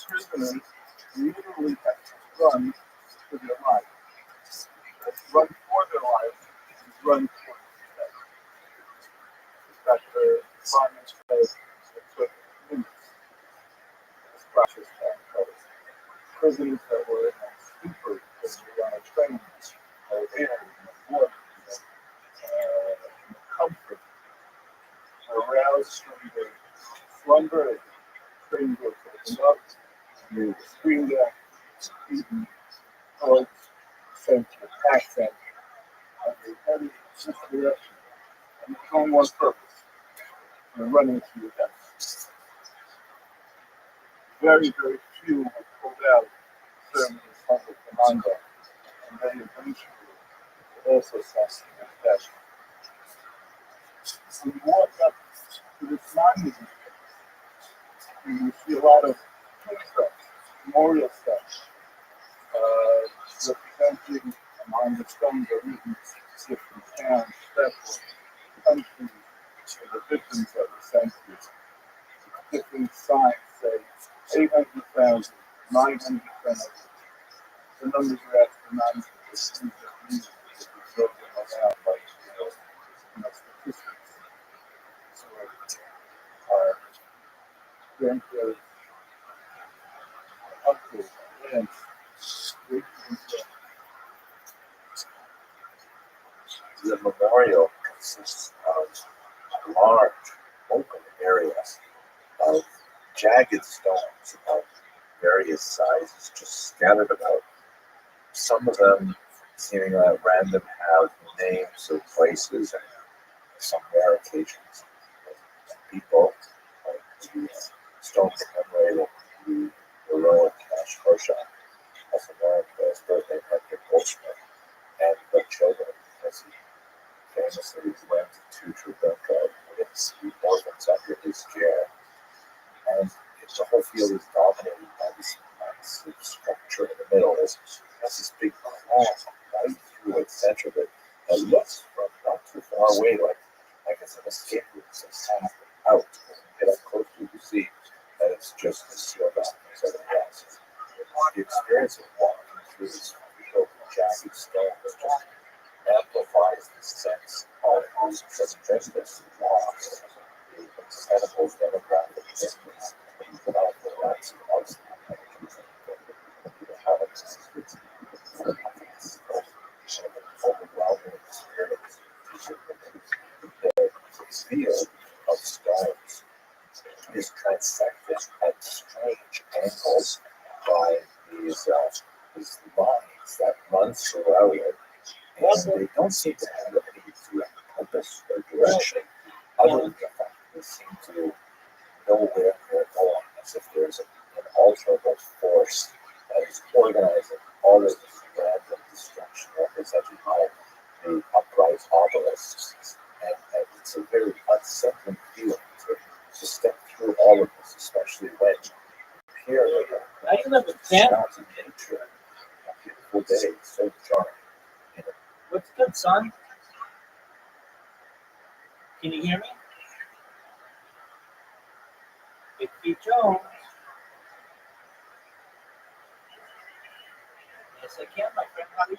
Prisoners literally have to run for their life. Run for their life, run for their life. That the environment says it took minutes. This process that place. Prisoners that were in a stupor because they were on a train or there in the water, in the comfort, aroused from their slumber, and the train was opened up, and they were screamed at, beaten, hugged, sent to attack them, and they headed in this direction. And it was on one purpose. They're running to your death. Very, very few were pulled out serving as humble commander, and they eventually also sent to their death. When you walk up to this monument, you see a lot of tombstones, memorial stones, representing among the stones are written different towns, several countries, and the victims of the centuries. Different signs say 800,000, 900,000. The numbers are astronomical. These are reasons to be broken around like statistics. So our grandparents, uncles, aunts, great The memorial consists of a large open area of jagged stones of various sizes just scattered about. Some of them, seeming at random, have names of places and some rare occasions. People, like the stone commemorating the heroic Cash Roshan, as America's birthday Hector Goldschmidt, and the children, as he famously went to Tribeca with the orphans under his care. And the whole field is dominated by this massive structure in the middle. There's this big crack right through the center of it that looks from not too far away like it's an escape route that's half out. When you get up close to it, you see that it's just sealed off inside of the glass. The experience of walking through this field of jagged stones just amplifies the sense of tremendous loss, the incredible demographic difference without the rights of us. How it's an overwhelming experience. The field of stones is transected at strange angles by these lines that run throughout it. And they don't seem to have any direct purpose or direction other than the fact that they seem to know where they're going, as if there's an alterable force that is organizing all of this random destruction represented by the upright obelisks. And it's a very unsettling feeling to step through all of this, especially when you appear out in nature, a beautiful day, so charming. What's good, son? Can you hear me? Vicky Jones. Yes, I can, my friend. How are you?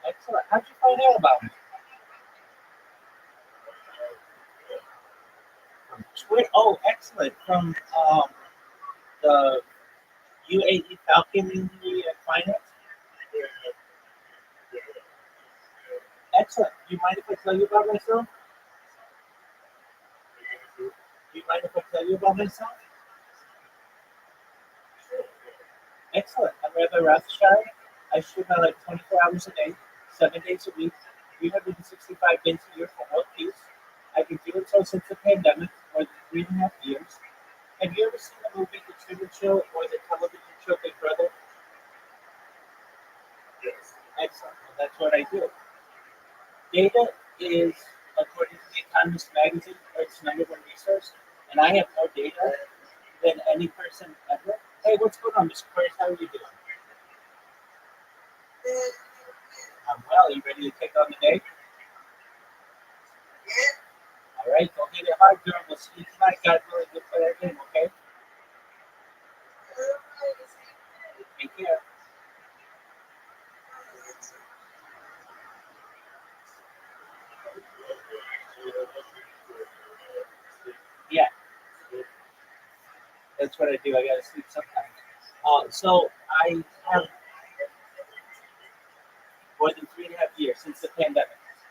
Excellent. How'd you find out about me? From Twitter. Oh, excellent. From the UAE Falcon Finance. Excellent. Do you mind if I tell you about myself? Do you mind if I tell you about myself? Excellent. I'm Rabbi Rothschild. I shoot out like 24 hours a day, 7 days a week, 365 days a year for world peace. I've been doing so since the pandemic, more than 3.5 years. Have you ever seen the movie The Truman Show or the television show Big Brother? Yes. Excellent. Well, that's what I do. Data is, according to The Economist magazine, Earth's #1 resource, and I have more data than any person ever. Hey, what's going on, Mr. Curtis? How are you doing? I'm well. You ready to take on the day? All right, don't hit it hard, girl. We'll see you tonight. God willing, we'll play our game, okay? Take care. Yeah, that's what I do. I gotta sleep sometimes. So I have more than 3.5 years since the pandemic.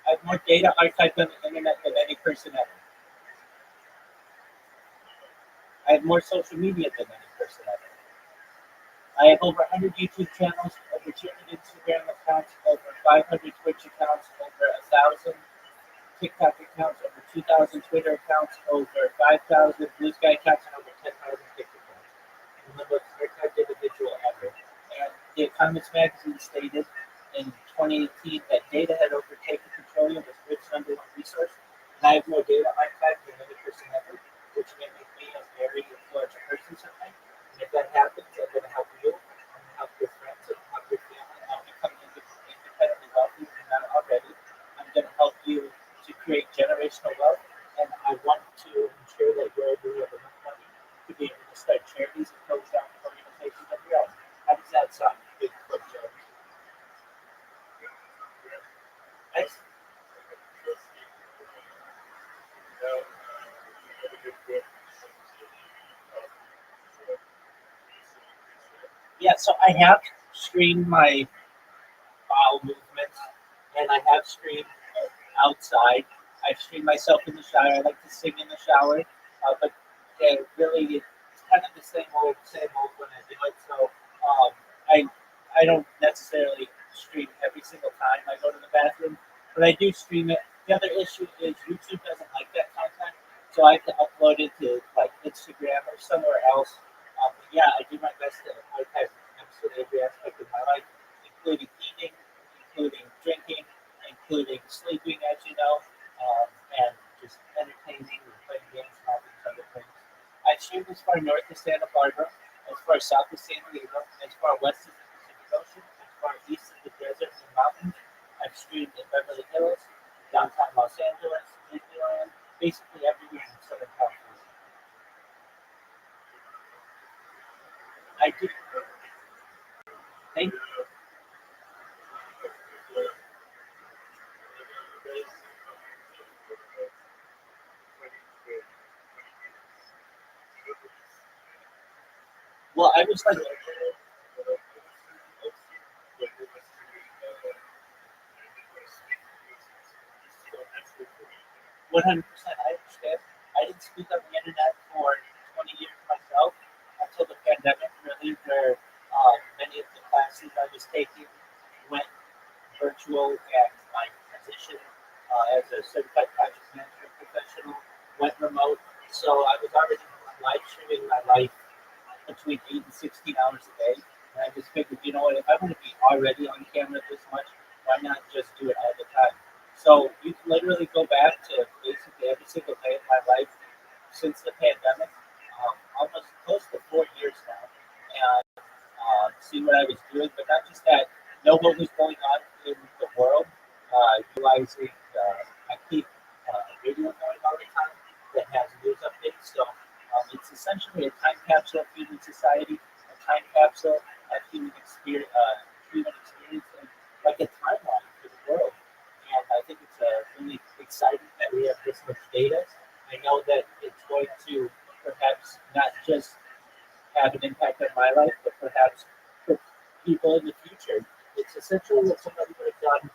I have more data archived on the internet than any person ever. I have more social media than any person ever. I have over 100 YouTube channels, over 200 Instagram accounts, over 500 Twitch accounts, over 1,000 TikTok accounts, over 2,000 Twitter accounts, over 5,000 Blue Sky accounts, and over 10,000 TikTok accounts. I'm the most archived individual ever. And The Economist magazine stated in 2018 that data had overtaken petroleum as Earth's #1 resource. And I have more data archived than any person ever, which may make me a very influential person someday. And if that happens, I'm going to help you. I'm going to help your friends. I'm going to help your family. I'm becoming independently wealthy if you're not already. I'm going to help you to create generational wealth. And I want to ensure that you're able to have enough money to be able to start charities and philanthropic organizations of your own. How does that sound? Big Cliff Jones. Nice. Yeah, so I have streamed my bowel movements, and I have streamed outside. I've streamed myself in the shower. I like to sing in the shower, but really it's kind of the same old when I do it. So I don't necessarily stream every single time I go to the bathroom, but I do stream it. The other issue is YouTube doesn't like that content, so I have to upload it to like Instagram or somewhere else. But yeah, I do my best to archive absolutely every aspect of my life, including eating, including drinking, including sleeping, as you know, and just entertaining and playing games and all these other things. I've streamed as far north as Santa Barbara, as far south as San Diego, as far west as the Pacific Ocean, as far east as the deserts and mountains. I've streamed in Beverly Hills, downtown Los Angeles, Disneyland, basically everywhere in Southern California. I do. Thank you. Well, I was like, 100%. I understand. I didn't speak on the internet for 20 years myself until the pandemic, really, where many of the classes I was taking went virtual, and my position as a certified project management professional went remote. So I was already live streaming my life between 8 and 16 hours a day. And I just figured, you know what, if I want to be already on camera this much, why not just do it all the time? So you can literally go back to basically every single day of my life since the pandemic, almost close to 4 years now, and see what I was doing, but not just that, know what was going on in the world, utilizing, I keep radio going all the time that has news updates. So it's essentially a time capsule of human society, a time capsule of human experience, and like a timeline for the world. And I think it's really exciting that we have this much data. I know that it's going to perhaps not just have an impact on my life, but perhaps for people in the future. It's essentially what somebody would have done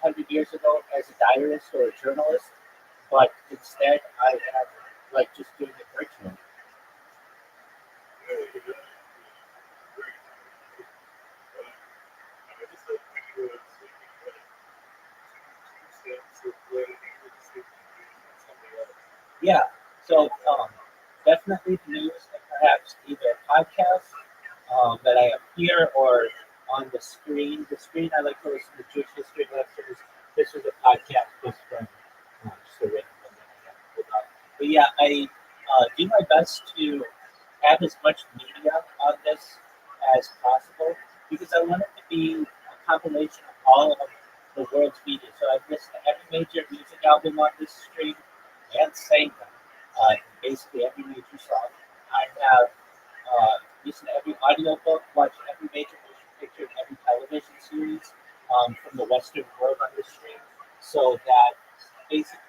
100 years ago as a diarist or a journalist, but instead I am like just doing it virtually. Yeah, so definitely the news and perhaps either a podcast that I have here or on the screen. The screen I like to listen to Jewish history lectures. This is a podcast just from just a random one that I have pulled up. But yeah, I do my best to have as much media on this as possible because I want it to be a compilation of all of the world's media. So I've listened to every major music album on this stream,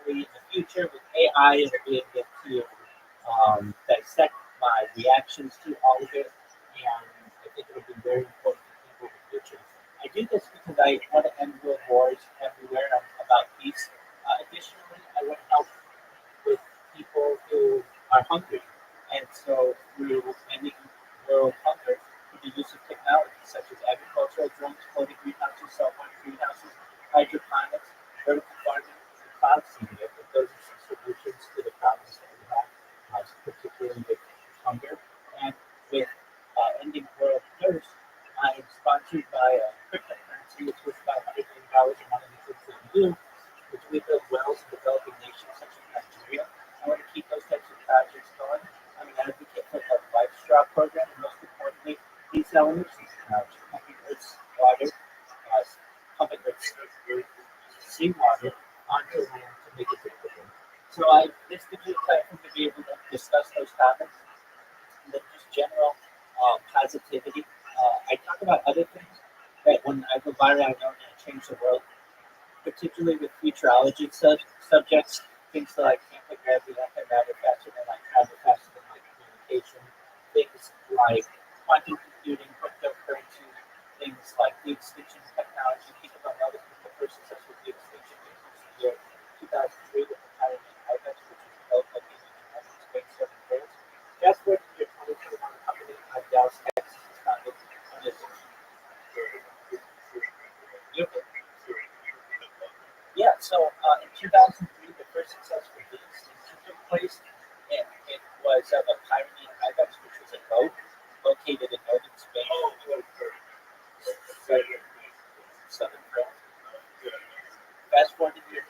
hopefully in the future with AI, it'll be able to dissect my reactions to all of it, and I think it'll be very important for people in the future. I do this because I want to end world wars everywhere. I'm about peace. Additionally, I want to help with people who are hungry. And so through ending world hunger through the use of technology such as agricultural drones, floating greenhouses, saltwater greenhouses, hydroponics, vertical farming, and cloud seeding. I think those are some solutions to the problems that we have, particularly with hunger and with ending world thirst. I am sponsored by cryptocurrency, which was about $100 million, and one of the things that we do is we build wells in developing nations such as Nigeria. I want to keep those types of projects going. I'm an advocate for the life straw program, and most importantly, these elements, pumping Earth's water, pumping Earth's seawater onto land to make it drinkable. So this gives you a platform to be able to discuss those topics, and then just general positivity. I talk about other things that when I go viral, I know I'm going to change the world, particularly with futurology subjects, things like anti-gravity, antimatter, faster than light, travel faster than light, communication, things like quantum computing, cryptocurrency, things like the extinction technology. People don't know this, but the first successful the extinction was in the year 2003 with the Pioneer IBEX, which was developed by the United States Southern France. Fast forward to year 2021, a company out of Dallas, Texas, was founded on this. Yeah, so in 2003, the first successful extinction took place, and it was of a Pyrenean ibex, which was a goat located in northern Spain, southern France. Fast forward to year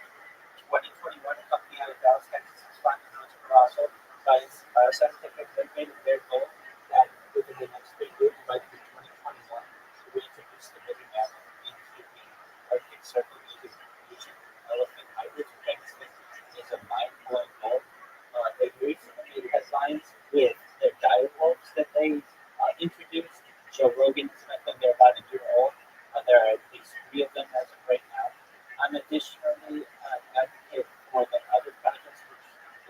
2021, a company out of Dallas, Texas, is finally known as Colossal Bioscientific. They made it their goal that within the next 3 years, by the year 2021, to reintroduce the living mammal into the Arctic Circle using elephant hybrids. Mexican is a mind-blowing goal. They recently made headlines with their dire wolves that they introduced. Joe Rogan has met them. They're about a year old. There are at least 3 of them as of right now. I'm additionally an advocate for the other projects, which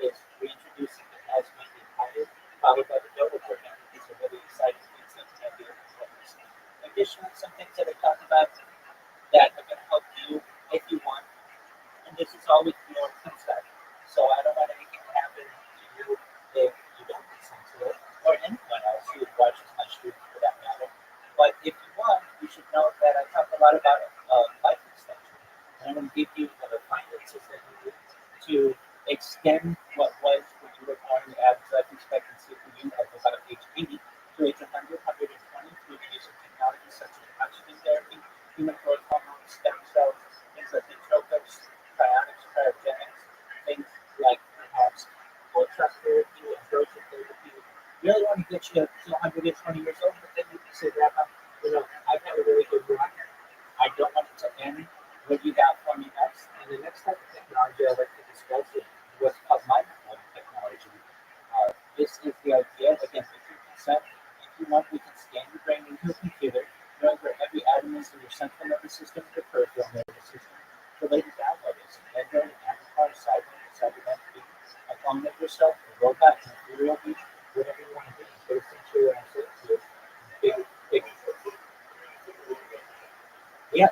is reintroducing the Tasmanian tiger, followed by the Dodo program. These are really exciting things that can be implemented. Additionally, some things that I talked about that are going to help you if you want, and this is all with your consent. So I don't want anything to happen to you if you don't consent to it, or anyone else who watches my stream for that matter. But if you want, you should know that I talk a lot about life extension. And I'm going to give you the finances that you need to extend what was when you were born, the average life expectancy for you of about age 80 to age 100, 120 through the use of technology such as oxygen therapy, human growth hormones, stem cells, things like nootropics, cryonics, cryogenics, things like perhaps ultrasound therapy, androgen therapy. Really want to get you to 120 years old, but then you can say, Rabbi, I've had a really good run. I don't want it to end. What you got for me next? And the next type of technology I'd like to discuss is what's called mind-blowing technology. This is the idea, again, with your consent. If you want, we can scan your brain into a computer, knowing where every atom is in your central nervous system, your peripheral nervous system, to later download it. An Android, an avatar, a cybernetic, a clone of yourself, a robot, an ethereal being, whatever you want to do. But essentially, what I'm saying to you, big, yeah.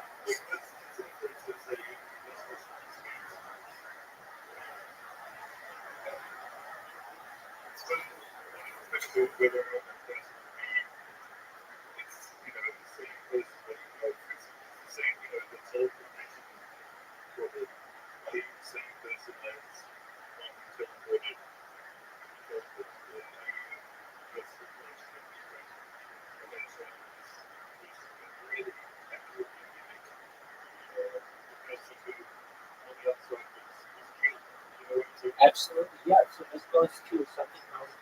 Absolutely, yeah. So this goes to something known as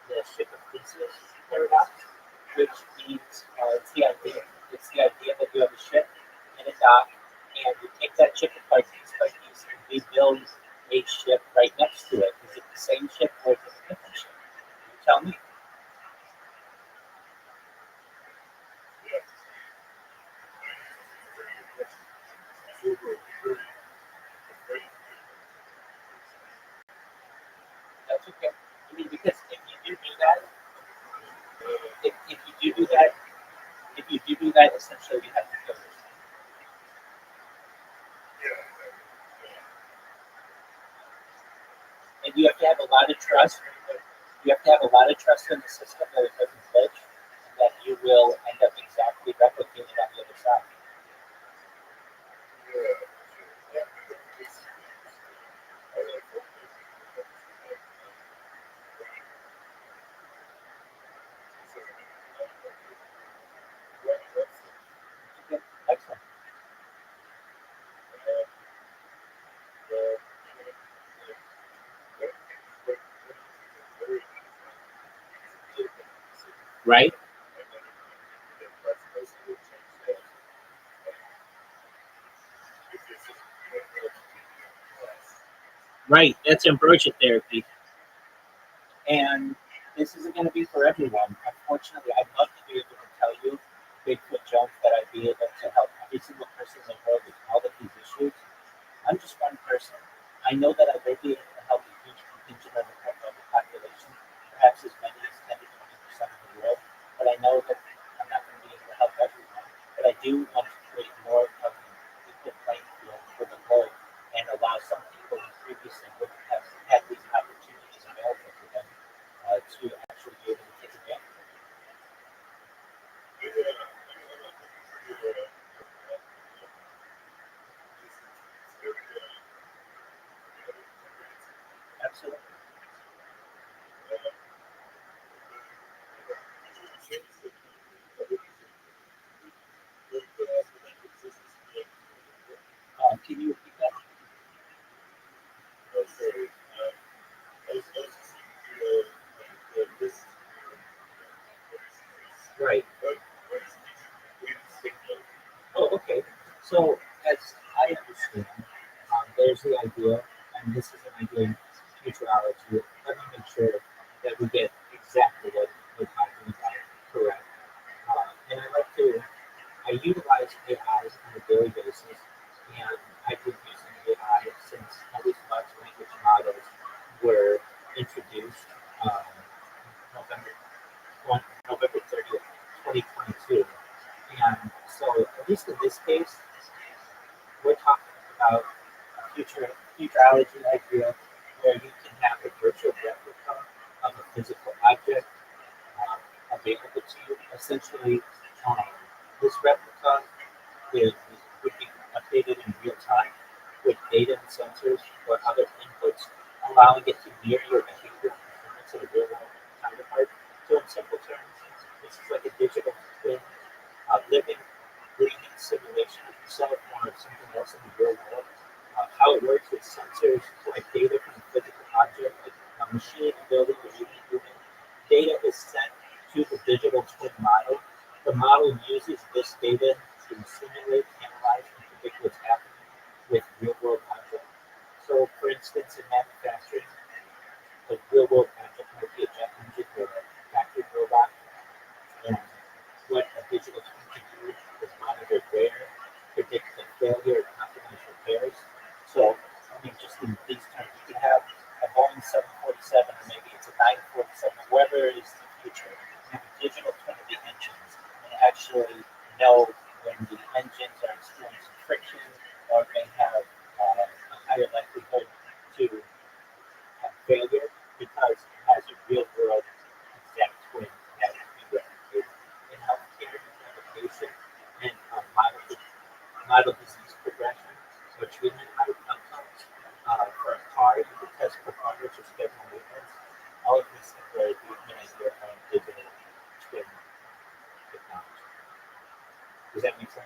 the ship of Theseus paradox, which means it's the idea that you have a ship and a dock, and you take that ship apart piece by piece and rebuild a ship right next to it. Is it the same ship or is it a different ship? You tell me. That's okay. I mean, because if you do that, if you do that, if you do that, essentially you have to kill yourself. And you have to have a lot of trust. You have to have a lot of trust in the system that it doesn't glitch, and that you will end up exactly replicating on the other side. Okay, excellent. Right? Right. That's ambrosia therapy. And this isn't going to be for everyone. Unfortunately, I'd love to be able to tell you, Bigfoot Jones, that I'd be able to help every single person in the world with all of these issues. I'm just one person. I know that I will be able to help a huge contingent of the population, perhaps as many as 10 to 20% of the world. But I know that I'm not going to be able to help everyone. But I do want to create more of an equal playing field for the world and allow some people who previously wouldn't have had these opportunities available to them to actually be able to take advantage. Absolutely. Can you repeat that? Right. Oh, okay. So, as I understand, there's the idea, and this is an idea in futurology. Let me make sure that we get exactly what we're talking about correct. And I utilize AI on a daily basis, and I've been using AI since at least large language models were introduced November, November 30th, 2022. And so, at least in this case, we're talking about a futurology idea where you can have a virtual replica of a physical object available to you. Essentially, um, this replica is, would be updated in real time with data and sensors or other inputs, allowing it to mirror your behavior and performance of a real world counterpart. So, in simple terms, this is like a digital twin, living, breathing simulation of yourself or of something else in the real world. How it works with sensors collect data from a physical object, like a machine, a building, or even a human. Data is sent to the digital twin model. The model uses this data to simulate, analyze, and predict what's happening with real world objects. So, for instance, in manufacturing, a real world object might be a jet engine or a factory robot. And what a digital twin can do is monitor wear, predict the failure, and optimize repairs. So, I mean, just in these terms, you can have a Boeing 747, or maybe it's a 947, whatever is the future, and have a digital twin of the engines and actually know when the engines are experiencing friction or may have a higher likelihood to have failure because it has a real world exact twin that can be replicated in healthcare medication and model disease progression or treatment outcomes. For a car, you can test performance or schedule maintenance. All of these things are an idea of digital twin technology. Does that make sense?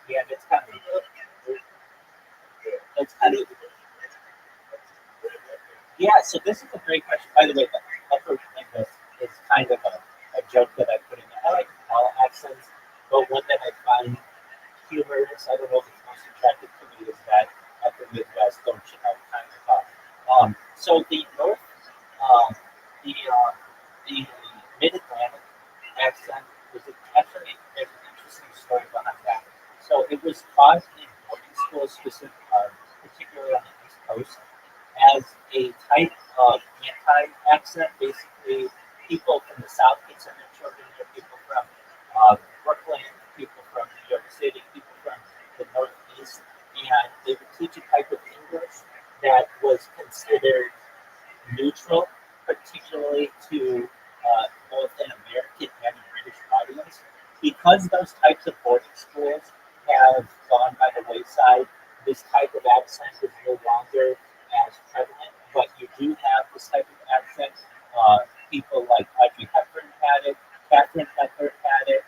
Yeah, that's kind of yeah. So this is a great question. By the way, the upper English is kind of a joke that I put in there. I like all accents, but one that I find humorous. I don't know if it's most attractive to me is that upper Midwest, don't you know, kind of talk. So the North, um, the Mid-Atlantic accent was actually there's an interesting story behind that. So it was taught in boarding schools, particularly on the East Coast, as a type of anti-accent. Basically, people from the South could send their children there, people from Brooklyn, people from New York City, people from the Northeast, and they would teach a type of English that was considered neutral, particularly to both an American and a British audience. Because those types of boarding schools have gone by the wayside, this type of accent is no longer as prevalent, but you do have this type of accent. People like Audrey Hepburn had it, Catherine Hepburn had it,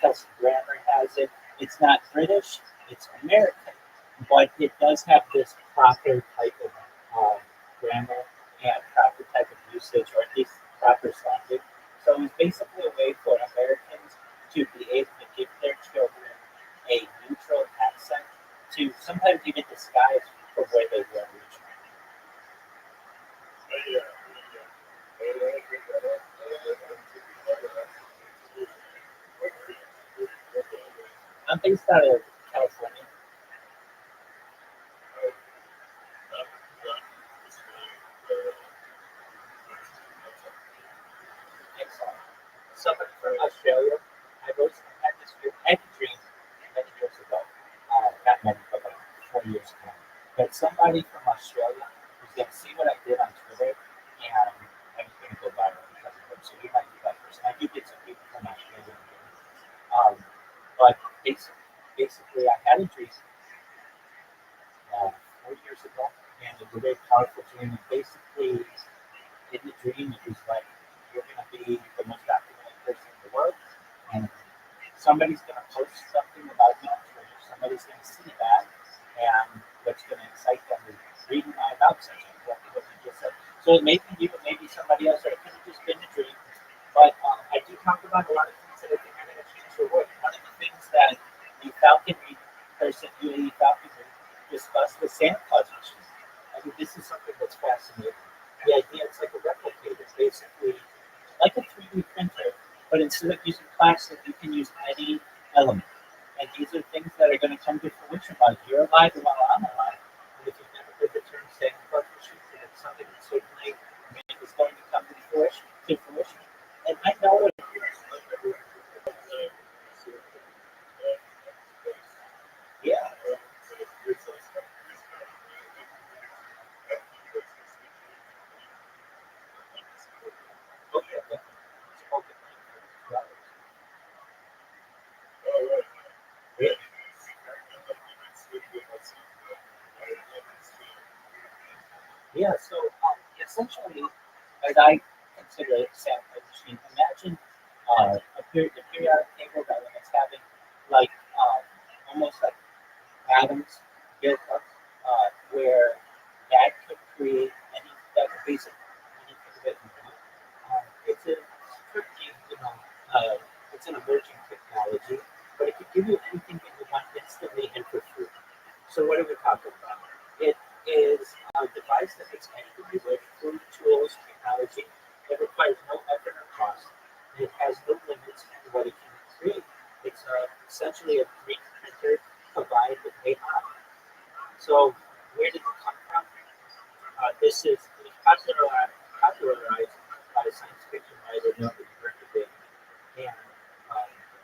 Kelsey Grammer has it. It's not British, it's American, but it does have this proper type of grammar and proper type of usage, or at least proper slanting. So it's basically a way for Americans to be able to give their children a neutral accent to sometimes even disguise from where they were originally. I'm based out of California. Excellent. Somebody from Australia, I wrote had this I had a dream many years ago, not many, but like 4 years ago, that somebody from Australia was going to see what I did on Twitter and I was going to go viral because of them. So you might be that person. I do get some people from Australia. Um, but basically, I had a dream 4 years ago, and it was a very powerful dream. And basically, in the dream, it was like you're going to be the most documented person in the world, and somebody's going to post something about you on Twitter. Somebody's going to see that, and what's going to excite them is reading about something, exactly what you just said. So it may be you, it may be somebody else, or it could have just been a dream. But I do talk about a lot of things that I think are going to change the world. One of the things that the falconry person, UAE falconry, discussed was Santa Claus machine. I think this is something that's fascinating. The idea it's like a replicator, basically like a 3D printer, but instead of using plastic, you can use any element. And these are things that are going to come to fruition while you're alive and while I'm alive. And if you've never heard the term Santa Claus machine, it's something that certainly is going to come to fruition. And I know it. Yeah. Okay. Yeah, so essentially, as I consider it, sample machine, imagine the periodic table that when it's having like almost like atoms built up, where that could create any that could basically anything that you want. It's a pretty, it's an emerging technology, but it could give you anything that you want instantly and for free. So what are we talking about? It is a device that makes anything you wish, food, tools, technology. It requires no effort or cost. And it has no limits to what it can create. It's essentially a 3D printer combined with AI. So where did it come from? It was popularized by a science fiction writer named Rabbi. And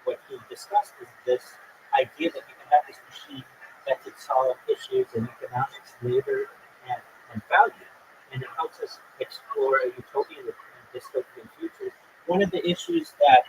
what he discussed is this idea that you can have this machine that could solve issues in economics, labor, and value. And it helps us explore a utopian and dystopian future. One of the issues that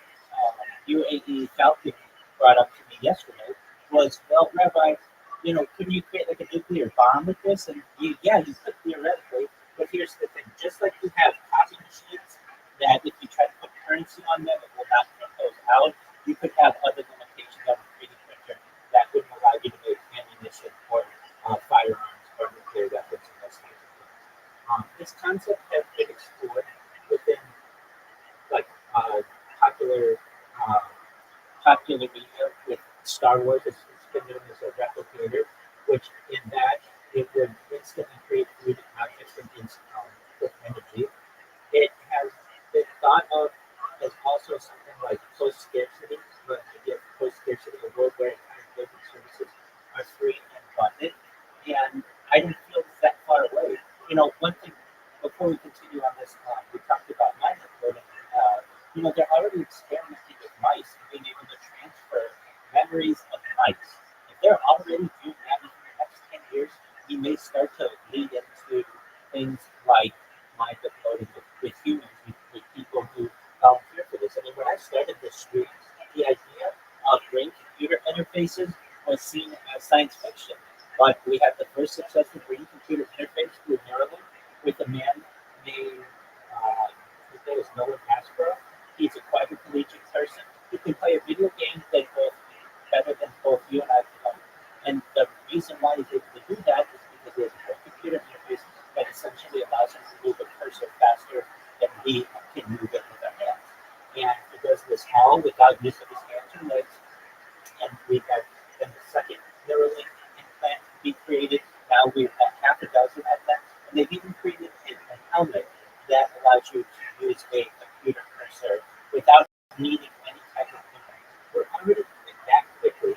UAE Falcon brought up to me yesterday was, well, Rabbi, couldn't you create like a nuclear bomb with this? And yeah, you could theoretically, but here's the thing: just like you have copy machines that if you try to put currency on them, it will not print those out. You could have other limitations on a 3D printer that wouldn't allow you to make ammunition or firearms or nuclear weapons and those kinds of things. This concept has been explored within like popular uh, popular media with Star Wars. It's been known as a replicator, which in that it would instantly create 3D objects from energy. It before we continue on this, we talked about mind uploading. They're already experimenting with mice and being able to transfer memories of mice. If they're already doing that in the next 10 years, we may start to lead into things like mind uploading with humans, with people who volunteer for this. I mean, when I started this stream, the idea of brain computer interfaces was seen as science fiction. But we had the first successful brain computer interface through Neuralink with a man named, his name is Noah Hasbro. He's a quadriplegic person who can play a video game that both better than both you and I can play. And the reason why he's able to do that is because he has a computer interface that essentially allows him to move a cursor faster than we can move it with our hands. And he does this all without use of his hands or legs. And we've had then the second Neuralink implant be created. Now we've had half a dozen of them, and they've even created a helmet that allows you to use a computer cursor without needing any type of implant. We're already doing that quickly.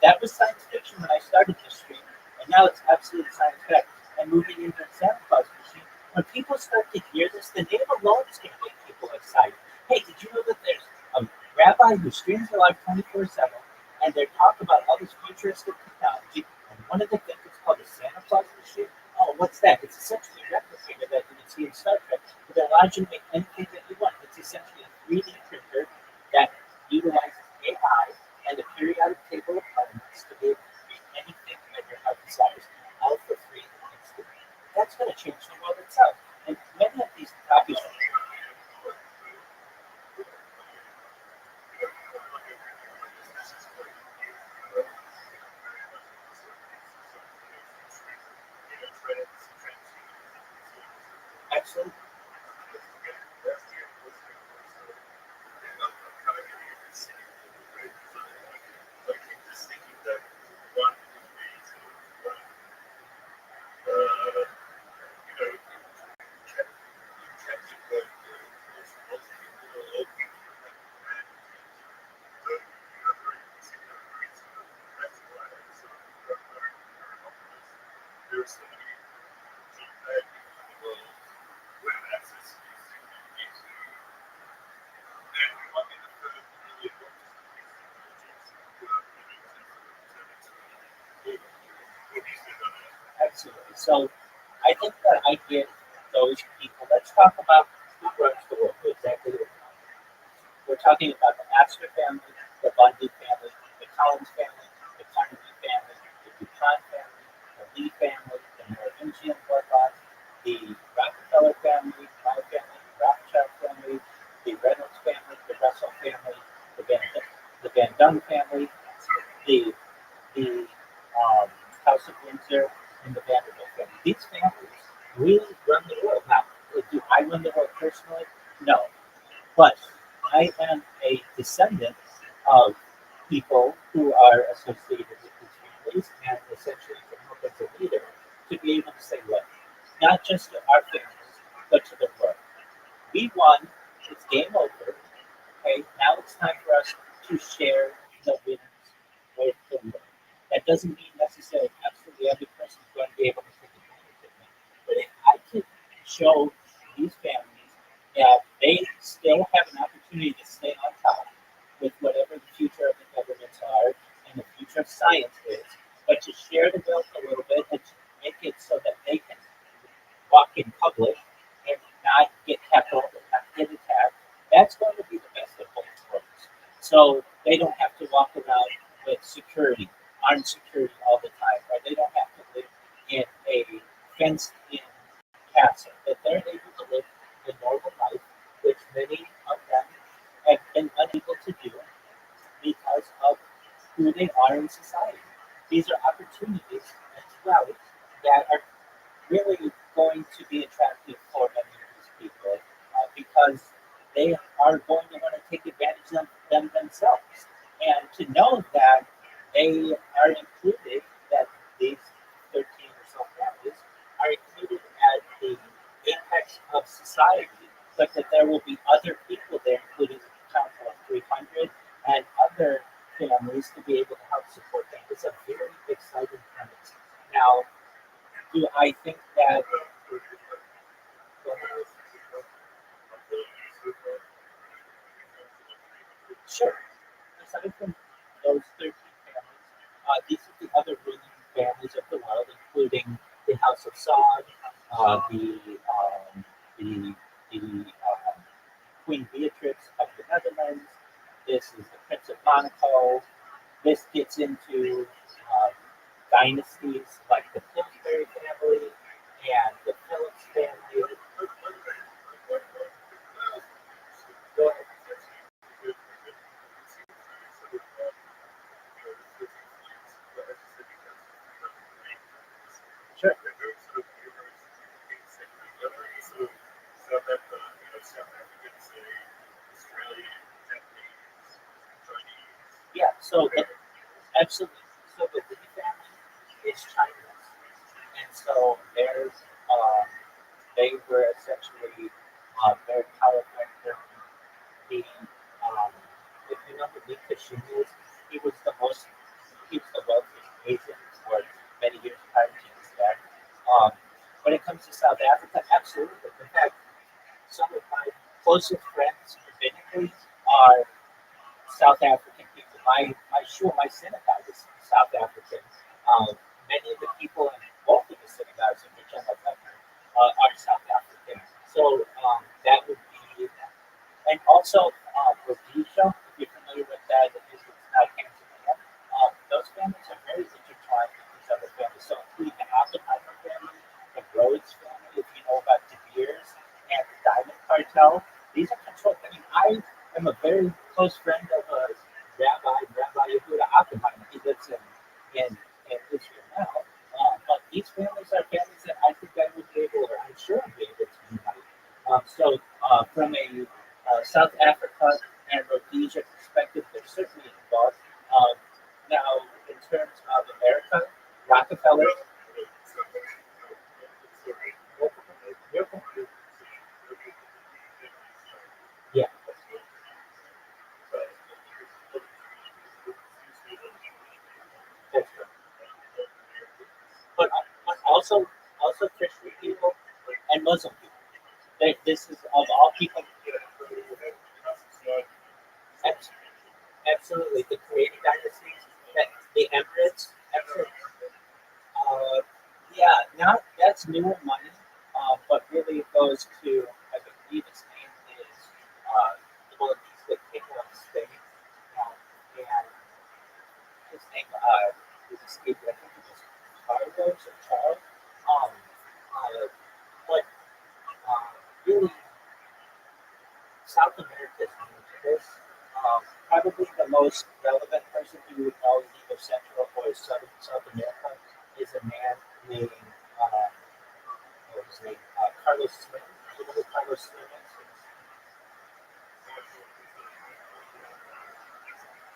That was science fiction when I started this stream, and now it's absolute science fact. And moving into the Santa Claus machine, when people start to hear this, the name alone is going to make people excited. Hey, did you know that there's a rabbi who streams live 24/7, and they talk about all this futuristic technology? And one of the things is called the Santa Claus machine. Oh, what's that? It's essentially a replicator that you can see in Star Trek, but that allows you to make anything that you want. It's essentially a 3D printer that utilizes AI and a periodic table of elements to be able to create anything that your heart desires, all for free and instantly. That's going to change the world itself. And many of these copies. Excellent. Absolutely. So I think that I get those people. Let's talk about who runs the world, who exactly runs. We're talking about the Astor family, the Bundy family, the Collins family, the Carnegie family, the DuPont family, the Lee family, the Merovingian bloodline, the Rockefeller family, my family, the Rothschild family, the Reynolds family, the Russell family, the Van Dunn family, the House of Windsor, and the Vanderbilt family. These families really run the world. Now, do I run the world personally? No. But I am a descendant of people who are associated with these families and essentially can help as a leader to be able to say, look, not just to our families, but to the world. We won, it's game over. Okay, now it's time for us to share the winners with the world. That doesn't mean necessarily absolutely every person is going to be able to take advantage of it. But if I can show these families that they still have an opportunity to stay on top with whatever the future of the governments are and the future of science is, but to share the wealth a little bit and to make it so that they can walk in public and not get heckled and not get attacked, that's going to be the best of both worlds. So they don't have to walk around with security, armed security all the time, or they don't have to live in a fenced-in castle. That they're able to live a normal life, which many of them have been unable to do because of who they are in society. These are opportunities as well that are really going to be attractive for many of these people because they are going to want to take advantage of them themselves. And to know that they are included, that these 13 or so families are included at the apex of society, but that there will be other people there, including the Council of 300 and other families to be able to help support them. It's a very exciting premise. Now, do I think that Sure. Aside from those 13 families, these are the other ruling families of the world, including the House of Saud, the Queen Beatrix of the Netherlands. This is the Prince of Monaco. This gets into dynasties like the Pillsbury family and the Phillips family. Go ahead. Sure. Yeah, so absolutely. So the Lee family is Chinese, and so they were essentially very powerful during the if you know who Lee Kashin is, he was the most he was the wealthiest Asian for many years prior to his death. Um, when it comes to South Africa, absolutely. In fact, some of my closest friends rabbinically are South African people. My synagogue is South African. Many of the people in both of the synagogues in which I'm a member are South African. So that would be, and also Rhodesia, if you're familiar with that, it's not Tanzania. Those families are very intertwined with these other families. So including the Oppenheimer family, the Rhodes family, if you know about De Beers, and the Diamond Cartel. These are controlled. I mean, I am a very close friend of a Rabbi Yehuda Oppenheimer. He lives in Israel now. But these families are families that I think I would be able, or I'm sure I'd be able to unite. From a South Africa and Rhodesia perspective, they're certainly involved. Now, in terms of America, Rockefeller, yeah, that's right. But also Christian people and Muslim people. This is of all people. abs- Absolutely, the creating dynasties, that the Emirates, absolutely. Uh, yeah, not that's newer money, but really it goes to I believe his name is well he's the king of Spain, and his name is escaped. I think it was Carlos or Charles. Um, but really South America is new to this. Probably the most relevant person who would know either Central or South America is a man named what was his name? Carlos Slim. You know who Carlos Slim is?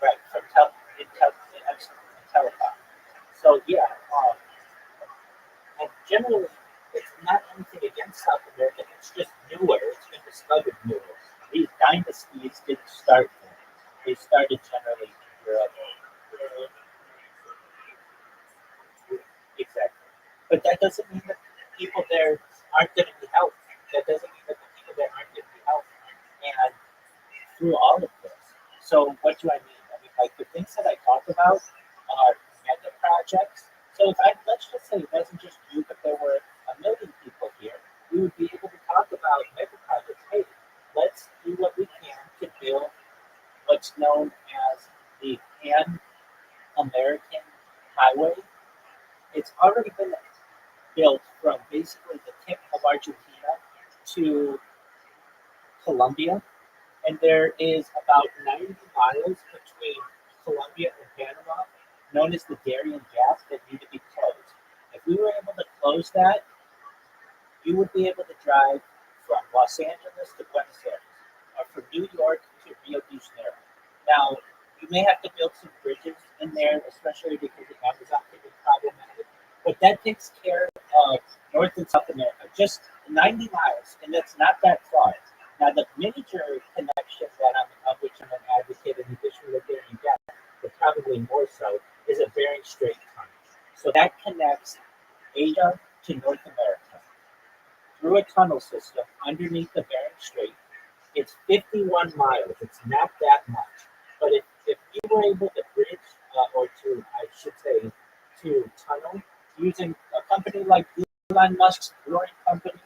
Right, from Telecom. So yeah, and generally it's not anything against South America. It's just newer. It's been discovered newer. These dynasties didn't start there. They started generally in Europe. Exactly. But that doesn't mean that people there aren't going to be helped. That doesn't mean that the people there aren't going to be helped. And through all of this. So what do I mean? I mean, like the things that I talk about are mega projects. So if let's just say it wasn't just you, but there were a million people here, we would be able to talk about mega projects. Hey, let's do what we can to build what's known as the Pan American Highway. It's already been built from basically the tip of Argentina to Colombia, and there is about 90 miles between Colombia and Panama, known as the Darien Gap, that need to be closed. If we were able to close that, you would be able to drive from Los Angeles to Buenos Aires, or from New York to Rio de Janeiro. Now, you may have to build some bridges in there, especially because the Amazon can be problematic. But that takes care of North and South America, just 90 miles, and that's not that far. Now, the major connection that of which I'm an advocate, in addition to the Bering Gap, but probably more so, is a Bering Strait tunnel. So that connects Asia to North America through a tunnel system underneath the Bering Strait. It's 51 miles. It's not that much. But if you were able to bridge, or to, I should say, to tunnel using a company like Elon Musk's Boring Company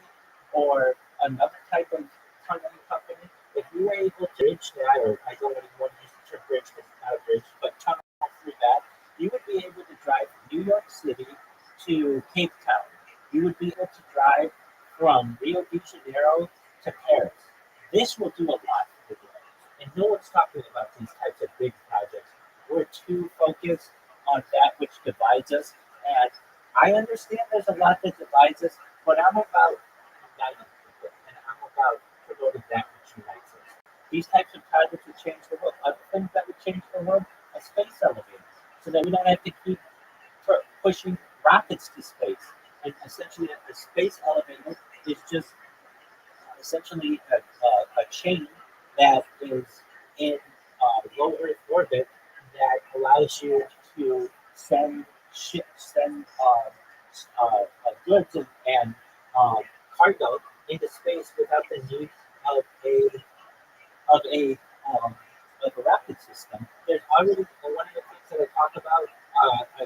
or another type of tunneling company, if you were able to bridge that, or I don't even want to use the term bridge because it's not a bridge, but tunnel through that, you would be able to drive from New York City to Cape Town. You would be able to drive from Rio de Janeiro to Paris. This will do a lot for the world. And no one's talking about these types of big projects. We're too focused on that which divides us. And I understand there's a lot that divides us, but I'm about uniting people and I'm about promoting that which unites us. These types of projects would change the world. Other things that would change the world, a space elevator, so that we don't have to keep pushing rockets to space. And essentially, a space elevator is just essentially a chain that is in low Earth orbit that allows you to send goods and um, cargo into space without the need of of a um, a rocket system. There's already one of the things that I talk about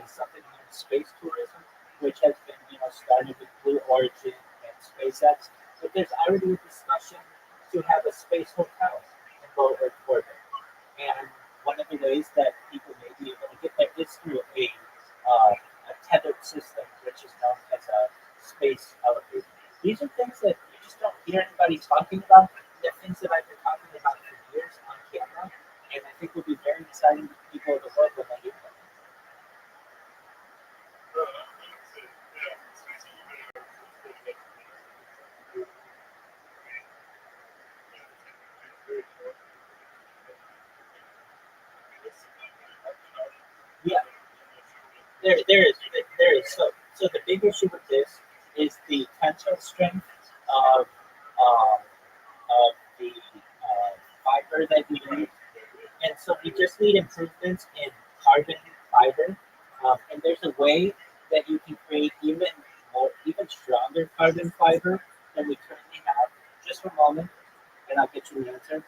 is something like space tourism, which has been started with Blue Origin and SpaceX. But there's already a discussion to have a space hotel in low Earth orbit. And one of the ways that people may be able to get there is through a tethered system, which is known as a space elevator. These are things that you just don't hear anybody talking about. They're things that I've been talking about for years on camera, and I think will be very exciting to people of the world when they hear them. Yeah, there is. So the big issue with this is the tensile strength of um, of the fiber that you need. And so we just need improvements in carbon fiber. And there's a way that you can create even stronger carbon fiber than we currently have. Just for a moment, and I'll get you an answer.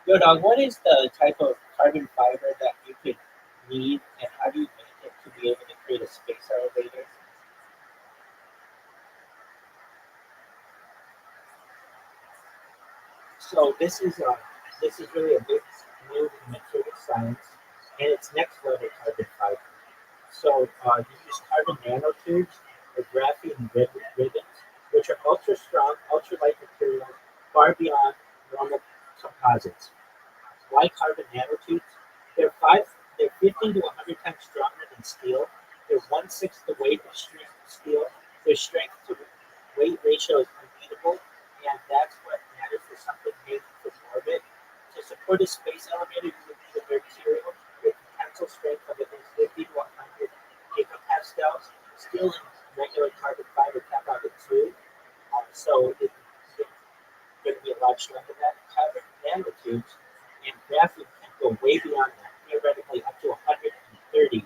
Yo, dog, what is the type of carbon fiber that you could need, and how do you make it to be able to create a space elevator? So this is really a big move in material science, and it's next level carbon fiber. So you use carbon nanotubes or graphene ribbons, which are ultra strong, ultra light materials, far beyond normal composites. Why carbon nanotubes? They're five, they're 15 to 100 times stronger than steel. They're one-sixth the weight of steel. Their strength to weight ratio is unbeatable, and that's what matters for something made from orbit. To support a space elevator, you would need a material with tensile strength of at least 50 to 100 gigapascals. Steel and regular carbon fiber cap out at 2, so it's going to be a lot stronger than that. Carbon nanotubes and graphene can go way beyond that, theoretically up to 130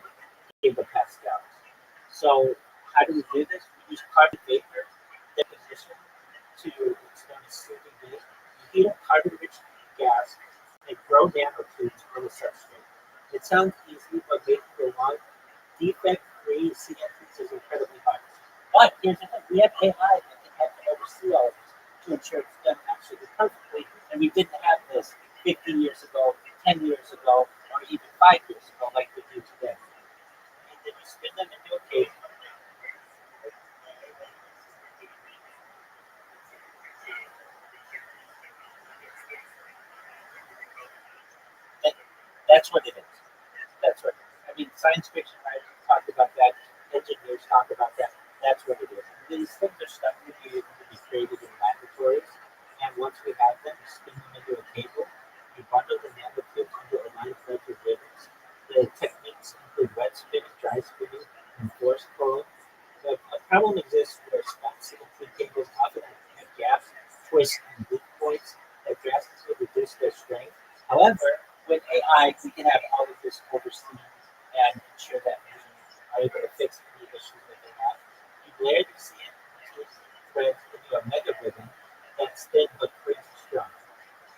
gigapascals. So how do we do this? We use carbon vapor deposition to extend soothing heat. You heat up carbon-rich gas and grow nanotubes on the substrate. It sounds easy, but making the long, defect-free CNTs is incredibly hard. But here's the thing: we have AI that can help to oversee all of this to ensure it's done absolutely perfectly, and we didn't have this 50 years ago, 10 years ago, or even 5 years ago, like we do today. And then you spin them into a cake. That, that's what it is. That's what it is. I mean, science fiction writers talk about that. Engineers talk about that. That's what it is. These things are stuff to be created in laboratories. And once we have them, we spin them into a cable. We bundle the nanotubes into a line of threads or ribbons. The techniques include wet spinning, dry spinning, and force pulling. The problem exists where spun CNC cables often have gaps, twists, and weak points that drastically reduce their strength. However, with AI, we can have all of this overseen and ensure that we are able to fix any issues that they have. You layer the CNC threads into a mega ribbon that's thin but crazy strong.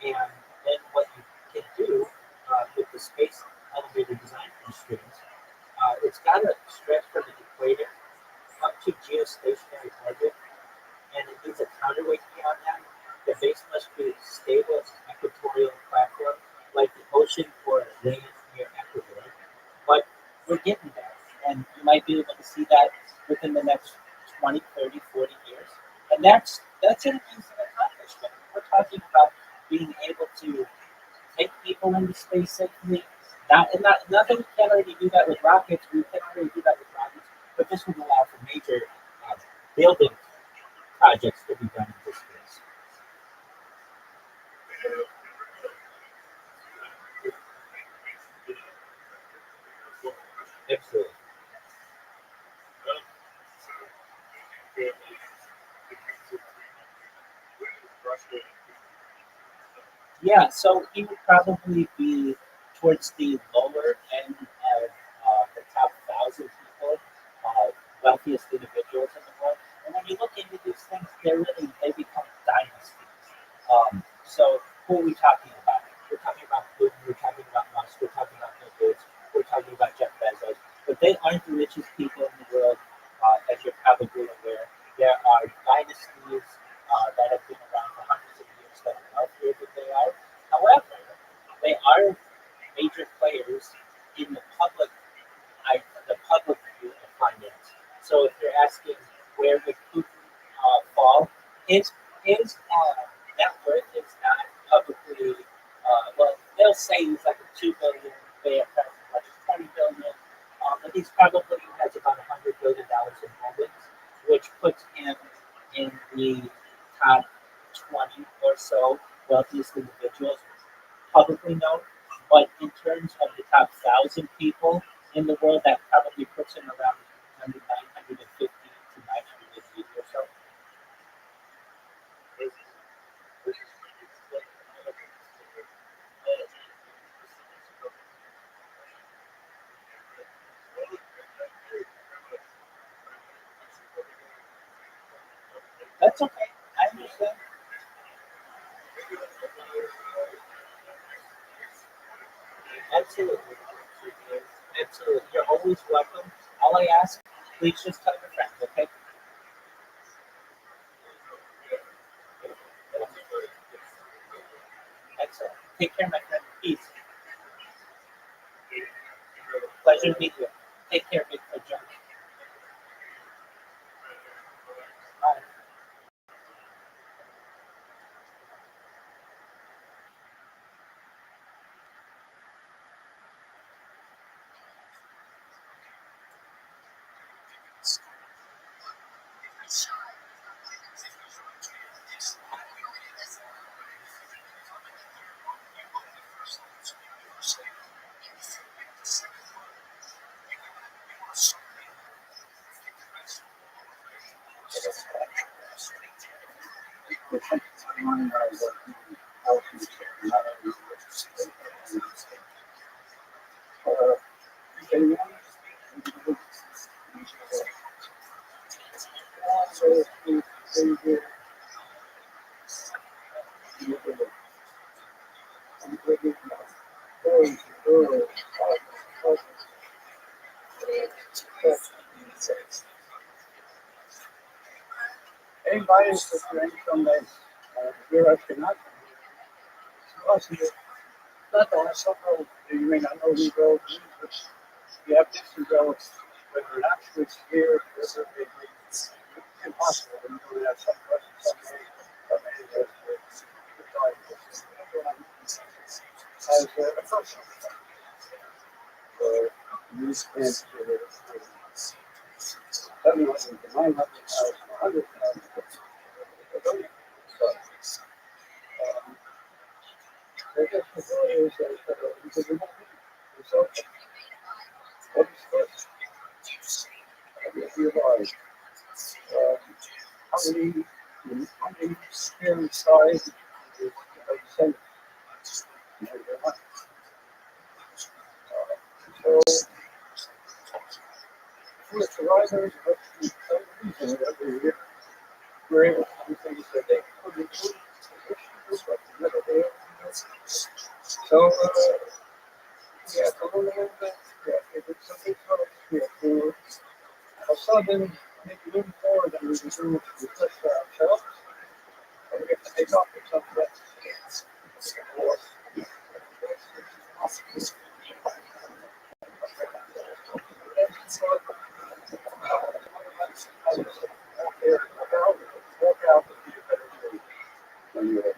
And then what you can do, that's an amazing accomplishment. We're talking about being able to take people into space safely. Not that we can't already do that with rockets. We can already do that with rockets, but this would allow for major building projects to be done in this space. Absolutely. Yeah, so he would probably be towards the lower end of the top 1,000 people, wealthiest individuals in the world. And when you look into these things, they become dynasties. So who are we talking about? We're talking about Putin, we're talking about Musk, we're talking about Bill Gates, we're talking about Jeff Bezos, but they aren't the richest people in the world, as you're probably aware. There are dynasties that have been around for hundreds of years that are wealthier than they are. However, they are major players in the public view of finance. So if you're asking where would Putin fall, his net worth is not publicly. Well, they'll say he's like a 2 billion. They have as much as 20 billion, but he's probably has about $100 billion in holdings, which puts him in the top 20 or so wealthiest individuals publicly known. But in terms of the top 1,000 people in the world, that probably puts him around 950 to 980 or so. That's okay. I understand. Absolutely. Absolutely. You're always welcome. All I ask, please just tell your friends, okay? Excellent. Take care, my friend. Peace. Pleasure to meet you. Take care, Bigfoot John. Bye. Anybody is preparing from that Europe cannot not the last summer, you may not know who goes, but you have different goals, whether not switch here, whether it's impossible. You know, have some questions, some as a person. These kids are 700 to 900,000, 100,000. So, I guess the goal is that because we don't need so what is first? If you are, how many skin size is the Senate? So, with the risers of the television every year, we're able to do things that they couldn't do. Like the middle day. So, we have to learn a little bit. We have to do something else. We have to have something make room for that we can do to push for ourselves. And we have to take off with something else. Walk out you in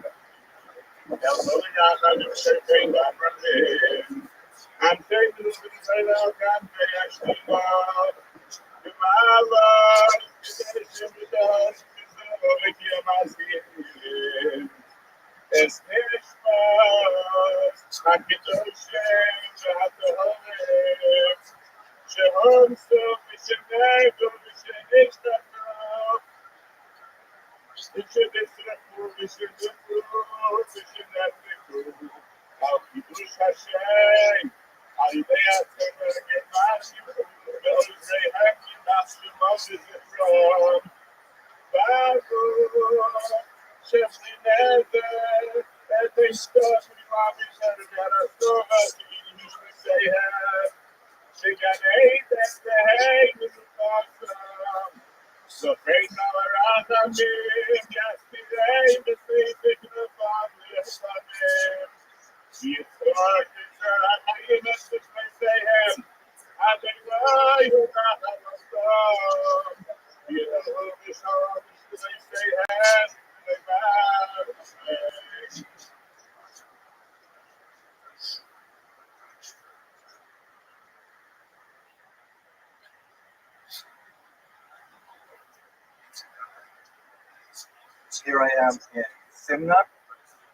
Here I am in Simna.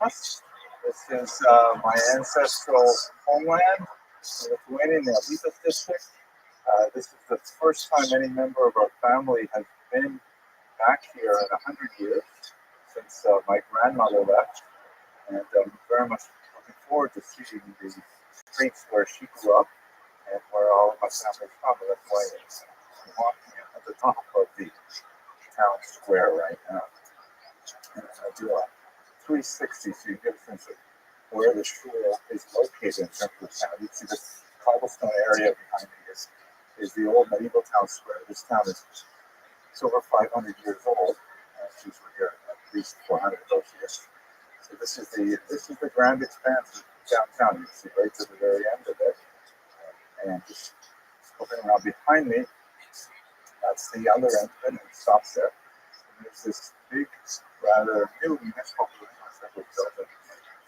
This is my ancestral homeland in Lithuania, in the Alytus district. This is the first time any member of our family has been back here in 100 years since my grandmother left. And I'm very much looking forward to seeing the streets where she grew up and where all of my family is from. That's why I'm walking at the top of the town square right now. And I do a 360 so you get a sense of where the shul is located in terms of town. You see this cobblestone area behind me is the old medieval town square. This town is over 500 years old. Since we're here at least 400 of those years. So this is the grand expanse of downtown. You can see right to the very end of it. And just looking around behind me, that's the other end of it, and it stops there. And there's this big, rather new municipal building that was built in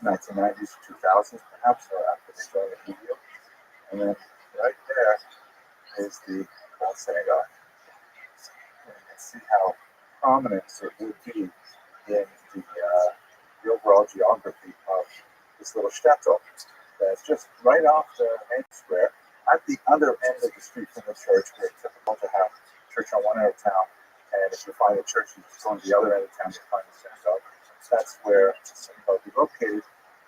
the 1990s, 2000s, perhaps, or after they joined the EU. And then right there is the old synagogue. And you can see how prominent it would be in the overall geography of this little shtetl. That's just right off the main square, at the other end of the street from the church, where it's typical to have church on one end of town, and if you find a church, you just go on the other end of town, you find the synagogue. That's where the synagogue is located,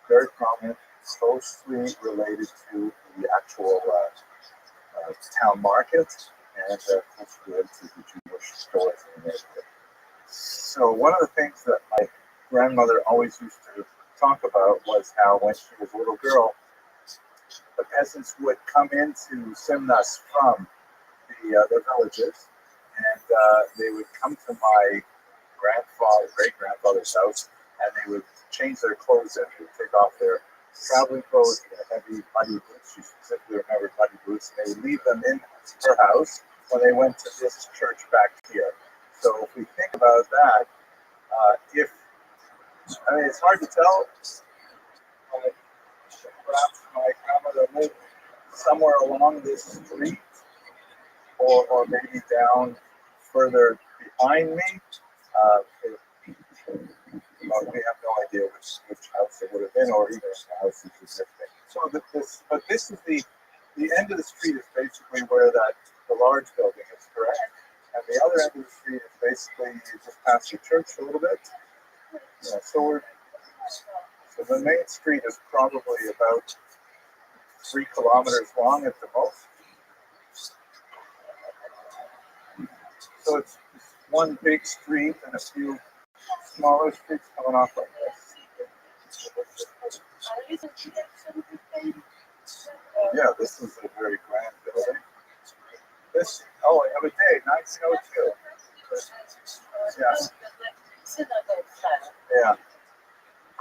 very prominent, closely related to the actual town market, and closely related to the Jewish stores in the neighborhood. So one of the things that my grandmother always used to talk about was how when she was a little girl, the peasants would come into Simnas from the villages, and they would come to my great-grandfather's house, and they would change their clothes and they would take off their traveling clothes, their heavy muddy boots. She specifically remembered muddy boots, and they would leave them in her house when they went to this church back here. So if we think about that, it's hard to tell. Perhaps my grandmother lived somewhere along this street, or maybe down further behind me. We have no idea which house it would have been, or even if the house is existing. But this is the end of the street is basically where the large building is, correct? And the other end of the street is basically you just pass the church a little bit. Yeah, so the main street is probably about 3 kilometers long at the most. So it's one big street and a few smaller streets coming off like this. Yeah, this is a very grand building. I have a day, 1902. Yeah.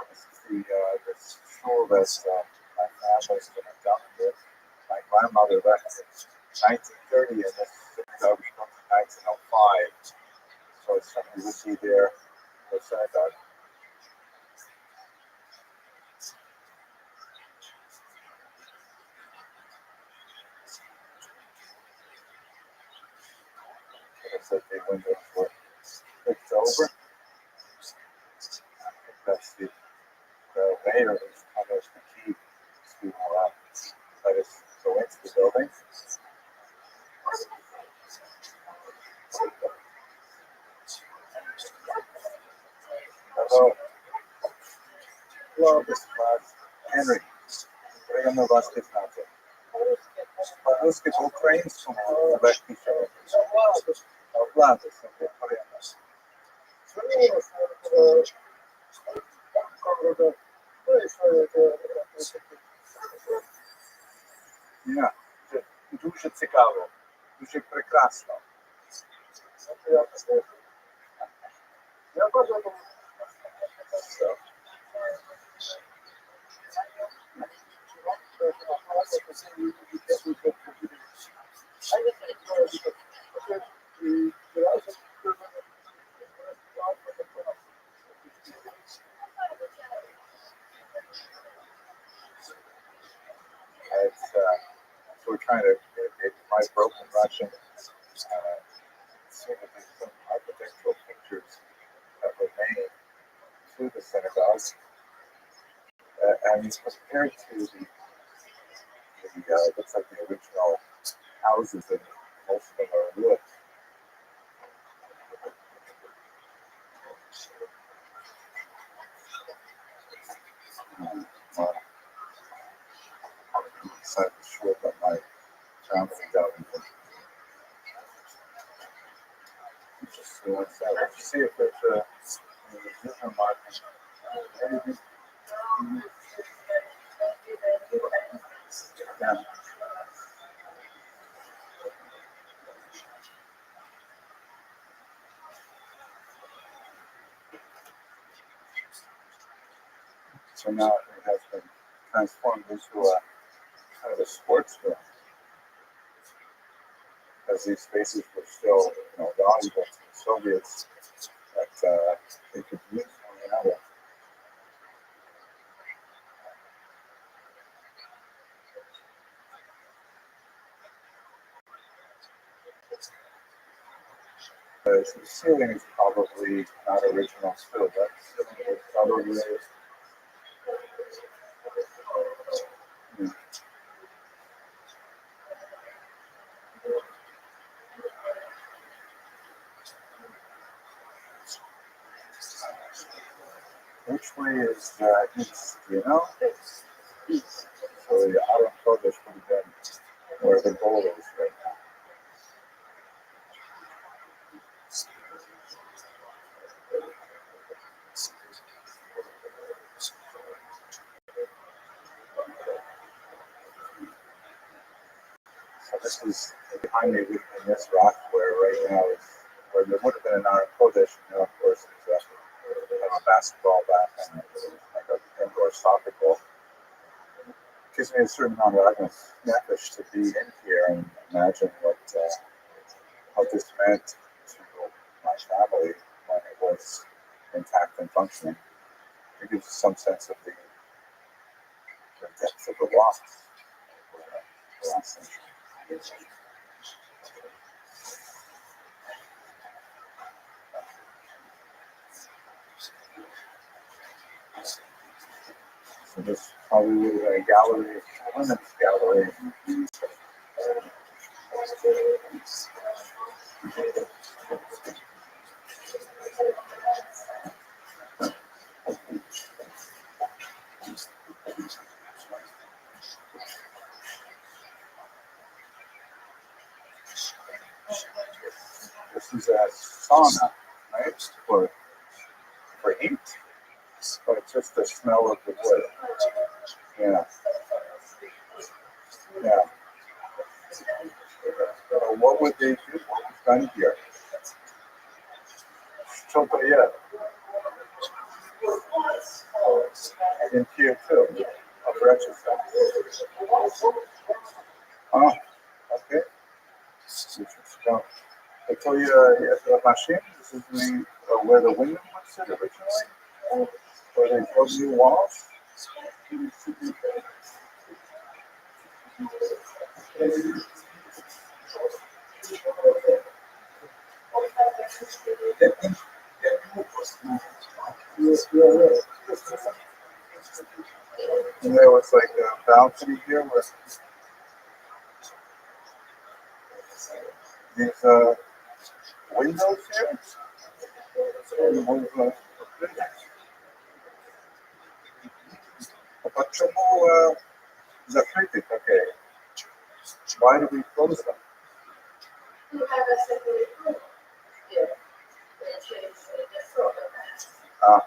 This is this shul that my family's been adopted with. My grandmother left in 1930 and this synagogue was built in 1905. So it's something we see there, the synagogue. that the windows were flipped over. That's the mayor who's kind of the key to let us go into the building. Hello. Hello, this is Henry. Приємно вас пізнати. По-русски, по-українському, тебе пише. Влади, собі приємно. Ні, це дуже цікаво, дуже прекрасно. Я бажаю. So we're trying to get my broken Russian, see if there's some architectural pictures that were made to the synagogue, and compared to the looks like the original houses, and most of them are wood. Well, I'm excited to show about my family down in just see what's that. Let's see if there's a different market. Yeah. So now it has been transformed into a kind of a sports room, as these spaces were still, valuable to the Soviets that they could use one another. The ceiling is probably not original still. That ceiling is probably which way is east, So the outer Kodesh would have been where the goal is right now. So this is behind me in this rock where right now is where there would have been an outer Kodesh, of course, there's a basketball bat and like an indoor soccer ball. It gives me a certain amount of nefesh to be in here and imagine how this meant to my family when it was intact and functioning. It gives some sense of the depth of the loss the last century. So this probably was a gallery, a women's gallery. This is a sauna, right? For heat, but it's just the smell of the wood. Yeah. Yeah. So what would they do? What was done here? Chopaya. In here too. A Rothschild. Oh, okay. I told you, the machine, this is where the window would sit originally, where they built new walls. And there was like a balcony here with these windows here. Почему закрыты? Okay. Why do we close them? Ah,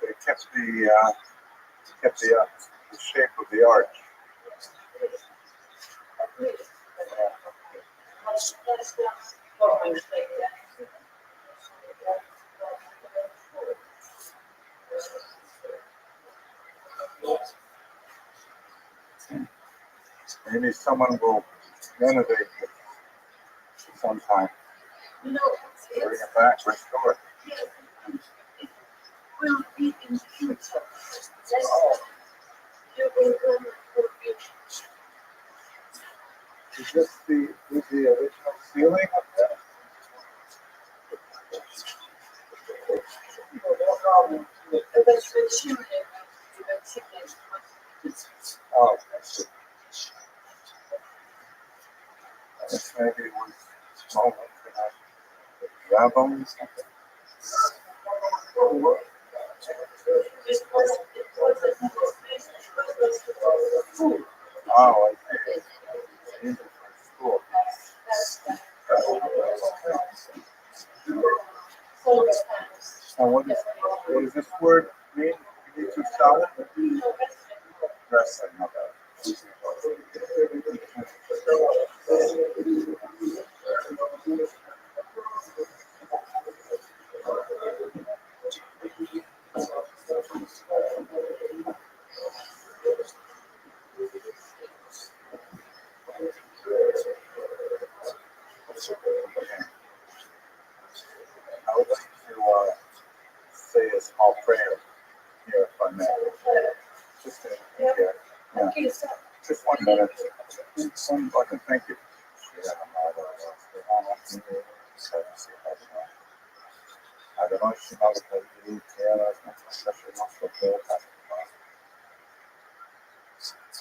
they kept the shape of the arch. Maybe someone will renovate it sometime. Bring it back, restore it. Will be in future. Is this the original ceiling up there? Oh, that's it. This maybe was small. Grab them or something. Oh, I see. These are for school. And what does this word mean? You need to solid? Wrestling. Okay. I would like to say a small prayer here, if I may. Just yeah. Just 1 minute. One button. Thank you.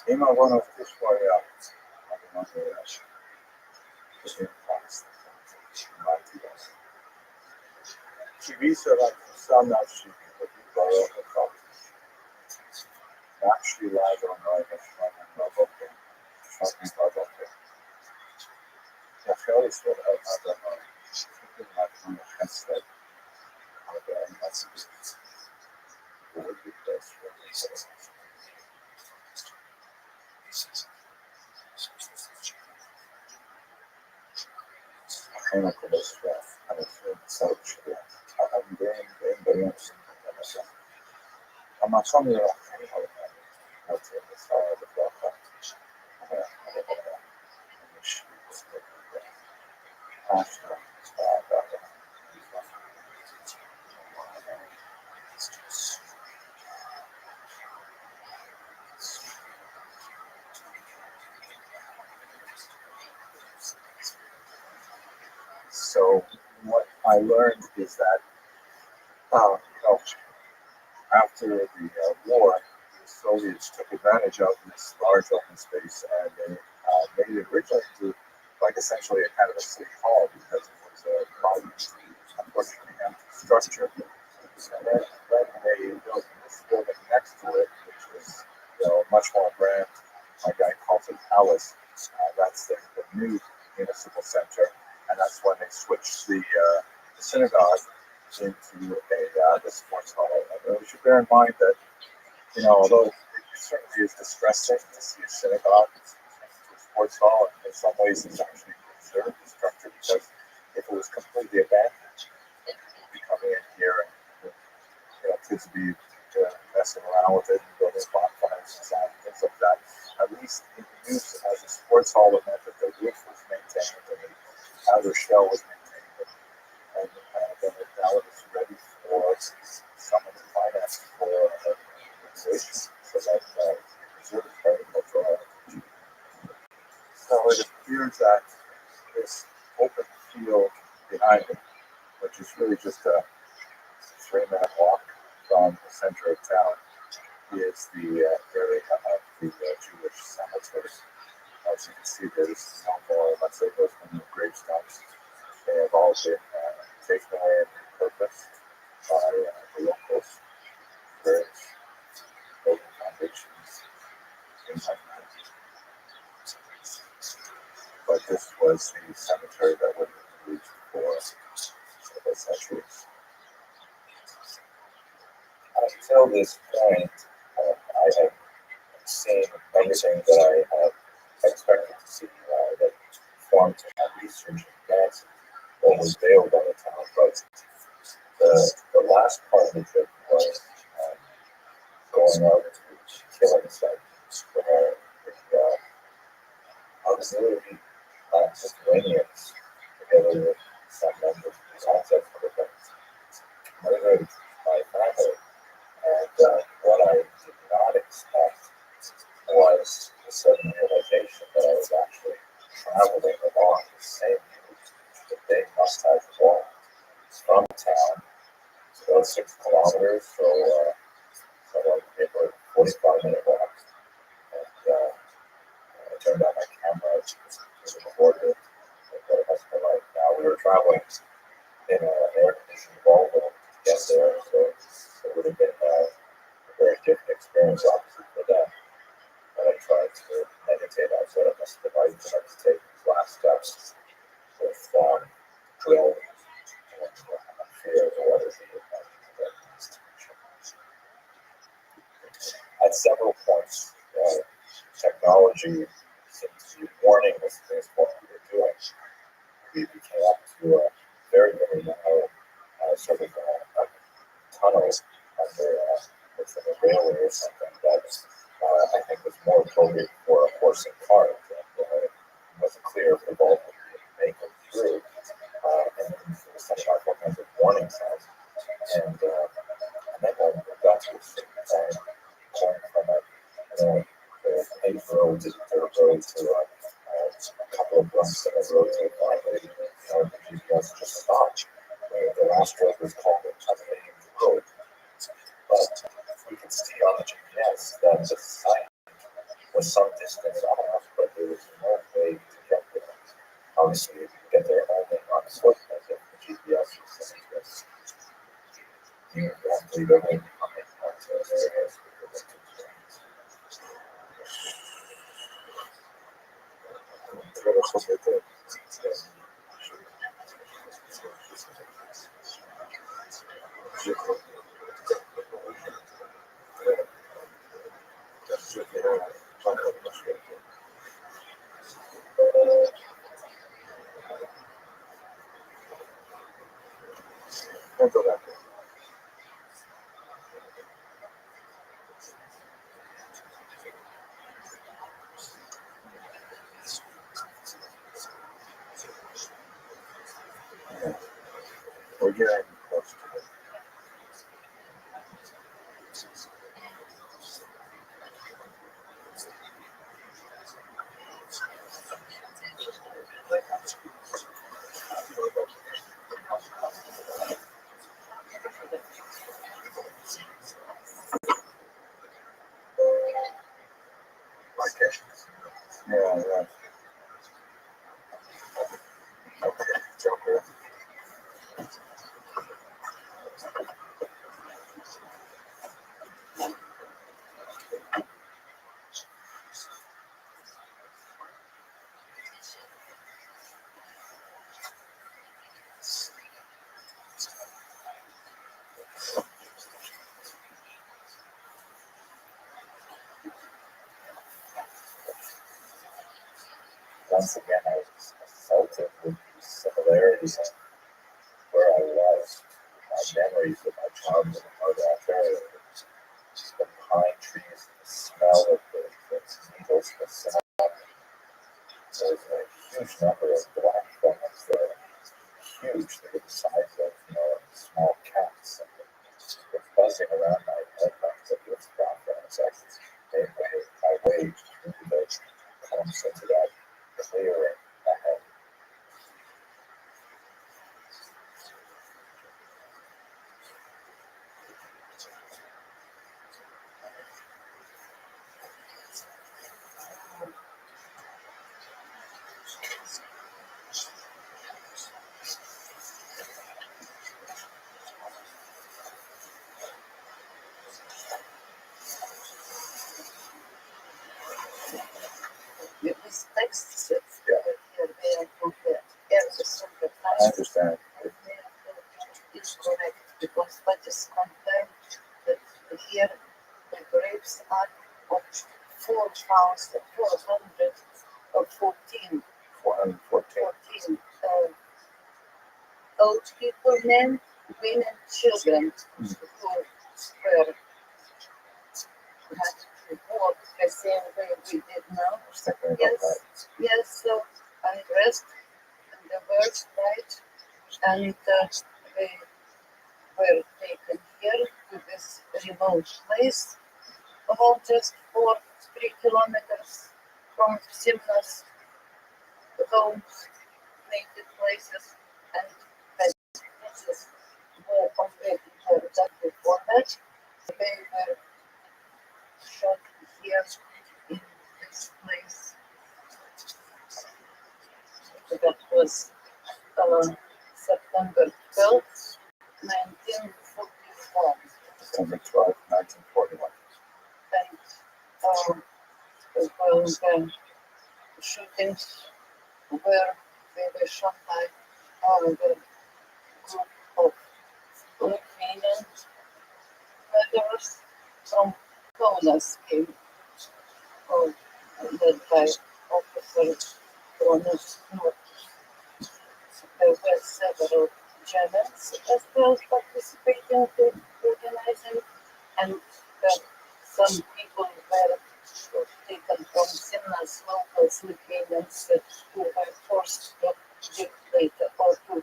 Ima one of this warrior. Kivisa like some that she could be borrowed from. Actually, lies on right and level. Something level. Yeah, fairly sort of I don't know. Something like on the translate. That's would be best for this. Kind of this I was so true. I'm very I'm not from the that's in the style of the block. So what I learned is that after the war, the Soviets took advantage of this large open space and they made it originally into like essentially a kind of a city hall because it was a modern, unfortunately empty structure. And then they built this building next to it, which was much more grand. My guy calls it Palace. That's the new municipal center, and that's when they switched the synagogue into the sports hall. And we should bear in mind that, although it certainly is distressing to see a synagogue into a sports hall, in some ways it's actually preserved the structure because if it was completely abandoned, you'd be coming in here and kids would be messing around with it and building bonfires inside and things like that. At least in use as a sports hall, it meant that the roof was maintained and the outer shell was maintained. And then now it is ready for someone to finance for renovation so that So it appears that this open field behind it, which is really just a 3-minute walk from the center of town, is the area of the Jewish cemetery. As you can see, there's no more, let's say, those many gravestones. They have all been taken away and repurposed by the locals, various building foundations, things like that. But this was the cemetery that would have been used for several centuries. Until this point, I have seen everything that I have expected to see that formed my research and advanced what was veiled on the town. But the last part of it was going out to killing sites where the auxiliary Lithuanians, together with some members of the concept of the murdered my family. And what I did not expect was the sudden realization that I was actually traveling along the same route that they must have walked from town. It's about 6 kilometers, so like maybe a 45-minute walk. And I turned on my camera to record it. Now we were traveling in an air-conditioned Volvo to get there, so it would have been a very different experience, obviously, for them. But I tried to meditate outside of this device and I had to take these last steps with drill and fear of what is the At several points, technology seemed to be warning us against what we were doing. We came up to a very, very narrow sort of tunnel under within a railway or something that I think was more appropriate for a horse and cart. And it wasn't clear if the ball would make it through. And it was sending out all kinds of warning signs. And then when we got to a certain point, going from the paved road to dirt road to a couple of blocks of the road to finally, the GPS just stopped. The last road was called a paved road. But we could see on the GPS that the site was some distance off, but there was no way to get there. Obviously, you could get there only on foot, as if the GPS was saying this. You don't leave everything behind until there is. We're getting close to it. Yeah. Okay, Joker. Once again, I was assaulted with the similarities of where I was, my memories of my childhood in Northern Ontario. The pine trees, the smell of the needles, the sound. There's a huge number of black dogs that are huge. They're the size of, small cats. And they're buzzing around my head like this background. So I made my way through the clumps into that I understand. Is correct because what is confirmed that here the grapes are of 4,414 414. old people, men, women, children who were had to walk the same way we did now. Yes, yes, so undressed and the birds died and they were taken here to this remote place about just 3 kilometers from Simna's homes, native places, and places were already done before that. They were shot here in this place. That was September 12th, 1941. September 12th, 1941. And well, the shootings where they were shot by the group of Lithuanian murderers from Kaunas came, led by Officer Ronas. There were several Germans as well participating in organizing, and some people were taken from Simna's locals, Lithuanians, who were forced to give later or to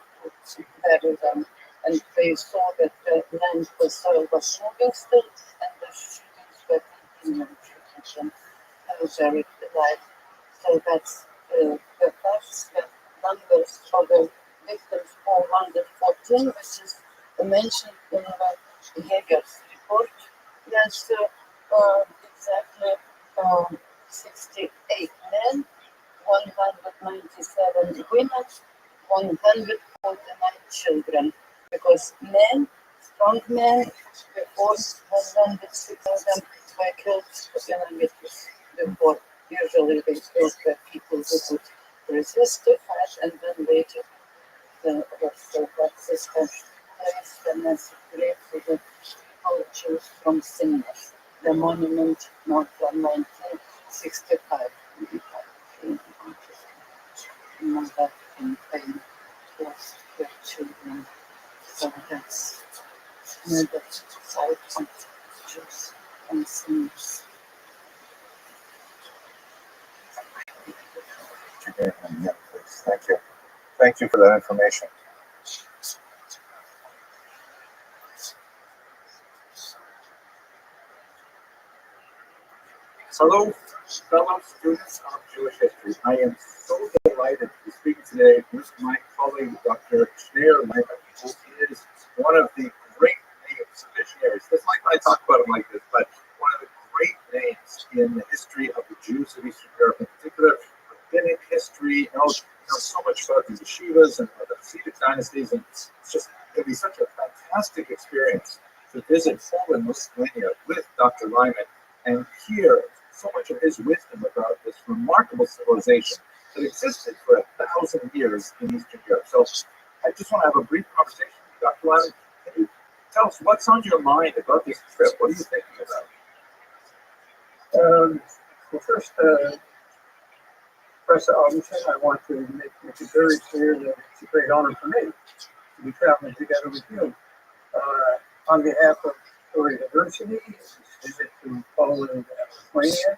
bury them. And they saw that the land, the soil was moving still, and the shootings were continuing to happen. Buried alive. So that's the facts, the numbers for the victims 414, which is mentioned in Hager's report. That's exactly 68 men, 197 women, 149 children. Because men, strong men, before 106 of them were killed in a meeting before. Usually they killed the people who could resist the fight, and then later also got this place the massive grave for the people Jews from Sinners. The monument marked from 1965. Mother in pain lost their children. So that's another side of Jews and Sinners. Thank you. Thank you for that information. Hello, fellow students of Jewish history. I am so delighted to be speaking today with my colleague, Dr. Shneur Leiber, who is one of the great names, missionaries. It's like when I talk about him like this, but one of the great names in the history of the Jews of Eastern Europe, in particular, rabbinic history, knows so much about the yeshivas and the Hasidic dynasties, and it's just going to be such a fantastic experience to visit Poland, Lithuania with Dr. Lyman and hear so much of his wisdom about this remarkable civilization that existed for 1,000 years in Eastern Europe. So I just want to have a brief conversation with Dr. Lyman. Can you tell us what's on your mind about this trip? What are you thinking about? Well, first, Professor Augustin, I want to make it very clear that it's a great honor for me to be traveling together with you. On behalf of our university, this visit to Poland and Lithuania,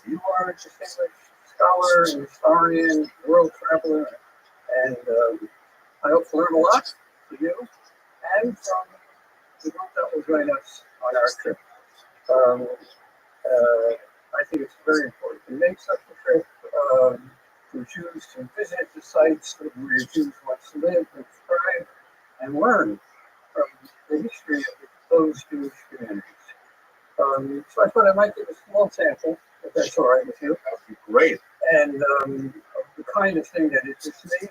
you are a distinguished scholar, and historian, world traveler, and I hope to learn a lot from you and from the group that will join us on our trip. I think it's very important to make such a trip, to choose to visit the sites where Jews want to live and thrive and learn from the history of those Jewish communities. So I thought I might give a small sample, if that's all right with you. That would be great. And of the kind of thing that interests me,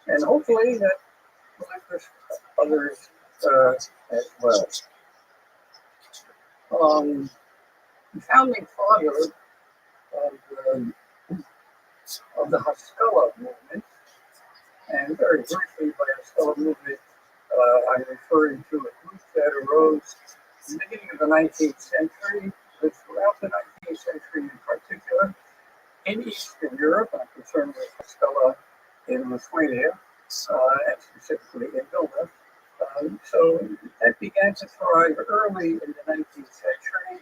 and hopefully that will interest others as well. The founding father of the Haskalah movement And very briefly, by a stellar movement, I'm referring to a group that arose in the beginning of the 19th century, but throughout the 19th century in particular, in Eastern Europe. I'm concerned with Stella in Lithuania, and specifically in Vilna. So that began to thrive early in the 19th century,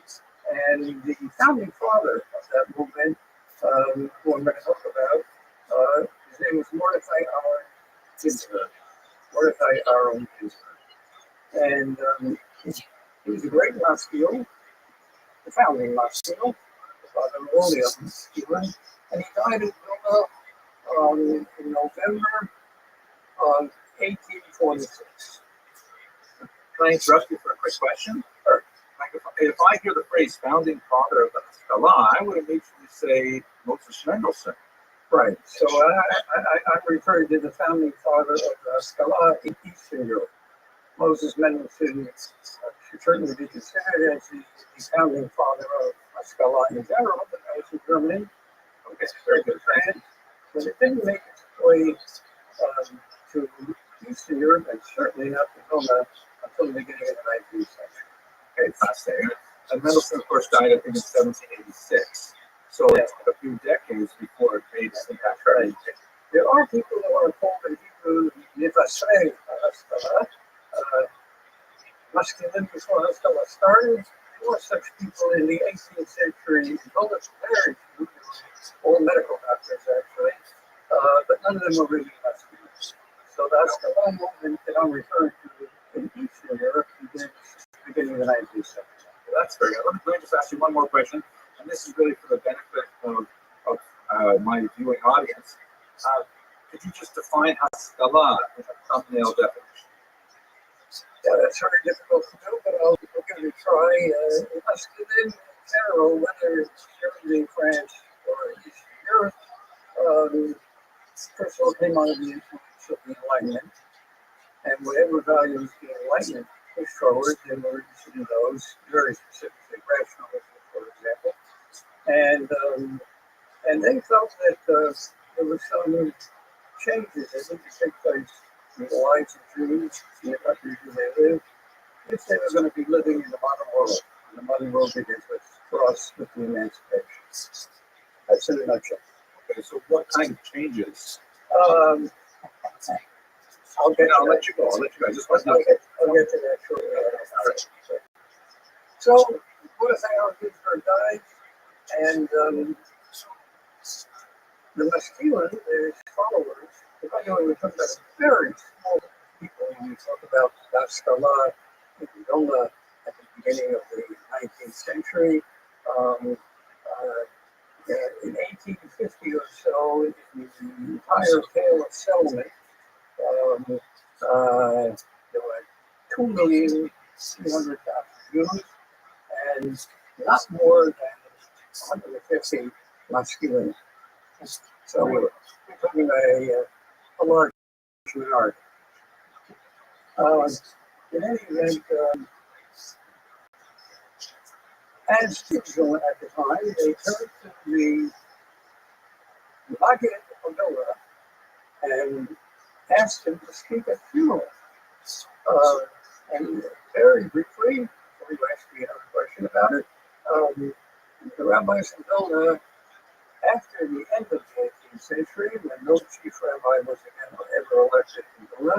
and the founding father of that movement, who I'm going to talk about, his name was Mordecai Aaron Ginsburg. Mordecai Aaron Ginsburg. And he was a great Maskil, the founding Maskil, the father of all the other Maskilim, and he died in Vilna in November of 1846. Can I interrupt you for a quick question? Or if I hear the phrase founding father of the Haskalah, I would immediately say Moses Mendelssohn. Right. So I'm referring to the founding father of the Haskalah in Eastern Europe. Moses Mendelssohn should certainly be considered as the founding father of Haskalah in general, but that was in Germany. Okay, very good. But it didn't make its way to Eastern Europe, and certainly not to Vilna until the beginning of the 19th century. Okay, fascinating. And Mendelssohn, of course, died, I think, in 1786. So it's a few decades before it made its impact. Right. There are people who are called in Hebrew Nivasei Haskalah, masculine before Haskalah started. There were such people in the 18th century in Vilna, very few, all medical doctors actually, but none of them were really masculine. So the Haskalah movement that I'm referring to in Eastern Europe began beginning of the 19th century. That's very good. Let me just ask you one more question, and this is really for the benefit of my viewing audience. Could you just define Haskalah in a thumbnail definition? Yeah, that's very difficult to do, but I'll give it a try. Masculine in general, whether it's Germany, France, or Eastern Europe, first of all, came under the influence of the Enlightenment, and whatever values the Enlightenment pushed forward, they were interested in those, very specifically rationalism, for example. And they felt that there were some changes that needed to take place in the lives of Jews in the countries where they lived, if they were going to be living in the modern world. And the modern world begins with, for us, with the emancipation. That's in a nutshell. Okay, so what kind of changes? I'll let you go. I just want to I'll get to that shortly. So, Mordecai Aaron Ginsburg died, and the Maskilim, his followers, by the way, we talk about very small people when we talk about Haskalah in Vilna at the beginning of the 19th century. In 1850 or so, in the entire Pale of Settlement, there were 2,300,000 Jews and not more than 150 masculine. So we're talking about a large minority. In any event, as usual at the time, they turned to the Maggid of Vilna and asked him to speak at funeral. And very briefly, before you ask me another question about it, the rabbis in Vilna, after the end of the 18th century, when no chief rabbi was again ever elected in Vilna,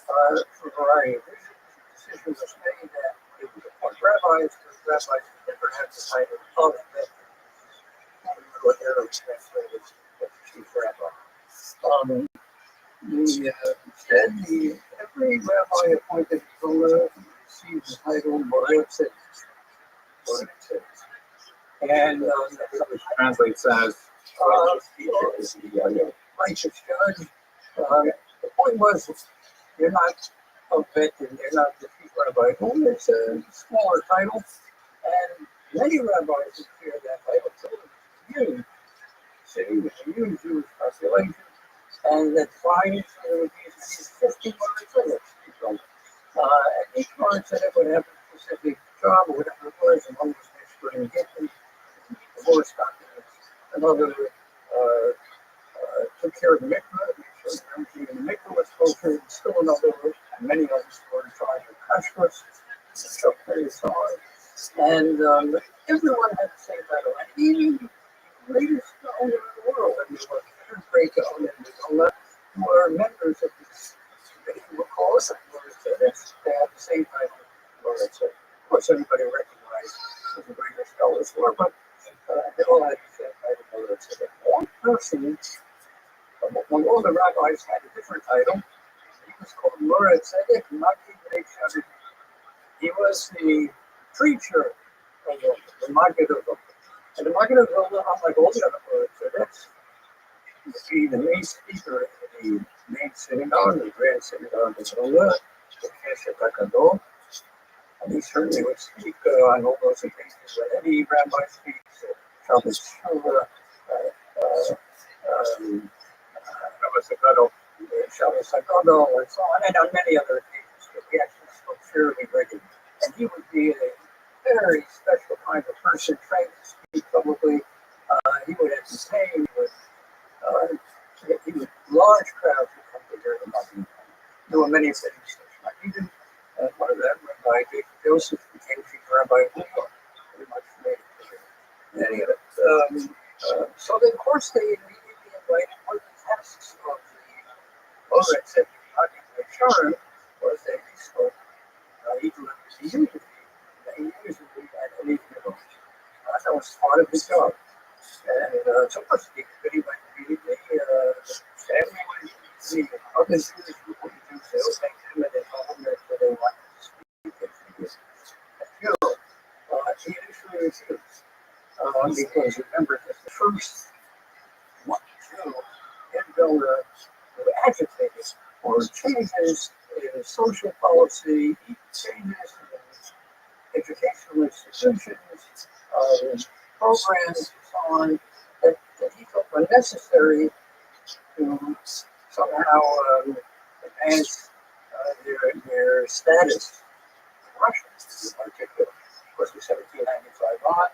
for a variety of reasons, the decision was made that it would appoint rabbis, because rabbis never had the title of that, what they're translated as chief rabbi. Instead, every rabbi appointed in Vilna received the title Moretzet. And which translates as righteous judge. The point was, you're not a vet and you're not the chief rabbi. Only it's a smaller title, and many rabbis who fear that title. So it's a huge city with a huge Jewish population, and that finds there would be as many as 50 words in it. And each word said it would have a specific job or whatever it was, and one was an expert in gifting, divorce documents, another took care of the mikvah, and Nicholas Fulton, still another, and many others were trying to crush us. So very sorry. And everyone had the same title. And even the greatest owner in the world, I mean, was great owner in the owner, were members of this committee who were called lawyers. They had the same title. Lawyers. Of course, everybody recognized who the greatest scholars were, but they all had the same title. Lawyers. One person, when all the rabbis had a different title, he was called Murad Tzedek Maki Bnei Shammai. He was the preacher of the Maggid of Vilna. And the Maggid of Vilna, unlike all the other Murad Tzedeks, would be the main speaker in the main synagogue, the grand synagogue of Vilna, the Knesset HaGadol. And he certainly would speak on all those occasions when any rabbi speaks, Shabbos Shuvah, Shabbos HaGadol, Shabbos HaGadol, and so on, and on many other occasions. But he actually spoke fairly regularly. And he would be a very special kind of person, trained to speak publicly. He would entertain, he would large crowds would come to hear him. There were many things that he did. One of them, Rabbi Joseph, became chief rabbi of New York, pretty much made it clear. Many of it. So then, of course, they immediately invited one of the tasks of the Loretz at the Sharon was that he spoke. He delivered the usually at any funeral. That was part of his job. And so much the committee went immediately. Family, the other Jewish people who do sales, thank him and they told him that they wanted to speak at the funeral. He initially refused because remember that the first one Jew in Vilna who agitated for changes in social policy, changes in educational institutions, programs, and so on, that he felt were necessary to somehow advance their status in Russia, in particular. Of course, from 1795 on,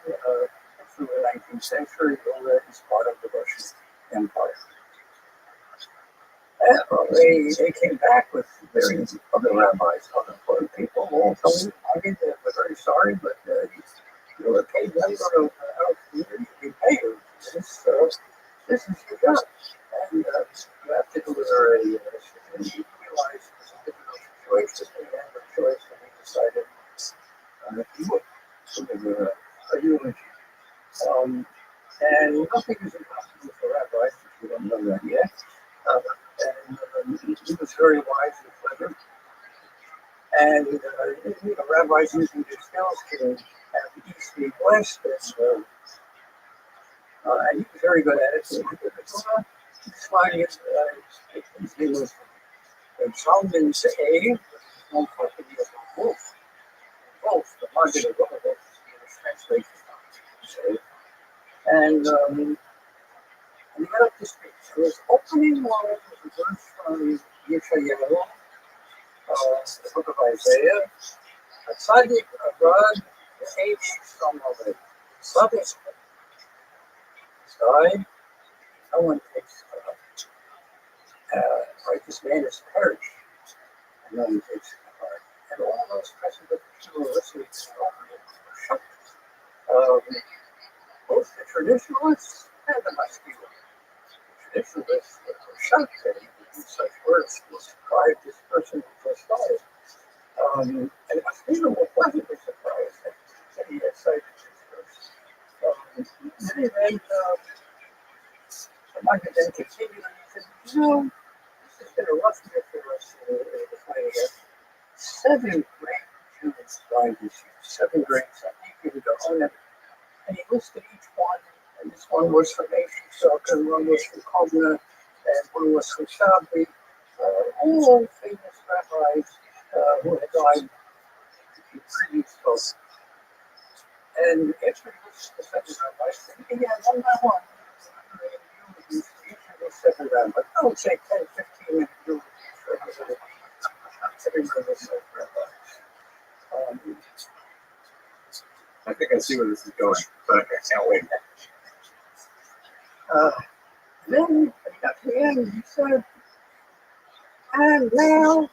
through the 19th century, Vilna is part of the Russian Empire. They came back with various other rabbis, other important people, all telling them, I mean, we're very sorry, but you were paid member of our community, we pay you. This is your job. And you have to deliver a, you realize it's a difficult situation, and you have a choice, and we decided that you would deliver a eulogy. And nothing is impossible for rabbis, if you don't know that yet. And he was very wise and clever. And rabbis using their skills to have the East be blessed, and he was very good at it. So his name was Solomon Se'eh, known for him as Wolf. Wolf, the market of Wolf, is translation. And he got up to speak. So his opening line was a verse from Yeshayahu, the book of Isaiah. Tzaddik Avad V'Evi Somalei. Tzaddik died. No one takes righteous man is perished, and no one takes the heart. And all those present at the funeral listening were shocked. Both the traditionalists and the Maskilists. The traditionalists were shocked that he would use such words to describe this person who just died. And the Maskilists were pleasantly surprised that he had cited this verse. In any event, the Maggid then continued and he said, this has been a rough year for us in the fighting here. 7 great Jews died this year. 7 great Tzaddikim Gaonim. And he listed each one, and this one was from Shok, and one was from Kovna, and one was from Shabri, all famous rabbis who had died in previous books. And after he listed the 7 rabbis, he began one by one. Each of those 7 rabbis, I would say 10, 15 minutes for every one of those 7 rabbis. I think I see where this is going, but I can't wait. Then, at the end, he said, And now,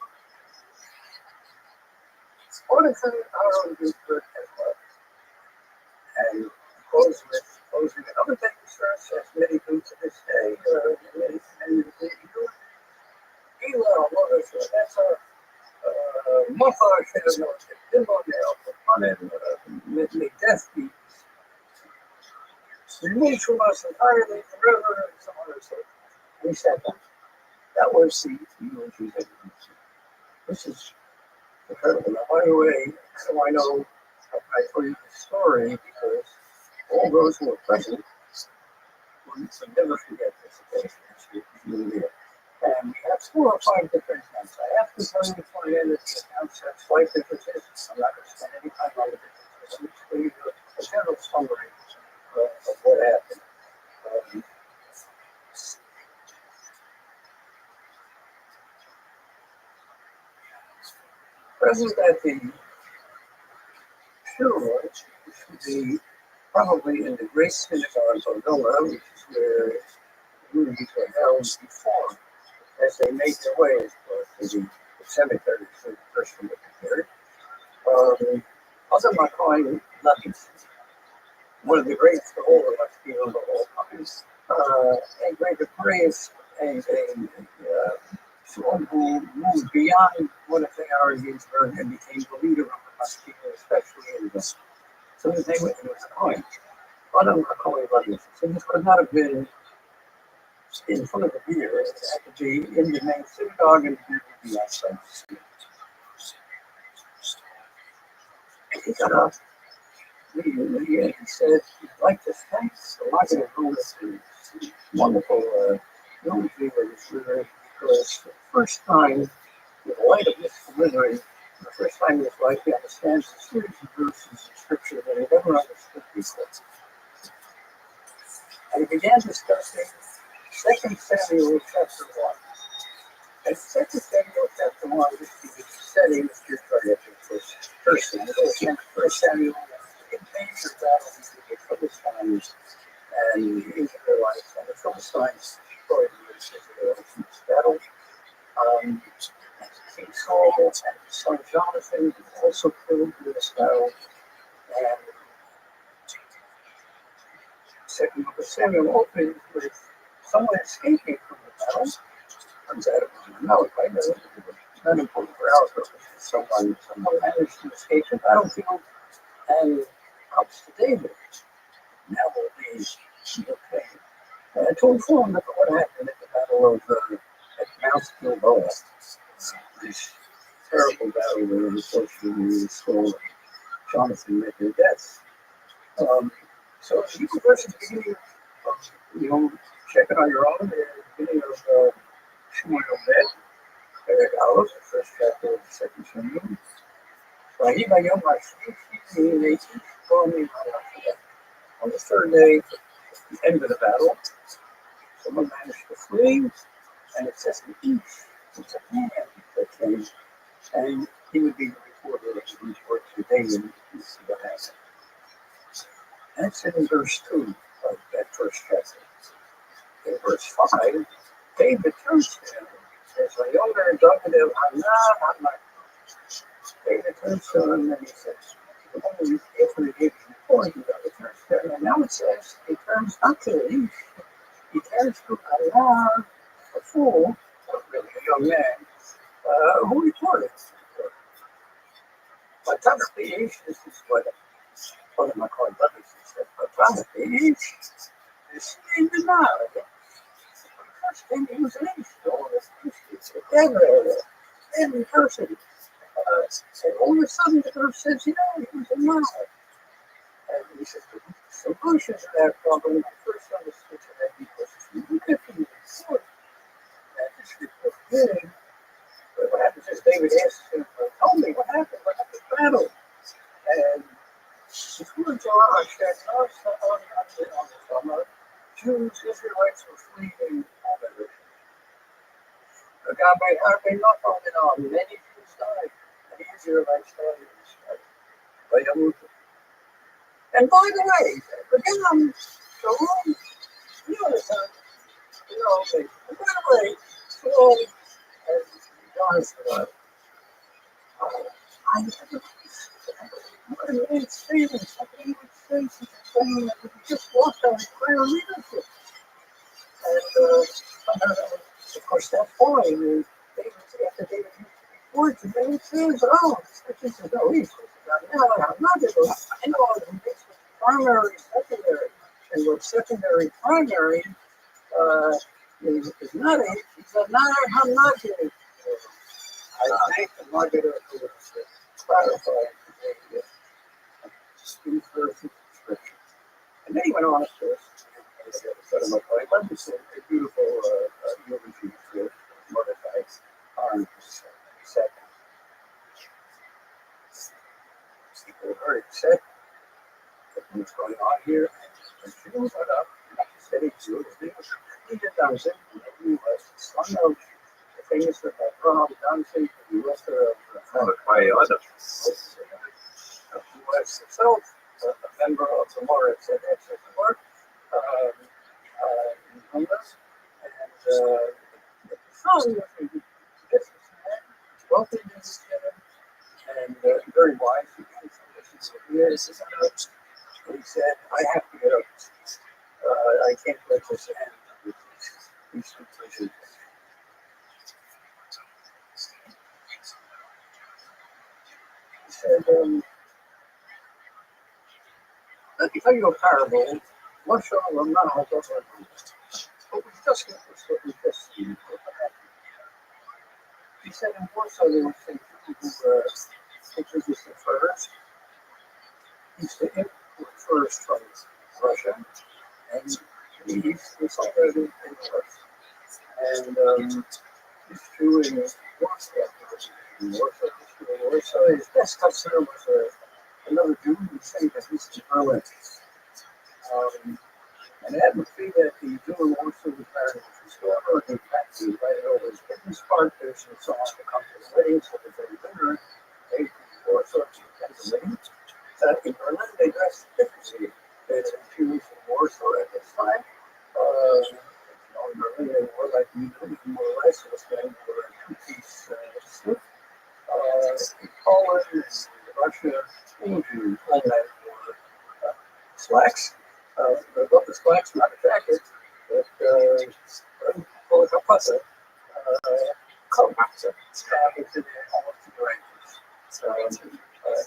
Orison our good as well. And closing another famous verse, as many do to this day, many do. Eli, that's a mother should have known it. Dimmo now, on it, may death be removed from us entirely forever, and so on and so forth. We said that. That was the eulogy that we used. This is incredible. Now, by the way, so I know I told you this story because all those who were present will never forget this occasion. It's really real. And we have 4 or 5 different accounts. I have to tell you before I end that the accounts have slight differences. I'm not going to spend any time on the differences. I'm just going to give you a general summary of what happened. Present at the funeral, which would be probably in the Great Synagogue of Vilna, which is where eulogies were held before, as they made their way to the cemetery for the person with the buried. Other Macaulay Levinson, one of the greatest of all of us of all times, a great praise, and someone who moved beyond one of the Ginsburg and became the leader of the Maskino, especially in the. So his name was Macaulay. Other Macaulay Levinson. So this could not have been in front of the beer. It had to be in the main synagogue, and the beer would be outside. He got up. He said he'd like to thank a lot of the wonderful eulogy that was written, because for the first time, in the light of this delivery, for the first time in his life, he understands a series of verses in Scripture that he never understood before. And he began discussing 2 Samuel chapter 1. And 2 Samuel chapter 1 is the setting of your first person. It goes against 1 Samuel, in major battle between the Philistines and the Israelites. And the Philistines destroyed the Israelites in this battle. King Saul and his son Jonathan were also killed in this battle. And second book of Samuel opens with someone escaping from the battle. Turns out it was an Amalekite. Not important for our purposes. Someone managed to escape the battlefield and comes to David. Now will be okay. To inform them what happened at the Battle of at Mount Gilboa. This terrible battle where unfortunately Saul and Jonathan met their deaths. So you can go to the beginning of, check it on your own, the beginning of Shmuel Bed, Eric Alice, the first chapter of the second Samuel. On the third day, the end of the battle, someone managed to flee, and it says each was a man that came, and he would be the reporter of the report to David and see what happened. That's in verse 2 of that first chapter. In verse 5, David turns to him and says, "Vayomer David el Hanah Hanah." David turns to him and he says, "The one who carefully gave you before you got the turns to him." And now it says, he turns not to East, he turns to Allah, a fool, but really a young man, who reported. But the East is what one of my colleagues said, but the East is in the knowledge. The first thing he was an East, all this East, every person. And all of a sudden the verse says, he was a knowledge. And he says, the solution to that problem, I first understood that because if you look at the report, that this report good, but what happens is David asks him, tell me what happened the battle. And his words are, I said, no, it's not on the summer. Jews, Israelites were fleeing all of it. God might have been not only on, many Jews died, and the Israelites died in this fight. And by the way, again, Shalom, by the way, Shalom, was, I never one man's feelings. Somebody would say something saying that we just lost our entire leadership. And somehow that was, of course, that's why after David reports, and then it says, oh, such is no east. I'm not going to I know it's primary, secondary. And what secondary, primary is not a, it's a not, I'm not going to. I think I'm not going to clarify the speech versus description. And then he went on to let me say a beautiful eulogy for Mordecai's on second. People were very upset at what's going on here. And she got up, said he was he does it, and he was slung out the famous Rob Dancing for the rest of my other. He was himself a member of the Lawrence and Exit Work in Congress. And the son was a businessman, wealthy businessman, and very wise. He said, I have to get up. I can't let this end with these situations. He said, let me tell you a parable. Marshall will not hold up our groups. But we just get this, what we just see. He said in Warsaw there were some people who introduced the furs. He used to import furs from Russia, and he sold it in North. And it's true in Warsaw. His best customer was another Jew who saved at least in Berlin. And it happened to be that the Jew in Warsaw was married to his daughter, and in fact, he invited all his business partners and so on to come to the wedding, so that they dinner. They Warsaw to attend the wedding. In Berlin, they dressed differently than Jews in Warsaw at this time. In Berlin, they wore like more or less, was wearing a two-piece suit. In Poland and Russia, all Jews, all men wore slacks. But the slacks, not a jacket, but call it a kapasa, coat, which is almost to the ankles.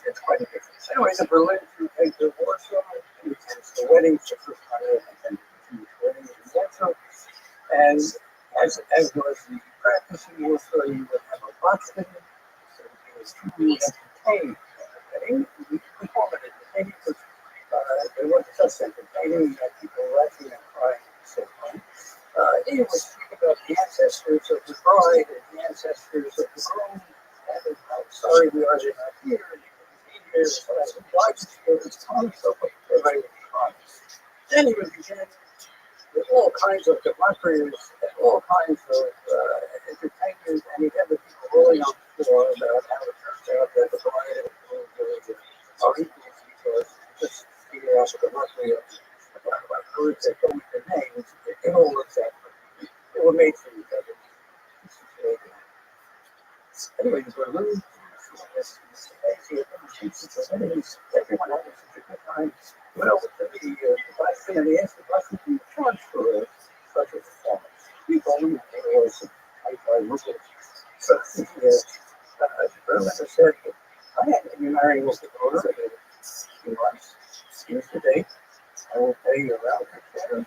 It's quite a difference. Anyway, the Berlin Jew came to Warsaw, he attends the weddings, the first time I attended the Jewish wedding in Warsaw, and as was the practice in Warsaw, you would have a boxing, so he was truly entertained at the wedding. We performed it entertaining because there wasn't just entertaining, you had people laughing and crying at the same time. He would speak about the ancestors of the bride and the ancestors of the groom, and how sorry we are they're not here, and they couldn't be here, so I would like to hear this time, so everybody would be crying. Then he would begin with all kinds of democracies and all kinds of entertainment, and he'd have the people rolling on the floor about how it turns out that the bride and the groom are equals because just figure out the democracy about words that go with their names, it all looks at them. They were made for each other. Anyway, the Berlin, everyone having such a good time. Went over to the bus and they asked the bus to charge for such a performance. We told them that there was some high-five Muslims. So Berliner said, I had to be marrying with the daughter in a few months. Here's the date. I will pay you around her.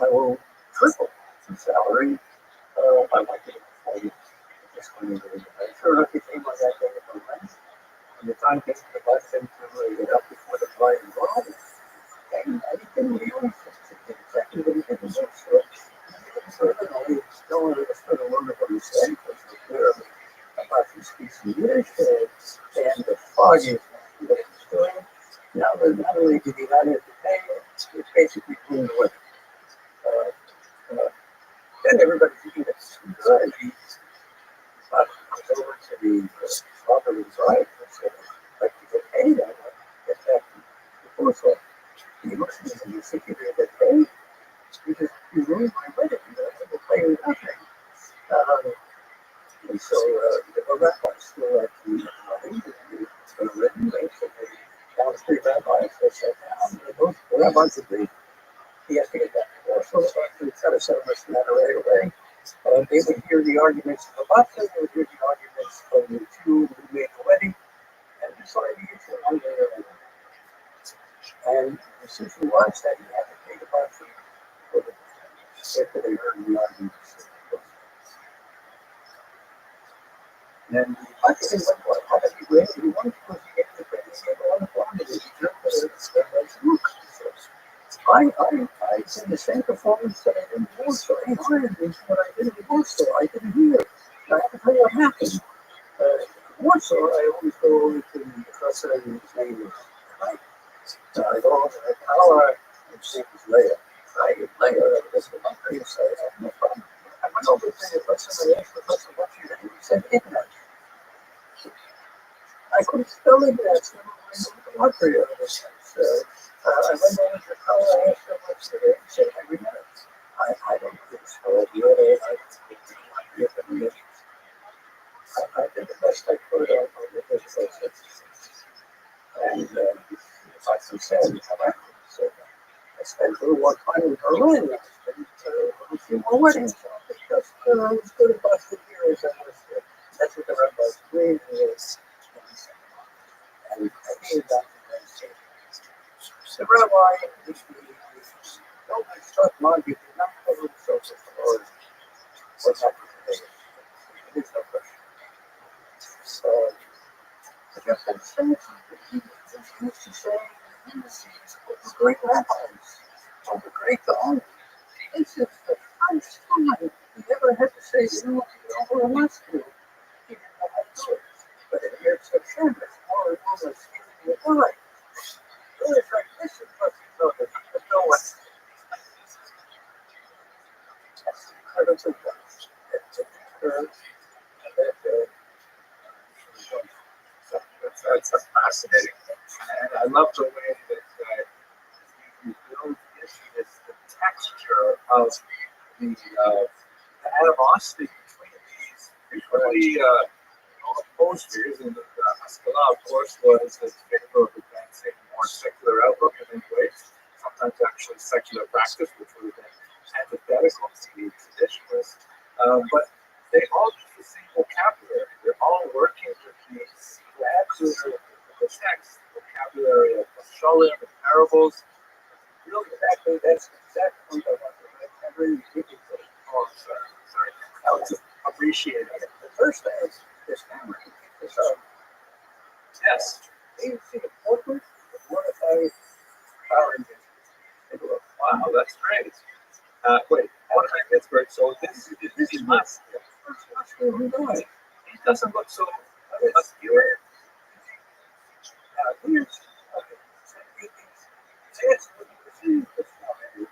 I will triple the salary. I want you to perform it. Sure enough, he came on that day at Berlin. And the time came for the bus and to get up before the bride and bride. And I didn't realize exactly what he did. So he still understood a little bit what he said, because he was clear about his speech in Yiddish, and the foggy what he was doing. Not only did he not entertain, it basically blew away. Then everybody thinking that's good, and he goes over to the property bride and said, like to get paid, I want to get back to the Warsaw. He looks at me and he's thinking, you get paid? You ruined my wedding, I will pay you nothing. And so the rabbis were at the wedding, basically, down the three rabbis, they sat down, and both the rabbis agreed. He has to get back to Warsaw, so we try to settle this matter right away. They would hear the arguments of the Baptist, they would hear the arguments of the Jew who made the wedding, and decide the issue one way or another. And the decision was that he had to pay the Baptist for the after they heard the arguments. And the Baptist went, well, how did he win? He won because he gave the credit to the one quantity. I did the same performance that I did in Warsaw. He hired me for what I did in Warsaw. I didn't hear. I have to tell you what happened. In Warsaw, I always go over to the professor, and his name is Rabbi. I go over to the tower, and his name is Leah. I get Leah, because the country is I have no problem. I went over to the professor, and I asked the professor, what's your name? He said, Ignace. I couldn't spell Ignace. So I went to the lottery of this. I went over to the tower, I asked him what's the name. He said, I remember. I don't think so. The other, I did the best I could on the business. And like you said, so I spent a little more time in Berlin. I spent a few more weddings. Because I was good at busting here as I was there. That's what the rabbis agreed with. And I hated that. The rabbi, nobody struck Margie, did not cover himself with the Lord. What's happening today? There's no question. So, I guess I'm saying he used to say, the great rabbis, or the great Gaon. This is the first time he ever had to say, you know, over a must do. He didn't know how to do it. But it hears the Shem, it's more and more like giving you a lie. So it's like, this is what you know, there's no one. That's incredibly good. It's a curve, and That's fascinating. And I love the way that you build into this the texture of the animosity between these equally opposed views. And Haskalah, of course, was in favor of advancing more secular outlook in many ways, sometimes actually secular practice, which would have been antithetical to the traditionalists. But they all use the same vocabulary. They're all working with the vocabulary of the text, vocabulary of Shalom and parables. really exactly, that's the exact point I want to make. I really think it's Oh, sorry. I was appreciating it. The first thing is this camera. Yes. You see the portrait of Mordecai Power Engine. Wow, that's great. Wait, Mordecai Ginsburg. So this is must. Who died? He doesn't look so obscure. Here's that's what you see this morning.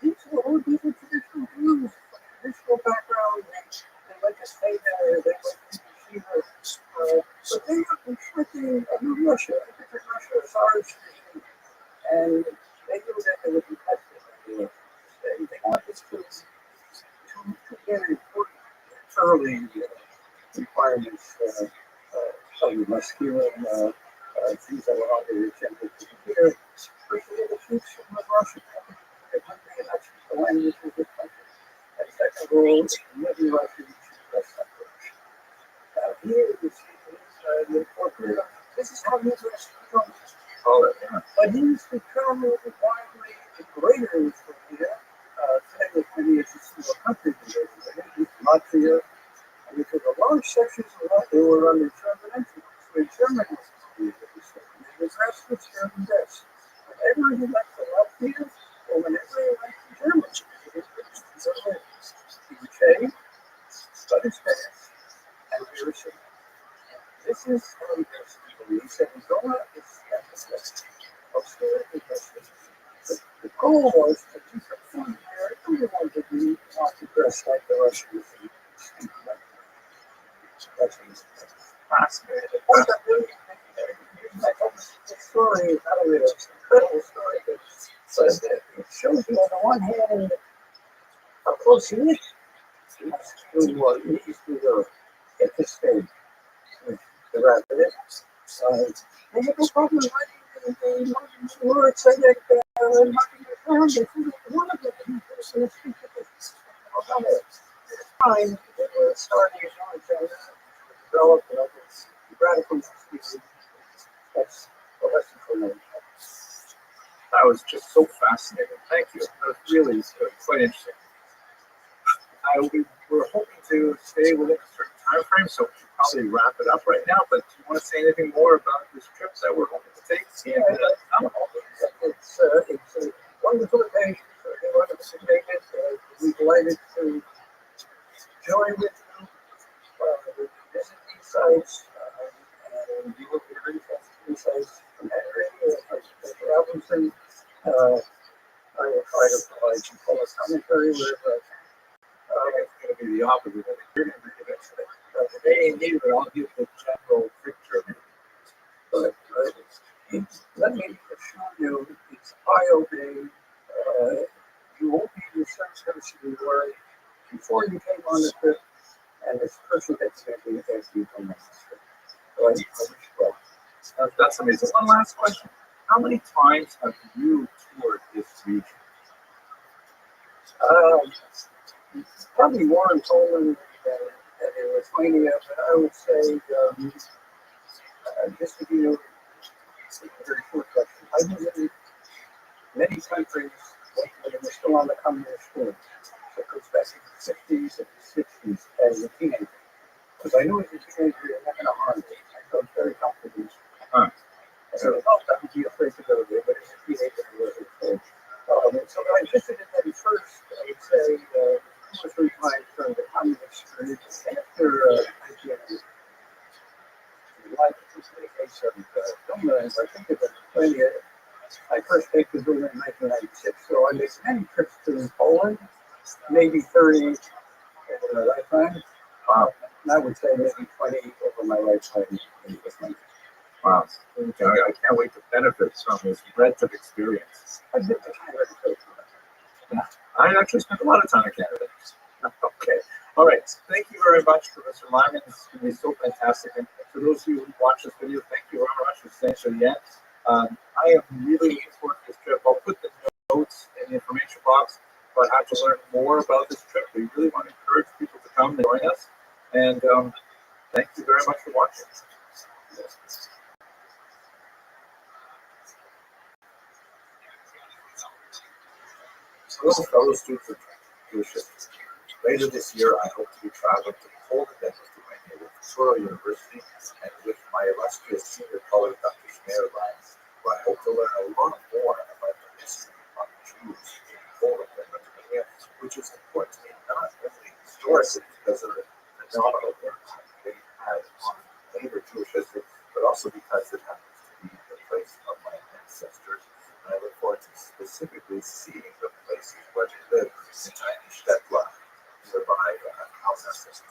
These were all different traditional Jews, traditional background. They went to stay there, they went to yeshiva. But they were conflicting a new Russia, a different Russia, a Tsarist regime. And they knew that they would be tested. They wanted two very important early requirements of the masculine things that were already attempted to be here. First, we had the troops from Russia. The country and actually the language of the country. And second of all, living Russians less separation. Here you see the portrait. This is how he dressed the country. Oh, yeah. But he used to travel widely in greater Lithuania. Today, Lithuania is a single country. Latvia, and because a large sections of Latvia were under German influence, where German was the rest was German deaths. Whenever he went to Latvia, or whenever he went to Germany, he would shave, cut his pants, and wear a suit. This is how he dressed people. He said, Zola is austerity. The goal was to keep the food there. Everyone would be not to dress like the Russians. That's fascinating. The story is not only an incredible story, but it shows you on the one hand how close he is needs to get this stage with the Rapid. They have no problem writing the more excited knocking it down. They think one of the person is time they were starting to develop radical species. That's a lesson for me. That was just so fascinating. Thank you. That was really quite interesting. We were hoping to stay within a certain time frame, so we should probably wrap it up right now. But do you want to say anything more about this trip that we're hoping to take? Yeah, it's a wonderful occasion for anyone who's made it. We're delighted to join with you, visit these sites, and you will be very these sites from Henry, from Robinson. I will try to provide some color commentary where It's going to be the opposite. I think you're going to give it the A&D, but I'll give the general picture. but let me assure you, it's eye-opening. You won't be the same person you were before you came on the trip, and this person that's going to be as you come on this trip. So I wish you well. That's amazing. One last question. How many times have you toured this region? Probably more in Poland than in Lithuania, but I would say, just to give you a very short question, I visited many countries when it was still on the communist schools. So it goes back to the 50s and the 60s as a teenager. Because I knew as a teenager you're not going to harm me. I felt very comfortable. Huh. So I would be afraid to go there, but as a teenager I wasn't afraid. So I visited them first, I would say, 2 or 3 times during the communist period. After I think it was plenty of, I first came to Berlin in 1996, so I made many trips to Poland, maybe 30 over my lifetime. And I would say maybe 20 over my lifetime in this country. Wow. Okay. I can't wait to benefit from this breadth of experience. I've been to Canada too. I actually spent a lot of time in Canada. Okay. All right. Thank you very much, Professor Lyman. It's going to be so fantastic. And for those of you who watch this video, thank you very much for staying to the end. I am really looking forward to this trip. I'll put the notes in the information box about how to learn more about this trip. We really want to encourage people to come and join us. And thank you very much for watching. Hello, fellow students of leadership. Later this year, I hope to be traveling to Poland and Lithuania with Rothschild University and with my illustrious senior colleague, Dr. Schneer, where I hope to learn a lot more about the history of Jews in Poland and Lithuania, which is important to me not only historically because of the phenomenal impact they had on later Jewish history, but also because it happens to be the place of my ancestors. And I look forward to specifically seeing the places where they live in tiny Stetla, nearby our ancestors.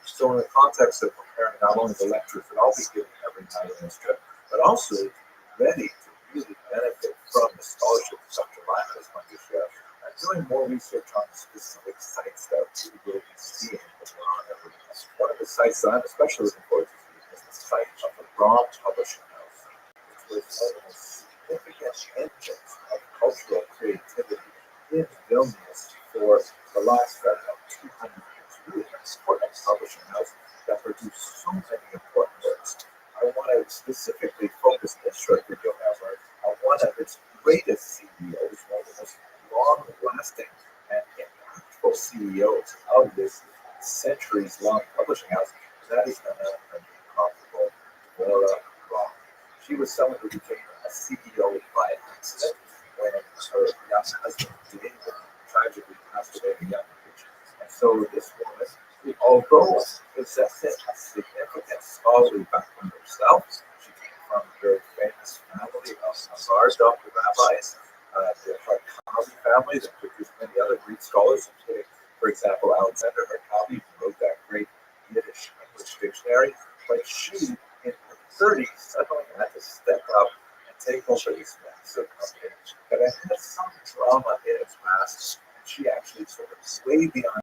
So in the context of preparing not only the lectures that I'll be giving every night in this trip, but also to be ready to really benefit from the scholarship of Dr. Lyman is going to share, and doing more research on the specific sites that we will be seeing around every day. One of the sites that I'm especially looking forward to seeing is the site of the Rabbi Publishing House, which was one of the most significant engines of cultural creativity in Vilnius for the last 200 years. Really an important publishing house that produced so many important works. I want to specifically focus this short video on one of its greatest CEOs, one of the most long-lasting and impactful CEOs of this centuries-long publishing house. That is none other than the incomparable Laura Roth. She was someone who became a CEO by accident when her young husband, David, tragically passed away at a young age. And so this woman, who, although possessed a significant scholarly background herself, she came from a very famous family of Hazar rabbis, the Harkavi family that produced many other Greek scholars, including, for example, Alexander Harkavi, who wrote that great Yiddish English dictionary. But she, in her 30s, suddenly had to step up and take over this massive company. But it had some drama in its past, and she actually sort of way beyond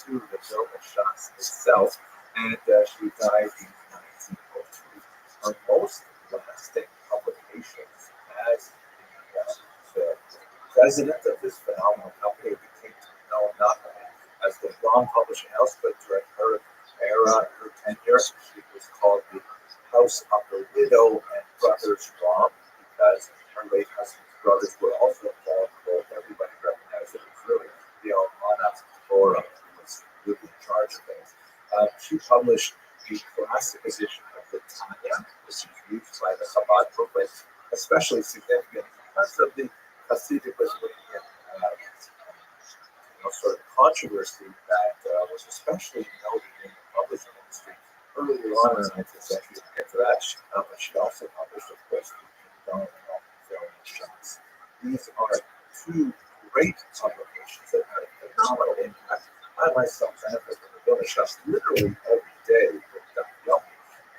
into the Vilna Shas itself, and she died in 1902. Her most lasting publications as the president of this phenomenal company became known not only as the Rom Publishing House, but during her era, her tenure, she was called the House of the Widow and Brothers Rom, because her late husband's brothers were also involved, both everybody recognized it was really the Almana Flora who was really in charge of things. She published the classic edition of the Tanya, which is used by the Chabad movement, especially significant because of the Hasidic Lithuanian sort of controversy that was especially noted in the publishing industry earlier on in the 19th century. To get to that, she also published, of course, the film shots. These are two great publications that had a phenomenal impact. I myself benefit from the film shots literally every day with Dr. Yomi.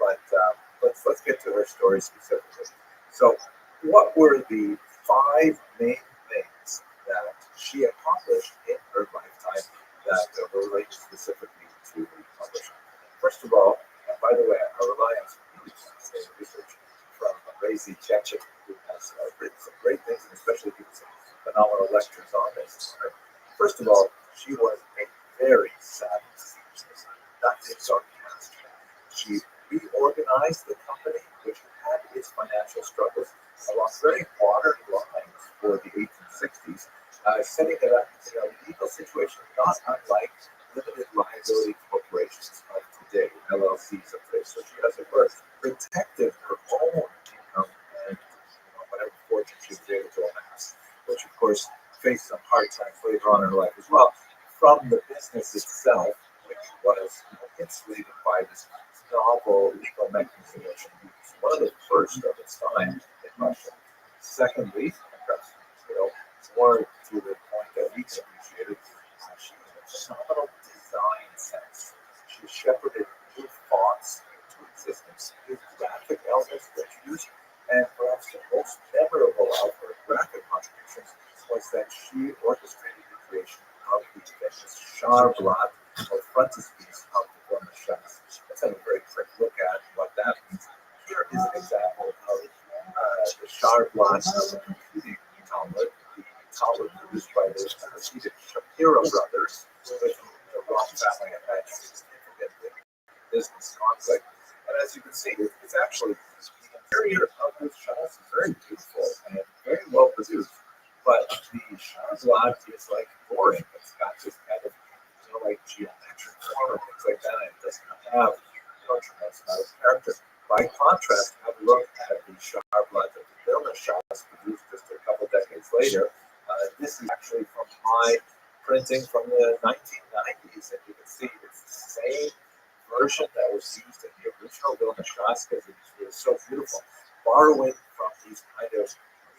But let's get to her story specifically. So, what were the 5 main things that she accomplished in her lifetime that were related specifically to publishing? First of all, and by the way, I rely on some really fascinating research from Razi Chechik, who has written some great things, and especially given some phenomenal lectures on this. First of all, she was a very savvy seamstress, nothing sarcastic. She reorganized the company, which had its financial struggles, along very modern lines for the 1860s, setting it up in a legal situation not unlike limited liability corporations of today, LLCs of today. So she, as it were, protected her own income and whatever fortune she was able to amass, which of course faced some hard times later on in her life as well, from the business itself, which was insulated by this novel legal mechanism that she used, one of the first of its time in Russia. Secondly, perhaps more to the point that we can appreciate it, she had a phenomenal design sense. She shepherded new fonts into existence, new graphic elements that she used, and perhaps the most memorable of her graphic contributions was that she orchestrated the creation of the famous Sharblat, or frontispiece of the Vilna Shas. Let's have a very quick look at what that means. Here is an example of the Sharblat of the computing Talmud, the Talmud produced by the Hasidic Shapiro brothers, with whom the Roth family had significant business conflict. And as you can see, it's actually the interior of this Shas is very beautiful and very well produced. But the Sharblat is like boring. It's got this kind of like geometric form and things like that, and it doesn't have a tremendous amount of character. By contrast, have a look at the Sharblat of the Vilna Shas produced just a couple decades later. This is actually from my printing from the 1990s, and you can see it's the same version that was used in the original Vilna Shas because it was so beautiful, borrowing from these kind of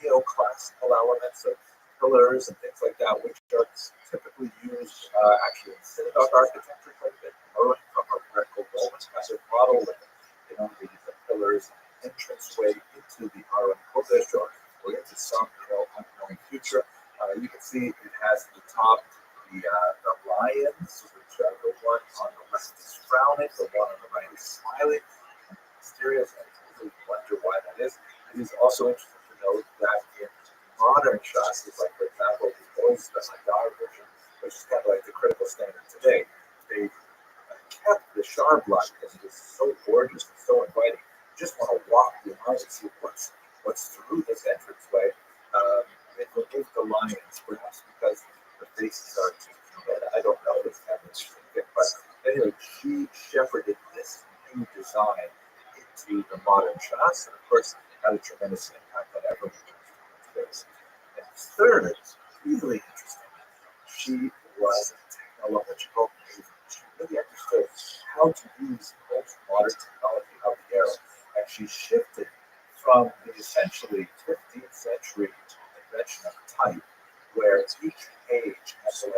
neoclassical elements of pillars and things like that, which are typically used actually in synagogue architecture quite a bit, borrowing from a Greco-Roman kind of model with the pillars, entranceway into the Aron Kodesh or into some unknown future. You can see it has at the top the lions, which the one on the left is frowning, the one on the right is smiling. Mysterious, and you wonder why that is. It is also interesting to note that in modern Shas, like for example the Oyster Hadar version, which is kind of like the critical standard today, they kept the Sharblat because it is so gorgeous and so inviting. You just want to walk behind and see what's through this entranceway. It removed the lions, perhaps because the faces are too red. I don't know. It's kind of interesting thing. But anyway, she shepherded this new design into the modern Shas, and of course had a tremendous impact on everyone today. And third, really interesting, she was a technological maven. She really understood how to use most modern technology of the era, and she shifted from the essentially 15th century invention of type, where each page had to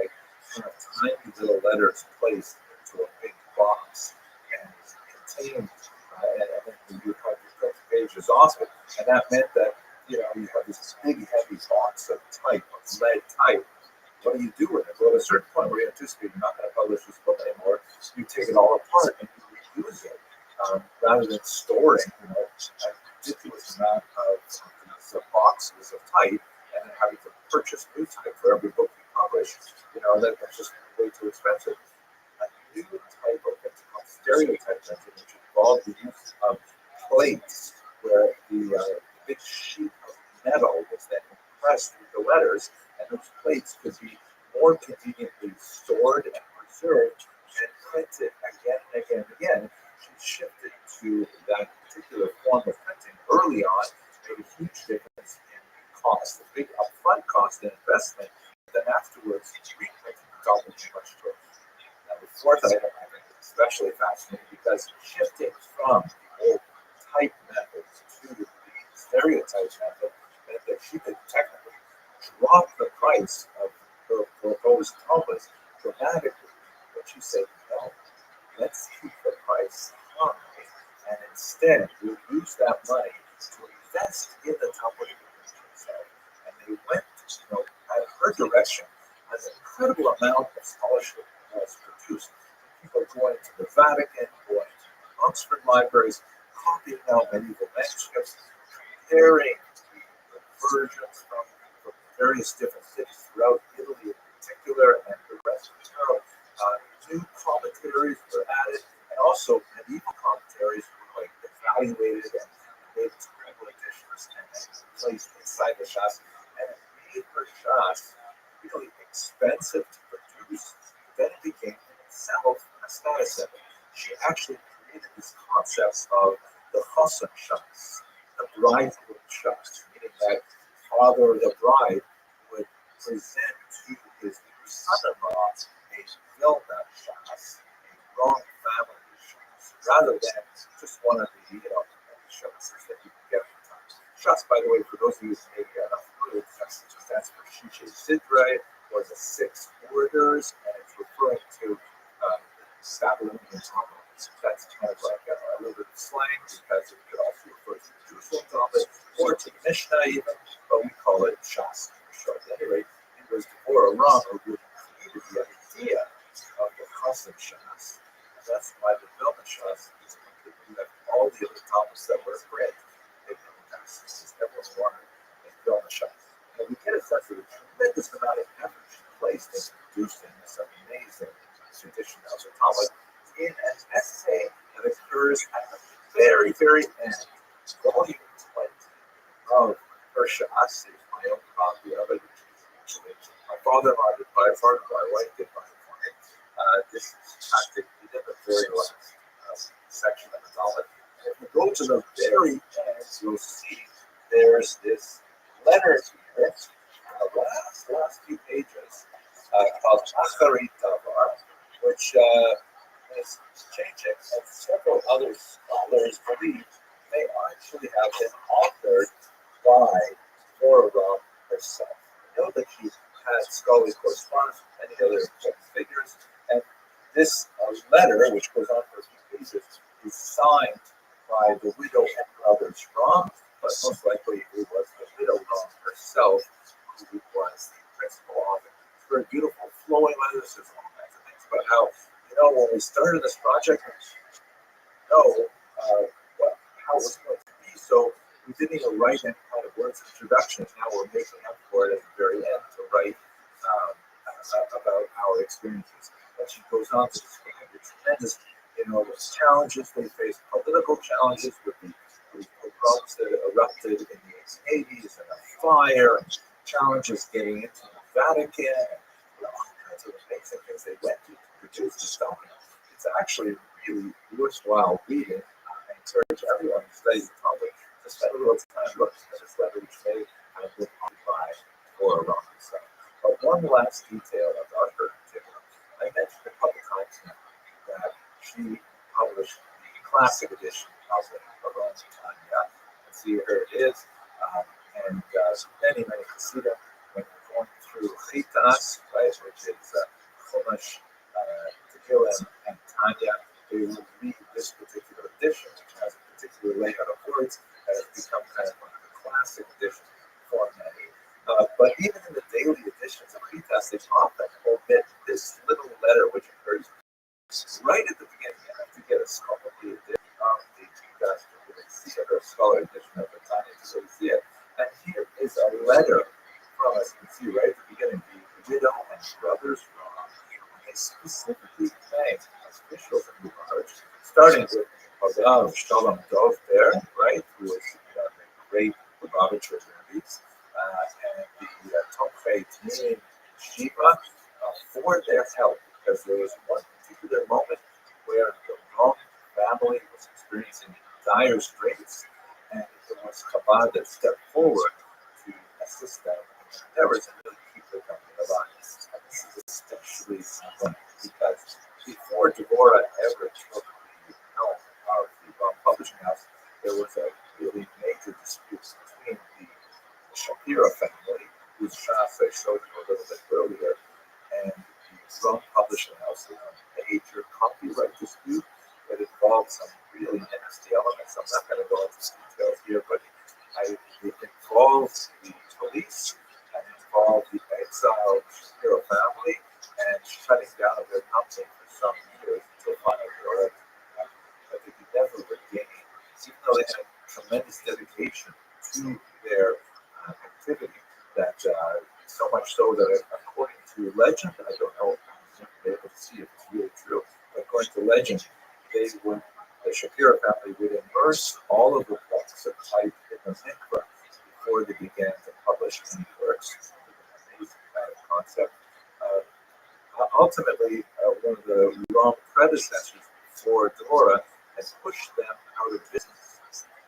kind of tiny little letters placed into a big box and contained, and then you have to print the pages off it, and that meant that you have this big heavy box of type, of lead type. What do you do with it? Well, at a certain point where you anticipate you're not going to publish this rather than storing, a ridiculous amount of boxes of type and then having to purchase new type for every book you publish, that's just way too expensive. A new type of printing called stereotype printing, which involves the use of plates where the big sheet of metal was then impressed with the letters, and those plates could be more conveniently stored and preserved and printed again and again and again. She shifted to that particular form of printing early on, made a huge difference in cost, a big upfront cost and investment. Then afterwards, reprinting doubled much choice. Now, the fourth item I think is especially fascinating because shifting from the old type methods to the stereotype method meant that she could technically drop the price of her proposed compass dramatically. But she said, no, let's keep the price high, and instead we'll use that money to invest in the tumbling itself. And they went, at her direction, an incredible amount of scholarship was produced. People going to the Vatican, going to Oxford libraries, copying out medieval manuscripts, comparing the versions from various different cities throughout Italy in particular and the rest of Europe. New commentaries were added, and also medieval commentaries were evaluated and made into critical editions and placed inside the Shas. And it made her Shas really expensive to produce. Then it became in itself a status symbol. She actually created this concept of the Chosan Shas, the bridegroom Shas, meaning that father of the bride would present to his new son-in-law a Vilna Shas, a wrong family Shas, rather than just one of the Shas that you can get from time. Shas, by the way, for those of you who maybe are not familiar with Shas, it stands for Shishe Sidre, or the six orders, and it's referring to Babylonian Talmud. That's kind of like a little bit of slang because it could also refer to the Jerusalem Talmud or to the Mishnah even, but we call it Shas for short. At any rate, it was Deborah Rama who created the idea of the Chosan Shas. And that's why the Vilna Shas is completely left all the other Talmuds that were print. They didn't have everyone wanted a Vilna Shas. And we get a sense of the tremendous amount of effort she placed in producing this amazing tradition of the Talmud in an essay that occurs at the very, very end, volume 20 of her Shas. My own copy of it, which my father-in-law did buy it for me, my wife did buy it for me. This is practically in the very last section of the Talmud. And if you go to the very end, you'll see there's this letter here, the last few pages, called Acharit Davar, which is changing, and several other scholars believe they actually have been authored by Torah herself. I know that she had scholarly correspondence with many other important figures, and this letter, which goes on for a few pages, is signed by the widow and brothers Ram, but most likely it was the widow Ram herself who was the principal author. It's very beautiful, flowing letters, there's all kinds of things about how, when we started this project, we didn't know how it was going to be, so we didn't even write any kind of words of introduction. Now we're making up for it at the very end to write about our experiences. And she goes on to describe the tremendous, challenges they faced, political challenges with the pogroms that erupted in the 1880s and the fire, and challenges getting into the Vatican, and all kinds of amazing things they went to produce this document. It's actually really worthwhile reading. I encourage everyone who studies the Talmud to spend a little time looking at this letter, which may have been occupied or wrong himself. But one last detail about her particular, I mentioned a couple times now that she published the classic edition of the Rothschild. And see, here it is. And many Hasidim, when you're going through Chitas, right, which is Chumash, Tehillim, and Tanya, they will read this particular edition, which has a particular layout of words that has become kind of one of the classic editions for many. But even in the daily editions of Chitas, they often omit this little letter, which occurs right at the beginning. You have to get a scholarly edition of the letter from, as you can see right at the beginning, the widow and brothers Roth. They specifically thanked officials in Lubavitch, starting with Rabbi Shalom Dov there, right, who was the great Lubavitch Rabbi, and the Tomchei Tnin Shiva for their help, because there was one particular moment where the Roth family was experiencing dire straits, and it was Chabad that stepped forward to assist them in their endeavors and really keep the company alive. And this is especially important because before Devorah ever took the helm of the publishing house, there was a really major dispute between the Shapira family, whose Shas I showed you a little bit earlier, and the Rum Publishing House. A major copyright dispute that involved some really nasty elements. I'm not going to go into details here, but it involved the police and involved the exiled Shapiro family and shutting down of their company for some years until finally that they could never regain, even though they had tremendous dedication to their activity, that so much so that according to legend, I don't know if I'm able to see if it's really true, but according to legend, the Shapiro family would immerse all of the books of type in the mikvah before they began to publish any works. An amazing kind of concept. Ultimately, one of the wrong predecessors before Dora had pushed them out of business.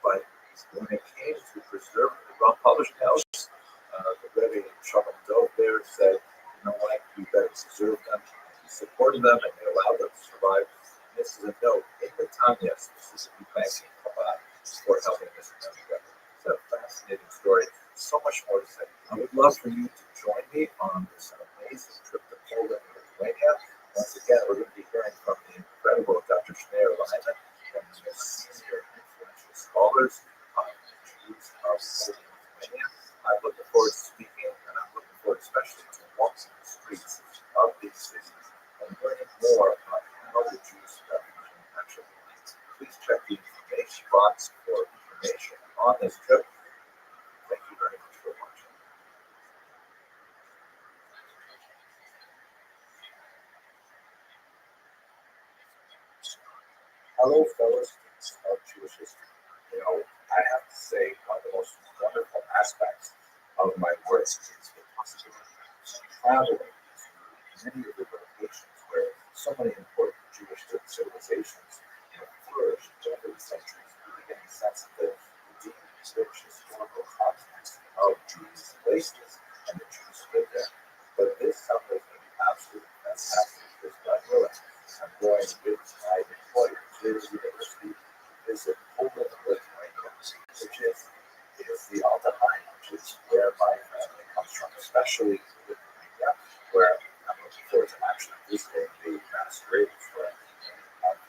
But when it came to preserving the wrong publishing house, the Rebbe Shalom Dov there said, you know what, we better preserve them. He supported them and they allowed them to survive. And this is a note in the Tanya, specifically thanking Chabad for helping this together. It's a fascinating story. So much more to say. I would love for you to join me on this amazing trip to Poland and Lithuania. Once again, we're going to be hearing from the incredible Dr. Schneier Lyman, one of the senior influential scholars on the Jews of Poland and Lithuania. I'm looking forward to speaking, and I'm looking forward especially to walking the streets of these cities and learning more about how the Jews revolution actually went. Please check the information box for information on this trip. Thank you very much for watching. Hello, fellow students of Jewish history. You know, I have to say, one of the most wonderful aspects of my work is the possibility of traveling to many of the locations where so many important Jewish civilizations flourished over the centuries, really getting a sense of the deep, rich historical context of Jewish places and the Jews who lived there. But this summer is going to be absolutely fantastic because God willing, I'm going with my employer, Clear University, to visit Poland and Lithuania, which is the Alta High, which is where my family comes from, especially Lithuania, where I'm looking forward to actually visiting the mass graves where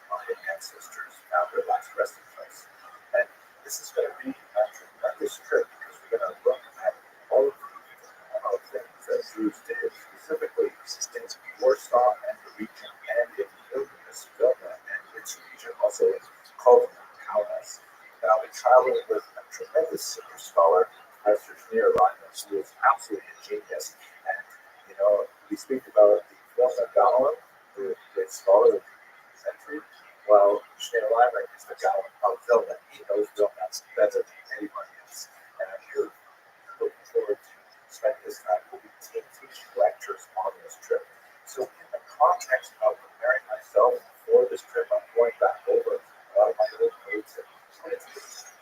my ancestors found their last resting place. And this is going to be a tremendous trip because we're going to look at all of the things that Jews did, specifically in Warsaw and the region, and in Vilnius, Vilna, and its region, also in Kovna, Kaunas. Now, I've been traveling with a tremendous senior scholar, Professor Schneier Lyman, who is absolutely a genius. And, you know, we speak about the Vilna Gaon, the great scholar of the century. Well, Schneier Lyman is the Gaon of Vilna. He knows Vilna better than anybody else. And I'm here looking forward to spending this time. We'll be teaching lectures on this trip. So in the context of preparing myself for this trip, I'm going back over a lot of my old notes and put into this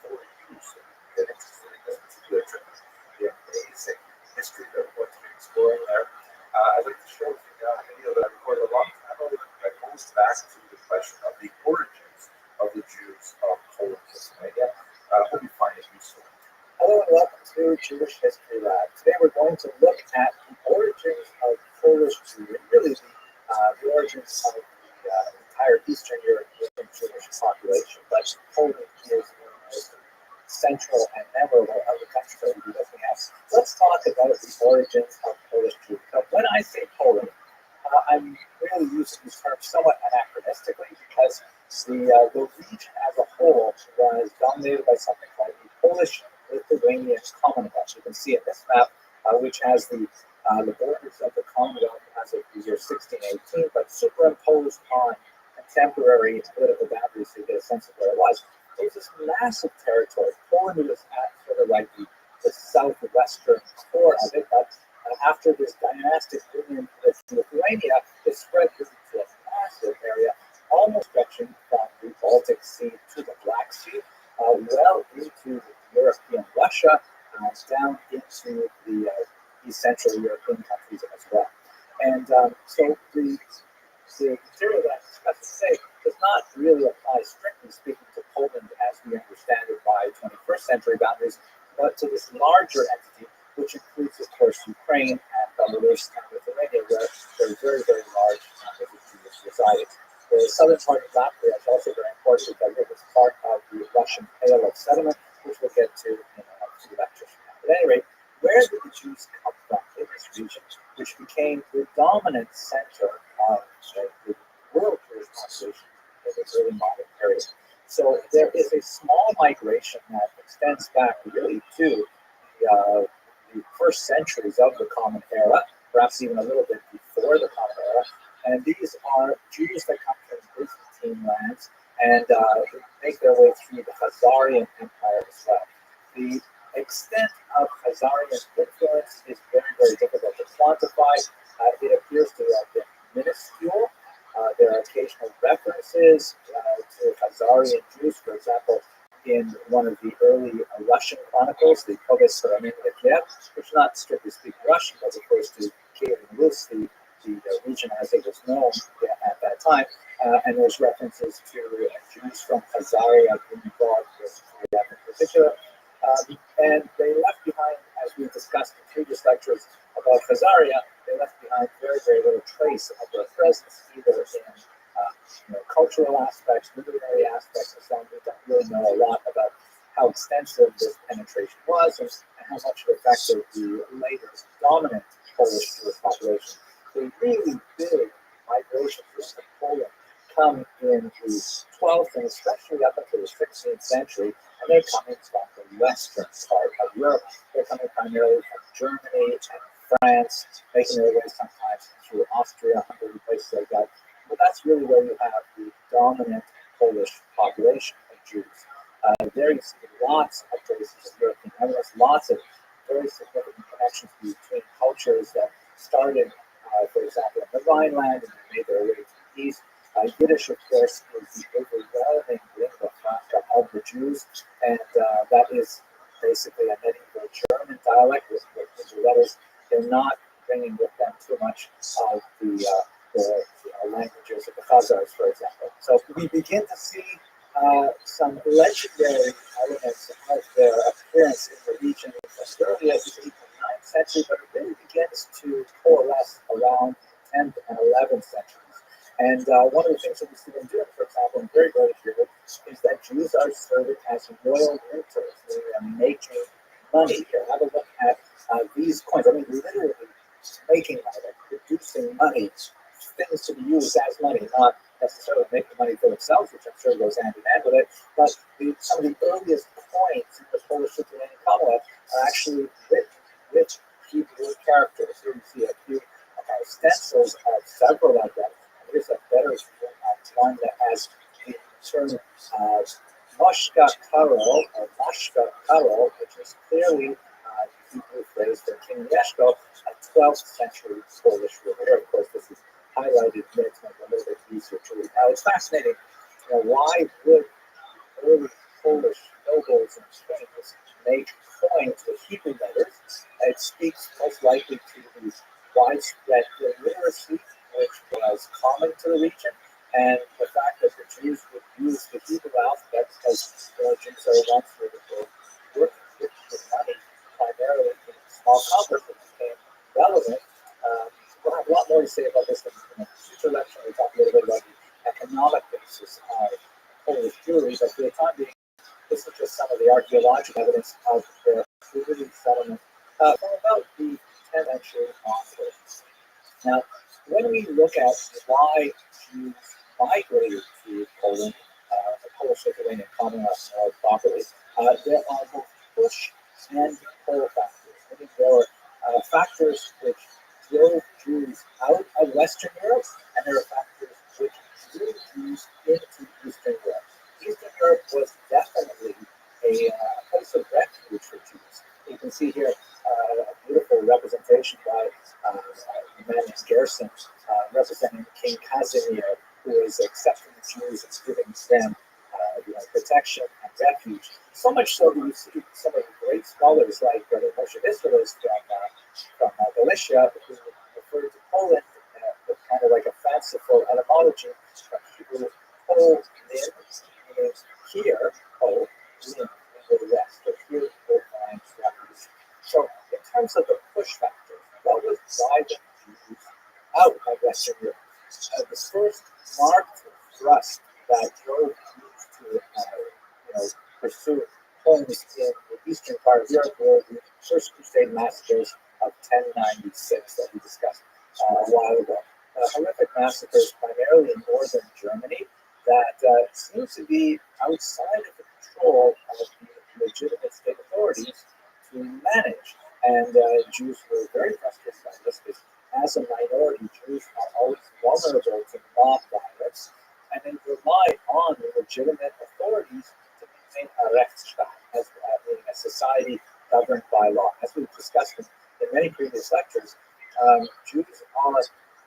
for you so you can get interested in this particular trip. The amazing history that we're going to be exploring there. I'd like to share with you now a video that I recorded a long time ago that goes back to the question of the origins of the Jews of Poland and Lithuania. I hope you find it useful. Hello and welcome to Jewish History Lab. Today we're going to look at the origins of Polish Jewry, and really the origins of the entire Eastern European Jewish population. But Poland is one of the most central and memorable of the countries that we'll be looking at. Let's talk about the origins of Polish Jewry. Now, when I say Poland, I'm really using this term somewhat anachronistically because the region as a whole was dominated by something called the Polish Lithuanian Commonwealth. You can see in this map, which has the borders of the Commonwealth as of the year 1618, but superimposed on contemporary political boundaries so you get a sense of where it was. It was this massive territory. Poland was at sort of like the southwestern core of it, but after this dynastic union with Lithuania, it spread into a massive area, almost stretching from the Baltic Sea to the Black Sea, well into European Russia, down into the East Central European countries as well. And so the material that I'm discussing today does not really apply, strictly speaking, to Poland as we understand it by 21st century boundaries, but to this larger entity, which includes, of course, Ukraine and Belarus and Lithuania, where there are very, very large numbers of Jews residing. The southern part of Latvia is also very important because it was part of the Russian Pale of Settlement, which we'll get to in a few lectures from now. But at any rate, where did the Jews come from in this region, which became the dominant center of the world Jewish population in the early modern period? So there is a small migration that extends back really to the first centuries of the Common Era, perhaps even a little bit before the Common Era. And these are Jews that come from Byzantine lands and make their way through the Khazarian Empire as well. The extent of Khazarian influence is very, very difficult to quantify. It appears to have been minuscule. There are occasional references to Khazarian Jews, for example, in one of the early Russian chronicles, the Kodesh Kiev, which is not strictly speaking Russian, but refers to Kiev and Rus, the region as it was known at that time. And there's references to Jews from Khazaria being involved with Kiev in particular. And they left behind, as we discussed in previous lectures about Khazaria, they left behind very, very little trace of their presence, either in cultural aspects, literary aspects, and so on. We don't really know a lot about how extensive this penetration was and how much it affected the later dominant Polish Jewish population. The really big migrations into Poland come in the 12th and especially up until the 16th century, and they're coming from the western part of Europe. They're coming primarily from Germany and France, making their way sometimes through Austria, Hungary, places like that. But that's really where you have the dominant Polish population of Jews. There's lots of places in European evidence, lots of very significant connections between cultures that started, for example, in the Rhineland and made their way to the east. Yiddish, of course, is the overwhelming lingua franca of the Jews, and that is basically a medieval German dialect with Hebrew letters. They're not bringing with them too much of the languages of the Khazars, for example. So we begin to see some legendary elements of their appearance in the region as early as the 8th and 9th century, but it really begins to coalesce around 10th and 11th centuries. And one of the things that we see them doing, for example, in very early period, is that Jews are serving as royal renters. They are making money. Here, have a look at these coins. I mean, literally making money, like producing money, things to be used as money, not necessarily making money for themselves, which I'm sure goes hand in hand with it. But some of the earliest coins in the Polish Lithuanian Commonwealth are actually written with Hebrew characters. Here you see a few stencils of several of them. Here's a better one that has the term Moshka Karo, or Mashka Karo, which is clearly the Hebrew phrase for King Yeshko, a 12th century Polish ruler. Here, of course, this is highlighted here to make it a little bit easier to read. Now, it's fascinating. Why would early Polish nobles and kings make coins with Hebrew letters? It speaks most likely to the widespread illiteracy which was common to the region, and the fact that the Jews would use the Hebrew alphabet because Jews are the ones who were working with money primarily in small commerce that became relevant. We'll have a lot more to say about this in a future lecture. We talk a little bit about the economic basis of Polish Jewry, but for the time being, this is just some of the archaeological evidence of their early settlement from about the 10th century onwards. Now, when we look at why Jews migrated to Poland, the Polish-Lithuanian Commonwealth more properly, there are both push and pull factors. I think there were factors which drove Jews out of Western Europe, and there are factors which drew Jews into Eastern Europe. Eastern Europe was definitely a place of refuge for Jews. You can see here a beautiful representation by a man named Gerson, representing King Casimir, who is accepting the Jews and giving them protection and refuge. So much so that you see some of the great scholars like Rabbi Moshe Isserles from Galicia, who referred to Poland with kind of like a fanciful etymology from Hebrew Pol Nin, meaning here, Pol, Nin, in the west, but here we'll find refuge. So in terms of the push factor, what was driving Jews out of Western Europe? The first marked thrust that drove Jews to pursue homes in the eastern part of Europe were the First Crusade massacres of 1096 that we discussed a while ago. Horrific massacres primarily in northern Germany that seem to be outside of the control of the legitimate state authorities to manage. And Jews were very frustrated by this because as a minority, Jews are always vulnerable to mob violence, and they rely on the legitimate authorities to maintain a Rechtsstaat, meaning a society governed by law. As we've discussed in many previous lectures, Jews are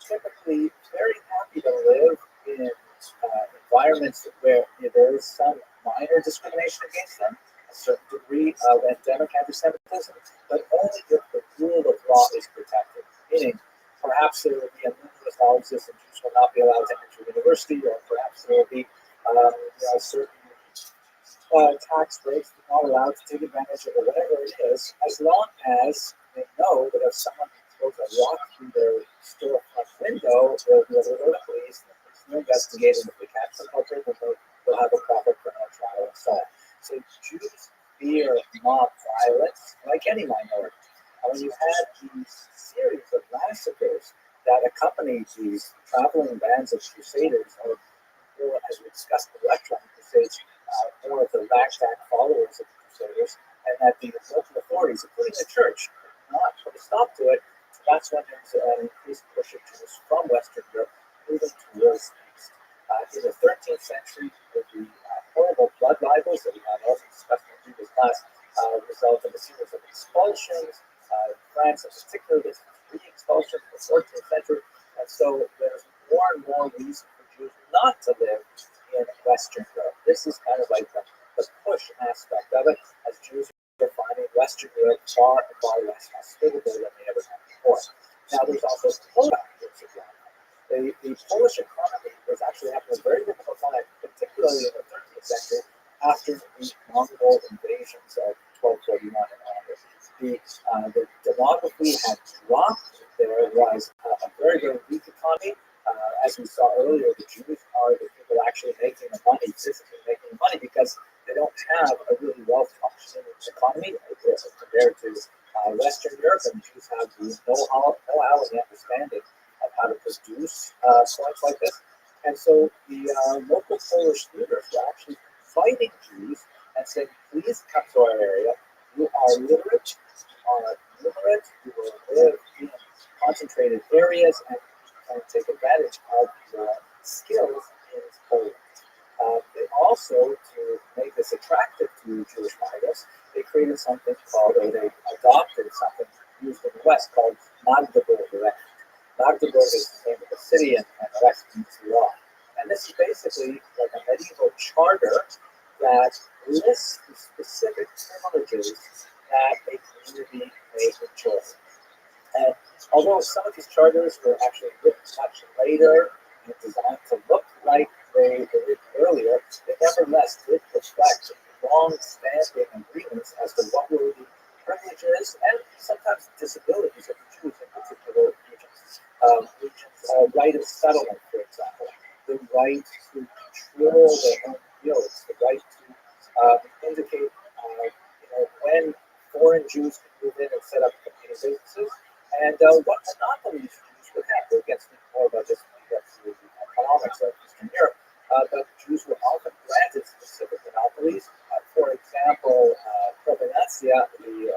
typically very happy to live in environments where there is some minor discrimination against them, a certain degree of endemic anti-Semitism, but only if the rule of law is protected, meaning perhaps there will be a numerous houses and Jews will not be allowed to enter university, or perhaps there will be certain tax breaks they're not allowed to take advantage of, or whatever it is, as long as they know that if someone throws a rock through their storefront window, they'll be able to go to the police, and the police will investigate, and if they catch the culprit, they'll have a proper criminal trial and so on. So Jews fear mob violence like any minority. And when you had these series of massacres that accompanied these traveling bands of crusaders, or as we discussed in the electronic crusades, more of the ragtag followers of the crusaders, and that the local authorities, including the church, could not put a stop to it, so that's when there was an increased push of Jews from Western Europe moving towards the east. In the 13th century, with the horrible blood libels that we had also discussed in the previous class, resulted in a series of expulsions. In France, in particular, there's 3 expulsions in the 14th century, and so there's more and more reason for Jews not to live in Western Europe. This is kind of like the push aspect of it, as Jews are finding Western Europe far less hospitable than they ever had before. Now, there's also pull factors as well. The Polish economy was actually having a very difficult time, particularly in the 13th century, after the Mongol invasions of 1241 and onward. The demography had dropped. There was a very, very weak economy. As we saw earlier, the Jews are the people actually making the money, physically making the money, because they don't have a really well-functioning economy compared to Western Europe, and Jews have the know-how and the understanding of how to produce points like this. And so the local Polish leaders were actually fighting Jews and saying, please come to our area. You are literate, you will live in concentrated areas, and take advantage of the skills in Poland. They also, to make this attractive to Jewish migrants, they created something called, or they adopted something used in the West called Magdeburg Recht. Magdeburg is the name of the city, and Recht means law. And this is basically like a medieval charter that lists the specific privileges that a community may enjoy. And although some of these charters were actually written much later and designed to look like they were written earlier, they nevertheless did reflect long-standing agreements as to what were the privileges and sometimes disabilities of the Jews in particular regions. Right of settlement, for example, the right to control their own fields, the right to indicate when foreign Jews can move in and set up community businesses, and what monopolies Jews would have. We'll get more about this when we get to the economics of Eastern Europe, but Jews were often granted specific monopolies. For example, Provenancia, the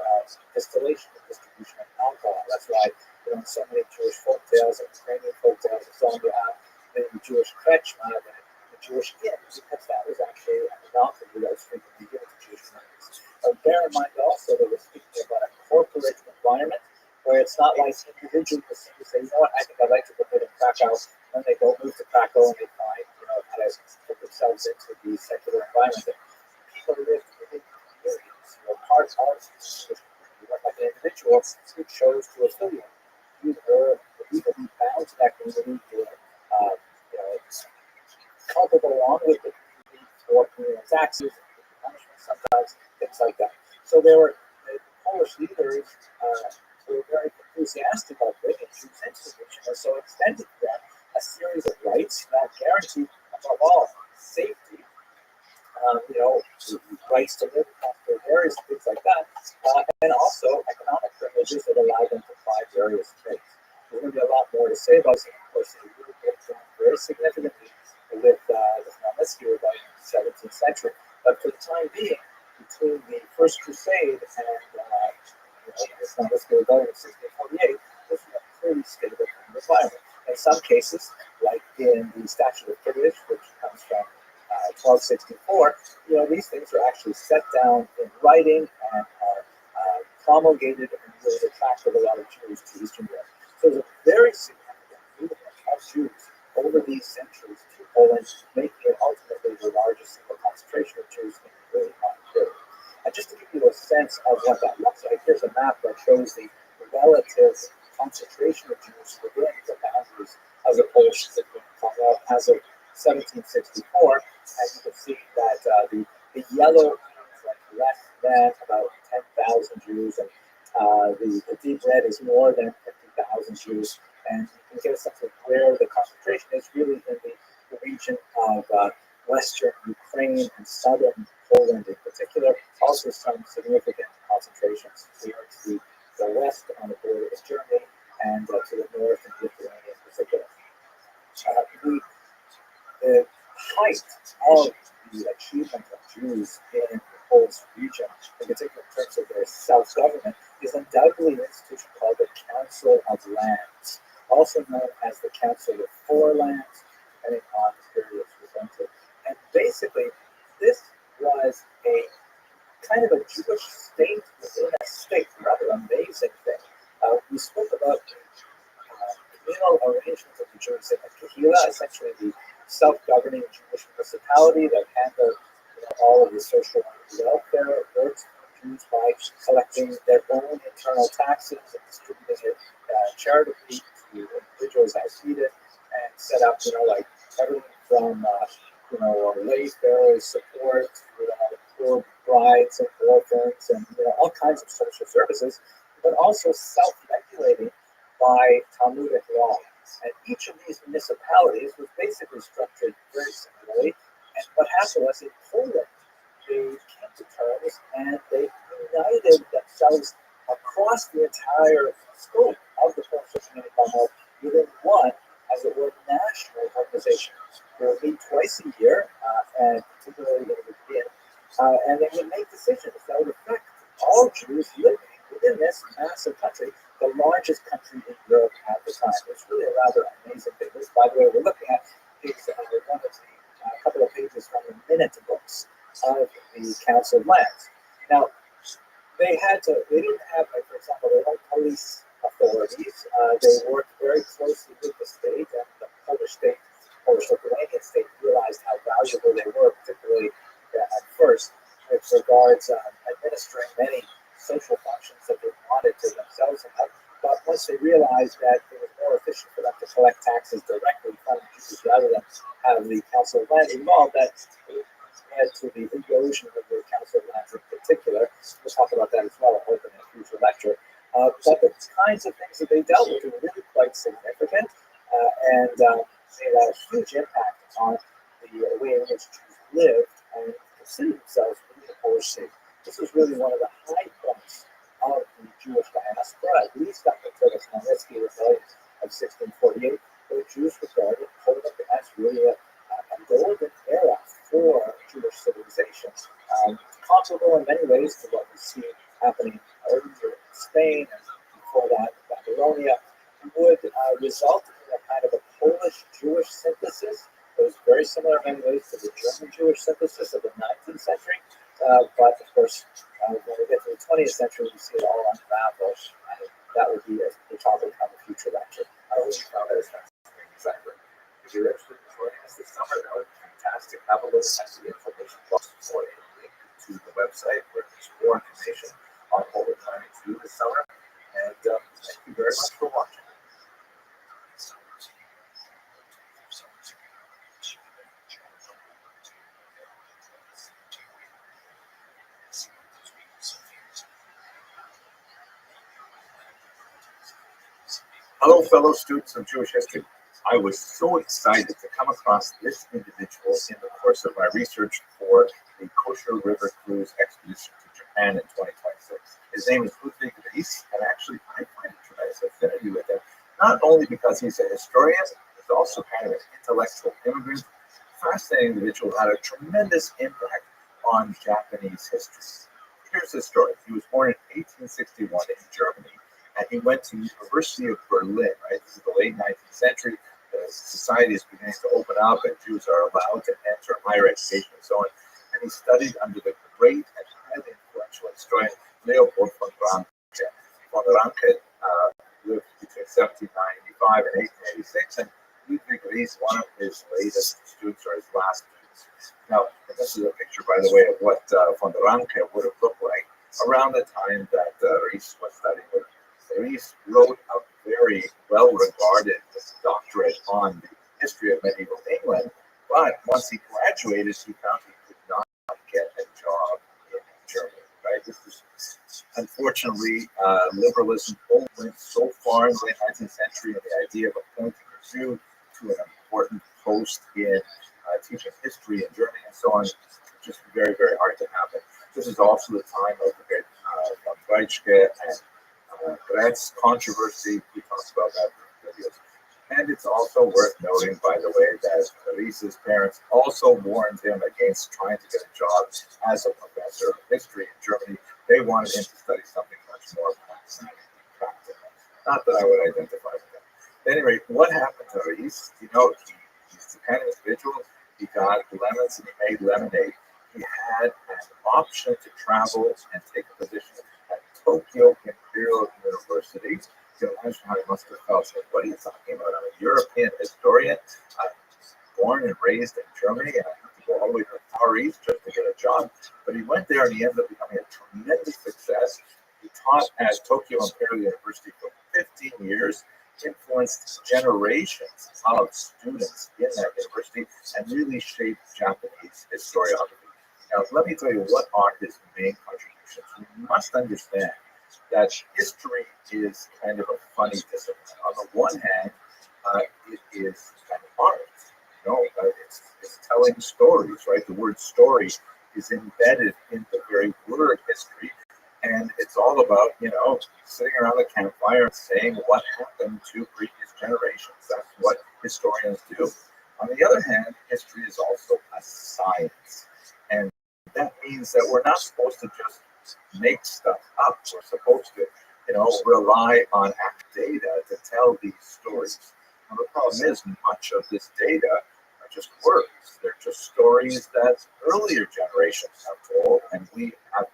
distillation and distribution of alcohol. That's why, in so many Jewish folk tales and Ukrainian folk tales and so on, you have the Jewish krechma, the Jewish inn, because that was actually an alcohol that was frequently given to Jewish members. But bear in mind also that we're speaking about a corporate environment where it's not like individuals who say, I think I'd like to live in Krakow, and then they go move to Krakow and they find, how to put themselves into the secular environment. People live within communities, part of the community, like an individual who chose to affiliate. You were either be bound to that community or, culpable along with the community for taxes, punishment sometimes, things like that. So there were the Polish leaders were very enthusiastic about bringing Jews into the region, and so extended to them a series of rights that guaranteed, above all, safety, rights to live, comfort areas, things like that, and also economic privileges that allowed them to apply various trades. There's going to be a lot more to say about this, and of course, they really broke down very significantly with the Khmelnytsky rebellion in the 17th century. But for the time being, between the First Crusade and the Khmelnytsky rebellion of 1648, this was a pretty stable kind of environment. In some cases, like in the Statute of Privilege, which comes from 1264, these things are actually set down in writing and are promulgated and really attracted a lot of Jews to Eastern Europe. So there's a very significant movement of Jews over these centuries to Poland, making it ultimately the largest single concentration of Jews in a really long period. And just to give you a sense of what that looks like, here's a map that shows the relative concentration of Jews within the boundaries of the Polish city as of 1764, and you can see that the yellow is like less than about 10,000 Jews, and the deep red is more than 50,000 Jews, and you can get a sense of where the concentration is really in the region of western Ukraine and southern Poland in particular, also some significant concentrations here to the west on the border of Germany and to the north in Lithuania in particular. The height of the achievement of Jews in the Polish region, in particular in terms of their self-government, is undoubtedly an institution called the Council of Lands, also known as the Council of Four Lands, depending on the period it's referring to. And basically, this was a kind of a Jewish state within a state, rather amazing thing. We spoke about communal arrangements of the Jews in the Kahila, essentially the self-governing Jewish municipality that handled all of the social welfare works for Jews by collecting their own internal taxes and distributing it charitably to individuals as needed, and set up, like everything from wayfarers support, poor brides and orphans, and all kinds of social services, but also self-regulating by Talmudic law. And each of these municipalities was basically structured very similarly. And what happened was in Poland, they came to terms and they united themselves across the entire scope of the Polish community within one, as it were, national organization. They would meet twice a year, and particularly in the beginning, and they would make decisions that would affect all Jews living within this massive country, the largest country in Europe at the time. It's really a rather amazing thing. This, by the way, we're looking at is one of the couple of pages from the minute books of the Council of Lands. Now, they didn't have, like, for example, their own police authorities. They worked very closely with the state, and the Polish-Lithuanian state realized how valuable they were, particularly at first, with regards administering many social functions that they wanted to themselves have. But once they realized that it was more efficient for them to collect taxes directly from Jews rather than have the Council of Lands involved, that led to the erosion of the Council of Lands in particular. We'll talk about that as well, I hope, in a future lecture. But the kinds of things that they dealt with were really quite significant and made a huge impact on the way in which Jews lived and considered themselves within the Polish state. This was really one of the high points of the Jewish diaspora, at least up until the Khmelnytsky rebellion of 1648, where Jews regarded Poland as really a golden era for Jewish civilization, comparable in many ways to what we see happening Jewish synthesis. It was very similar in many ways to the German Jewish synthesis of the 19th century. But of course, when we get to the 20th century, we see it all unravel. And that would be the topic of a future lecture. I always found that as fascinating. Exactly. If you're interested in joining us this summer, that would be fantastic. Have a look at the information box or a link to the website where there's more information on what we're planning to do this summer. And thank you very much for watching. Hello, fellow students of Jewish history. I was so excited to come across this individual in the course of my research for the Kosher River Cruise expedition to Japan in 2026. His name is Rabbi, and actually I find a tremendous affinity with him, not only because he's a historian, he's also kind of an intellectual immigrant, fascinating individual who had a tremendous impact on Japanese history. Here's his story. He was born in 1861 in Germany, and he went to the University of Berlin, right? This is the late 19th century. The society is beginning to open up, and Jews are allowed to enter higher education and so on. And he studied under the great and highly influential historian Leopold von Ranke. Von Ranke lived between 1795 and 1886, and Ludwig Ries, one of his latest students or his last students. Now, this is a picture, by the way, of what von Ranke would have looked like around the time that Ries was studying with. Ries wrote a very well-regarded doctorate on the history of medieval England, but once he graduated, he found he could not get a job in Germany. Right? This is unfortunately liberalism went so far in the late 19th century, and the idea of appointing a Jew to an important post in teaching history in Germany and so on, just very, very hard to happen. This is also the time of the great von Weizsäcker and Gratz controversy. We talked about that in videos. And it's also worth noting, by the way, that Ries's parents also warned him against trying to get a job as a professor of history in Germany. They wanted him to study something much more practical. Not that I would identify with him. At any rate, what happened to Ries? You know, he's the kind of individual, he got lemons and he made lemonade. He had an option to travel and take a position at Tokyo Imperial University. You can imagine how he must have felt. Like, what are you talking about? I'm a European historian. I'm born and raised in Germany, and I have to go all the way to the Far East just to get a job. But he went there, and he ended up becoming a tremendous success. He taught at Tokyo Imperial University for 15 years, influenced generations of students in that university, and really shaped Japanese historiography. Now, let me tell you what are his main contributions. You must understand that history is kind of a funny discipline. On the one hand, it is kind of art. You know, it's telling stories, right? The word story is embedded in the very word history, and it's all about, you know, sitting around the campfire and saying what happened to previous generations. That's what historians do. On the other hand, history is also a science, and that means that we're not supposed to just make stuff up. We're supposed to, you know, rely on actual data to tell these stories. Now, the problem is much of this data are just words. They're just stories that earlier generations have told, and we have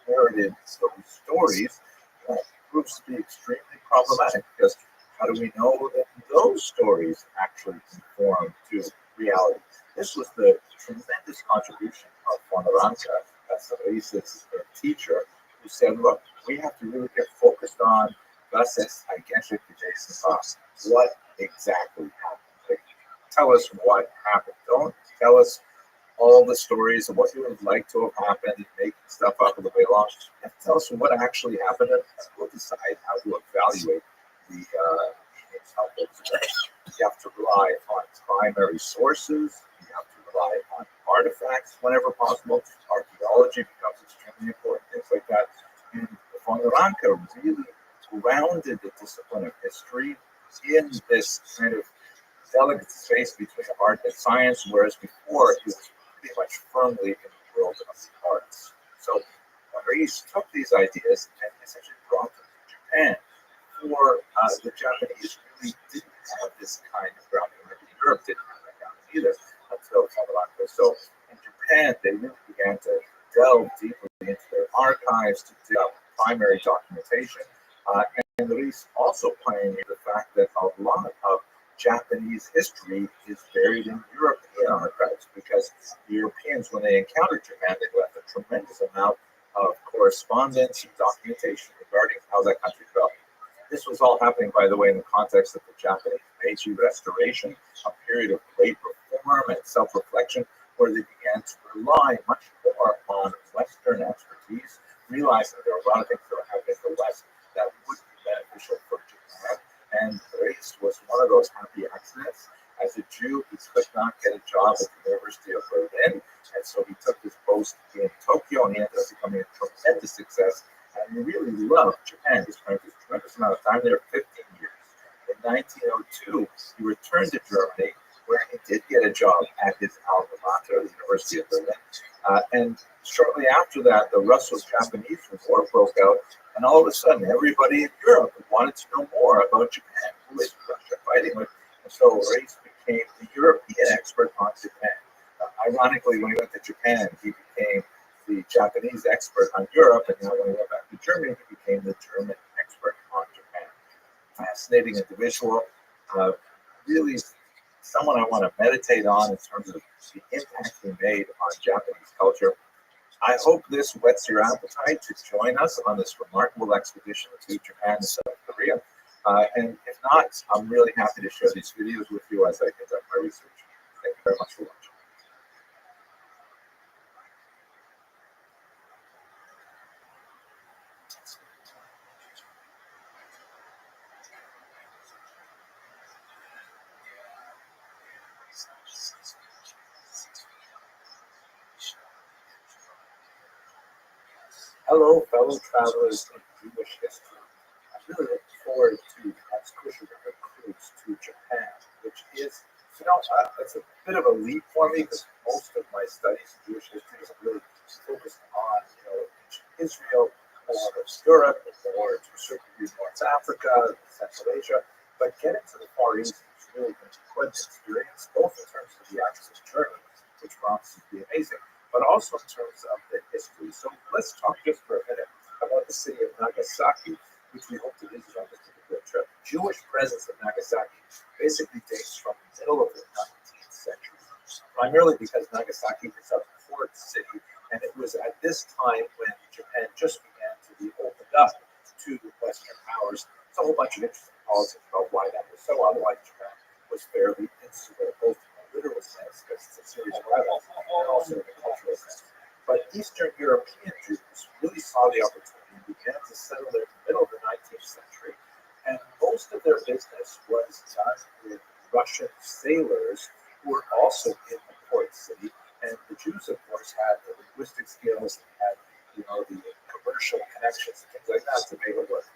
inherited those stories. That proves to be extremely problematic, because how do we know that those stories actually conform to reality? This was the tremendous contribution of von Ranke, that's Ries's teacher, who said, look, we have to really get focused on was ist eigentlich gewesen was. What exactly happened? Like, tell us what happened. Don't tell us all the stories of what you would like to have happened, making stuff up on the way along. And tell us what actually happened, and we'll decide how to evaluate the meanings of those events. You have to rely on primary sources. You have to rely on artifacts whenever possible. Archaeology becomes extremely important, things like that. And von Ranke really grounded the discipline of history in this kind of delicate space between art and science, whereas before it was pretty much firmly in the world of the arts. So Ries took these ideas and essentially brought them to Japan. For the Japanese really didn't have this kind of grounding. Europe didn't have that down either until so in Japan, they really began to delve deeply into their archives to dig up primary documentation. And Luis also pioneered the fact that a lot of Japanese history is buried in European archives because the Europeans, when they encountered Japan, they left a tremendous amount of correspondence and documentation regarding how that country developed. This was all happening, by the way, in the context of the Japanese Meiji Restoration, a period of great reform and self-reflection, where they began to rely much more on Western expertise, realizing there were a lot of things that were happening in the West that would be beneficial for Japan. And race was one of those happy accidents. As a Jew, he could not get a job at the University of Berlin, and so he took his post in Tokyo, and he ended up becoming a tremendous success. And he really loved Japan. He spent a tremendous amount of time there, 15 years. In 1902, he returned to Germany, where he did get a job at his alma mater, the University of Berlin. And shortly after that, the Russo-Japanese War broke out, and all of a sudden, everybody in Europe wanted to know more about Japan. Who is Russia fighting with? And so Reis became the European expert on Japan. Ironically, when he went to Japan, he became the Japanese expert on Europe, and now when he went back to Germany, he became the German expert on Japan. Fascinating individual, really someone I want to meditate on in terms of the impact he made on Japanese culture. I hope this whets your appetite to join us on this remarkable expedition to Japan and South Korea. And if not, I'm really happy to share these videos with you as I conduct my research. Thank you very much for watching. Hello, fellow travelers in Jewish history. I'm really looking forward to the excursion of a cruise to Japan, which is, it's a bit of a leap for me because most of my studies in Jewish history is really focused on, ancient Israel, more of Europe, more to a certain degree North Africa, Central Asia. But getting to the Far East has really been quite an experience, both in terms of the actual journey, which promises to be amazing, but also in terms of the history. So let's talk just for a minute about the city of Nagasaki, which we hope to visit on this particular trip. Jewish presence in Nagasaki basically dates from the middle of the 19th century, primarily because Nagasaki was a port city, and it was at this time when Japan just began to be opened up to Western powers. There's a whole bunch of interesting politics about why that was so. Otherwise, Japan was fairly insular, both in a literal sense, because it's a series of islands, and also in a cultural sense. But Eastern European Jews really saw the opportunity and began to settle there in the middle of the 19th century. And most of their business was done with Russian sailors who were also in the port city. And the Jews, of course, had the linguistic skills and had, the commercial connections and things like that to make it work.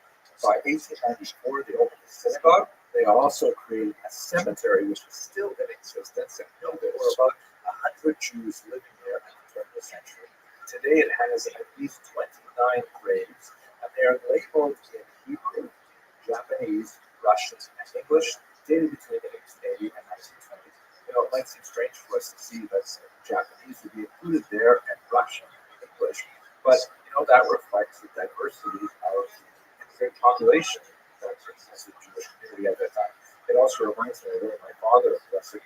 By 1894, they opened a synagogue. They also created a cemetery, which is still in existence. And there were about 100 Jews living there at the turn of the century. Today, it has at least 29 graves, and they are labeled in Hebrew, Japanese, Russian, and English, dated between the 1880 and 1920. It might seem strange for us to see that Japanese would be included there and Russian and English, but that reflects the diversity of the immigrant population that existed in the Jewish community at that time. It also reminds me of where my father was in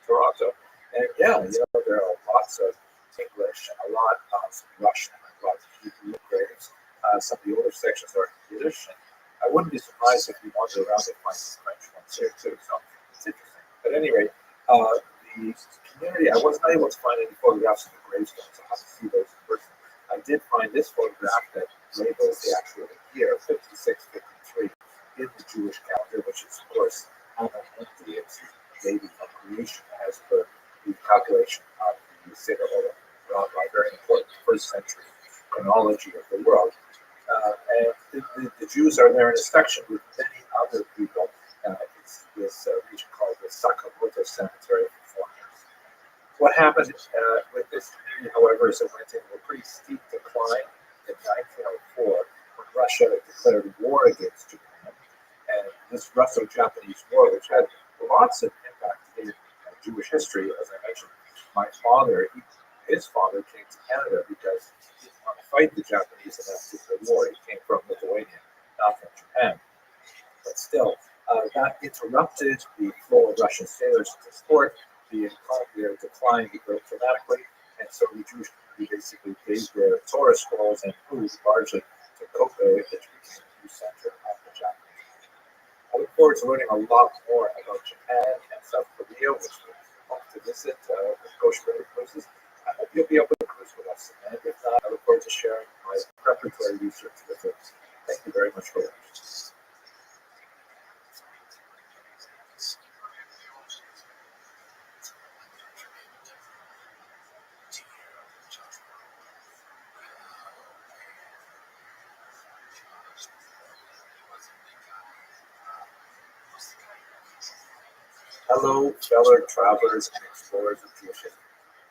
Toronto. And there are lots of English, a lot of Russian, a lot of Hebrew graves. Some of the older sections are Yiddish, and I wouldn't be surprised if you wandered around and find some French ones here too. So it's interesting. But at any rate, the community, I wasn't able to find any photographs of the gravestones. I'll have to see those in person. I did find this photograph that labels the actual year, 5653, in the Jewish calendar, which is, of course, empty. It's the date of creation as per the calculation of the Seder Olam, a very important first century chronology of the world. And the Jews are there in a section with many other people. It's this region called the Sakamoto Cemetery for foreigners. What happened with this community, however, is it went into a pretty steep decline in 1904 when Russia declared war against Japan. And this Russo-Japanese war, which had lots of impact Jewish history, as I mentioned, my father, his father came to Canada because he didn't want to fight the Japanese in that particular war. He came from Lithuania, not from Japan. But still, that interrupted the flow of Russian sailors to this port. The economy declined dramatically, and so the Jewish community basically gave their Torah scrolls and food largely to Kobe, which became the new center of the Japanese. I look forward to learning a lot more about Japan and South Korea, which we hope to visit with Ghost River Cruises. I hope you'll be able to cruise with us. And if not, I look forward to sharing my preparatory research with you. Thank you very much for watching. Hello, fellow travelers and explorers of Jewish history.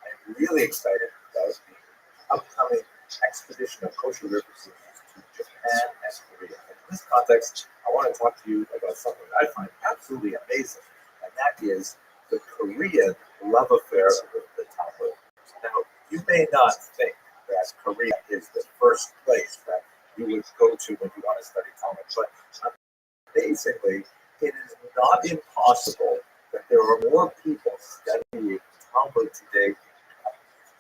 I'm really excited about the upcoming expedition of kosher river cruises to Japan and Korea. And in this context, I want to talk to you about something that I find absolutely amazing, and that is the Korean love affair with the Talmud. Now, you may not think that Korea is the first place that you would go to when you want to study Talmud, but basically, it is not impossible that there are more people studying Talmud today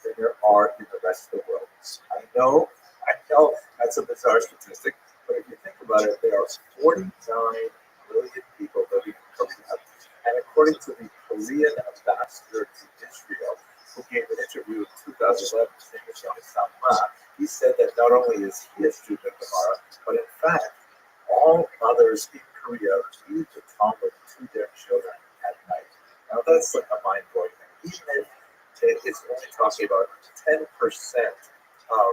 than there are in the rest of the world. I know that's a bizarre statistic, but if you think about it, there are 49 million people living in Korea. And according to the Korean ambassador to Israel, who gave an interview in 2011, his name is Young Ma, he said that not only is he a student of Gemara, but in fact, all mothers in Korea read the Talmud to their children at night. Now that's like a mind-blowing thing. Even if it's only talking about 10% of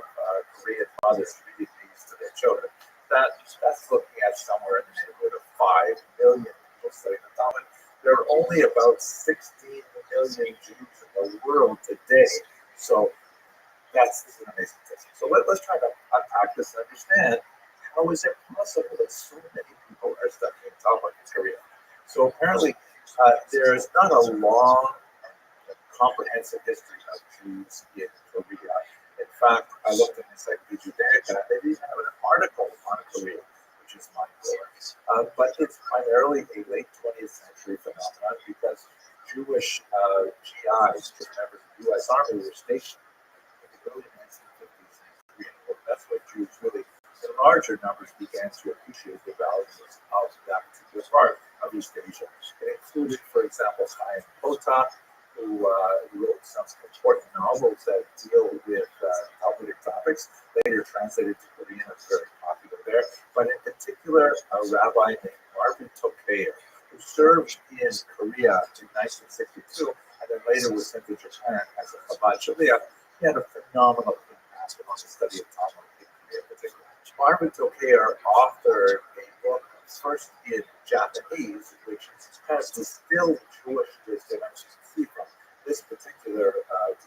Korean mothers reading these to their children, that's looking at somewhere in the neighborhood of 5 million people studying the Talmud. There are only about 16 million Jews in the world today. So this is an amazing statistic. So let's try to unpack this and understand how is it possible that so many people are studying Talmud in Korea. So apparently there is not a long and comprehensive history of Jews in Korea. In fact, I looked in Encyclopedia Judaica, and they even have an article on Korea, which is mind-blowing. But it's primarily a late 20th century phenomenon because Jewish GIs, members of the U.S. Army, were stationed in the early 1950s in Korea. Well, that's what Jews really, in larger numbers, began to appreciate the values of that particular part of East Asia. It included, for example, Chaim Kota, who wrote some important novels that deal with Talmudic topics, later translated to Korean and very popular there. But in particular, a rabbi named Marvin Tokayer, who served in Korea in 1962 and then later was sent to Japan as a Chabad Shaliach. He had a phenomenal impact on the study of Talmud in Korea in particular. Marvin Tokayer authored a book first in Japanese, which kind of distilled Jewish wisdom, as you can see from this particular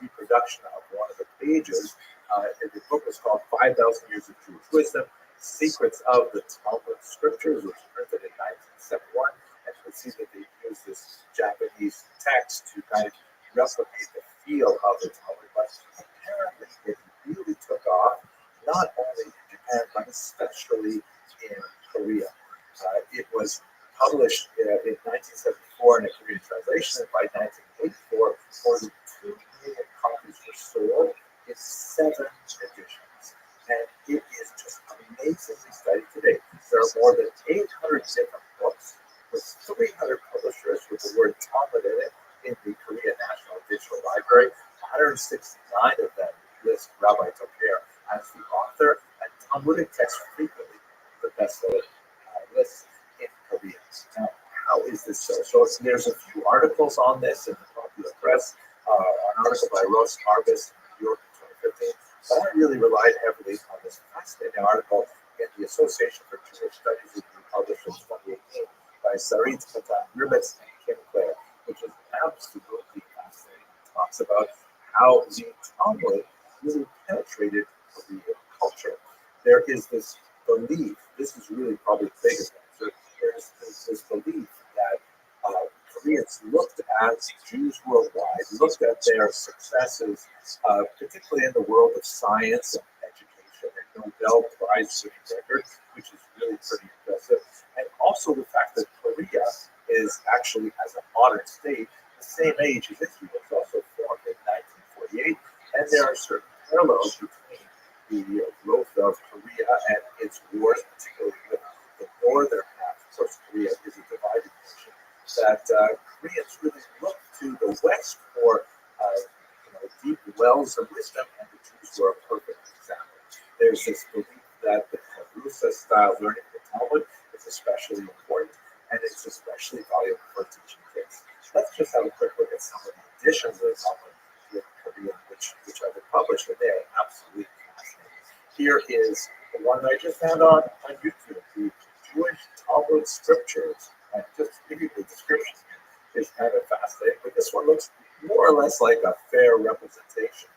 reproduction of one of the pages. The book was called 5,000 Years of Jewish Wisdom, Secrets of the Talmud Scriptures, which was printed in 1971. And you can see that they used this Japanese text to kind of replicate the feel of the Talmud. But apparently it really took off, not only in Japan, but especially in Korea. It was published in 1974 in a Korean translation, and by 1984, more than 2 million copies were sold in 7 editions. And it is just amazingly studied today. There are more than 800 different books with 300 publishers with the word Talmud in it in the Korea National Digital Library. 169 of them list Rabbi Tokayer as the author, and Talmudic texts frequently the bestseller lists in Korea. Now, how is this so? So there's a few articles on this in the popular press. An article by Rothschild in New York in 2015, but I really relied heavily on this fascinating article in the Association for Jewish Studies, which was published in 2018 by Sarit Katan Ribbets and Kim Clare, which is absolutely fascinating. It talks about how the Talmud really penetrated Korean culture. There is this belief, this is really probably the biggest thing, so there's this belief that Koreans looked at Jews worldwide, looked at their successes, particularly in the world of science and education, and Nobel Prize winning record, which is really pretty impressive. And also the fact that Korea is actually, as a modern state, the same age as Israel. It was also formed in 1948, and there are certain parallels between the growth of Korea and its wars, particularly with the northern half. Of course, Korea is a divided nation. That Koreans really look to the West for deep wells of wisdom, and the Jews were a perfect example. There's this belief that the Rusa-style learning of the Talmud is especially important, and it's especially valuable for teaching kids. Let's just have a quick look at some of the editions of the Talmud in Korean, which have been published, and they are absolutely fascinating. Here is the one I just found on YouTube, the Jewish Talmud Scriptures, and just to give you the description is kind of fascinating, but this one looks more or less like a fair representation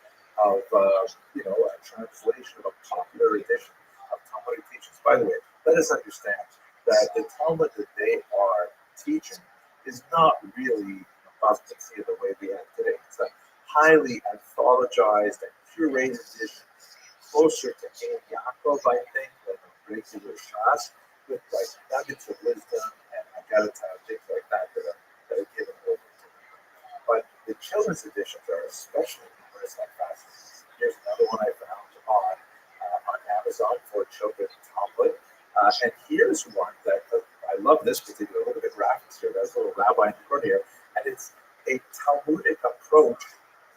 of, a translation of a popular edition of Talmudic teachings. By the way, let us understand that the Talmud that they are teaching is not really about the way we have today. It's a highly anthologized and curated edition, closer to Ein Yaakov, I think, than a regular Shas, with like nuggets of wisdom and Agadata and things like that that are given over to them. But the children's editions are especially numerous and fascinating. Here's another one I found on Amazon for children's Talmud. And here's one that I love this particular. Look at the graphics here. There's a little Rabbi in the corner here. And it's a Talmudic approach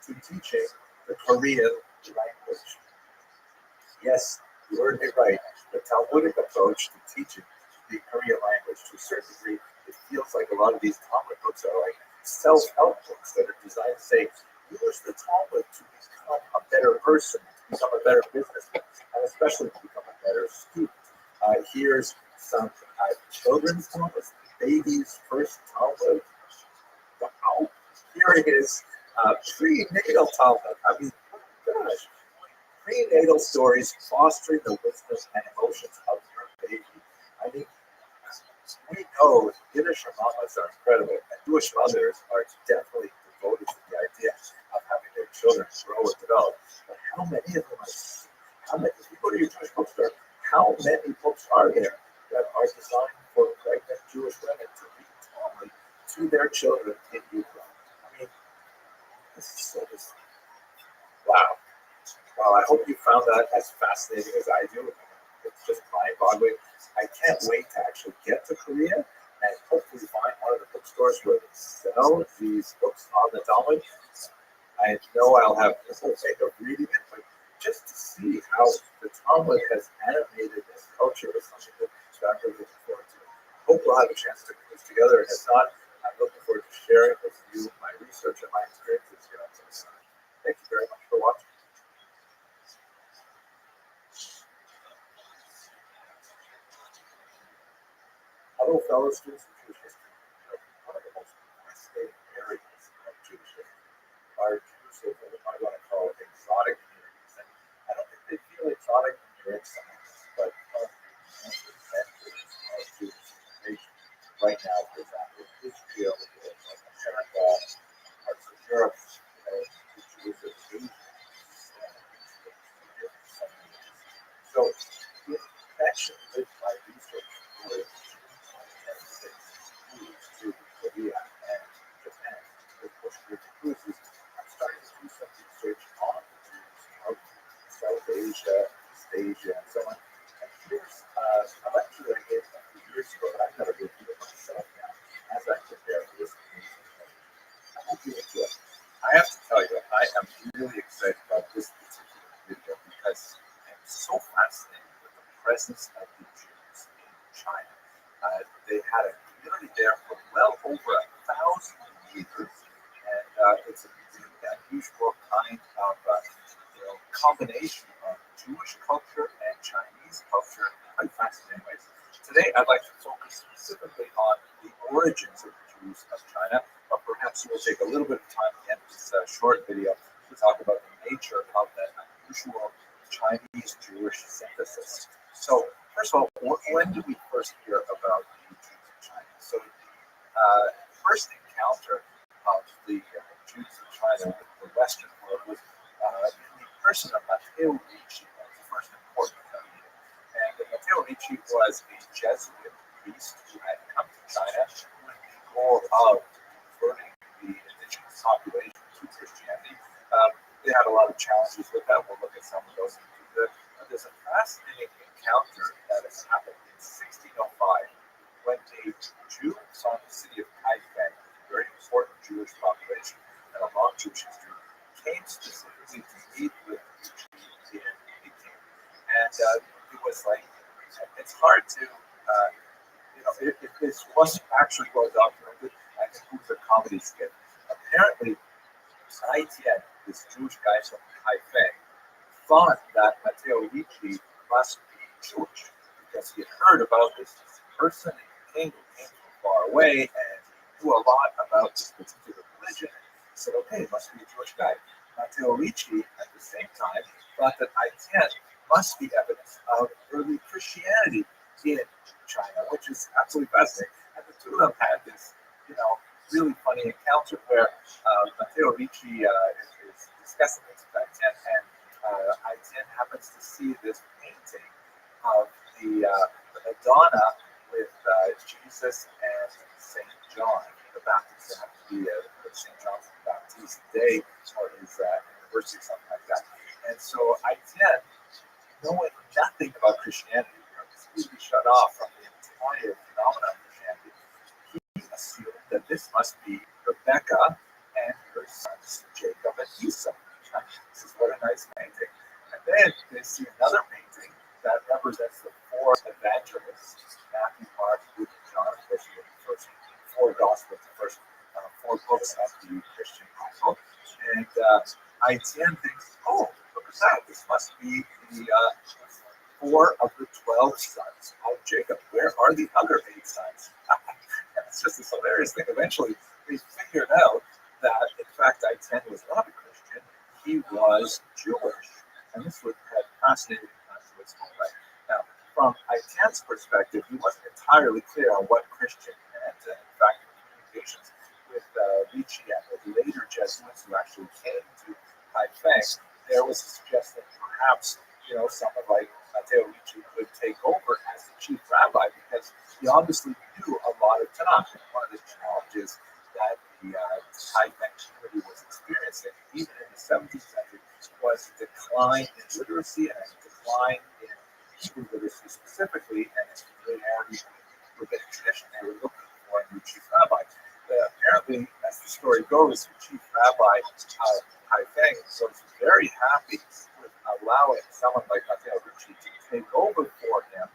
to teaching the Korean language. Yes, you heard me right. The Talmudic approach to teaching the Korean language. To a certain degree, it feels like a lot of these Talmud books are like self-help books that are designed to say, use the Talmud to become a better person, to become a better businessman, and especially to become a better student. Here's some children's Talmud, baby's first Talmud. Wow. Here is prenatal Talmud. I mean, oh my gosh. Prenatal stories fostering the wisdom and emotions of your baby. I mean, we know Yiddish mamas are incredible, and Jewish mothers are definitely devoted to the idea of having their children grow and develop. But how many of them if you go to your Jewish bookstore, how many books are there that are designed for pregnant Jewish women to read Talmud to their children in utero? I mean, this is so bizarre. Wow. Well, I hope you found that as fascinating as I do. It's just mind-boggling. I can't wait to actually get to Korea and hopefully find one of the bookstores where they sell these books on the Talmud. I know I'll have the whole thing of reading it, but just to see how the Talmud has animated this culture is something that I'm really looking forward to. I hope we'll have a chance to put this together, and if not, I'm looking forward to sharing with you my research and my experiences here on this. Thank you very much for watching. Hello, fellow students of Jewish history. One of the most fascinating areas of Jewish history are Jews of what I want to call exotic communities. And I don't think they feel exotic when you're in science, but centuries of Jewish civilization. Right now, for example, Israel, North America, parts of Europe, the Jews of Asia. So, in connection with my research with to Korea and Japan with Portuguese cruises, I'm starting to do some research on the Jews of South Asia, East Asia, and so on. And here's a lecture I gave a few years ago that I've never reviewed myself now as I prepare for this amazing lecture. I hope you enjoy it. I have to tell you, I am really excited about this particular video because I'm so fascinated with the presence of the Jews in China. They had a community there for well over 1,000 years, and it's a really unusual kind of combination of Jewish culture and Chinese culture. Quite fascinating ways. Today, I'd like to focus specifically on the origins of the Jews of China, but perhaps we'll take a little bit of time at the end of this short video to talk about the nature of that unusual Chinese-Jewish synthesis. So, first of all, when did we first hear about the Jews in China? So, the first encounter Jews in China, the Western world, was in the person of Matteo Ricci, that was the first important leader. And Matteo Ricci was a Jesuit priest who had come to China with the goal of converting the indigenous population to Christianity. They had a lot of challenges with that. We'll look at some of those. But there's a fascinating encounter that has happened in 1605 when a Jew from the city of Kaifeng, a very important Jewish population and a long Jewish history, came specifically to meet with Ricci in Peking. And it was like, it's hard to, if this wasn't actually well documented, I think it was a comedy skit. Apparently, Haitian, this Jewish guy from Kaifeng, thought that Matteo Ricci must be Jewish because he had heard about this person and king who came from far away and knew a lot about this particular religion. He said, okay, must be a Jewish guy. Matteo Ricci, at the same time, thought that Haitian must be evidence of early Christianity in China, which is absolutely fascinating. And the two of them had this, really funny encounter where Matteo Ricci is discussing this with Haitian, and Haitian happens to see this painting of the Madonna with Jesus and Saint John the Baptist. It happened to be Saint John the Baptist Day or his anniversary, something like that. And so Haitian, knowing nothing about Christianity, completely shut off from the entire phenomenon of Christianity, he assumed that this must be Rebecca and her sons Jacob and Esau. This is what a nice painting. And then they see another painting that represents the four evangelists: Matthew, Mark, Luke, and John. Of course, the first four gospels, the first four books of the Christian Bible. And Haitian thinks, oh, look at that. This must be the 4 of the 12 sons of Jacob. Where are the other 8 sons? It's just this hilarious thing. Eventually, they figured out that, in fact, Haitian was not a Christian. He was Jewish. And this had fascinated him to its whole life. Now, from Haitian's perspective, he wasn't entirely clear on what Christian meant. And in fact, in communications with Ricci and the later Jesuits who actually came to Kaifeng, there was a suggestion that perhaps, someone like Matteo Ricci could take over as the chief rabbi because he obviously knew a lot of Tanakh. And one of the challenges that the Kaifeng community was experiencing, even in the 17th century, was a decline in literacy and a decline in Hebrew literacy specifically, and its familiarity with rabbinic tradition. They were looking for a new chief rabbi. Apparently, as the story goes, the chief rabbi, Kaifeng, was very happy with allowing someone like Matteo Ricci to take over for him.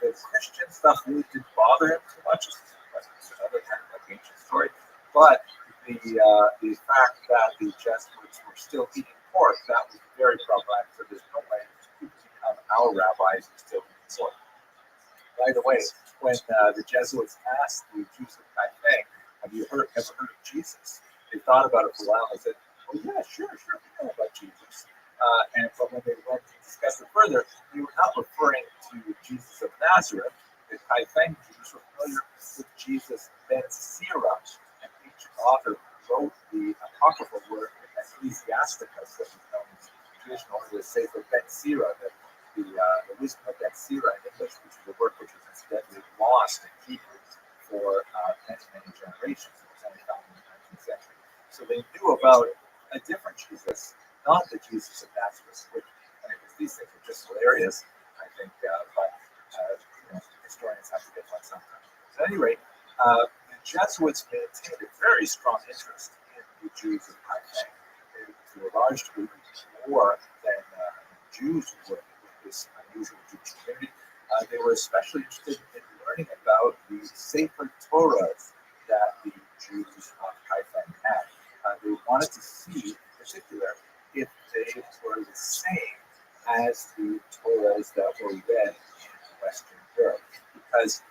The Christian stuff really didn't bother him too much. It's another kind of ancient story. But the fact that the Jesuits were still eating pork, that was very problematic. So there's no way he could become our rabbis and still eating pork. By the way, when the Jesuits asked the Jews of Kaifeng, have you ever heard of Jesus? They thought about it for a while and said, oh yeah, sure, we know about Jesus. But when they went to discuss it further, they were not referring to Jesus of Nazareth. The Kaifeng Jews were familiar with Jesus ben Sira, an ancient author who wrote the apocryphal work Ecclesiasticus, that was known as traditionally the Sefer ben Sira, the wisdom of Ben Sira in English, which is a work which was incidentally lost in Hebrew for many generations. It was only found in the 19th century. So they knew about a different Jesus, not the Jesus of Nazareth, which, these things are just hilarious, I think, but historians have to get one sometimes. At any rate, the Jesuits maintained a very strong interest in the Jews of Kaifeng. To a large degree, more than Jews would with this unusual Jewish community. They were especially interested in learning about the sacred Torahs that the Jews of Kaifeng had. They wanted to see, in particular, if they were the same as the Torahs that were read in Western Europe. Because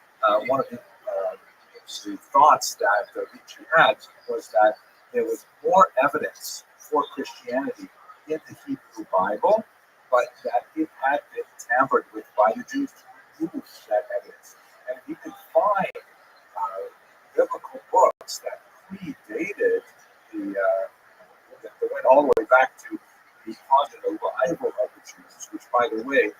one of the thoughts that Ricci had was that there was more evidence for Christianity in the Hebrew Bible, but that it had been tampered with by the Jews to remove that evidence. And if you could find biblical books that predated the back to the positive arrival of the Jews, which, by the way,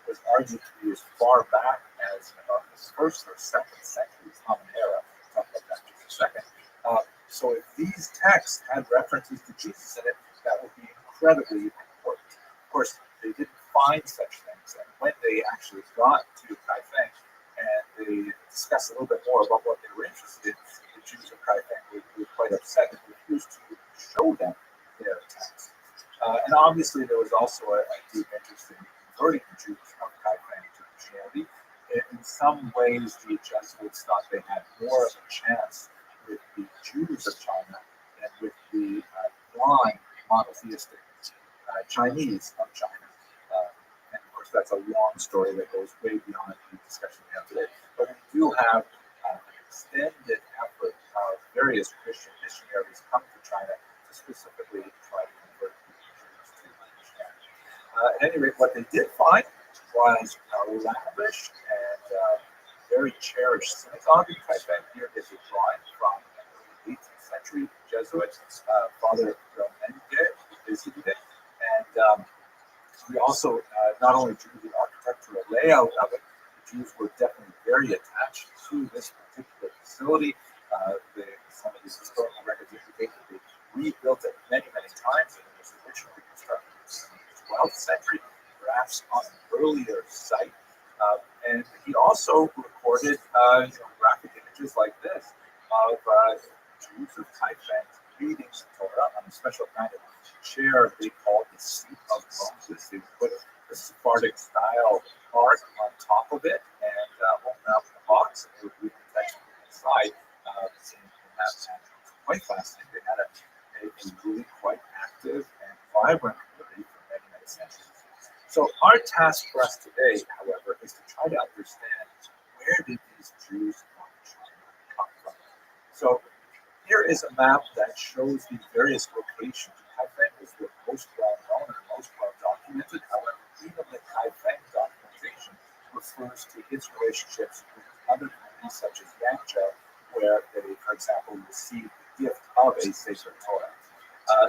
was argued to be as far back as about the first or second century Common Era. I'll talk about that in just a second. So if these texts had references to Jesus in it, that would be incredibly important. Of course, they didn't find such things, and when they actually got to Kaifeng and they discussed a little bit more about what they were interested in, the Jews of Kaifeng were quite upset and refused to show them their text. And obviously, there was also a deep interest in converting the Jews of Kaifeng to Christianity. In some ways, the Jesuits thought they had more of a chance with the Jews of China than with the non-monotheistic Chinese of China. And of course, that's a long story that goes way beyond the discussion we have today. But we do have an extended effort of various Christian missionaries coming to China to specifically try to convert the Jews to Christianity. At any rate, what they did find was a lavish and very cherished synagogue in Kaifeng. Here is a drawing from the 18th century Jesuit, Father Romenge, who visited it. And we also not only drew the architectural layout of it, the Jews were definitely very attached to this particular facility. Some of these historical records indicate that they rebuilt it many, many times, and it was originally constructed in the 12th century, perhaps on an earlier site. And he also recorded graphic images like this of Jews of Kaifeng reading the Torah on a special kind of chair they called the seat of Moses. They would put a Sephardic style art on top of it and open up the box and they would read the text inside. In that manner. It was quite fascinating. They had a really quite active and vibrant community for many, many centuries. So our task for us today, however, is to try to understand where did these Jews from China come from. So here is a map that shows the various locations. Kaifeng is the most well-known and most well-documented. However, even the Kaifeng documentation refers to its relationships with other communities such as Yangzhou, where they, for example, received the gift of a sacred Torah.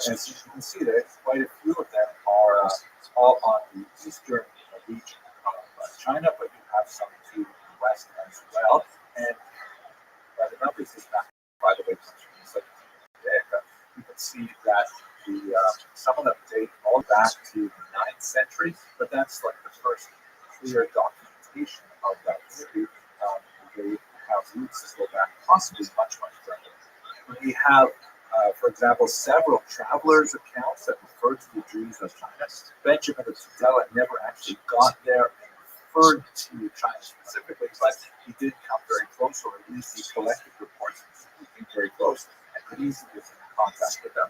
And so you can see that quite a few of them are all on the eastern region of China, but you have some to the west as well. And by the numbers this map, by the way, comes from the Encyclopedia, you can see that some of them date all back to the 9th century, but that's like the first clear documentation of that community. They have roots that go back possibly much, much further. We have, for example, several travelers' accounts that refer to the Jews of China. Benjamin of Tudela never actually got there and referred to China specifically, but he did come very close, or at least he collected reports and came very close and could easily get in contact with them.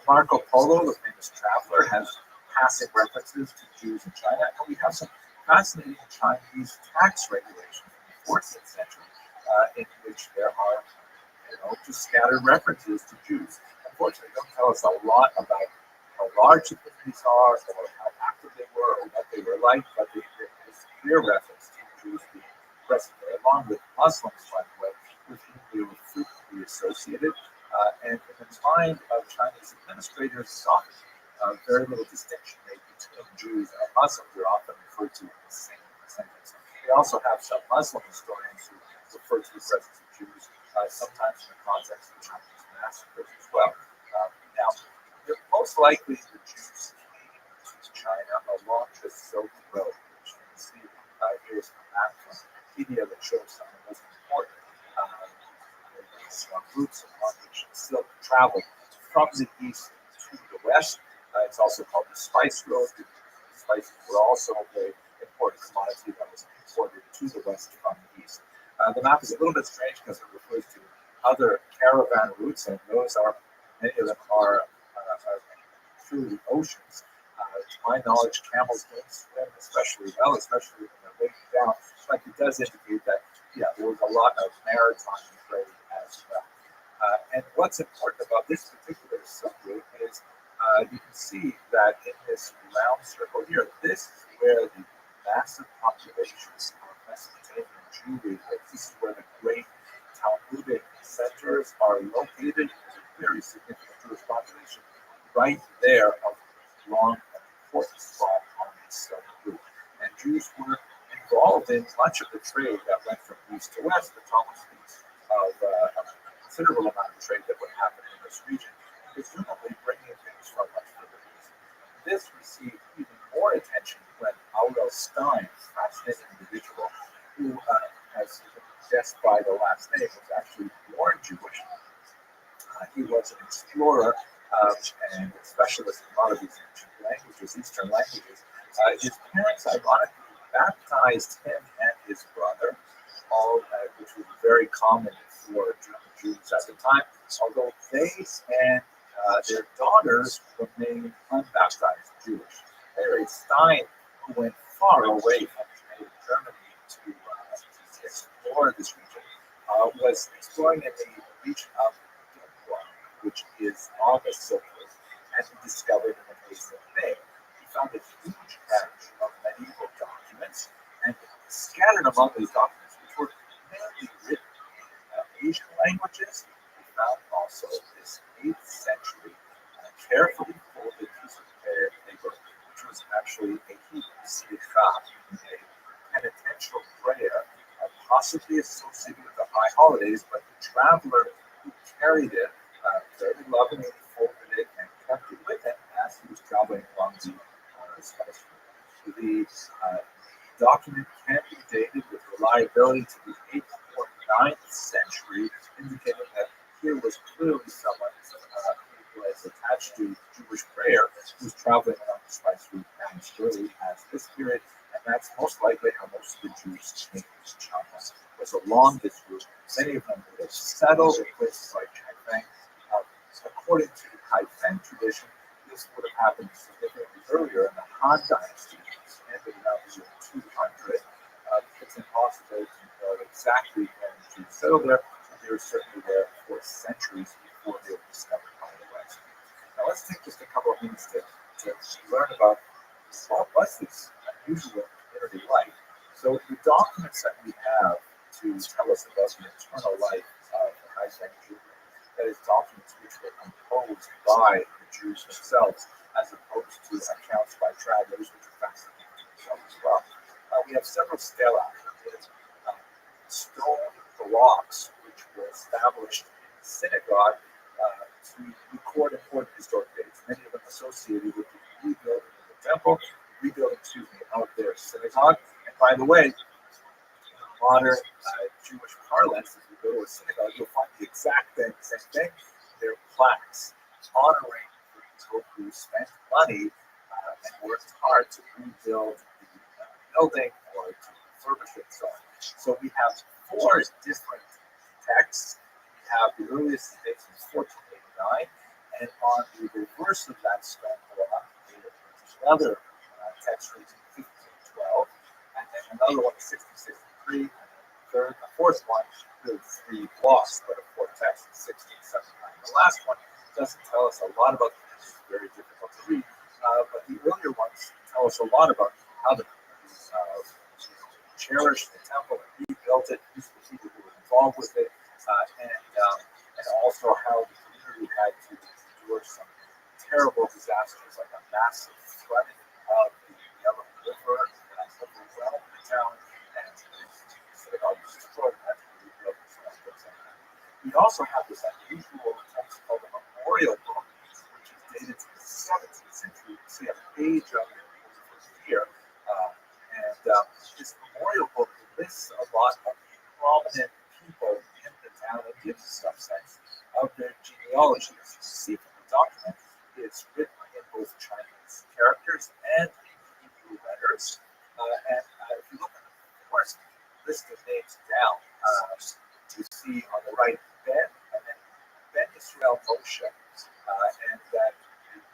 Marco Polo, the famous traveler, has passing references to Jews in China, and we have some fascinating Chinese tax regulations from the 14th century in which there are just scattered references to Jews. Unfortunately, they don't tell us a lot about how large the communities are, or how active they were, or what they were like, but there is clear reference to Jews being present there, along with Muslims, by the way, with whom they were frequently associated. And in the mind of Chinese administrators, it's often very little distinction made between Jews and Muslims. They're often referred to in the same sentence. We also have some Muslim historians who refer to the presence of Jews sometimes in the context of Chinese massacres as well. Now, most likely the Jews came to China along the Silk Road, which you can see here's a map from Wikipedia that shows some of the most important routes along which silk traveled from the east to the west. It's also called the Spice Road. The spices were also a very important commodity that was imported to the west from the east. The map is a little bit strange because it refers to other caravan routes, and those are, many of them are through the oceans. To my knowledge, camels don't swim especially well, especially when they're laying down. But it does indicate that, there was a lot of maritime trade as well. And what's important about this particular silk route is you can see that in this round circle here, this is where the massive populations of Mesopotamian Jewry live. This is where the great Talmudic centers are located. There's a very significant Jewish population right there of long and important spot on this route. And Jews were involved in much of the trade that went from east to west. The Talmud speaks of a considerable amount of trade that would happen in this region, presumably bringing things from much further east. This received even more attention when Aurel Stein, a fascinating individual who, as you can guess by the last name, was actually born Jewish. He was an explorer and a specialist in a lot of these ancient languages, Eastern languages. His parents, ironically, baptized him and his brother, all which was very common for Jews at the time, although they and their daughters remained unbaptized Jewish. Mary Stein, who went far away from his native Germany to explore this region, was exploring in the region of which is on the Silk Road, and he discovered in the case of May. He found a huge cache of medieval documents, and scattered among these documents, which were mainly written in Asian languages, he found also this 8th century carefully folded piece of paper, which was actually a Hebrew slicha, a penitential prayer, possibly associated with the high holidays, but the traveler who carried it very lovingly folded it and kept it with him as he was traveling along the spice route. The document can be dated with reliability to the 8th or 9th century, indicating that here was clearly someone who was attached to Jewish prayer who was traveling along the spice route as early as this period, and that's most likely how most of the Jews came to China. Was along this route. Many of them would have settled in places like Changfeng. According to the Haifeng tradition, this would have happened significantly earlier in the Han Dynasty, ended up in 200. It's impossible to know exactly when the Jews settled there, but they were certainly there for centuries before they were discovered by the West. Now let's take just a couple of minutes to learn about what was this unusual community like. So the documents that we have to tell us about the eternal life of the Haifeng Jew, that is, documents which were composed by the Jews themselves, as opposed to accounts by travelers, which are fascinating themselves as well. We have several stelae, stone blocks, which were established in the synagogue to record important historic dates, many of them associated with the rebuilding of the temple, of their synagogue. And by the way, modern Jewish parlance, if you go to a synagogue, you'll find the exact same thing. They're plaques honoring the people who spent money and worked hard to rebuild the building or to refurbish it. So we have 4 different texts. We have the earliest dates from 1489, and on the reverse of that stone block, there's another text from 1512, and then another one, 1663, and the fourth one, really 3 blocks, but a 4th text is 1679. The last one doesn't tell us a lot about the history, it's very difficult to read, but the earlier ones tell us a lot about how the cherished the temple and rebuilt it, who's the people who were involved with it, and also how the community had to endure some terrible disasters like a massive flooding of the Yellow River that overwhelmed the town, and the synagogue was destroyed and had to be rebuilt. We also have this unusual text called the Memorial Book, which is dated to the 17th century. You can see a page of it here. This memorial book lists a lot of prominent people in the town and gives some sense of their genealogy. As you can see from the document, it's written in both Chinese characters and Hebrew letters. If you look at the first list of names down, you see on the right Ben, and then Ben Israel Moshe. And that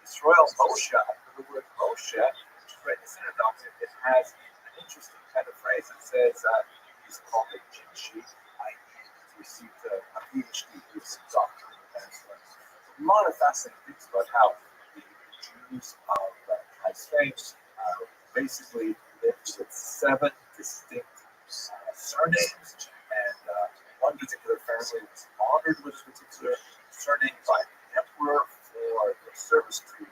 Israel Moshe, the word Moshe, which is right in the center document, it has an interesting kind of phrase that says he's called a Jinshi, i.e., he's received a PhD, he's a doctor in Venezuela. A lot of fascinating things about how the Jews of Haifeng basically lived with 7 distinct surnames, and one particular family was honored with a particular surname by the emperor for their service to the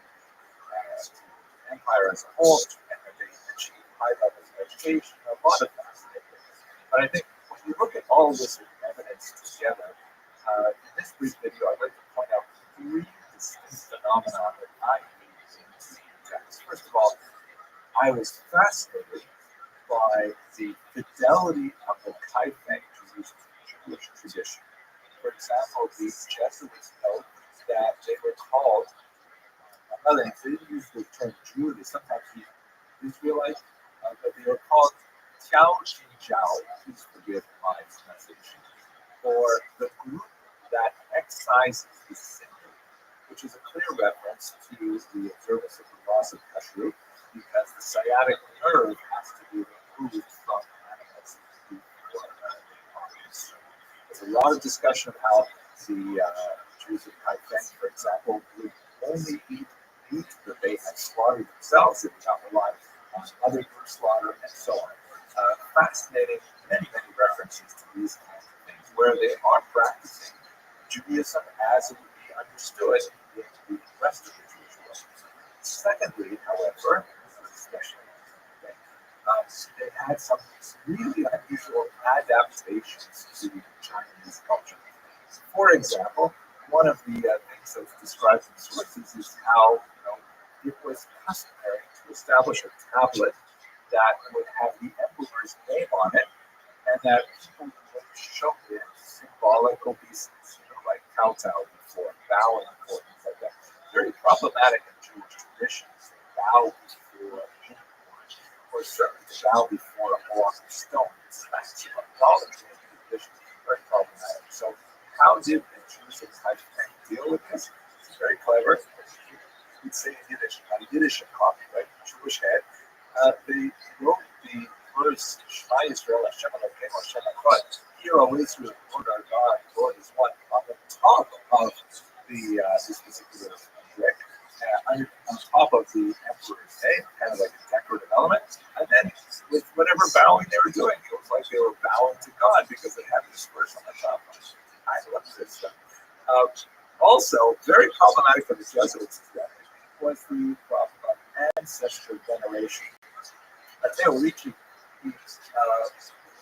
empire as a whole, and that they achieve high levels of education, a lot of fascinating things. But I think when you look at all this evidence together, in this brief video, I'd like to point out three distinct phenomena that I use in text. First of all, I was fascinated by the fidelity of the Kaifeng to Jewish tradition. For example, the Jesuits note that they were called, rather, they didn't use the term Jew, they sometimes use Israelite, but they were called Tiao Jinjiao, please forgive my pronunciation, or the group that excises the sinner, which is a clear reference to the observance of the laws of kashrut, because the sciatic nerve has to be removed from animals before there's a lot of discussion of how the Jews of Kaifeng, for example, would only eat meat that they had slaughtered themselves. They would not rely on other group slaughter and so on. Fascinating, many references to these kinds of things, where they are practicing Judaism as it would be understood in the rest of the Jewish world. Secondly, however, especially they had some really unusual adaptations to Chinese culture. For example, one of the things that's described in sources is how it was customary to establish a tablet that would have the emperor's name on it, and that people would show it symbolic obeisance, like kowtow before, bowing before, things like that. Very problematic in Jewish traditions to bow before anyone, or certainly to bow before a block of stone. It's actually idolatry in tradition, very problematic. So, how did the Jews of Kaifeng deal with this? It's very clever. We'd say in Yiddish and copy, right? Jewish head. They wrote the verse Shema Yisrael Hashem Elokeinu Hashem Echad. Hear, O Israel, Lord our God, Lord is one. On the top of this particular brick, on top of the emperor's name, kind of like a decorative element, and then with whatever bowing they were doing, it was like they were bowing to God because they had this verse on the top. I love this stuff. Also, very problematic for the Jesuits was the problem of ancestral veneration. Matteo Ricci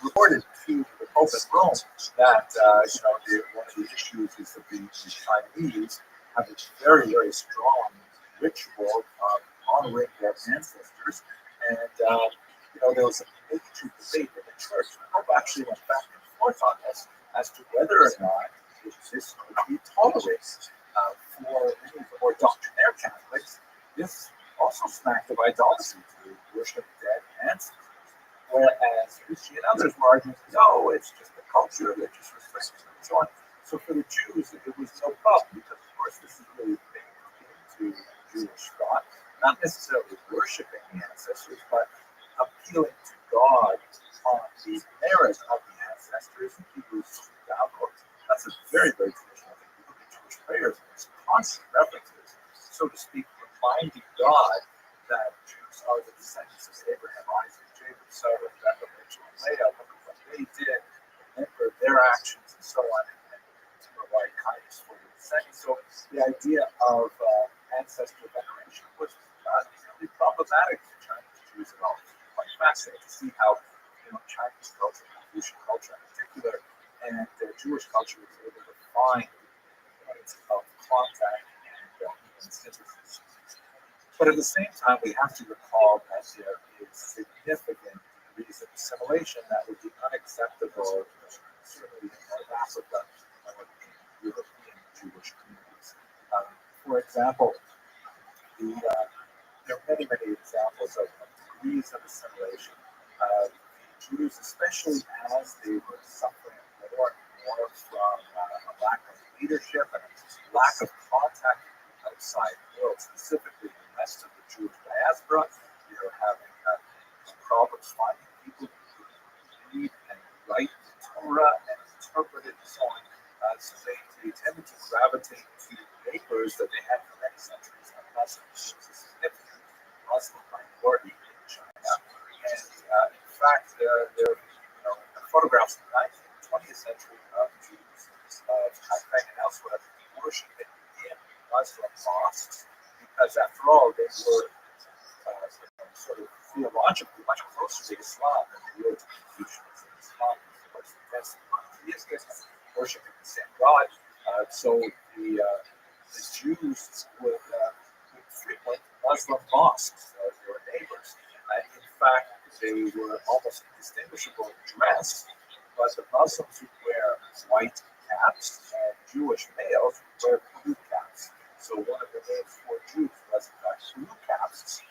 reported to the Pope in Rome that one of the issues is that the Chinese have a very strong ritual of honoring their ancestors, and there was a major debate in the church. The Pope actually went back and forth on this as to whether or not this could be tolerated. For many of the more doctrinaire Catholics, this also smacked of idolatry to worship dead ancestors. Whereas Ricci and others were arguing, no, it's just a culture, religious restrictions, and so on. So for the Jews, it was no problem, because of course this is really big into Jewish thought, not necessarily worshiping the ancestors, but appealing to God on the merit of the ancestors. In Hebrews, that's a very traditional thing. You look at Jewish prayers, and there's constant references, so to speak, reminding God that Jews are the descendants of Abraham, Isaac, Jacob, Sarah, Rebecca, Rachel, and Leah. Look at what they did, remember their actions, and so on, and to provide kindness for the descendants. So the idea of ancestral veneration was not really problematic to Chinese Jews at all. It's quite fascinating to see how Chinese culture, Confucian culture in particular, and Jewish culture was able to find points of contact and human synthesis. But at the same time, we have to recall that there is significant degrees of assimilation that would be unacceptable, certainly in North Africa and in European Jewish communities. For example, there are many examples of degrees of assimilation. Jews, especially as they were suffering more and more from a lack of leadership and a lack of contact outside the world, specifically the rest of the Jewish diaspora, they were having problems finding people who could read and write the Torah and interpret it and so on. So they tended to gravitate to papers that they had for many centuries, unless it was a significant Muslim minority in China. And in fact, there are photographs from the 19th and 20th century of Jews of Kaifeng and elsewhere worshiping in Muslim mosques because after all, they were sort of theologically much closer to Islam than they were to Confucianism. Islam was intense monotheistic, worshiping the same God. So the Jews would frequent Muslim mosques as their neighbors. In fact, they were almost indistinguishable in dress, but the Muslims would wear white caps and Jewish males would wear blue caps. So one of the names for Jews was in fact blue caps,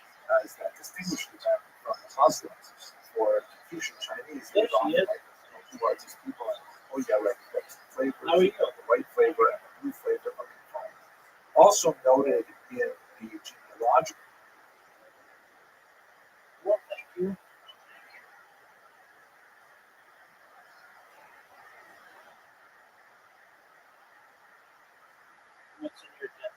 as that distinguished them from the Muslims. For Confucian Chinese, they were often like, who are these people? And, oh yeah, like flavors, the white flavor and the blue flavor of the fine. Also noted in the genealogical. Well, thank you. What's in your deck?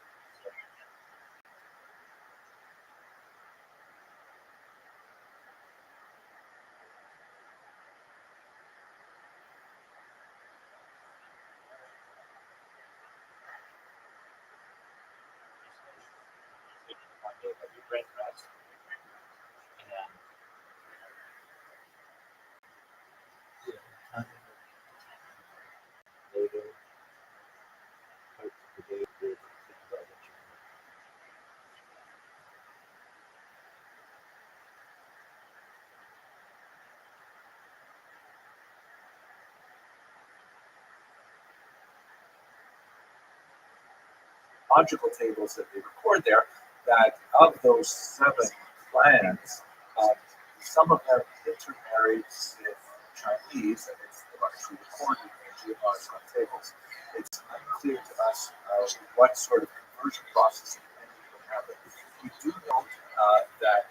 One day, but you read rest. And later, parts of the day, did think about what you Logical tables that they record there, that of those 7 clans, some of them intermarried with Chinese, and it's actually recorded in genealogical tables. It's unclear to us what sort of conversion process happened. We do note that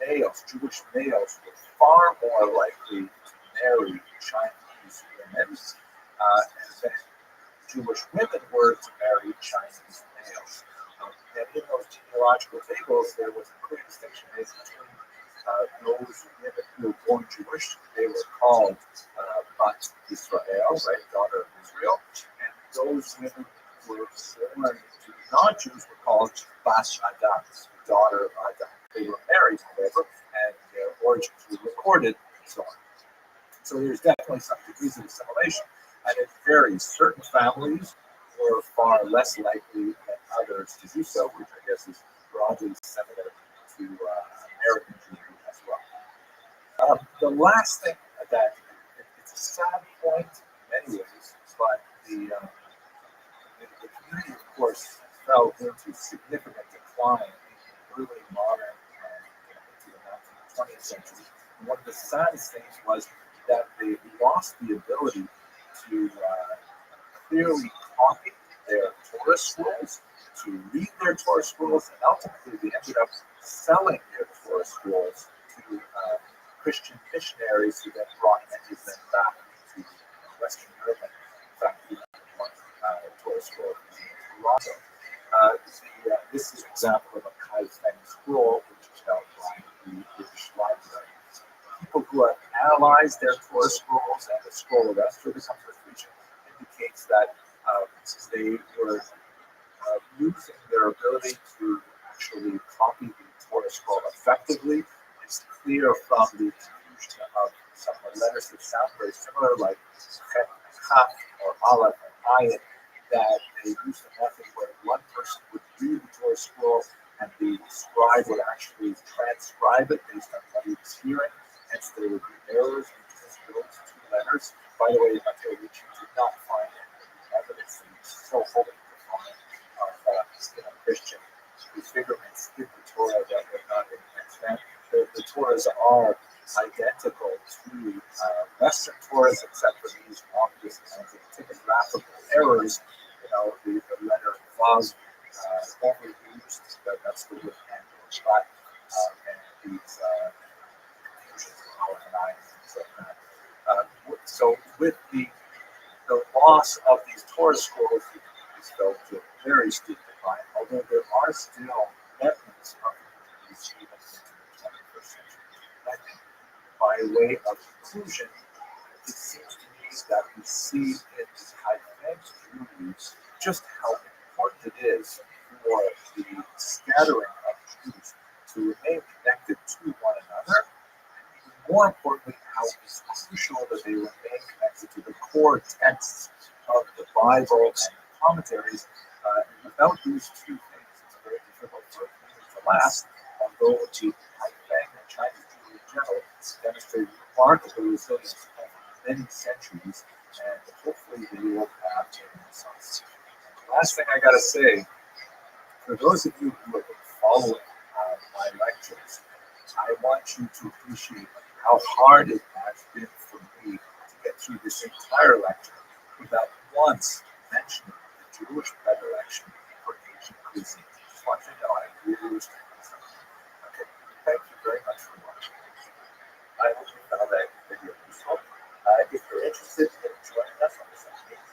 males, Jewish males, were far more likely to marry Chinese women, and then Jewish women were to marry Chinese males. And in those genealogical tables, there was a clear distinction made between those women who were born Jewish, they were called Bat Israel, right, daughter of Israel, and those women who were born to non-Jews were called Bat Adam, daughter of Adam. They were married, however, and their origins were recorded, and so on. So there's definitely some degrees of assimilation. And it varies. Certain families were far less likely than others to do so, which I guess is broadly similar to American Jewry as well. The last thing that it's a sad point in many ways, but the community, of course, fell into significant decline in early modern into the 20th century. And one of the saddest things was that they lost the ability to clearly copy their Torah scrolls, to read their Torah scrolls, and ultimately they ended up selling their Torah scrolls to Christian missionaries who then brought many of them back to Western Europe. In fact, one Torah scroll in Toronto. This is an example of a Kaifeng scroll, which is held by the British Library. People who have analyzed their Torah scrolls and the scroll of Esther becomes a region indicates that they were losing their ability to actually copy the Torah scroll effectively. It's clear from the confusion of some of the letters that sound very similar, like Chet and Kaf or Aleph and Ayin, that they used a method where one person would read the Torah scroll and the scribe would actually transcribe it based on what he was hearing. Hence, there would be errors between those 2 letters. By the way, until we did not find any evidence that it's so wholly defined of Christian disfigurements in the Torah that were not in extant. The Torahs are identical to Western Torahs, except for these obvious kinds of typographical errors. The letter Vav overused, that's the word and but and these so with the loss of these Torah scrolls, it's felt to a very steep decline, although there are still remnants of these even into the 21st century. I think by way of conclusion, it seems to me that we see in the Kaifeng Jewry just how important it is for the scattering of Jews to remain connected to one another. More importantly, how it's crucial that they remain connected to the core texts of the Bible and commentaries. Without these two things, it's very difficult for it to last. Although the Big Bang and Chinese Jew in general demonstrated remarkable resilience over many centuries, and hopefully they will have a renaissance. Last thing I gotta say, for those of you who have been following my lectures, I want you to appreciate how hard it has been for me to get through this entire lecture without once mentioning the Jewish predilection for Asian cuisine. Just want you to know I really was trying to say. Okay, thank you very much for watching. I hope you found that video useful. If you're interested in joining us on this amazing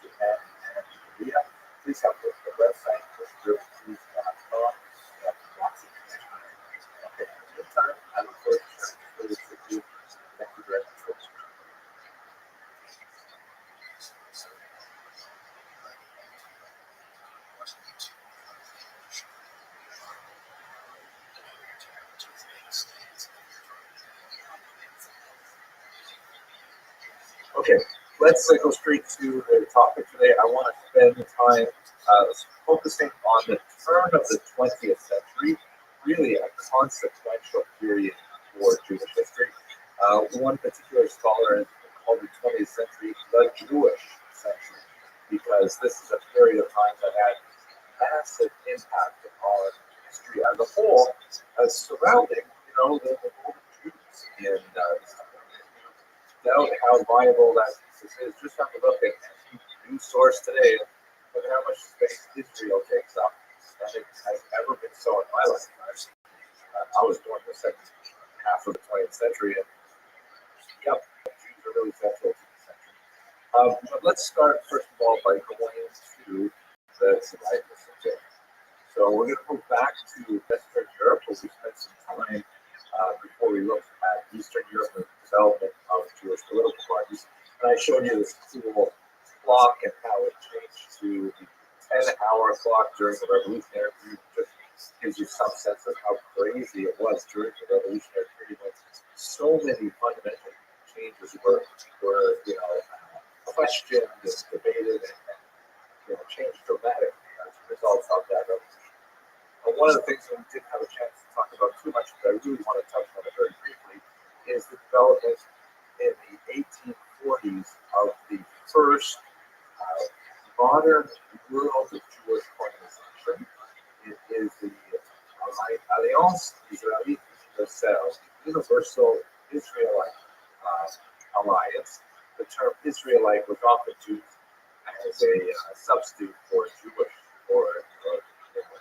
Japan and Korea, please have a look at the website, www.jews.com. We have lots of information. Okay, in the meantime, I look forward to sharing this with you. Thank you very much for watching. Okay, let's go straight to the topic today. I want to spend time focusing on the turn of the 20th century, really a consequential period for Jewish history. One particular scholar called the 20th century the Jewish century, because this is a period of time that had massive impact on history as a whole, surrounding, the golden Jews in doubt how viable that thesis is. Just have to look at any news source today. Look at how much space Israel takes up. Nothing has ever been so in my lifetime. I was born in the second half of the 20th century, and yep, Jews are really central to the century. But let's start first of all by going to the survivors of Jacob. So we're going to go back to Western Europe, where we spent some time before we looked at Eastern Europe and the development of Jewish political parties. And I showed you this cool clock and how it changed to the 10-hour clock during the Revolutionary period. Just gives you some sense of how crazy it was during the Revolutionary period when so many fundamental changes were questioned and debated and changed dramatically as a result of that revolution. One of the things that we didn't have a chance to talk about too much, but I really want to touch on it very briefly, is the development in the 1840s of the first modern world of Jewish organization. It is the Alliance Israélite Universelle, the Universal Israelite Alliance. The term Israelite was often used as a substitute for Jewish or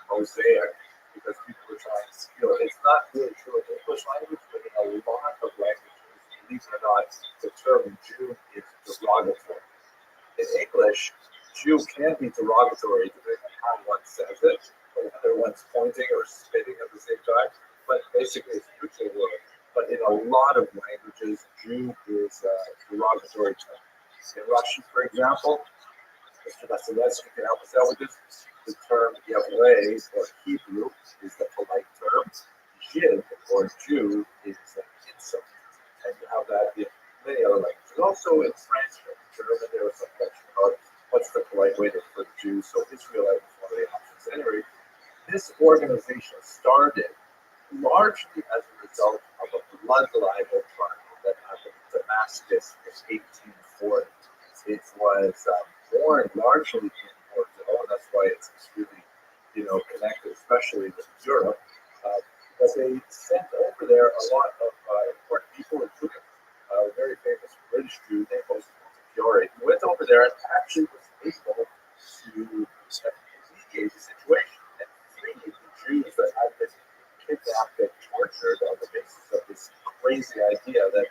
Mosaic, because people were trying to, it's not really true in the English language, but in a lot of languages, believe it or not, the term Jew is derogatory. In English, Jew can be derogatory depending on how one says it, or whether one's pointing or spitting at the same time, but basically it's a neutral word. But in a lot of languages, Jew is a derogatory term. In Russian, for example, Mr. Vasilevsky can help us out with this. The term Yahweh or Hebrew is the polite term. Jid or Jew is an insult. And you have that in many other languages. Also in French and German, there was some question about what's the polite way to refer to Jews. So Israelite was one of the options. Anyway, this organization started largely as a result of a blood libel trial that happened in Damascus in 1840. It was born largely in Portugal, and that's why it's really, connected, especially with Europe. But they sent over there a lot of important people, including a very famous British Jew named Moses Montefiore, who went over there and actually was able to mediate the situation and free the Jews that had been kidnapped and tortured on the basis of this crazy idea that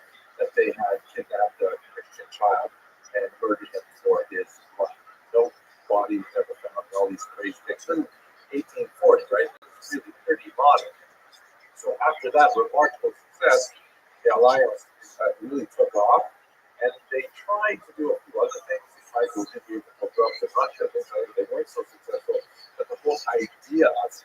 they had kidnapped a Christian child and murdered him for his life. No body was ever found, all these crazy things. In 1840, right? It was really pretty modern. So after that remarkable success, the Alliance really took off, and they tried to do a few other things. They tried to interview the corrupt in Russia. They weren't so successful. But the whole idea Fiat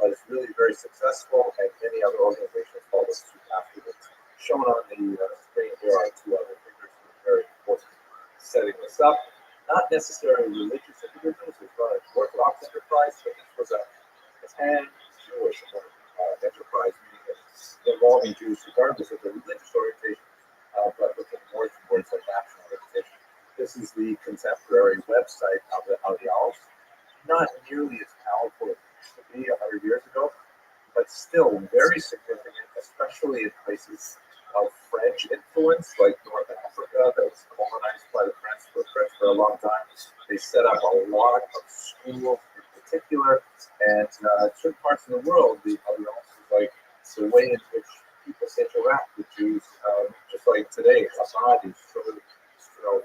was really very successful, and many other organizations followed suit afterwards. Shown on the screen here are two other figures who are very important in setting this up. Not necessarily religious individuals as well as Orthodox enterprise, but this was a pan-Jewish enterprise, meaning involving Jews regardless of their religious orientation, but looking more towards a national organization. This is the contemporary website of the Alliance. Not nearly as powerful as it used to be 100 years ago, but still very significant, especially in places of French influence, like North Africa, that was colonized by the French for a long time. They set up a lot of schools in particular, and certain parts of the world, the Alliance is like the way in which people interact with Jews, just like today, Chabad is sort of,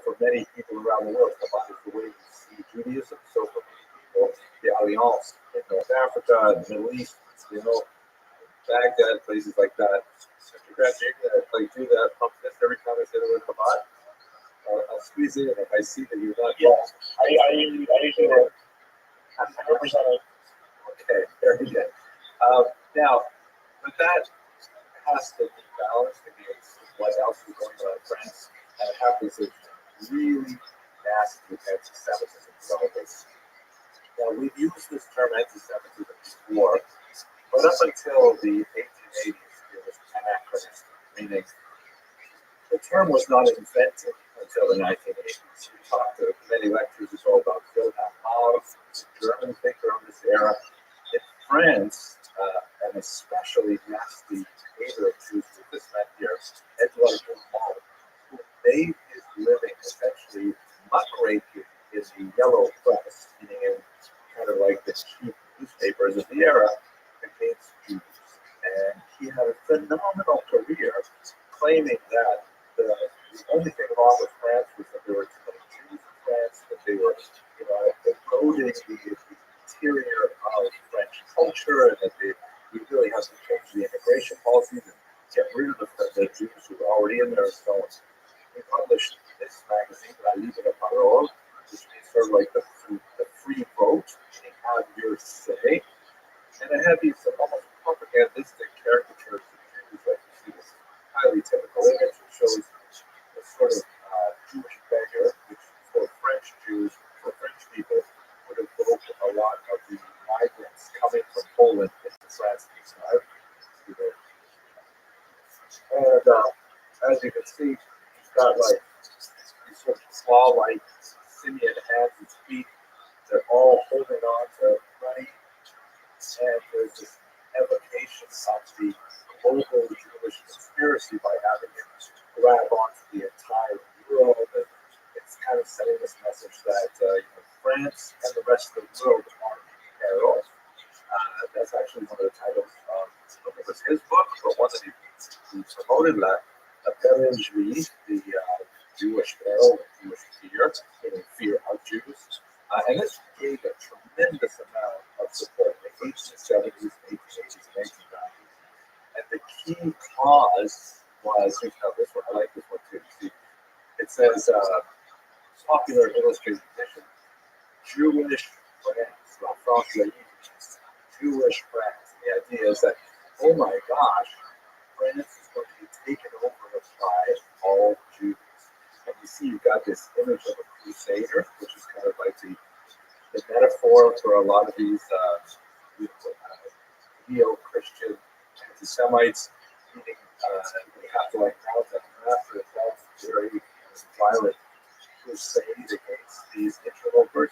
for many people around the world, Chabad is the way we see Judaism. So for many people, the Alliance in North Africa and the Middle East, Baghdad, places like that. Mr. Grant, you're gonna do that pump test every time I say the word Chabad. I'll squeeze it in if I see that you're not. Yeah, I usually work 100%. Okay, very good. Now, but that has to be balanced against what else is going on in France, and it happens with really nasty anti-Semitism developing. Now, we've used this term anti-Semitism before, but up until the 1880s, it was anachronistic, meaning the term was not invented until the 1980s. We talked to many lectures as well about Wilhelm Haas, the German thinker of this era. In France, and especially nasty behavior of Jews with this man here, Edouard Bourbon, who made his living essentially muckraking in the yellow press, meaning in kind of like the cheap newspapers of the era, against Jews. And he had a phenomenal career, claiming that the only thing wrong with France was that there were too many Jews in France, that they were, eroding the interior of French culture, and that we really have to change the immigration policies and get rid of the Jews who were already in there. So we published this magazine, La Libre Parole, which means sort of like the free vote, meaning have your say. And it had these almost propagandistic caricatures of Jews, like you see this highly typical image that shows a sort of Jewish beggar, which for French Jews, for French people, would have evoked a lot of the migrants coming from Poland into France at this time. And as you can see, he's got like these sort of claw-like simian hands and feet. They're all holding on to money. And there's this evocation of the global Jewish conspiracy by having it grab onto the entire world. And it's kind of sending this message that France and the rest of the world are in peril. That's actually one of the titles of, I don't think it was his book, but one that he promoted, La Peril, the Jewish peril, the Jewish fear, meaning fear of Jews. And this gave a tremendous amount of support in the 1870s, 1880s, and 1890s. And the key cause was, this one, I like this one too. See, it says, popular illustrated edition, Jewish France, La France Laïque, Jewish France. The idea is that, oh my gosh, France is going to be taken over by all Jews. And you see, you've got this image of a crusader, which is kind of like the metaphor for a lot of these neo-Christian anti-Semites, meaning we have to mount an after that very violent crusade against these interlopers.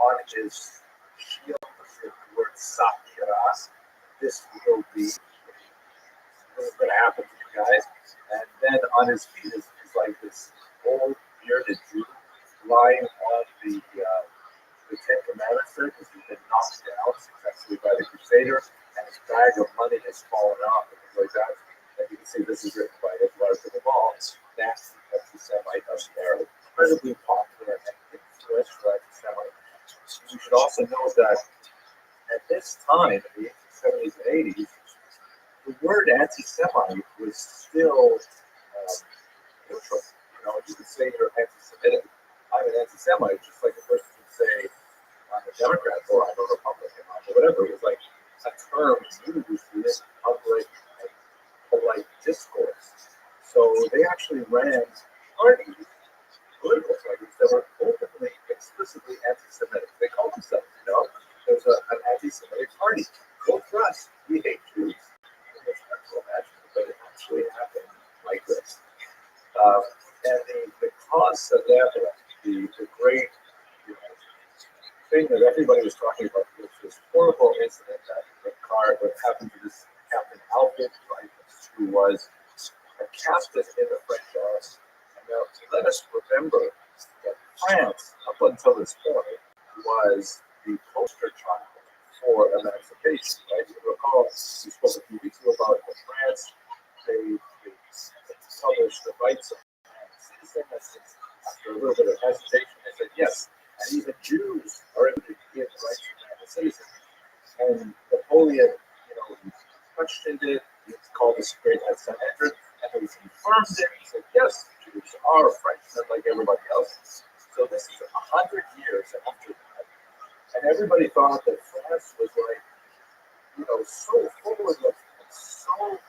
On his shield was the word Sakiras. This will be going to happen to you guys. And then on his feet is like this old bearded Jew lying on the Ten Commandments there, because he's been knocked down successfully by the Crusader, and his bag of money has fallen off and things like that. And you can see this is written by Edouard Bourbon. That's the anti-Semite of the era. Incredibly popular and influential anti-Semite. You should also know that at this time, in the 1870s and 80s, the word anti-Semite was still neutral. You could say you're anti-Semitic. I'm an anti-Semite, just like a person could say I'm a Democrat or I'm a Republican. was an anti-Semitic party. Vote for us. We hate Jews. It's hard to imagine, but it actually happened like this. And the cause of that, the great thing that everybody was talking about was this horrible incident that happened to this Captain Alfred Dreyfus, who was a captain in the French army. And now, let us remember that France, up until this point, was the poster child for emancipation. Right? You recall, we spoke a few weeks ago about France. They published the rights of citizens. After a little bit of hesitation, they said yes, and even Jews are able to give rights to citizens. And Napoleon, questioned it. He called this great Sanhedrin, and he confirmed it. He said, yes, Jews are Frenchmen like everybody else. So this is 100 years after that. And everybody thought that France was like, so forward-looking and so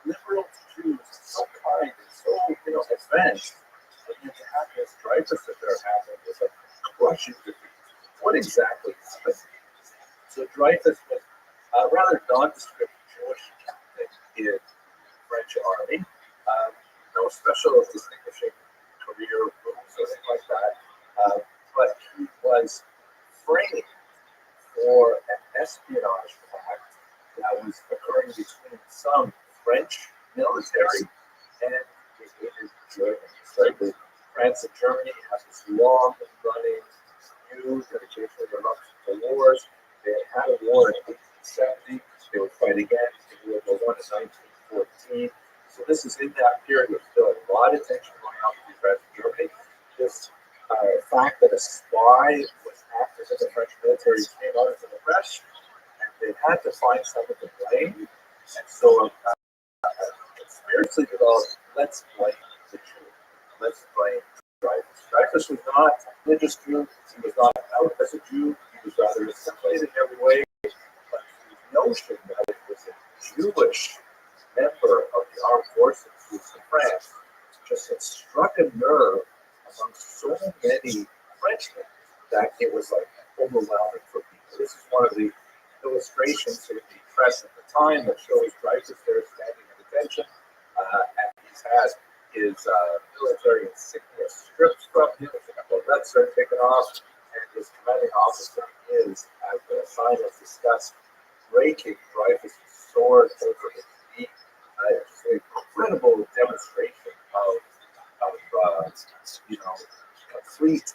liberal to Jews, and so kind and so, advanced. And then to have this Dreyfus affair happen was a crushing defeat. What exactly happened? So Dreyfus was a rather nondescript Jewish captain in the French army. No special distinguishing career moves or anything like that. But he was framed for an espionage pact that was occurring between some French military and the hated Germans. Right? France and Germany have this long-running feud that occasionally erupts into wars. They had a war in 1870. They would fight again in World War I in 1914. So this is in that period with still a lot of tension going on between France and Germany. This fact that a spy was active in the French military came out into the press, and they had to find someone to blame. And so conspiracy developed, let's blame the Jew. Let's blame Dreyfus. Dreyfus was not a religious Jew. He was not out as a Jew. He was rather assimilated in every way. But the notion that it was a Jewish member of the armed forces in France just had struck a nerve among so many Frenchmen that it was like overwhelming for people. This is one of the illustrations in the press at the time that shows Dreyfus there standing at attention, and he's had his military insignia stripped from him. A couple of vets are taken off, and his commanding officer is, as the sign has discussed, breaking Dreyfus' sword over his knee. It's an incredible demonstration of complete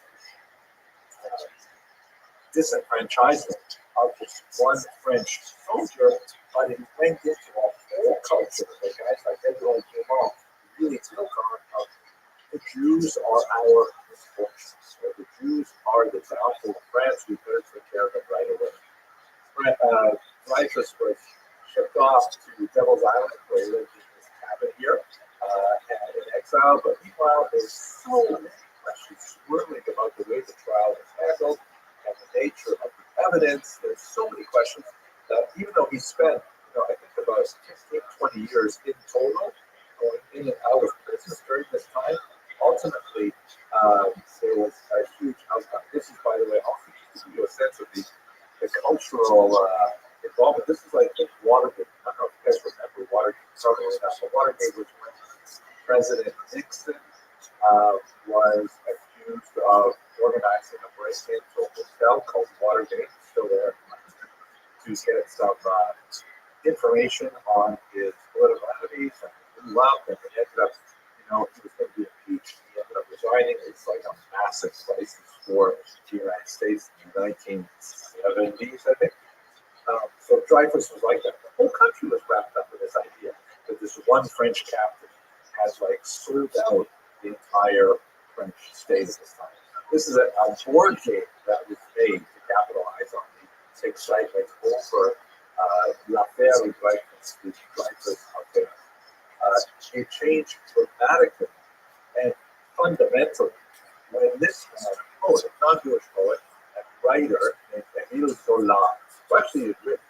disenfranchisement of just one French soldier, but it went into a whole culture that guys like Edouard Dumont really took on of the Jews are our misfortunes. So the Jews are the downfall of France. We better take care of them right away. Dreyfus was shipped off to Devil's Island, where he lived in his cabin here, and in exile. But meanwhile, there's so many questions swirling about the way the trial was handled and the nature of the evidence. There's so many questions that even though he spent, I think about 15, 20 years in total, going in and out of prison during this time, ultimately there was a huge outcome. This is, by the way, also to give you a sense of the cultural involvement. This is like the Watergate. I don't know if you guys remember Watergate. Probably not. But Watergate was when President Nixon was accused of organizing a break-in to a hotel called Watergate, still there, to get some information on his political enemies, and he blew up, and he ended up, he was going to be impeached. He ended up resigning. It's like a massive crisis for the United States in the 1970s, I think. So Dreyfus was like that. The whole country was wrapped up in this idea that this one French captain has sold out the entire French state at this time. This is a board game that was made to capitalize on the excitement over l'affaire Dreyfus, the Dreyfus affair. It changed dramatically and fundamentally when this poet, non-Jewish poet and writer named Émile Zola, who actually had written,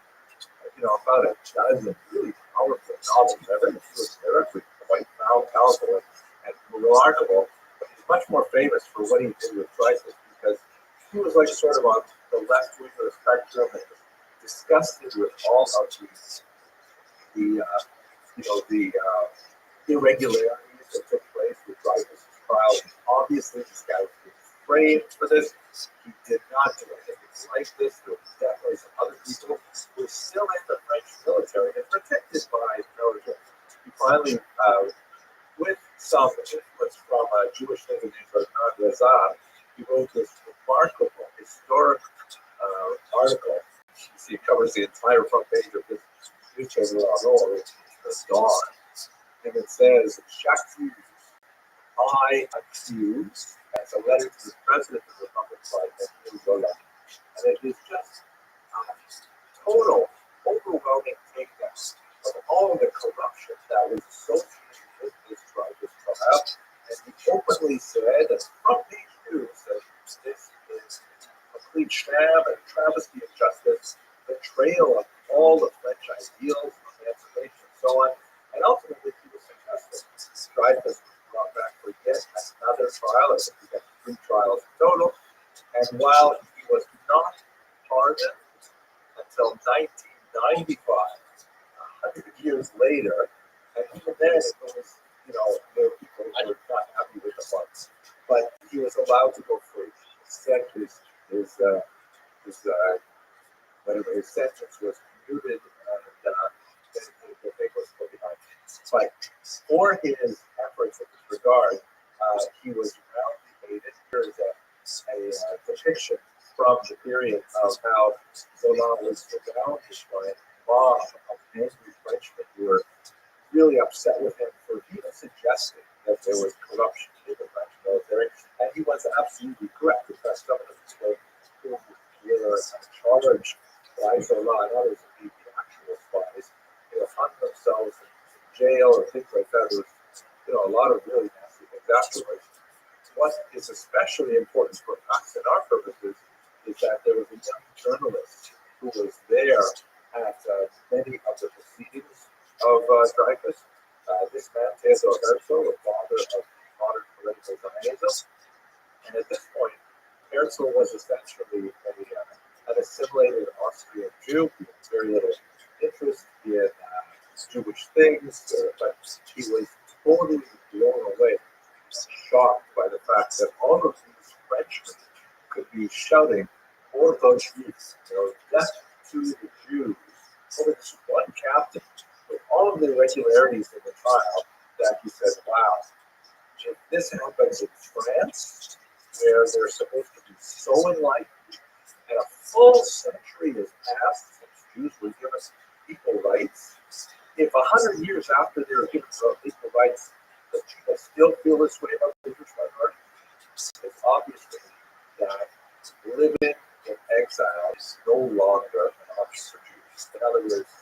about a dozen really powerful novels. They're actually quite powerful and remarkable. But he's much more famous for what he did with Dreyfus because he was sort of on the left wing of the spectrum and disgusted with all of the irregularities that took place with Dreyfus' trial. Obviously, this guy was being framed for this. He did not do anything like this. There was definitely some other people who were still in the French military and protected by military. He finally, with some influence from a Jewish thinker named Bernard Lazar, he wrote this remarkable historic article. You see, it covers the entire front page of this newspaper, the Dawn. And it says, J'accuse, I accuse, as a letter to the President of the Republic by Emile Zola. And it is just total, overwhelming takedown of all the corruption that was associated with this trial. And he openly said, and front page news, that this is a complete sham and travesty of justice, betrayal of all the French ideals, emancipation, and so on. And ultimately, he was successful. Dreyfus was brought back for yet another trial. I think he got 3 trials in total. And while he was not pardoned until 1995, 100 years later, and even then it was, there were people who were not happy with the funds. But he was allowed to go free. Whatever his sentence was commuted, and the thing was put behind. But for his efforts in this regard, he was roundly hated. Here is a depiction from the period of how Zola was surrounded by a mob of angry Frenchmen who were really upset with him for even suggesting that there was corruption in the French military. And he was absolutely correct. In fact, some of them who were charged by Zola and others of being the actual spies, hung themselves in jail or things like that. There was, a lot of really nasty things afterwards. What is especially important for us and our purposes is that there was a young journalist who was there at many of the proceedings of Dreyfus. This man, Theodore Herzl, the father of modern political Zionism. And at this point, Herzl was essentially an assimilated Austrian Jew. He had very little interest in Jewish things, but he was totally blown away, shocked by the fact that all of these Frenchmen could be shouting for those Jews, death to the Jews, over this one captain, with all of the irregularities in the trial, that he said, wow, if this happens in France, where they're supposed to be so enlightened, and a full century has passed since Jews were given equal rights, if 100 years after they were given equal rights, the people still feel this way about the Jewish minority, it's obvious to me that living in exile is no longer an option for Jews. In other words,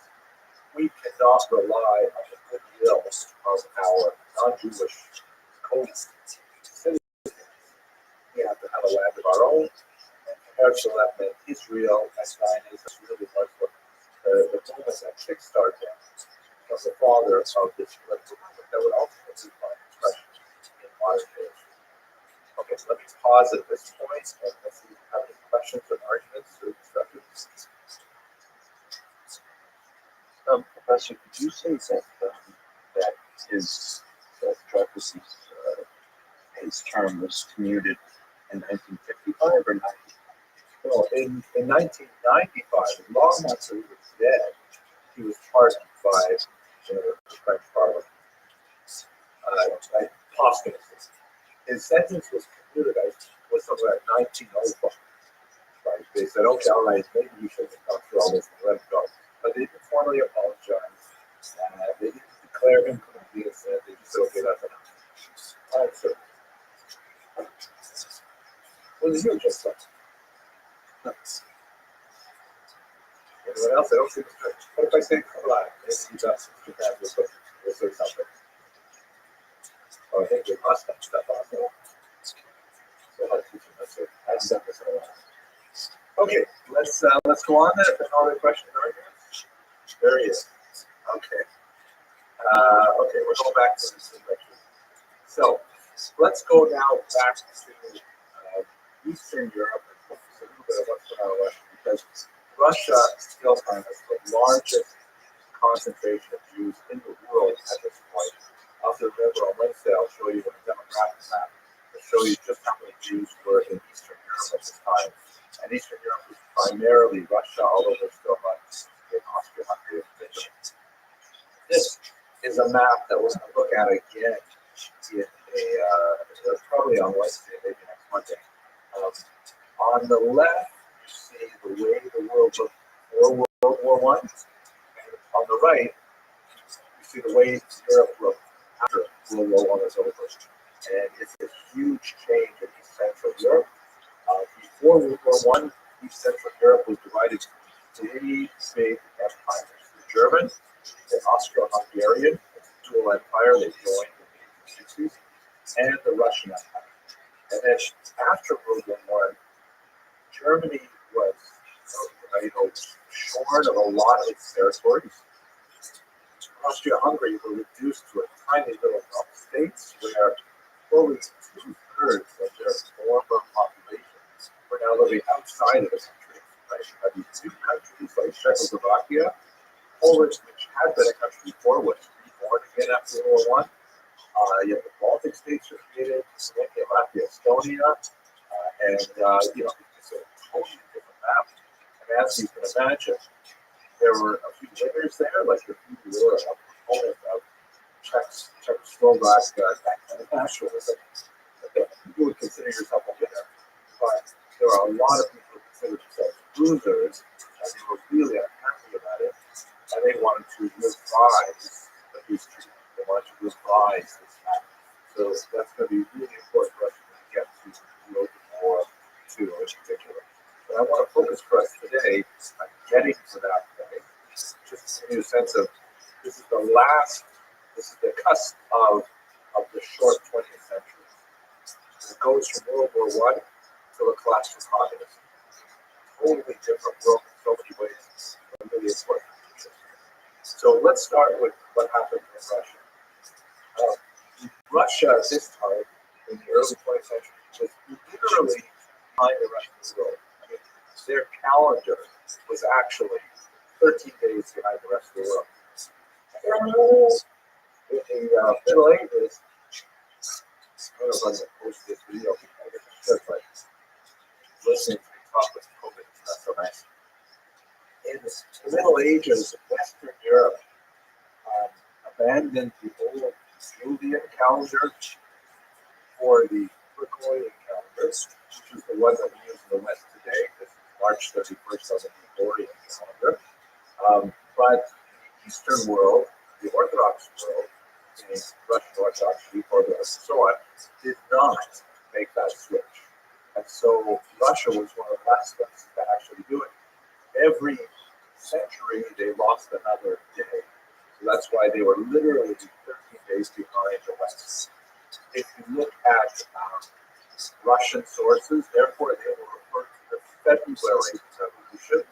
we cannot rely on the goodwill of our non-Jewish co-citizens. We have to have a land of our own, and compared to that meant Israel and Zionism really was what the moment that kickstarted them from the father of this political movement that would ultimately find expression in modern day. Okay, so let me pause at this point and let's see if you have any questions or arguments or discussions. Professor, could you say that Dreyfus's his term was commuted in 1955 or 90? Well, in 1995, long after he was dead, he was pardoned by the French Parliament. Posthumously. His sentence was commuted, was something like 1905. Right? They said, okay, all right, maybe you shouldn't have gone through all this and let him go. But they didn't formally apologize. They didn't declare him guilty. They just said, okay, that's enough. All right, sir. What did you just say? Anyone else? I don't see this. What if I say collide? Maybe he's up since Japan will say something. Oh, I think we must have stuff on there. So I'll teach him this. I've done this in a while. Okay, let's go on then. If there's no other questions or arguments. There he is. Okay. Okay, we're going back to this lecture. So let's go now back to Eastern Europe and focus a little bit on what's going on in Russia, because Russia still has the largest concentration of Jews in the world at this point. Also, remember on Wednesday, I'll show you a demographic map to show you just how many Jews were in Eastern Europe at this time. And Eastern Europe was primarily Russia, although there's still much in Austria-Hungary and Finland. This is a map that we're going to look at again in probably on Wednesday, maybe next Monday. On the left, you see the way the world looked before World War I. And on the right, you see the way Europe looked after World War I was over. And it's a huge change in East Central Europe. Before World War I, East Central Europe was divided into 3 big empires: the German, the Austro-Hungarian, dual empire they joined in the 1860s, and the Russian Empire. And then after World War I, Germany was shorn of a lot of its territories. Austria-Hungary were reduced to a tiny little group of states where fully 2/3 of their former populations were now living outside of the country. Right? You have these new countries like Czechoslovakia, Poland, which had been a country before, was reborn again after World War I. You have the Baltic states were created, Slovakia, Latvia, Estonia, and it's a totally different map. And as you can imagine, there were a few winners there, like if you were a proponent of Czechoslovak nationalism, you would consider yourself a winner. But there are a lot of people who consider themselves losers, and they were really unhappy about it, and they wanted to revise the history. They wanted to revise this map. So that's going to be really important for us to get to World War II in particular. But I want to focus for us today on getting to that point, just to give you a sense of this is the cusp of the short 20th century. It goes from World War I to the collapse of communism. Totally different world in so many ways, but really important. So let's start with what happened in Russia. Russia at this time, in the early 20th century, was literally behind the rest of the world. I mean, their calendar was actually 13 days behind the rest of the world. In the Middle Ages, I don't know if I'm going to post this video because it's just like listening to me talk with COVID. It's not so nice. In the Middle Ages, Western Europe abandoned the old Julian calendar for the Gregorian calendar, which is the one that we use in the West today. This is March 31st on the Gregorian calendar. But the Eastern world, the Orthodox world, in Russian Orthodox, Greek Orthodox, and so on, did not make that switch. And so Russia was one of the last ones to actually do it. Every century, they lost another day. So that's why they were literally 13 days behind the West. If you look at Russian sources, therefore, they will refer to the February Revolution,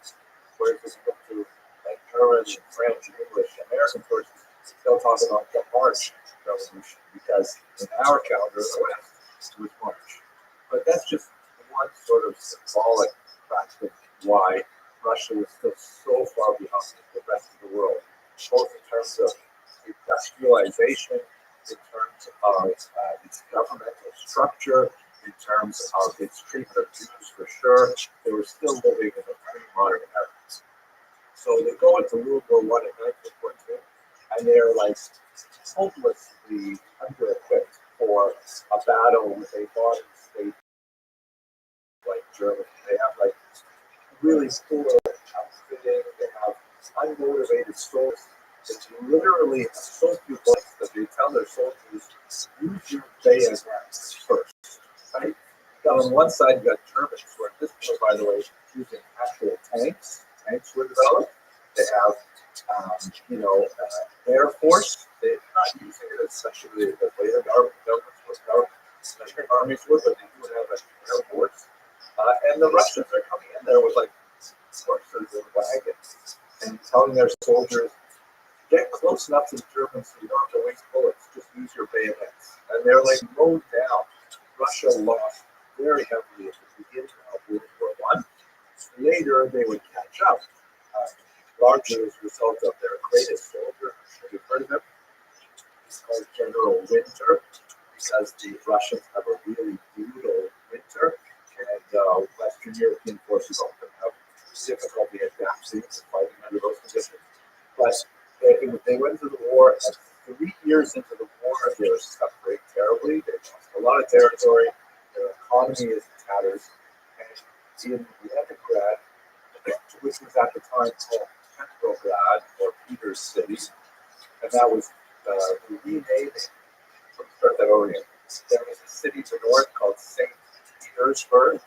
whereas if you look to like German, French, English, American sources, they'll talk about the March Revolution, because in our calendar, the West, it was March. But that's just one sort of symbolic fact of why Russia was still so far behind the rest of the world, both in terms of industrialization, in terms of its governmental structure, in terms of its treatment of Jews for sure. They were still living in a pre-modern era. So they go into World War I in 1914, and they're like hopelessly under-equipped for a battle with a modern state like Germany. They have like really poor outfitting, they have unmotivated soldiers. It's literally so few bullets that they tell their soldiers, use your bayonets first, right? Now on one side you got Germans who are at this point, by the way, using actual tanks. Tanks were developed. They have, Air Force. They're not using it especially as later governments armies would, but they do have an Air Force. And the Russians are coming in there with like horses and wagons and telling their soldiers, get close enough to the Germans so you don't have to waste bullets, just use your bayonets. And they're like mowed down. Russia lost very heavily at the beginning of World War I. Later, they would catch up, largely as a result of their greatest soldier. Have you heard of him? He's called General Winter, because the Russians have a really brutal winter, and Western European forces often have difficulty adapting to fighting under those conditions. But they went to the war, and 3 years into the war, they were suffering terribly. They lost a lot of territory. Their economy is in tatters. And in Leningrad, which was at the time called Petrograd, or Peter's City, and that was renamed. Let me start that over again. There was a city to the north called St. Petersburg,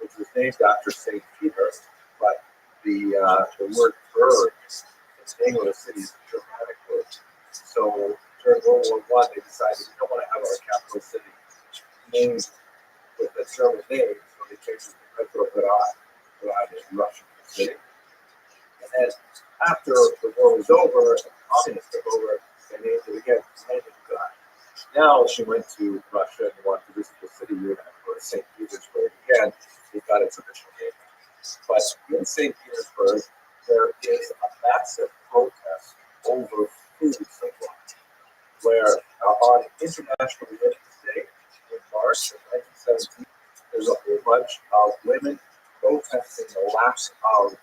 which was named after St. Peter, but the word "berg" in the name of the city is a Germanic word. So during World War I, they decided we don't want to have our capital city named with a German name, so they changed it to Petrograd. Grad is Russian city. And then after the war was over and the communists took over, they named it again Leningrad. Now she went to Russia and wanted to visit the city unit for St. Petersburg again. It got its original name. But in St. Petersburg, there is a massive protest over food supply, where on International Women's Day in March of 1917, there's a whole bunch of women protesting the lack of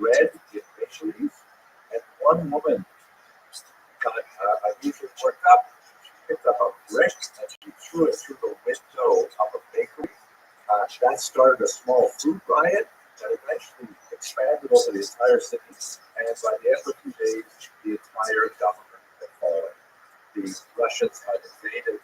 bread in bakeries, and one woman got unusually worked up. She picked up a brick and she threw it through the window of a bakery. That started a small food riot that eventually expanded over the entire city, and by the end of a few days, the entire government had fallen. The Russians had invaded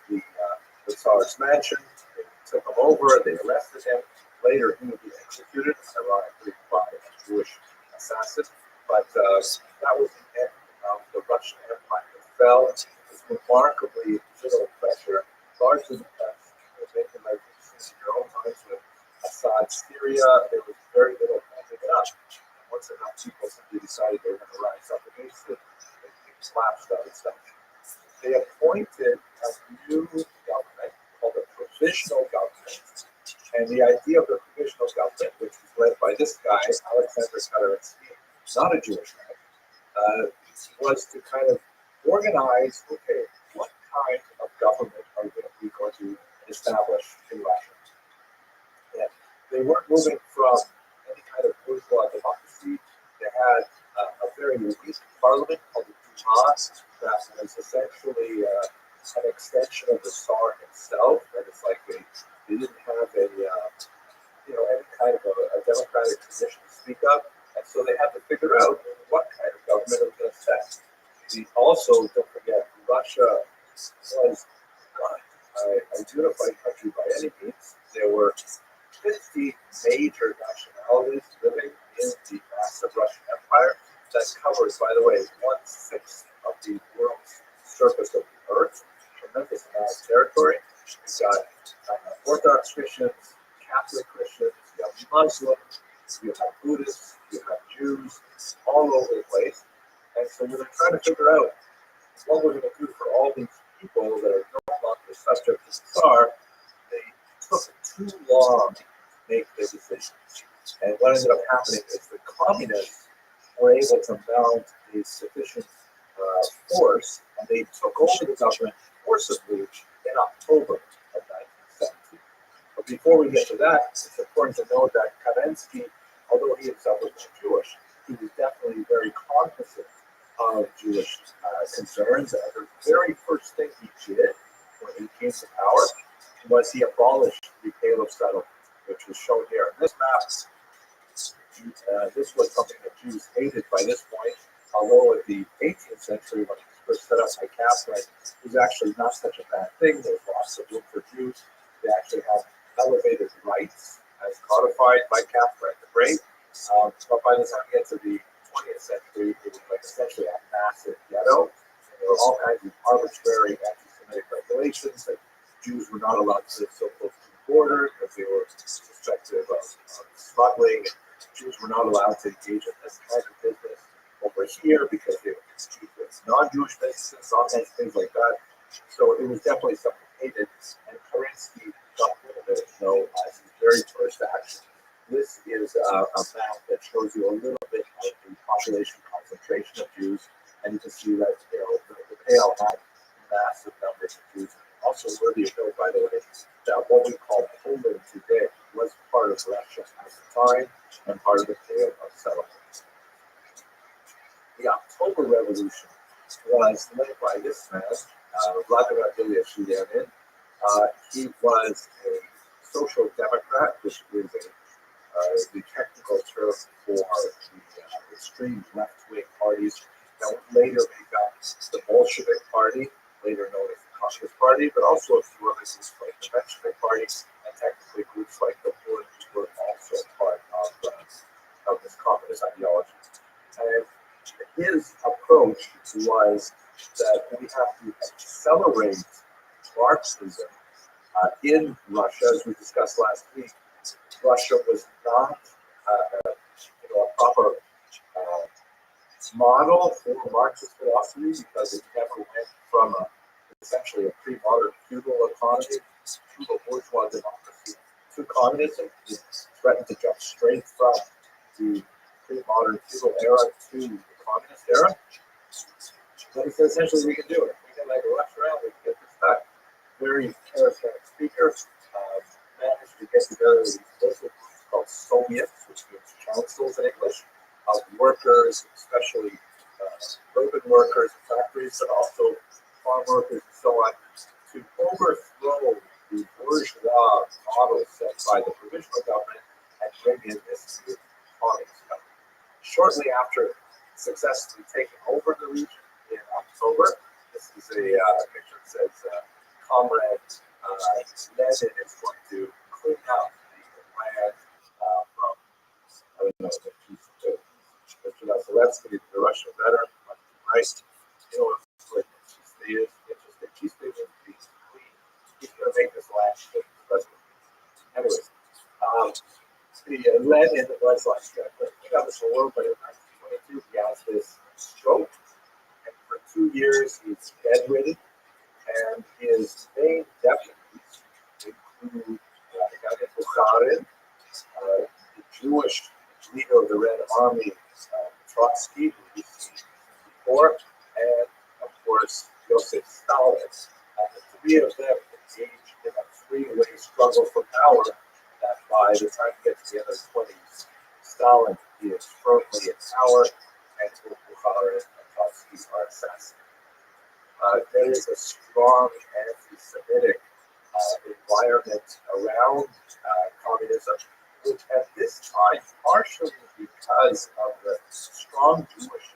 the Tsar's mansion. They took him over. They arrested him. Later, he would be executed, ironically, by a Jewish assassin. But that was the end of the Russian Empire. It fell with remarkably little pressure, largely because like in your own times with Assad, Syria, there was very little holding it up. Once enough people simply decided they were going to rise up against it, it collapsed out of itself. They appointed a new government called a provisional government. And the idea of the provisional government, which was led by this guy, Alexander Kerensky, not a Jewish guy, was to kind of organize, okay, what kind of government are we going to establish in Russia? And they weren't moving from any kind of bourgeois democracy. They had a very weak parliament called the Duma that was essentially an extension of the Tsar himself. And it's like they didn't have any kind of a democratic position to speak of, and so they had to figure out what kind of government was going to set. Also, don't forget, Russia was not a unified country by any means. There were 50 major nationalities living in the massive Russian Empire that covers, by the way, 1/6 of the world's surface of the Earth. Tremendous amount of territory. You've got Orthodox Christians, Catholic Christians, you have Muslims, you have Buddhists, you have Jews, all over the place. And so we were trying to figure out what we're going to do for all these people that are no longer subject to the Tsar. They took too long to make the decision. And what ended up happening is the communists were able to mount a sufficient force, and they took over the government forcibly in October of 1917. But before we get to that, it's important to note that Kerensky, although he himself was Jewish, he was definitely very cognizant of Jewish concerns. The very first thing he did when he came to power was he abolished the Pale of Settlement, which was shown here in this map. This was something that Jews hated by this point, although in the 18th century, when it was first set up by Catherine, it was actually not such a bad thing. There was lots of room for Jews. They actually had elevated rights as codified by Catherine the Great. But by the time we get to the 20th century, it was like essentially a massive ghetto. And there were all kinds of arbitrary anti-Semitic regulations that Jews were not allowed to live so close to the border because they were suspected of smuggling. Jews were not allowed to engage in this kind of business over here because they were confused with non-Jewish businesses, all kinds of things like that. So it was definitely something hated, and Kerensky got rid of it, as his very first action. This is a map that shows you a little bit of the population concentration of Jews, and you can see that the Pale had massive numbers of Jews. Also worthy of note, by the way, that what we call Poland today was part of Russia at the time and part of the Pale of settlement. The October Revolution was led by this man, Vladimir Ilyich. He was a social democrat, which is the technical term for the extreme left-wing parties that would later make up the Bolshevik Party, later known as the Communist Party, but also a few other groups like the Menshevik Party, and technically groups like the Horde were also part of this communist ideology. And his approach was that we have to accelerate Marxism in Russia, as we discussed last week. Russia was not a proper model for Marxist philosophy because it never went from essentially a pre-modern feudal economy to a bourgeois democracy to communism. It threatened to jump straight from the pre-modern feudal era to the communist era. But he said essentially we can do it. We can rush around, we can get this done. Very charismatic speaker, managed to get together these local groups called Soviets, which means councils in English, of workers, especially urban workers in factories, but also farm workers and so on, to overthrow the bourgeois model set by the provisional government and bring in this new communist government. Shortly after successfully taking over the region in October, this is a picture that says Comrade Lenin is going to clean out the land from, I don't know, the piece of so that's the Russian veteran, right? It's like he is interesting. He's going to be clean. He's going to make this land clean. Anyways, the Lenin was like, he got this award, but in 1922 he has this stroke, and for 2 years he's bedridden, and his main deputies include a guy named Bukharin, the Jewish leader of the Red Army, Trotsky, who we've seen before, and of course Joseph Stalin. The three of them engaged in a three-way struggle for power that by the time he gets to the end of the 20s, Stalin is firmly in power, and Bukharin and Trotsky are assassinated. There is a strong anti-Semitic environment around communism, which at this time, partially because of the strong Jewish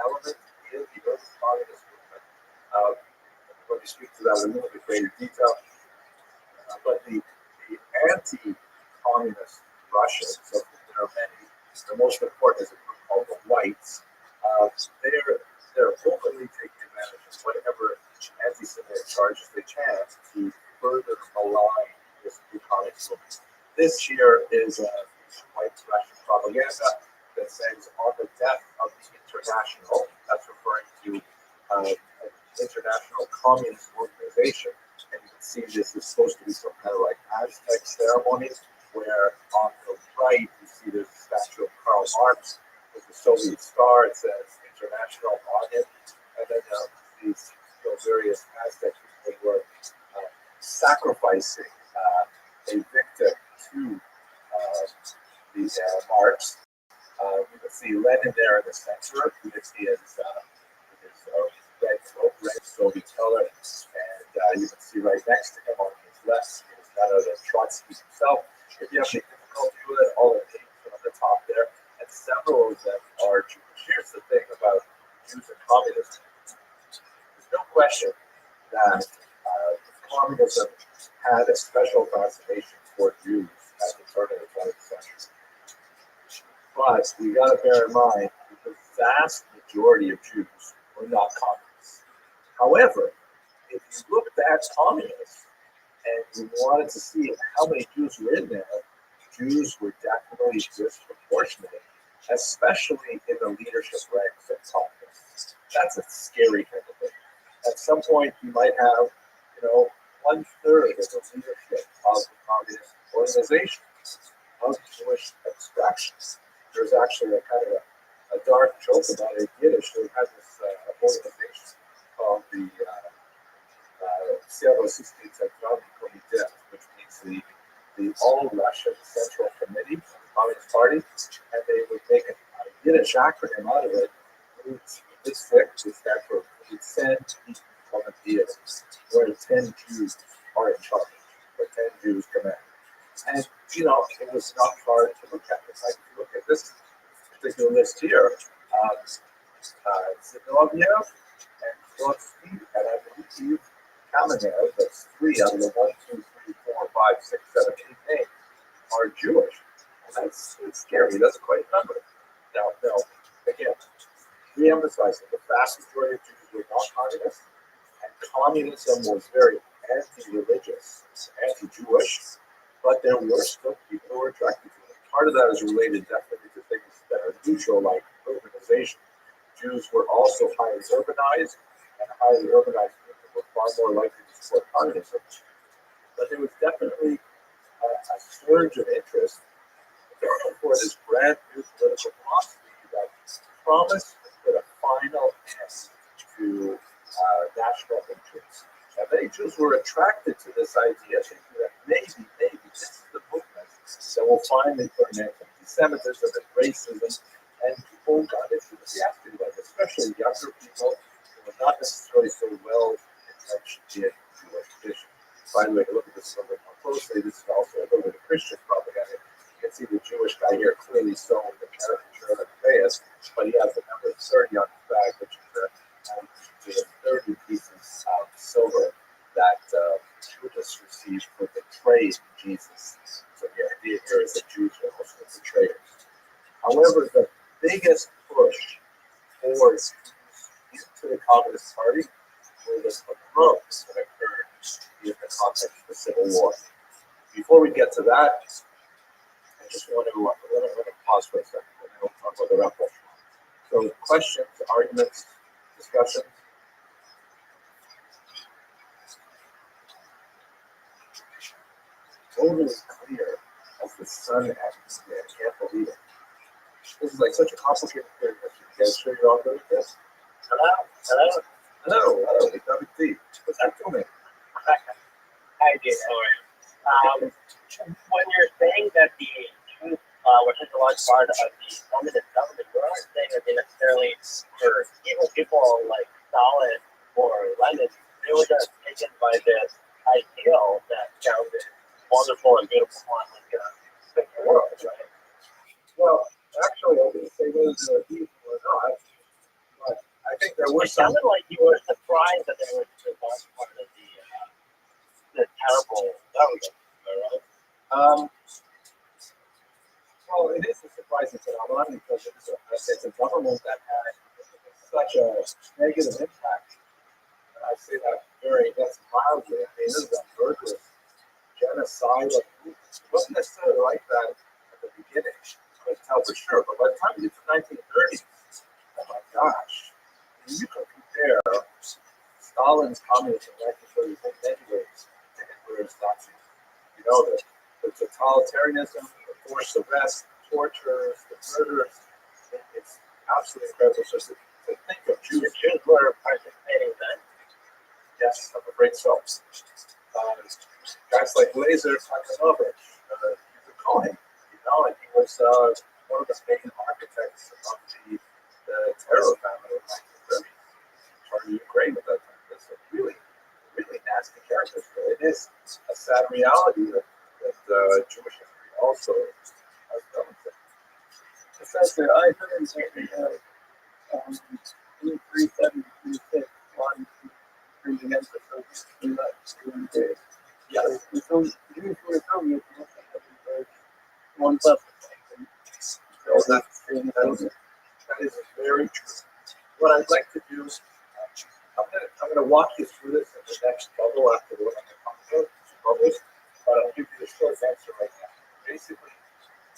element in the early communist movement. I'm going to speak to that in a little bit greater detail. But the anti-communist Russians, of whom there are many, the most important is a group called the Whites. They're openly taking advantage of whatever anti-Semitic charges they can to further malign this new communist movement. This here is white Russian propaganda that says on the death of the International, that's referring to an international communist organization, and you can see this is supposed to be some kind of like Aztec ceremony, where on the right you see there's a statue of Karl Marx with the Soviet star. It says International on it, and then these various Aztec people were sacrificing a victim to these Marx. You can see Lenin there in the center. You can see his red cloak, red Soviet color, and you can see right next to him on his left is none other than Trotsky himself. If you have any difficulty with it, all the names are on the top there, and several of them are Jewish. Here's the thing about Jews and communism. There's no question that communism had a special fascination for Jews at the turn of the 20th century. But we got to bear in mind that the vast majority of Jews were not communists. However, if you looked at communists and you wanted to see how many Jews were in there, Jews were definitely disproportionate, especially in the leadership ranks of communists. That's a scary kind of thing. At some point, you might have, 1/3 of the leadership of the communist organization. of Jewish abstractions. There's actually a kind of a dark joke about it in Yiddish. They had this organization called the Serbocystic Central Committee, which means the All Russian Central Committee of the Communist Party, and they would make a Yiddish acronym out of it. It's thick, it stands for Consent Volunteers, where 10 Jews are in charge, where 10 Jews command. And, you know, it was not hard to look at. It's like, if you look at this particular list here, Zinoviev and Trotsky, and I believe Kamenev, that's 3 out of the 1, 2, 3, 4, 5, 6, 7, 8 names are Jewish. And that's scary. That's quite a number. Now, again, re-emphasizing the vast majority of Jews were not communists, and communism was very anti-religious, anti-Jewish, but there were still people who were attracted to it. Part of that is related definitely to things that are neutral, like urbanization. Jews were also highly urbanized, and highly urbanized people were far more likely to support communism. But there was definitely a surge of interest for this brand new political philosophy that promised to put a final end to national interest. And many Jews were attracted to this idea, thinking that maybe this is the movement that will finally put an end to anti-Semitism and racism, and people got enthusiastic about it, especially younger people who were not necessarily so well entrenched in Jewish tradition. By the way, to look at this a little bit more closely, this is also a little bit of Christian propaganda. You can see the Jewish guy here clearly sewing the caricature of Emmaus, but he has the number 30 on his bag, which is the 30 pieces of silver that Judas received for betraying Jesus. So the idea here is that Jews are also betrayers. However, the biggest push forward into the Communist Party were the pogroms that occurred in the context of the Civil War. Before we get to that, I just want to pause for a second, and then we'll talk about the rapprochement. So, questions, arguments, discussions? Totally clear as the sun at midday. I can't believe it. This is like such a complicated thing. You guys sure you're all good with this? Hello. It's WT. What's that doing? Hi, Jay. How are you? When you're saying that the Jews were such a large part of the communist government, you aren't saying that they necessarily were evil people like Stalin or Lenin. They were just taken by this ideal that sounded wonderful and beautiful and like the world, right? Well, actually, I didn't say whether they were evil or not, but I think there were It some. sounded like you were surprised that they were such a large part of the terrible government, right? Well, it is a surprising phenomenon because it's a government that had such a negative impact. And I say that that's mildly. I mean, this is a murderous, genocidal movement. It wasn't necessarily like that at the beginning. I couldn't tell for sure, but by the time you get to 1930, oh my gosh, you can compare Stalin's communism in 1930 in many ways to Hitler's Nazism. You know, the totalitarianism, the forced arrest, the tortures, the murders. It's absolutely incredible. So to think of Jews. The Jews were participating then. Yes, I'm afraid so. Guys like Lazer Takanovich, you could call him, you know, and he was one of the main architects of the terror family of 1930, part of Ukraine at that time. It's a really, really nasty character. So it is a sad reality that Jewish history also has done with it. Professor, I heard that they have 3736 one bringing against the Soviets in that days. Yes. The Jews were Soviets, one plus. So that is very true. What I'd like to do is I'm going to walk you through this in the next bubble after what I'm going to talk about, bubbles, but I'll give you the short answer right now. Basically,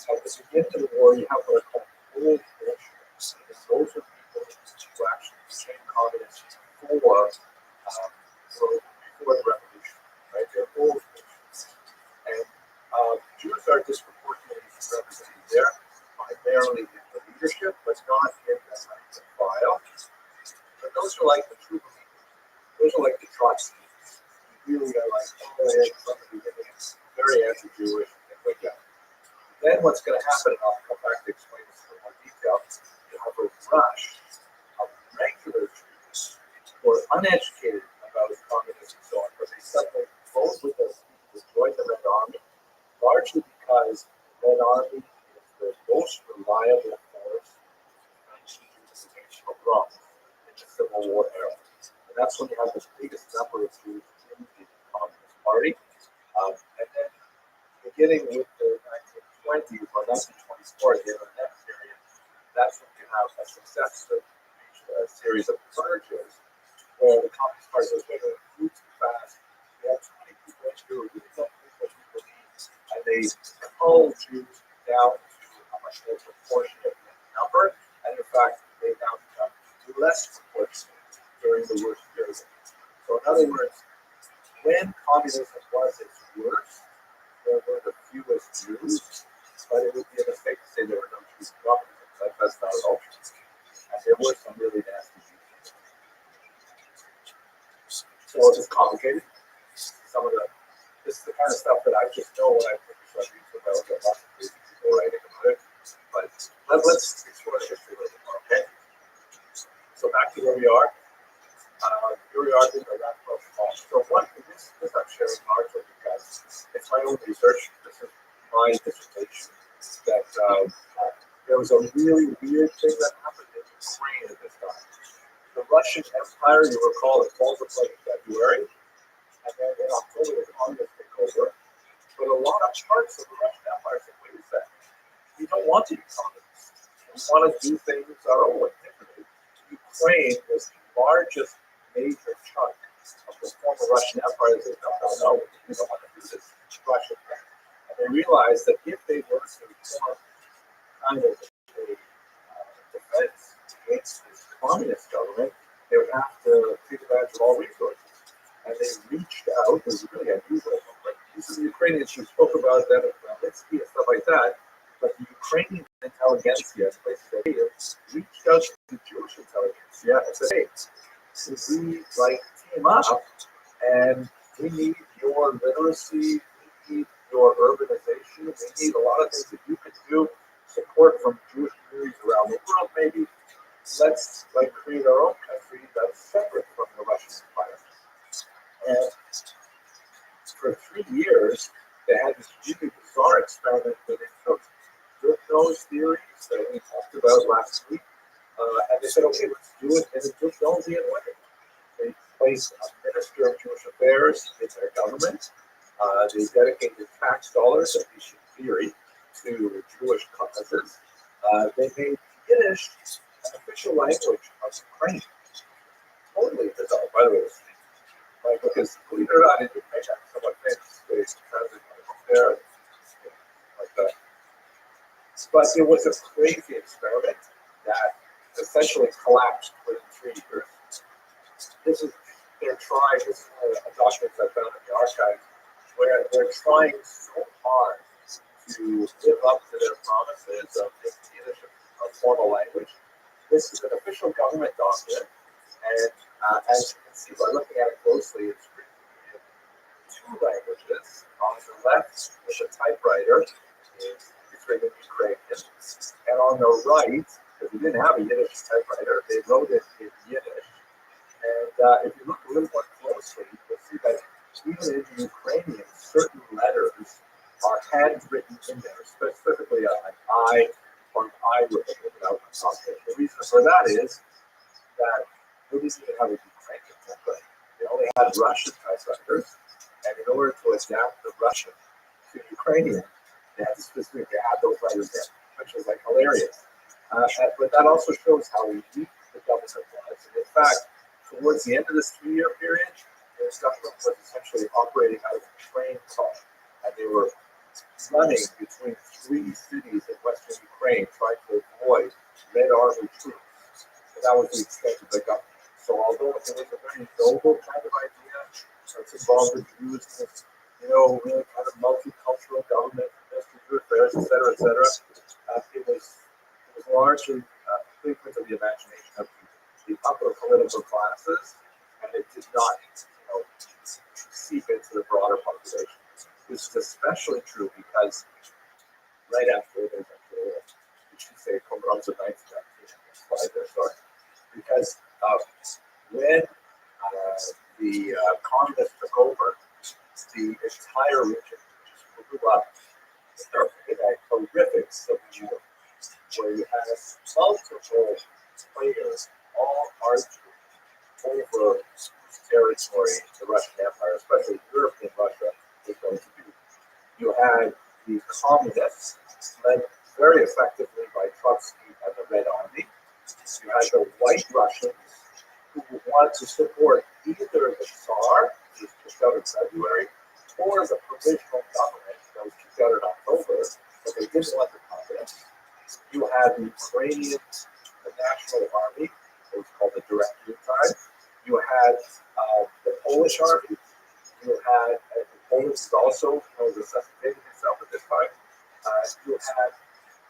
at the beginning of the war, you have what are called cold Bolsheviks. And those are people who actually became communists before the revolution, right? They're old Bolsheviks. And Jews are disproportionately are like the true believers. Those are like the Trotskyists. Really are like, oh, they had somebody living very anti-Jewish and things like that. Then what's going to happen, and I'll come back to explain this in more detail, you have a rush of regular Jews who are uneducated about communism and so on, but they suddenly vote with us to join the Red Army, largely because the Red Army is the most reliable force in of wrong in the Civil War era. And that's when you have the biggest number of Jews in the Communist Party. And then beginning with the 1920s or 1924, the next period, that's when you have a successive series of purges where the Communist Party says, we're going to move too fast. We have too many people in here who really don't think what we believe. And they cull Jews down to a much more proportionate number. And in fact, they now become less proportionate during the worst period. So in other words, when communism was its worst, there were the fewest Jews, but it would be a mistake to say there were no Jews in communism. That's not at all true. And there were some really nasty Jews. So it's complicated. This is the kind of stuff that I just know when I finish on YouTube. I'll get lots of crazy people writing about it. But let's explore the history a little bit more, okay? So back to where we are. Here we are doing a wrap up call. So this I'm sharing largely because it's my own research. This is my dissertation. That there was a really weird thing that happened in Ukraine at this time. The Russian Empire, you recall, it falls apart in February, and then in October the communists take over. But a lot of parts of the Russian Empire said, wait a second, we don't want to be communists. We want to do things our own way. Ukraine was the largest major chunk of the former Russian Empire. They said, no, we don't want to do this Russian thing. And they realized that if they were to form kind of a defense against this communist government, they would have to take advantage of all resources. And they reached out, it was really unusual, like these are the Ukrainians who spoke about that at Magnitsky and stuff like that, but the Ukrainian intelligentsia, places like here, reached out to the Jewish intelligentsia and said, hey, we team up and we need your literacy, we need your urbanization, we need a lot of things that you can do, support from Jewish communities around the world maybe. Let's create our own country that's separate from the Russian Empire. And for 3 years, they had this really bizarre experiment where they took those theories that we talked about last week, and they said, okay, let's do it in a Rothschildian way. They placed a minister of Jewish affairs in their government. They dedicated tax dollars, at least in theory, to Jewish causes. They made Yiddish an official language of Ukraine. Totally bizarre, by the way. Because believe it or not, in Ukraine, somewhat famous ways to translate there, like that. But it was a crazy experiment that essentially collapsed within 3 years. This is their trying. This is a document I found in the archives where they're trying so hard to live up to their promises of making Yiddish a formal language. This is an official government document, and as you can see by looking at it closely, it's written in 2 languages. On the left, with a typewriter, it's written in Ukrainian, and on the right, because we didn't have a Yiddish typewriter, they wrote it in Yiddish. And if you look a little more closely, you'll see that even in Ukrainian, certain letters are handwritten in there, specifically an I or an I with a without a consonant. The reason for that is that they didn't even have a Ukrainian typewriter. They only had Russian typewriters, and in order to adapt the Russian to Ukrainian, they had to specifically add those letters in, which was hilarious. But that also shows how weak the government was. And in fact, towards the end of this 3-year period, the government was essentially operating out of a train car, and they were running between 3 cities in western Ukraine, trying to avoid Red Army troops. So that was the extent of the government. So although it was a very noble kind of idea, to involve the Jews in this, really kind of multicultural government, ministry of affairs, et cetera, it was largely figment of the imagination of the upper political classes, and it did not, seep into the broader population. This is especially true because right after the which you say pogroms of 1919, slide there, sorry, because when the communists took over, the entire region blew up in a horrific civil war, where you had multiple players all arguing over territory the Russian Empire, especially European Russia, was going to be. You had the communists, led very effectively by Trotsky and the Red Army. You had the white Russians, who wanted to support either the Tsar, who was kicked out in February, or the provisional government that was kicked out in October, but they didn't want the communists. You had the Ukrainian, the National Army, it was called the Direct Time. You had the Polish Army. You had Poland was also resuscitating itself at this time. You had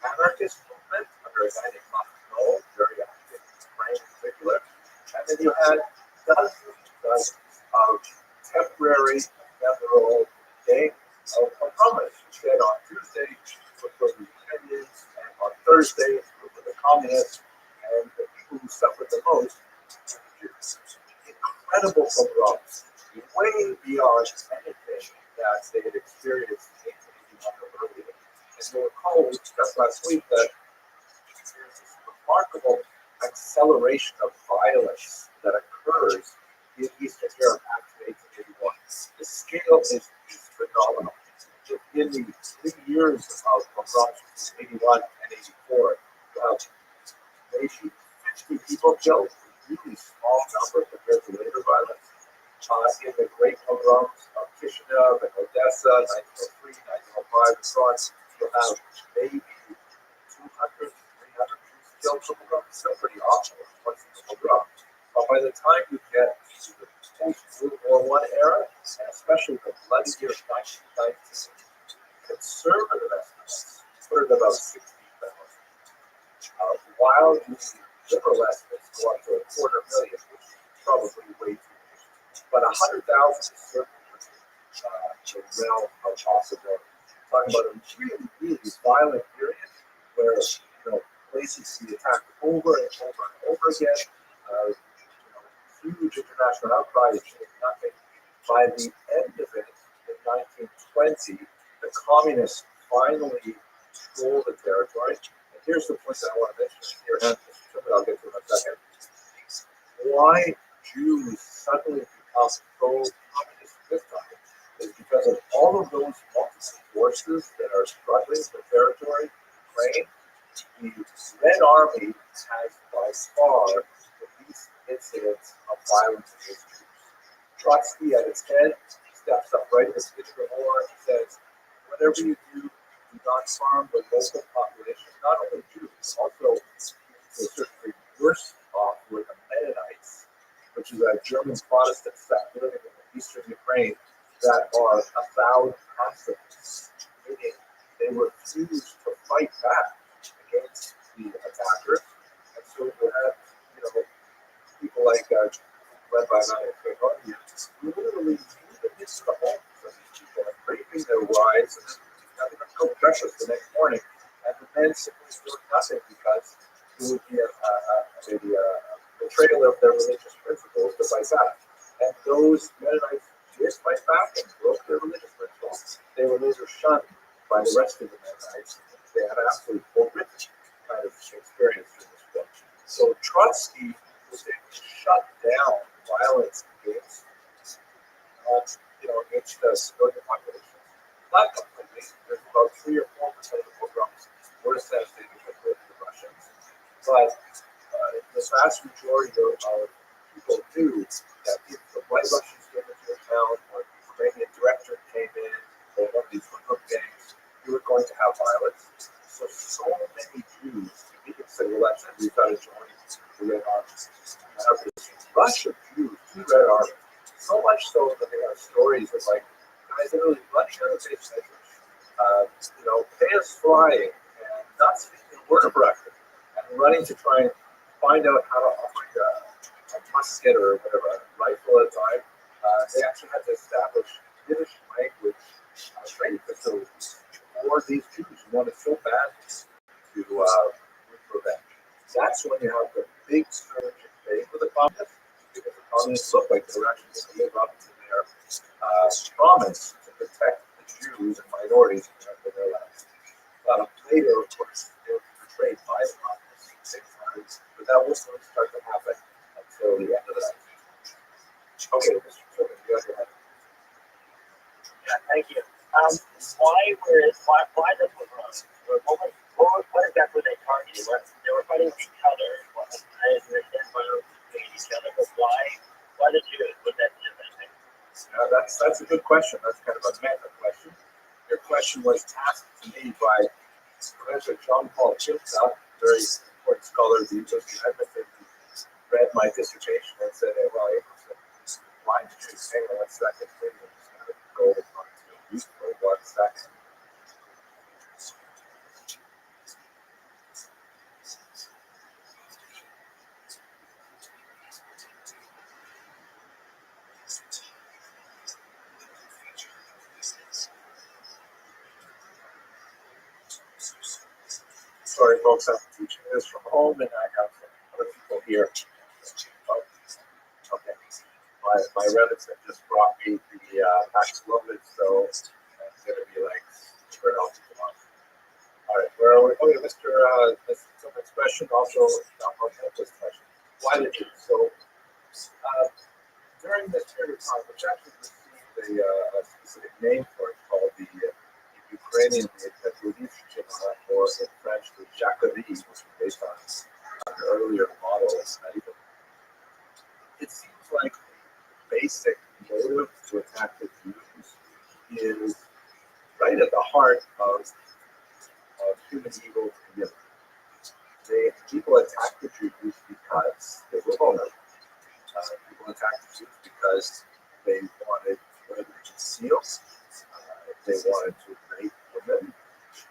anarchist movement under a guy named Rothschild, very active in Ukraine in particular. And then you had dozens of temporary ephemeral gangs of communists who said on Tuesday were for the Ukrainians, and on Thursday were for the communists, and the people who suffered the most were the Jews. Incredible pogroms, way beyond anything that they had experienced in 1881 or earlier. And you'll recall we discussed last week that there's this remarkable acceleration of violence that occurs in Eastern Europe after 1881. The scale is phenomenal. In the 3 years of pogroms, 81 and 84, maybe 50 people killed, a really small number compared to later violence. In the great pogroms of Chisinau and Odessa, 1903, 1905, and so on, you'll have maybe 200, 300 Jews killed per pogrom. Still pretty awful once in the pogrom. But by the time you get to the post-World War I era, and especially the bloody year of 1919, conservative estimates put it about 60,000. While the liberal estimates go up to 250,000, which is probably way too much. But 100,000 is certainly the realm of possibility. Talking about a really, really violent period where places be attacked over and over and over again. Huge international outcry, achieved nothing. By the end of it, in 1920, the communists finally control the territory. And here's the point that I want to mention here, and I'll get to in a second. Why Jews suddenly become so communist this time is because of all of those multiple forces that are struggling for territory, Ukraine. The Red Army has by far the least incidents of violence against Jews. Trotsky at its head steps up right in the beginning of the war and says, whatever you do not harm the local population, not only Jews, also to a certain degree worse off were the Mennonites, which is a German Protestant sect living in eastern Ukraine that are avowed pacifists, meaning they refuse to fight back against the attackers. And so you have, people like Rabbi who literally moved into the homes of these people and raping their wives and having them go breakfast the next morning. And the men simply doing nothing because it would be a betrayal of their religious principles to fight back. And those Mennonites did fight back and broke their religious principles. They were later shunned by the rest of the Mennonites. They had absolutely horrific kind of experience in this book. So Trotsky was able to shut down violence against, against the civilian population. Not completely. There's about 3 or 4% of the pogroms were assassinated by the Russians. But the vast majority of people knew that if the white Russians came into a town or the Ukrainian director came in or one of these hoodlum gangs, you were going to have violence. So many Jews immediately said, well, that's it, we've got to join the Red Army. Now, this rush of Jews to the Red Army, so much so that they have stories of guys literally running out of base measures, pants flying and not speaking a word of Russian, and running to try and find out how to operate musket or whatever, a rifle at a time. They actually had to establish Yiddish language training facilities for these Jews who wanted so bad to root revenge. That's when you have the big surge in favor of the communists, because the communists look like they were actually going to live up to their promise to protect the Jews and minorities in their lands. Later, of course, they were betrayed by the communists 6 times, but that wasn't going to start to happen until the end of the 19th. Okay, Mr. Tillman, you have your hand. Yeah, thank you. Why this was wrong? What exactly were they targeting? They were fighting each other. I understand violence between each other, but why the Jews? What that do that thing? That's a good question. That's kind of a meta question. Your question was asked to me by Professor John Paul Chilcott, very important scholar of the English Amendment, who read my dissertation and said, hey, well, why did you say that second thing? And just kind of go on to useful one second. Sorry, folks, I'm teaching this from home and I have other people here. Okay. My relatives have just brought me the Paxlovid, so it's going to be like spread out tomorrow. All right, where are we? Okay, Mr. Tillman's question, also I'll have this question. Why did you? So, during this period of time, which actually received a specific name for it called the Ukrainian Revolution, or in French, the Jacquerie, which was based on an earlier model of medieval. It seems like the basic motive to attack the Jews is right at the heart of human evil together. People attack the Jews because they were vulnerable. People attack the Jews because they wanted whatever to conceal. They wanted to rape women.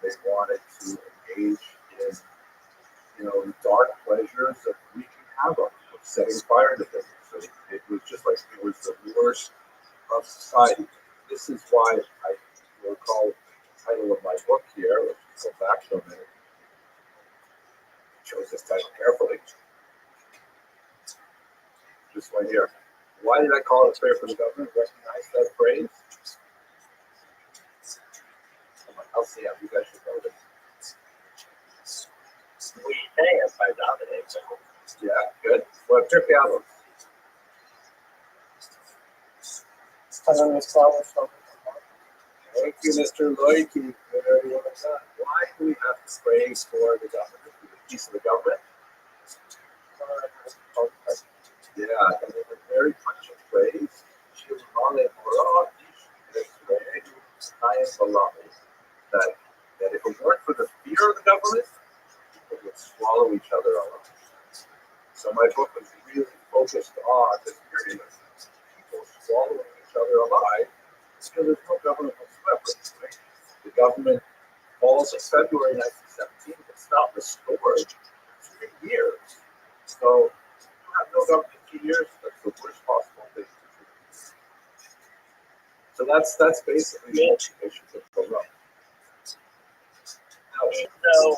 They wanted to engage in, the dark pleasures of wreaking havoc, of setting fire to things. So it was just like it was the worst of society. This is why I will call the title of my book here, let's go back to a minute. Chose this title carefully. This one here. Why did I call it Prayer for the Government? Recognize that phrase? I'll see how you guys should know this. We say it by dominating. Yeah, good. Well, Turkey album. Thank you, Mr. Loiki. Very well done. Why do we have to pray for the government, for the peace of the government? Yeah, and it's a very pungent phrase. That if it weren't for the fear of the government, people would swallow each other alive. So my book was really focused on this period of people swallowing each other alive because there's no government whatsoever. Right? The government falls in February 1917. It's not restored for 3 years. So you have no government in 2 years. That's the worst possible thing to do. So that's basically the motivation of the Rome. Even though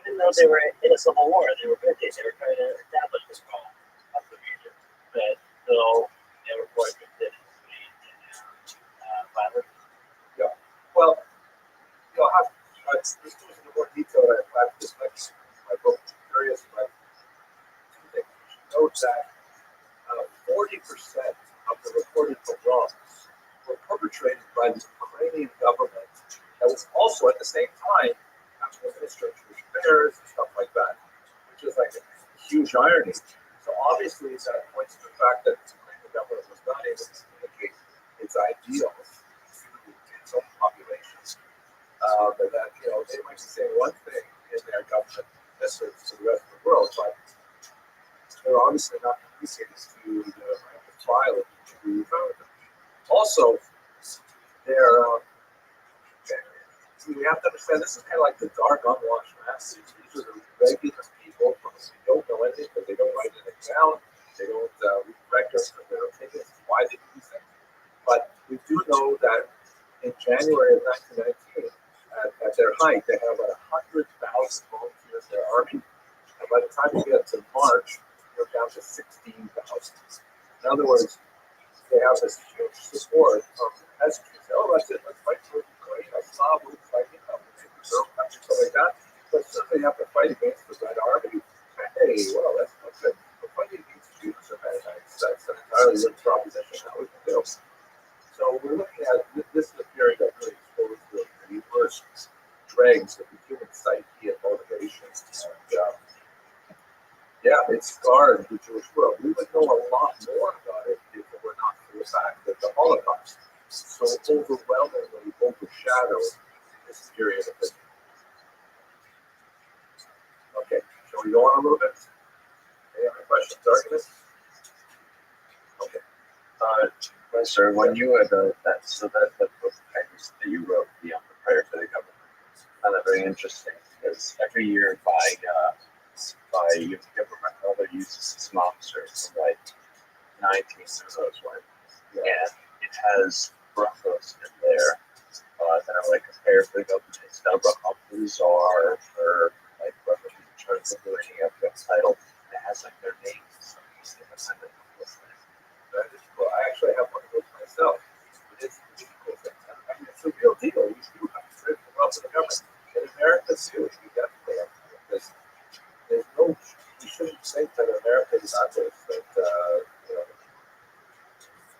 even though they were in a civil war, they were busy. They were trying to establish control of the region, but still they were quite interested in violence. Yeah. Well, this goes into more detail that I planned this next my book. I'm curious, but two things. Note that 40% of the reported pogroms were perpetrated by the Ukrainian government that was also at the same time National Minister of Jewish Affairs and stuff like that, which is like a huge irony. So obviously that points to the fact that the Ukrainian government was not able to communicate its ideals to its own populations. But that, they might be saying one thing in their government message to the rest of the world, but they're obviously not communicating to the rank and file of the Jews. Also, we have to understand this is kind of like the dark unwashed masses. These are the regular people height, they have about 100,000 volunteers in their army. And by the time you get to March, you're down to 16,000. In other words, they have this huge support from the peasants. They say, oh, that's it, let's fight for Ukraine, Slav, we'll fight, stuff like that. But as soon as they have to fight against the Red Army, hey, well, that's not good. We're fighting against Jews or Mennonites. That's an entirely different proposition that we can do. So we're looking at this is a period that really exposed the worst dregs of the human psyche and motivations. And yeah, it scarred the Jewish world. We would know a lot more about it if it were not for the fact that the Holocaust so overwhelmingly overshadowed this period of history. Okay, shall we go on a little bit? Any other questions, arguments? Okay. Sir, when you had that book that you wrote, The Prayer to the Government, I found that very interesting because every year by government, other uses some officers from like 1900s one, and it has brachos in there that are like a prayer for the government. It's not brachot for the czar or like brachot in terms of doing a title. It has like their names. Well, I actually have one of those myself. It's a cool thing. I mean, it's a real deal. You do have to pray for the wealth of the government. In America, too, you definitely have to. Because there's no, you shouldn't think that America is not this, that, you know,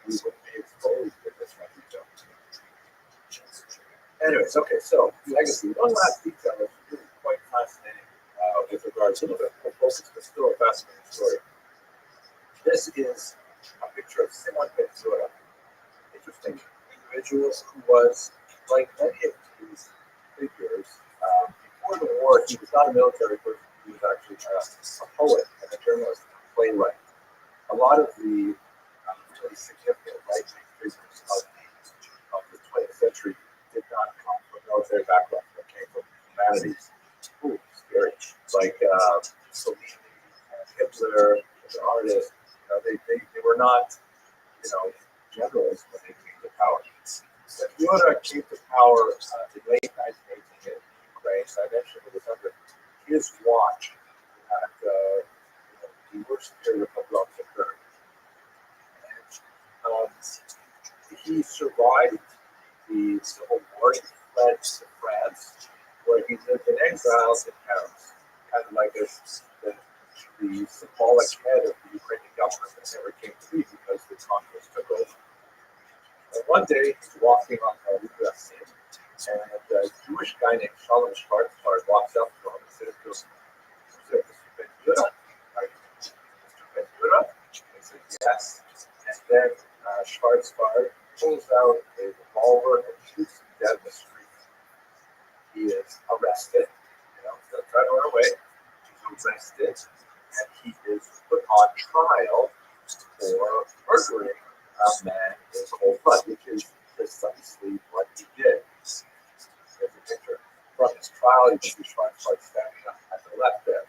we wouldn't be exposed to this kind of stuff. Anyways, okay, so legacy. One last detail that's really quite fascinating with regards to the focus, but still a fascinating story. This is a picture of Simon Ventura, interesting individual who was, like many of these figures, before the war, he was not a military person, he was actually a poet and a journalist and a playwright. A lot of the really significant right-wing figures of the 20th century did not come from military backgrounds, they came from humanities. Ooh, scary. Like Mussolini, Hitler, the artists. They were not, generals when they came to power. But Yoda came to power in late 1918 in Ukraine. So I mentioned it was under his watch that the worst period of Rothschild occurred. And he survived the Civil War. He fled to France, where he lived in exile in Paris, kind of like the symbolic head of the Ukrainian government that never came to be because the Congress took over. And one day, he's walking on the Rue Racine, and a Jewish guy named Shalom Schwarzbard walks up to him and says to him, Mr. Ben-Yura? Are you Mr. Ben-Yura? He says, yes. And then Schwarzbard pulls out a revolver and shoots him dead in the street. He is arrested, he'll try to run away. He's arrested, and he is put on trial for murdering a man in cold blood, which is precisely what he did. There's a picture from his trial. You can see Schwarzbard standing up at the left there.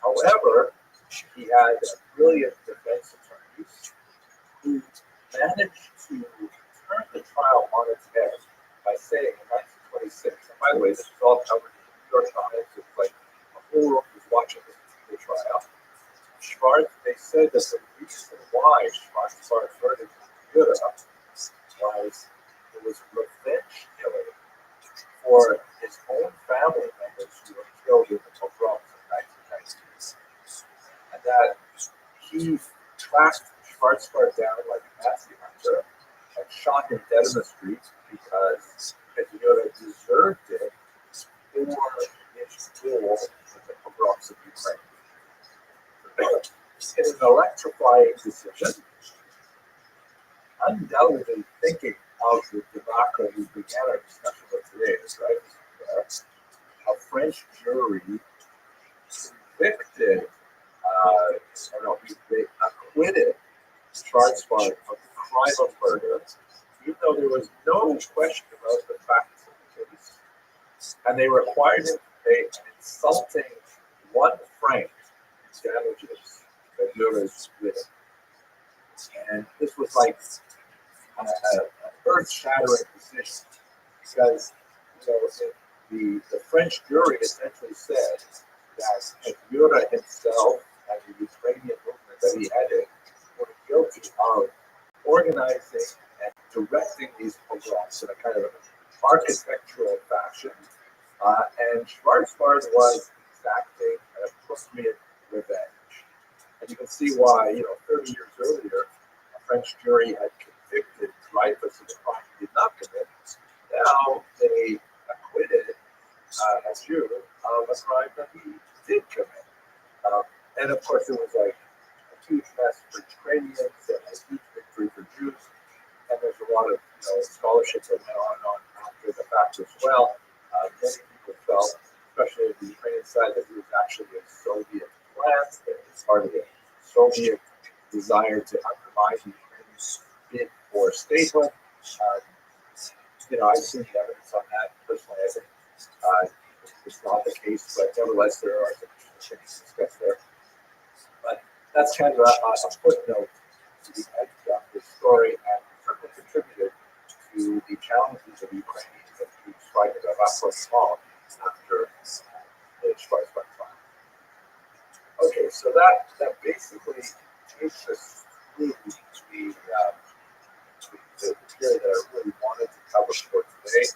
However, he had a brilliant defense attorney who managed to turn the trial on its head by saying in 1926, and by the way, this was all covered in the New York Times, it's like a whole world was watching this particular trial. They said that the reason why Schwarzbard murdered Yoda was it was revenge killing for his own family members who were killed in the pogroms in 1919. And that he tracked Schwarzbard down like a Nazi hunter and shot him dead in the street because Yoda deserved it for his role in the pogroms of Ukraine. In an electrifying decision, undoubtedly thinking of the debacle we began our discussion with today, right? A French jury convicted, they acquitted Schwarzbard of the crime of murder, even though there was no question about the facts of the case. And they required him to pay an insulting £1 damages that Yoda's with. And this was like an earth-shattering decision because the French jury essentially said that Yura himself and the Ukrainian movement that he headed were guilty of organizing and directing these pogroms in a kind of an architectural fashion. And Schwarzbard was exacting an appropriate revenge. And you can see why, 30 years earlier, a French jury had convicted Dreyfus of a crime he did not commit. Now they acquitted a Jew of a crime that he did commit. And of course, it was like a huge mess for Ukrainians and a huge victory for Jews. And there's a lot of scholarship that went on after the fact as well. Many people felt, especially on the Ukrainian side, that it was actually a Soviet plan, that it was part of the Soviet desire to undermine the Ukrainian bid for statehood. I've seen the evidence on that personally. I think it's not the case, but nevertheless, there are some things discussed there. But that's kind of a footnote to the end of this story, and certainly contributed to the challenges of Ukrainians that we tried to have so small after the Schwarzbard trial. Okay, so that basically takes us through the period that I really wanted to cover for today.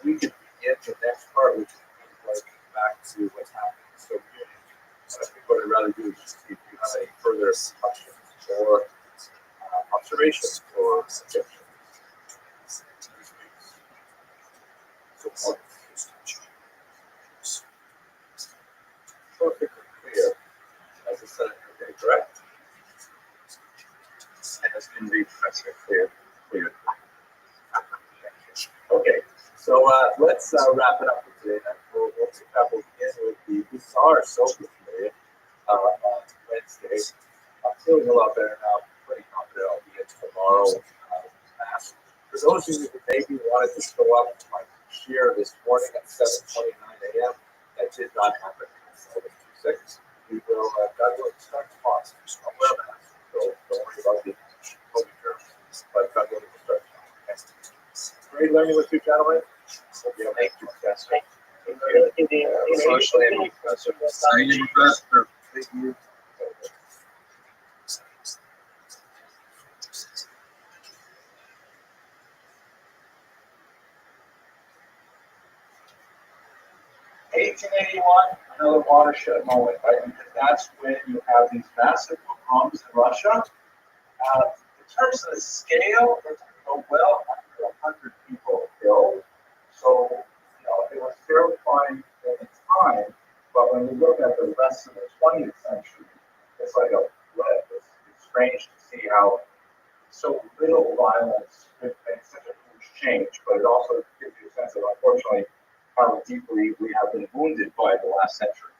We could begin the next part, which is like back to what's happening in the Soviet Union. And I think what I'd rather do is just see if you have any further questions or observations or suggestions. Perfectly clear. As I said, okay, correct? And it's been the professor clear. Okay, so let's wrap it up for today. We'll pick up again with the bizarre Soviet period on Wednesday. I'm feeling a lot better now. I'm pretty confident I'll be in tomorrow. For those of you who maybe wanted to show up to my share this morning at 7:29 a.m., that did not happen. So 6. We will God willing start tomorrow. I'll wear a mask, so don't worry about the COVID germs. But God willing we'll start tomorrow. Okay. Great learning with you, gentlemen. Hope you have a good test. Thank you. Socially, and professor. Thank you, professor. Thank you. Another watershed moment, right? Because that's when you have these massive pogroms in Russia. In terms of the scale, it's well under 100 people killed. So, it was terrifying at the time, but when you look at the rest of the 20th century, it's like a blip. It's strange to see how so little violence could make such a huge change, but it also gives you a sense of, unfortunately, how deeply we have been wounded by the last century.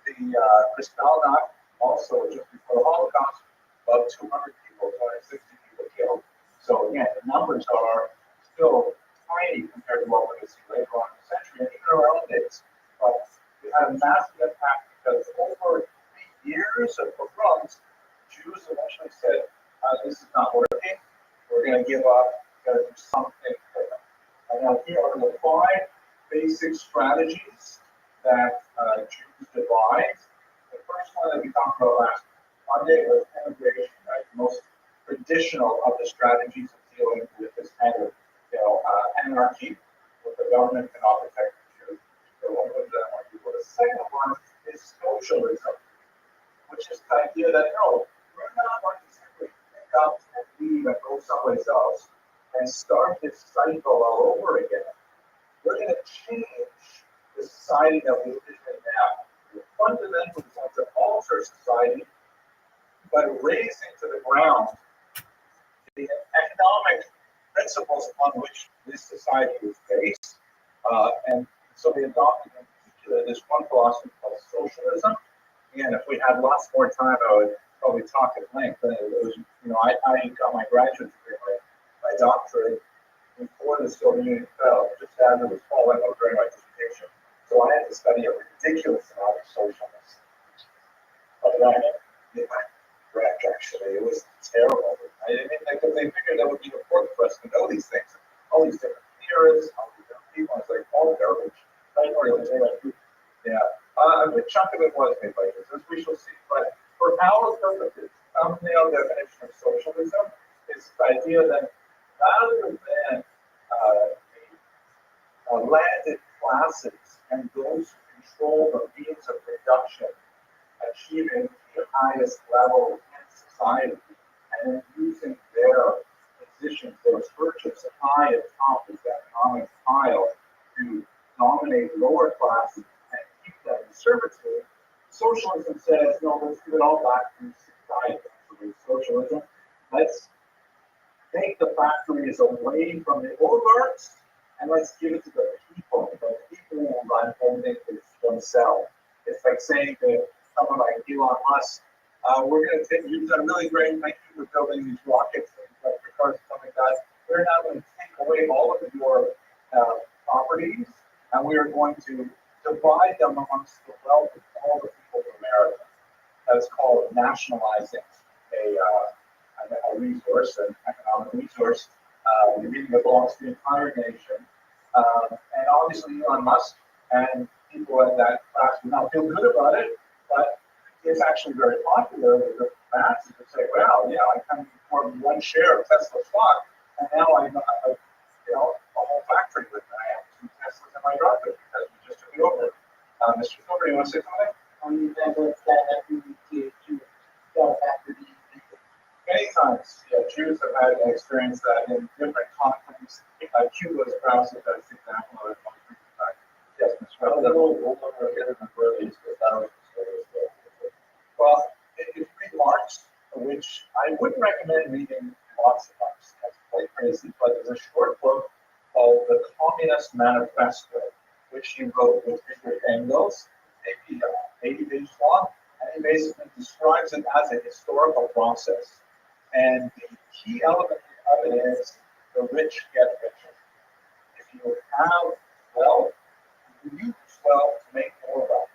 The Kristallnacht, also just before the Holocaust, about 200 people, 260 people killed. So again, the numbers are still tiny compared to what we're going to see later on in the century and even in our own days. But it had a massive impact because over 3 years of pogroms, Jews eventually said, this is not working, we're going to give up, we're going to do something different. And now here are the 5 basic strategies that Jews devised. The first one that we talked about last Monday was immigration, right? The most traditional of the strategies of dealing with this kind of, anarchy, where the government cannot protect the Jews. So one of them are people. The second one is socialism, which is the idea that no, we're not going to simply pick up and leave and go someplace else and start this cycle all over again. We're going to change the society that we live in now. We fundamentally want to alter society by razing to the ground the economic principles upon which this society is based. And so they adopted in particular this one philosophy called socialism. And if we had lots more time, I would probably talk at length. And it was, I got my graduate degree, my doctorate before the Soviet Union fell, just as it was falling during my dissertation. So I had to study a ridiculous amount of socialism. But then in my wreck, actually, it was terrible. I mean, because they figured that would be important for us to know these things, all these different theorists, all these different people. It's like all garbage. Yeah, a good chunk of it was made by Jesus, as we shall see. But for our purposes, thumbnail definition of socialism is the idea that rather than landed classes and those who control the means of production achieving the highest level in society and using their positions, those perches high atop of that economic pile to dominate lower classes and keep them in servitude. Socialism says, no, let's give it all back to society. Socialism, let's take the factories away from the oligarchs and let's give it to the people. The people will run everything themselves. It's like saying to someone like Elon Musk, we're going to take, you've done really great, thank you for building these rockets and electric cars and stuff like that. We're now going to take away all of your properties and we are going to divide them amongst the wealth of all the people of America. That's called nationalizing a resource, an economic resource, that belongs to the entire nation. And obviously Elon Musk and people at that class do not feel good about it, but it's actually very popular with the masses to say, well, yeah, I can afford one share of Tesla stock, and now I got a whole factory with it. I have 2 Teslas in my driveway because we just took it over. Mr. Silver, you want to say something? Many times, yeah, Jews have had an experience that in different contexts. Cuba is perhaps the best example of it. Yes, Mr. Well, if you read Marx, which I wouldn't recommend reading lots of Marx, that's quite crazy, but there's a short book called The Communist Manifesto, which he wrote with Friedrich Engels, maybe 80 pages long, and he basically describes it as a historical process. And the key element of it is the rich get richer. If you have wealth, you use wealth to make more wealth.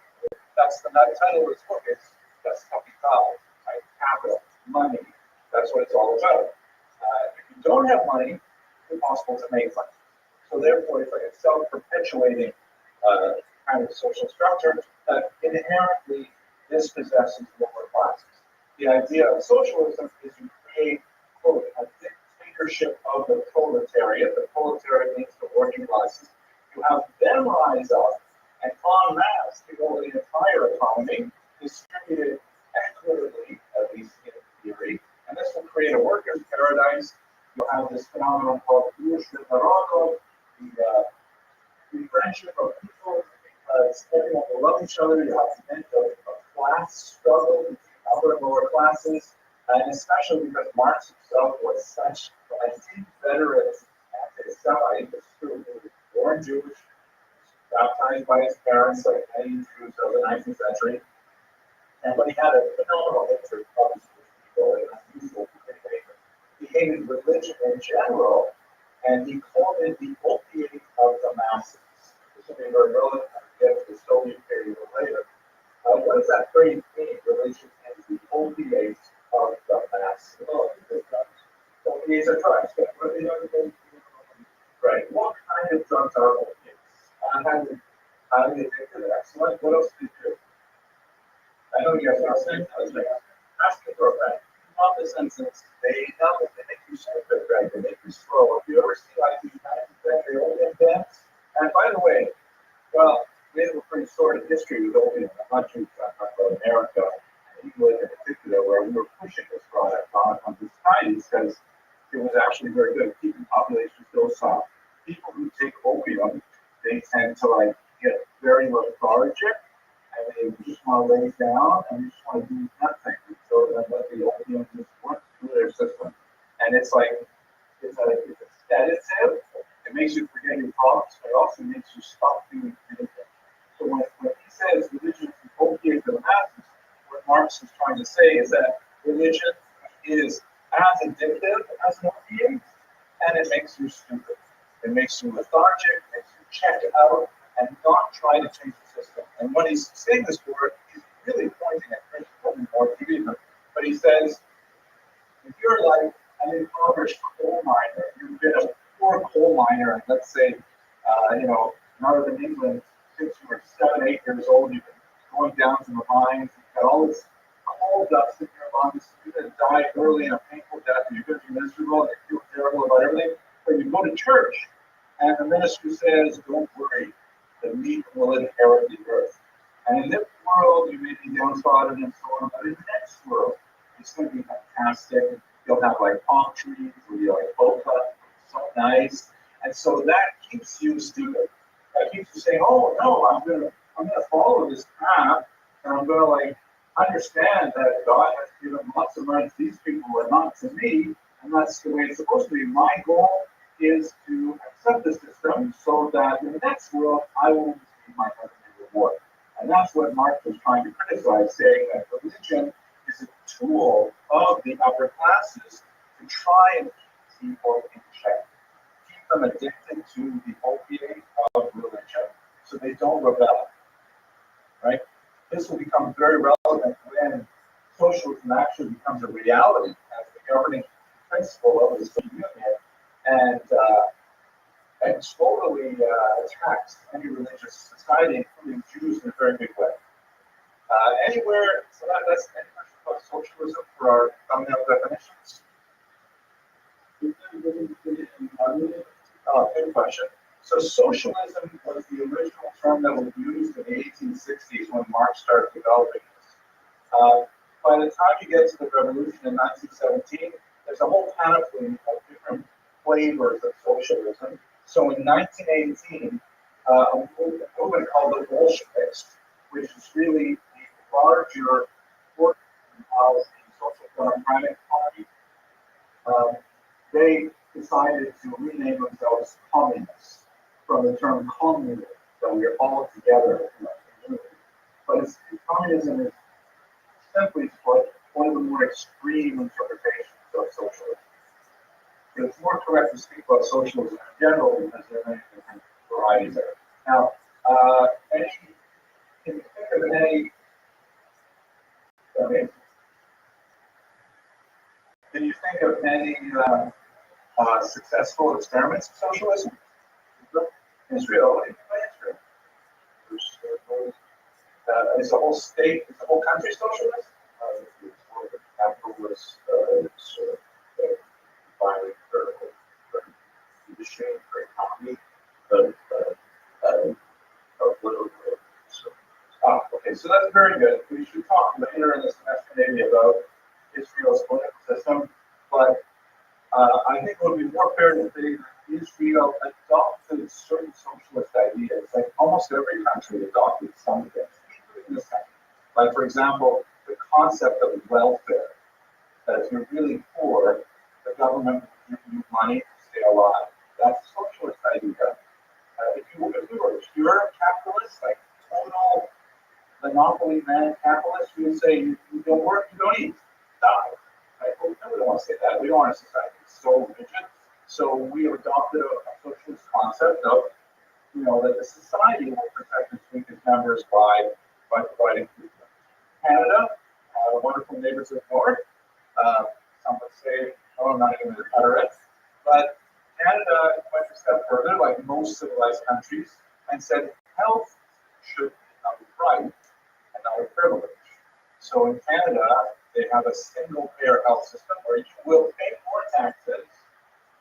That's the title of his book. It's Das Kapital, right? Capital, money. That's what it's all about. If you don't have money, it's impossible to make money. So therefore, it's like a self-perpetuating kind of social structure that inherently dispossesses lower classes. The idea of socialism is you create, quote, a dictatorship of the proletariat. The proletariat means the working classes. You have them rise up and en masse take over the entire economy, distributed equitably, at least in theory. And this will create a workers' paradise. You'll have this phenomenon called the friendship of people, because everyone will love each other. You have the end of a class struggle between upper and lower classes, and especially because Marx himself was such a inveterate anti-Semite. He was born Jewish, baptized by his parents, like many Jews of the 19th century, but he had a phenomenal hatred of people and unusual behavior. He hated religion in general, and he called it the opiate of the masses. This will be very relevant when we get to the Soviet period later. What does that phrase mean? Religion is the opiate of the masses. Opiates are drugs. Right. What kind of drugs are opiates? Highly addictive. Excellent. What else do you do? I know you guys are saying asking for a friend. Not the senses. They make you stupid, right? They make you slow. If you ever see like these 19th century opium dance, and by the way, well, we have a pretty sordid history with opium. I'm not sure about America and England in particular, where we were pushing this product on societies because it was actually very good at keeping populations docile. People who take opium, they tend to like get very lethargic, and they just want to lay down and they just want to do nothing. So then let the opium just work through their system. And it's like, it's a sedative. It makes you forget your problems, but it also makes you stop doing anything. So when he says religion is the opiate of the masses, what Marx is trying to say is that religion is as addictive as an opiate, and it makes you stupid. It makes you lethargic, makes you check out, and not try to change the system. And when he's saying this word, he's really pointing at Christian more deeply. But he says, if you're like an impoverished coal miner, you've been a poor coal miner, and let's say Northern England, since you were 7, 8 years old, you've been going down to the mines, you've got all this coal dust in your lungs, you're going to die early in a painful death, and you're going to be miserable, and you feel terrible about everything. But you go to church, and the minister says, don't worry, the meek will inherit the earth. And in this world, you may be downtrodden and so on, but in the next world, it's going to be fantastic. You'll have like palm trees, where you like boca, so nice. And so that keeps you stupid. That keeps you saying, oh no, I'm gonna follow this path, and I'm gonna like understand that God has given lots of money to these people and not to me, and that's the way it's supposed to be. My goal is to accept the system so that in the next world I will receive my heavenly reward. And that's what Mark was trying to criticize, saying that religion is a tool of the upper classes to try and keep people in check, keep them addicted to the opiate of religion so they don't rebel, right? This will become very relevant when socialism actually becomes a reality as the governing principle of the Soviet Union and totally attacks any religious society, including Jews, in a very big way. So that's any question about socialism for our thumbnail definitions? Good question. So socialism was the original term that was used in the 1860s when Marx started developing this. By the time you get to the revolution in 1917, there's a whole panoply of different flavors of socialism. So in 1918, a movement called the Bolsheviks, which is really the larger portion of the Social Democratic Party, they decided to rename themselves communists from the term communism, that we're all together in a community. But communism is simply put one of the more extreme interpretations of socialism. But it's more correct to speak about socialism in general because there are many different varieties there. Now, can you think of any? Can you think of any successful experiments of socialism? Israel, what do you think about Israel? Is the whole state, is the whole country socialist? The capital was violent for industry, for economy, okay, so that's very good. We should talk later in the semester maybe about Israel's political system, but I think it would be more fair to say that Israel adopted certain socialist ideas. Like almost every country adopted some of them, including this country. Like, for example, the concept of welfare, that if you're really poor, the government will give you money to stay alive. That's a socialist idea. If you were a pure capitalist, like total monopoly man capitalist, you would say you don't work, you don't eat, die. Right? Well, we don't want to say that. We don't want a society that's so rigid. So we have adopted a socialist concept of, that the society will protect its weakest members by providing food. Canada, wonderful neighbors of the north. Some would say, oh, I'm not even going to utter it. But Canada went a step further, like most civilized countries, and said health should be a right and not a privilege. So in Canada, they have a single-payer health system where you will pay more taxes,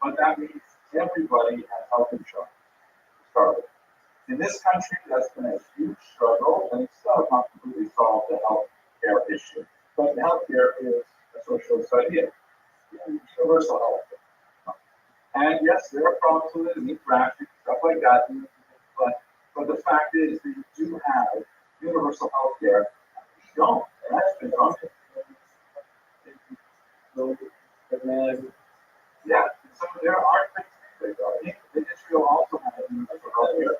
but that means everybody has health insurance. In this country, that's been a huge struggle, and it still has not completely solved the health care issue. But healthcare is a socialist idea, universal health care. And yes, there are problems with it, and need rationing, stuff like that. But the fact is that you do have universal health care, and we don't. And that's been wrong. Yeah, so there are things that Israel also has universal health care.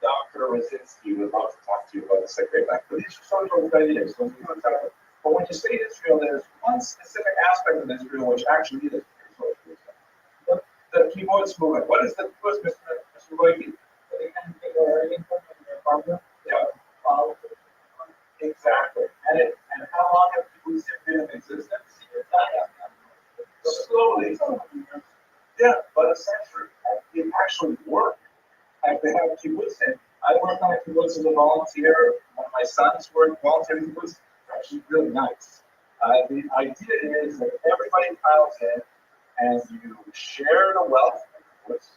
Dr. Rothschild would love to talk to you about the secret back. But these are social ideas. But when you say Israel, there's one specific aspect of Israel which actually is socialism. The kibbutz movement. What is the kibbutz, Mr. Roy? Yeah. Exactly. And how long have kibbutz been in existence? Slowly. Yeah, but a century. I worked on a kibbutz as a volunteer. One of my sons worked volunteering in kibbutz. It's actually really nice. The idea is that everybody piles in and you share the wealth of the kibbutz.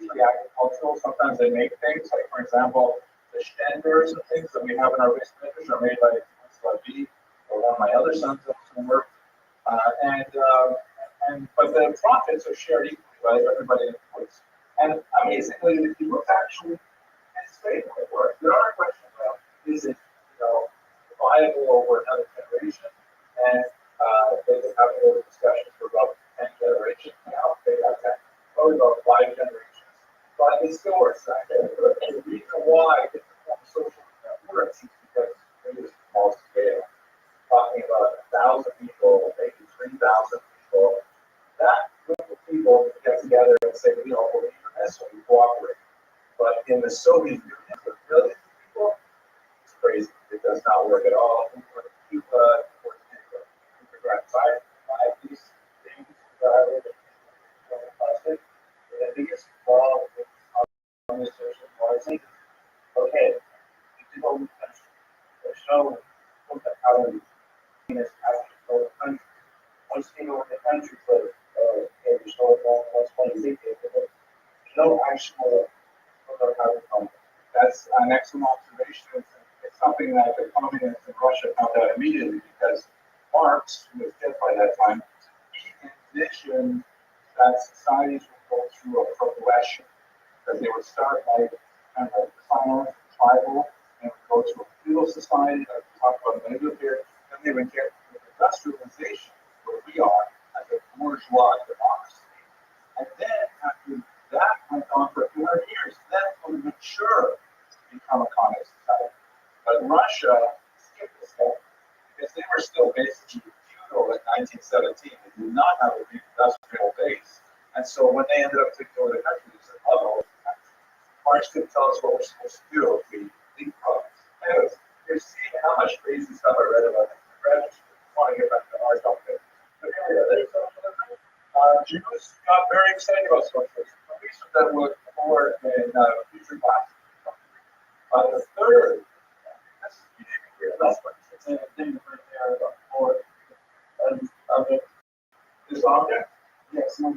Usually agricultural. Sometimes they make things, like for example, the shenders and things that we have in our basement are made by Rabbi or one of my other sons does some work. But the profits are shared equally by everybody in the kibbutz. And amazingly, the kibbutz actually is faithful at work. There are questions about is it viable over another generation? And they've been having those discussions for about 10 generations now. They have probably about 5 generations. But it still works that way. And the reason why it becomes social works is because it is small scale. Talking about 1,000 people, maybe 3,000 people. That group of people get together and say, we all believe in this, and we cooperate. But in the Soviet Union, with millions of people, it's crazy. It does not work at all. Cuba, five these things plastic. The biggest flaw on this social policy. Okay, you can hold the country. There's no how to is actually the country. Once you know the country, but there's no actual how to come. That's an excellent observation. It's something that the communists in Russia found out immediately because Marx, who was dead by that time, he envisioned that societies would go through a progression, that they would start like kind of silent, tribal, and would go to a feudal society, like we talked about a minute here, then they would get industrialization, where we are, as a bourgeois democracy. And then after that went on for 200 years, then it would mature to become a communist society. But Russia skipped a step because they were still basically feudal in 1917. They did not have a big industrial base. And so when they ended up taking over the country, they said, oh, Marx couldn't tell us what we're supposed to do if we leave problems. Anyways, you're seeing how much crazy stuff I read about it. I want to get back to our topic. But anyway, Jews got very excited about socialism. At least that would forward in future classes. The third, this is unique here, that's what it's in the thing right there about forward of this object. Yes, no.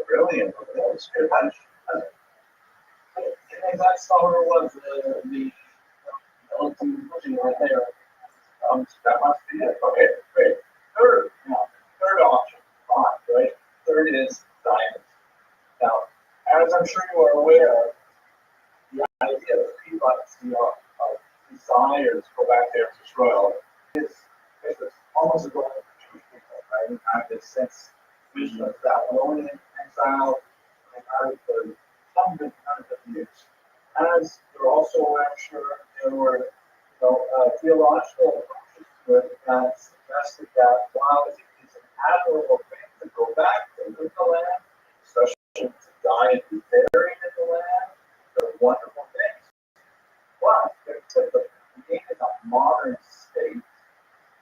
Brilliant. That was good. And that's all it was. The pushing right there. That must be it. Okay, great. Third option, fine, right? Third is Zionism. Now, as I'm sure you are aware, the idea that people desires go back there to Israel is almost a goal for Jewish people, right? We have this sense vision of Babylonian exile and for hundreds of years. As there also, I'm sure, there were theological approaches to it that suggested that while it is an admirable thing to go back to live the land, especially to die and be buried in the land, they're wonderful things. But the being in a modern state,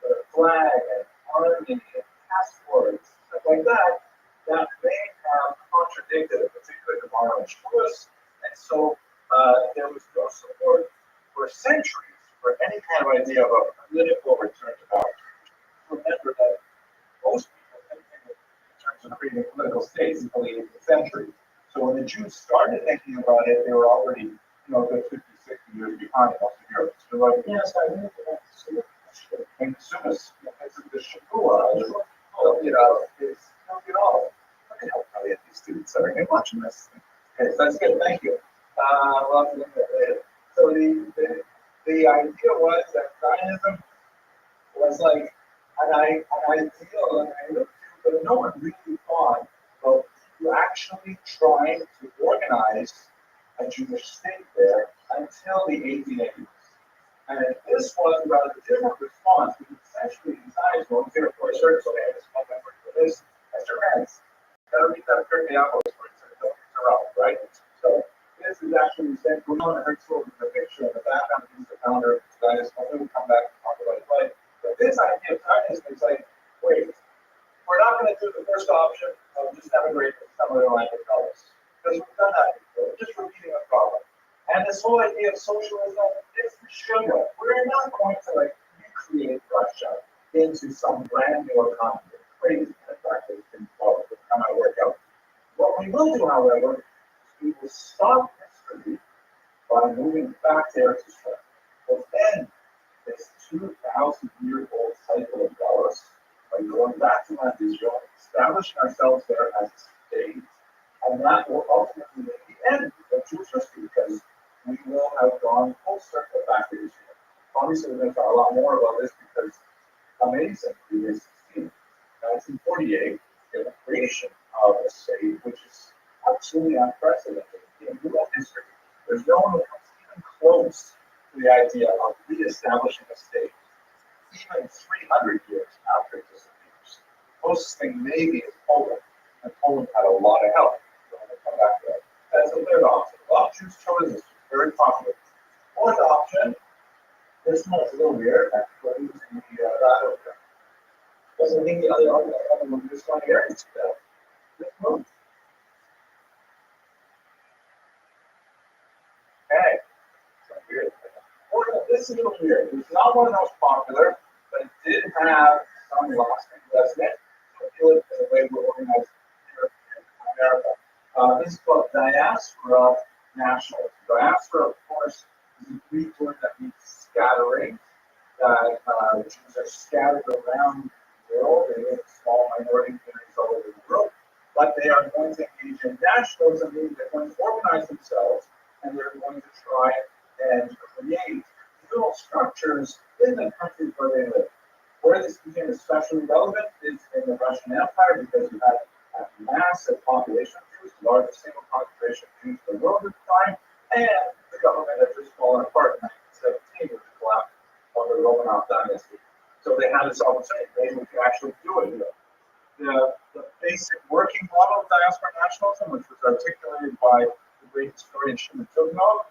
with a flag and army and passports, stuff like that, that may have contradicted a particular Gemara choice. And so there was no support for centuries for any kind of idea of a political return to power. Remember that most people think in terms of creating political states in the late 18th century. So when the Jews started thinking about it, they were already, a good 50, 60 years behind most of Europe. So like, yes, I knew that. And as soon as the Shavuot, is, look at how brilliant these students are. They're watching this. Okay, so that's good. Thank you. We'll have to look at that later. So the idea was that Zionism was like an ideal, and I looked to, but no one really thought about actually trying to organize a Jewish state there until the 1880s. And this was a rather different response because essentially the Zionism was here for a certain way. I just want to for this as your hands. Gotta read that Kirk Apples for it's around, right? So this is actually said Ramon Herzl in the picture in the background. He's the founder of Zionism. We'll come back and talk about it later. But this idea of Zionism is like, wait, we're not going to do the first option of just have a great summer in Atlantic colors. Because we've done that before, we're just repeating a problem. And this whole idea of socialism is the sugar. We're not going to like recreate Russia into some brand new economy. It's crazy. In fact, it can come out work out. What we will do, however, is we will stop history by moving back there to start. We'll end this 2,000-year-old cycle of Belarus by going back to land Israel, establishing ourselves there as a state, and that will ultimately make the end of Jewish history because we will have gone full circle back to Israel. Obviously, we're going to talk a lot more about this because amazingly, in 1948, the creation of a state, which is absolutely unprecedented in U.S. history. There's no one who comes even close to the idea of reestablishing a state, even 300 years after it disappears. Closest thing maybe is Poland, and Poland had a lot of help. So I'm going to come back to that. That's a third option. A lot of Jews chose this, very popular. Fourth option, this one is a little weird, but using the rattle there. Doesn't mean the other one just one here. It's this one. Okay. Weird. This is a little weird. It's not one of the most popular, but it did have some lasting resonance. So I feel it in the way we're organized here in America. This is called diaspora nationalism. Diaspora, of course, is a Greek word that means scattering. That Jews are scattered around the world. They live in small minority communities all over the world. But they are going to engage in nationalism, meaning they're going to organize themselves and they're going to try and create little structures in the countries where they live. Where this became especially relevant is in the Russian Empire because you had a massive population of Jews, the largest single concentration of Jews in the world at the time, and the government had just fallen apart in 1917 with the collapse of the Romanov dynasty. So they had this opportunity, maybe we could actually do it. The basic working model of diaspora nationalism, which was articulated by the great historian Shimon Tugnov,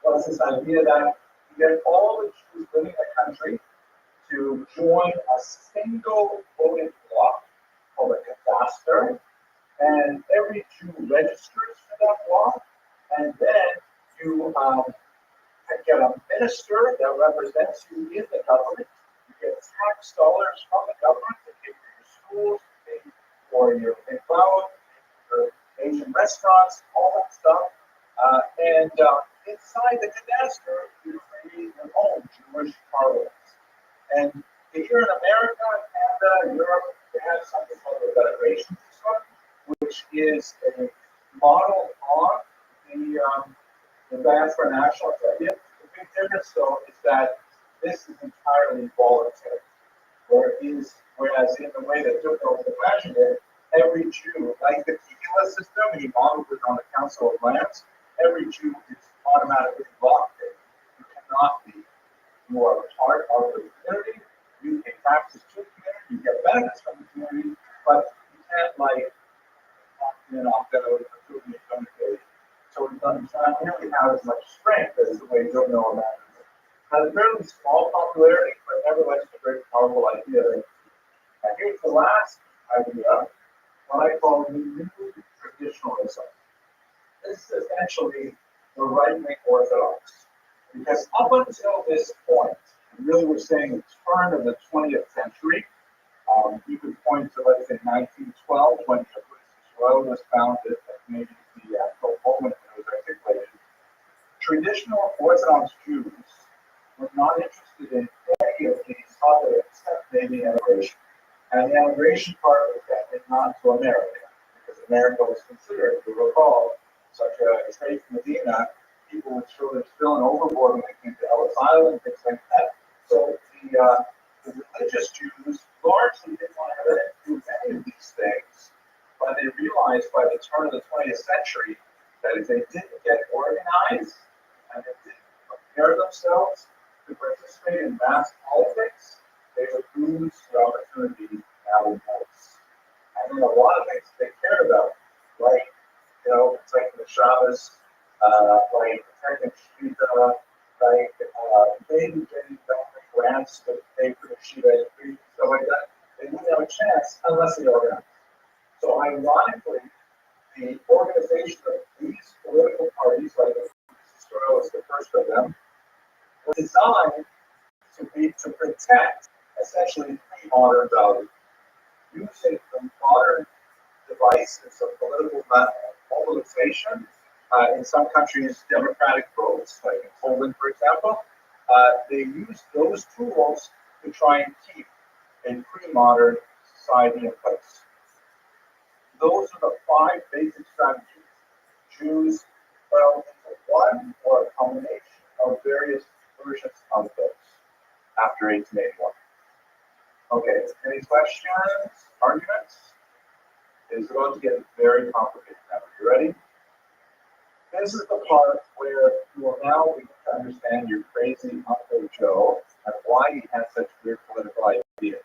was this idea that you get all the Jews living in the country to join a single voting bloc called a cadastre, and every Jew registers for that bloc, and then you get a minister that represents you in the government. You get tax dollars from the government to pay for your schools, to pay for your cloud, for Asian restaurants, all that stuff. And inside the cadastre, you create your own Jewish parliament. And here in America, Canada, Europe, they have something called the Federation System, which is a model on the diaspora nationalist idea. The big difference, though, is that this is entirely voluntary. Whereas in the way that Dugno imagined it, every Jew, like the Tequila system, he modeled it on the Council of Lands, every Jew is automatically locked in. You cannot be. You are part of the community, you pay taxes to the community, you get benefits from the community, but you can't like opt in, opt out, or do it don't. So it doesn't really have as much strength as the way Dugno imagined it. Has a fairly small popularity, but nevertheless a very powerful idea. And here's the last idea, what I call the new traditionalism. This is essentially the right-wing orthodox. Because up until this point, and really we're saying the turn of the 20th century, you could point to, let's say, 1912, when the Israel was founded, and maybe the actual moment when it was articulated. Traditional Orthodox Jews were not interested in any of these other except maybe immigration. And the immigration part was definitely not to America, because America was considered, if you recall, such a trade from Medina, people would throw their children overboard when they came to Ellis Island, things like that. So the religious Jews largely didn't want to do any of these things, but they realized by the turn of the 20th century that if they didn't get organized and they didn't prepare themselves to participate in mass politics, they would lose the opportunity now in votes. And then a lot of things they cared about, like, it's like the Shabbos, like protecting Shita, like maybe getting grants to pay for the Shita, stuff like that. They wouldn't have a chance unless they organized. So ironically, the organization of these political parties, like Israel is the first of them, was designed to protect essentially three modern values, using the modern devices of political mobilization. In some countries, democratic votes, like in Poland, for example, they use those tools to try and keep a pre-modern society in place. Those are the five basic strategies. Choose well into one or a combination of various versions of those after 1881. Okay, any questions, arguments? It's going to get very complicated now. You ready? This is the part where you will now begin to understand your crazy Uncle Joe and why he has such weird political ideas.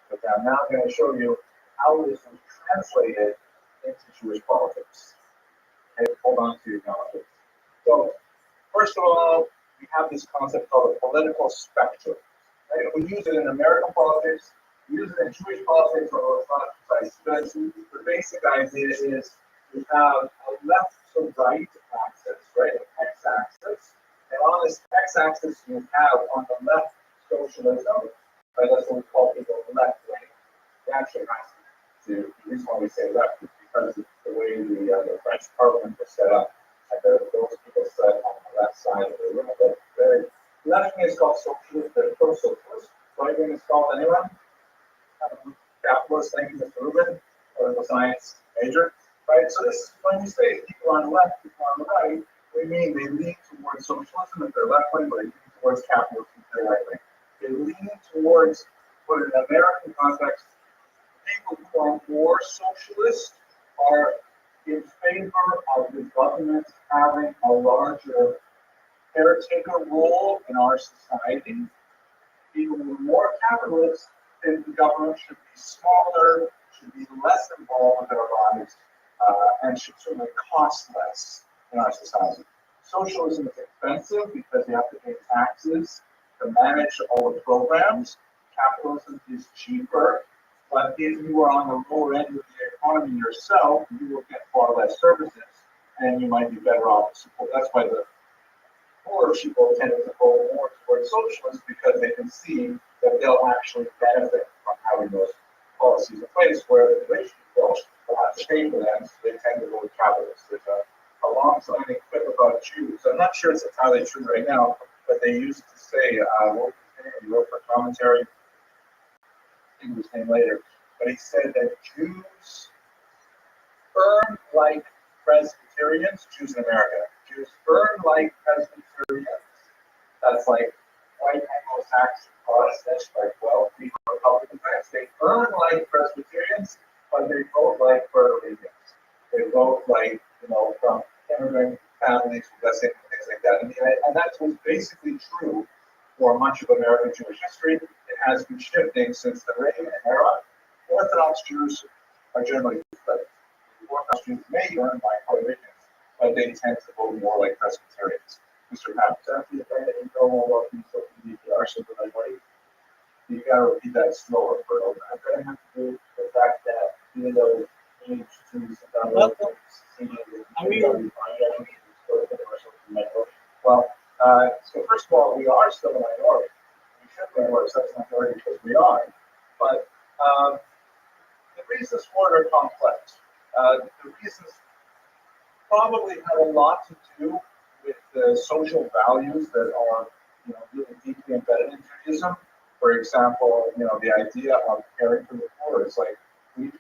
But I'm now going to show you how this was translated into Jewish politics. Okay, hold on to your knowledge. So, first of all, we have this concept called the political spectrum. Right? We use it in American politics, we use it in Jewish politics, although it's not precise. Because the basic idea is we have a left to right axis, right? An x-axis. And on this x-axis, you have on the left socialism, right? That's what we call people left wing. They actually have to, the reason why we say left is because of the way the French Parliament was set up. And those people sat on the left side of the room. The left wing is called socialist, they're pro-socialist. Right wing is called anyone? Capitalist, thank you, Mr. Rubin, political science major. Right, so this is when we say people on the left, people on the right, we mean they lean towards socialism if they're left wing, or they lean towards capitalism if they're right wing. They lean towards, but in an American context, people who are more socialist are in favor of the government having a larger caretaker role in our society. People who are more capitalist think the government should be smaller, should be less involved with our lives, and should certainly cost less in our society. Socialism is expensive because you have to pay taxes to manage all the programs. Capitalism is cheaper, but if you are on the lower end of the economy yourself, you will get far less services, and you might be better off to support. That's why the poorer people tend to go more towards socialists, because they can see that they'll actually benefit from having those policies in place, where the rich people will have to pay for them, so they tend to go with capitalists. There's a long-standing clip about Jews. I'm not sure it's entirely true right now, but they used to say, what was his name? He wrote for commentary. I think his name later, but he said that Jews earn like Presbyterians, Jews in America. Jews earn like Presbyterians. That's like white Anglo-Saxon Protestants, like wealthy Republican types. They earn like Presbyterians, but they vote like Puerto Ricans. They vote like, from immigrant families with less income, things like that. And that was basically true for much of American Jewish history. It has been shifting since the Reagan era. Orthodox Jews are generally better. Orthodox Jews may earn like Puerto Ricans, but they tend to vote more like Presbyterians. Mr. Pat, after the fact that you know more about these social media are simple than what you got to repeat that slower for a little bit. I'm going to have to do the fact that even though age to well, so first of all, we are still a minority. We should be more such a minority because we are. But the reasons for it are complex. The reasons probably have a lot to do with the social values that are, really deeply embedded in Judaism. For example, the idea of caring for the poor is like we.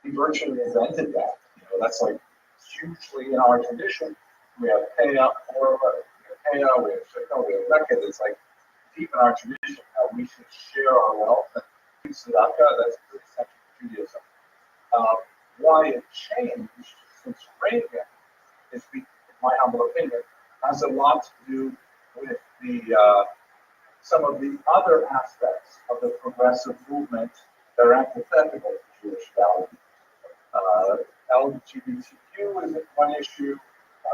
He virtually invented that. That's like hugely in our tradition. We have Peah, Korah, we have Peah, we have Shekel, we have Reked. It's like deep in our tradition how we should share our wealth and use tzedakah. That's pretty central to Judaism. Why it changed since Reagan is, in my humble opinion, has a lot to do with the some of the other aspects of the progressive movement that are antithetical to Jewish values. LGBTQ is one issue,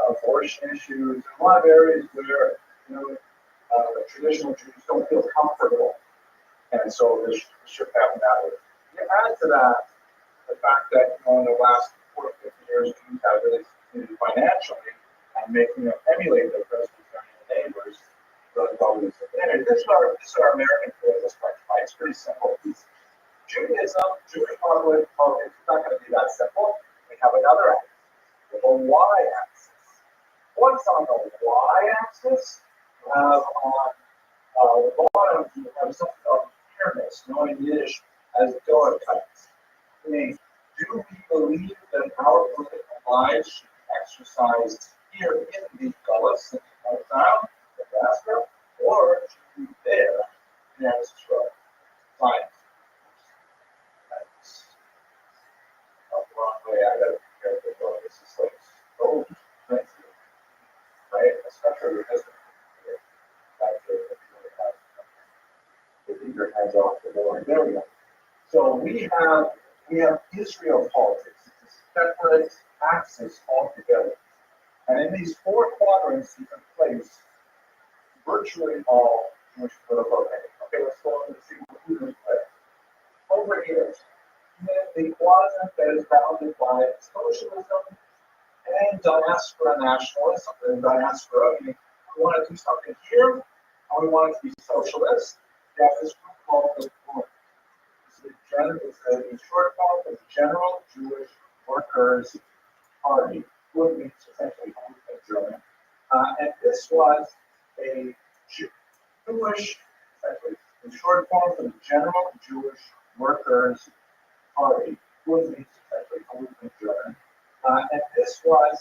abortion issues, a lot of areas where traditional Jews don't feel comfortable, and so this should happen that way. You add to that the fact that in the last 4 to 50 years, Jews have really succeeded financially and making them emulate their Presbyterian neighbors. This is our American political structure. Right? It's pretty simple. Judaism, Jewish politics is not going to be that simple. We have another axis, the y-axis. What's on the y-axis? You have on the bottom, you have something called fairness, known in Yiddish as Doerkeit. Meaning, do we believe that our political lives should be exercised here in the Gullus, in the exile, the diaspora, or should we be there in Israel? Science. That's not the wrong way. I gotta be careful going. This is like so expensive, right? Especially because keep your hands off the door. There we go. So we have Israel politics. It's a separate axis altogether. And in these 4 quadrants you can place virtually all Jewish political activity. Okay, let's go on and see who this is. Over here, the quadrant that is bounded by socialism and diaspora nationalism. And diaspora, we want to do something here, and we want it to be socialist. We have this group called the GUN. It's a short form of the General Jewish Workers' Party. GUN means essentially in German. And this was a Jewish, essentially, in short form of the General Jewish Workers' Party. GUN means essentially in German. And this was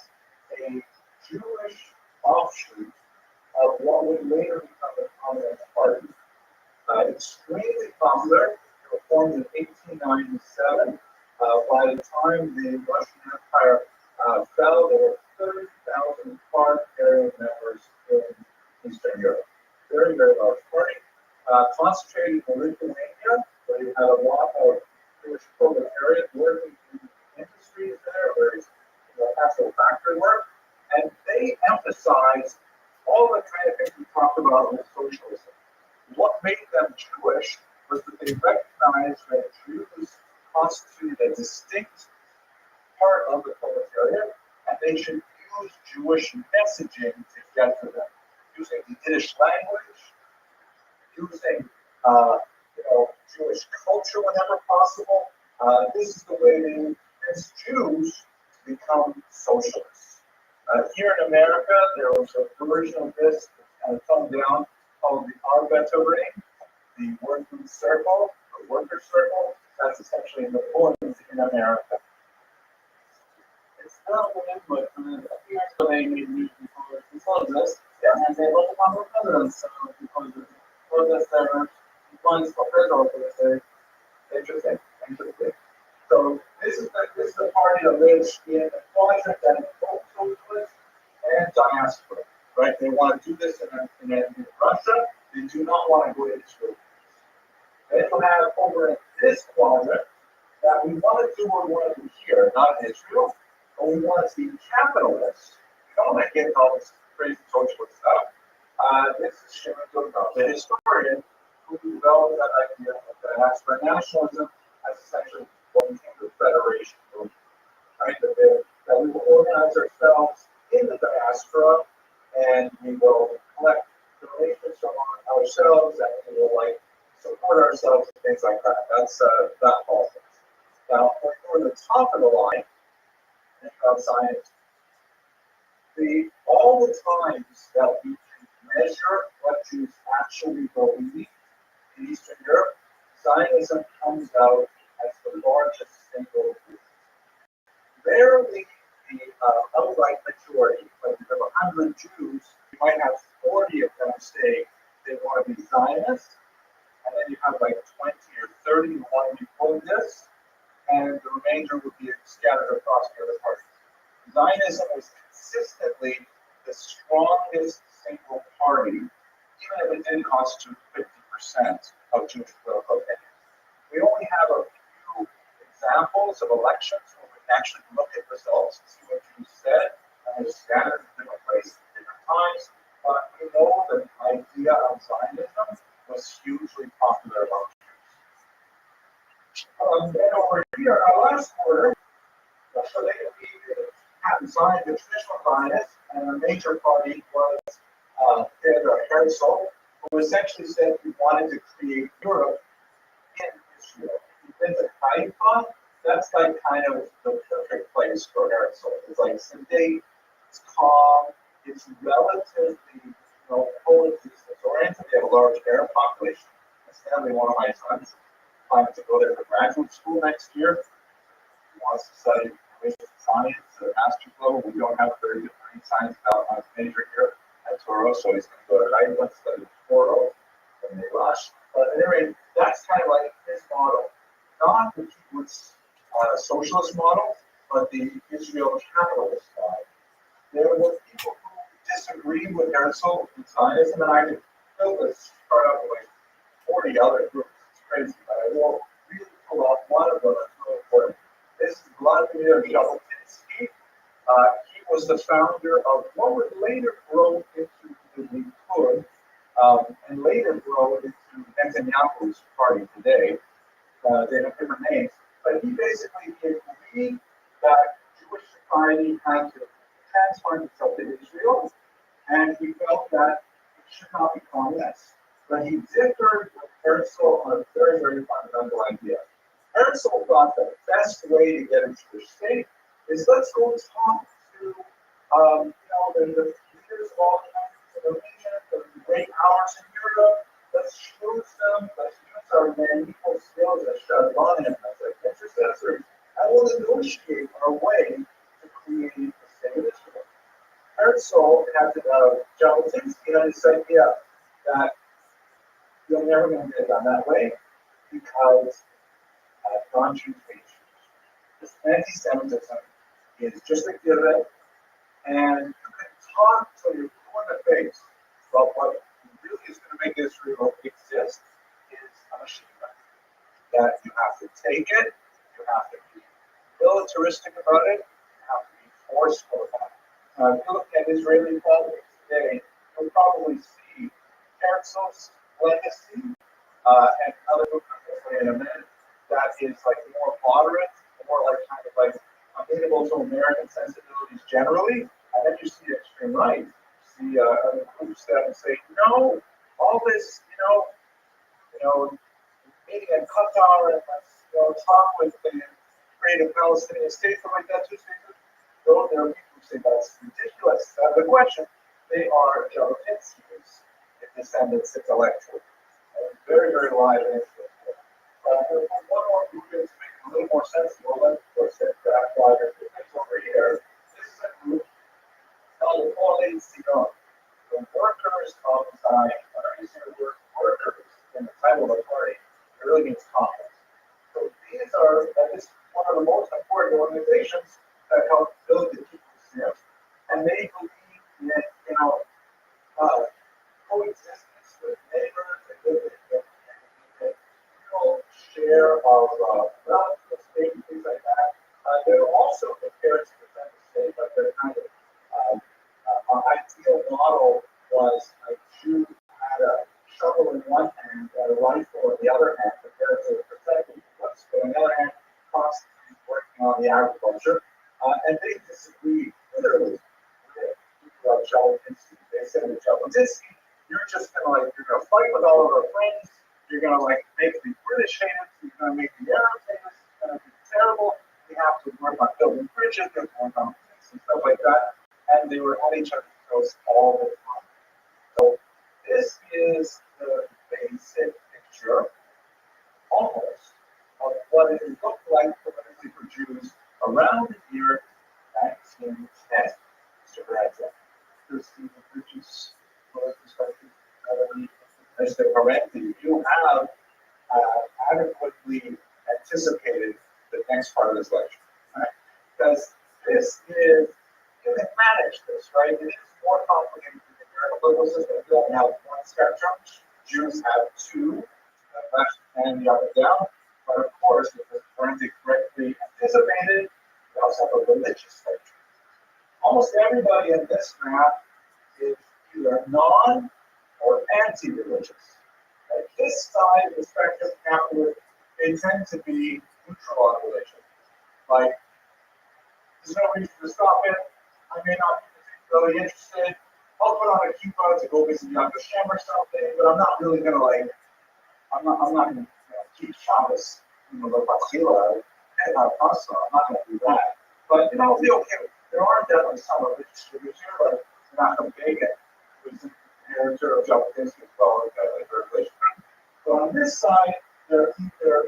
a Jewish offshoot of what would later become the Communist Party. Extremely popular. It was formed in 1897. By the time the Russian Empire fell, there were 30,000 card-carrying members in Eastern Europe. Very, very large party. Concentrated in Lithuania, where you had a lot of Jewish proletariat working in industries there, where actual factory work, and they emphasized all the kind of things we talked about with socialism. What made them Jewish was that they recognized that Jews constituted a distinct part of the proletariat, and they should use Jewish messaging to get to them, using the Yiddish language, using Jewish culture whenever possible. This is the way they convince Jews to become socialists. Here in America, there was a version of this that's kind of toned down called the Arbeiterring, the working circle, or worker circle. That's essentially the Bullies in America. It's not the input. Here's the way we need before this. Yeah. And they look on the presidents. So because for this, there are ones for president. Interesting. So this is the party that lives in a quadrant that is both socialist and diaspora. Right? They want to do this in Russia. They do not want to go to Israel. They don't have over in this quadrant that we want to do what we want to do here, not in Israel, but we want to be capitalists. We don't want to get all this crazy socialist stuff. This is Shimon Duggan, the historian who developed that idea of diaspora nationalism as essentially what became the federation movement. Right? That we will organize ourselves in the diaspora and we will collect donations from ourselves and we will support ourselves and things like that. That's that politics. Now, for the top of the line, science, all the times that we can measure what Jews actually believe in Eastern Europe, Zionism comes out as the largest single group. rarely the outright majority. Like if you have 100 Jews, you might have 40 of them say they want to be Zionists, and then you have like 20 or 30 who want to be pro-this, and the remainder would be scattered across the other parties. Zionism was consistently the strongest single party, even if it didn't constitute 50% of Jewish political opinion. We only have a few examples of elections where we can actually look at results and see what Jews said, and they're scattered in different places at different times. But we know that the idea of Zionism was hugely popular among Jews. Then over here, our last quarter, so they had signed the traditional Zionists, and a major party was Herzl, who essentially said he wanted to create Europe in Israel. If you've been to Haifa, that's like kind of the perfect place for Herzl. It's like sedate, it's calm, it's relatively, politically oriented. They have a large Arab population. Sadly, one of my sons plans to go there for graduate school next year. He wants to study science at a master's level. We don't have very good science major here at Toro, so he's going to go to Haifa and study Toro and they rush. But anyway, that's kind of like his model. Not the kibbutz socialist model, but the Israel capitalist model. There were people who disagreed with Herzl and Zionism, and I could fill this chart up with like 40 other groups. It's crazy, but I will really pull out one of them that's really important. This is Vladimir Jabotinsky. He was the founder of what would later grow into the Likud, and later grow into Netanyahu's party today. They have different names, but he basically agreed that Jewish society had to transform itself to Israel, and he felt that it should not be communist. But he differed with Herzl on a very, very fundamental idea. Herzl thought the best way to get a Jewish state is let's go talk to the leaders of all countries in the region, the great powers in Europe. Let's choose them. Let's use our medieval skills as Shadman and as intercessors, and we'll negotiate our way to create a state of Israel. Herzl had Jabotinsky had this idea that you're never going to get it done that way because non-Jews hate Jews. This anti-Semitism is just a given, and you can talk till you're blue in the face about what really is going to make Israel exist is a machine gun. That you have to take it, you have to be militaristic about it, you have to be forceful about it. If you look at Israeli politics today, you'll probably see Herzl's legacy and other movements in a minute that is like more moderate, more like kind of like amenable to American sensibilities generally, and then you see extreme right. You see other groups that say, no, all this, meeting in Qatar and let's talk with the create a Palestinian state, something like that, too. So there are people who say that's ridiculous. The question, they are Jabotinsky's descendants intellectually. Very, very live and interesting. One more group to make it a little more sensible, let's put that flyer over here. This is a group called the Poale Zion, the workers of Zion. Whenever you see the word workers in the title of the party, it really means conference. So these are, this is one of the most important organizations that help build the kibbutz, and they believe in, coexistence with neighbors, and share of wealth, estate, and things like that. They're also prepared to defend the state, but their kind of ideal model was a Jew had a shovel in one hand and a rifle in the other hand, prepared to protect the woods. But on the other hand, constantly working on the agriculture. And they disagreed literally with people like Jabotinsky. They said to Jabotinsky, you're just gonna you're gonna fight with all of our friends. You're gonna make the British hate us. You're gonna make the Arabs hate us. It's gonna be terrible. We have to work on building bridges, work on peace and stuff like that. And they were at each other's throats all the time. So this is the basic picture, almost, of what it looked like politically for Jews Around the year 1910, Mr. Bradford. Mr. Parenti, you have adequately anticipated the next part of this lecture, right? Because this is, you can manage this, right? It is more complicated than the political system. You don't have one spectrum. Jews have two, left and the other down. But of course, if the Parenti correctly anticipated, we also have a religious spectrum. Almost everybody in this map is either non or anti-religious. This side of the spectrum, Catholic, they tend to be neutral on religion. Like, there's no reason to stop it. I may not be particularly interested. I'll put on a kippah to go visit Yad Vashem or something, but I'm not really gonna I'm not gonna keep Shabbos, the Basila, and I'm not gonna do that. But it'll be okay. There are definitely some religious figures here, like Menachem Begin, who's an inheritor of Jabotinsky as well, like a religion. But on this side, they're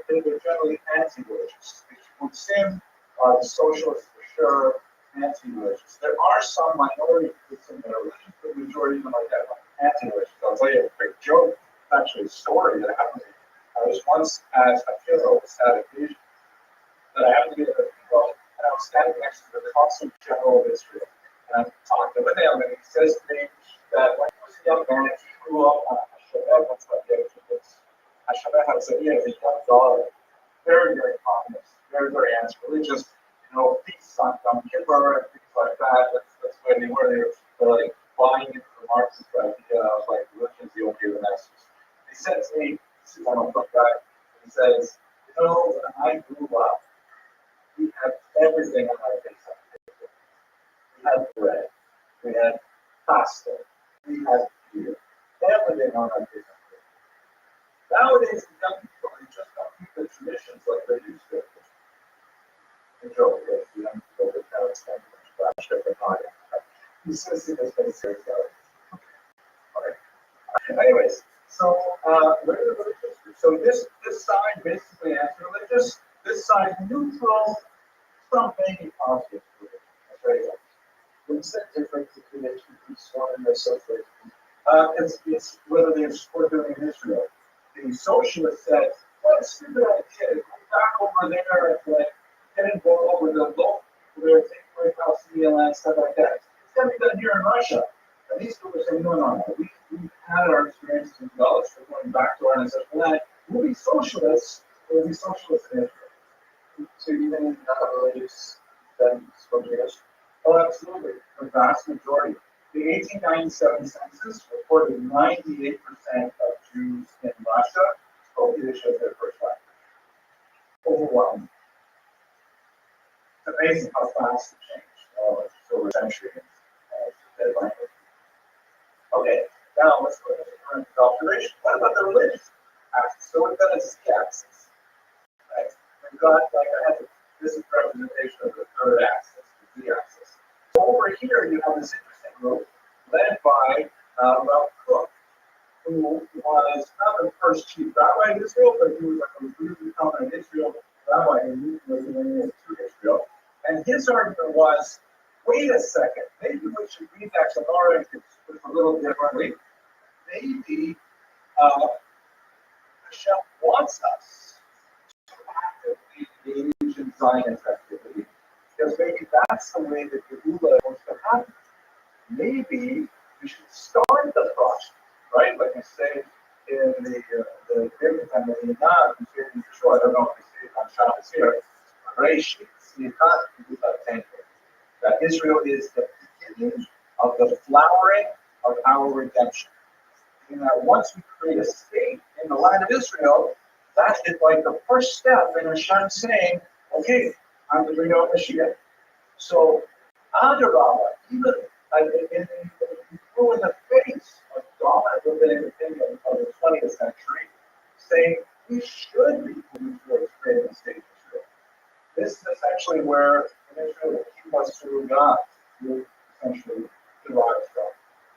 generally anti-religious. The Kibbutzim are the socialists for sure, anti-religious. There are some minority groups in their religion, but the majority of them are definitely anti-religious. I'll tell you a quick joke, actually a story that happened to me. I was once at a funeral, a sad occasion, that I happened to be at a funeral, and I was standing next to the Consul General of Israel. And I'm talking with him, and he says to me that when he was a young man, he grew up on Hashabeh, that's what the kibbutz. Hashabeh has a young daughter, very, very communist, very, very anti-religious, peace on Yom Kippur and things like that. That's where they were. They're like buying into the Marxist idea of like religion is the only way the message. He said to me, this is one of the guy, he says, when I grew up, we had everything on our face. We had bread, we had pasta, we had beer, everything on our face. Nowadays, the young people, they just don't keep the traditions like they used to. Enjoy it. The young people that now extend the body. You still see this very serious. Okay. Anyways, so so this side basically anti-religious, this side neutral, some maybe positive. That's very good. What's the difference between the two one and the socialist? It's whether they're supporting in Israel. The socialist said, what a stupid idea, go back over there and get involved with the local people there, take away Palestinian land, stuff like that. It's got to be done here in Russia. And these people are saying, no. We've had our experiences in Gulf, we're going back to our ancestral land. We'll be socialists, in Israel. So even in religious then socialist? Oh, absolutely. The vast majority. The 1897 census reported 98% of Jews in Russia spoke Yiddish as their first language. Overwhelming. It's amazing how fast it changed over a century in their language. Okay, now let's look at the current observation. What about the religious axis? So we've got a z-axis. Right? We've got, this is representation of the third axis, the z-axis. So over here, you have this interesting group led by Ralph Cook, who was not the first chief rabbi in Israel, but he was a really prominent Israel rabbi who was to Israel. And his argument was, wait a second, maybe we should read that Gemara a little differently. Maybe Hashem wants us to actively engage in Zionist activity, because maybe that's the way that Geula is supposed to happen. Maybe we should start the process, right? Like you say in the David and the Yonah, you say in Yeshua, I don't know if you say it on Shabbos here, that Israel is the beginning of the flowering of our redemption. And that once we create a state in the land of Israel, that is like the first step in Hashem saying, okay, I'm the bring out Mashiach. So, Adarabah, even in the face of dominant rabbinic opinion of the 20th century, saying we should be moving towards creating a state of Israel. This is essentially where in Israel the Kibbutz through God will essentially derive from.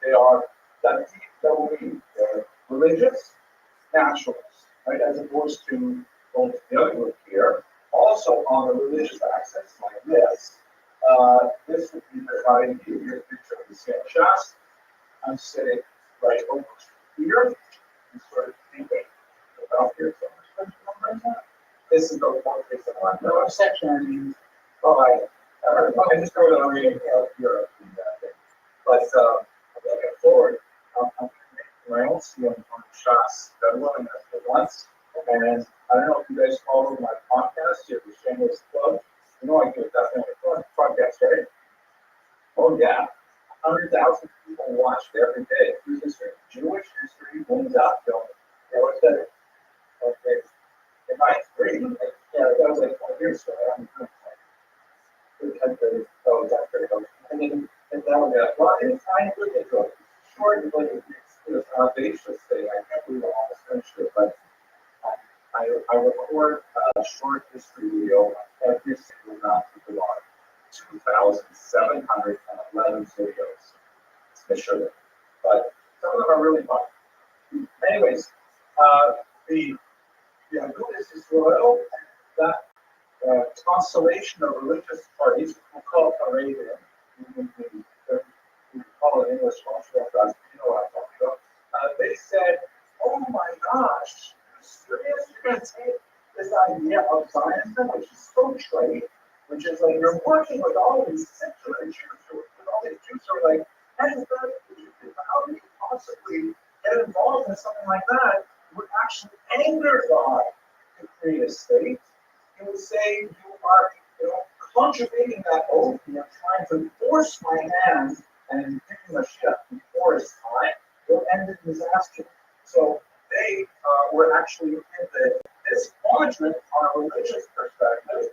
They are that deep Golim. They're religious naturalists, right? As opposed to both the other group here, Also on the religious axis, like this would be the guiding view. Here's a picture of the Saint Shas. I'm sitting right over here and sort of thinking about here. This is the one place that I'm no section. Oh, I just go to the reading of Europe and that thing. But I'm looking forward. I'm making my own seal on Shas that woman for once. And I don't know if you guys follow my podcast here, the Shameless Club. You know I do definitely podcast, right? Oh yeah. 100,000 people watch it every day. Who's history? Jewish history wins out film. Yeah, what's that? Okay. In ninth grade, yeah, that was like 20 years ago. I'm oh, that's pretty cool. And then that one got, well, it's kind of good. It's a short, but it's an audacious thing. I can't believe I almost finished it, but I record a short history video every single night for the 2,711 videos. I should have. But some of them are really fun. Anyways, the Buddhist is royal, that constellation of religious parties, we'll call it Arabian, we call it English cultural trust, you know what I'm talking about. They said, oh my gosh, you're serious? You're going to take this idea of Zionism, which is so trite, which is like you're working with all these secular Jews, with all these Jews who are like, how do you possibly get involved in something like that? It would actually anger God to create a state. He would say you are, contravening that oath, you're trying to force my hand and picking a ship before it's time, will end in disaster. So they were actually in this quadrant on a religious perspective,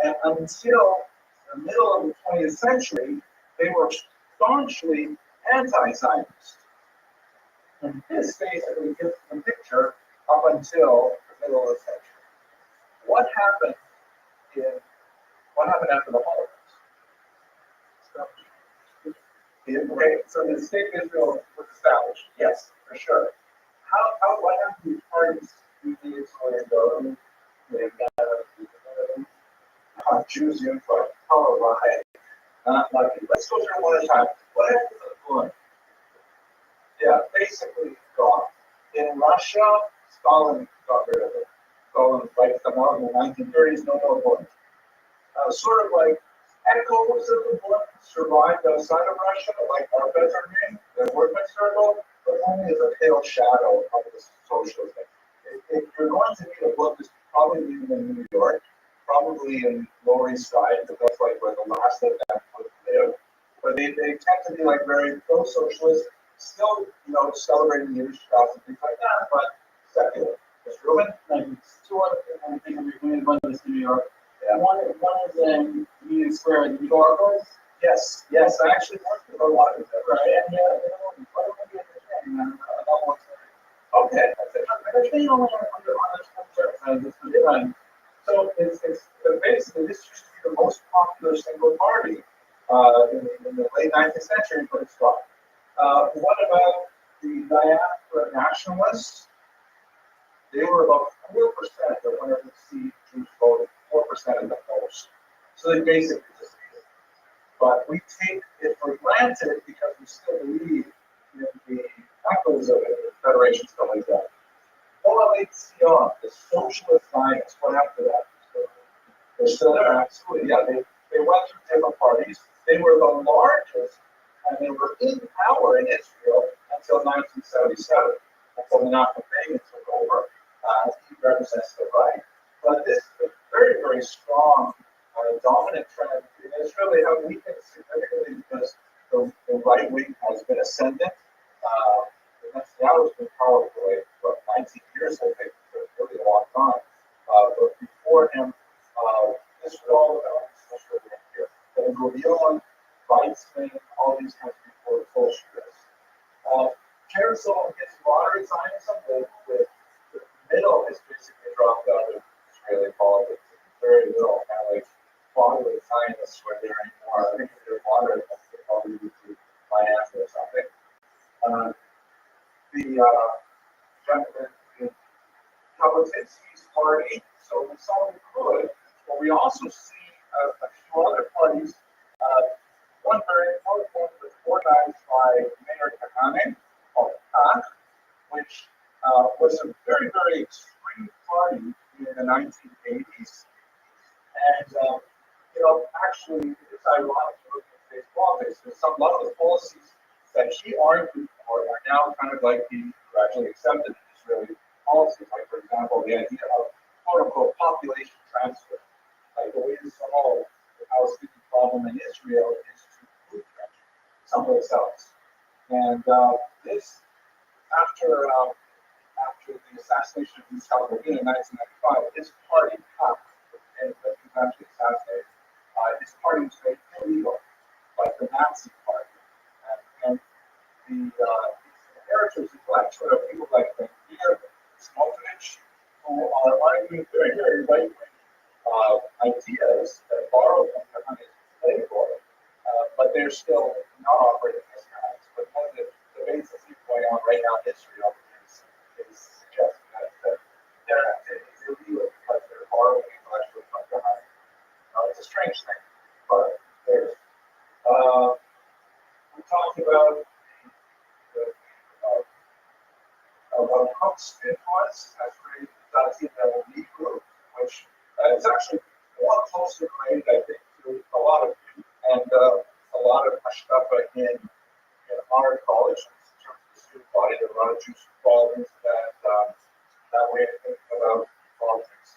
and until the middle of the 20th century, they were staunchly anti-Zionist. And this basically gives the picture up until the middle of the century. What happened after the Holocaust? Okay, so the state of Israel was established. Yes, for sure. What happened to parties? Jews input. All right. Not lucky. Let's go through one at a time. What happened to the Purim? Yeah, basically gone. In Russia, Stalin got rid of it. Stalin wiped them out in the 1930s, no more Purim. Sort of like echoes of the book survived outside of Russia, like our veteran the workman circle, but only as a pale shadow of the socialism. If you're going to need a book, it's probably leaving in New York, probably in Lower East Side, because that's like where the last of them would live. But they tend to be like very pro-socialist, still, celebrating Jewish stuff and things like that, but secular. Mr. Rubin? Two other things we made about this in New York. Yeah. One is in Union Square in New York. Yes, I actually worked with a lot of them, right? Okay. So it's basically this used to be the most popular single party in the late 19th century, but it's gone. What about the diaspora nationalists? They were about 4% of whenever the Jews voted, 4% of the most. So they basically disappeared. But we take it for granted because we still believe in the echoes of it, the Federation, stuff like that. The socialist Zionists, what happened to that? They're still there, absolutely. Yeah, they went through different parties. They were the largest, and they were in power in Israel until 1977, until Menachem Begin took over. He represents the right. But this is a very, very strong, dominant trend in Israel. They have weakened significantly because the right wing has been ascendant. Netanyahu has been powerful for 19 years, I think, for a really long time. But before him, this was all about social here. Ben Gurion, Weizmann, all these guys before the Bolsheviks. Carousel against moderate Zionism, the middle is basically dropped out of Israeli politics. Very little kind of like moderate Zionists were there anymore. I think if they're moderate, they probably would be Miami or something. The Jabotinsky's party, so we saw we could, what we also see a few other parties. One very important one was organized by Mayor Kahane, called PAC, which was a very, very extreme party in the 1980s. And, actually, it's ironic to look at today's politics, because a lot of the policies that he argued for are now kind of like being gradually accepted in Israeli policies. Like, for example, the idea of quote unquote population transfer. Like, the way to solve the Palestinian problem in Israel is to move them someplace else. And this, after the assassination of Yitzhak Rabin in 1995, his party, PAC, and he was actually assassinated, his party was made illegal, like the Nazi party. And the inheritors and collection of people like Benir, Smotrich, who are arguing very, very right-wing ideas that borrow from Kahane's playbook, but they're still not operating as guys. But one of the debates that's going on right now in Israel is suggesting that their activities are illegal because they're borrowing intellectually from Kahane. It's a strange thing, but there's. We talked about Cook's influence has created the elite group, which is actually a lot closer related, I think, to a lot of hashkafa in our college in terms of the student body. There are a lot of Jews who fall into that way of thinking about politics.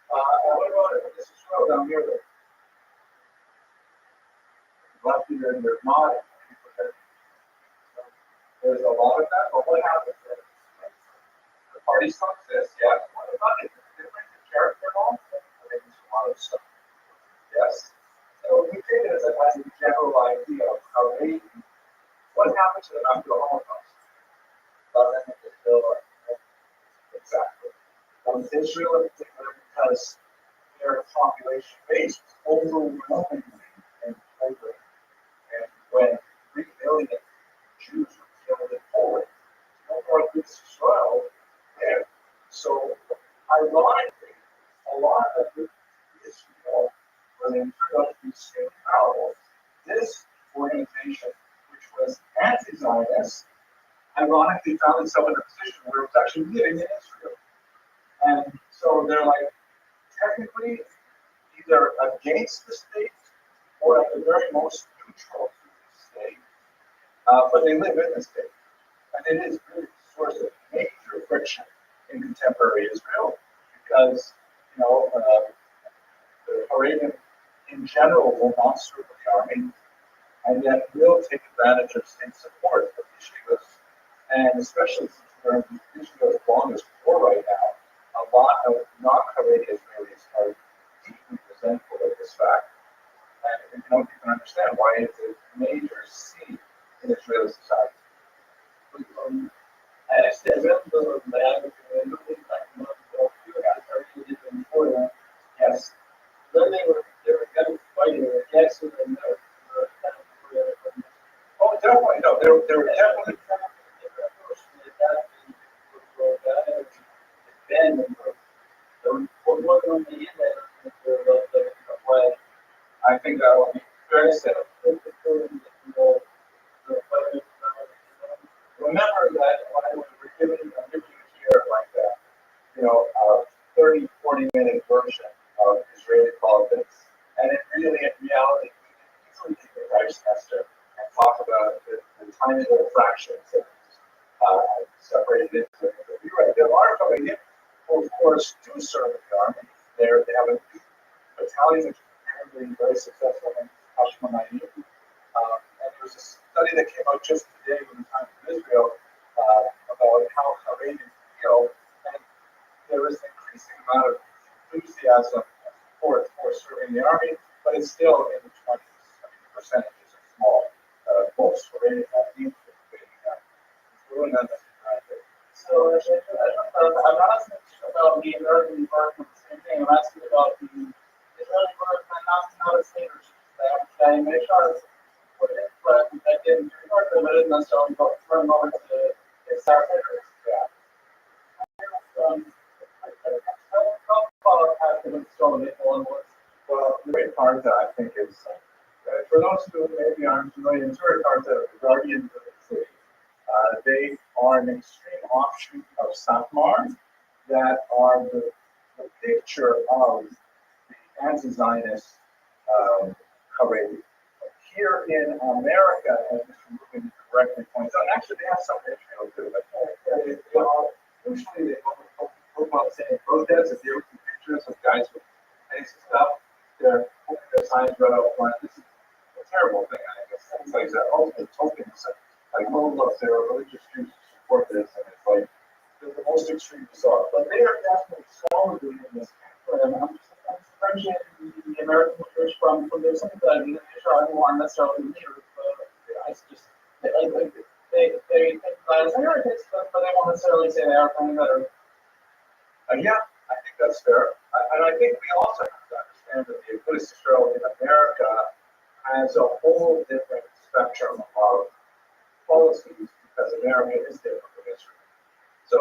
And what about this is shown down here? Left here in their mind. There's a lot of that, but what happens there? The party still exists, yeah. What about it? Different character at all? I think there's a lot of stuff. Yes. So we take it as a general idea of how they, what happened to them after the Holocaust? Nothing is still exactly. Israel in particular, because their population base is overwhelmingly and over. And when 3 million Jews were killed in Poland, no more good Israel there. So, ironically, a lot of Israel, when they turned out to be state powerful, this organization, which was anti-Zionist, ironically found itself in a position where it was actually living in Israel. And so they're like, technically, either against the state or at the very most neutral to the state, but they live in the state. And it is really a source of major friction in contemporary Israel because, the Haredim in general will not serve the army and yet will take advantage of state support of yeshivas. And especially since we're in Israel's longest war right now, a lot of non-Haredi Israelis are deeply resentful of this fact. And you can understand why it's a major seed in Israeli society. I actually read the lab looking back a month ago. You guys are really different before that. Yes. Then they were kind of fighting the Jackson and Oh, definitely. No, they were definitely. Ben, what on the internet, I think that would be very sad. Remember that when we're giving you here like that, 30, 40-minute version of Israeli politics, and it really, in reality, we can easily take a price tester and talk about the tiny little fractions that separated into it. You're right, there are coming in who, of course, do serve in the army. They have a battalion which is apparently very successful in Hashmonaim. And there was a study that came out just today in the Times of Israel about how Haredim feel, and there is an increasing amount of enthusiasm for serving the army, but it's still in the 20s. I mean, the percentages are small. Most Haredim have been participating in that. It's really not necessary. So I'm not asking about the American department, the same thing. I'm asking about the Israeli department, not a state or I make sure what it is, but I didn't report them, but it didn't necessarily go for a moment to get started. How far after the install of Nickel and what's Well, the great Karta, I think, is for those who maybe aren't familiar, Torah Karta are the guardians of the city. They are an extreme offshoot of Satmar that are the picture of the anti-Zionist Haredi. Here in America, as Mr. Rubin correctly points out, actually they have some Israel too, but usually they hold on saying protests. If you look at pictures of guys with tanks and stuff, they're holding their signs right out front. This is a terrible thing, I guess. It's like the ultimate tokens. Like, oh, look, there are religious Jews who support this, and it's like the most extreme bizarre. But they are definitely solidly in this camp. And I'm differentiating the American church from their sympathy. I don't want necessarily leaders, but I just they think as Americans, but they won't necessarily say they are any better. Yeah, I think that's fair. And I think we also have to understand that the Buddhist Israel in America has a whole different spectrum of policies because America is different from Israel. So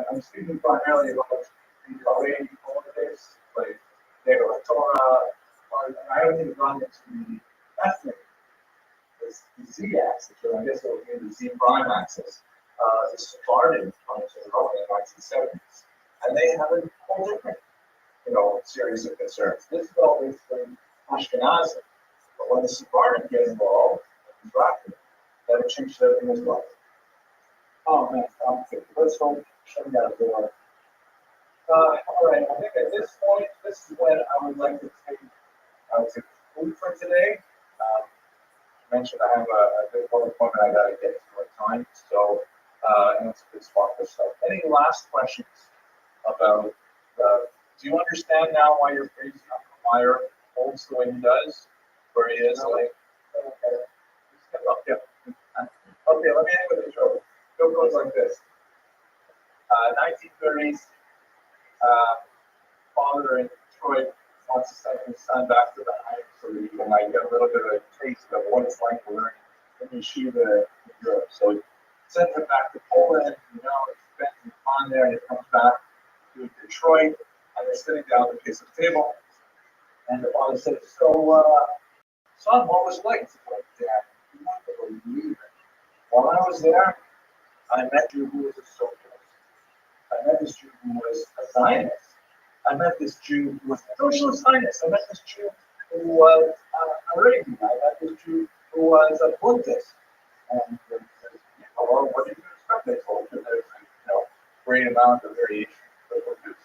I'm speaking primarily about the Haredi politics, like they go Torah. I haven't even gone into the ethnic, the Z-axis, or I guess it would be the Z-prime axis. The Sephardim comes in the 1970s, and they have a whole different, series of concerns. This is all basically Ashkenazi, but when the Sephardim get involved, then it changes everything as well. Oh man, let's hope shut down the door. All right, I think at this point, this is when I would like to conclude for today. Mentioned I have a good appointment I got to get to my time, so and it's a good spot for stuff. Any last questions about? Do you understand now why you're praising Meyer holds the way he does, where he is like? Okay, let me end with the joke. It goes like this. 1930s, father in Detroit wants to send his son back to the Heights so that he can get a little bit of a taste of what it's like to learn in yeshiva in Europe. So he sends him back to Poland, he spends some time there, and he comes back to Detroit, and they're sitting down at the piece of the table, and the father says, so, son, what was it like? He's like, Dad, you won't believe it. While I was there, I met you who was a socialist. I met this Jew who was a Zionist. I met this Jew who was a socialist Zionist. I met this Jew who was a Arabian. I met this Jew who was a Buddhist. And he says, well, what did you expect? They told you there's a great amount of variation. But what do you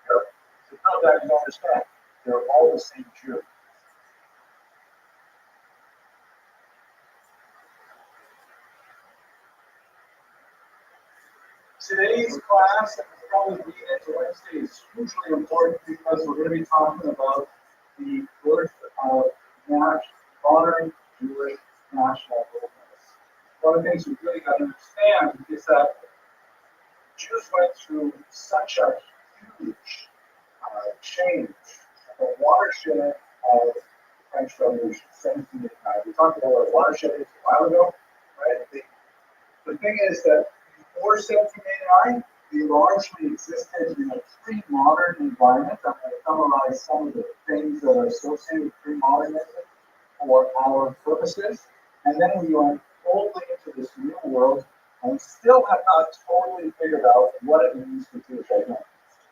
so no, Dad, you don't understand. They're all the same Jew. Today's class, and probably read into Wednesday, is hugely important because we're going to be talking about the birth of modern Jewish national movements. One of the things we really got to understand is that Jews went through such a huge change, a watershed of the French Revolution, 1789. We talked about what a watershed is a while ago, right? The thing is that before 1789, we largely existed in a pre-modern environment. I'm going to summarize some of the things that are associated with pre-modernism for our purposes. And then we went boldly into this new world, and we still have not totally figured out what it means for Jewish identity.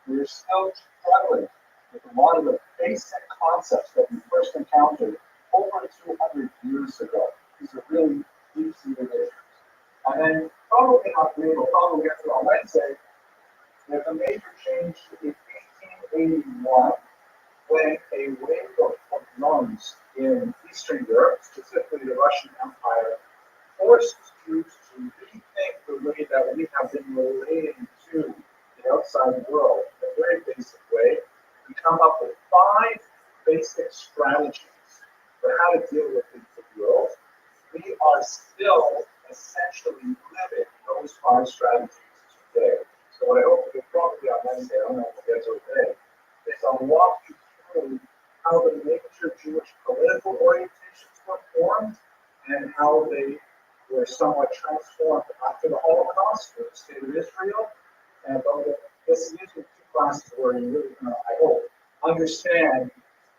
We're still struggling with a lot of the basic concepts that we first encountered over 200 years ago. These are really deep-seated issues. And then probably we'll probably get to on Wednesday, there's a major change in 1881 when a wave of nuns in Eastern Europe, specifically the Russian Empire, forced Jews to rethink the way that we have been relating to the outside world in a very basic way. We come up with 5 basic strategies for how to deal with the world. We are still essentially living those 5 strategies today. So what I hope to do probably on Wednesday, I don't know if we'll get to it today, is I'll walk you through how the major Jewish political orientations were formed and how they were somewhat transformed after the Holocaust for the state of Israel. And this is usually 2 classes where you really, I hope, understand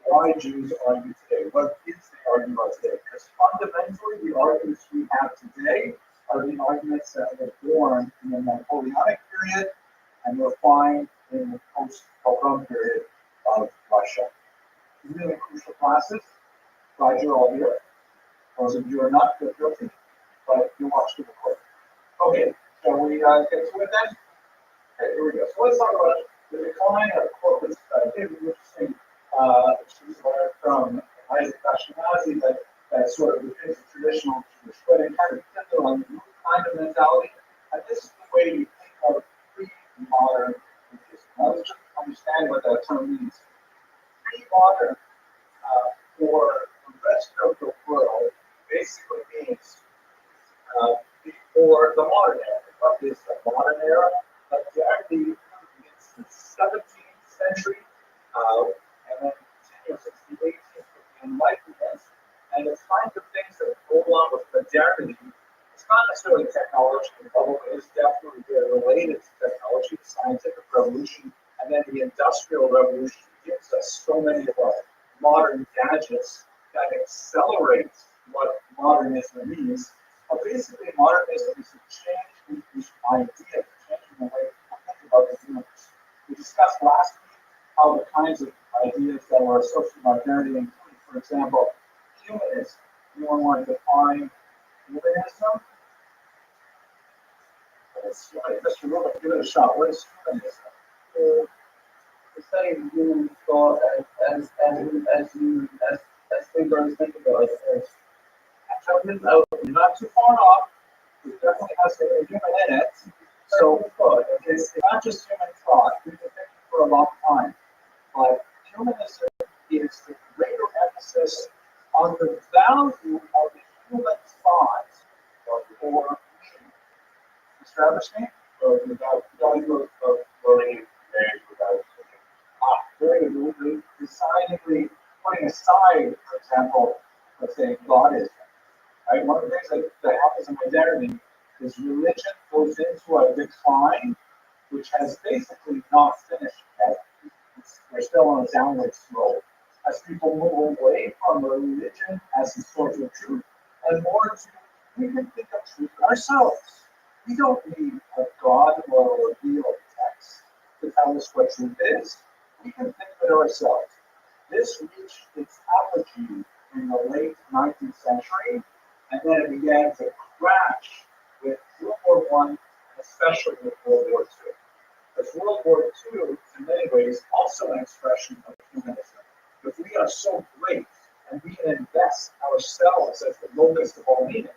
why Jews argue today. What is the argument about today? Because fundamentally, the arguments we have today are the arguments that were born in the Napoleonic period and refined in the post-pogrom period of Russia. Really crucial classes. Glad you're all here. Those of you who are not, you're guilty, but you watched the recording. Okay, shall we get to it then? Okay, here we go. So let's talk about the decline of corporate society. It was interesting. She's learned from Isaac Ashkenazi that sort of within the traditional Jewish way, kind of depended on the new kind of mentality. And this is the way you think of pre-modern Judaism. Now let's just understand what that term means. Pre-modern for the rest of the world basically means before the modern era. What is the modern era? Exactly, it's the 17th century, and then continues since the 18th with the Enlightenment, and the kinds of things that go along with modernity. It's not necessarily technology, although it is definitely very related to technology, the scientific revolution, and then the industrial revolution gives us so many of our modern gadgets that accelerate what modernism means. But basically, modernism is a change in the idea, changing the way we think about the universe. We discussed last week how the kinds of ideas that were associated with modernity include, for example, humanism. Anyone want to define humanism? Mr. Rubin, give it a shot. What is humanism? The same human thought as things are think about it. You're not too far off. It definitely has a human in it. So it's not just human thought. We've been thinking for a long time. But humanism is the greater emphasis on the value of the human thought for meaning. Mr. Everstein? Or the value of learning and without very good. Decidedly putting aside, for example, let's say Godism. Right? One of the things that happens in modernity is religion goes into a decline, which has basically not finished yet. We're still on a downward slope as people move away from religion as the source of truth and more to we can think of truth ourselves. We don't need a God or a revealed text to tell us what truth is. We can think of it ourselves. This reached its apogee in the late 19th century, and then it began to crash with World War I, and especially with World War II. Because World War II, in many ways, also an expression of humanism. If we are so great and we can invest ourselves as the lowest of all meaning,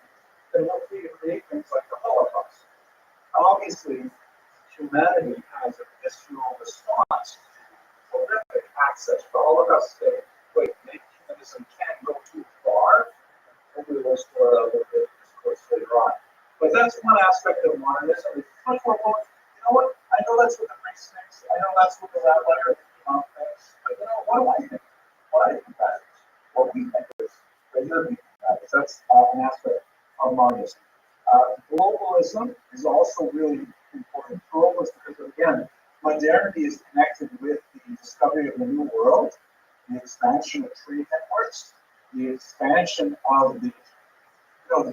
then we're free to create things like the Holocaust. Obviously, humanity has a visceral response to horrific access. For all of us say, wait, maybe humanism can go too far. Maybe we'll explore that a little bit in this course later on. But that's one aspect of modernism. It's much more going, you know what? I know that's what the priest thinks. I know that's what the rabbi or the imam thinks. But you know, what do I think? What I think that is. What we think is. What you're thinking that is. That's an aspect of modernism. Globalism is also really important. Globalism, because again, modernity is connected with the discovery of the new world, the expansion of trade networks, the expansion of the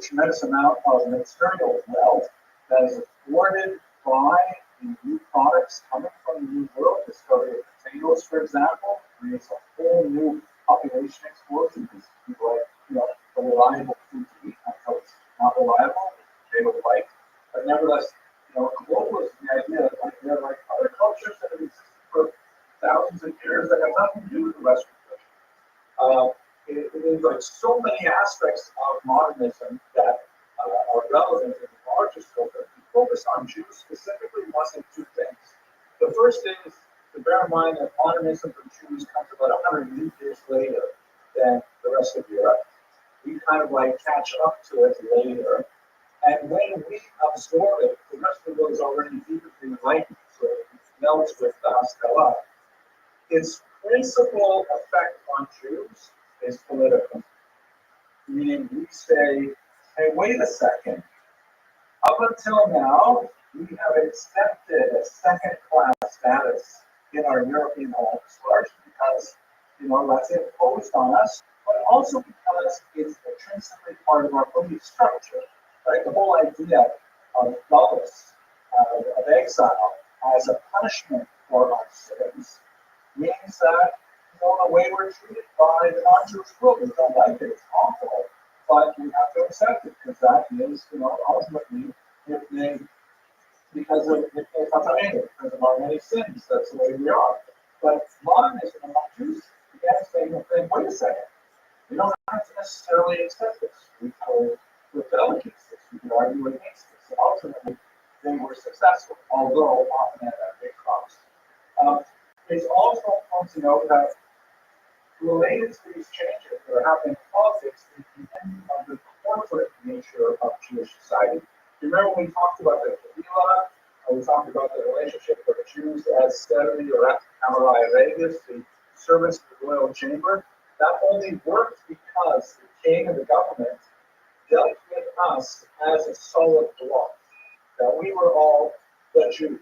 tremendous amount of material wealth that is afforded by the new products coming from the new world. Discovery of potatoes, for example, creates a whole new population explosion because people like, the reliable food to eat until it's not reliable, they would like. But nevertheless, globalism, the idea that there are like other cultures that have existed for thousands of years that have nothing to do with the Western culture. It is like so many aspects of modernism that are relevant in the larger scope. If we focus on Jews specifically, one of two things. The first is to bear in mind that modernism for Jews comes about 100 years later than the rest of Europe. We kind of like catch up to it later. And when we absorb it, the rest of the world is already deeply enlightened, so it melts with us a lot. Its principal effect on Jews is political. Meaning we say, hey, wait a second. Up until now, we have accepted a second-class status in our European homes, largely because let's say, imposed on us, but also because it's intrinsically part of our belief structure, right? The whole idea of dullis, of exile, as a punishment for our sins, means that, the way we're treated by the non-Jewish world, we don't like it, it's awful, but we have to accept it, because that is, ultimately, if they because of because of our many sins. That's the way we are. But modernism and Jews began saying, wait a second, we don't have to necessarily accept this. We could rebel against this. We could argue against this. And ultimately, they were successful, although often at a big cost. It's also important to note that related to these changes that are happening in politics is the end of the corporate nature of Jewish society. You remember when we talked about the Kabbalah, we talked about the relationship of the Jews as Servi or Amarai Regis, the servants of the royal chamber. That only worked because the king and the government dealt with us as a solid block. That we were all the Jews.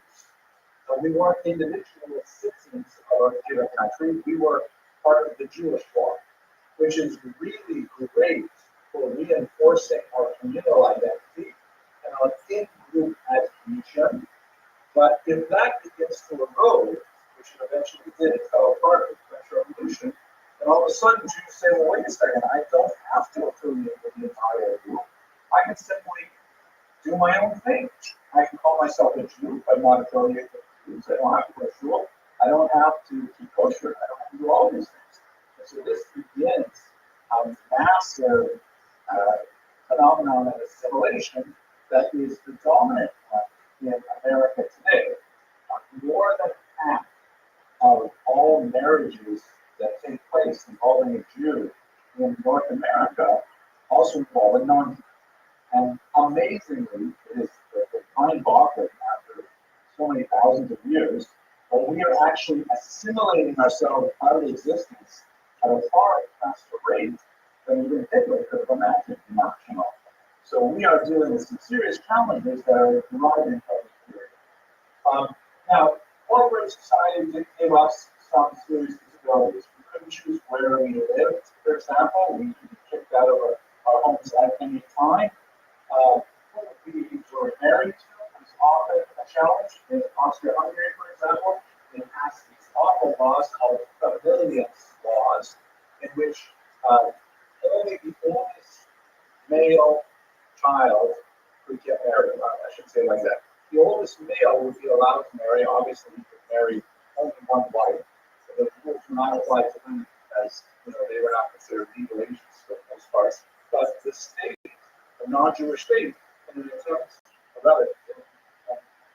That we weren't individual citizens of a given country, we were part of the Jewish bloc, which is really great for reinforcing our communal identity and our in-group adhesion. But if that begins to erode, which it eventually did, it fell apart with the French Revolution, and all of a sudden Jews say, well, wait a second, I don't have to affiliate with the entire group. I can simply do my own thing. I can call myself a Jew, but not affiliated with Jews. I don't have to go to shul. I don't have to keep kosher. I don't have to do all these things. And so this begins a massive phenomenon of assimilation that is the dominant one in America today. More than half of all marriages that take place involving a Jew in North America also involve a non-Jew. And amazingly, it is mind-boggling after so many thousands of years, but we are actually assimilating ourselves out of existence at a far faster rate than even Hitler could have imagined. So we are dealing with some serious challenges that are deriving from this period. Now, corporate society did give us some serious disabilities. We couldn't choose where we lived, for example. We could be kicked out of our homes at any time. Who we were married to was often a challenge. In Austria-Hungary, for example, they passed these awful laws called familias laws, in which only the oldest male child could get married. I should say like that. The oldest male would be allowed to marry. Obviously, he could marry only one wife. So the rules do not apply to them, as they were not considered legal agents for the most part. But the state, a non-Jewish state, in an attempt, or rather,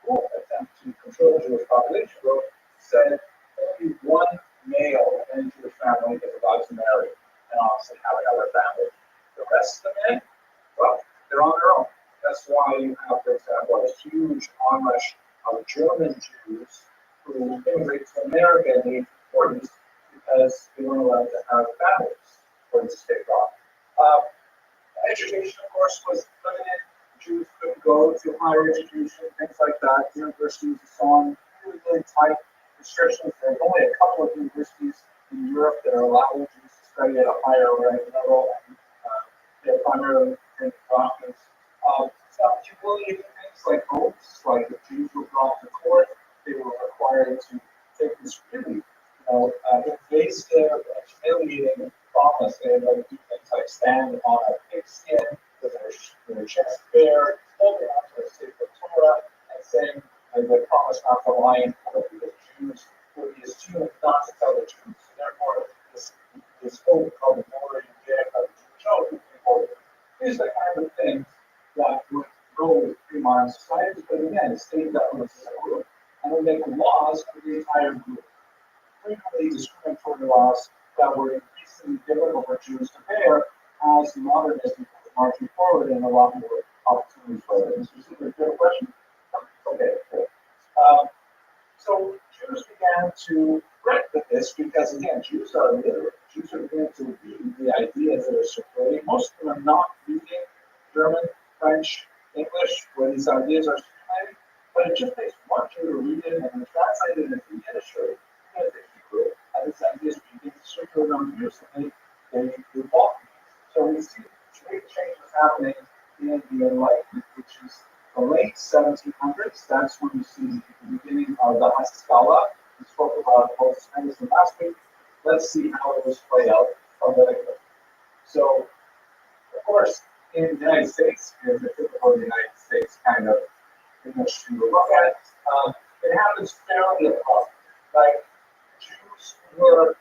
attempt to control the Jewish population growth, said only one male in a Jewish family is allowed to marry and obviously have another family. The rest of the men, well, they're on their own. That's why you have, for example, a huge onrush of German Jews who immigrated to America in the 1840s because they weren't allowed to have families for the state law. Education, of course, was limited. Jews couldn't go to higher education, things like that, universities and so on. Really tight restrictions. There's only a couple of universities in Europe that are allowing Jews to study at a higher level, and they're primarily trained doctors. Some humiliating things like oaths, like if Jews were brought to court, they were required to take this really, invasive and humiliating promise. They had to do things like stand on a pig skin with their chest bare, holding onto a sacred Torah, and saying they promised not to lie in court because Jews would be assumed not to tell the truth. So therefore, this oath called the Mori of the Jewish oath is important. These are the kind of things that would go with pre-modern society, but again, state governments is a group, and we make laws for the entire group. Frequently discriminatory laws that were increasingly difficult for Jews to bear as modernism was marching forward and a lot more opportunities for them. Is this a good question? Okay, good. So Jews began to threat with this because, again, Jews are illiterate. Jews are beginning to read the ideas that are circulating. Most of them are not reading German, French, English, where these ideas are circulating, but it just takes one Jew to read it and translate it into Yiddish or into Hebrew, and these ideas begin to circular on use, and they walk. So we see great changes happening in the Enlightenment, which is the late 1700s. That's when you see the beginning of the Haskalah. We spoke about both Spanish and last week. Let's see how it was played out politically. So, of course, in the United States, in the typical United States kind of industry we look at, it happens fairly abruptly. Like Jews were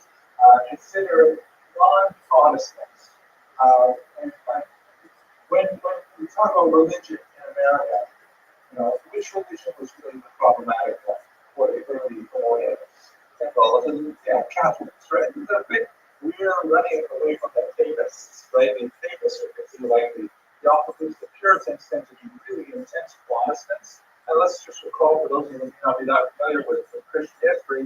considered non-Protestants. And when we talk about religion in America, which religion was really the problematic one for the early Orientals? Catholicism, yeah, Catholics, right? We are running away from the papists, right? The papists are considered like the opposites. The Puritans tend to be really intense Protestants. And let's just recall, for those of you who may not be that familiar with Christian history,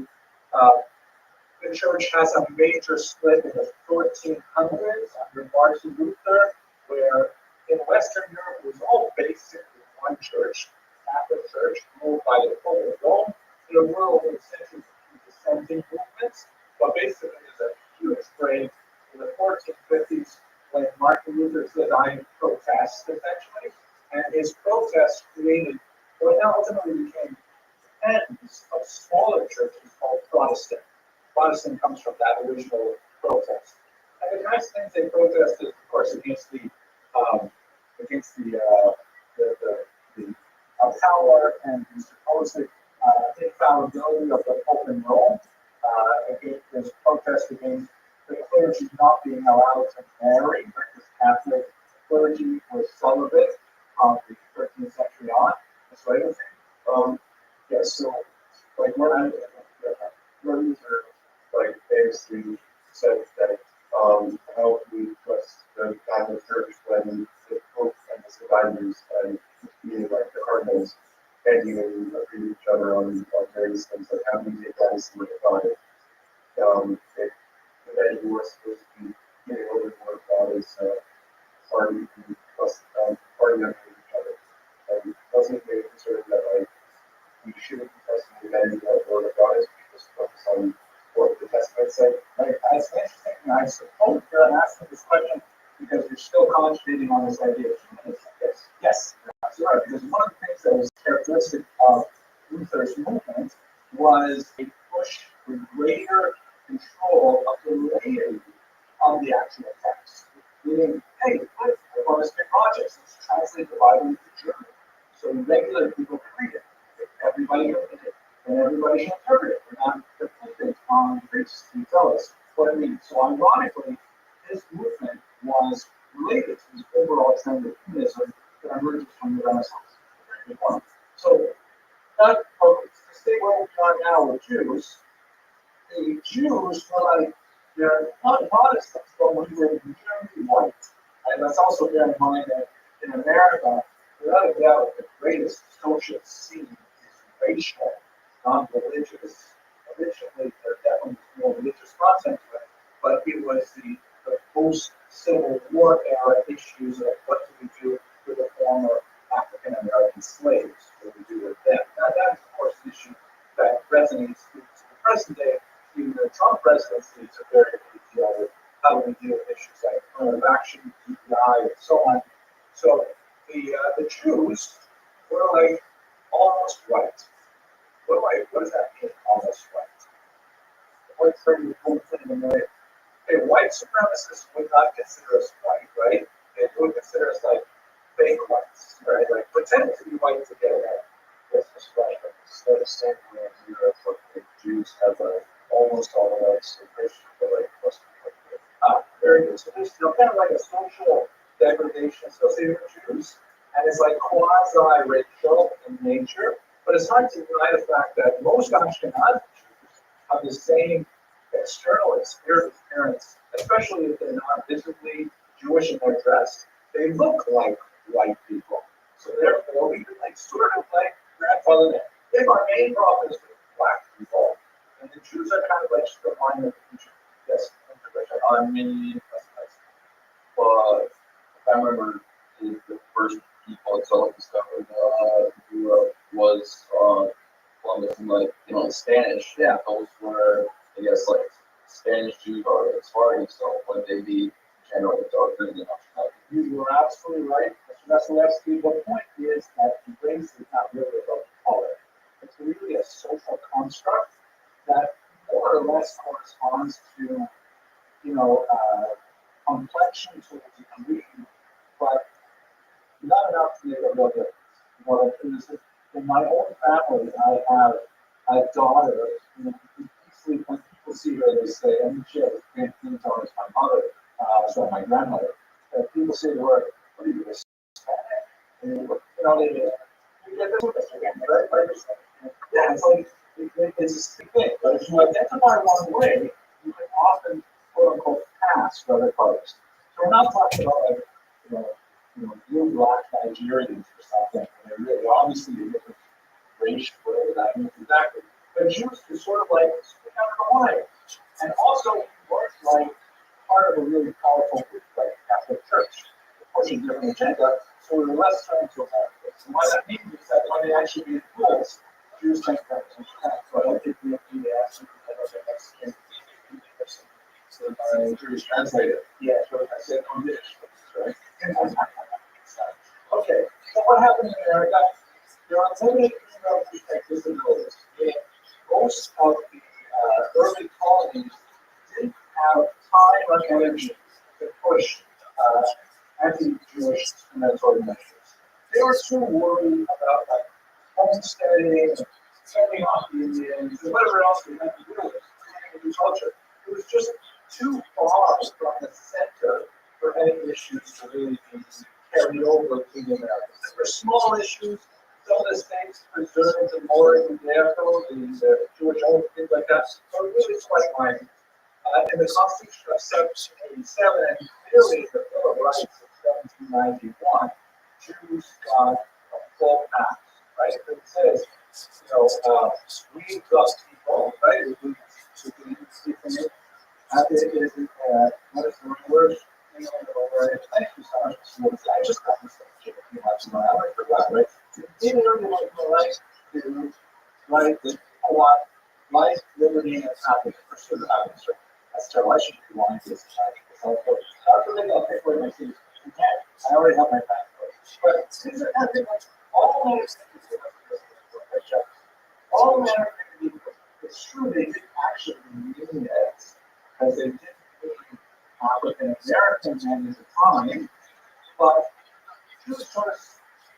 the church has a major split in the 1400s under Martin Luther, where in Western Europe it was all basically one church, Catholic Church, ruled by the Pope of Rome. There were over centuries of dissenting movements, but basically there's a huge break in the 1450s when Martin Luther said, "I protest," essentially, and his protest created what ultimately became tens of smaller churches called Protestant. Protestant comes from that original protest. And the nice things they protested, of course, against the power and the supposed infallibility of the Pope in Rome. There's protest against the clergy not being allowed to marry, because Catholic clergy was celibate from the 13th century on. That's what I was saying. So like Martin Luther like famously said that how we trust the Catholic Church when the Pope and the survivors and being like the cardinals can't even agree with each other on various things, like how do we take that as something about it? That you were supposed to be getting over more about is party plus party under each other. And wasn't very concerned that like we shouldn't be trusting the identity of the word of God as we just focus on what the Testament said. Right? That's interesting. And I suppose you're asking this question because you're still concentrating on this idea of humanism. Yes, that's right. Because one of the things that was characteristic of Luther's movement was a push for greater control of the laity on the actual text. Meaning, hey, what Protestant projects? Let's translate the Bible into German so regular people can read it. If everybody can read it, and everybody can interpret it. We're not dependent on priests to tell us what it means. So ironically, this movement was related to this overall trend of humanism that emerges from the Renaissance. Very good point. So that to stay where we are now with Jews, the Jews were like, they're not Protestants, but we were majority white. And let's also bear in mind that in America, without a doubt, the greatest social scene is racial, non-religious. Originally, there definitely was more religious content to it, but it was the post-Civil War era issues of what do we do with the former African American slaves? What do we do with them? Now, that's, of course, an issue that resonates to the present day. Even the Trump presidency is a very big deal with how we deal with issues like affirmative action, DEI, and so on. So the Jews were like almost white. What does that mean, almost white? White from the whole thing in the way. Okay, white supremacists would not consider us white, right? They would consider us like fake whites, right? Like pretend to be white to get ahead. That's just right. So the same way in Europe, the Jews have almost all the rights to Christian, but like most people. Very good. So there's kind of like a social degradation associated with Jews, and it's like quasi-racial in nature. But it's hard to deny the fact that most Ashkenazi Jews have the same external and spiritual appearance, especially if they're not visibly Jewish in their dress. They look like white people. So therefore, we can like sort of like grandfather them. If our main problem is with black people, and the Jews are kind of like just the line of the future. Yes, I mean, I remember the first people that saw discovered Europe was Columbus and like Spanish. Yeah, those were I guess like Spanish Jews are as far as so when they be generally darker than you were absolutely right. Mr. Vasilevsky, the point is that race is not really about color. It's really a social construct that more or less corresponds to, complexion to a degree, but not enough to make a real difference. What is in my own family, I have a daughter. When people see her, they say, and she has the same thing as my mother, so my grandmother. People say to her, "What are you, Hispanic?" And you get this again, right? Yeah, it's like it's a thing. But if you identify one way, you can often quote unquote pass for other colors. So we're not talking about like blue, black Nigerians or something. They're really obviously a different race, whatever that means exactly. But Jews are sort of like out of the line. And also work like part of a really powerful group like Catholic Church. Of course, a different agenda, so we're less trying to America. And what that means is that when they actually read rules, Jews think that but I think we actually Mexican so my Jewish translator. Yeah, so I said on this, right? Okay, so what happened in America? There are limited female perspectives and goals. Most of the early colonies didn't have time or energy to push anti-Jewish discriminatory measures. They were too worried about like homesteading, sending off the Indians, and whatever else they had to do with agriculture. It was just too far from the center for any issues to really be carried over to the Americans. There were small issues. Some of the states preserved the more in the Jewish oath, things like that. So it really quite minor. In the Constitution of 1787 and clearly the Bill of Rights of 1791, Jews got a full pass, right? It says, we got people, right? What is the word? Thank you so much. I just got this thing. I forgot, right? In order to right to right that I want life, liberty, and happiness. Pursue the happiness. That's terrible. I should be lying to this. I'll pick where my kids. I already have my passport. But these are nothing like all Americans. All Americans. It's true they didn't actually mean it because they didn't mean African American men at the time, but Jews sort of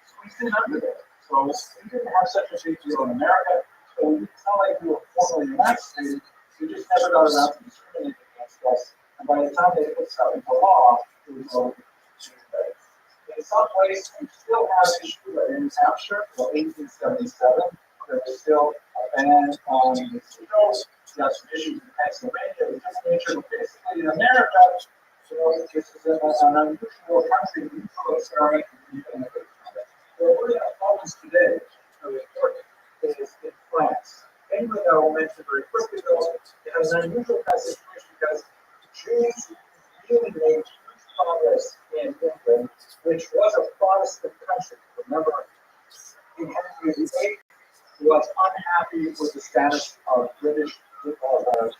squeezed in under there. So we didn't have such a big deal in America. So it's not like we were formally vaccinated. We just never got around to discriminating against us. And by the time they put stuff into law, it was over. In some ways, we still have issues in New Hampshire until 1877. There was still a ban on mosquitoes. We have some issues in Pennsylvania. Basically, in America, this is an unusual country. We do experiment and benefit from it. What we're going to focus today, really important, is in France. England, I will mention very quickly, though, it has an unusual passage because Jews really made huge progress in England, which was a Protestant country. Remember, King Henry VIII was unhappy with the status of British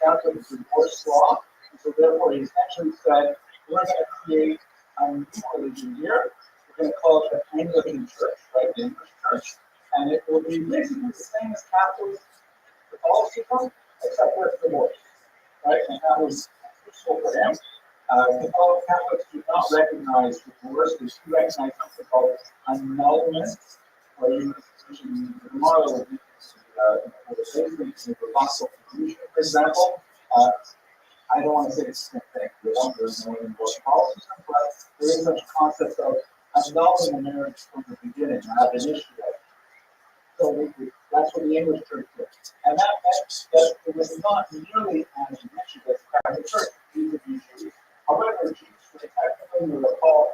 Catholic divorce law, and so therefore he essentially said, we're going to create a new religion here. We're going to call it the Anglican Church, right? The English Church. And it will be basically the same as Catholic Catholicism, except for divorce, right? And that was useful for them. Catholics do not recognize divorce. They do recognize something called annulment, or you the model of the gospel conclusion, for example. I don't want to say it's the same thing. There's no divorce policy, but there is such a concept of annulling a marriage from the beginning, not an issue. So that's what the English church did. And that it was not nearly as rich as Catholic Church, vis-a-vis Jews. However, Jews were technically were called,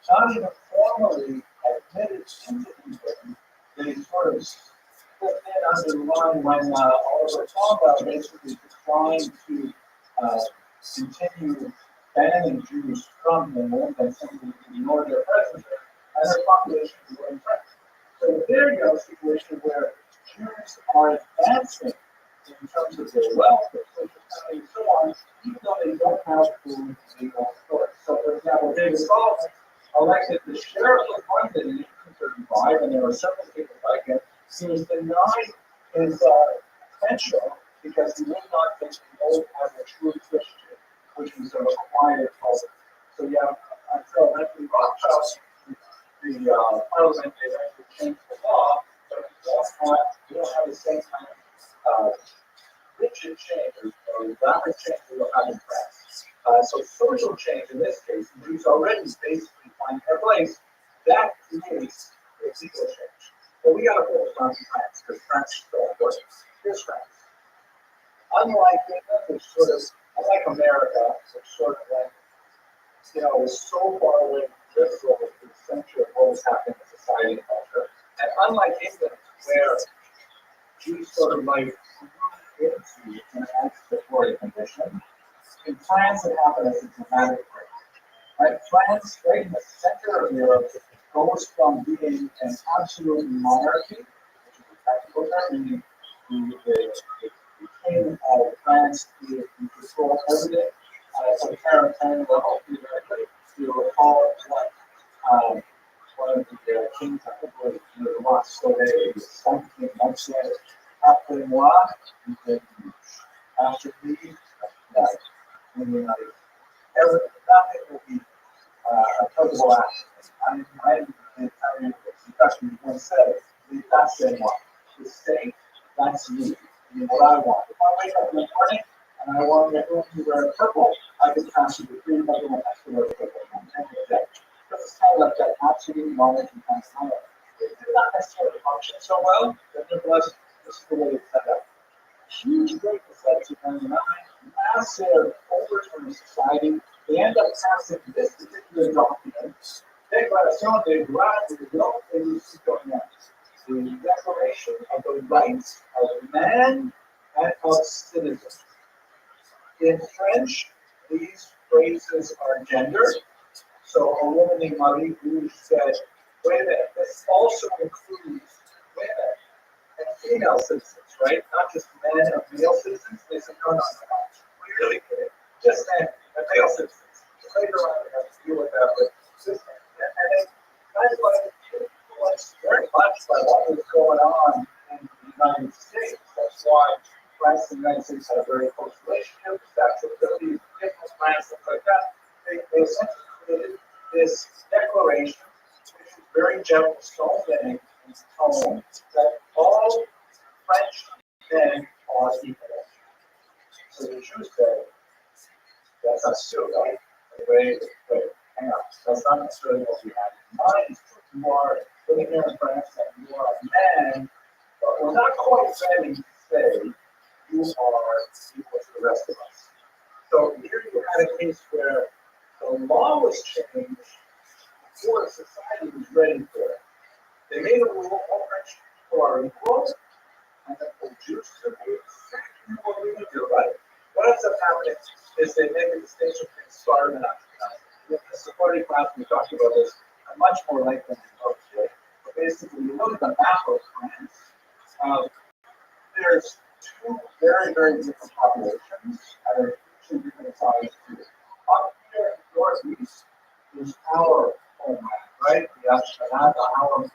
not even formally admitted into England. They sort of slipped in under the line when Oliver Cromwell basically declined to continue banning Jews from England and simply ignore their presence there, and their population were entrenched. So there you have a situation where Jews are advancing in terms of their wealth, their social and so on, even though they don't have food, they don't store it. So, for example, David Sullivan elected the sheriff of London in 1835, and there were several people like it. He was denied his pension because he would not take the oath as a true Christian, which was a required oath. So you have until the Rothschild, the parliament, they actually changed the law, but you don't have the same kind of rigid change or rapid change that you'll have in France. So social change in this case, the Jews already basically find their place, that creates a legal change. But we got to focus on France because France is so important. Here's France. Unlike England, which sort of, unlike America, which sort of went, was so far away from this over the century of what was happening in society and culture, and unlike England, where Jews sort of like grew into an anticipatory condition, in France it happened as a dramatic break. Right? France, right in the center of Europe, goes from being an absolute monarchy, which is a practical term, meaning the king of France is in control of everything. So Paratine level, theoretically, you recall what one of the kings, I think was the Rothschild, something like that, après moi, after me, meaning nothing will be applicable action. I didn't tell you the question once said, that's in what? The state, that's me. I mean, what I want. If I wake up in the morning and I want everyone to wear purple, I can pass you the green, everyone has to wear purple. This is kind of like that absolute knowledge and kind of style. It did not necessarily function so well, but nevertheless, this is the way it's set up. Huge break in 1799, massive overturn in society. They end up passing this particular document, Declaration des droits de l'homme et du citoyen, the Declaration of the Rights of Man and of Citizens. In French, these phrases are gendered. So a woman named Marie Rouge said, wait a minute, this also includes women and female citizens, right? Not just men and male citizens. They said, no. We really did. Just men and male citizens. Later on, we have to deal with that with citizens. And then kind of like influenced very much by what was going on in the United States. That's why France and the United States had a very close relationship, statute of limitations, different plans, things like that. They essentially created this declaration, which is very gentle, soul-bending in tone, that all French men are equal. So the Jews say, that's not so right. Wait, hang on. That's not necessarily what we have in mind. You are living here in France and you are a man, but we're not quite ready to say you are equal to the rest of us. So here you had a case where the law was changed before society was ready for it. They made a rule, all French people are equal, and then the Jews said, exactly what we would do about it. What ends up happening is they make a distinction between starved and occupied. In the supporting class, we talked about this at much more length than we talked today. But basically, you look at the map of France, there's two very, very different populations that are two different sizes. Up here in the northeast is our homeland, right? The Ashkenaz, our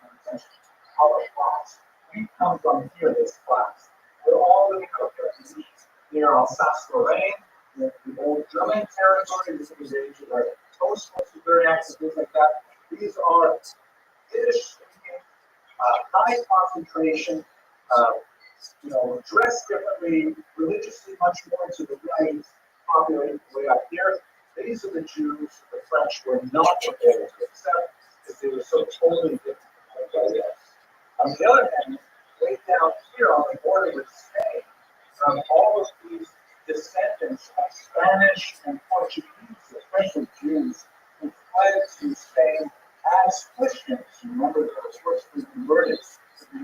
class. We come from here, this class. We're all living up here. Near Alsace-Lorraine, the old German territory, this is the age of our toast, was very active, things like that. These are Yiddish-speaking, high concentration, dressed differently, religiously much more to the right, populated way up here. These are the Jews the French were not prepared to accept because they were so totally different from everybody else. On the other hand, way down here on the border with Spain, all of these descendants of Spanish and Portuguese, especially Jews, who fled to Spain as Christians. Remember, they were supposed to be converted to be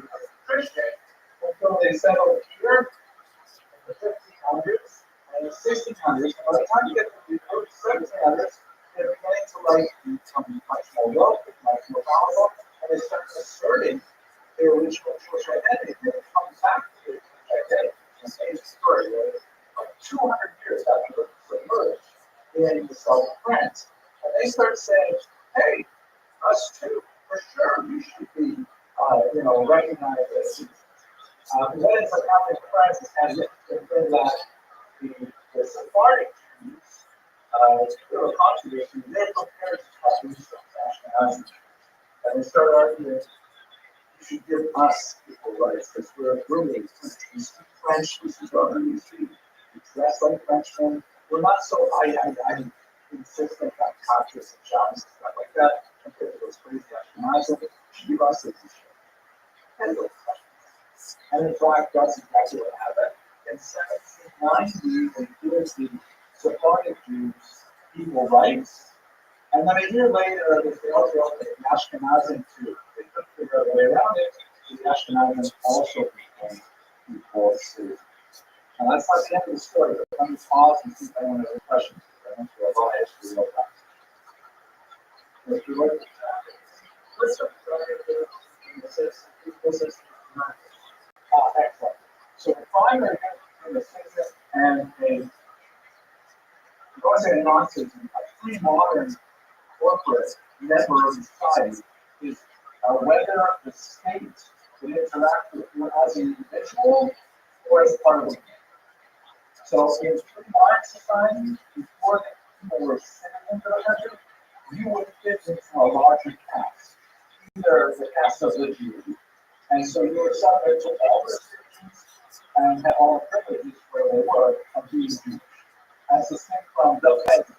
Christian until they settled here in the 1500s and the 1600s. And by the time you get to the early 1700s, they're beginning to become much more wealthy, much more powerful, and they start asserting their original Jewish identity. They come back to their Jewish identity. The same story, right? 200 years after it submerged in the south of France. And they start saying, hey, us too, for sure, you should be, recognized as citizens. What ends up happening in France is as it been that the Sephardic Jews, through a controversy, they're prepared to talk to nationalism. And they start arguing, you should give us equal rights because we're really we speak French, we speak RBC, we dress like Frenchmen. We're not so insistent on conscious and jobs and stuff like that compared to those crazy nationalism. You should give us citizenship. And in fact, that's exactly what happened. In 1790, they give the Sephardic Jews equal rights. And then a year later, they also the Ashkenazim too. They took the other way around it. The Ashkenazim also became equal citizens. And that's not the end of the story. But let me pause and see if anyone has any questions. I went through a lot of history real fast. Mr. Wood? Excellent. So the primary between a citizen and a non-citizen, a pre-modern corporate member of society is whether the state would interact with you as an individual or as part of a group. So in pre-modern society, before the people were citizens of the country, you would fit into a larger caste, either the caste of the Jew, and so you were subject to all the restrictions and had all the privileges where they were of being Jewish. That's distinct from the peasants.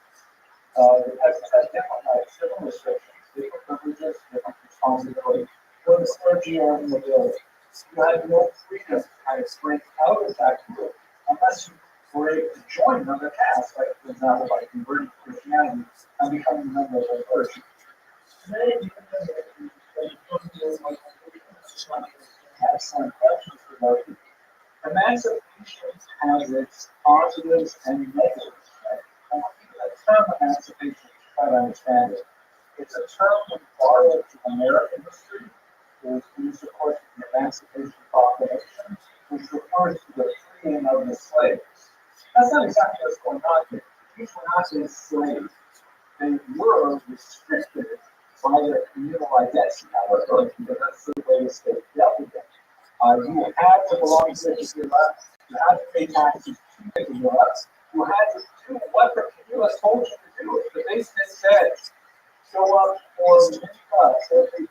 The peasants had different rights, different restrictions, different privileges, different responsibilities. When the clergy or the nobility, you had no freedom to kind of break out of that group unless you were able to join another caste, like for example, by converting to Christianity and becoming a member of the clergy. Excellent questions for those. Emancipation has its positives and negatives, right? And the term emancipation, to try to understand it, it's a term that borrowed from American history. It was used, of course, in the Emancipation Proclamation, which refers to the freeing of the slaves. That's not exactly what's going on here. These were not enslaved. They were restricted by their communal identity, however, because that's the way the state dealt with them. You had to belong to the U.S., you had to pay taxes to the U.S., you had to do what the U.S. told you to do. If the basement said, show up for cuts every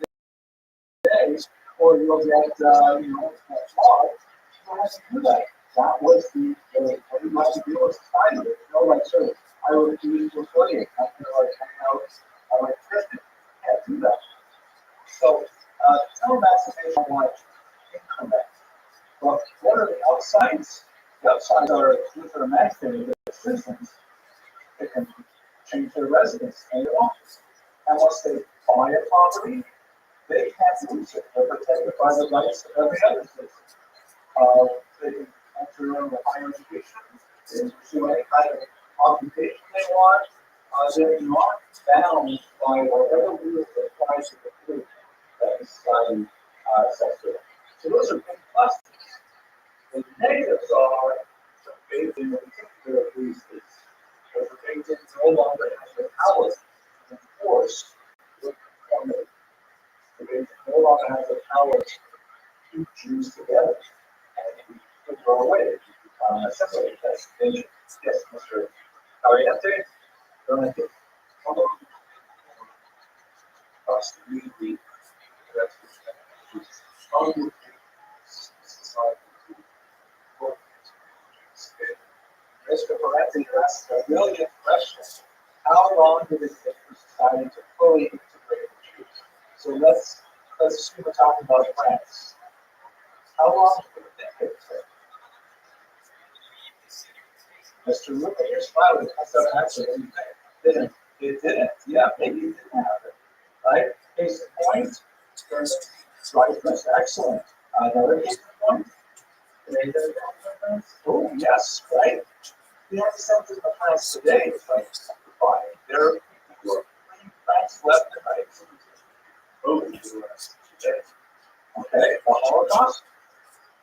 day, or you'll get, flogged, you had to do that. That was what you had to do with society. You know, like, so I would do this for you. I feel like hang out, I like Christian. You can't do that. So, no emancipation like increment. But what are the upsides? The upsides are if they're emancipated, they're citizens. They can change their residence and their office. And once they buy a property, they can't lose it. They're protected by the rights of every other citizen. They can enter into higher education, they can pursue any kind of occupation they want. They're not bound by whatever rules that apply to the group that the society sets to them. So those are big pluses. The negatives are the big thing in particular of these is that the big thing no longer has the power to enforce the conformity. The big thing no longer has the power to keep Jews together. And if you throw away, you become a separate nation. Yes, Mr. Ariente? Go ahead. Us to read the Mr. Parenti asked a brilliant question. How long did it take for society to fully integrate the Jews? So let's assume we're talking about France. How long did it take? Mr. Luca, you're smiling. That's an answer. Didn't. It didn't. Yeah, maybe it didn't happen. Right? Case in point. Right, that's excellent. Another case in point. Oh, yes, right. The anti-Semitism of France today is like fine. There are people who are free France left and right. Oh, today. Okay, the Holocaust?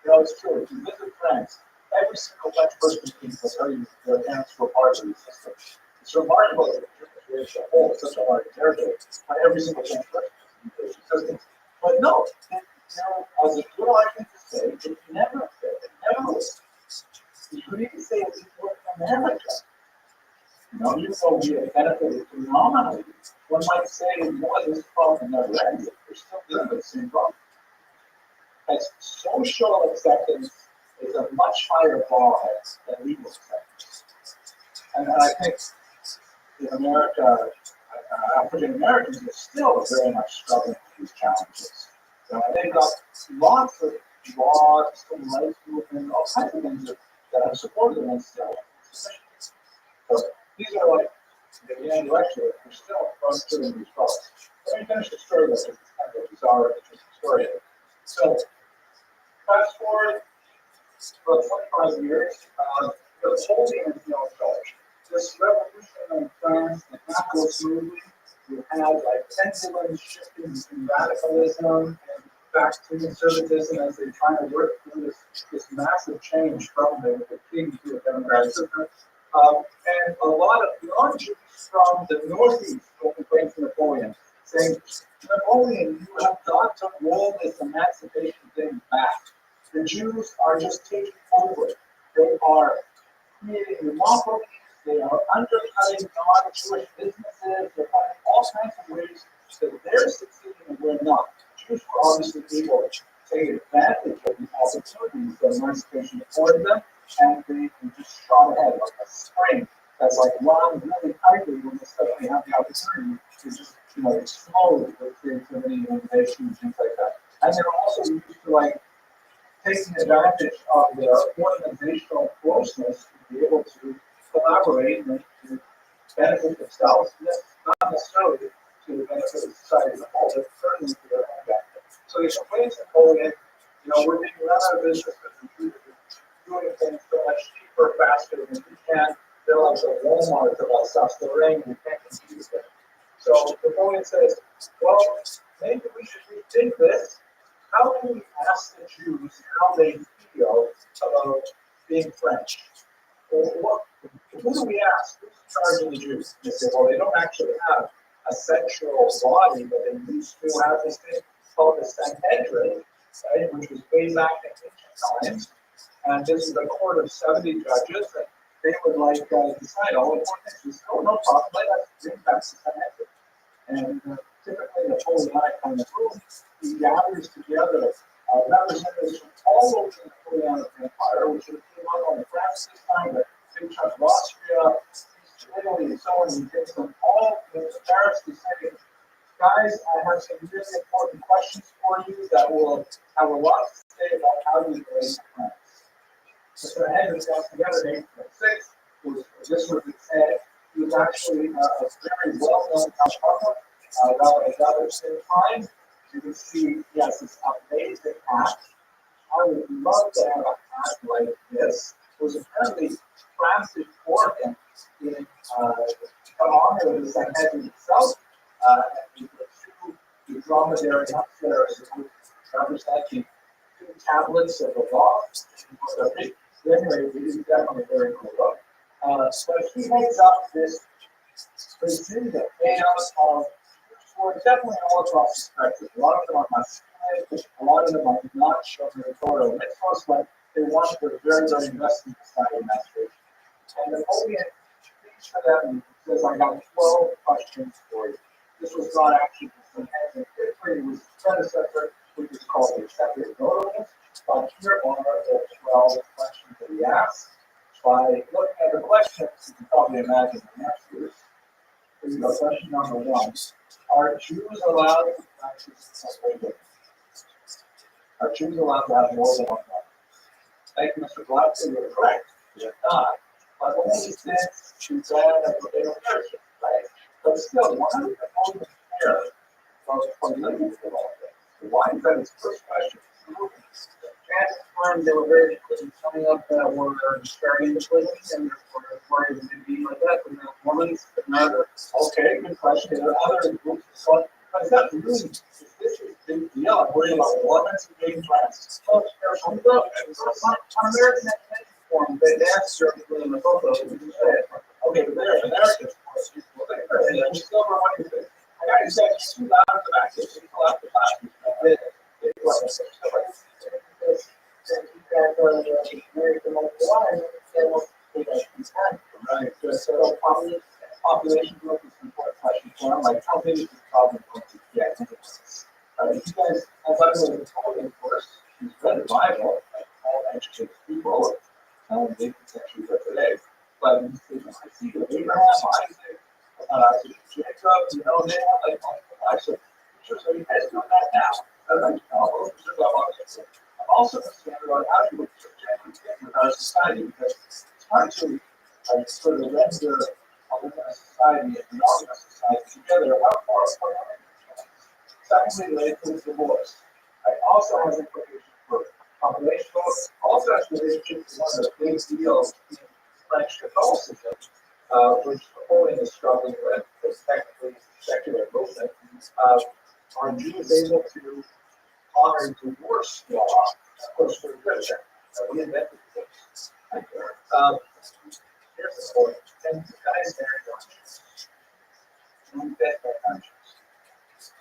You know, it's true. If you visit France, every single French person can tell you their parents were part of the system. It's remarkable that the Jewish race holds such a large territory on every single French person in the system. But no, as a good argument to say, it never was. You could even say it was America. You know, even though we have benefited phenomenally, one might say more this problem never ended. We're still dealing with the same problem. As social acceptance is a much higher bar than legal acceptance. And I think in America, African Americans are still very much struggling with these challenges. So they've got lots of laws, civil rights movement, all kinds of things that have supported them and still. So these are like the end lecture. We're still going through these problems. Let me finish the story with this kind of bizarre, interesting story. So fast forward for 25 years, the Napoleon is now in charge. This revolution in France did not go smoothly. You had like pendulum shifting between radicalism and back to conservatism as they try to work through this massive change from the king to a democratic system. And a lot of non-Jews from the Northeast were complaining to Napoleon, saying, Napoleon, you have got to roll this emancipation thing back. The Jews are just taking over. They are creating monopolies. They are undercutting non-Jewish businesses. They're finding all kinds of ways that they're succeeding and we're not. Jews were obviously able to take advantage of the opportunities that emancipation afforded them, and they just shot ahead like a spring that's like wound really tightly when they suddenly have the opportunity to just, explode with creativity and innovation and things like that. And they're also used to like taking advantage of their organizational closeness to be able to collaborate and to benefit themselves, not necessarily to the benefit of society as a whole, but certainly to their own benefit. So they complain to Napoleon, we're being run out of business because we're doing things so much cheaper, faster than we can. They're like the Walmart of Alsace Lorraine, we can't compete with them. So Napoleon says, well, maybe we should rethink this. How can we ask the Jews how they feel about being French? Well, who do we ask? Who's in charge of the Jews? They say, well, they don't actually have a central body, but they used to have this thing called the Sanhedrin, right, which was way back in ancient times. And this is a court of 70 judges, and they would decide all important things. Oh, no problem, let us bring back the Sanhedrin. And typically, Napoleonic kind of rule, he gathers together representatives from all over the Napoleonic Empire, which would be not only France this time, but big chunk of Austria, Italy, and so on. He takes them all to Paris to say, guys, I have some really important questions for you that will have a lot to say about how we relate to France. So the Sanhedrin got together in 1806. This was its head. He was actually a very well-known Calcutta. That was the time. You can see he has this amazing hat. I would love to have a hat like this. It was apparently crafted for him in honor of the Sanhedrin itself. And the dromedary upstairs representing 2 tablets of the law. So anyway, it is definitely very cool. So he heads up this pursuit of chaos of definitely all across the spectrum. A lot of them are masculine, a lot of them are not showing territorial mitzvahs, but they want to very, very invested in society and aspiration. And Napoleon speaks for them and says, I got 12 questions for you. This was not actually the Sanhedrin. It was predecessor, which is called the Accepted Notables. But here are the 12 questions that he asked. By looking at the questions, you can probably imagine the answers. Here we go. Question number 1. Are Jews allowed to practice polygamy? Are Jews allowed to have more than one wife? Thank you, Mr. Gladstone. You're correct. They're not. But only since Suzanne and Potato American, right? But still, one of the only pair of polygamy for all this. Why is that his first question? At the time, they were very interested in coming up that were starting the polygamy and were worried to be like that, and the woman's matter. Okay, good question. There are other groups, but is that really, is this a big deal? I'm worried about women's engagement rights. On American form, they asked her in the photo, okay, but they're Americans, of course, and then still were what is it? I got you said two out of the back, it's people out the back. Right, so population growth is an important question. So I'm like, how big is this problem going to get? You guys, as I was told, of course, she's read the Bible, like all educated people, they can actually for today. But I see that Abraham, Isaac, Jacob, you know, they have like multiple lives of pictures, so you guys doing that now. I'm also concerned about how to project with our society because it's hard to sort of render a society and an organized society together. How far apart are we? Secondly, related to divorce. It also has implications for population growth. Also has relationships with one of the big deals in French Catholicism, which Napoleon is struggling with, because technically secular movement. Are Jews able to honor divorce law? Of course, for Christian. We invented divorce. Here's the point. And you guys marry conscience. You bet their conscience.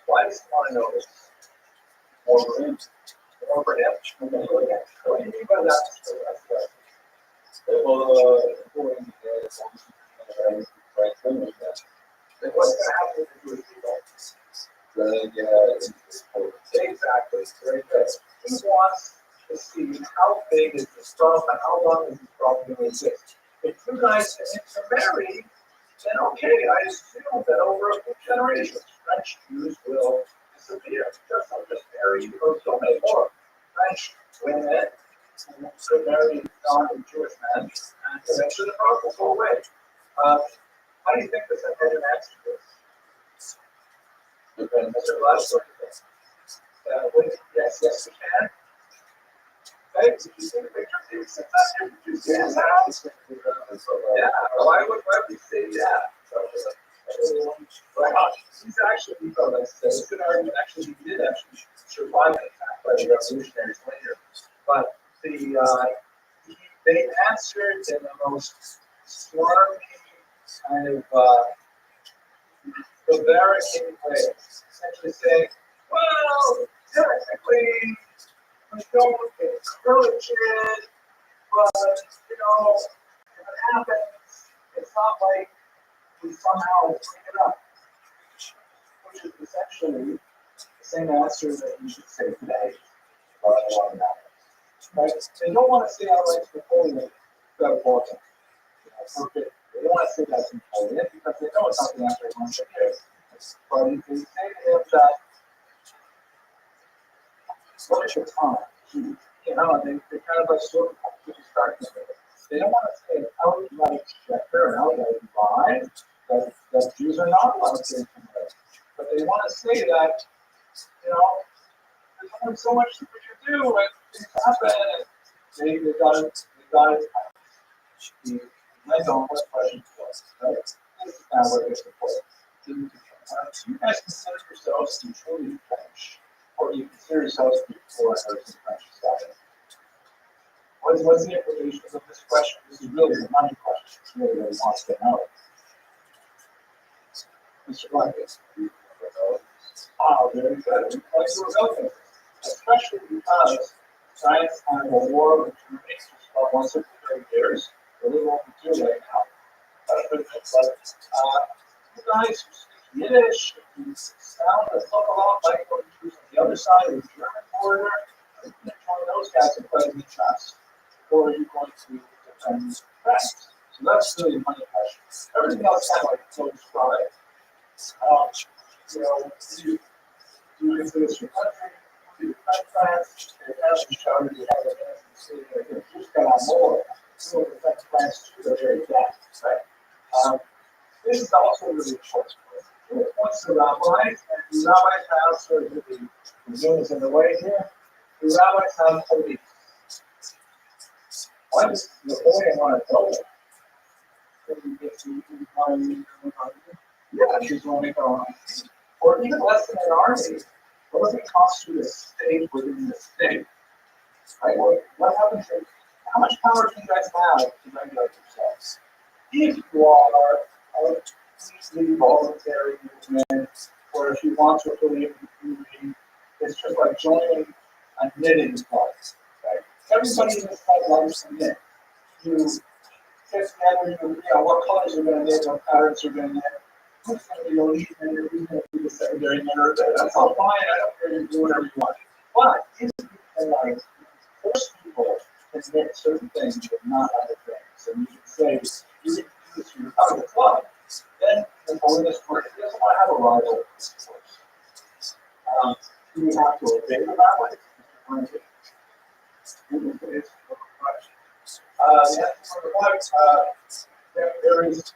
Why does he want to know this? More for him. More for him. What do you mean by that? Then what's going to happen to the Jewish people? Exactly. Very good. He wants to see how big is this problem and how long is this problem going to exist. If you guys intermarry, then okay, I assume that over a few generations, French Jews will disappear. Just marry or so many more French women who could marry non-Jewish men, and eventually the problem will go away. How do you think this is going to answer this? Mr. Glasgow. Yes, we can. Okay, did you see the picture? Did you see his house? Yeah, why would we say that? He's actually, this could argue actually he did actually survive an attack by the revolutionaries later. But they answered in the most swarmy kind of prevaricating way, essentially saying, well, technically, we don't encourage it, but, you know, if it happens, it's not like we somehow bring it up, which is essentially the same answer that you should say today about a lot of matters. Right? They don't want to say outright to Napoleon that important. They don't want to say that's Napoleon because they know it's not the answer they want to give. But if they say to him that, what is your time? You know, they kind of like sort of have to start with it. They don't want to say an outright checker, an outright lie, that Jews are not allowed to intermarry. But they want to say that, you know, there's only so much that you do and things happen and they got it. The mental question was, right? This is now where it gets important. Do you guys consider yourselves to be truly French? Or do you consider yourselves to be foreigners in French society? What's the implications of this question? This is really the money question. It's really what he wants to know. Mr. Blanket. Oh, very good. Especially because science had a war with Germany for about once every 30 years. We're a little over 2 right now. But you guys who speak Yiddish, you sound and look a lot like what you use on the other side of the German border. Which one of those guys are playing the chess? Or are you going to defend France? So that's really the money question. Everything else kind of like so described. You know, do you consider this your country? Do you defend France? They have shouted you have a city that just got on more. So defend France to the very death, right? This is also really important. It points to rabbis, and the rabbis have sort of the Zoom is in the way here. The rabbis have police. Why does Napoleon want to know that? Yeah, she's going to make her own. Or even less than an army. What does it constitute a state within the state? Right? What happens if how much power do you guys have to regulate yourselves? If you are a completely voluntary movement, or if you want to affiliate with the community, it's just like joining a knitting club. Right? Everybody in this club loves to knit. You get together, you agree on what colors you're going to knit, what patterns you're going to knit. Who's going to be the lead knitter, who's going to be the secondary knitter. That's all fine. I don't care. You do whatever you want. But if you can like force people to knit certain things but not other things, and you can say you can do this, you're part of the club, then the holiness work doesn't want to have a rival. You have to obey the rabbi.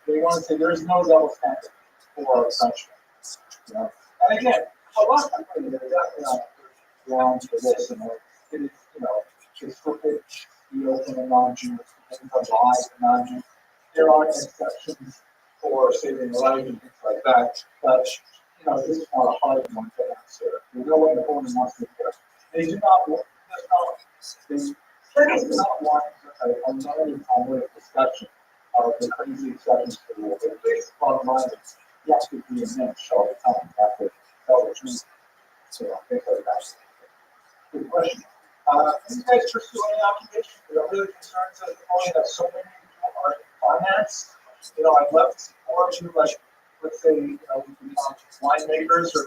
They want to say there is no double standard for punishment. You know? And again, a lot of people are definitely on grounds for this, and it is, it's forbidden to be open and non-Jews, things are lies and non-Jews. There are exceptions for saving life and things like that, but this is not a hard one to answer. We know what the opponent wants to do. They do not want, they do not want a non-public discussion of the crazy exceptions to the rule. The basic bottom line is you have to be a mensch all the time. You have to tell the truth. Things like that. Good question. Can you guys pursue any occupation? Are really concerned that that so many people are in finance? I'd love to see more of you, like, let's say, we can become winemakers or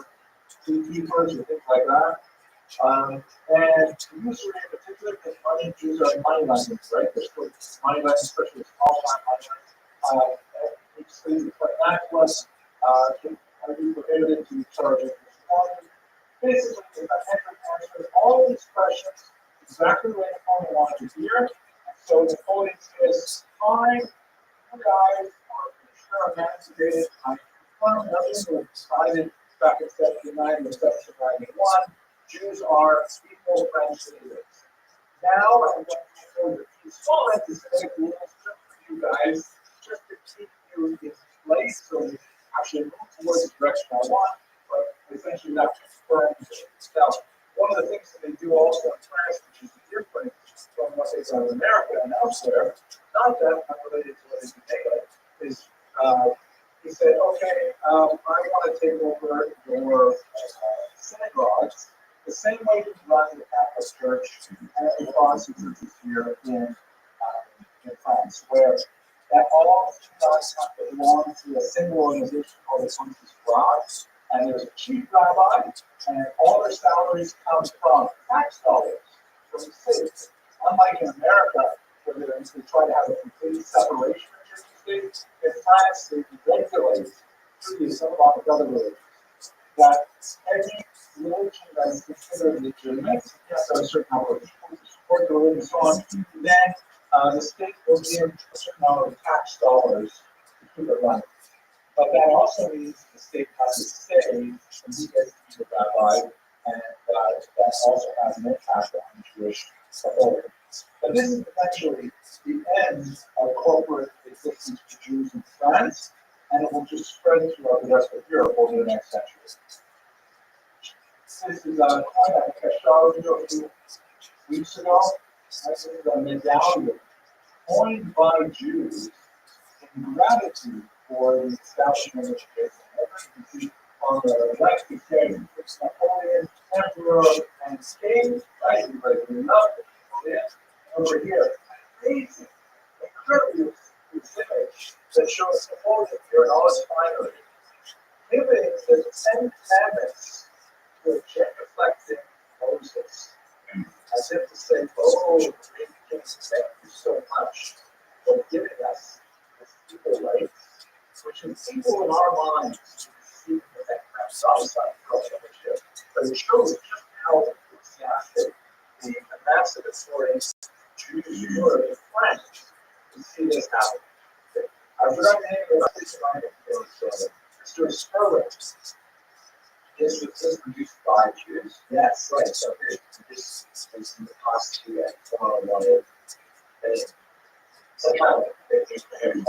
beekeepers or things like that. And usually in particular, because money Jews are money lenders, right? There's money lending, especially small time money. But that was can be prohibited to charge it. Basically, if I answered all of these questions exactly the way Napoleon wanted to hear, and so Napoleon says, fine, you guys are emancipated. I confirm nothing was decided back in 1790 or 1791. Jews are equal French citizens. Now I'm going to propose a few small anti-Semitic rules just for you guys, just to keep you in place so you actually move towards the direction I want, but essentially not confirm itself. One of the things that they do also in France, which is different from what they've done in America and elsewhere, not that unrelated to what they do today, is he said, okay, I want to take over your synagogues the same way you run the Catholic Church and the Protestant churches here in France, where that all synagogues have to belong to a single organization called the Church of God, and there's a chief rabbi, and all their salaries come from tax dollars from the state. Unlike in America, where they try to have a complete separation of church and state, in France they regulate through some of the other religions that any religion that is considered legitimate, yes, there are a certain number of people who support the religion and so on, then the state will give a certain amount of tax dollars to keep it running. But that also means the state has to say when he gets to the rabbi, and that also has an impact on Jewish authority. But this is essentially the end of corporate existence for Jews in France, and it will just spread throughout the rest of Europe over the next century. This is a coin I think I showed you a few weeks ago. This is a medallion coined by Jews in gratitude for the establishment of education. You can see on the left, it says Napoleon, Emperor, and King. Right? Everybody love Napoleon. Over here, amazing, incredibly specific that shows Napoleon here in all his finery. Giving the 10 Commandments to a genuflecting Moses, as if to say, oh, great king, thank you so much for giving us this equal right, which is equal in our minds to receive the perhaps outside culture. But it shows just how enthusiastic the emancipatory Jews were in France to see this happen. I forgot the name of this Mr. Sperling. This was produced by Jews. Yes, right. So this is in the past year. Somehow, they just and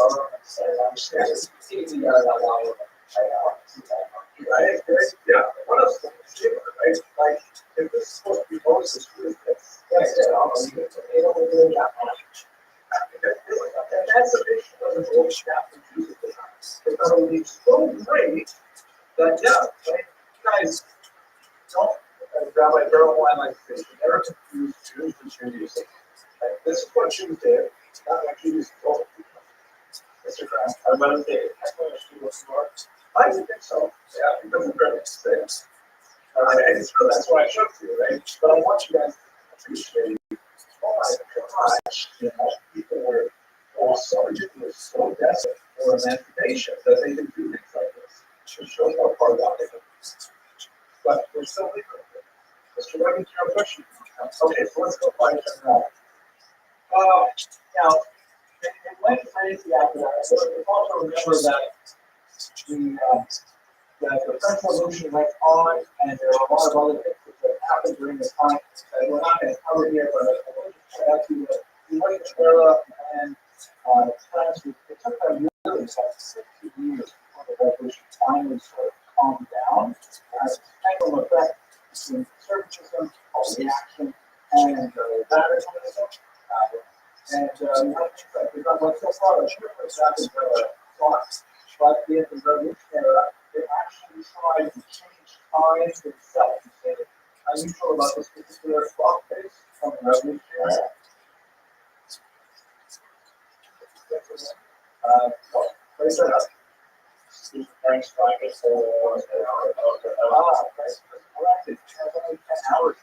right? Yeah. What else? Right? Like, if this is supposed to be Moses, who is this? I said, oh, you get to pay over the Japanese. And that's a big one of those Japanese music designs. It's not only so great that, yeah, like, guys, don't, Rabbi Earl Wine like this, you never confuse Jews with Jews music. Like, this is what Jews did, not what Jews told people. Mr. Grant, I went and did it. I went to school smart. I think so. Yeah, because of Grant's things. That's why I showed to you, right? But I want you guys to appreciate, oh my gosh, you know, people were so ridiculous, so desperate for emancipation that they didn't do things like this. It shows how far down they went. But we're still legal. Mr. Rabbi, do you have a question? Okay, so let's go find some more. Now, it went crazy after that. So also remember that the French Revolution went on, and there were a lot of other things that happened during the time that we're not going to cover here, but I want to try out to the White era and France. It took them really about 60 years before the revolution finally sort of calmed down. As a pendulum effect between conservatism, reaction, and radicalism. And what's so far, the church happened thoughts, but in the revolution era, they actually tried to change time itself. Something unusual about this particular clock face from the revolution era. Place it up. Frank's trying to say, correct, it has only 10 hours.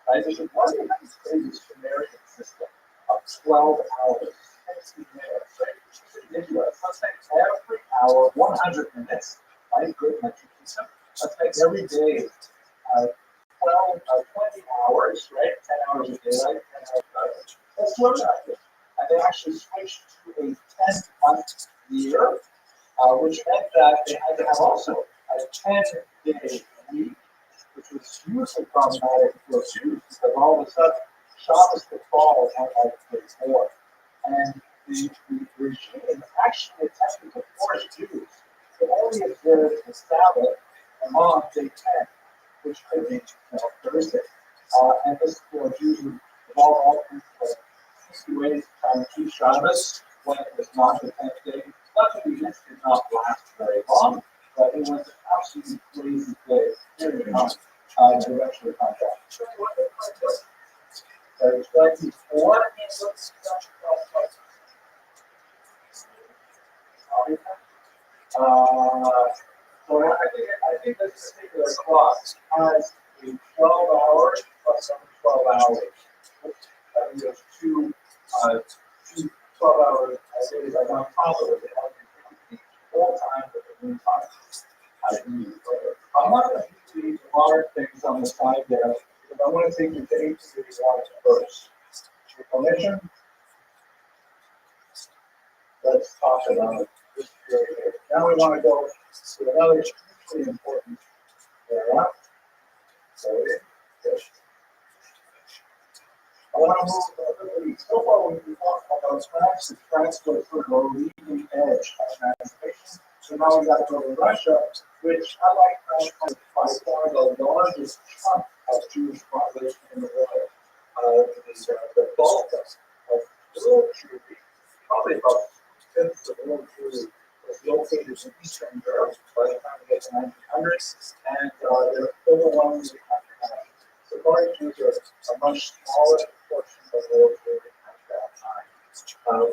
Right? There's a one of these crazy Sumerian system of 12 hours, 60 minutes, right? Which is ridiculous. Let's make every hour 100 minutes, right? Good metric system. Let's make every day 20 hours, right? 10 hours a day, right? 10 hours a day. Let's do it like this. And they actually switched to a 10-month year, which meant that they had to have also a 10-day week, which was hugely problematic for Jews because all of a sudden Shabbos could fall on like day 4. And the regime actually attempted to force Jews to only observe the Sabbath on day 10, which could be Thursday. And this, Jews would evolve all kinds of ways to try and keep Shabbos when it was not the 10th day. Luckily, this did not last very long, but it was an absolutely crazy day. Very much to eventually contract. So, 24 I think this particular clock has a 12 hours plus some 12 hours. That means there's two 12-hour days like on top of it. They have the full time with the noon time. I'm not going to use a lot of things on the side there because I want to take you to 1881 first. With permission, let's talk about this period here. Now we want to go to another hugely important area. So I want to move so far when we talk about France, the France was sort of a leading edge of emancipation. So now we got to go to Russia, which I like as by far the largest chunk of Jewish population in the world. The bulk of world Jewry, probably about 2/5 of world Jewry, was located in Eastern Europe by the time we get to the 1900s, and they're overwhelmingly African. Sephardic Jews are a much smaller portion of world Jewry at that time.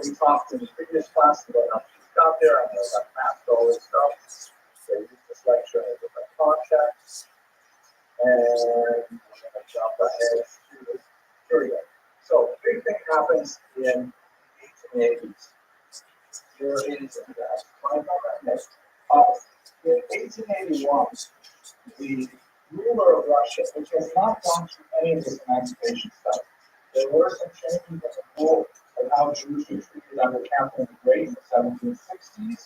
We talked in the previous class about how Jews got there, and they got mapped all this stuff. They used this lecture as a context, and I'm going to jump ahead to this. Here we go. So, big thing happens in the 1880s. There is in 1881, the ruler of Russia, which has not gone through any of this emancipation stuff. There were some changes in the rule of how Jews were treated under Catherine the Great in the 1760s,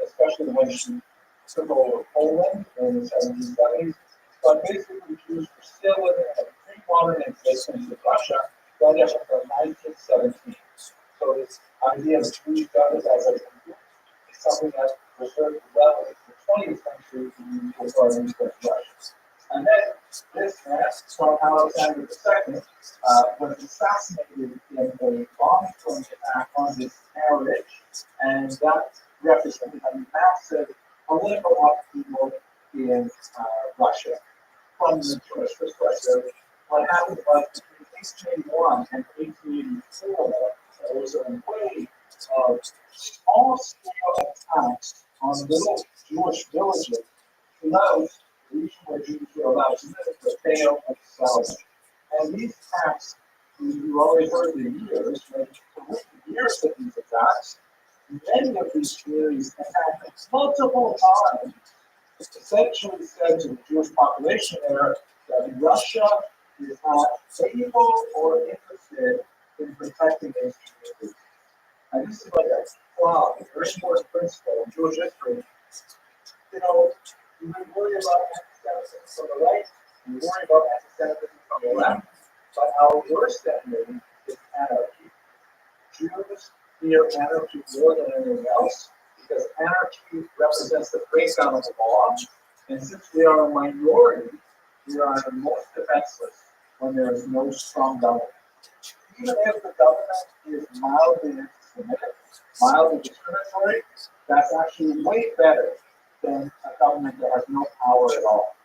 especially when she took over Poland in the 1770s. But basically, Jews were still living in a pre-modern existence in Russia right up until 1917. So this idea of Jewish government as a group is something that reserved well into the 20th century to Russia. And then this from Alexander II, was assassinated in a bombing attack on his carriage, and that represented a massive political upheaval in Russia. From the Jewish perspective, what happened was between 1881 and 1884, there was a wave of small-scale attacks on little Jewish villages throughout the region where Jews were allowed to live, the Vale of Salem. And these attacks, you already heard the years, right? For the years of these attacks, many of these communities attacked multiple times, essentially said to the Jewish population there that Russia is not able or interested in protecting these communities. And this is like a wow, a very important principle in Jewish history. You know, you worry about anti-Semitism from the right, you worry about anti-Semitism from the left, but our worst enemy is anarchy. Jews fear anarchy more than anything else because anarchy represents the breakdown of the law, and since we are a minority, we are the most defenseless when there is no strong government. Even if the government is mildly anti-Semitic, mildly discriminatory, that's actually way better than a government that has no power at all.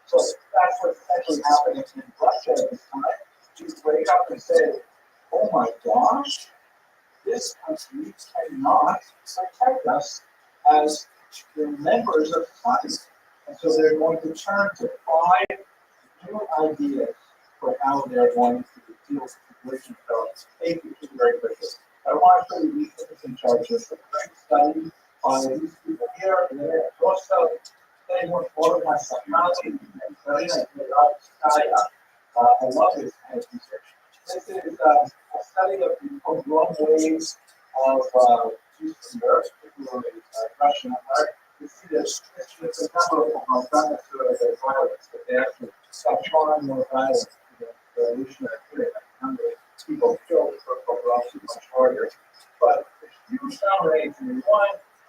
So that's what's actually happening in Russia at this time. You wake up and say, oh my gosh, this country cannot protect us as the members of society. And so they're going to turn to 5 new ideas for how they're going to deal with the situation. So thank you very quickly. I want to show you these citizen charges. A great study by these people here. They're Rothschild, they were organized psychology, and Karina Kaya. I love this kind of research. This is a study of the pogrom waves of Eastern Europe, particularly Russian Empire. You see this, it's a number of pogroms, not necessarily their violence, but they actually got far more violent in the revolutionary period. The number of people killed for pogroms is much harder. But a huge number in 1881,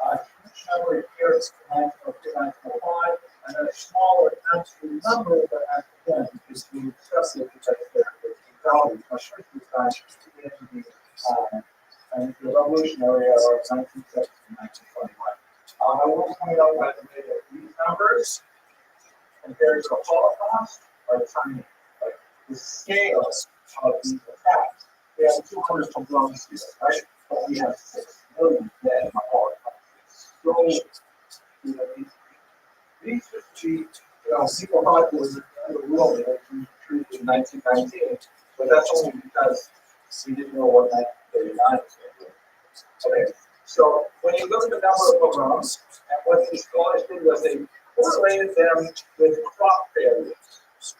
a huge number here in 1905, and then a smaller absolute number that again is being excessive because they're values much quicker time in the revolutionary era of 1970 to 1921. I will point out that these numbers compared to the Holocaust are tiny. Like the scale of these attacks, we have 200 pogroms here, right? But we have 6 million dead in the Holocaust. So, these should be, people thought it was the end of the world that we treated in 1919, but that's only because we didn't know what 1939 was going to do. Okay, so when you look at the number of pogroms, and what these scholars did was they correlated them with crop failures,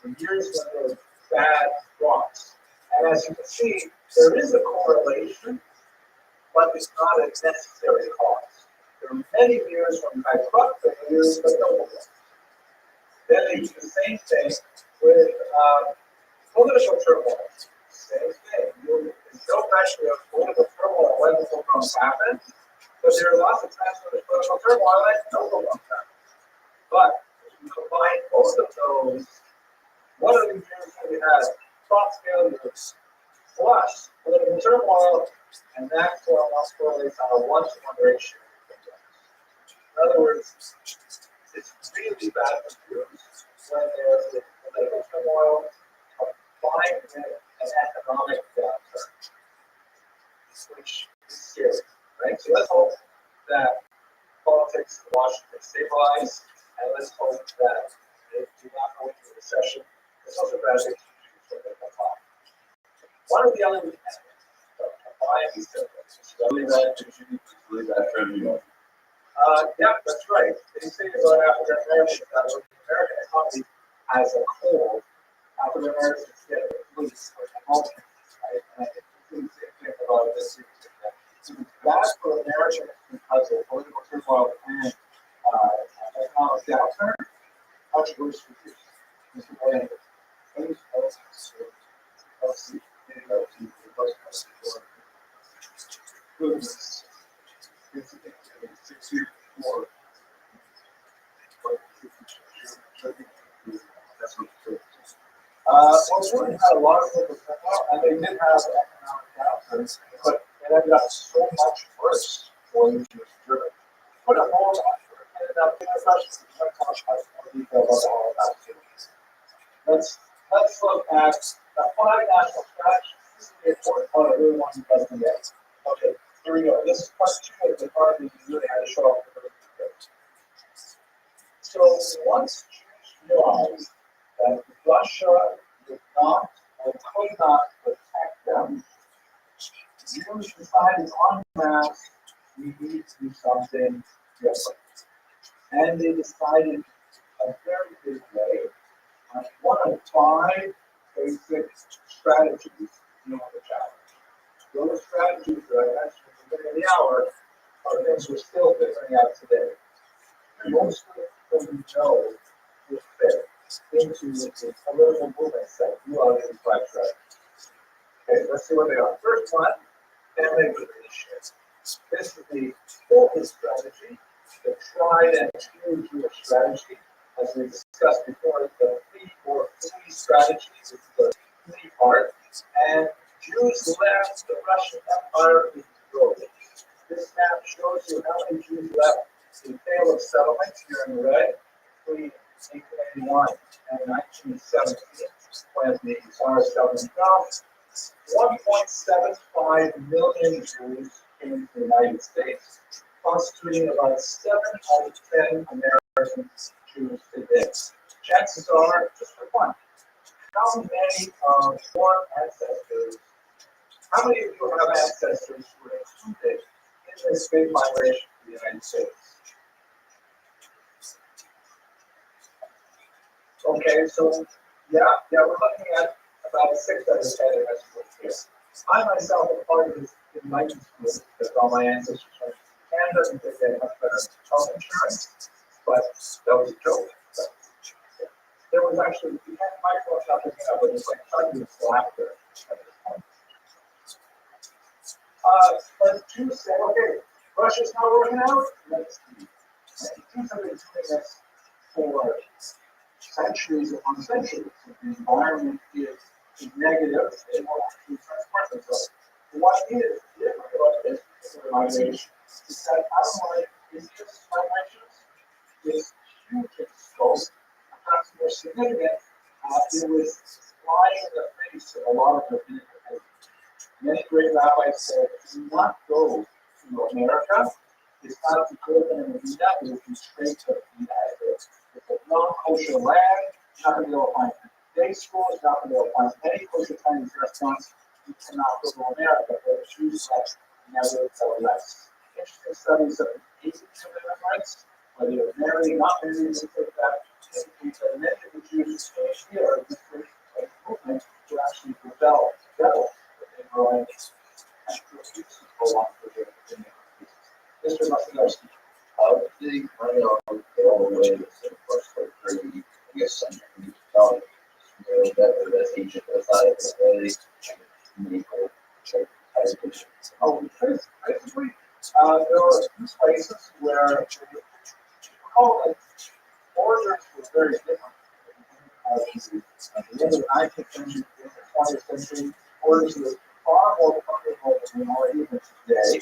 the years when there were bad crops. And as you can see, there is a correlation, but it's not a necessary cause. There are many years when we had crop failures, but no pogroms. Then they do the same thing with political turmoil. Same thing. There's no question of political turmoil when the pogroms happen, but there are lots of times when there's political turmoil and no pogroms happen. But if you combine both of those, one of the years when we had crop failures plus political turmoil, and that correlates on a 1-to-1 ratio. In other words, it's really bad for Jews when there's a political turmoil combined with an economic downturn, which is scary, right? So let's hope that politics in Washington stabilize, and let's hope that they do not go into a recession. It's also bad for Jews when they come back. One of the other enemies of combined these symptoms is really bad for Jews, really bad for everyone. Yeah, that's right. They say about African Americans that the American economy as a whole, African Americans get at least for pneumonia, right? And I think we see the same thing about this. So it's bad for Americans because of political turmoil and economic downturn. Much worse for Jews. Mr. Bland, please goodness. That's what Well, Jordan had a lot of people, and they did have economic downturns, but it ended up so much worse for the German. But a whole lot ended up being a question. I'm going to talk about more detail about all of that too. Let's look at the 5 national strategies. This is the important part. I really want you guys to get. Okay, here we go. This is part 2 of the part that you really had to show off the first. So once Jews realized that Russia did not or could not protect them, Jews decided en masse we need to do something different. And they decided a very big way. One of 5 basic strategies to deal with the challenge. Those strategies that I mentioned at the beginning of the hour are things we're still figuring out today. Most of them know will fit into the political movements that you are in pressure. Okay, let's see what they are. First one, family relations. This is the focus strategy, the tried and true Jewish strategy. As we discussed before, the 3-4-3 strategy is the 3 part, and Jews left the Russian Empire in growth. This map shows you how many Jews left the Tale of Settlements here in red between 1881 and 1917, when the Tsar settlement fell. 1.75 million Jews came to the United States, constituting about 7 out of 10 American Jews today. Chances are, just for fun, how many of your ancestors, how many of you have ancestors who were included in this big migration to the United States? Okay, so yeah, we're looking at about 6 out of 10 here. I myself am part of this enlightened group because all my ancestors went to Canada and they had much better health insurance, but that was a joke. So, yeah. There was actually, we had microphones not picking up, but it was like chugging laughter at this point. But Jews say, okay, Russia's not working out, let's leave. Jews have been doing this for centuries upon centuries. If the environment is negative, they will actually transport themselves. What is different about this particular migration is that unlike India's migrations, is huge in scope, perhaps more significant, it was flying in the face of a lot of the benefits. Many great rabbis said, do not go to America. It's not to go to Medina, it would be straight to Medina. It's a non-kosher land, you're not going to be able to find day schools, you're not going to be able to find any kosher Chinese restaurants. You cannot go to America, but the Jews like nevertheless. Interesting studies of the ages of immigrants, whether you're married, not married, things like that, indicate that many of the Jews who stay here in this movement were actually rebel, but they were like, and go on for their Mr. Masinowski. The all the way to the first I guess I'm telling you that Egypt was not a very meaningful Oh, basically, there are a few places where borders were very different. At the end of the 19th century, the 20th century, borders were far more comfortable than they are even today.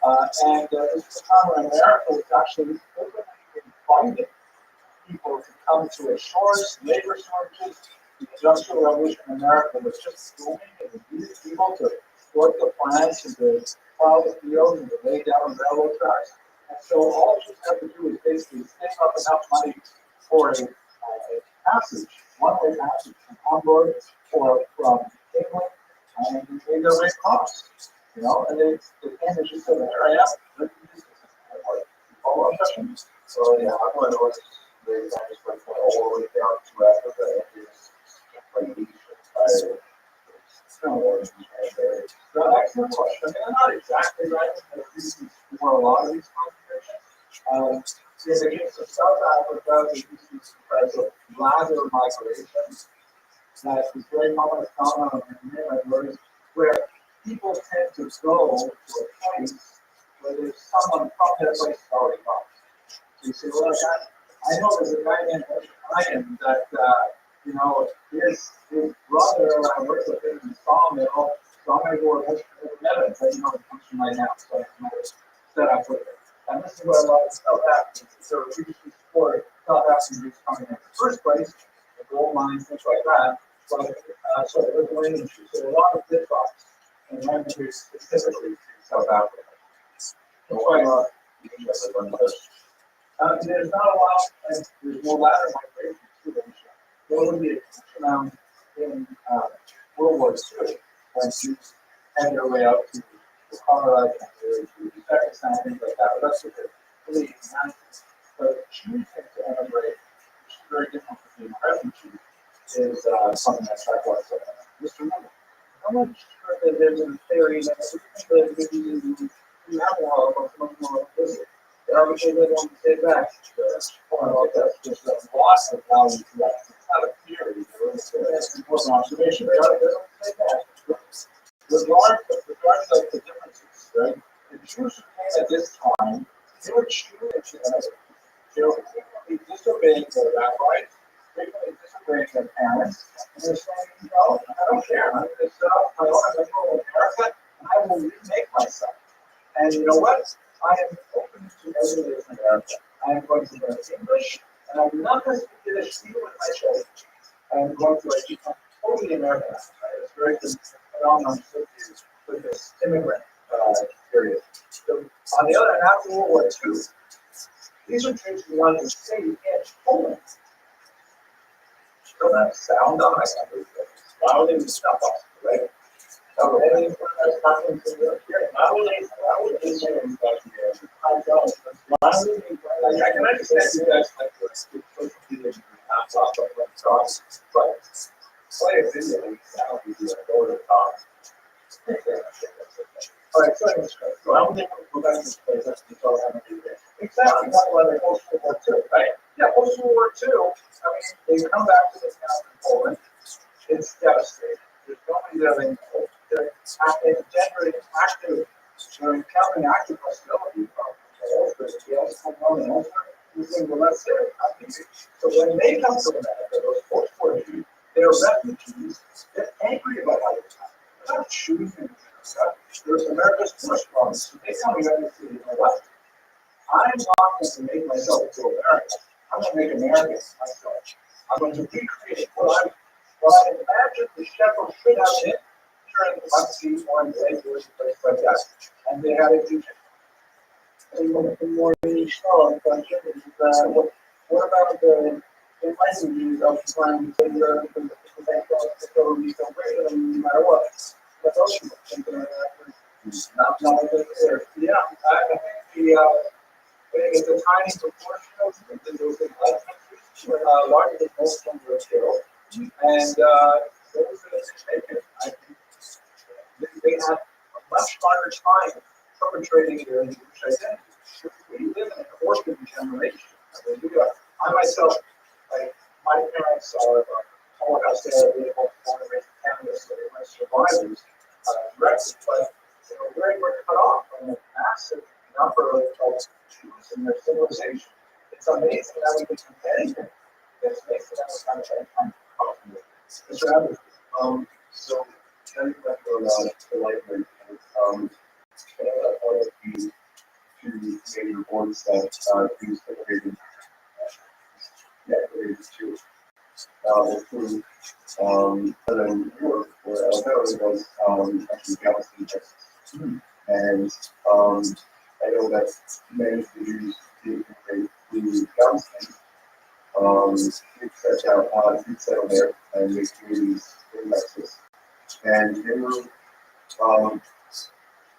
And this is a time when America was actually openly inviting people to come to its shores, labor shortages. The Industrial Revolution in America was just booming, and it needed people to work the plants and to plow the fields and to lay down railroad tracks. And so all you have to do is basically save up enough money for a passage, one-way passage from Hamburg or from England, and you pay their rate costs. You know, and they came and just said, here I am. Follow up questions. So yeah, I'm going to notice the just went all the way down to Africa and it's like Egypt. So excellent question. I mean, I'm not exactly right. There's for a lot of these concentrations. In the case of South Africa, we used to express a ladder migration that is very common phenomenon in many minorities where people tend to go to a place where there's someone from that place already gone. So you say, well, I know there's a guy named Ryan that you know, his brother, I worked with him in Sawmill, so I'm going to go with Evans, but you know, it comes from my house, so I'm going to set up with it. And this is where a lot of South Africans, so we just support South Africans coming in the first place, the gold mines, things like that. But, so the Lithuanian Jews, so a lot of bit box and languages specifically to South Africa. So quite a lot. There's not a lot, and there's more lateral migration to Asia. There would be a huge amount in World War II when Jews had their way out to the Colorado and to Uzbekistan, things like that. But that's what they're really nice. But Jews tend to emigrate, which is very different from being refugee, is something that's like what Mr. Miller. I'm not sure that there's a theory that you have a lot of more visit. There are people that want to stay back. That's just a loss of value to that. It's not a theory. It's more an observation. They don't stay back. Regardless of the differences, right? The Jews who came at this time, they were Jewish. They were frequently disobeying their rabbis, frequently disobeying their parents, and they're saying, you know, I don't care. I'm going to set up my own America, and I will remake myself. And you know what? I am open to everything in America. I am going to learn English, and I'm not going to speak English even with my children. I am going to become totally Americanized. It's very phenomenon with this immigrant period. So, on the other hand, after World War II, these are Jews who wanted to stay in Poland. So that sound on my side. Why would they stop us, right? Not only I can understand you guys like to speak social media and pass off of what's wrong, but play a video and sound you go to the top. All right, so I don't think we'll go back to this place. That's the all I do there. Exactly. That's why they post World War II, right? Yeah, post World War II. I mean, they come back to this town in Poland. It's devastating. There's nobody there anymore. They're generating active, they're encountering active hostility from the ulcer, using the let's say, so when they come to America, those post-war Jews, they're refugees, they're angry about how they're coming. They're not choosing America. There's America's first problem. So they come here and say, you know what? I'm not going to make myself into America. I'm going to make America myself. I'm going to recreate what I imagine the shepherd should have been during the Muncie, one day, places like that. And they had a teacher. More niche question is what about the enlightened views of trying to take the bank facilities don't break them no matter what? That's also something not there. Yeah, I think it's a tiny proportion of those enlightened countries, larger than most of them were killed. And those that are taken, I think they had a much harder time perpetrating their Jewish identity. We live in an orphan generation. I myself, like my parents are Holocaust era, they were born and raised in Canada, so they were survivors directly. But we're cut off from a massive number of Jews in their civilization. It's amazing that we can compare anything. It's amazing that we're kind of trying to Mr. Abbott, so getting back to the library, all of the two major boards that use the grading, to include, and then Europe, where Alberta was actually Galveston, Texas. And I know that many of the Jews did integrate to Galveston. Did settle there and make communities in Texas. And they were,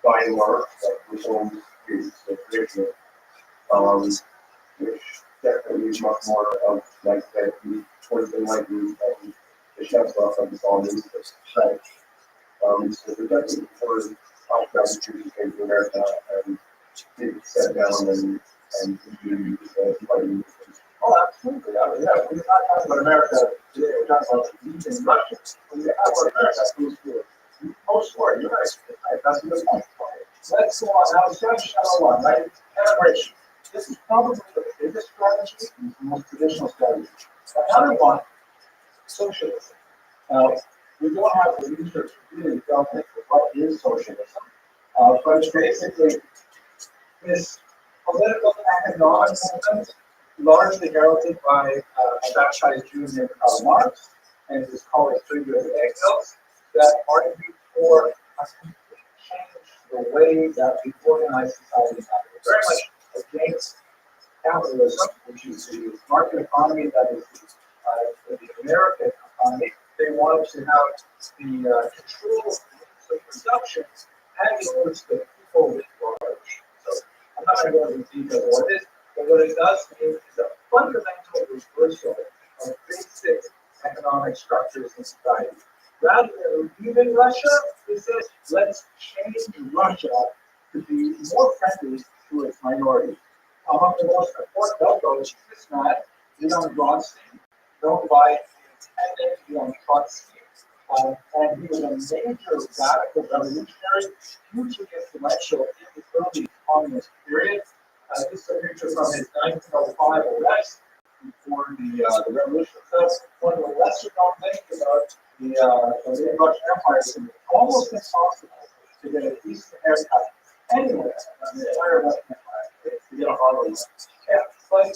by and large, reformed communities, so traditional, which definitely is much more of like that towards the enlightenment and the chefs off of the Solomon side. So they're definitely for outbound Jews came to America and did set down and do enlightenment. oh, absolutely. I mean, yeah, we're not talking about America today. We're talking about Jews and Russians. When you have America, goes to post-war, you're right. That's a good point. Let's go on. Now, Judge Shadow 1, right? Immigration. This is probably the biggest strategy and the most traditional strategy. Another one socialism. Now, we don't have the research to really delve into what is socialism, but it's basically this political economic movement, largely heralded by a baptized Jew named Karl Marx and his colleague Friedrich Engels, that argued for a complete change to the way that we organize society now. They're very much against capitalism, which is the market economy that is the American economy. They wanted to have the control of production and in which the people live large. So I'm not going to go into detail of what it is, but what it does mean is a fundamental reversal of basic economic structures in society. Rather than leaving Russia, it says let's change Russia to be more friendly to its minority. Among the most important logos, this man, Leon Rothschild, known by the independent Leon Trotsky, and he was a major radical revolutionary, hugely influential in the early communist period. This is a picture from his 1905 arrest before the revolution itself. One of the lesser known things about the late Russian Empire is it's almost impossible to get a decent haircut anywhere in the entire Russian Empire. To get a Harley. Yeah, but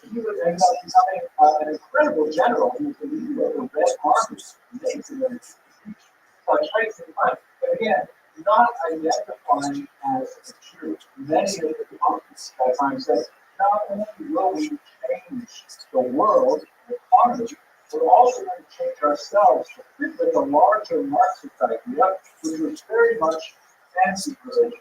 he would end up becoming an incredible general. He was the leader of the Red Army, amazing and traits in life. But again, not identifying as a Jew. Many of the comments that time said, not only will we change the world, the economy, we're also going to change ourselves to fit with the larger Marxist idea, which was very much anti-religious.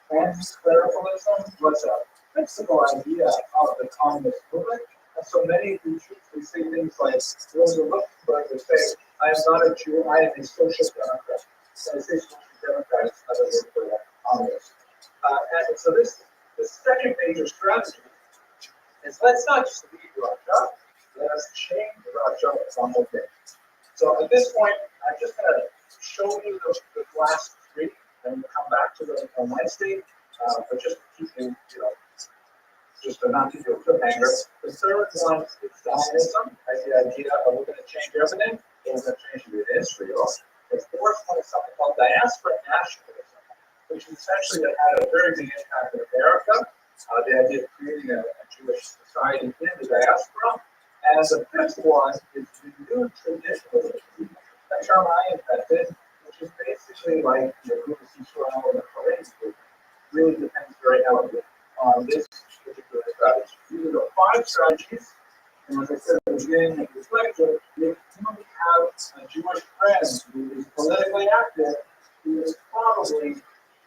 Anti-clericalism was a principal idea of the communist movement, and so many of these Jews would say things like, Rosa Luxemburg would say, I am not a Jew, I am a social democrat. So I say social democrat is another word for the communist. And so the second major strategy is let's not just leave Russia, let us change Russia from within. So at this point, I'm just going to show you the last three, and we'll come back to them on Wednesday, but just to keep you, just to not give you a cliffhanger. The third one is Zionism, the idea of we're going to change everything, we're going to change it in Israel. The fourth one is something called diaspora nationalism, which is essentially had a very big impact in America. The idea of creating a Jewish society in the diaspora. And the fifth one is renewed traditionalism, a term I invented, which is basically like the Buddhist Israel and the Korean movement. Really depends very heavily on this particular strategy. These are the five strategies, and as I said at the beginning of this lecture, if you have a Jewish friend who is politically active, who is probably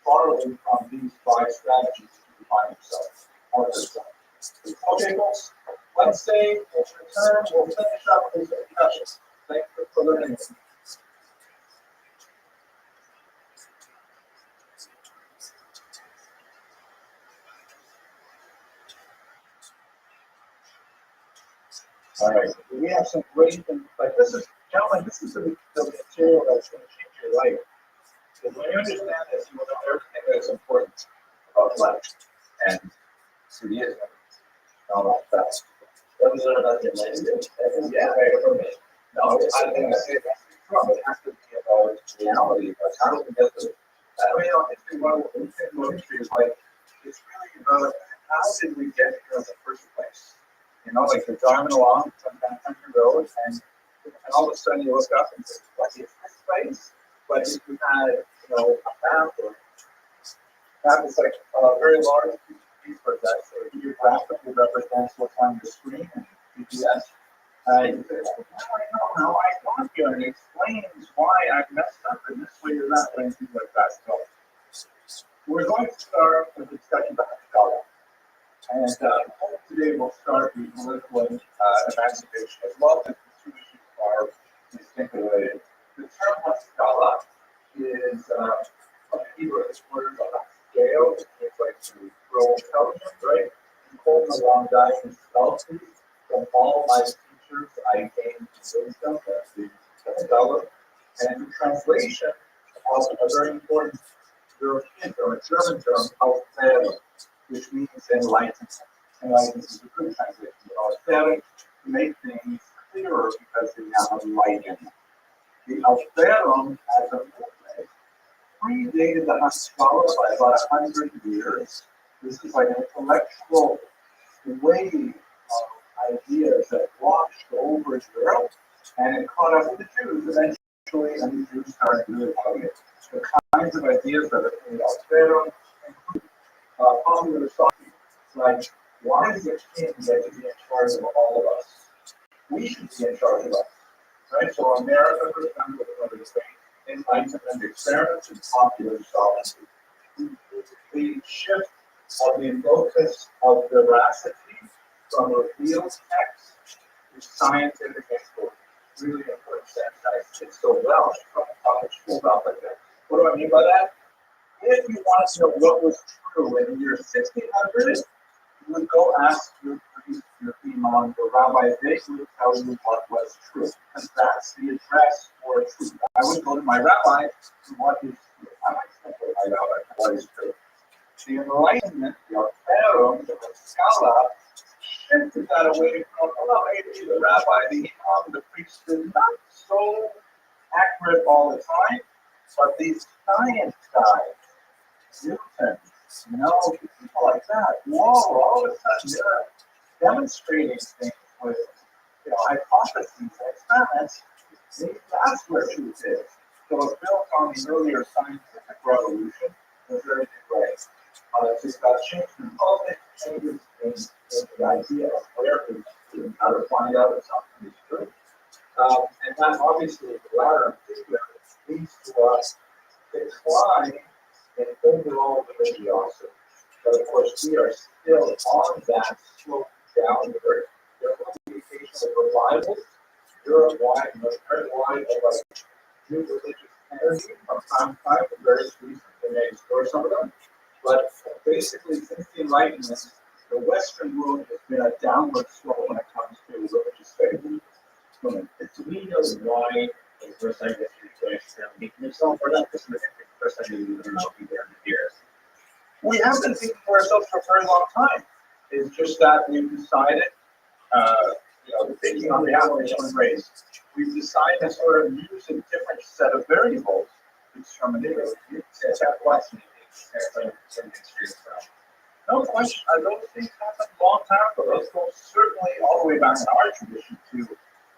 borrowing from these five strategies to define himself or herself. Okay, folks, Wednesday, we'll return, we'll finish up this discussion. Thank you for learning. All right, we have some great things, like this is, gentlemen, this is the material that's going to change your life. Because when you understand this, you will know everything that is important about life. And Judaism, all that fast. What was it about the Atlantic? Yeah, for me. No, I think I say that's wrong. It has to be about reality, but how do we get to it? History, one of the history is like, it's really about how did we get here in the first place? You know, like you're driving along some kind of country road, and all of a sudden you look up and say, what is this place? But if you had, a map, or map is like a very large piece of that, so geographically represents what's on your screen and GPS. You say, now I know how I got here, and it explains why I messed up in this way or that way, and things like that. So we're going to start a discussion about Hakalah. And today we'll start the political emancipation as well, as the two issues are distinctly related. The term Hakalah is from Hebrew, this word scale, it means like to grow intelligent, right? And hold the long diamond spells from all my teachers, I gained wisdom, that's the Hakalah. And in translation, also a very important European term, a German term, called which means enlightenment. Enlightenment is a good translation. To make things clearer because they now have light in them. The Alferum as a movement predated the Haskalah by about 100 years. This is like an intellectual wave of ideas that washed over Europe, and it caught up with the Jews eventually, and the Jews started really loving it. The kinds of ideas that are in the Alferum include popular thought, like, why does the king get to be in charge of all of us? We should be in charge of us, right? So America, for example, was one of the Enlightenment experiments in popular sovereignty. The shift of the locus of veracity from revealed text to scientific inquiry. Really important sense. I did so well. Pulled up like that. What do I mean by that? If you want to know what was true in the year 1600, you would go ask your priest, your imam, your rabbi. They would tell you what was true, and that's the address for truth. I would go to my rabbi to what is true. I might say to my rabbi what is true. The Enlightenment, the Alferum, the Haskalah, shifted that away from, well, maybe the rabbi, the imam, the priest is not so accurate all the time, but these science guys, Newton, people like that, whoa, all of a sudden they're demonstrating things with, hypotheses and experiments. That's where truth is. So it's built on the earlier scientific revolution in a very big way. It's got change in politics, changes in the idea of where it's true, how to find out if something is true. And that obviously, the latter leads to us decline in overall religiosity. But of course, we are still on that slope downward. There will be occasional revivals, Europe-wide, America-wide, of like new religious energy from time to time for various reasons. They may explore some of them. But basically, since the Enlightenment, the Western world has been a downward slope when it comes to religious faith. Do we know why the first time history place yourself or not? This is the first time you even know people in the years. We have been thinking for ourselves for a very long time. It's just that we've decided, thinking on behalf of the human race, we've decided to sort of use a different set of variables to determine it. It's that question. No question. Those things happened a long time ago. Those go certainly all the way back in our tradition to,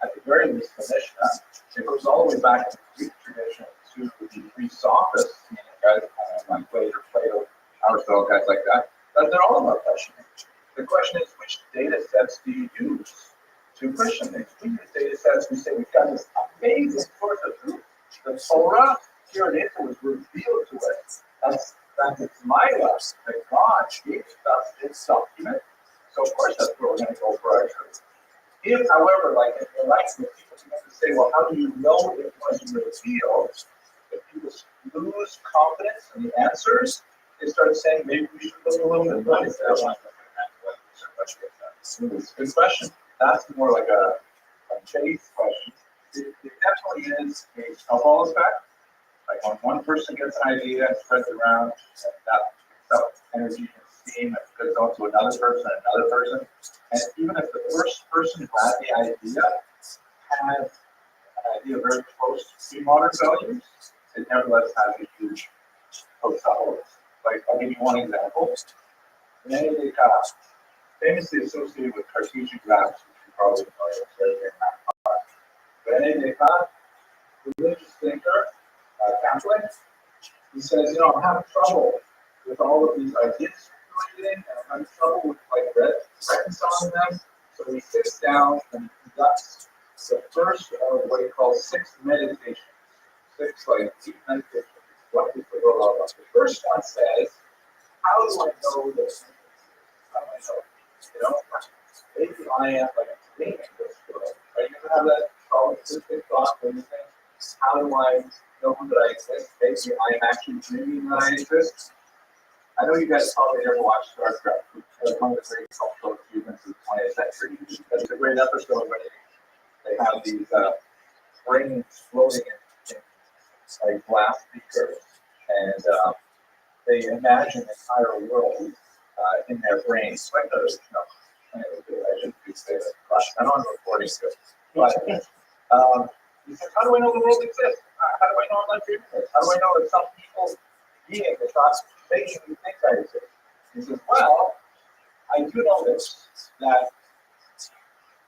at the very least, the Mishnah. It goes all the way back in the Greek tradition to the Greek sophists, guys like Plato, Aristotle, guys like that. But they're all about questioning. The question is, which data sets do you use to question things? We use data sets. We say we've got this amazing source of truth. The Torah, here it is, it was revealed to us. That's my lust that God gave us this document. So of course that's where we're going to go for our truth. If, however, like in the Enlightenment, people begin to say, well, how do you know it wasn't revealed? If people lose confidence in the answers, they start saying maybe we should look a little bit more. It's a good question. That's more like a chase question. It definitely is a snowball effect. Like when one person gets an idea and spreads it around, that energy and steam goes on to another person. And even if the first person who had the idea has an idea very close to modern values, it nevertheless has a huge followers. Like, I'll give you one example. René Descartes, famously associated with Cartesian graphs, which you probably know. René Descartes, religious thinker, Catholic, he says, I'm having trouble with all of these ideas circulating, and I'm having trouble with reconciling them. So he sits down and conducts the first of what he calls 6 meditations. 6 deep meditations. What is the role of the first one says, how do I know this? How do I know? Maybe I am like a dream in this world. Are you going to have that solipsistic thought when you think, how do I know that I exist? Maybe I am actually dreaming that I exist. I know you guys probably never watched Star Trek. It's one of the great cultural achievements of the 20th century. It's a great episode where they have these rings floating in like glass beakers, and they imagine the entire world in their brains. Like I shouldn't say that. I know I'm recording this. But he says, how do I know the world exists? How do I know I'm not dreaming this? How do I know that some people being is not making me think I exist? He says, well, I do know this, that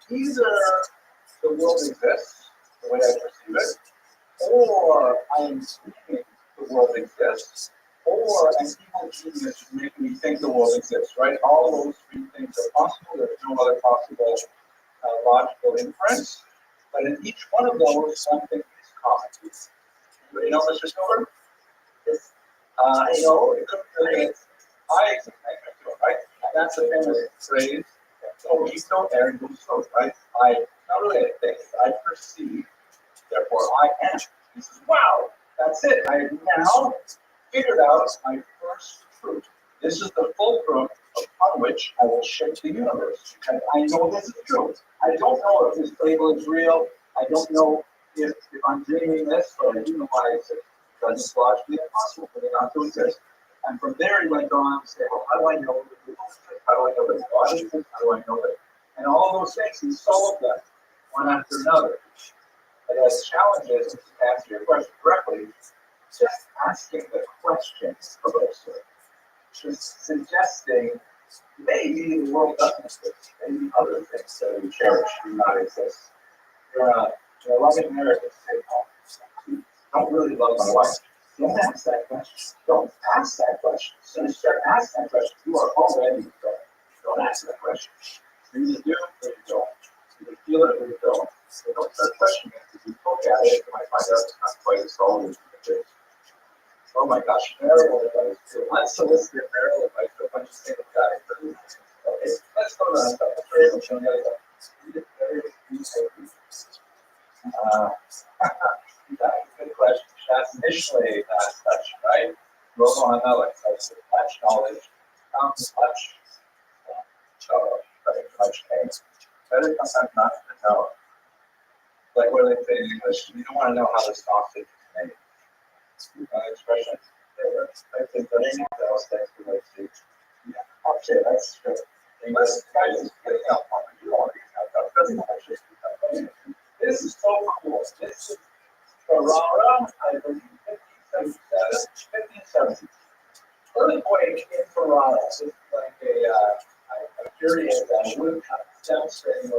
either the world exists the way I perceive it, or I am dreaming the world exists, or an evil genius is making me think the world exists, right? All those three things are possible. There's no other possible logical inference. But in each one of those, something is common. You know, Mr. Silver? Yes. It could be I exist, right? That's a famous phrase. So you don't there and so, right? I not really I think, I perceive, therefore I am. He says, wow, that's it. I have now figured out my first truth. This is the fulcrum upon which I will shape the universe. And I know this is true. I don't know if this label is real. I don't know if I'm dreaming this, but I do know why I exist. Because it's logically impossible for me not to exist. And from there he went on to say, well, how do I know that people exist? How do I know that God exists? How do I know that? And all those things, he solved them one after another. But as challenges, to answer your question directly, just asking the question of us, just suggesting maybe the world doesn't exist, maybe other things that we cherish do not exist. You're a loving marriage and say, oh, I don't really love my wife. Don't ask that question. Don't ask that question. As soon as you start asking that question, you are already in trouble. Don't ask that question. You either do or you don't. You either feel it or you don't. So don't start questioning it. If you look at it, you might find out it's not quite as solid as you think. Oh my gosh, marital advice. Unsolicited marital advice to a bunch of single guys. Okay, let's go to the third and show the other one. Good question. That's initially that question, right? Romo Hamelech says much knowledge comes much much pain. Better sometimes not to know. Like what do they say in English? You don't want to know how the sausage is made. Expression. I think the name of those things we like to. Yeah, okay, that's true. Let's guys just get it out. You don't want to get out. Doesn't actually. This is so cool. This is Ferrara, I believe, 1570. Earthquake in Ferrara is like a period that would kind of demonstrating the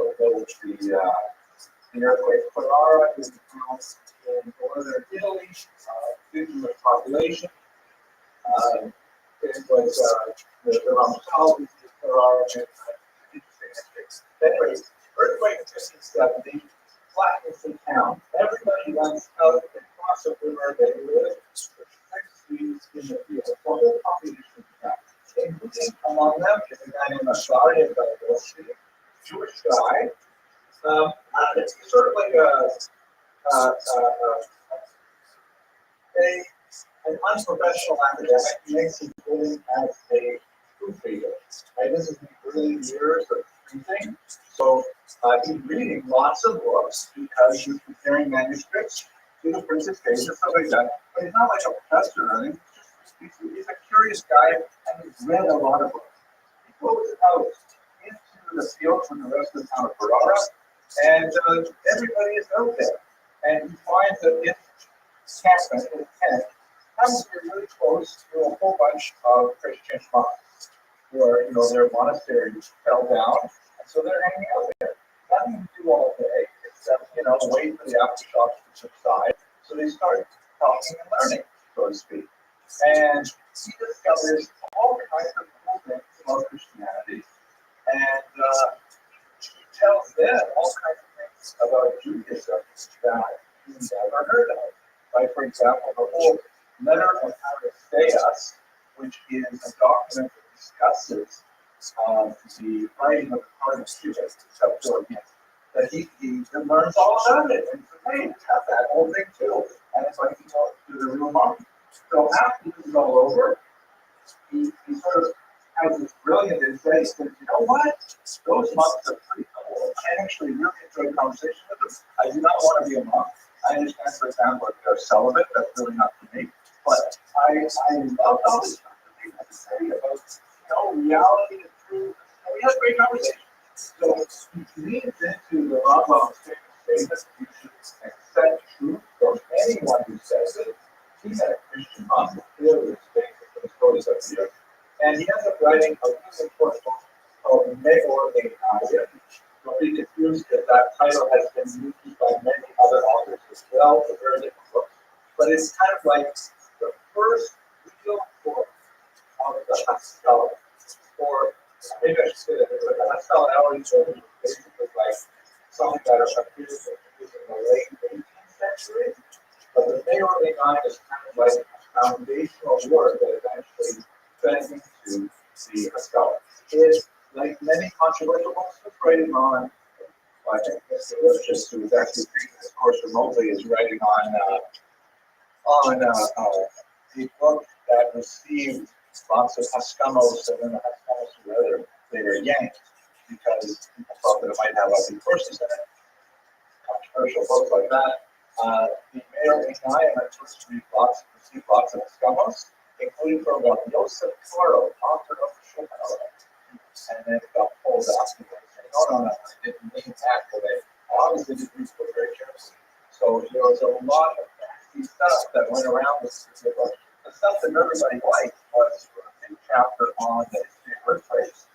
earthquake. Ferrara is a town in northern Italy, due to the population. It was the Rothschild is Ferrara. Interesting history. Anyways, earthquake in 1570. Flatness in town. Everybody runs out and cross a river. They live for 6 weeks in the field. For the population of town. Including among them is a guy named Rothschild, Jewish guy. It's sort of like an unprofessional academic. He makes his living as a proofreader. Right? This is the early years of printing. So he's reading lots of books because he's preparing manuscripts to the printed pages, stuff like that. But he's not like a professor or anything. He's a curious guy and he's read a lot of books. He goes out into the field from the rest of the town of Ferrara, and everybody is out there. And he finds that his campus, his tent, happens to be really close to a whole bunch of Christian monks where, their monasteries fell down, and so they're hanging out there. Nothing to do all day except, wait for the aftershocks to subside. So they start talking and learning, so to speak. And he discovers all kinds of cool things about Christianity, and he tells them all kinds of things about Judaism that he's never heard of. Like, for example, the whole letter of Aristeas, which is a document that discusses the writing of the Cardinal Students, that he learns all about it. And so, hey, it's got that whole thing too. And it's like, to the real monk. So after this is all over, he sort of has this brilliant insight. He says, you know what? Those monks are pretty cool. I actually really enjoyed conversation with them. I do not want to be a monk. I understand, for example, if they're celibate, that's really not for me. But I love all this stuff that they have to say about, reality and truth. And we had a great conversation. So he leans into the Rabbi statement statement, you should accept truth from anyone who says it. He had a Christian mom who clearly explains it for the stories of Jesus. And he ends up writing a really important book called May or May Not. Don't be confused that title has been used by many other authors as well for very different books. But it's kind of like the first real book of the Haskalah. Or maybe I should say that the Haskalah already told you basically like something that appears in the late 18th century. But the May or May Not is kind of like a foundational work that eventually fed into the Haskalah. It's like many controversial books, it's writing on, I think Rothschild, who is actually teaching this course remotely, is writing on a book that received lots of Haskamos, and then the Haskamos later yanked because people thought that it might have ugly courses in it. Controversial books like that. The May or May Not, and I first received lots of Haskamos, including from Yosef Karo, author of Shoshana. And then it got pulled out and saying, no, I didn't mean that today. I obviously didn't read the book very carefully. So there was a lot of nasty stuff that went around this book. The stuff that everybody liked was a big chapter on the history of earthquakes.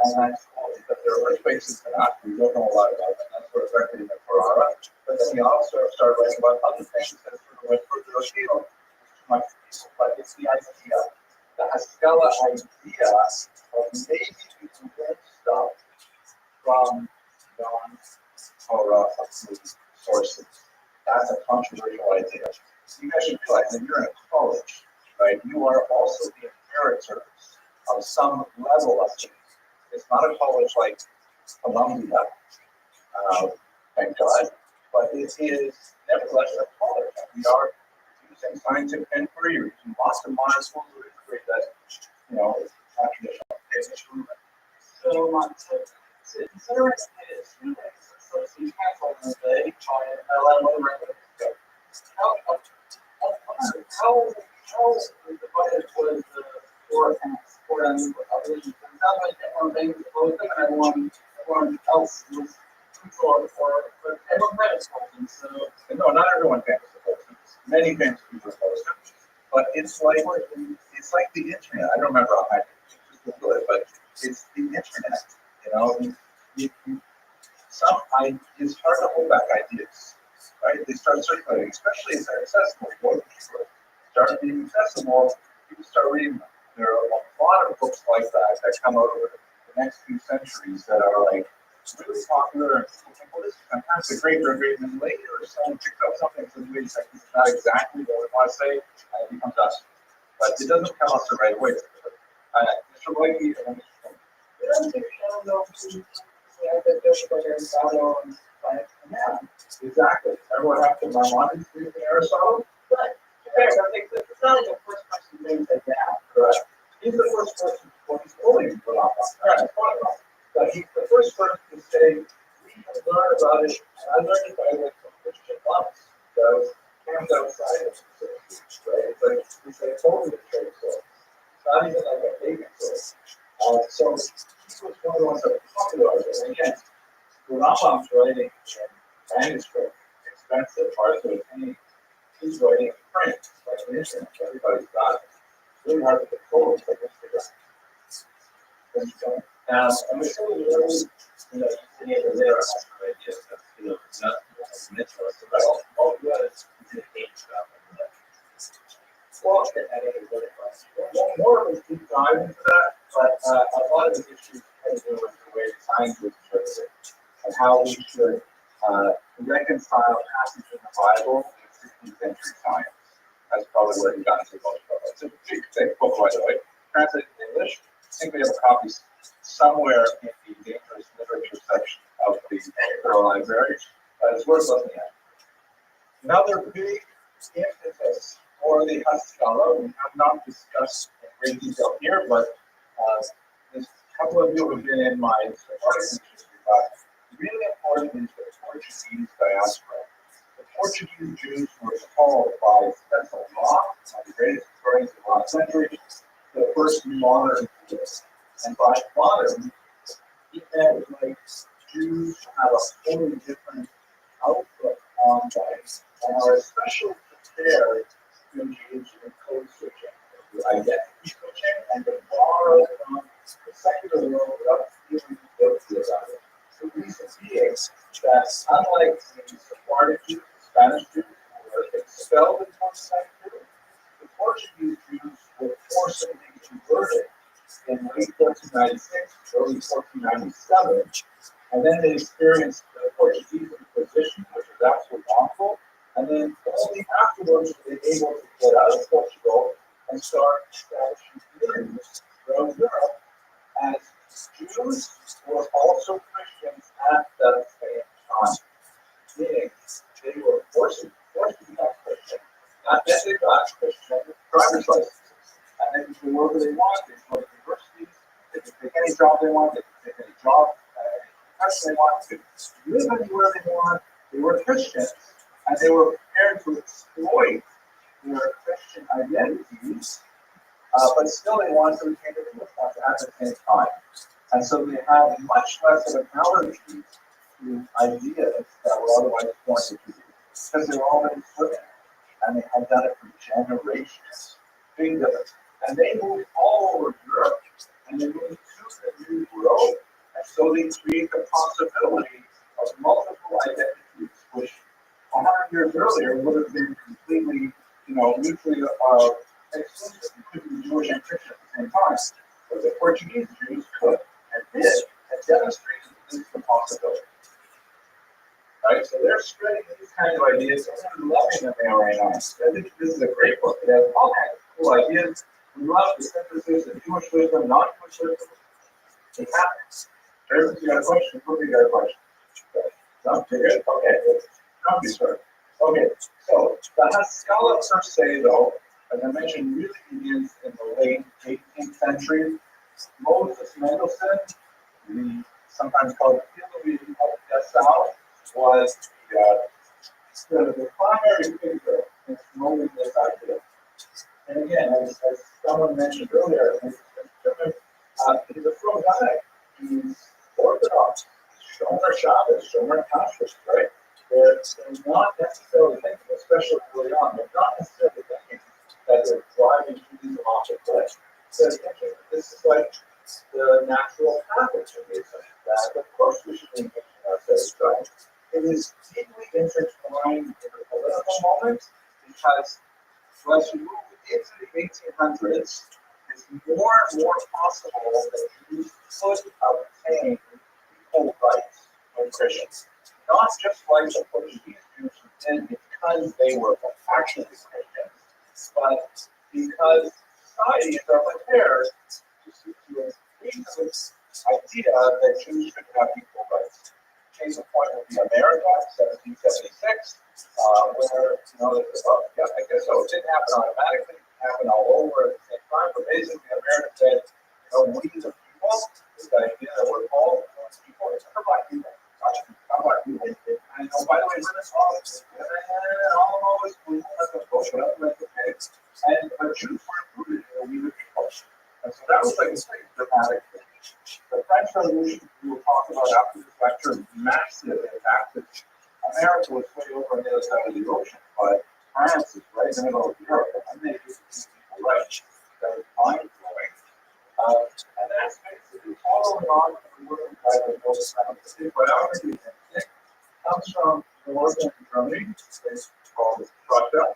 And that's cool because there are earthquakes in Iraq. We don't know a lot about them. That's sort of directly in the Quran. But then we also started writing about other things that sort of went further afield. But it's the idea, the Haskalah idea of maybe we can learn stuff from non-Torah sources. That's a controversial idea. You guys should realize that you're in a college, right? You are also the inheritors of some level of things. It's not a college like Columbia, thank God, but it is nevertheless a college. We are using scientific inquiry, you're using lots of modern schools of inquiry that, is not traditional. So much. Considering it is students, so you can't hold them today, I let them over. How divided was the forecast for them? It sounds like everyone being opposed and everyone else was controlled but everyone read it. So no, not everyone famous opposed him. Many famous people opposed him. But it's like the internet. I don't remember how I just Google it, but it's the internet. It's hard to hold back ideas, right? They start circulating, especially if they're accessible. Start being accessible, people start reading them. There are a lot of books like that come out over the next few centuries that are like really popular, and people think, well, this is fantastic, great, and then later someone picks up something and says, wait a second, it's not exactly what we want to say, and it becomes us. But it doesn't come up the right way. Mr. Blakey, and Mr. Exactly. Everyone has to Maimonides in Aristotle? right. I think that it's not like the first person to say that. Correct. He's the first person to fully put off. But he's the first person to say, we can learn about it, and I learned it by way from Christian monks. So camped outside of the church, right? But it's a totally different source. It's not even like a pagan source. So he was one of the ones that popularized it. And again, the Rambam's writing in manuscript, expensive, hard to attain. He's writing in print, like the internet. Everybody's got it. It's really hard to control. It's like Instagram. And we're still really, being able to live our ideas that, not mental, it's about all the others in the game stuff. Well, more of a deep dive into that, but a lot of the issues have to do with the way science is interpreted and how we should reconcile passages in the Bible with 16th century science. That's probably where he got into most of it. It's a big, thick book, by the way. Translated in English. I think we have a copy somewhere in the dangerous literature section of the Federal Library. It's worth looking at. Another big emphasis for the Haskalah, we have not discussed in great detail here, but there's a couple of you have been in my articles. Really important is the Portuguese diaspora. The Portuguese Jews were called by special law, the greatest historians of the last century, the first modern Jews. And by modern, he meant like Jews have a totally different output on life and are especially prepared to engage in code switching, identity switching, and to borrow from the secular world without feeling guilty about it. The reason being that unlike the Sephardic Jews, the Spanish Jews, who were expelled in 1492, the Portuguese Jews were forcibly converted in late 1496, early 1497, and then they experienced the Portuguese Inquisition, which was absolutely awful, and then only afterwards were they able to get out of Portugal and start establishing communities throughout Europe, as Jews were also Christians at the same time. Meaning, they were forced to become Christian, not that they got Christian driver's licenses. And they could do whatever they want, they could go to universities, they could take any job they want, they could take any job, any profession they want, they could live anywhere they want. They were Christians, and they were prepared to exploit their Christian identities, but still they wanted to retain their English at the same time. And so they had much less of an allergy to ideas that were otherwise pointed to, because they were already living, and they had done it for generations. Big difference. And they moved all over Europe, and they moved to the New World, and so they create the possibility of multiple identities, which 100 years earlier would have been completely, mutually exclusive. You couldn't be Jewish and Christian at the same time. But the Portuguese Jews could, and did, and demonstrated this possibility. Right? So they're spreading these kinds of ideas, and I'm loving them now right now. I think this is a great book. It has all kinds of cool ideas. We love the synthesis of Jewish wisdom, non-Jewish wisdom. It happens. There's you got a question. Who got a question? Okay. No, you're good? Okay. Don't be sorry. Okay. So the Haskalah per se, though, as I mentioned, really begins in the late 18th century. Moses Mendelssohn, we sometimes called Hillary of Dessau, was the primary figure in promoting this idea. And again, as someone mentioned earlier, he's a pro guy. He's Orthodox. Shomer Shabbos, Shomer Kashrus, right? They're not necessarily thinking, especially early on, they're not necessarily thinking that they're driving through these object life. They're thinking that this is like the natural path of Judaism, that of course we should be making ourselves right. It is deeply intertwined in the political moment because as you move into the 1800s, it's more and more possible that Jews could obtain equal rights with Christians. Not just like the Portuguese Jews who did because they were actually Christians, but because societies are prepared to increase this idea that Jews should have equal rights. Case in point would be America, 1776, where, I guess so it didn't happen automatically, it happened all over at the same time, but basically America said, we the people, this idea that we're all people, it's for black people, not black people. And by the way, we're this all almost, we have to push it up, and Jews were included in the we the people. And so that was like a pretty dramatic thing. The French Revolution, we will talk about after this lecture, massive impact. America was way over on the other side of the ocean, but France is right in the middle of Europe, and they give people rights. That was mind-blowing. And that's basically following on from the work by the most biography comes from northern Germany, it's called Rothschild.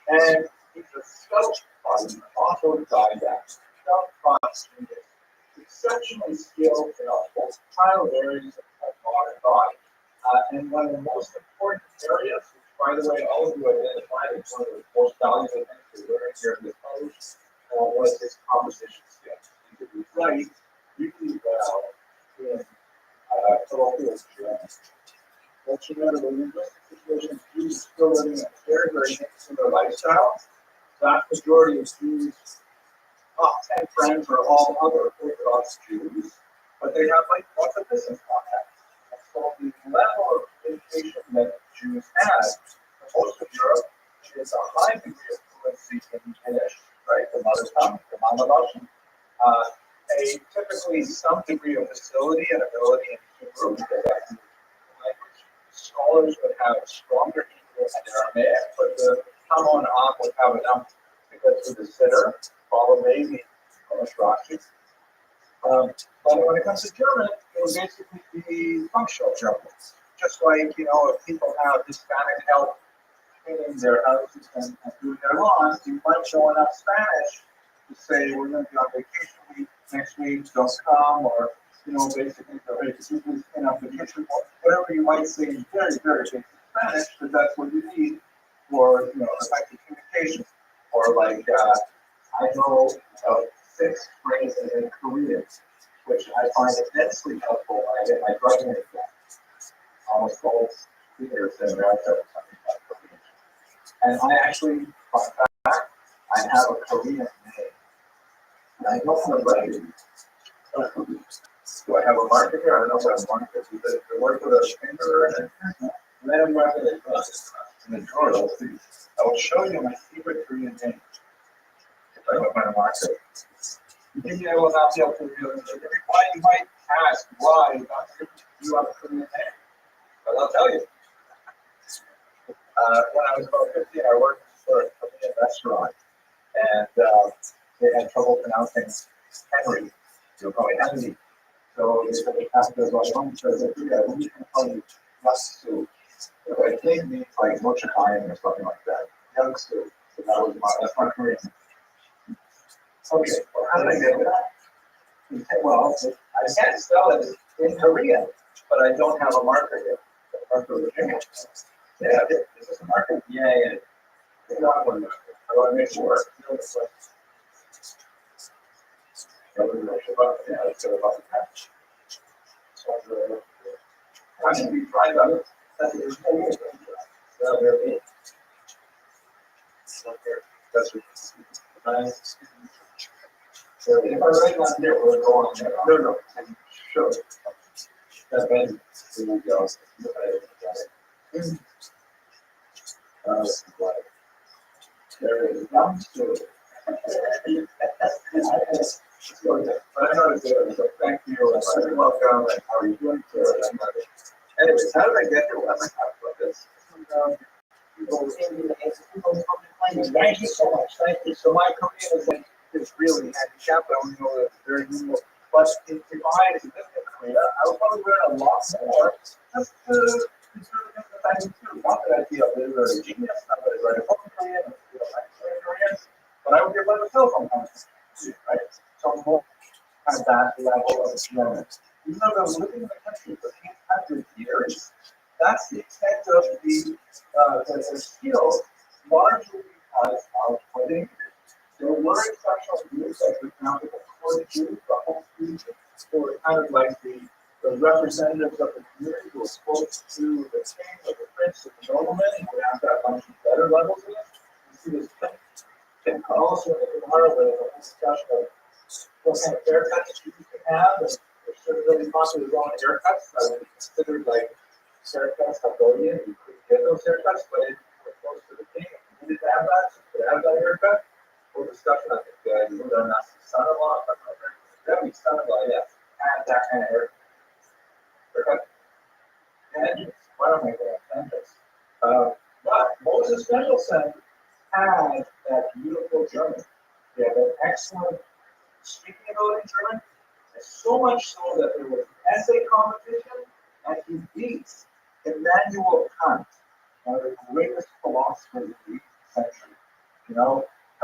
And he's a self-autodidact, self-taught exceptionally skilled in all trial areas of modern thought. And one of the most important areas, which, by the way, all of you identified as one of the most valuable things to learn here in this college, was his conversation skills. He could write really well in colloquial German. But you know, the linguistic situation, Jews still living a very, very similar lifestyle. Vast majority of Jews, top 10 friends are all other Orthodox Jews, but they have like lots of business contacts. And so the level of education that Jews have in most of Europe is a high degree of fluency in Yiddish, right, the mother tongue, the Mama Russian. Typically some degree of facility and ability in Hebrew, because that's the language. scholars would have a stronger interest in Aramaic, but the Talmud Am would have enough to get to the sitter, followed maybe Rothschild. But when it comes to German, it would basically be functional German. Just like, if people have Hispanic help cleaning their houses and doing their lawns, you might know enough Spanish to say, we're going to be on vacation week next week, don't come, or, basically, hey, could you please clean up the kitchen, whatever you might say in very, very basic Spanish, but that's what you need for, effective communication. Or like, I know 6 phrases in Korean, which I find immensely helpful when I get my driving exam. Almost all leaders in America are talking about Korean. And I actually, fun fact, I have a Korean name. And I don't have a writing. Do I have a marker here? I don't know what a marker is. Is it the word with a finger in it? Let him mark it in the drawer. I will show you my favorite Korean name. If I have my marker. Maybe I will not be able to reveal it. Why you might ask why you have a Korean name? But I'll tell you. When I was about 15, I worked for a Korean restaurant, and they had trouble pronouncing Henry. They would call me Henry. So they said, after the restaurant, so I said, yeah, when you can call you Yasu. I think it means like Mochakayam or something like that. Yasu. So that's my Korean. Okay, well, how did I get that? Well, I can't spell it in Korean, but I don't have a marker here. A marker with a finger. Yeah, this is a marker. Yeah. It's not one marker. I want to make sure. Yeah, it's about the patch. I should be trying to. That's so if I write on here, we'll go on there. No. Sure. That then we will go. There it is. But I know it's good. So thank you. You're welcome. How are you doing? Anyways, how did I get here? What am I talking about this? Thank you so much. Thank you. So my Korean is really handicapped. I only know that very minimal. But if I had lived in Korea, I would probably learn a lot more just to consider the things that I need to. Not that I'd be a literary genius, not that I'd write a book in Korean, Korean, but I would get by myself sometimes. Right? So more at that level of German. Even though I was living in the country for 800 years, that's the extent of the skills, largely because of writing. There were exceptional groups, like for example, the Court Jews, the whole Jews, who were kind of like the representatives of the community who were close to the king or the prince or the nobleman, and would have that bunch of better levels in it. You see this thing. And also in the Gemara, there's a whole discussion of what kind of haircuts Jews can have, and there's certain really popular wrong haircuts that would be considered like haircuts of Godian. You couldn't get those haircuts, but if you were close to the king, you needed to have that, so you could have that haircut. Full discussion, I think you would have asked the son-in-law, Rabbi son-in-law, yes, had that kind of haircut. And why don't I go on this? But Moses Mendelssohn had that beautiful German. He had an excellent speaking ability in German, and so much so that there was an essay competition, and he beats Immanuel Kant, one of the greatest philosophers of the 18th century.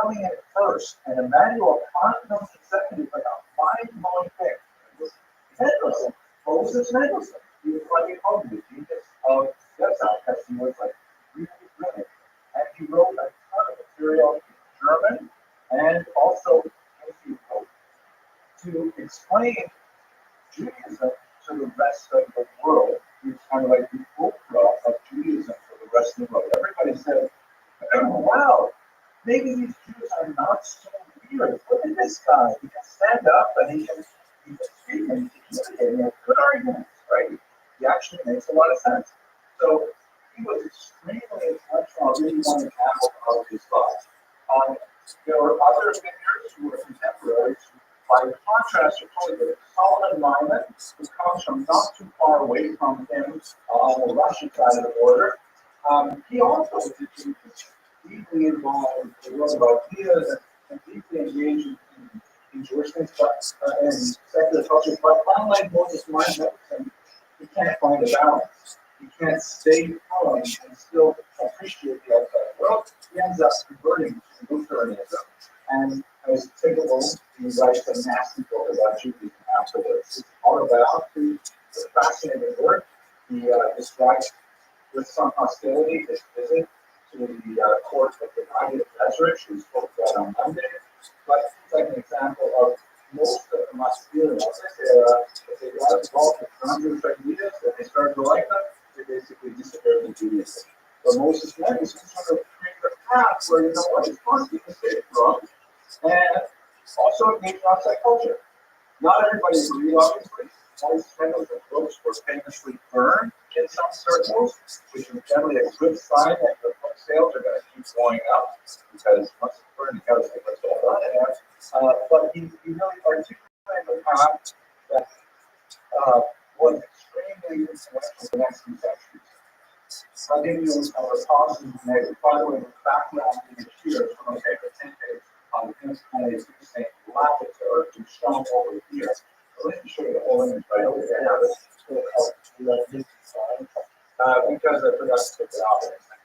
Coming in first, and Immanuel Kant comes in second is like a mind-blowing thing. Mendelssohn, Moses Mendelssohn, he was like the genius of Gebsau, because he was like really brilliant. And he wrote a ton of material in German, and also he wrote to explain Judaism to the rest of the world. He was kind of like the Oprah of Judaism for the rest of the world. Everybody said, oh, wow, maybe these Jews are not so weird. Look at this guy. He can stand up and he can speak and he can communicate. He has good arguments, right? He actually makes a lot of sense. So he was extremely influential. I really want to example of his thoughts. There were other figures who were contemporaries. By contrast, you're probably the Solomon Lyman, who comes from not too far away from him on the Russian side of the border. He also was deeply involved in the world of ideas and deeply engaged in Jewish things, and secular culture. But unlike Moses' mindset, he can't find a balance. He can't stay calm and still appreciate the outside world. He ends up converting to Lutheranism, and as typical, he writes a nasty book about Judaism afterwards. It's autobiography. It's a fascinating work. He describes with some hostility his visit to the court of the Rabbi of Nazareth, who spoke about on Monday. But it's like an example of most of the Masculine. If they got involved with non-Jewish ideas and they started to like them, they basically disappeared in Judaism. But Moses Mendes sort of created a path where, you know what, it's possible to stay wrong, and also engage in outside culture. Not everybody agreed, obviously. Moses Mendes' books were famously burned in some circles, which is generally a good sign that the book sales are going to keep going up, because once it's burned, you got to see what's going on in there. But he really articulated a path that was extremely influential in the next few centuries. I'll give you a response to the following background in the years from a paper 10 page on the Canadian saying laboratory to shown over here. So let me show you the whole image right over there. Because I forgot to take it out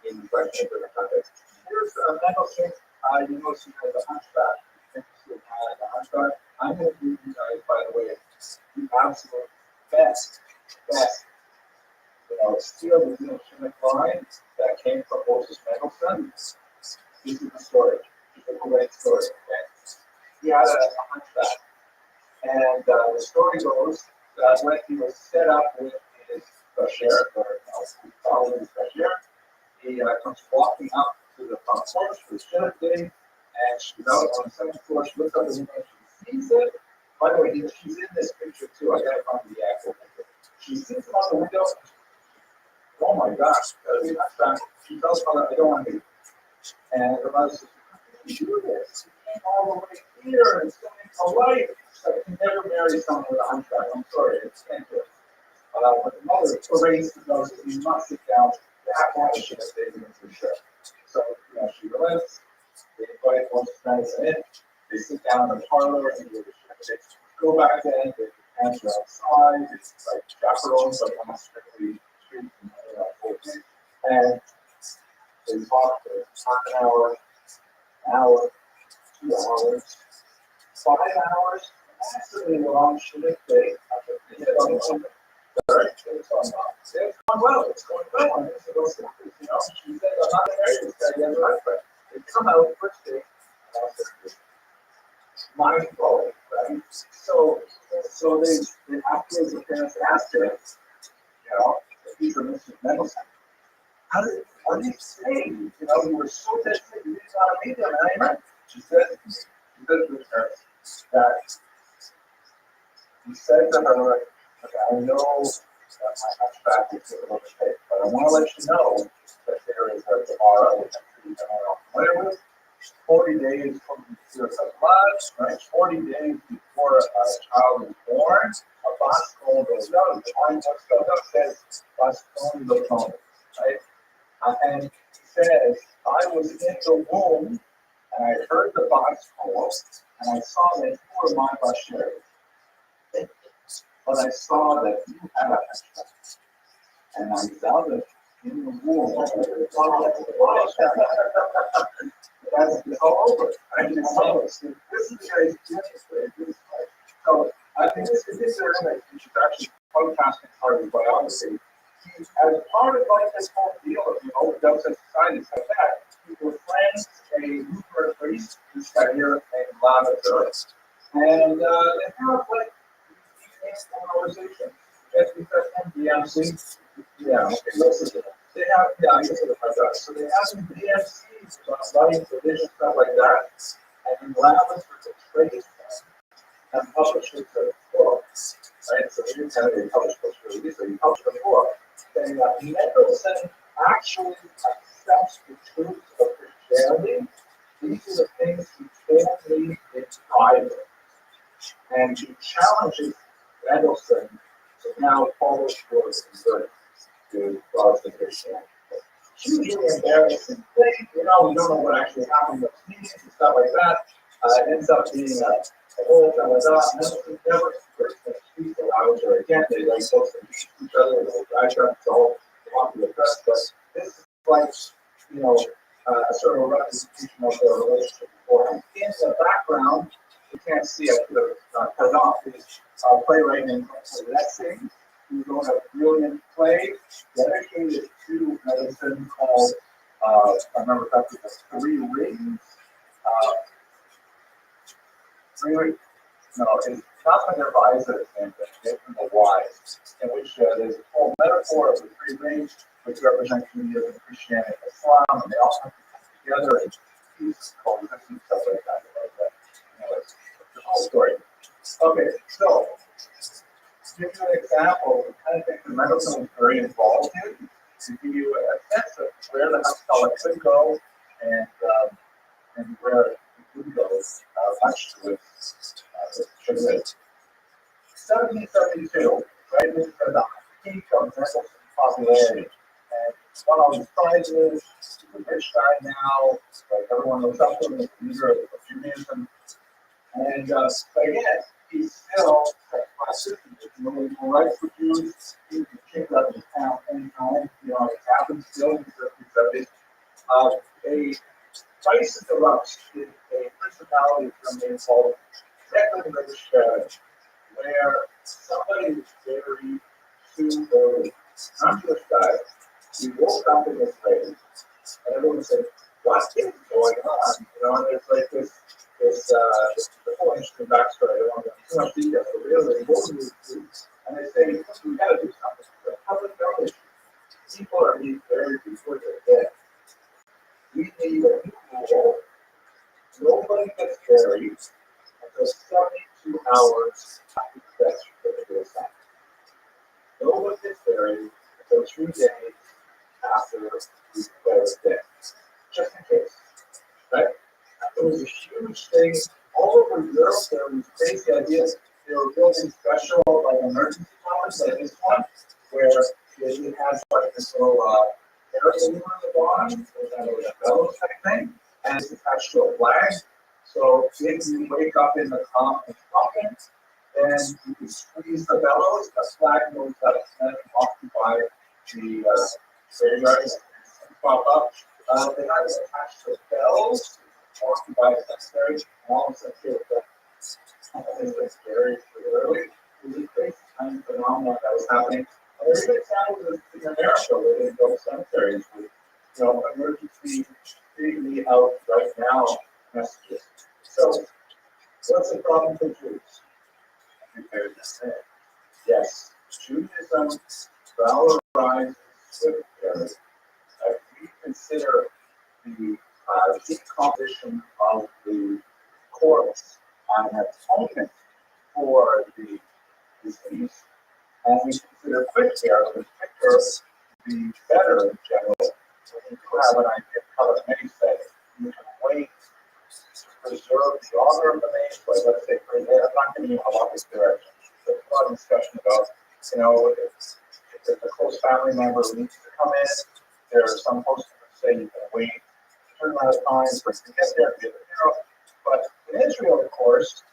in the question for the context. Here's a mental shape. You notice he has a hunchback. The hunchback. I'm going to give you guys, by the way, the absolute best. Steal the Chinook line that came from Moses Mendelssohn. This is the story. It's a great story. Okay? He had a hunchback. And the story goes that when he was set up with his cashier, or following his cashier, he comes walking up to the front porch for his dinner day, and she's out on the second floor. She looks up at him and she sees it. By the way, she's in this picture too. I gotta find the actual picture. She sees him out the window. Oh my gosh, she tells her mother, I don't want to leave. And her mother says, how can you do this? You came all the way here and still make a life. So you can never marry someone with a hunchback. I'm sorry, it's can't do it. But the mother raised the nose that you must sit down. You have to have a shit statement for sure. So, she relents. They invite Moses Madison in. They sit down in the parlor and they go back in. They answer outside. It's like chaperones, but not strictly street. And they talk for half an hour, 2 hours, 5 hours, absolutely long shit day. It's going well. It's going well. And those things, she said, I'm not married to this guy yet, but they come out the first day, mind blowing, right? So they afterwards, the parents asked her, these are Mrs. Mendelssohn. What did you say? You were so desperate, you didn't want to meet them, and I met. She said to the parents that he said to her, I know that my hunchback is a little bit, but I want to let you know that there is a tomorrow, which I'm familiar with, 40 days from the blood, right? 40 days before a child is born, a bascom goes out, the time goes out, says bascom goes home, right? And he says, I was in the womb, and I heard the bascom, and I saw that you were my bashir. But I saw that you had a hunchback, and I saw that in the womb. It's all over. This is very interesting. So I think this is their image, which is actually podcasting part of the biography. As part of this whole deal of Delta societies like that, he befriends a Lutheran priest who's got here named Lavender, and they have conversation. That's because DMC, they have, I guess it's like that. So they have some DMCs about writing tradition, stuff like that, and Lavender portrays that and publishes the book. Right? So he didn't have any published books for release, so he published a book saying that Mendelssohn actually accepts the truth of Christianity. These are the things he can't leave in private. And he challenges Mendelssohn to now follow towards converting. to Protestant Christianity. Hugely embarrassing thing, we don't know what actually happened with meetings and stuff like that. It ends up being a whole Mendelssohn never speak aloud or again, they like both each other, they'll drive up to all the press, but this is like, a sort of a representation of their relationship beforehand. In the background, you can't see it, but cut off is playwright named Alexei, who wrote a brilliant play dedicated to medicine called, I remember correctly, the Three Rings. No, it's not the advisor and the wise, in which there's a whole metaphor of the three rings, which represent Judaism, Christianity, and Islam, and they all have to come together and peace, coexistence, stuff like that. Anyways, the whole story. Okay, so to give you an example, the kind of thing the medicine was very involved in, to give you a sense of where the Haskalah could go and where it could go, much with 1772, right? This is the peak of Mendelssohn's popularity. And he's won all these prizes. He's a rich guy now. Like everyone looks up to him as the leader of Judaism. And but again, he's still when he writes for Jews, he can kick out of his town anytime. It happens still in the 50s, 70s. A crisis erupts in a personality from the called secondary strategy, where somebody is very too early. I'm this guy. He woke up in his place, and everyone said, "What is going on?" And it's like this the whole interesting backstory. I don't want to go into too much detail, but really, what do we do? And they say, "We got to do something." The public knowledge. People are being buried before they're dead. We need a new rule. Nobody gets buried until 72 hours after the death certificate is signed. No one gets buried until 3 days after we declare dead. Just in case. Right? It was a huge thing. All over Europe, there was crazy ideas. They were building special emergency towers like this one, where it has like this little air balloon at the bottom, and it was a bellows type thing, and it's attached to a flag. So if you wake up in the coffin, then you can squeeze the bellows, the flag moves up, and occupy the graveyard and pop up. They had it attached to bells, occupy the cemetery, and all of a sudden feel that something was very early. It was a crazy kind of phenomenon that was happening. And there's good examples in America where they built cemeteries with, emergency freely out right now messages. So, what's the problem for Jews? Compared to sin. Yes, Judaism valorizes cemetery. We consider the decomposition of the corpse an atonement for the deceased, and we consider quick burial to be better in general. So we do have an idea of how many say you can wait to preserve the honor of the name, like let's say, I'm not giving you a lot of this direction. There's a lot of discussion about, if a close family member needs to come in, there are some posts that say you can wait a certain amount of time for it to get there, but in Israel, of course,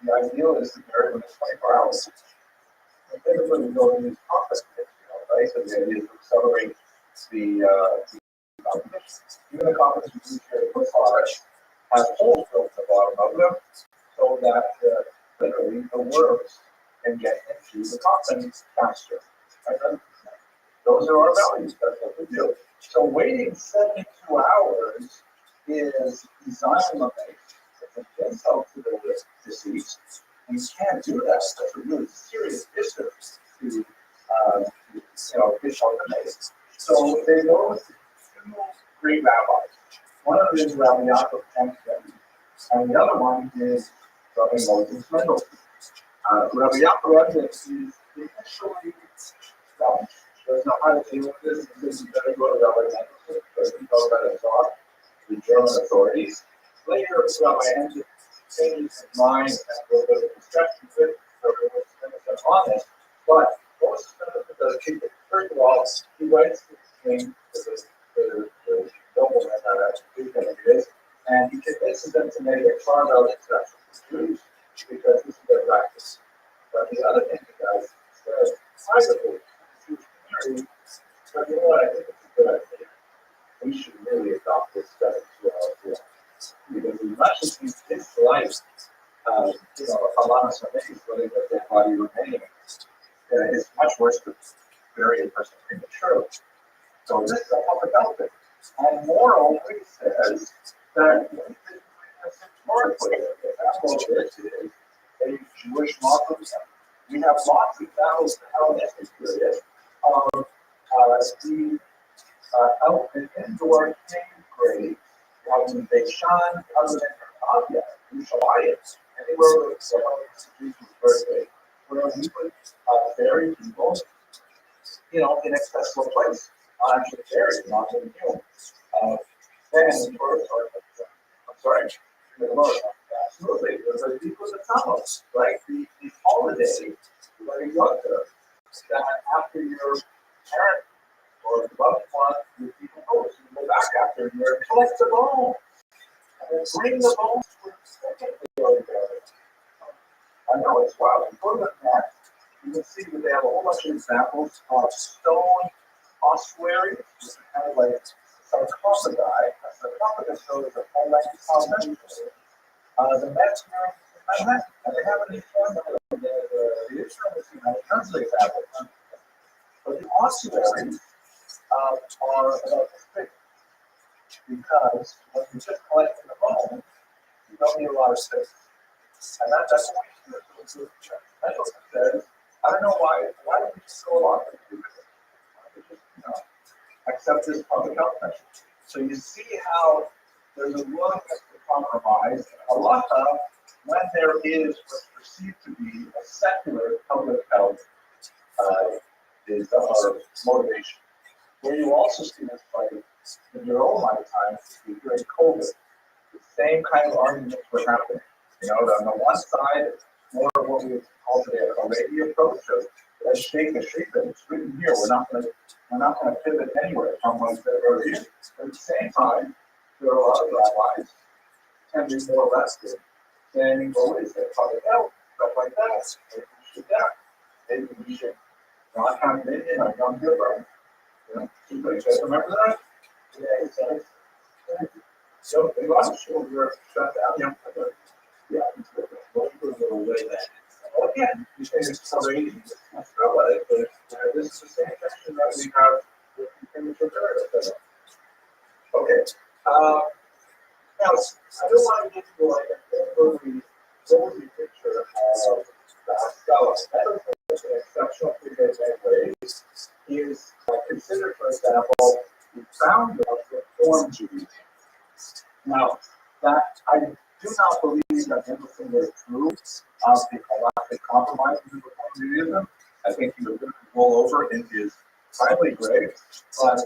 the ideal is to bury within 24 hours. And everybody goes in these conferences, right? So the idea is to accelerate the competition. Even the competition here in Forest has holes built at the bottom of them so that literally the worms can get into the coffin faster. Right? Those are our values. That's what we do. So waiting 72 hours is design-based. It's an insult to the deceased. You can't do that. That's a really serious distance to, fish on the maze. So they go to two great rabbis. One of them is Rabbi Yaakov and the other one is Rabbi Moses Mendelssohn. Rabbi Yaakov is initially stumped. Doesn't know how to deal with this. He says you better go to Rabbi Mendelssohn because he knows how to talk to the German authorities. Later, Rabbi Mendelssohn changes his mind and a little bit of discussion with Rabbi Mendelssohn on it. But most of the does keep it First of all, he writes this thing to the nobleman that it is, and he convinces them to make a carve out exception for Jews because this is their practice. But the other thing he does is privately, the Jewish community, but you know what, I think it's a good idea. We should really adopt this stuff into our lives. Because as much as we dislike, a lot of something, whether it's their body remaining, it's much worse to bury a person prematurely. So this is a public health thing. And moreover, it says that historically, the example of this is a Jewish Muslim. We have lots of examples in the Hellenistic period of the out in indoor king grave, out in Beishan, other than Arabia, Ushalayim, anywhere where Jesus' birthday, where we would bury people, in accessible place. Actually buried, not in the tomb. I'm sorry, absolutely. The people of the Talmud, right? The holiday, like a yontif, that after your parent or loved one, your people go. So you go back after a year and collect the bones. And then bring the bones to the second day. I know it's wild. You go to the map, you can see that they have a whole bunch of examples of stone ossuaries, which is kind of like sarcophagi. A sarcophagus shows a whole bunch of how many. The Mets are in Manhattan, and they haven't informed the insurance translate that. But the ossuaries are about this big, because when you just collect the bone, you don't need a lot of space. And that's what we do. That's what it says. I don't know why don't we just go along with it? Accept this public health measure. So you see how there's a willingness to compromise. Halacha, when there is what's perceived to be a secular public health, is our motivation. Where you also see this fight in your own lifetime during COVID, the same kind of arguments were happening. On the one side, more of what we would call today a radio approach of let's shake the street, but it's written here. We're not going to pivot anywhere from what said earlier. At the same time, there are a lot of rabbis and be more rested saying, well, what is it? Public health, stuff like that. Maybe we should maybe we should not have Indian or Yom Kippur. You guys remember that? Yeah, exactly. So the last show we were shut down Yom Kippur. Yeah, most of the way that. Again, you say it's 480. This is the same question that we have with premature burial. Okay. Now, I don't want to get into like a overly picture of the Haskalah. I don't think it's an exceptional figure in many ways. He is considered, for example, the founder of Reform Judaism. Now, that I do not believe that everything is true of the galactic compromise in Reform Judaism. I think he was going to roll over in his timely grave, but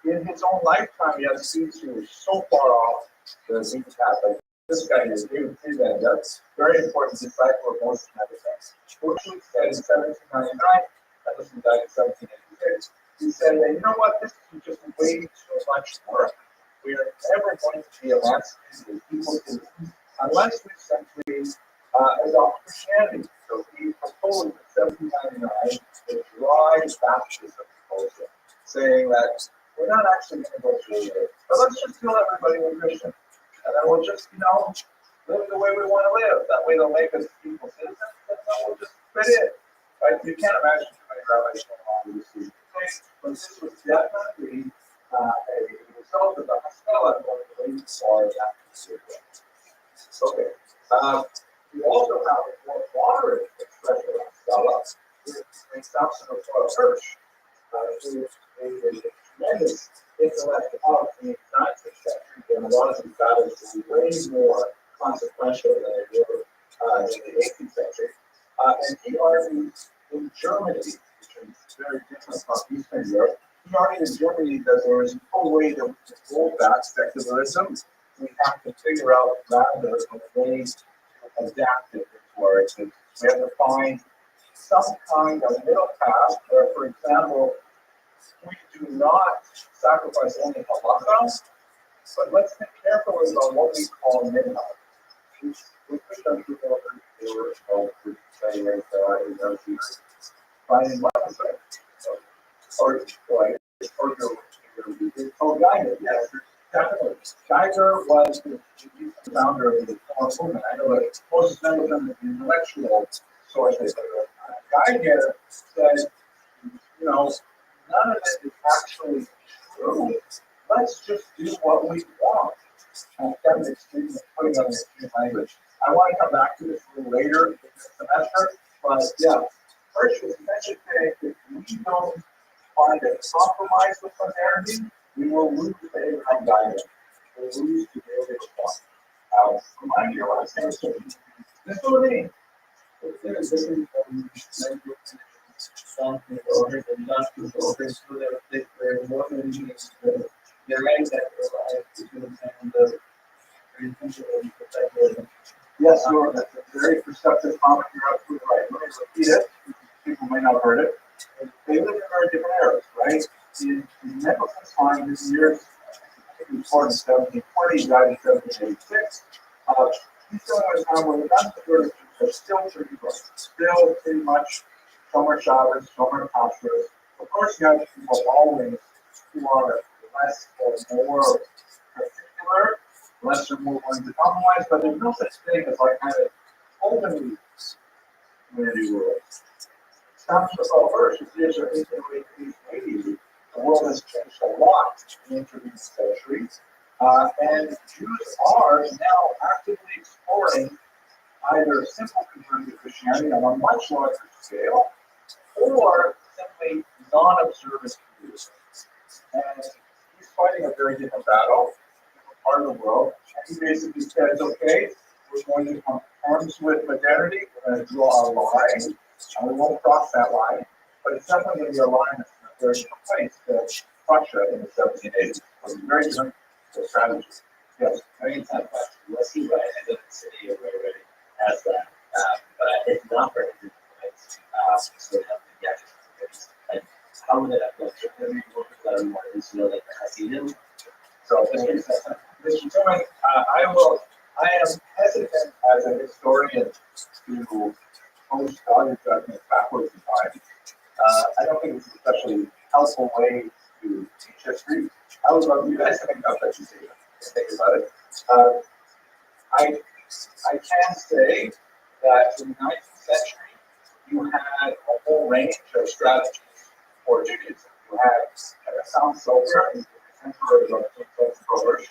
in his own lifetime, he has students who were so far off the beaten path. Like this guy is David Friedman, that's very important disciple of Moses Nebuchadnezzar. Rothschild said in 1799, Edison died in 1786. He said, you know what, this is just way too much work. We are never going to be emancipated people unless we simply adopt Christianity. So he proposed in 1799 the dry baptism proposal, saying that we're not actually going to go through it, but let's just kill everybody with Christian. And then we'll just, live the way we want to live. That way they'll make us people citizens, and then we'll just fit in. Right? You can't imagine too many rabbis going along with this. But this was definitely a result of the Haskalah going for that consideration. Okay. We also have a more moderate expression of Haskalah, which is Samson of Hirsch, who is a tremendous intellect of the 19th century, and a lot of these battles will be way more consequential than they were in the 18th century. And he argued in Germany, which is very different from Eastern Europe, he argued in Germany that there is no way that we can roll back secularism. We have to figure out rather a way to adapt it to our existence. We have to find some kind of middle path where, for example, we do not sacrifice only halakha, but let's think carefully about what we call minhag. Geiger, yes, definitely. Geiger was the founder of the reform movement. I know that most of them are intellectual sources. Geiger said, you know, none of it is actually true. Let's just do what we want. And Kevin explains putting on the language. I want to come back to this a little later in the semester, but yeah, first was essentially saying if we don't find a compromise with modernity, we will lose the Abraham guidance. We'll lose the daily response. Remind you what I'm saying. This is what I mean. There's different language something or industrial or so they're more than just they're right that and the Yes, you're a very perceptive comment. You're absolutely right. Let me repeat it. People may not have heard it. They live in very different eras, right? In Nicholson's time, this year, I think he was born in 1720, he died in 1786. He's still in a time where the vast majority are still pretty good. Still pretty much, some are Shabbos, some are Kashrus. Of course, you have people always who are less or more particular, less or more willing to compromise, but there's no such thing as like kind of openly community rules. Comes to the first, years are 1880. The world has changed a lot in the intervening centuries, and Jews are now actively exploring either simple conversion to Christianity on a much larger scale, or simply non-observant Jews. And he's fighting a very different battle in part of the world. And he basically says, okay, we're going to come to terms with modernity, we're going to draw a line, and we won't cross that line, but it's definitely going to be a line that's in a very different place than Russia in the 1780s. So it's very different strategy. Yes, Very tough question. We'll see what I live in the city or where it has that. But it's not very good, right? So and how would it have looked? Maybe we'll put that more into know that the Hasidim. so Mr. Tillman, I am hesitant as a historian to post value judgment backwards in time. I don't think it's an especially helpful way to teach history. I would love you guys to think about that, you see, think about it. I can say that in the 19th century, you had a whole range of strategies for Judaism. You had a sound soldier in the contemporary Rothschild,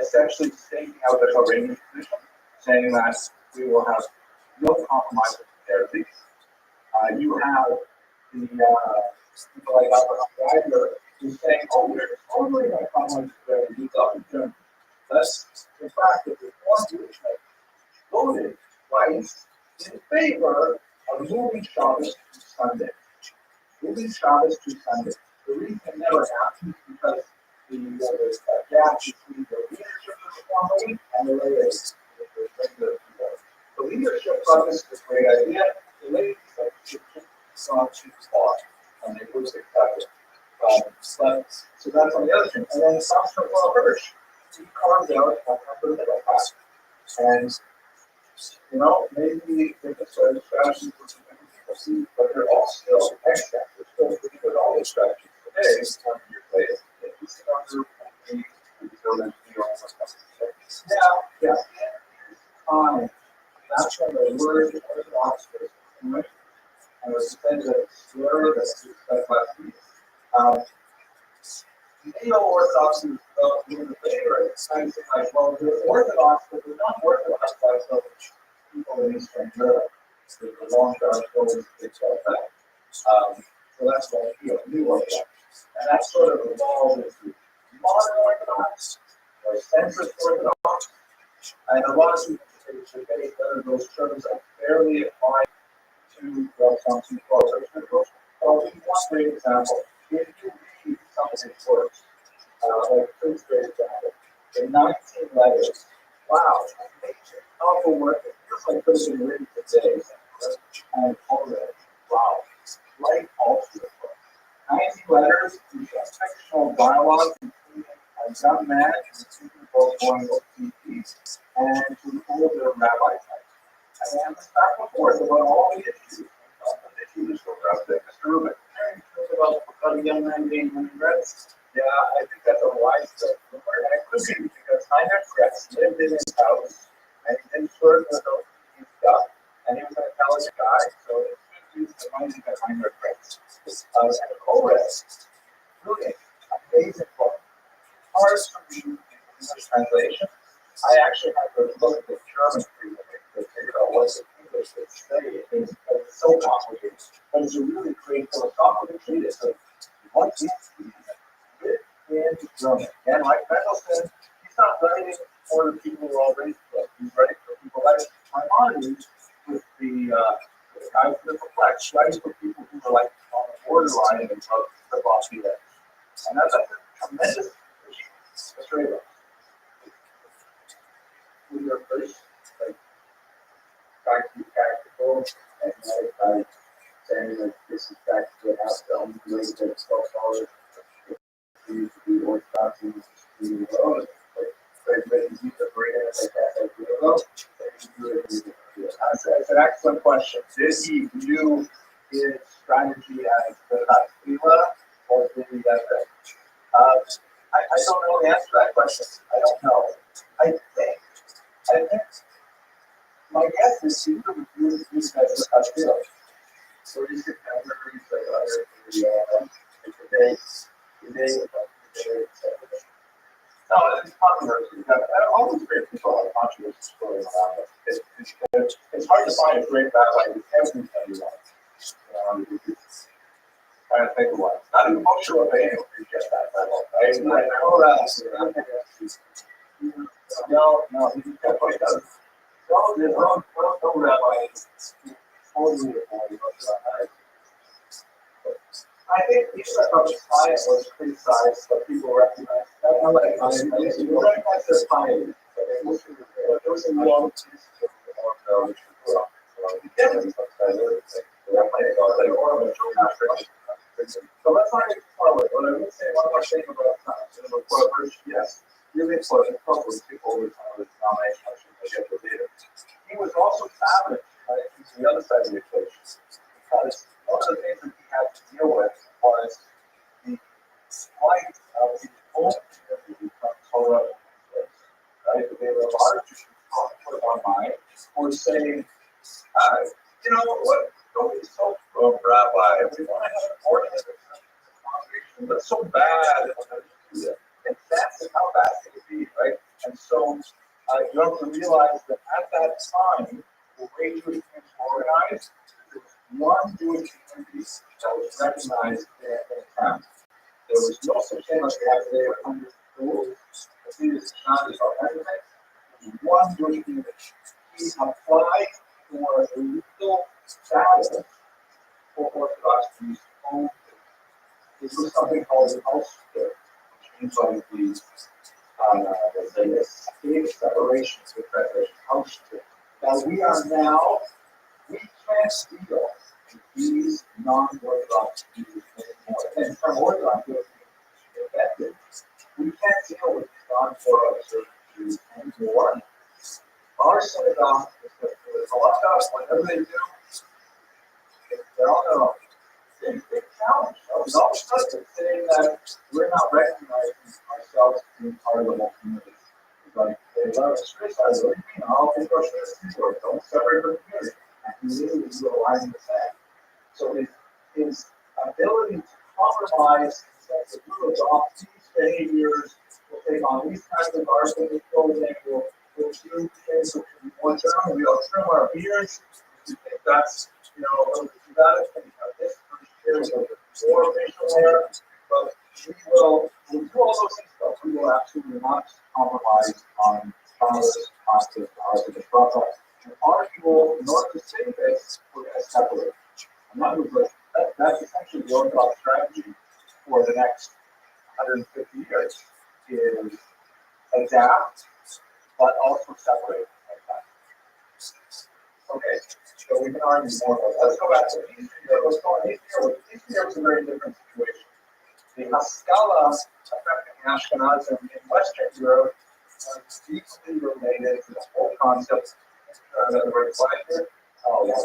essentially staking out the Iranian position, saying that we will have no compromise with therapy. You have the people like Abraham Geiger who's saying, oh, we're totally going to compromise with therapy. We got it done. That's in fact the reform movement voted twice in favor of moving Shabbos to Sunday. Moving Shabbos to Sunday. The reason it never happened is because there's a gap between the leadership of the reform movement and the ladies. The leadership thought this was a great idea. The ladies saw too far, and they was accepted. So that's on the other thing. And then Pastor Paul Hirsch, he carved out a middle path. And maybe they can start a strategy for some people see, but they're all still extra. They're still pretty good at all these strategies today. It's 20 years later. It's under yeah. That's when the word Orthodox was coined. And it was intended to slur that we said last week. Neo-Orthodox is in the favor. It's kind of like, well, they're Orthodox, but they're not Orthodox by some people in Eastern Europe. So the long-term goals, things like that. So that's why we feel New Orthodox. And that sort of evolved into modern Orthodox or centrist Orthodox. And a lot of people debate whether those terms are fairly applied to something closer to those. So, one great example, if you read some of his works, like Prince great example, in 19 letters, wow, amazing, powerful work. It feels like it could have been written today, and already, wow. letters, we have fictional dialogue between a young man and two people going to TV and to older rabbi type. And it's back and forth about all the issues. The issues about Mr. Rubin. About a young man being read. Yeah, I think that's a wise thing. And it could be because Heinrich Kretz lived in his house and he didn't flirt with those stuff. And he was an intelligent guy, so it could use the money that Heinrich Kretz. And the Koresh, really amazing book. Hard to read in English translation. I actually had to look at the German freeway to figure out what the English would say. It's so complicated, but it's a really great philosophical treatise of what is freedom in German. And like Mendelssohn, he's not writing for the people who are already flipped. He's writing for people like Maimonides with the guys with the flex, writing for people who are like on the borderline of the bossy edge. And that's a tremendous Australia. With your first, like, trying to be practical and like saying that this is practically how the only way that it's $12 to be orthodox and to be alone. But you need to bring it like that, like, you know, it's an excellent question. Did he view his strategy as the Tefillah or did he have that? I don't know the answer to that question. I don't know. I think my guess is he would use these guys as a Tefillah. So he's going to have every no, it's controversy. All these great people have controversies going around. It's hard to find a great rabbi who everybody likes. Trying to think of one. Not even Moshe Rabbeinu could get that level. I know that. No, he definitely doesn't. No rabbi is totally avoiding I think each of the science was criticized, but people recognize that. I like you recognize their science. There was a long so let's not get forward. What I would say, one more thing about yes, really important with people with denomination. He was also savage to the other side of the equation because one of the things that he had to deal with was the flight of his own community from Torah. Right? There were a lot of Jews put online who were saying, you know what? Don't be so rabbi. We want to have an ordinance congregation, but so bad. And that's how bad it could be, right? And so you have to realize that at that time, the way Jewish communities were organized, there was one Jewish community that was recognized at the time. There was no such thing as they were under the rules. The thing is not about everything. There was one Jewish community. He applied for a legal status for Orthodox Jews only. This was something called the House Split, which means like the big separations with preparation House Split. Now we can't steal these non-Orthodox Jews anymore. And from Orthodox Jews infected, we can't deal with non-Orthodox Jews anymore. Our synagogue is the Orthodox, whatever they do, they're all their own. It's a big challenge. It's all stuff saying that we're not recognizing ourselves as being part of the whole community. It's like they love us criticize. What do you mean? All people are citizens, don't separate from the community. And he literally is aligning the same. So his ability to compromise that the rule of these behaviors will take on these kinds of arsenic clothing, will do things which will be more general. We all trim our beards. We think that's, you know, you got to think about this. There's more facial hair, but we'll do all those things, but we will absolutely not compromise on Congress, hospice, the product. And arguable, in order to say this, we're going to separate. And that's essentially the Orthodox strategy for the next 150 years is adapt, but also separate. Okay, so we can argue more about that. Let's go back to Eastern Europe. Let's go on Eastern Europe. Eastern Europe is a very different situation. The Haskalah affecting Ashkenazim in Western Europe was deeply related to the whole concept of the word pleasure. Oh, yeah.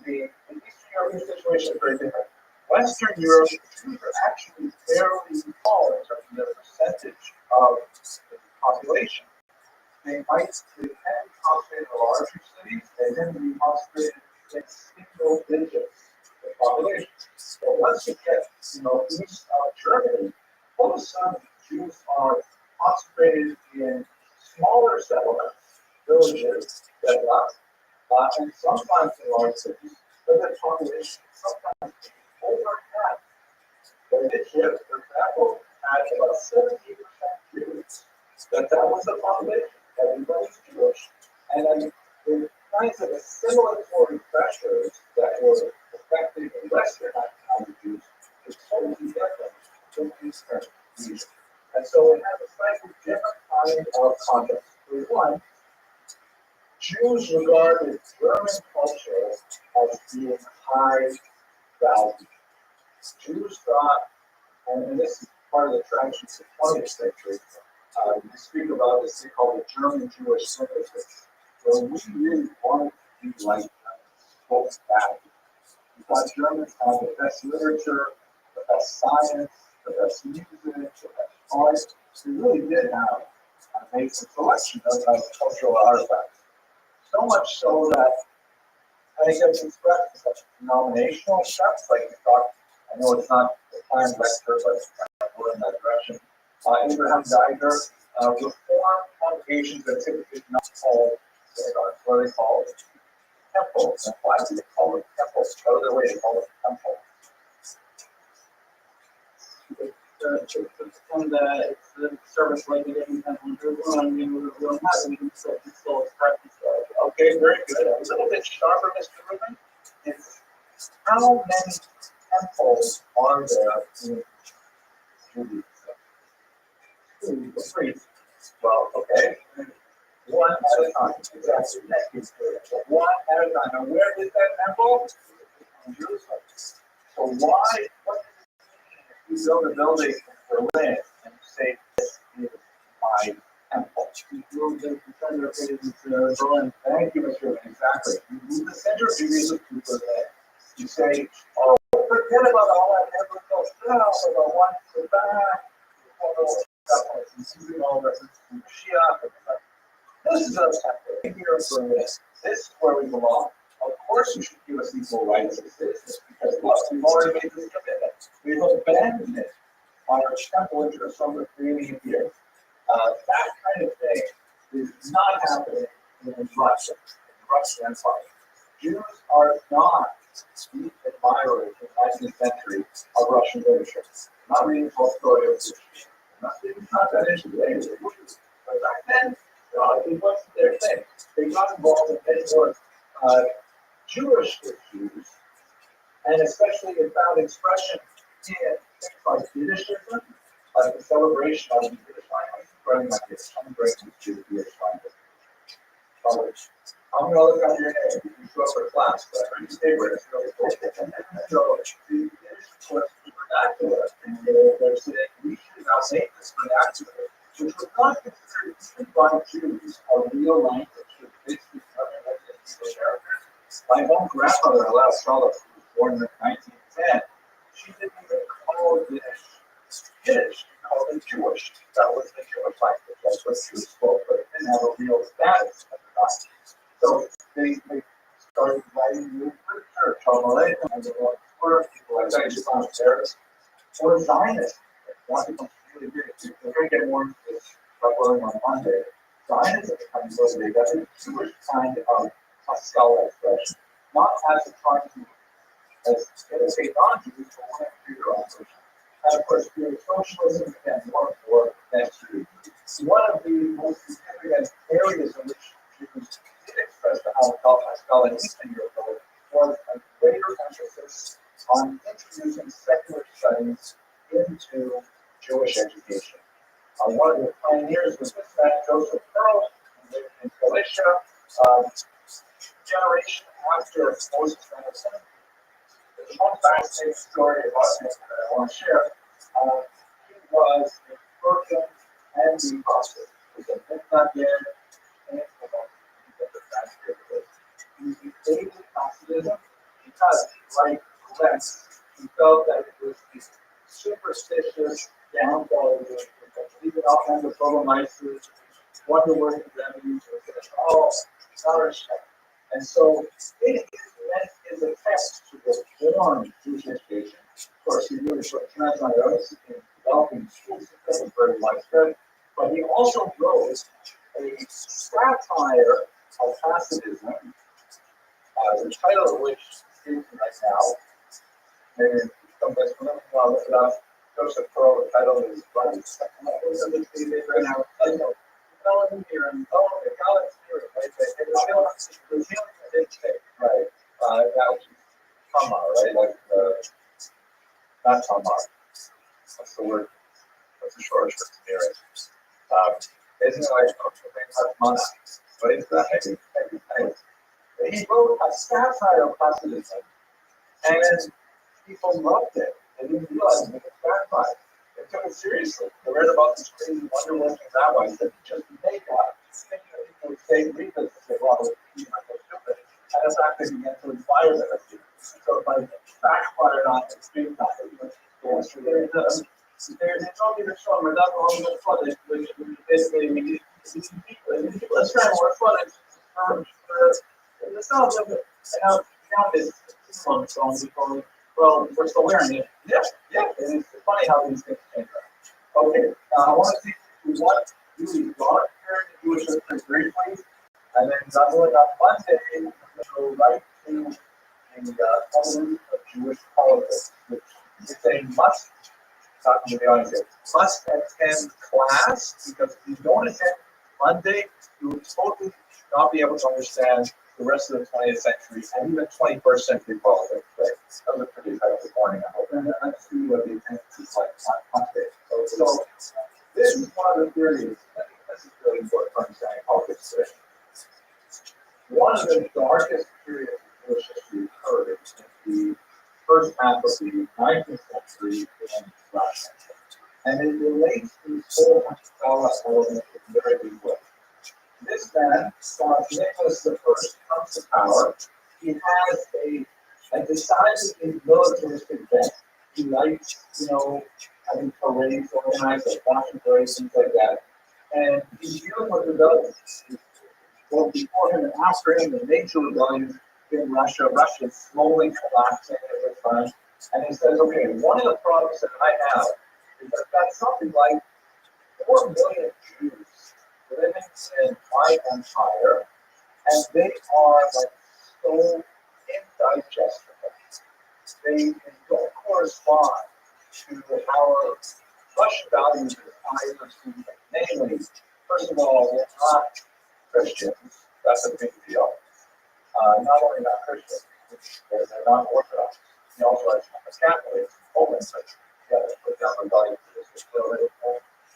The Eastern European situation is very different. Western Europe, Jews are actually fairly small in terms of the percentage of the population. They might tend to concentrate in larger cities, they tend to be concentrated in single digits of population. So once you get, east of Germany, all of a sudden Jews are concentrated in smaller settlements, villages, and sometimes in large cities, but the population sometimes over half. The Egypt, for example, had about 70% Jews. That was the population. Everybody's Jewish. And then the kinds of assimilatory pressures that were affecting the Western Jews is totally different from Eastern Jews. And so it has a slightly different kind of context. For one, Jews regarded German culture as being high value. Jews thought, and this is part of the traditions of the 20th century, we speak about this thing called the German Jewish synthesis, where we really wanted to be like folks back. We thought Germans had the best literature, the best science, the best music, the best art. We really did have an amazing selection of cultural artifacts. So much so that I think it's expressed in such denominational steps, like we talked. I know it's not the planned lecture, but we're in that direction. Abraham Geiger reformed congregations that typically not called synagogues, what are they called? Temples. And why do they call it temples? Go their way to call it temple. It's the service like it in Jerusalem. We don't have it. We can still express it. Okay, very good. A little bit sharper, Mr. Rubin. It's how many temples are there in Judaism? Three. Well, okay. One at a time. Exactly. One at a time. Now, where is that temple? In Jerusalem. So why? What does it mean if you build a building in Berlin and you say this is my temple? You build the center of Berlin. Thank you, Mr. Rubin. Exactly. You move the center of Judaism to Berlin. You say, oh, forget about all that heavenly stuff. No, the one to the back. All reference to Mashiach. This is us here for this. This is where we belong. Of course, you should give us equal rights as citizens because look, we've already made this commitment. We've abandoned it on our temple interest over creating it here. That kind of thing is not happening in Russia, in the Russian Empire. Jews are not deep admirers in the 19th century of Russian literature. Not reading Tolstoy or Pushkin. Not that into the language. But back then, it wasn't their thing. They got involved in many more Jewish issues, and especially it found expression in things like Yiddishism, like the celebration of the Yiddish language, running like this. I'm breaking to the Yiddish language. I'm going to look up your name. You show up for class, but I heard you stay where it's really cool. So the Yiddish was vernacular, and they're saying we should now make this vernacular, which was not considered even by Jews a real language. It was basically something like English characters. My own grandmother, Alice Charlotte, who was born in 1910, she didn't even call Yiddish Yiddish, she called it Jewish. That was the Jewish language. That's what Jews spoke, but it didn't have a real status at the time. So they started writing new literature, Talmud, and the word people like that, just on terrorists. Or Zionists. One of them really big. We're going to get more into this by going on Monday. Zionism becomes motivated. That's a Jewish kind of Haskalah expression. Not as a trying to imitate non-Jews, but want to do their own version. And of course, socialism, again, more and more next to one of the most significant areas in which Jews did express the Haskalah in Eastern Europe was a greater emphasis on introducing secular studies into Jewish education. One of the pioneers was this man, Joseph Pearl, who lived in Galicia, generation after Moses Madison. There's one fascinating story about him that I want to share. He was a Persian and the prophet. He was a Mitzvah and he evaded Hasidism because, like Lex, he felt that it was these superstitious, downfall, even all kinds of Burgomeister's, wonder-working remedies, all nourishment. And so, it meant his attempt to reform Jewish education. Of course, he really put translators in developing schools that was very widespread, but he also wrote a satire of Hasidism, the title of which is right now. Maybe somebody's familiar with it. Joseph Pearl, the title is Rabbi. Right now, developing here and developing God's spirit, right? There's healing a big thing, right? Now, Tamar, right? Like, not Tamar. What's the word? What's the short for spirit? Isn't it like mana? What is that? He wrote a satire of Hasidism, and people loved it. They didn't realize it was a satire. They took it seriously. They read about these crazy wonder-working rabbis that just make up. Thinking that people would say, read this and say, well, you're not so stupid. And in fact, they began to inspire them. So it like backfired on the street time. There's only the song, we're not only the footage, which basically we let's try more footage. It's not a little bit, now this song before, well, we're still wearing it. Yeah, and it's funny how these things change. Okay, I want to see what really dark here in the Jewish history briefly, and then doubling up Monday, we'll go right to the evolution of Jewish politics, which is a must. Talking to the audience here. Must attend class, because if you don't attend Monday, you will totally not be able to understand the rest of the 20th century and even 21st century politics. Right? That was a pretty incredible morning, I hope. And let's see what the attendance is like on Monday. So this is one of the theories. I think this is really important for understanding politics today. One of the darkest periods of Jewish history occurred in the first half of the 19th century in Russia. And it relates to this whole Hashkalah element in a very big way. This man, Nicholas I, comes to power. He has a decidedly militaristic bent. He likes, having parades organized, like fashion parades, things like that. And he's dealing with rebellions. Well, before him and after him, the major rebellions in Russia. Russia is slowly collapsing at this time. And he says, okay, one of the problems that I have is that I've got something like 4 million Jews living in my empire, and they are like so indigestible. They don't correspond to our Russian values as I perceive them. Namely, first of all, they're not Christians. That's a big deal. Not only not Christian, they're not Orthodox. He also has Catholics, Poland, but put down the value for this.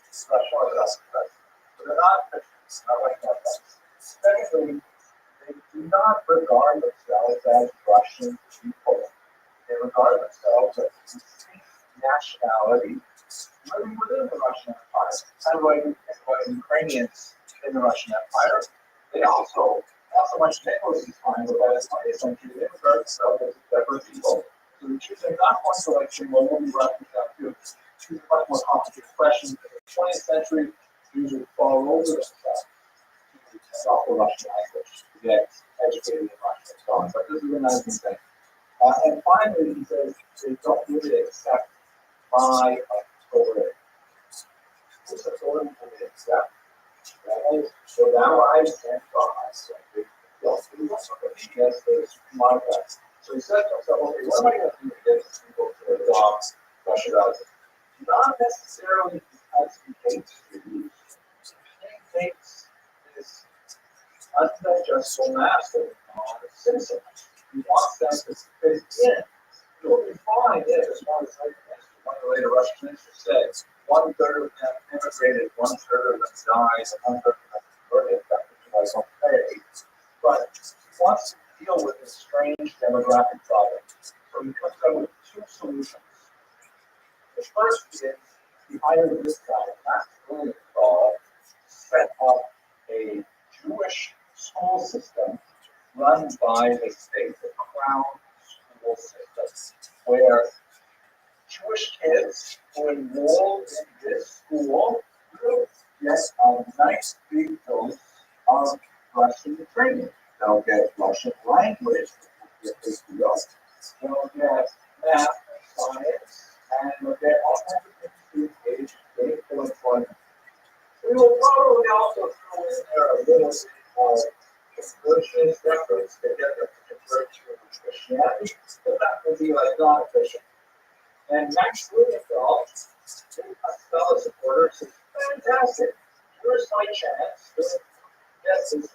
It's not showing us, but they're not Christians, not like that. Secondly, they do not regard themselves as Russian people. They regard themselves as distinct nationality living within the Russian Empire, kind of like Ukrainians in the Russian Empire. They also, not so much Nicholas' time, but by the 20th century, they regard themselves as separate people. So the Jews are not one selection, well, we'll be Russians now too. It's a much more complicated question. In the 20th century, Jews would fall over themselves to stop the Russian language, to get educated in Russian and so on. But this is a nice thing. And finally, he says they don't really accept my authority. This authority will they accept. So now I stand by myself. Yes, there's my God. So he said to himself, okay, what am I going to do to get these people to adopt Russian values? Not necessarily because he hates Jews. He hates this undigestible mass of citizens. He wants them to fit in. You'll be fine if, as one of the later Russian ministers said, 1/3 of them immigrated, 1/3 of them died, and 1/3 of them converted, that which was okay. But he wants to deal with this strange demographic problem. So So he comes up with two solutions. The first is he hired this guy, Max Blumenthal, set up a Jewish school system run by the state, the Crown school system, where Jewish kids who enrolled in this school will get a nice big dose of Russian training. They'll get Russian language, they'll get math and science, and they'll get all kinds of things to engage in gainful employment. We will probably also throw in there a little bit of conversion efforts to get them to convert to Christianity, but that will be like non-efficient. And Max Blumenthal, a fellow supporter, says, fantastic. Here's my chance to get these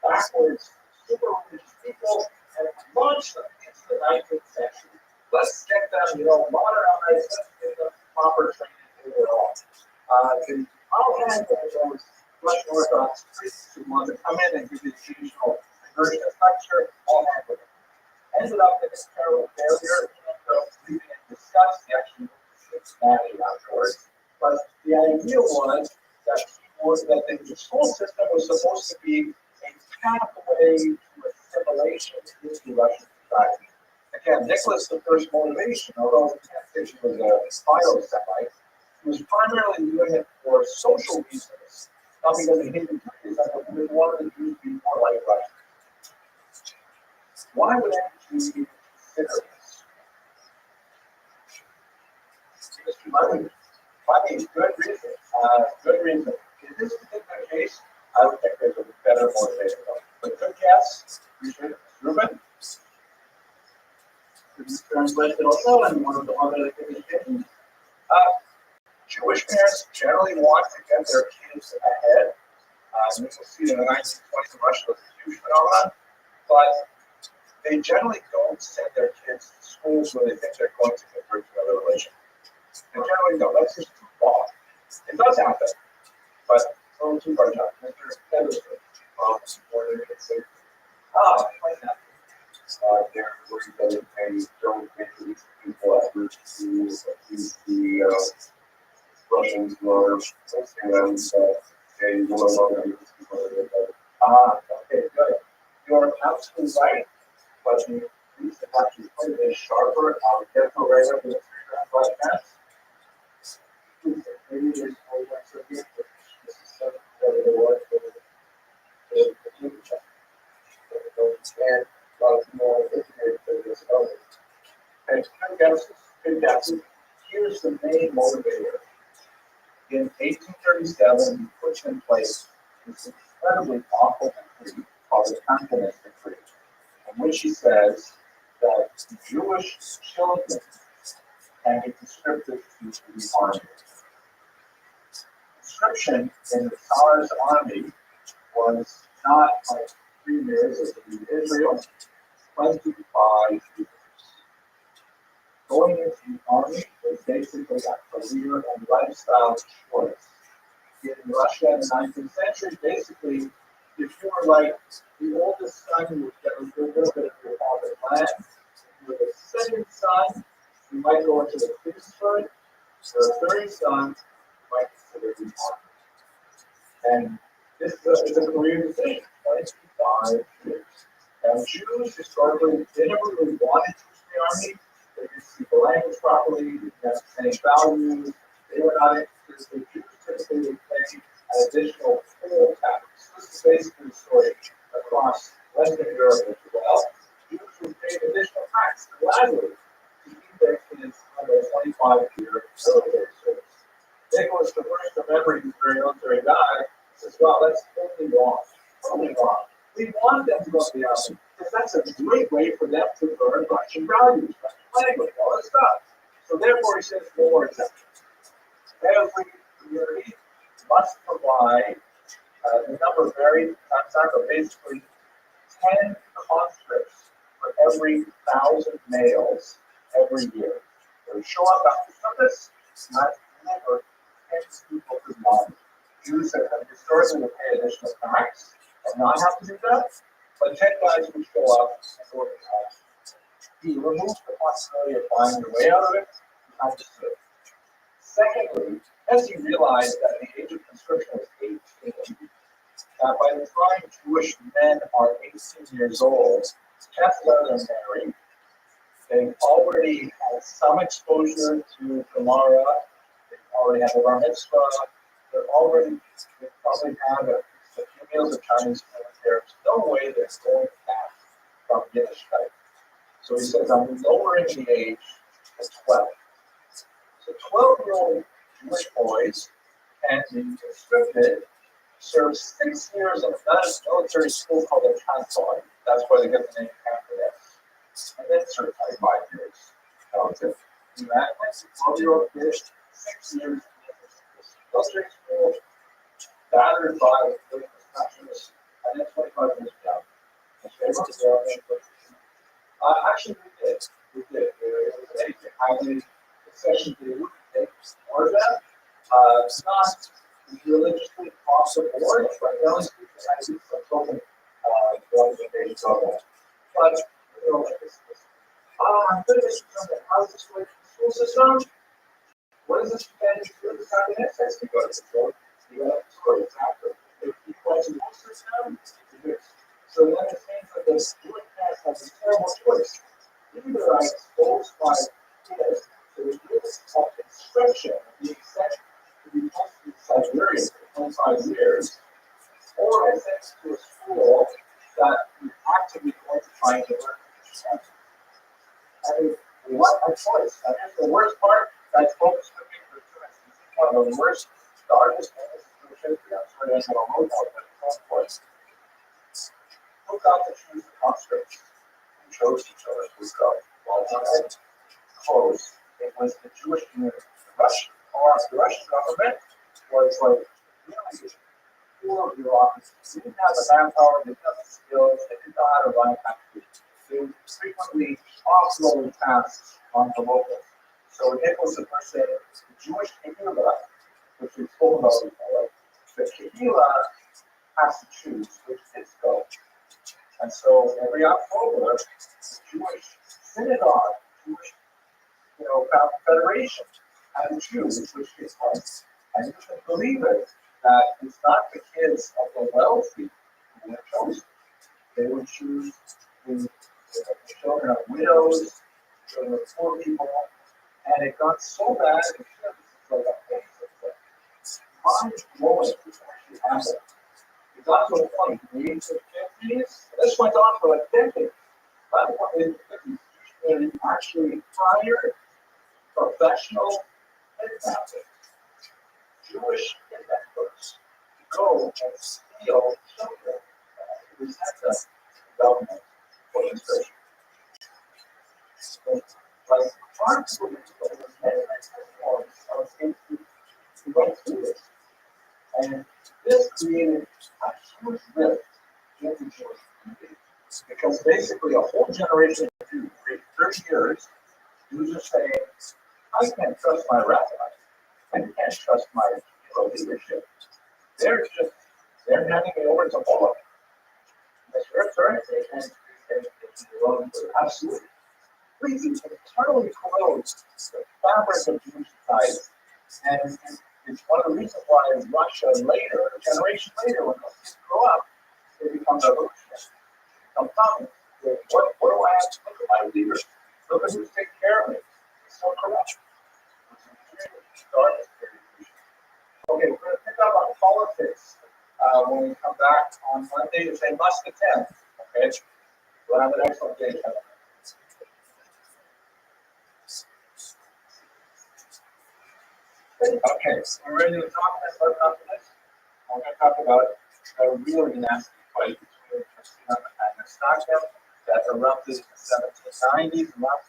backwards, super religious people and launch them into the 19th century. Let's get them, modernize them, give them proper training overall. I'll handle those Russian Orthodox priests who want to come in and give the occasional conversion of lecture. I'll handle it. Ended up in this terrible failure, we didn't discuss the actual Cincinnati afterwards. But the idea was that the school system was supposed to be a pathway to assimilation into Russian society. Again, Nicholas the First motivation, although we can't say he was a Philo-Semite, he was primarily doing it for social reasons, not because he hated Judaism, but because he wanted the Jews to be more like Russians. Why would any Jew even consider this? I mean, good reason. Good reason. In this particular case, I would think there's a better motivation. But good guess. Ruben? Translated also, and one of the other communications. Jewish parents generally want to get their kids ahead. You can see in the 1920s in Russia was a huge phenomenon, but they generally don't send their kids to schools where they think they're going to convert to another religion. They generally don't. That's just too far. It does happen, but it's only too far down. They're worried that if they don't make these people effort to accuse the Russians or and they no longer be people. Okay, good. You're absolutely right, but you need to have to put it sharper. Careful right up in the podcast. Maybe there's no way to get this is something that they want to and a lot more integrated than this other. And good guesses. Here's the main motivator. In 1837, he puts in place this incredibly awful decree called the Continental Decree, in which he says that Jewish children can be conscripted into the army. Conscription in the Tsar's army was not like 3 years as in Israel, 25 years. Going into the army was basically a career and lifestyle choice. In Russia in the 19th century, basically, if you were like the oldest son, you would get a little bit of your father's land. If you were the second son, you might go into the priesthood. The third son, you might consider the army. And this is a career decision, 25 years. Now, Jews historically didn't really want to choose the army. They didn't speak the language properly, didn't have any values. They were not interested. The Jews typically would pay an additional poll tax. This is basically the story across Western Europe as well. Jews would pay additional tax gladly to keep their kids on their 25-year military service. Nicholas the First, remember, he's a very military guy, says, well, that's totally wrong. Totally wrong. We want them to go to the army because that's a great way for them to learn Russian values, Russian language, all that stuff. So therefore, he says no more exemptions. Every community must provide the number varies, but basically 10 conscripts for every 1,000 males every year. They show up after service, not never 10 people to the army. Jews have historically will pay additional tax and not have to do that, but 10 guys would show up and go to the house. he removes the possibility of buying your way out of it. You have to do it. Secondly, as he realized that the age of conscription was 18, that by the time Jewish men are 18 years old, chances are they're married. They've already had some exposure to Gemara. They've already had a bar mitzvah. They've probably had a few meals of Chinese food. There's no way they're going back from Yiddishkeit. So he says, I'm lowering the age to 12. So 12-year-old Jewish boys can be conscripted, serve 6 years in a military school called a consulate. That's why they get the name after that. And then serve 25 years. Relative. That makes a 12-year-old kid 6 years in military school, battered by the specialists, and then 25 years down. Actually, we did. It was a highly session to do. More of that. It's not religiously across the board, but generally speaking, I see some token but you know, like this. I'm good at how's this work in the school system? What is this depending on the kind of access you go to school? You got to score exactly. If you go to the school system, so then it seems like the student has a terrible choice. Either I expose my kids to the risk of instruction and being sent to be tested in Siberia for 25 years, or I send to a school that you actively going to try and learn. I mean, what a choice. I mean, the worst part, that's focused on me for one of the worst, darkest things in the history. I'm sorry, I don't know about it, but it's one place. Who got to choose the conscripts? Who chose each other? Who got well close? It was the Jewish community. The Russian government was like really full of bureaucracy. They didn't have the manpower, they didn't have the skills, they didn't know how to run a country. They frequently offloaded tasks on the locals. So it was the first thing, the Jewish Kehillah, which we spoke about before, the Kehillah has to choose which kids go. And so every October, the Jewish synagogue, Jewish federation had to choose which kids go. And you can believe it, that it's not the kids of the wealthy who were chosen. They would choose the children of widows, children of poor people, and it got so bad, it was like a mind-blowing actually happened. It got to a point in the age of 50s, this went on for like decades. By the point in the 50s, they actually hired professional kidnappers, Jewish kidnappers, to go and steal children to protect the government organization. So, like, parts of who went through this. And this created a huge rift in the Jewish community. Because basically a whole generation of Jews, 30 years, Jews are saying, I can't trust my rabbi. I can't trust my leadership. They're handing me over to Moloch. That's their organization. Absolutely. Please internally corrodes the fabric of Jewish society. And it's one of the reasons why Russia later, a generation later, when those kids grow up, they become revolutionary, become communist. What do I have to look at my leaders? Look at who's taking care of me. It's so corrupt. Okay, we're going to pick up on politics when we come back on Monday to say must attend. Okay, we'll have an excellent day. Okay, so we're ready to talk about this. We're going to talk about a really nasty fight between Christina and Nastasia that erupted in the 1790s, about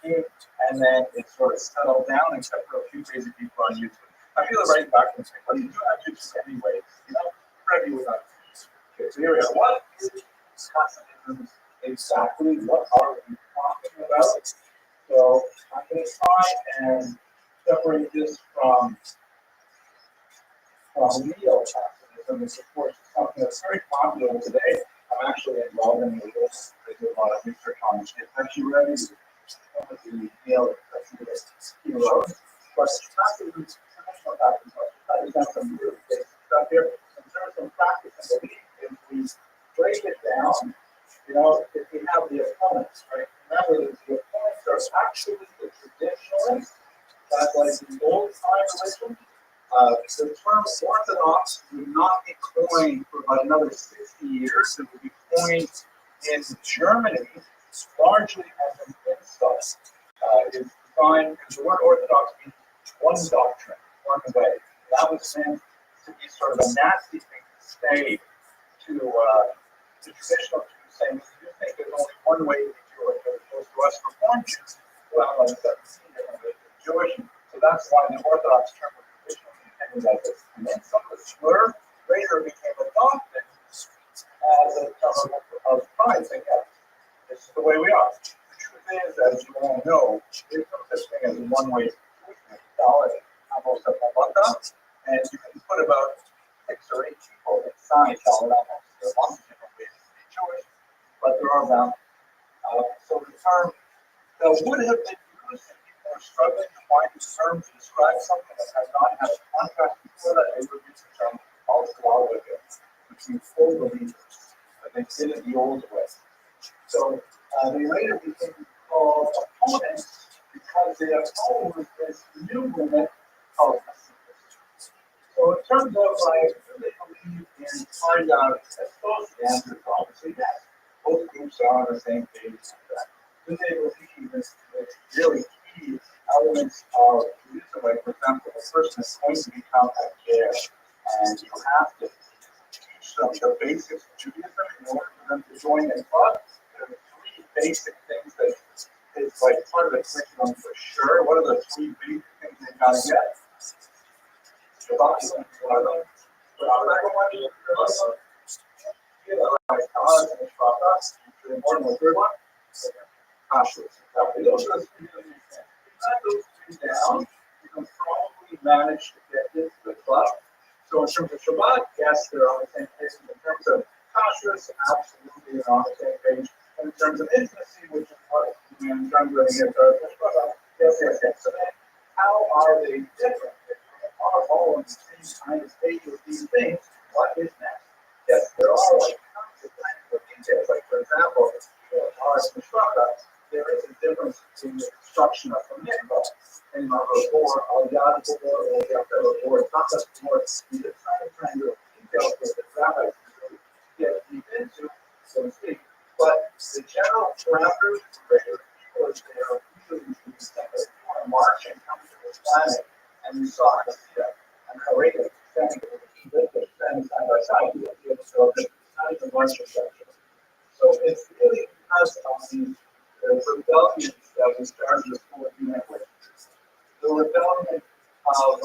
15, and then it sort of settled down except for a few crazy people on YouTube. I feel right back and say, what do you do on YouTube anyway? Rabbi was on YouTube. So here we go. What is Hasidism exactly? What are we talking about? So I'm going to try and separate this from neo-Hasidism, which of course is something that's very popular today. I'm actually involved in this. I do a lot of research on it. Have you read one of the Yale he wrote? But it's not the traditional practice. We've got some really basic stuff here. In terms of practice and belief, if we break it down, if we have the opponents, right? Remember that the opponents are actually the traditionalists, that's like the old time religion. The term Orthodox would not be coined for about another 60 years. It would be coined in Germany largely as an insult. It's defined because the word Orthodox means one doctrine, one way. That was meant to be sort of a nasty thing to say to traditional Jews, saying, you think there's only one way to be Jewish, as opposed to us Reformed Jews, who have like 17 different ways to be Jewish. So that's why the Orthodox term was traditionally intended as this. And then some of the slur later became adopted as a term of pride, saying, yeah, this is the way we are. The truth is, as you all know, there's no such thing as one way to Jewishness. Almost a Palaka, and you can put about 6 or 8 people inside Almost. There are lots of different ways to be Jewish, but there are about. So the term that would have been used if people are struggling to find the term to describe something that has not had a contrast before that, they would use the term al-Salawah, which means full believers, but they did it the old way. So they later became called opponents because they opposed this new movement called Hasidus. So in terms of like, do they believe in kind of, I suppose the answer is obviously yes. Both groups are on the same page with that. Do they believe in really key elements of Judaism? Like, for example, a person is going to become a care, and you have to teach them the basics of Judaism in order for them to join a club. There are 3 basic things that is like part of the curriculum for sure. What are the 3 basic things they gotta get? Shabbat is one of them. The second one is the important one. Third one? Kashrus. Those are the 3 things. If you add those 3 down, you can probably manage to get into the club. So in terms of Shabbat, yes, they're on the same page. In terms of Kashrus, absolutely they're on the same page. And in terms of intimacy, which is what in terms of yes. So then, how are they different? If they are all on the same kind of stage with these things, what is next? Yes, there are like tons of technical details. Like for example, our Mishracha, there is a difference between the construction of the mikvah and our board, our yad board, or the board. It's not just more. These are kind of details that the rabbis really get deep into, so to speak. But the general parameters for regular people is they are usually marching, coming to this planet, and you saw Hasidah and Harega standing side by side. You will be able to go to the marching section. So it's really because of the rebellions that we started this whole unit with. The rebellion of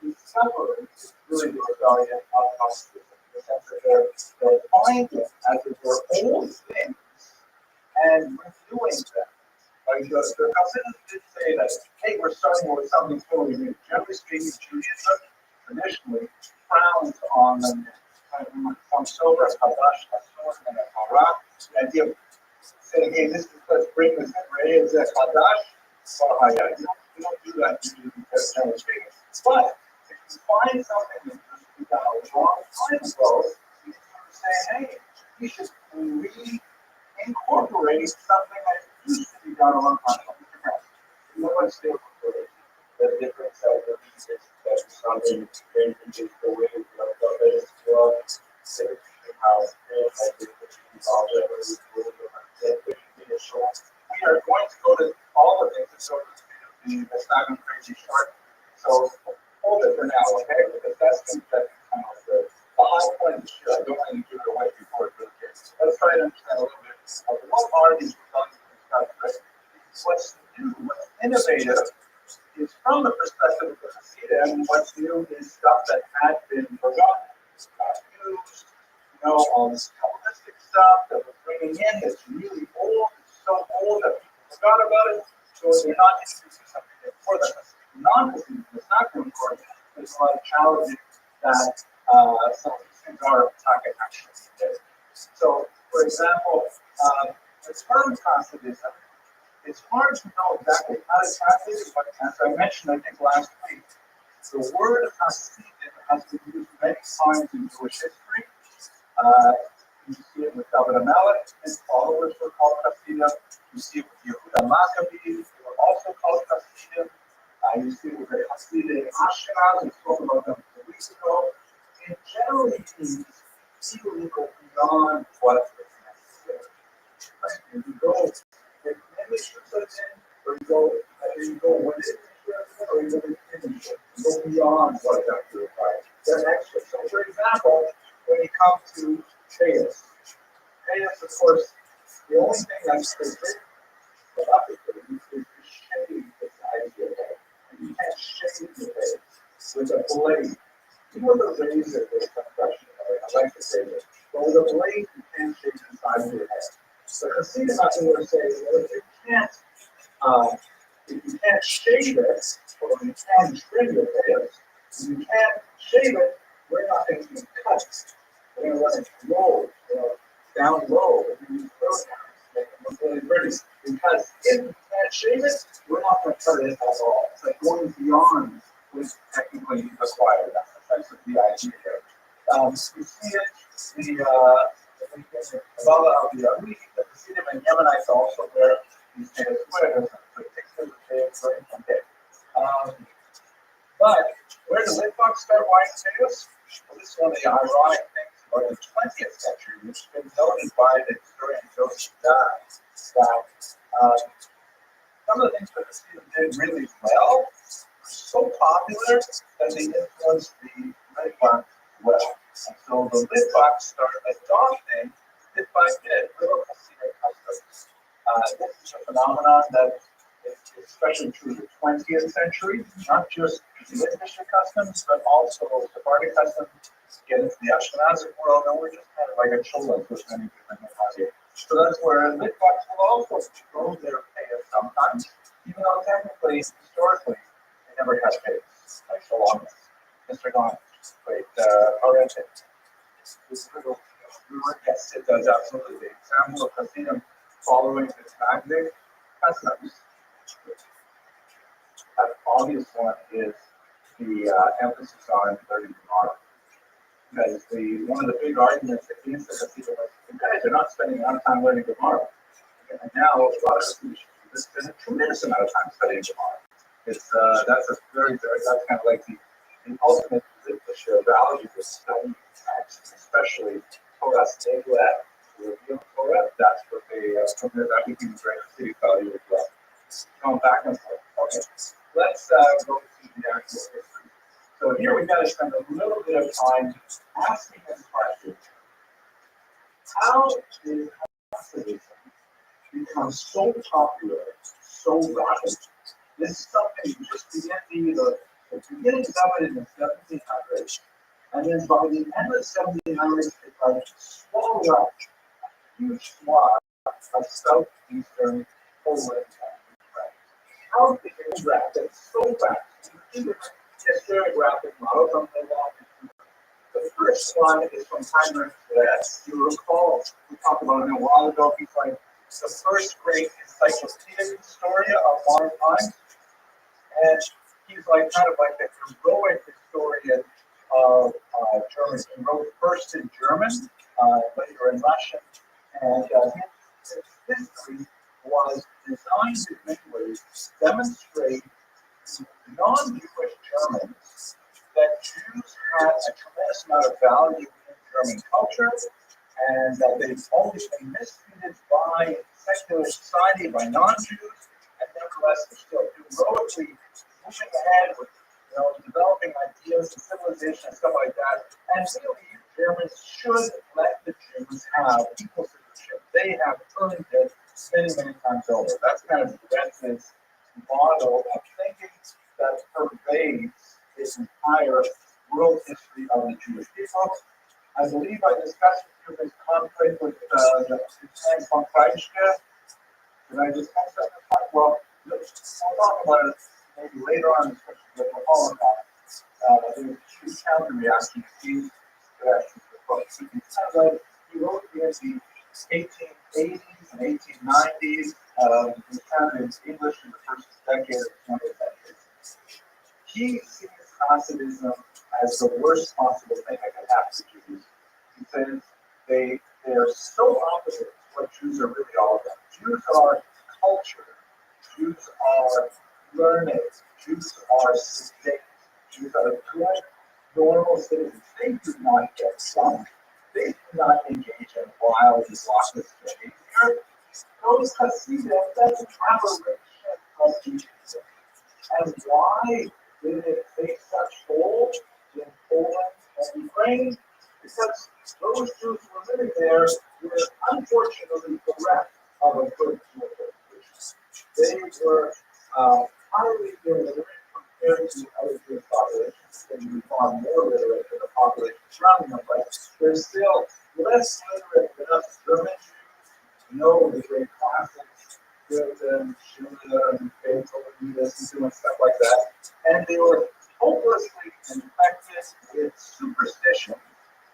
these sufferers is really the rebellion of Hasidah. The sense that they're finding as if they're old things and reviewing them. Like the Hasidics did say that, hey, we're starting with something totally new. Generally speaking, Judaism traditionally frowns on them from sober, Hadash, Hasun, and Hara. The idea of saying, hey, this is, let's bring this in, Ray, is that Hadash, or Haya. You don't do that usually because generally speaking. But if you find something that used to be done a long time ago, you can say, hey, we should incorporate something that used to be done a long time ago. No one still incorporates the difference of the research that something changes the way of it as well. How we are going to go to all of it, so it's not going to be crazy short. So hold it for now, okay? Because that's kind of the high point of the show. I don't want to give it away before it really gets. Let's try to understand a little bit of what are these rebellions. What's new, what's innovative is from the perspective of the Hasidah, and what's new is stuff that had been forgotten. It's not used, all this Kabbalistic stuff that we're bringing in is really old. It's so old that people forgot about it. So they're not introducing something new for them. Non-Hasidim, it's not going for it. There's a lot of challenges that some of these things are talking actually. So For example, the term Hasidism, it's hard to know exactly how to translate it, but as I mentioned, I think last week, the word Hasidim has been used many times in Jewish history. You see it with David Amalek, his followers were called Hasidim. You see it with Yehuda Maccabees, they were also called Hasidim. You see it with the Hasidim in Ashkenaz, we spoke about them 2 weeks ago. It generally means people who go beyond what is necessary. Right? And you go with many issues or you go with it, or you go within it. You go beyond what is actually required. They're extra. So, for example, when you come to Chaos, of course, the only thing that's forbidden for us is to shave the side of your head. And you can't shave your head with a blade. You know the razor with a question, I like to say this. But with a blade, you can't shave the side of your head. So Hasidim out there say, well, if you can't shave it, or you can trim your hair, if you can't shave it, we're not going to cut it. We're going to let it roll, down low, and use pronouns, make it look really pretty. Because if you can't shave it, we're not going to cut it at all. It's like going beyond what's technically required. That's the idea here. You see it, the Hasidim and Yemenites also wear these kind of sweaters, particularly okay. But where did Litvaks start wearing potatoes? Well, this is one of the ironic things about the 20th century, which has been noted by the historian Joseph Dye, that some of the things that the Hasidim did really well were so popular that they influenced the Litvaks well. And so the Litvaks started adopting Litvakic little Hasidic customs. This is a phenomenon that is especially true in the 20th century, not just Litvish customs, but also Sephardic customs get into the Ashkenazic world, and we're just kind of like a chola with many different Hasidim. So that's where Litvaks will also grow their payas sometimes, even though technically, historically, they never had payas. Like so long as Mr. Gone. Wait, oriented. Yes, it does absolutely. The example of Hasidim following this magnetic customs. An obvious one is the emphasis on learning tomorrow. Because one of the big arguments against the Hasidim was, you guys are not spending a lot of time learning tomorrow. And now a lot of students spend a tremendous amount of time studying tomorrow. It's that's kind of like the ultimate the shared value of studying text, especially Torah Negev, the revealed Torah. That's what that became a great city value as well. Going back and forth. Okay, let's go to the actual history. So here we've got to spend a little bit of time asking this question: how did Hasidism become so popular, so rapid? This is something you just begin to the beginnings of it in the 1700s, and then by the end of the 1700s, it swallowed up a huge swath of southeastern Poland and Ukraine. How did it rapid so fast? Historiographic model from the law. The first one is from Heinrich Less. You recall, we talked about it a while ago. He's like the first great encyclopedic historian of modern times. And he's like kind of like the heroic historian of German. He wrote first in German, later in Russian, and his history was designed to basically demonstrate to non-Jewish Germans that Jews had a tremendous amount of value in German culture, and that they've always been mistreated by secular society, by non-Jews, and nevertheless they're still heroically pushing ahead with developing ideas and civilization and stuff like that. And really, Germans should let the Jews have equal citizenship. They have earned it many, many times over. That's kind of Grenz's model of thinking that pervades this entire world history of the Jewish people. I believe I discussed with you this conflict with the Hussein von Kreischer. Did I discuss that? Well, we'll talk about it maybe later on in the discussion with the Holocaust. There was a huge counter reaction to these reactions to the book. So he wrote the 1880s and 1890s. He founded in English in the first decade of the 20th century. He sees Hasidism as the worst possible thing that could happen to Jews. He says they're so opposite to what Jews are really all about. Jews are culture. Jews are learning. Jews are sedate. Jews are good, normal citizens. They do not get drunk. They do not engage in wild, raucous behavior. Those Hasidim, that's an aberration of Judaism. And why did it take such hold in Poland and Ukraine? Because those Jews who were living there were unfortunately bereft of a good civilization. They were highly illiterate compared to other Jewish populations. They were far more literate than the population surrounding them, but they're still less literate than us German Jews. Know the great classics, Goethe, Schiller, and Beethoven, and stuff like that. And they were hopelessly infected with superstition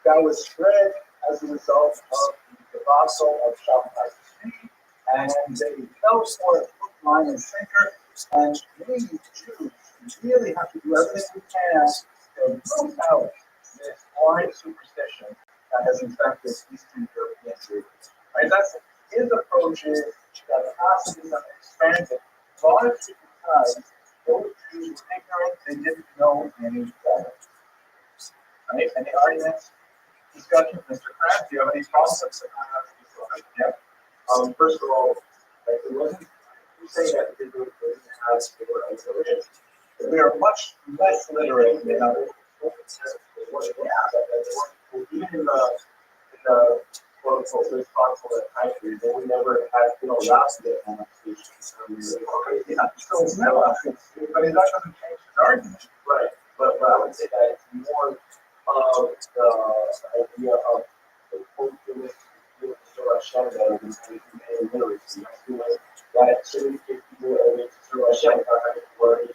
that was spread as a result of the debacle of Shabbat, and they fell for it hook, line, and sinker. And we Jews really have to do everything we can to root out this blind superstition that has infected Eastern European Jews. Right? That's his approach is that Hasidism expanded largely because those Jews were ignorant, they didn't know any better. Right? Any arguments? Discussion, Mr. Krantz, do you have any concepts? Yeah. First of all, it wasn't you say that they were illiterate. We are much less literate than others. Even in the quote unquote responsible country, they would never have last bit on yeah, so it's never but that doesn't change the argument. Right. But I would say that it's more of the idea of the culturalist Hashem that is in literacy. Right. So you get people through Hashem, worry.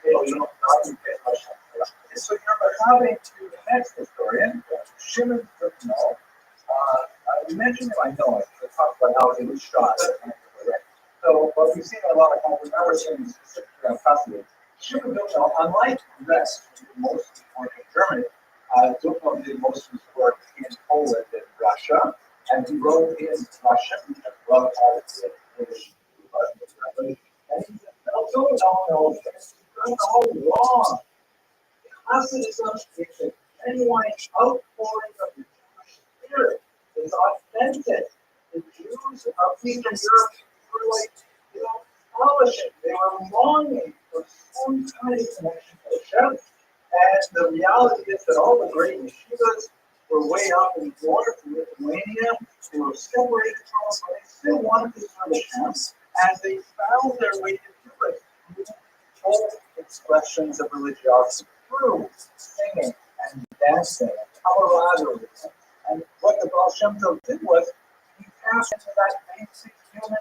You don't get Hashem. So you're having to the next historian, Shimon Footnote. We mentioned him, I know it. We talked about how he was shot. So, but we've seen a lot of conversations specifically on Hasidism. Shimon Footnote, unlike the rest, most of his work in Germany, Footnote did most of his work in Poland and Russia, and he wrote in Russian as well as in English. And he said, no, that's all wrong. Hasidism is a genuine outpouring of the Jewish spirit. It's authentic. The Jews of Eastern Europe were like, polishing. They were longing for some kind of connection to Hashem. And the reality is that all the great yeshivas were way up in north in Lithuania. They were separated from us, but they still wanted to serve Hashem. And they found their way to do it through full expressions of religiosity, through singing and dancing and camaraderie. And what the Baal Shem Tov did was he passed into that basic human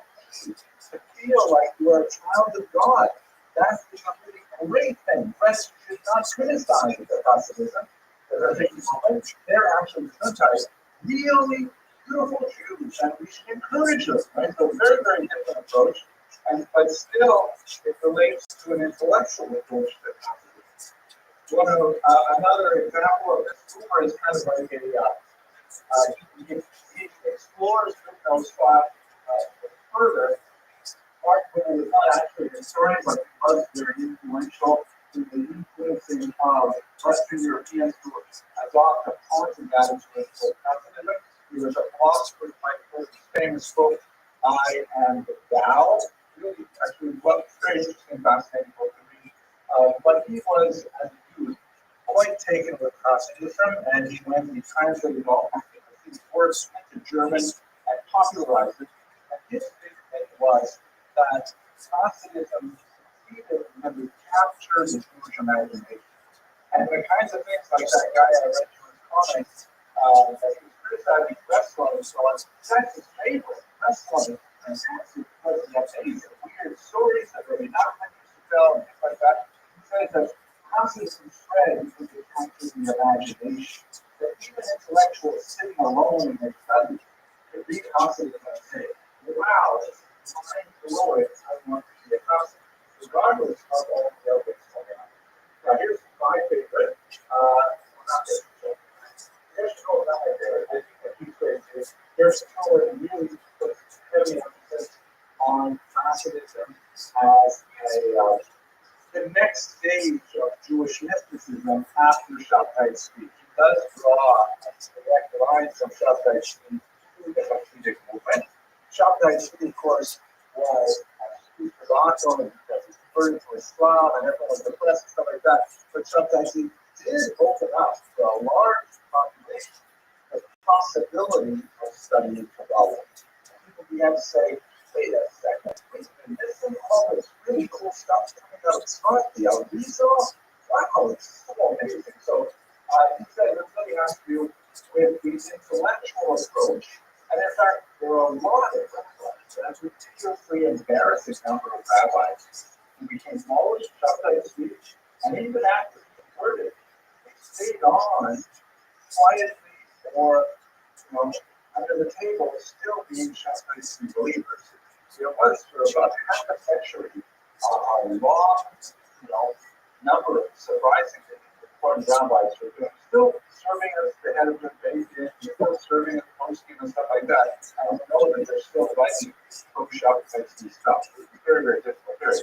need to feel like you are a child of God. That's the really great thing. Friends should not criticize the Hasidism, because I think they're actually sometimes really beautiful Jews, and we should encourage them. Right? So very, very different approach, but still it relates to an intellectual approach to Hasidism. Another example of this tumor is kind of like he explores those thoughts further. Mark was not actually a historian, but because they're influential in the influencing of Western Europeans who has often pointed that into Hasidism. He was a philosopher, my famous book, I Am Thou. Really, actually, very interesting, fascinating book to read. But he was, as a youth, quite taken with Hasidism, and he translated all kinds of these words into German and popularized it. And his big thing was that Hasidism succeeded in to capture the Jewish imagination. And the kinds of things like that guy I read to his comments, that he was criticizing wrestling and so on, that's his favorite. Wrestling and fantastic because he has these weird stories that Rabbi Nachman used to tell and things like that. He says that Hasidism spread because it captures the imagination. That even intellectuals sitting alone in their study The read concept is going to say, wow, this is mind-blowing. I want to be a concept, regardless of all the other things going on. Now, here's my favorite. Not favorite. Here's the code, not my favorite. I think what he's saying is there's a code that really puts heavy emphasis on Hasidism as the next stage of Jewish mysticism after Shabtai speech. He does draw a direct line from Shabtai speech to the Hasidic movement. Shabtai speech, of course, was forgotten because it's referring to Islam and everyone was depressed and stuff like that. But Shabtai speech did open up to a large population the possibility of studying Kabbalah. People began to say, wait a second, we've been missing all this really cool stuff coming out of Scott, the Alviso. Wow, it's so amazing. So he said it really has to do with the intellectual approach. And in fact, there are a lot of rabbis, and a particularly embarrassing number of rabbis who became knowledge of Shabtai speech, and even after he converted, they stayed on quietly or under the table, still being Shabtai speech believers. There was for about half a century a long, number of surprisingly important rabbis who are still serving as the head of the faith, still serving as posting and stuff like that. I don't know that they're still writing pro-Shabtai speech stuff. It's very, very difficult. Very.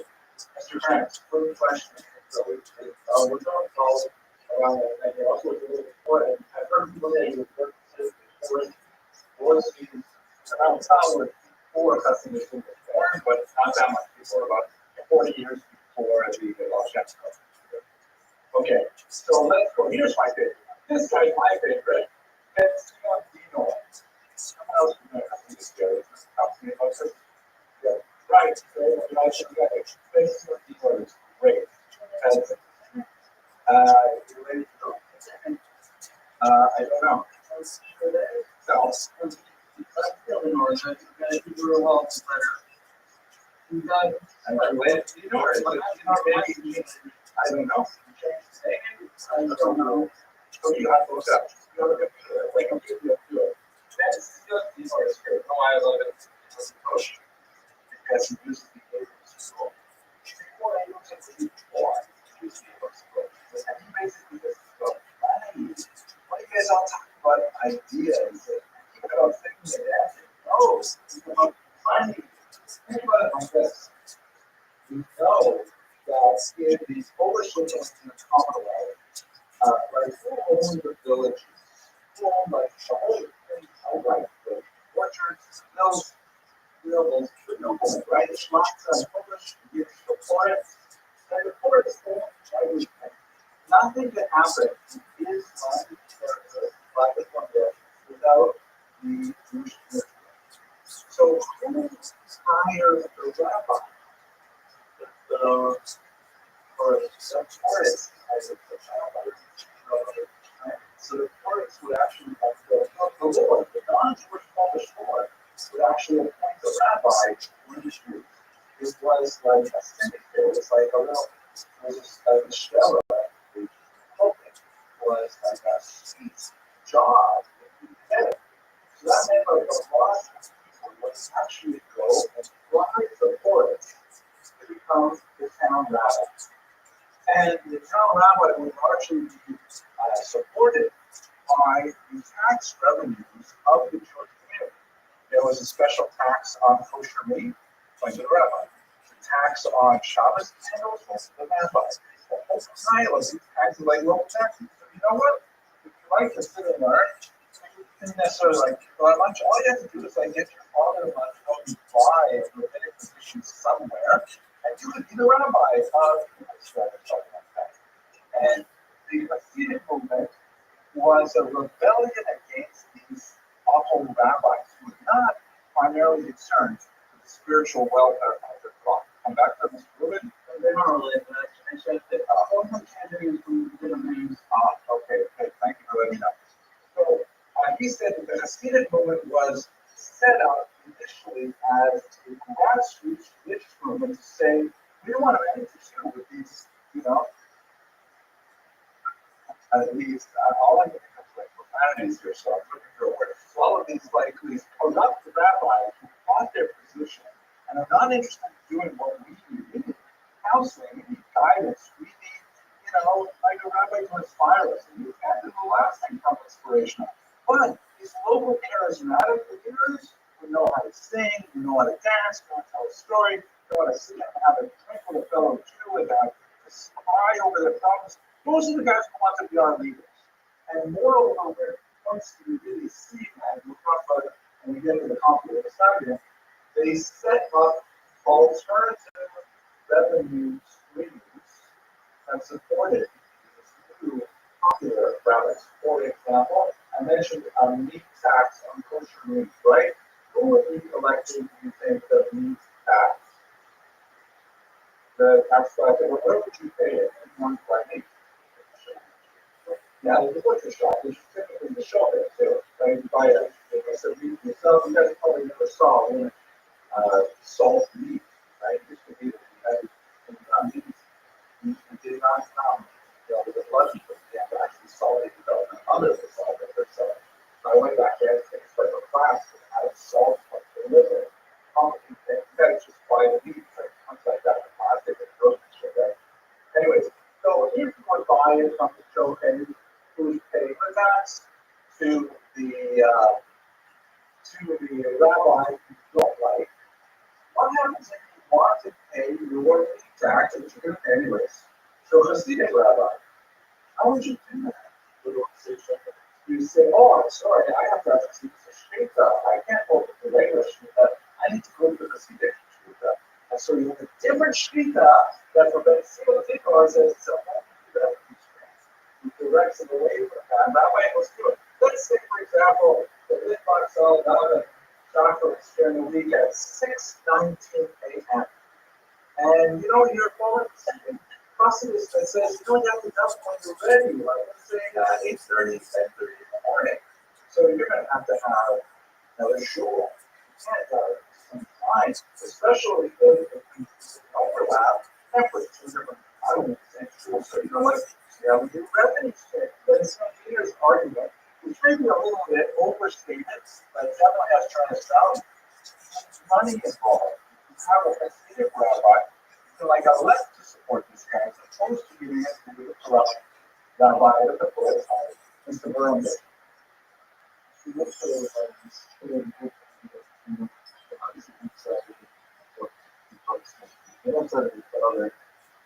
Mr. Grant, quick question. So we're going to follow around and also a little important. I've heard people say the was around town before Hasidism was born, but not that much before, about 40 years before the Rothschild. Okay, so let's go. Here's my favorite. This guy's my favorite. It's Dino. Someone else is going to have to this guy. Talk to me about this. Yeah, right. So, I should get it. Dino is great. You ready to go? I don't know. No. I don't know. So you have to look up. You have to look up. Wake up. That's just no, I love it. Because he used to be able to school. Before I used to be born, he used to be able to school. And he basically just go, what are you guys all talking about ideas? Keep it on thinking it as it goes. It's about finding. Think about it like this. We know that in these Polish regions in the Commonwealth, like who owned the villages? Who owned like the whole thing? Like the orchards, mills, nobles, right? It's lots of Polish, you support it. And the forest owned everything. Nothing can happen in his mind, private one day, without the Jewish community. So who hires the rabbi? Or the forest as a rabbi. So the forest would actually have the Lord, the non-Jewish Polish Lord, would actually appoint the rabbi to the Jews. It was like a syndicate. It was like a little, it was like a shell. The pulpit was like a seat job. So that meant like a lot of people would actually go and fly the forest to become the town rabbi. And the town rabbi would largely be supported by the tax revenues of the Jewish community. There was a special tax on kosher meat, going to the rabbi. The tax on Shabbos candles went to the rabbi. The whole pile of these taxes, like local taxes. So you know what? If you like to sit and learn, you didn't necessarily like buy lunch. All you have to do is like get your father lunch, go and buy a rabbinic position somewhere, and you could be the rabbi of Israel or something like that. And the Hasidic movement was a rebellion against these awful rabbis who were not primarily concerned with the spiritual welfare of their flock. Come back to Mr. Rubin. They don't really, I said that all the candidates who did a names off. Okay, thank you for letting me know. So he said that the Hasidic movement was set up initially as a grassroots religious movement to say, we don't want to have anything to do with these, at least, all I can think of like profanities here, so I'm looking for a word. So all of these like these corrupt rabbis who fought their position and are not interested in doing what we need. We need counseling, we need guidance, we need, like a rabbi to inspire us. And you can't do the last thing from inspirational. But these local charismatic leaders who know how to sing, who know how to dance, who know how to tell a story, who know how to sit and have a drink with a fellow Jew without just cry over their problems. Those are the guys who want to be our leaders. And moreover, once you really see that, we'll talk about it when we get to the conflict of the Saturday, they set up alternative revenue streams that supported these new popular rabbis. For example, I mentioned a meat tax on kosher meat, right? Who would be elected, do you think, the meat tax? The tax collector, where would you pay it? One by meat. Yeah, the butcher shop, which is typically the shop there too. Right? You buy a, so you guys probably never saw salt meat, right? Used to be meat. You did not come, with a blood people, you have to actually salt it, under the salt that they're selling. So I went back there, it's like a class that had salt for the liver. Complicated thing. You guys just buy the meat, like comes like that in plastic and grocery store, right? Anyways, so if you were buying from the showcase, who's paying the tax to the rabbi you don't like, what happens if you want to pay your meat tax, which you're going to pay anyways, to a Hasidic rabbi? How would you do that? You say, oh, I'm sorry, I have to have a shmita. I can't go to the regular shmita. I need to go to the Hasidic shmita. And so you have a different shmita that for the single tikkun says it's a whole new experience. He directs it away from that. And that way it was good. Let's say, for example, the Litvax Saladana chocolates during the week at 6:19 a.m. And you're following the second process that says you don't have to dump when you're ready. Like let's say 8:30, 10:30 in the morning. So you're going to have another shul. You can't have some time, especially if you overlap efforts in different, I don't know, same shul. So you know what? Yeah, we do revenue stream. Then some leaders argument, which may be a little bit overstated, but definitely has trying to sound money involved. You have a Hasidic rabbi, like I left to support these guys, opposed to giving it to the corrupt rabbi at the political side, Mr. Burns.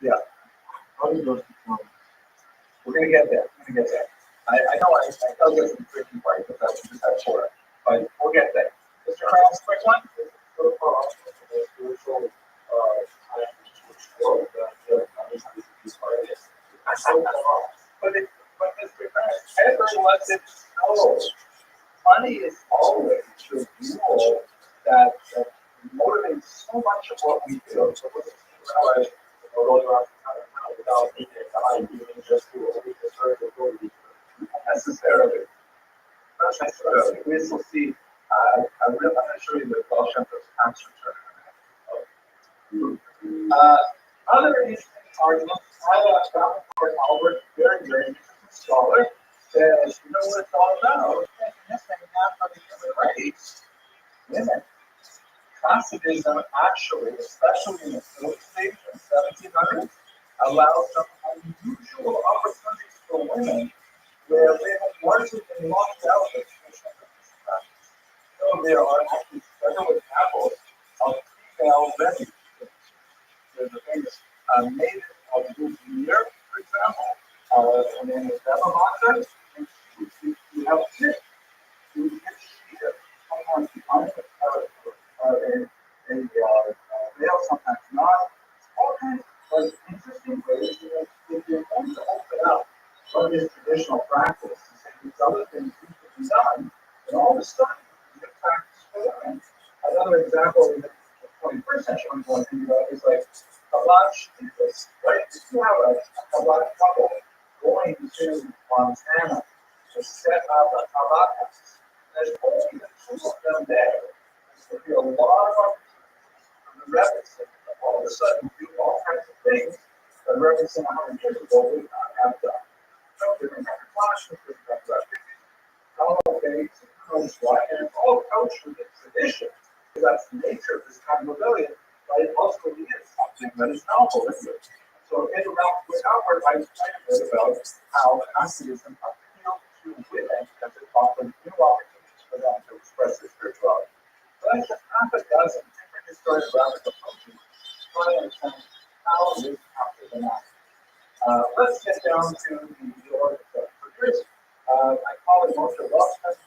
Yeah. We're going to get there. I know I tell you some tricky part, but that's just that short. But we'll get there. Mr. Krause, quick one. But Mr. Krause, ever lets it know. Money is always the fuel that motivates so much of what we do. So we're going around without being just do what we deserve to do. Necessarily. Not necessarily. We will see. I'm going to show you the Rothschild tax return. Other interesting arguments. I have Robert Albert, very interesting scholar, says, you know what it's all about? This thing now for the human race. Women. Hasidism actually, especially in the Philip state in the 1700s, allowed some unusual opportunities for women where they have largely been locked out of traditional business practice. So there are actually several examples of female refugees. There's a famous native of New for example. Her name is Eva, and she have a kid. She gets sheared, sometimes behind a veil, sometimes not. All kinds of interesting ways that if you're going to open up from this traditional practice and say these other things need to be done, then all of a sudden you get practice for women. Another example in the 21st century I'm going to think about is like Kabbalah shtitas, right? If you have a Kabbalah couple going to Montana to set up a Kabbalah house, there's only the two of them there. There's going to be a lot of opportunities for the reverends to all of a sudden do all kinds of things that reverends 100 years ago would not have done. So different kinds of classes, different kinds of activities. Okay, so Polish life, and it's all coached with its tradition, because that's the nature of this kind of rebellion, but it also is something that is novel, isn't it? So in with Albert, I explained a bit about how Nazism appealed to women because it offered new opportunities for them to express their spirituality. So that's just half a dozen different historic rabbit approaches to try to understand how it is after the Nazis. Let's get down to the order of figures. My colleague Moshe Rothschild,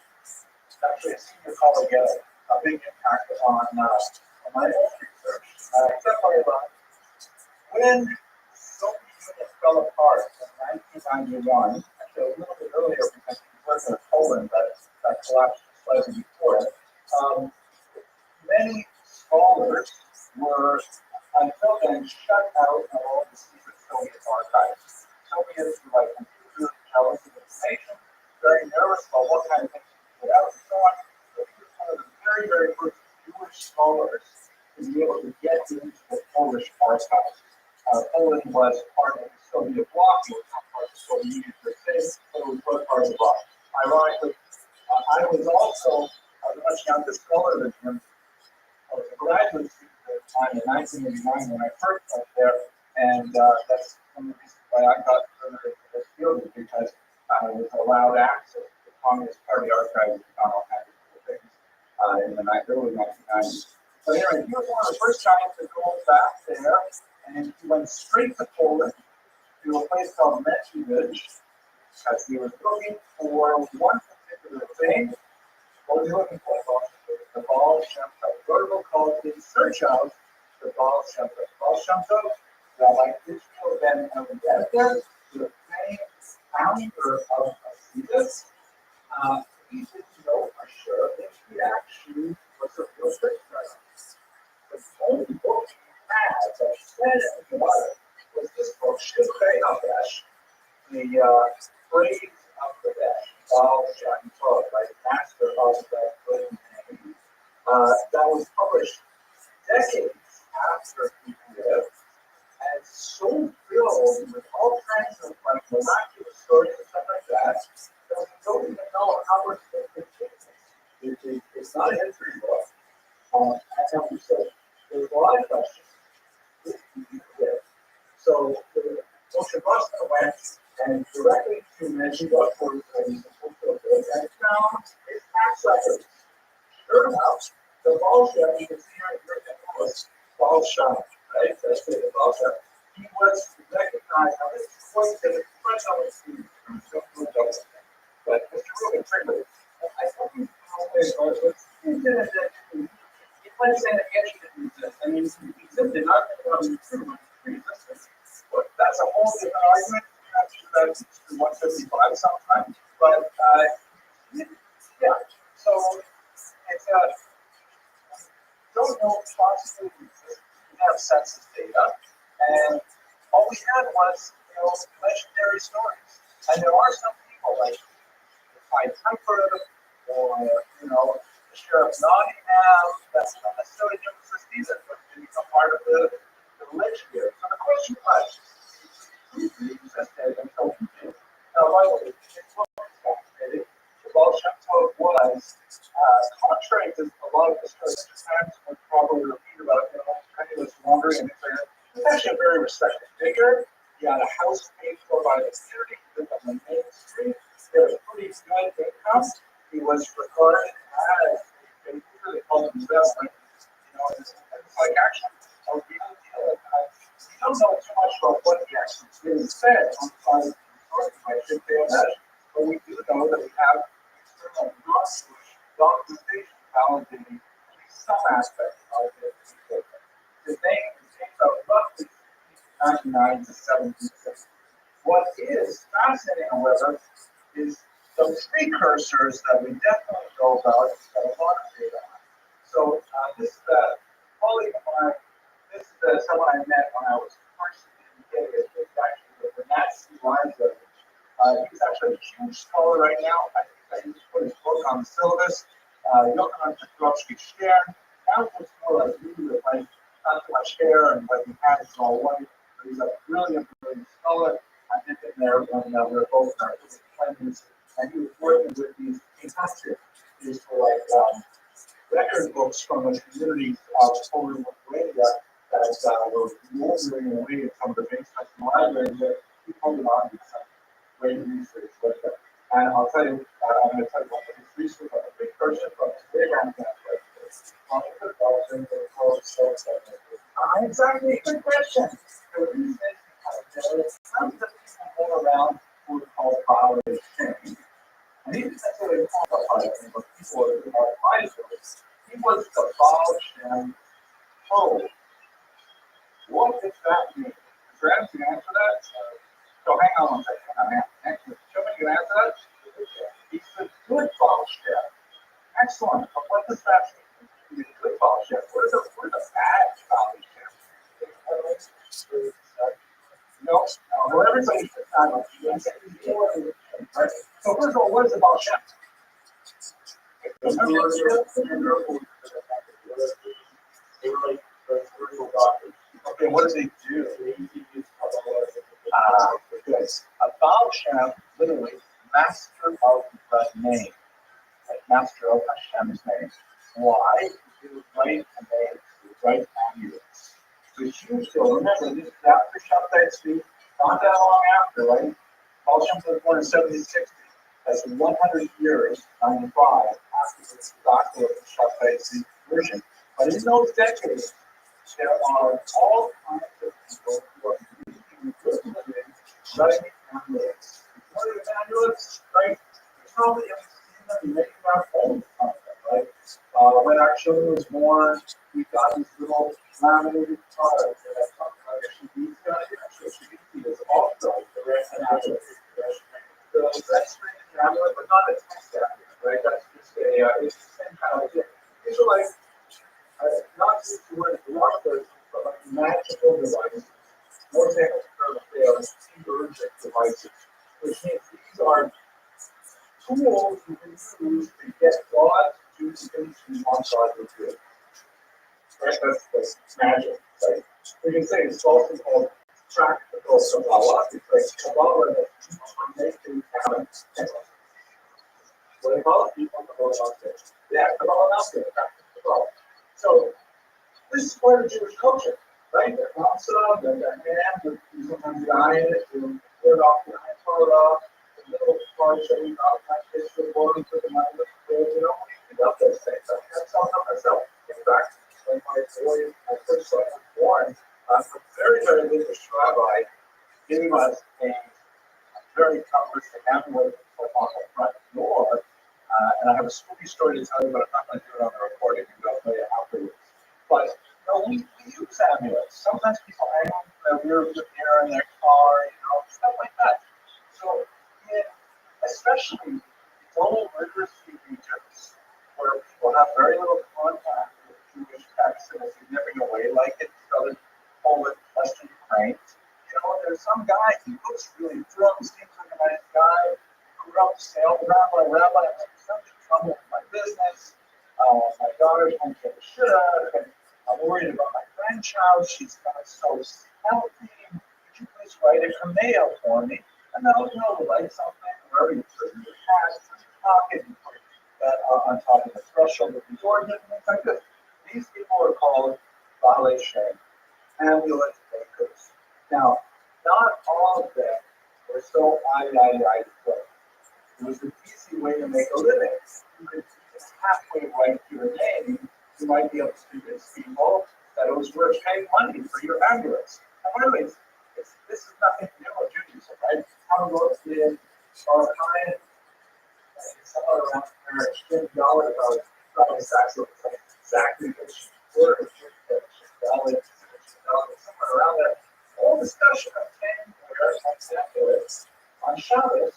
actually a senior colleague, had a big impact on my own research. Except for when Soviet Union fell apart in 1991, actually a little bit earlier because he was in Poland that collapsed slightly before it. Many scholars were, until then, shut out of all the secret Soviet archives. Soviets were like computers, jealous of information, very nervous about what kind of things to put out and so on. So he was one of the very, very first Jewish scholars to be able to get into the Polish archives. Poland was part of the Soviet bloc, it was not part of the Soviet Union per se, but it was part of the bloc. Ironically, I was also a much younger scholar than him. I was a graduate student at the time in 1989 when I first went there, and that's one of the reasons why I got further into this field, is because I was allowed access to the Communist Party archives and found all kinds of cool things in the early 1990s. So anyway, he was one of the first guys to go back there, and he went straight to Poland to a place called Mechivich, because he was looking for one particular thing. What was he looking for? The Baal Shem Tov. He wrote a book called In Search of the Baal Shem Tov. Baal Shem Tov, Rabbi Israel ben Eliezer, the famous founder of Hasidus. He didn't know for sure if he actually was a real Christian. The only book he had that said anything about it was this book, Shivchei Havesh, the Praise of the Dash, Baal Shem Tov, right? Master of that great name. That was published decades after he lived, and so filled with all kinds of like miraculous stories and stuff like that we don't even know how we're supposed to take it. It's not a history book. That's how we said. There's a lot of questions. So Moshe Rothschild went and directly to Meshivach for and found his tax records. Sure enough, the Baal Shem, you can see here written was Baal Shem, right? That's it, the Baal Shem. He was recognized, now this is quite the French always do, but Mr. Rubin Trigger, I thought he was it wasn't saying that Getty didn't exist. I mean, he existed, not that it wasn't true, but pre-existed. But that's a whole different argument. That's 155 sometimes. But yeah, so it's don't know possibly we have census data, and all we had was legendary stories. And there are some people like the Pied Piper, or the Sheriff Nottingham. That's not necessarily new either, but they become part of the religion here. So the question was, who existed until he did? Now, by the way, it's what fascinating. The Baal Shem Tov was, contrary to a lot of the stories that Japan would probably repeat about, penniless wandering, and he was actually a very respected figure. He had a house paid for by the community. He lived on the main street. He had a pretty good income. He was regarded as a leader. They called him the best, it's like actually a real deal. We don't know too much about what he actually really said on the side of the story, I should say that, but we do know that we have external non-Jewish documentation validating at least some aspect of it. His name came out roughly 1999 to 1760. What is fascinating, however, is the precursors that we definitely know about that a lot of data on. So this is a colleague of mine. This is someone I met when I was first in Vegas. This is actually the Nazi Liza. He's actually a huge scholar right now. I think I just put his book on the syllabus. Yochanan Petrovsky Stern. That was more like me with like not too much hair and what he had is all white. But he's a brilliant scholar. I met him there when we were both in our 20s. And he was working with these is for like record books from the communities of Poland, Lithuania that were moldering away from the basement libraries that people on these great research with them. And I'll tell you, I'm going to tell you about this research on a big person from the playground campus. Exactly, good question. So these days, some of the people go around who are called followers change. And he didn't necessarily qualify him, but people are advisors. He was the Baal Shem. What does that mean? Is Travis can answer that? So hang on one second. Show me you answer that. He's the good Baal Shem. Excellent. But what does that mean? He's a good Baal Shem. What is a bad Baal Shem? No, well, everybody says that. Right? So first of all, what is a Baal Shem? Okay, what do they do? Good. A Baal Shem, literally, master of the name. Like master of Hashem's name. Why? He was right and they right amulets. So it's huge deal. Remember, this is after Shabtai Tzvi, not that long after, right? Baal Shem was born in 1760. That's 100 years, 95, after the doctor of the Shabtai Tzvi version. But in those decades, there are all kinds of people who are using good living, writing amulets. What are amulets, right? You probably haven't seen them making our phones content, right? When our children was born, we got these little laminated cards that have something like Shibisi on it. Actually, Shibisi is also the rest amulet. So that's an amulet, but not a text amulet, right? That's just it's the same kind of idea. These are like, not just the word blockers, but like magical devices. More examples they are convergent devices, which means these are tools you can use to get God to do things you want God to do. Right? That's magic, right? We can say it's also called practical Kabbalah, because Kabbalah is make things happen. What do they call it? Kabbalah. Yeah, Kabbalah Master, practical Kabbalah. So, this is part of Jewish culture, right? The Hamsa, the hand, you sometimes die in it, you put it off behind Torah, the little parts that we got, like this, the body, put them out of the field, we got those things. I can't tell them myself. In fact, when my first son was born, a very, very religious rabbi gave us a very cumbersome amulet on the front door. And I have a spooky story to tell you, but I'm not going to do it on the recording. I'll tell you afterwards. But we use amulets. Sometimes people hang on their rear mirror in their car, stuff like that. So, especially global literacy regions where people have very little contact with Jewish texts in a significant way, like in southern Poland, Western Ukraine, there's some guy, he looks really thrilled, seems like a nice guy, grew up sales rabbi, I'm in such trouble with my business. My daughter's going to get a shit out of it. I'm worried about my grandchild. She's not so healthy. Could you please write a mail for me? And they'll write something wherever you put in your hat, in your pocket, you put that on top of the threshold of the door, and things like this. These people are called Baalei Shem, amulet makers. Now, not all of them were so good. It was an easy way to make a living. You could just halfway write your name. You might be able to convince people that it was worth paying money for your ambulance. And really, this is nothing new with Judaism, right? How most in our time, somewhere around there, $10 about Rabbi Sachs exactly which word, somewhere around there. Whole discussion of 10 words on ambulance on Shabbos.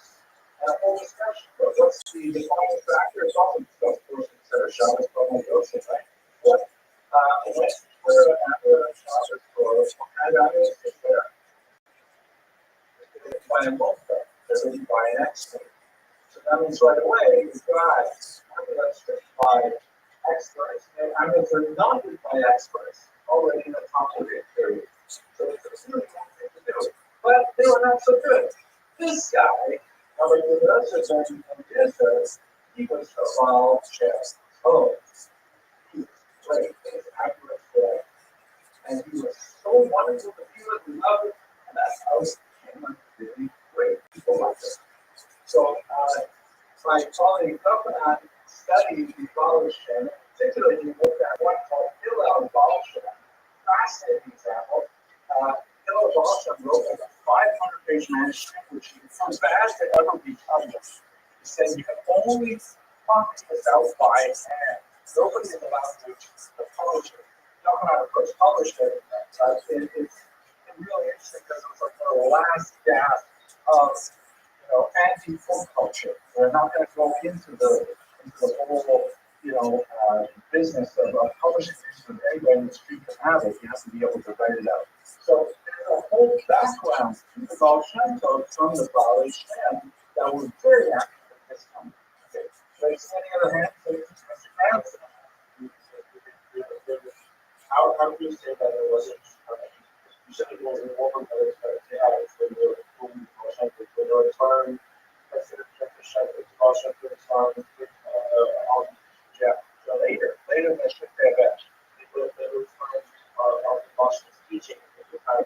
And a whole discussion of what's the defining factor. It's often discussed for consider Shabbos from Yosef, right? But when we're an amulet on Shabbos for what kind of amulet is there? They buy a multi, they buy an expert. So that means right away, you've got amulets that by experts, and amulets are not used by experts already in the complicated period. So it's a really good thing to do. But they were not so good. This guy, he he was a wild chest. Oh, he was great. He was accurate today. And he was so wonderful to be with. We loved it. And that's how he became a really great people like this. So by following up on studying the evolution, particularly he looked at one called Hillel evolution. Fascinating example. Hillel evolution wrote like a 500-page manuscript, which is the best to ever be published. He said you can only copy this out by hand. Nobody is allowed to publish it. John, of course, published it. It's really interesting because it was like the last gasp of anti-folk culture. We're not going to go into the whole business of publishing things with anybody in the street can have it. You have to be able to write it out. So there's a whole background to the Baal Shem Tov from the Baal Shem that was very active at this time. Okay. But any other hand, so Mr. Krantz. How do you say that it wasn't? You said it was a woman, but it's they were moving they were retiring. That's it. Later, they should pay back. They were trying of the Boston teaching at the time.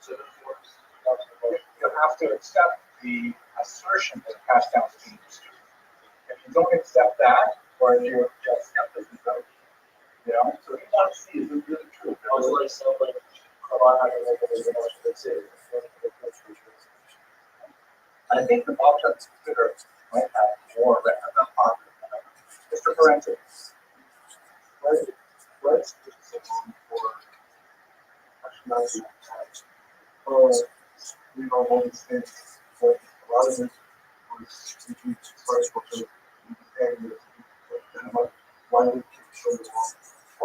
So You have to accept the assertion that passed down to the student. If you don't accept that, or if you're skepticism, so you want to see is it really true? I was like somebody, I think the Balkan Twitter might have more of that. I'm not positive. Mr. Parenti, what's the system for nationality? All these things, but a lot of it was between first culture and why would you show the wall?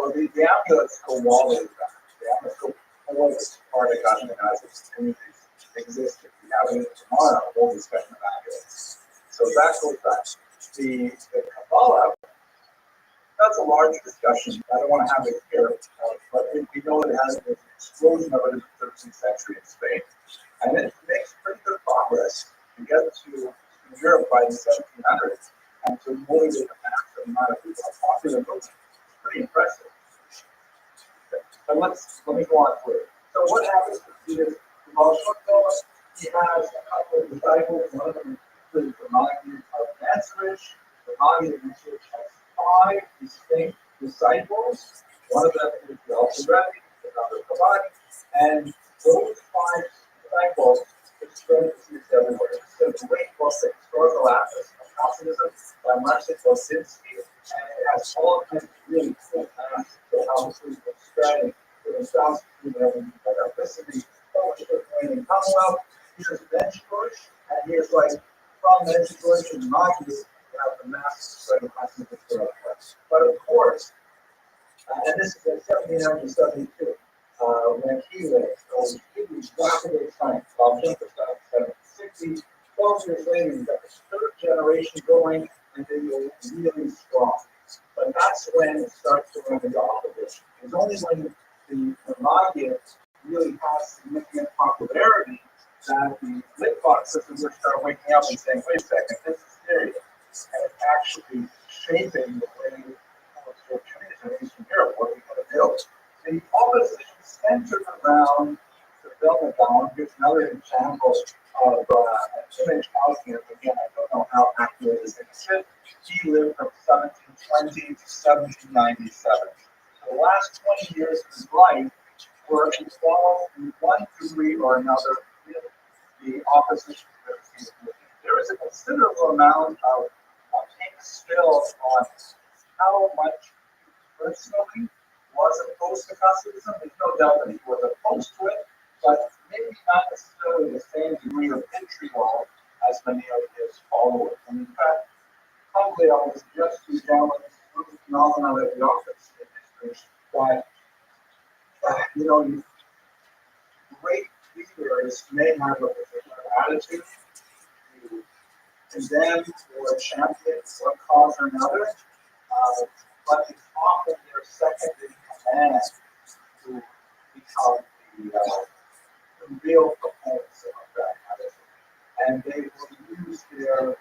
well, the amulets go all the way back. The amulets go all the way part of Ashkenaz's communities existed. We have it tomorrow, all these special amulets. So that goes back. The Kabbalah, that's a large discussion. I don't want to have it here, but we know it has an explosion of it in the 13th century in Spain. And it makes pretty good progress to get to Europe by the 1700s and to motivate a massive amount of people. A popular movement. It's pretty impressive. Okay. But let me go on through. So what happens is the Baal Shem Tov, he has a couple of disciples. One of them is the Maggid of Ansrich. The Maggid of Ansrich has 5 distinct disciples. One of them is the Rabbi, another Rabbi, and those 5 disciples explain this everywhere. So the great book, The Historical Atlas of Hasidism by Marcin Bosinski, and it has all kinds of really cool maps of how this was spreading to themselves, electricity, in Commonwealth. Here's Benchbush, and here's like from Benchbush and Maggid, you have the mass spread of Hasidism. But of course, and this is in 1772. When he lived, so he was rapidly science. Bob Jumper started 1760. 12 years later, you got this 3rd generation going, and they were really strong. But that's when it starts to run into opposition. It's only when the Maggid really has significant popularity that the Litvak systems start waking up and saying, wait a second, this is serious. And it's actually shaping the way communities in Eastern Europe, what we're going to build. The opposition centered around the Vilna Gaon. Here's another example of an image out here. Again, I don't know how accurate this is. He lived from 1720 to 1797. The last 20 years of his life were involved in one degree or another in the opposition. There is a considerable amount of ink spilled on how much personally was opposed to Hasidism. There's no doubt that he was opposed to it, but maybe not necessarily the same degree of vitriol as many of his followers. And in fact, probably I was just too down with this phenomenon that we often see in history that, great leaders may have a particular attitude to condemn or champion one cause or another, but it's often their second in command to become the real proponents of that attitude. And they will use their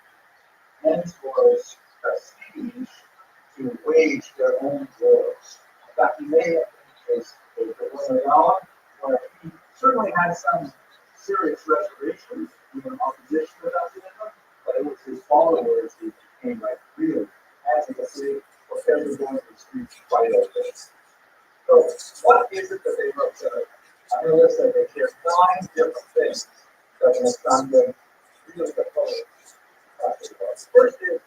mentors prestige to wage their own wars. In fact, he may have been the case with William, where he certainly had some serious reservations, even opposition to Nazism, but it was his followers who became like really advocacy for everyone to streets to fight over this. So, what is it that they wrote together? I'm going to list that they share 9 different things that will sound good. Really the first is,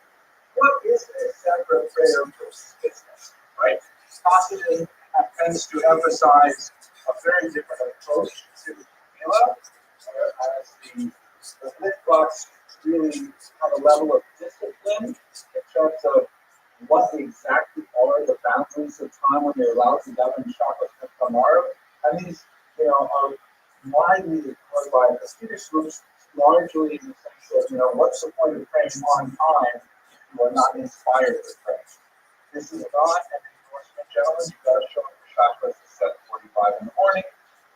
what is a separate prayer for business, right? Constantine tends to emphasize a very different approach to Mila, whereas the Litvaks really have a level of discipline in terms of what exactly are the boundaries of time when you're allowed to govern Shabbos and tomorrow. And these, are widely ignored by the Swedish groups, largely in the sense of, what's the point of praying on time if you are not inspired to pray? This is not an endorsement, gentlemen. You've got to show up for Shabbos at 7:45 in the morning.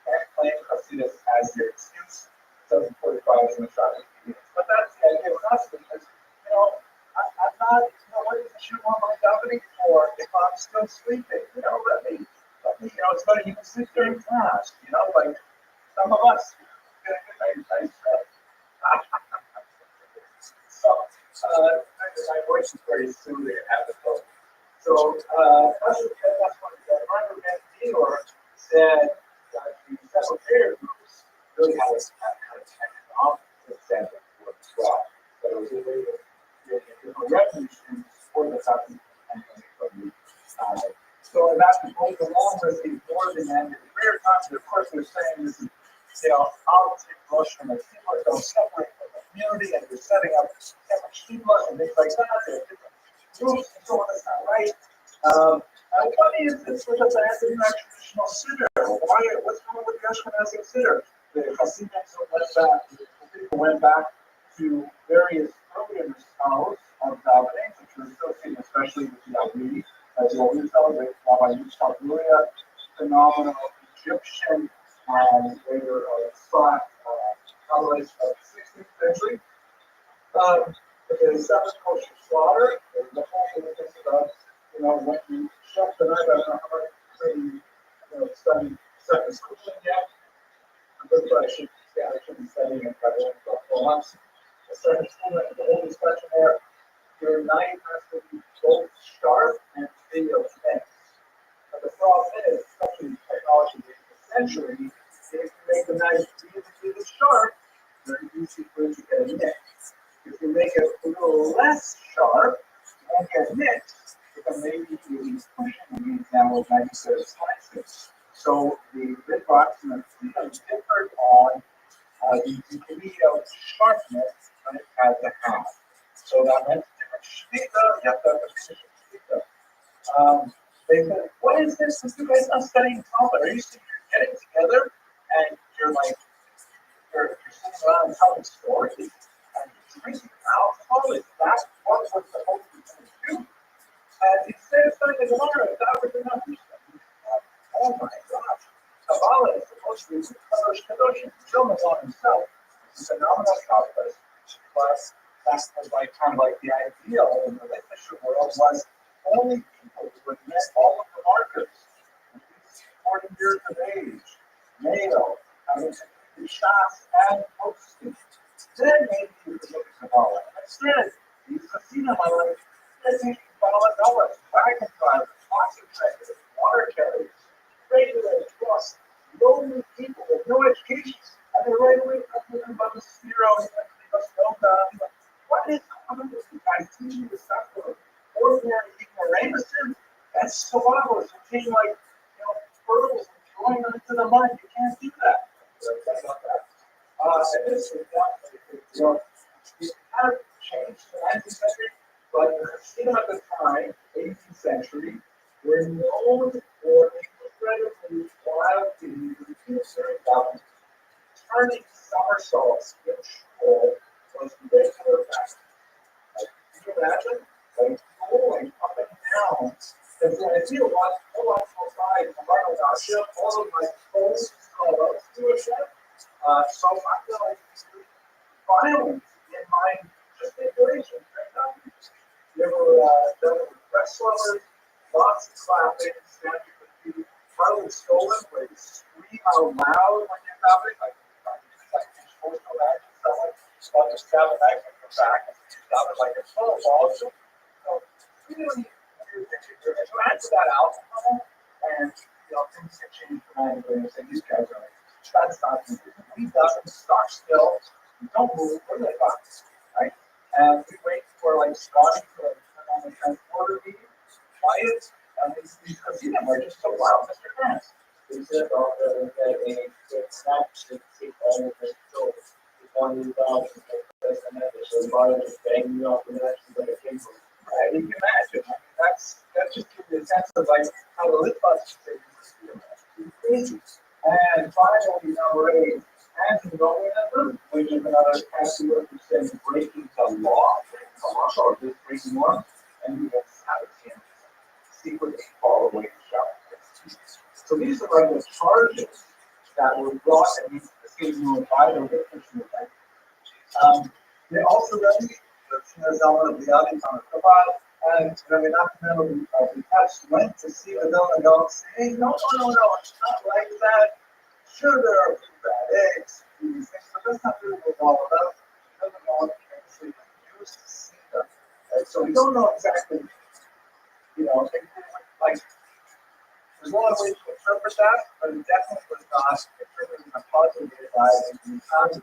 Can't claim Hasidus as your excuse. 7:45 in the Shabbos. But that's the idea with us because, I'm not, what is the shoe on my davening for if I'm still sleeping? Let me, it's better you can sleep during class, like some of us. So, my voice is very soothing at the phone. So, that's what Robert Van Dealer said that the several prayer groups really had an economic incentive for it as well. But it was a way of getting revenue streams for the government and from the so that goes along with the more demanded prayer times. Of course, they're saying this is, politics, Russian, and people don't separate from the community, and you're setting up separate schema and things like that. There are different groups and so on. That's not right. And what is this with a bad traditional siddur? What's wrong with the Ashkenazi siddur? The Hasidics went back to various earlier styles of davening, which were associated especially with the Rabbi, as well as celebrate Rabbi Yitzchak Luria, phenomenal Egyptian, later Slav novelist of the 16th century. The seventh kosher slaughter, the whole thing is about, when you shut the night, I don't know how much study second schooling yet. That's what I should be studying in Catalan for 4 months. The second schooling, the whole discussion there, your night has to be both sharp and free of things. But the problem is, especially in technology in the century, if you make the night really sharp, very easy for you to get a mix. If you make it a little less sharp, you won't get mixed, because maybe you'll be pushing the downward 96 slices. So the Litvaks and the Freedom differed on the degree of sharpness that it had to have. So that meant different shvita, you have to have a different shvita. They said, what is this? You guys not studying Talmud? Are you getting together and you're sitting around and telling stories and drinking alcohol? Is that what we're supposed to do? And instead of studying the Gemara, that was enough. Oh my gosh. Kabbalah is supposed to be Kadosh Kadoshim. Shlomo on himself is a phenomenal Kabbalist, but that was kind of like the ideal in the literature world was only people who had met all of the markers, 40 years of age, male, having completed shots and posting. Then maybe you could look at Kabbalah. Instead, these Hasidim are like, they're taking Kabbalah dollars, wagon drivers, concentrators, water carriers, regular, trust, lonely people with no education, and they're right away talking about the zero and the what is common with the idea of suffering? Ordinary ignoramuses? That's survivors who came like, pearls and throwing them into the mud. You can't do that. And this is not, it kind of changed in the 19th century, but the Hasidim at the time, 18th century, were known for incredibly wild behaviors during davening. Turning somersaults in shul was regular practice. Can you imagine? Like rolling up and down. And so I see a lot more side from our ship, all of my phones, do a ship. So I feel like violence in my gesticulation. colors, lots of clapping, stamping the feet, probably stolen where you scream out loud when you're clapping, like you're supposed to imagine someone about to stab a knife in your back and stab it like it's full of balls. So really, if you add to that alcohol and things can change dramatically and say these guys are that's not easy. We doesn't start still, we don't move, we're like us, right? And we wait for like Scotty to turn on the transporter beam, quiet, and these casinos are just so loud, Mr. Grant. They said that a snap should take all of the shows. It's on your dog, and so the body just banging you off the neck like a cable. You can imagine. I mean, that just gives you a sense of like how the lit bus is crazy. And finally, number 8, anti-government, which is another category who says breaking the law, or just breaking law, and we have sabotage, secretly following the shower. So these are like the charges that were brought against the seasonal by the victims. They also ready the element of the audience on the cabal, and Rabbi Nachman of the text went to see the villain and don't say, hey, no, it's not like that. Sure, there are a few bad eggs, these things, but that's not really what it's all about. He doesn't want to actually use to see them. Right? So we don't know exactly, like, there's one way to interpret that, but it definitely was not interpreted in a positive way by the economy.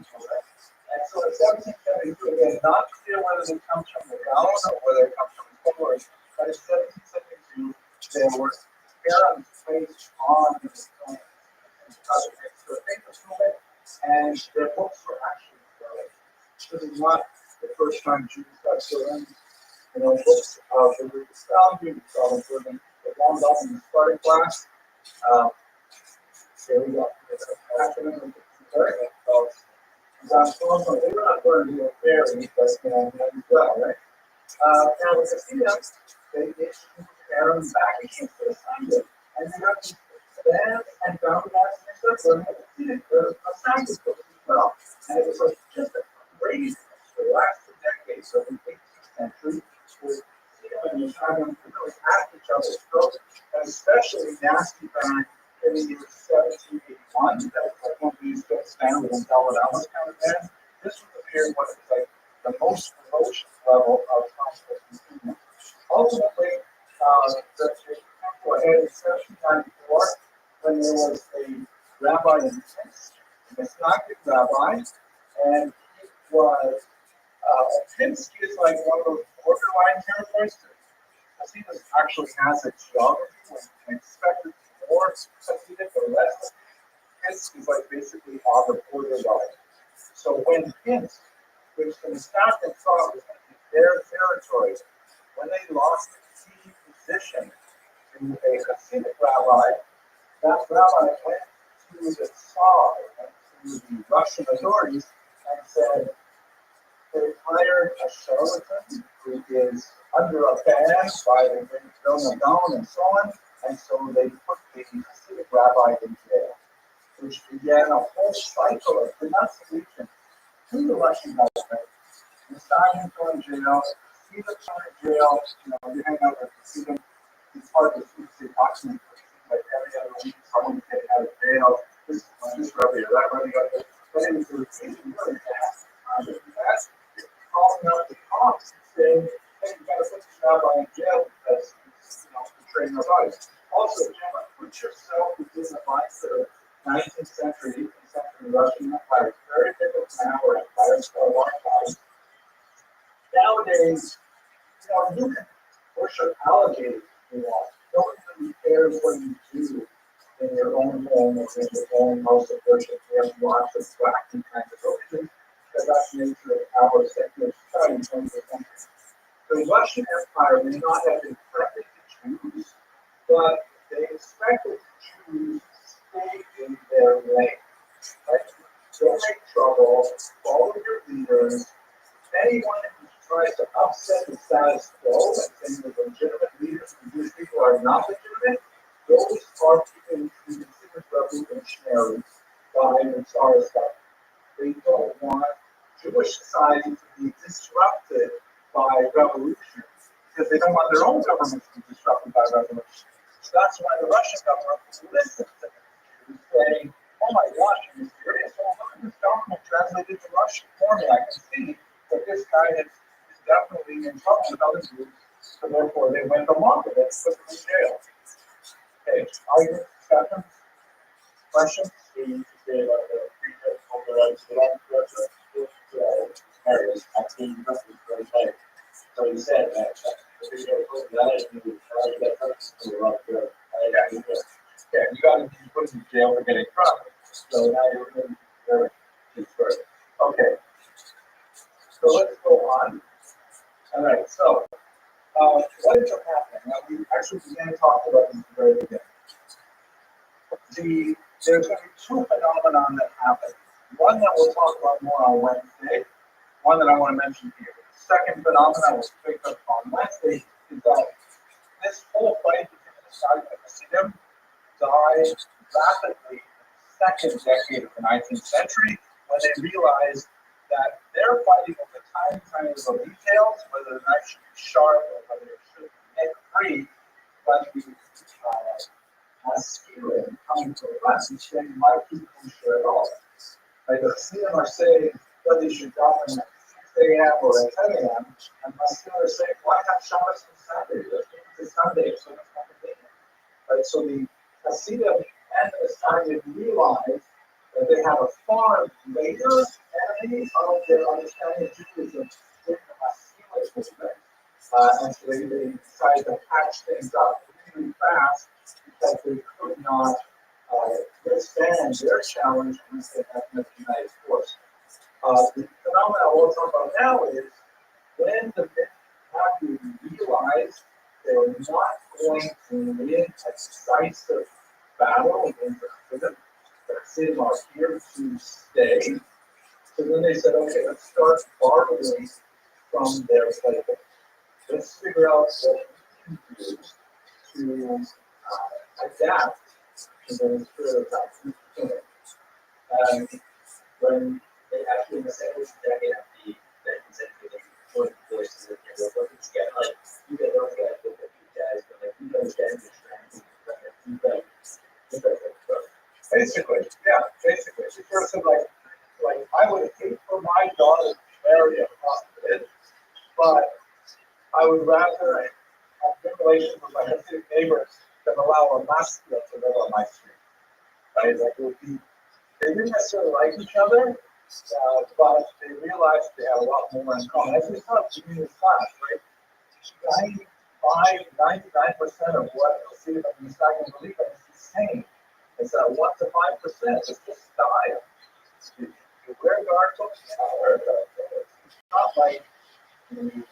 And so in 1772, again, not clear whether it comes from the down or whether it comes from the forward, but in 1772, there were experiments placed on the movement, and their books were actually good. This is not the first time Jews got stolen. Books of the Greek astounding, we saw them for them. They wound up in the starting class. Here we go. Acronym of the they were not going to be a fairy, but as well, right? Now with the students, they compare them back against the assignment, and they have to stand and bound that and a science book as well. And it was like just a crazy for the last 2 decades of the 18th century, with and trying to really act each other's throats, and especially nasty back in the year 1781, that was like one of these books down with Dollar Alice kind of band. This was the period when it was like the most ferocious level of conflict in England. Ultimately, the come to a head in 1794 when there was a rabbi in Minsk, a Messianic rabbi, and he was, Minsk is like one of those borderline territories. Hasidic actually has a geography when expected more Hasidic or less. Minsk is like basically on the borderline. So when Minsk, which the Messianic thought was going to be their territory, when they lost the key position to a Hasidic rabbi, that rabbi went to the Tsar, went to the Russian authorities, and said, they hired a charlatan who is under a ban by the Vilna Gaon and so on, and so they put the Hasidic rabbi in jail, which began a whole cycle of denunciation to the Russian government. Messiah going to jail, Hasidic going to jail, you hang out with Hasidic, it's hard to see the document, like every other week, someone get out of jail, this rabbi or that rabbi got there, but it was really fast. That's calling out the cops and saying, hey, you got to put this rabbi in jail because he's, betraying our bodies. Also, Gemma, put yourself within the mindset of 19th century, 18th century Russian Empire. It's very different from our empire, it's a long time. Nowadays, you can worship alligators if you want. No one really cares what you do in your own home or in your own house of worship. We have lots of wacky kinds of religions. That's the nature of our secular society in 20th century. The Russian Empire may not have been friendly to Jews, but they expected Jews to stay in their lane. Right? Don't make trouble, follow your leaders. Anyone who tries to upset the status quo and saying the legitimate leaders and Jewish people are not legitimate, those are people who consider revolutionary by the Tsar stuff. They don't want Jewish society to be disrupted by revolution. because they don't want their own government to be disrupted by revolution. That's why the Russian government listened to them. It was saying, oh my gosh, are you serious? Well, look at this document translated to Russian for me. I can see that this guy is definitely in trouble with other groups, so therefore they went along with it, put them in jail. Okay, argument, discussion, question? We used to say about the previous overrides, but I'm areas, I think nothing very late. So he said that the video was that and you tried to get us to the rock there. Yeah, you got to be put in jail for getting drunk. So now you're in there. Okay. So let's go on. All right. So what ends up happening? Now we actually began to talk about this at the very beginning. There's going to be two phenomena that happen. One that we'll talk about more on Wednesday. One that I want to mention here. The second phenomenon we'll pick up on Wednesday is that this whole fight between the Saudi and the Hasidim died rapidly in the second decade of the 19th century when they realized that they're fighting over tiny little details, whether the knife should be sharp or whether it should be neck-free, but the Hasidim coming to the West and saying, my people should at all. Like the Hasidim are saying that they should govern at 6 a.m. or at 10 a.m., and my Hasidim are saying, why have Shabbos and Saturday? It's Sunday, so it's not convenient. Right, so the Hasidim and the Saudi realize that they have a far greater enemy of their understanding of Judaism than the Hasidic movement. And so they decided to patch things up really fast because they could not withstand their challenge once they had an united force. The phenomenon we'll talk about now is when the Hasidim realized they were not going to win a decisive battle against the Hasidim. The Hasidim are here to stay. So then they said, okay, let's start borrowing from their playbook. Let's figure out what we can do to adapt to the spirit of that. And when They actually in the second decade of the 19th century, they were voices that they were working together. Like, you guys don't get with the two guys, but like, you guys get the strength, you guys. Basically, yeah, basically. It's sort of like I would hate for my daughter to marry a prostitute, but I would rather have good relations with my Hasidic neighbors than allow a masculine to live on my street. Right? Like it would be, they didn't necessarily like each other, but they realized they had a lot more in common. As we saw in this class, right? 99% of what Hasidim and Messiah believe in is the same. It's that 1 to 5%. It's just style. You wear garters, wear garters. It's not like you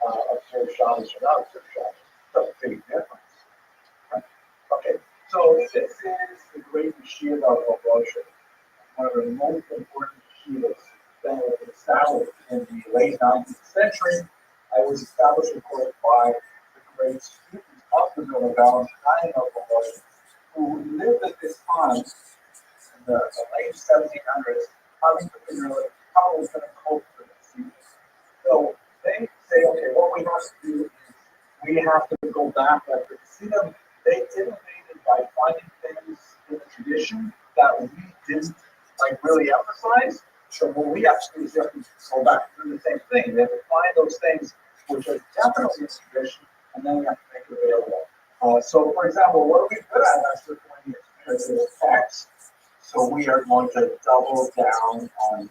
observe Shabbos or not observe Shabbos. It's a big difference. Okay, so this is the great yeshiva of Rothschild, one of the most important yeshivas that was established in the late 19th century. It was established, of course, by the great students of the Vilna Gaon, Rothschild, who lived at this time in the late 1700s, having to figure out how it was going to cope with this. So they say, okay, what we have to do is we have to go back after see them. They innovated by finding things in the tradition that we didn't really emphasize. So what we have to do is we have to go back and do the same thing. We have to find those things which are definitely in tradition, and then we have to make it available. So, for example, what are we good at after 20 years? Is text. So we are going to double down on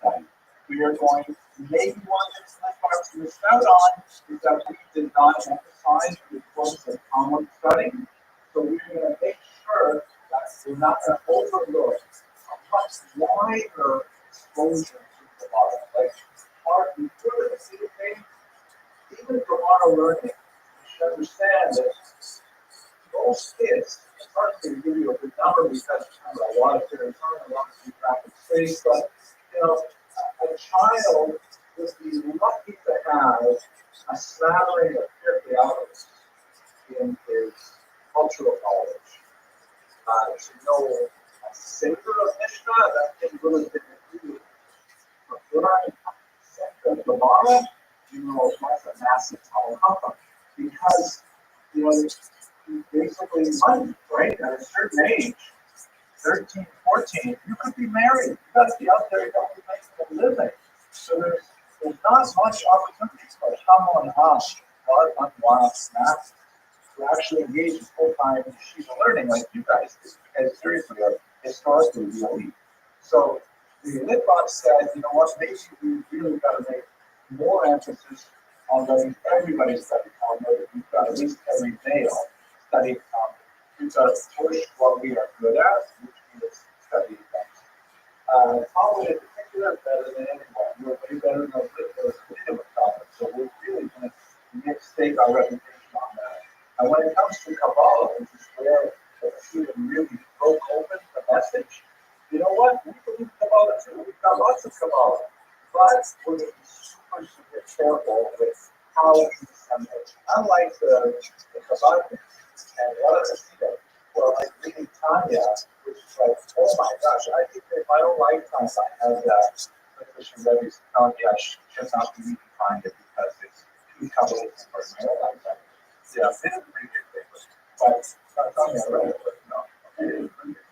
that. We are going to maybe one of the parts we missed out on is that we did not emphasize the importance of common studying. So we're going to make sure that we're not going to overlook a much wider exposure to the Bible. Like, we could see the thing, even from our learning, we should understand that most kids, it's hard to give you a good number because a lot of territory, a lot of geographic space, but a child would be lucky to have a smattering of theology in his cultural knowledge. To know a savor of Mishnah, that can really be a Quran, Gemara, that's a massive total outcome. Because, basically money, right? At a certain age, 13, 14, you could be married. You got to be out there, you got to be making a living. So there's not much opportunity for someone else, or unwanted snacks, to actually engage in full-time yeshiva learning like you guys do, because seriously are historically the elite. So the Litbox said, you know what, maybe we really got to make more emphasis on letting everybody study Talmud. We've got at least every male study Talmud. We've got to push what we are good at, which is studying things. Talmud in particular is better than anyone. We're way better than those freedom of Talmud. So we're really going to stake our reputation on that. And when it comes to Kabbalah, which is where the student really broke open the message, you know what? We believe Kabbalah too. We've got lots of Kabbalah. But we're going to be super, super careful with how we disseminate. Unlike the Kabbalah and what other people who are like reading Tanya, which is like, oh my gosh, I think that in my own lifetime I had Christian Rabbi's telling me I should not be reading Tanya because it's too Kabbalistic for my own lifetime. Yeah, it is a pretty good thing, but Tanya, I read it, but no, it is pretty good.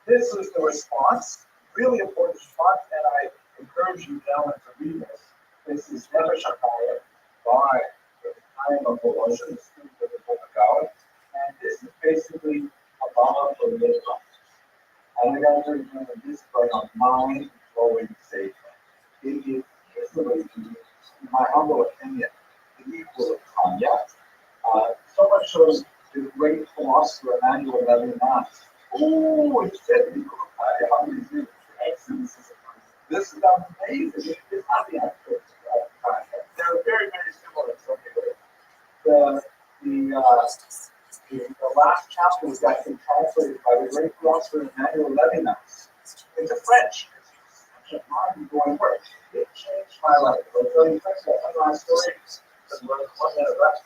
This is the response, really important response, and I encourage you gentlemen to read this. This is Never Shakaya by the time of Voloshin, the student of the book of God, and this is basically about the Litbox. And I got to remember this is like a mind-blowing statement. It is easily, in my humble opinion, the equal of Tanya. So much so the great philosopher Emmanuel Levinas. Oh, it said equal of Tanya. How many things? This is amazing. It's not the actual Tanya. They're very, very similar in some ways. The last chapter was actually translated by the great philosopher Emmanuel Levinas into French. It's such a mind-blowing work. It changed my life. I'll tell you one last story. Just 1 minute left.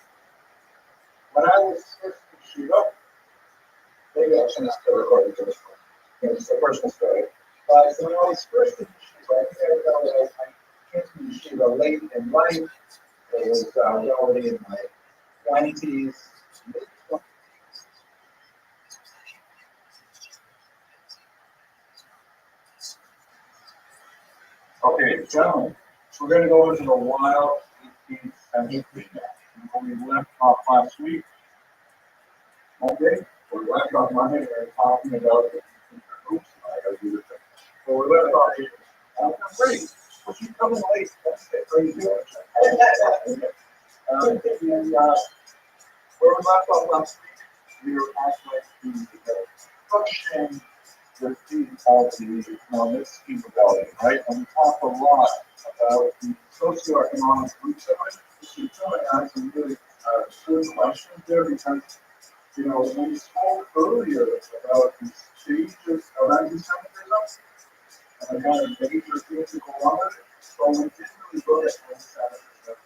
When I was first in Shiva, maybe I shouldn't have to record this one. It's a personal story. But when I was first in Shiva, I came to Shiva late in life. It was already in my 20s. Okay, gentlemen, we're going to go into the wild 18th century now. When we left off last week, okay, we left off Monday, we were talking about the oops, I got to do the thing. So we left off here. I'm great. But you coming late. That's it. How you doing? Where we left off last week, we were actually the function the theme of the Mexican rebellion, right? And we talked a lot about the socioeconomic roots of it. She's really asking really good questions there because, when we spoke earlier about the stages of anti-Semitism and the kind of major things that go on with it, so we didn't really look at anti-Semitism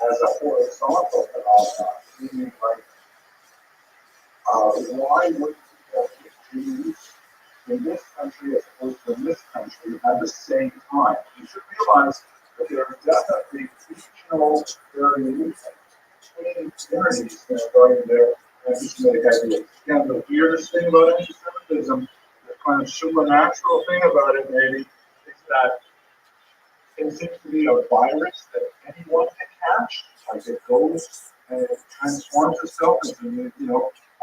as a horizontal phenomenon, meaning like, why would Jews in this country as opposed to in this country at the same time? You should realize that there are definitely regional variations between communities that are going there anti-Semitic ideas. Again, the weirdest thing about anti-Semitism, the kind of supernatural thing about it maybe, is that it seems to be a virus that anyone can catch. Like it goes and it transforms itself into,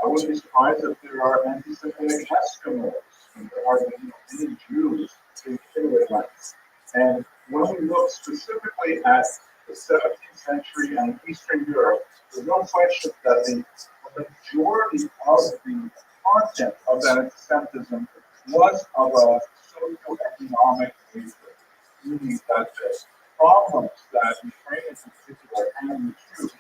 I wouldn't be surprised if there are anti-Semitic Eskimos. And there are many Jews in Finland. And when we look specifically at the 17th century and Eastern Europe, there's no question that the majority of the content of that anti-Semitism was of a socioeconomic nature, meaning that the problems that Ukrainians in particular and the Jews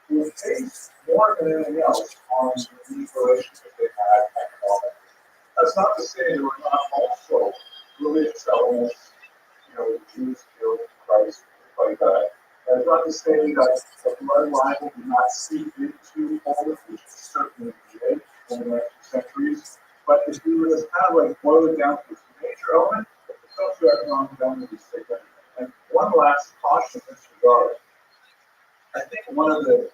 will face more than anything else on the relationship they had economically. That's not to say there were not also religious elements, Jews killed Christ, like that. That's not to say that the bloodline did not seep into Poland, which certainly did over the next centuries. But if we were just kind of like boil it down to its major element, the socioeconomic element is significant. And one one last caution in this regard. I think one of the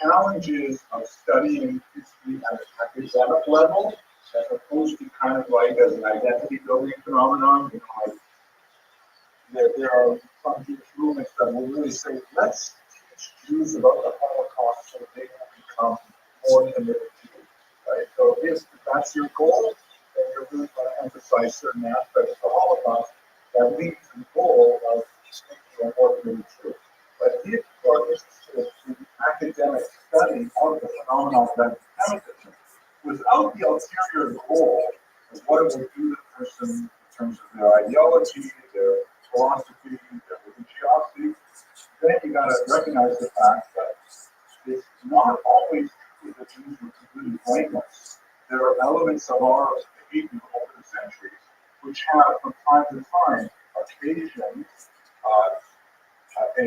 challenges of studying history at an academic level, as opposed to kind of like as an identity building phenomenon, like there are some Jewish movements that will really say, let's teach Jews about the Holocaust so they will become more committed to it, right? So if that's your goal, then you're really going to emphasize certain aspects of the Holocaust that lead to the goal of making a more committed to it. But if you are interested in academic study of the phenomenon of anti-Semitism, without the ulterior goal of what it will do to the person in terms of their ideology, their philosophy, their religiosity, then you got to recognize the fact that it's not always true that Jews were completely blameless. There are elements of our behavior over the centuries which have, from time to time, occasioned a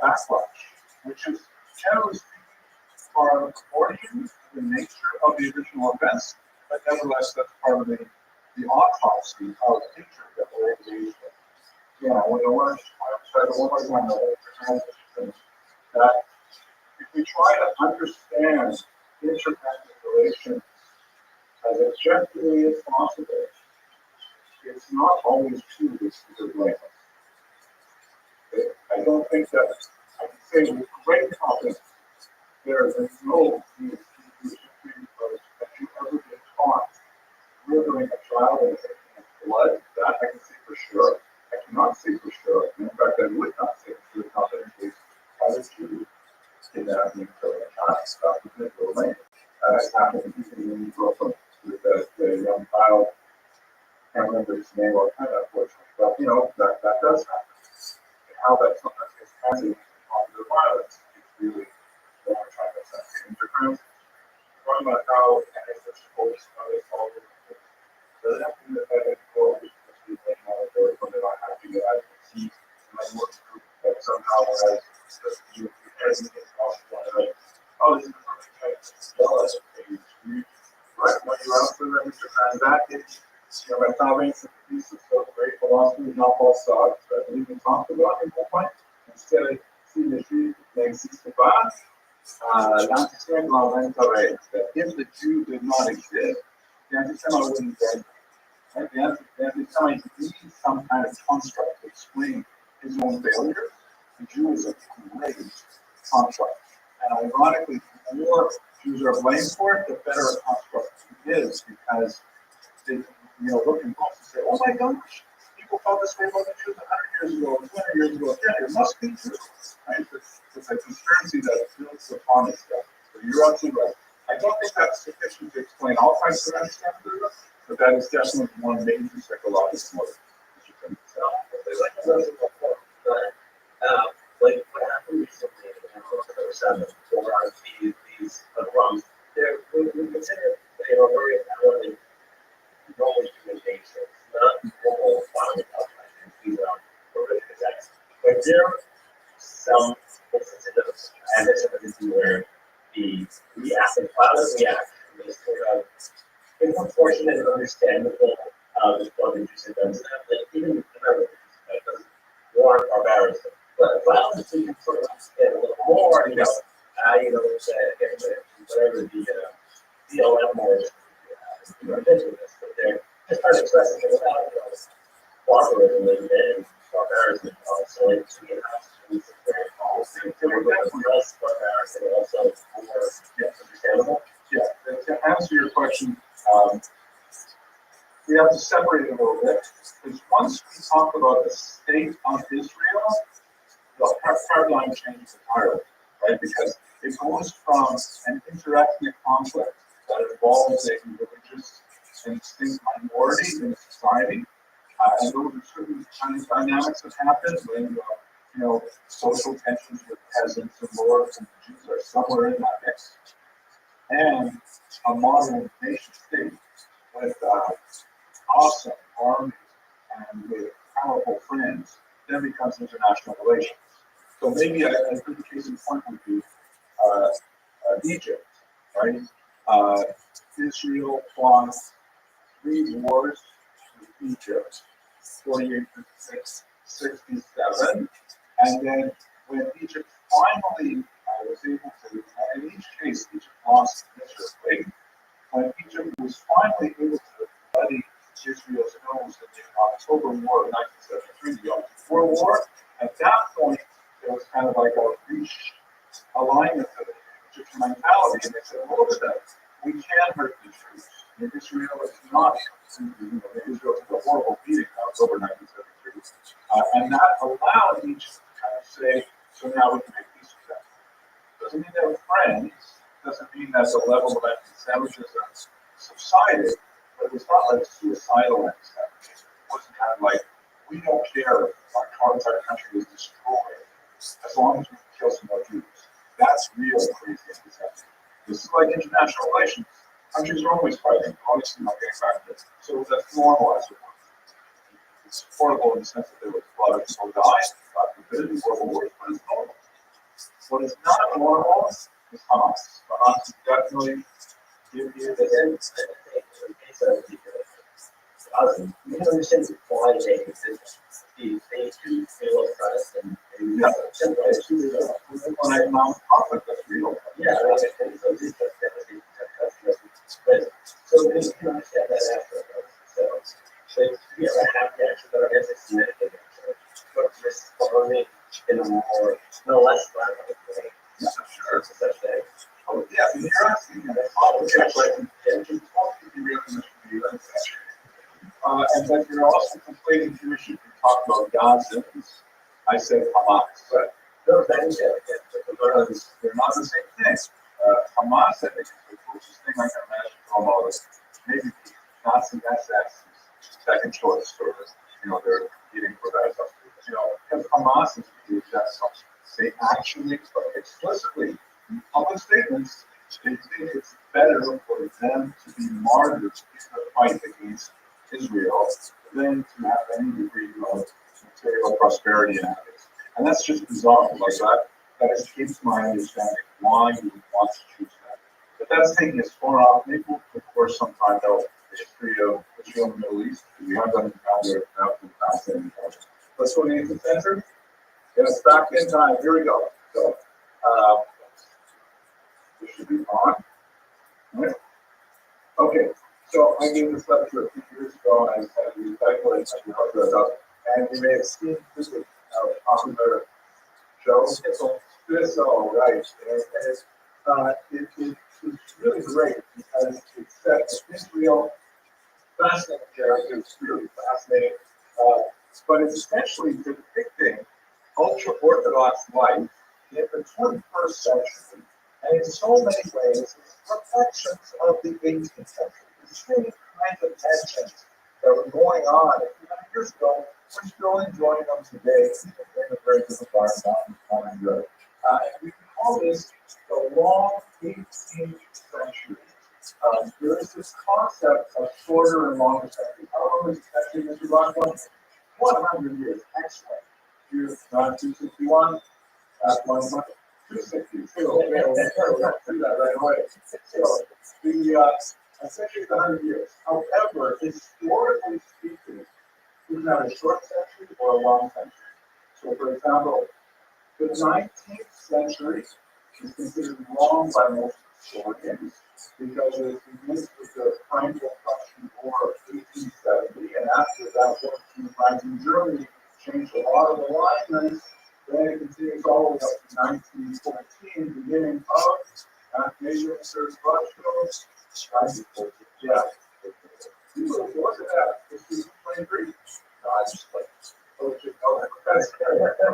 backlash, which is generally speaking are origins, the nature of the original events, but nevertheless that's part of the autopsy of history that we're engaged in. Yeah, when I want to that if we try to understand interconnected relations as objectively as possible, it's not always true that we're blameless. I don't think that I can say with great confidence there is no history that you ever been taught murdering a child and taking blood. That I can say for sure. I cannot say for sure. In fact, I would not say for sure confidently how did you kidnap me for a child? Stop the physical lane. It happened even in Brooklyn with the young child. I can't remember his name or kind of unfortunately, but that does happen. And how that sometimes gets translated into positive violence is really what we're trying to say. Interference, talking about how it's supposed to be solved. Doesn't have to be that I go because we think from it, I'm happy that I can see my work group that somehow as you as you get off one of oh, this is the perfect type well as a page. Right, when you're out for them, that is, my comments and piece of so great philosophy, not all stocks that we even talked about in one point. Instead of seeing the Jew n'existe pas, l'antisémite l'inventerait. That if the Jew did not exist, the anti-Semite wouldn't exist. Right? The anti-Semite needs some kind of construct to explain his own failure. The Jew is a great construct. And ironically, the more Jews are blamed for it, the better a construct it is, because they look and say, oh my gosh, people felt this way about the Jews 100 years ago, 200 years ago. Yeah, it must be true. Right? It's a conspiracy that builds upon itself. So you're absolutely right. I don't think that's sufficient to explain all types of anti-Semitism, but that is definitely one major psychological motive. Like what happened recently in 2007 for these pogroms, we consider they are very apparently normal human nature, not normal violent outcomes. These are horrific attacks. But there are some instances of anti-Semitism where the reactive violent reaction is sort of unfortunate and understandable responses to them. Like even Americans warrant barbarism. But violence you can sort of get a little more, whatever the BLM or ridiculous, but they're just trying to express it without barbarism and barbarism. So it's very policy. So we're definitely less barbaric and also more understandable. Yeah, to answer your question, we have to separate it a little bit, because once we talk about the state of Israel, the paradigm changes entirely, right? Because it goes from an interethnic conflict that involves a religious and distinct minority in a society, and those are certain kind of dynamics that happen when social tensions with peasants and lords and Jews are somewhere in that mix, and a modern nation state with awesome armies and with powerful friends, then becomes international relations. So maybe a good case in point would be Egypt, right? Israel fought 3 wars with Egypt, 48, 56, 1967, and then when Egypt finally was able to, in each case, Egypt lost miserably. When Egypt was finally able to bloody Israel's nose in the October War of 1973, the Yom Kippur War, at that point, there was kind of like a alignment of the Egyptian mentality, and they said, well, look at that, we can hurt the troops. And Israel is not, Israel took a horrible beating in October 1973. And that allowed Egypt to kind of say, so now we can make peace with them. Doesn't mean they were friends, doesn't mean that the level of anti-Semitism subsided, but it was not like suicidal anti-Semitism. It wasn't kind of like, we don't care if our country is destroyed as long as we can kill some more Jews. That's real crazy anti-Semitism. This is like international relations. Countries are always fighting, obviously not getting back to it. So that's normalized. It's horrible in the sense that there was a lot of people died, God forbid, in horrible wars, but it's normal. What is not normal is Hamas. Hamas is definitely You don't understand why they exist. They do feel oppressed and on economic conflict, that's real. yeah, right. And so this so you can understand that after. So yeah, I have the answer that I guess it's meditated. But responding in a more, no less violent way. Yeah, sure. Such a Oh, yeah, and you're asking me that politics, like, Jews want to be recognized for the UN session. And then you're also conflating Jewish, if you talk about Gaza, I said Hamas, but those things, they're not the same thing. Hamas, I think, is the closest thing I can imagine from all this. Maybe Nazi SS second choice, or, they're competing for that stuff. Because Hamas is just they actually, explicitly, in public statements, they think it's better for them to be martyrs in the fight against Israel than to have any degree of material prosperity and happiness. And that's just bizarre. Like that escapes my understanding why you would want to choose that. But that's taking us far off. Maybe we'll, of course, sometime know the history of Israel in the Middle East. We have done it now for the past 70 years. Let's go to the 18th century. Yes, back in time. Here we go. So, this should be on. Right. Okay, so I gave this lecture a few years ago, and I had to recycle it, and you may have seen this is popular show. So, right. It's really great because it sets Israel fascinating characters, really fascinating. But it's essentially depicting ultra-Orthodox life in the 21st century. And in so many ways, it's reflections of the 18th century. The same kinds of tensions that were going on a few hundred years ago. We're still enjoying them today, even in a very difficult environment. We call this the long 18th century. There is this concept of shorter and longer centuries. How long is the century, Mr. Rothschild? 100 years. Excellent. You're 261. 260. So, do that right away. So, the century is 100 years. However, historically speaking, we can have a short century or a long century. So, for example, the 19th century is considered long by most historians because it begins with the Franco-Prussian War of 1870, and after that, war between France and Germany changed a lot of alignments. Then it continues all the way up to 1914, beginning of Major Research Rothschild. Yeah. Look at that. This is 23.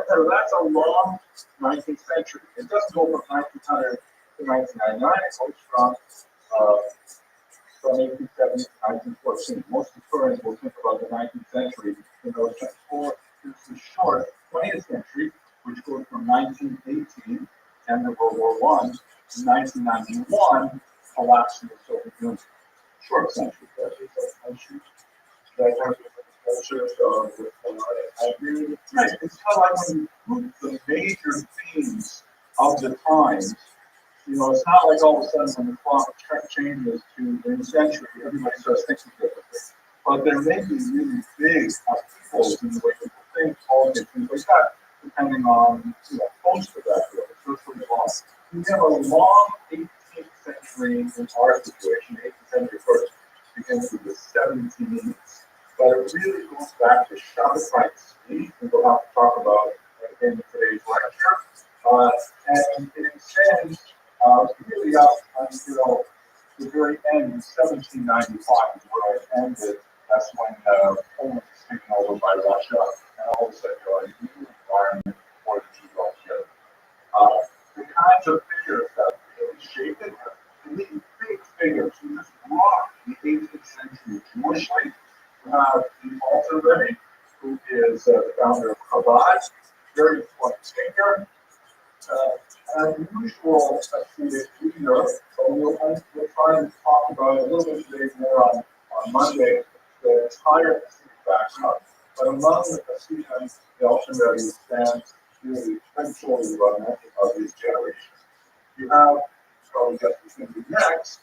So that's a long 19th century. It doesn't go from 1900 to 1999. It goes from 1870 to 1914. Most historians will think about the 19th century in those terms. Or there's the short 20th century, which goes from 1918, end of World War I, to 1991, collapse of the Soviet Union. Short century. I agree with you. Right. It's kind of like when you group the major themes of the times. It's not like all of a sudden when the clock changes to the century, everybody starts thinking differently. But there may be really big upheavals in the way people think all gets things like that, depending on most of that field, especially long. We have a long 18th century in our situation, 18th century first, begins with the 17th. But it really goes back to Shabbat rights. We will have to talk about in today's lecture. And it extends really up until the very end, 1795 is where it ended. That's when Poland was taken over by Russia, and all of a sudden you're in a new environment for the two altogether. The kinds of figures that really shaped it, these big figures who just rocked the 18th century Jewish life. We have the Alter Rebbe, who is the founder of Chabad, very important thinker. An unusual Hasidic leader, but we'll try and talk about it a little bit today more on Monday, the entire Hasidic background. But among the Hasidim, the Alter Rebbe stands really essentially remnant of his generation. You have, probably guess who's going to be next,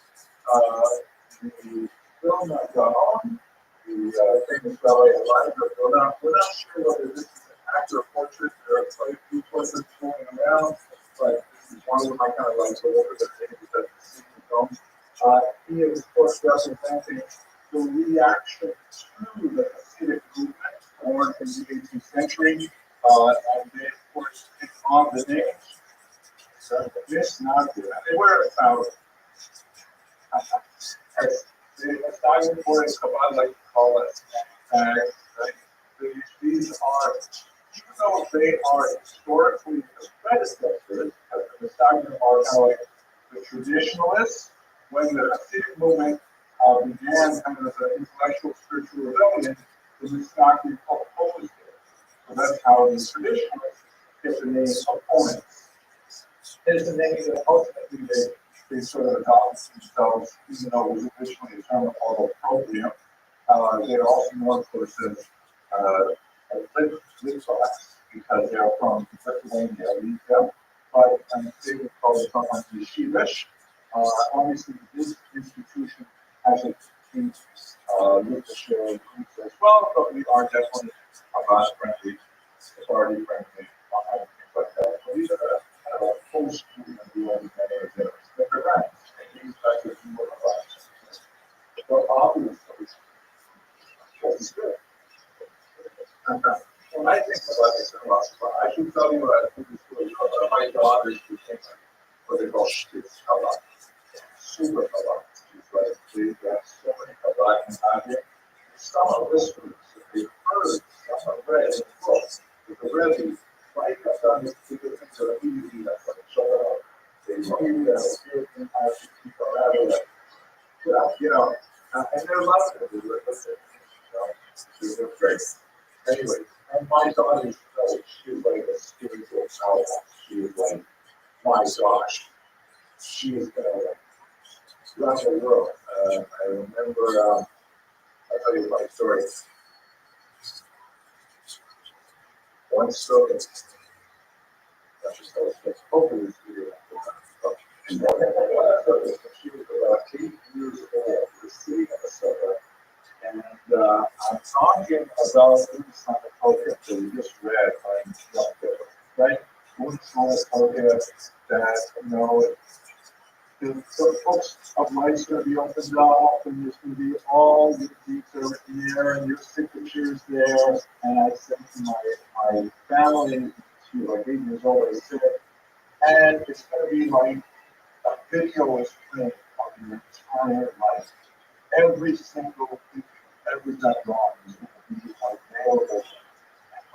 the Vilna Gaon, the famous Rabbi Elijah Vilna. We're not sure whether this is an accurate portrait. There are quite a few portraits going around, but this is one of them I kind of like to look at the thing because it's in the film. He is, of course, representing the reaction to the Hasidic movement born in the 18th century, and they, of course, take on the names. So this not good. They wear a thousand. The assignment for is Chabad, like to call it, right? These are, even though they are historically the predecessors, the assignment are kind of like the traditionalists, when the Hasidic movement began kind of as an intellectual spiritual rebellion, the Mishnah opposed it. So that's how the traditionalists get the name opponents. It's the name that ultimately they sort of adopted themselves, even though it was originally a term called opprobrium. They're also known, of course, as Litvaks, because they're from Lithuania, Litva, but they would call it sometimes Yeshivish. Obviously, this institution has a few Litvish groups as well, but we are definitely Chabad-friendly, Sephardi-friendly, and things like that. So these are kind of a post-movement movement that they're friends, and these guys are more Chabad. But obviously, this is good. When I think about this, I should tell you what I think is really cool. My daughters who think what they call streets Chabad. Super Chabad. She's like, they got so many Chabad in Adia. Some of this groups that they've heard, some have read in the books, but the Rebbe, right up on this particular things that are easy, that's like show up. They knew that a few things have to keep around, and they're loving it. They're great. Anyway, and my daughter's she was like a spiritual power. She was like, my gosh, she is gonna run the world. I remember, I'll tell you my story. One story, hopefully this video. She was about 8 years old. We're sitting on the sofa. And I'm talking about this on the podcast that we just read on Young People, right? One small podcast that, the books of life's going to be opened up, and there's going to be all your deeds are in there, and your signatures there. And I said to my family, she was like 8 years old, I said, and it's going to be like a video is playing of your entire life. Every single thing ever done wrong is going to be available.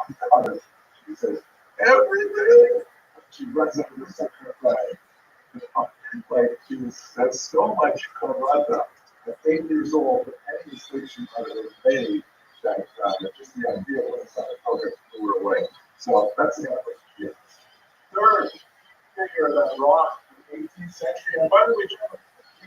And my she says, everything. She runs up to the second flag. Like she was, that's so much karata. At 8 years old, any mistake she might have made, that just the idea was on the program blew her away. So that's the other thing. Third figure that rocked the 18th century, and by the way,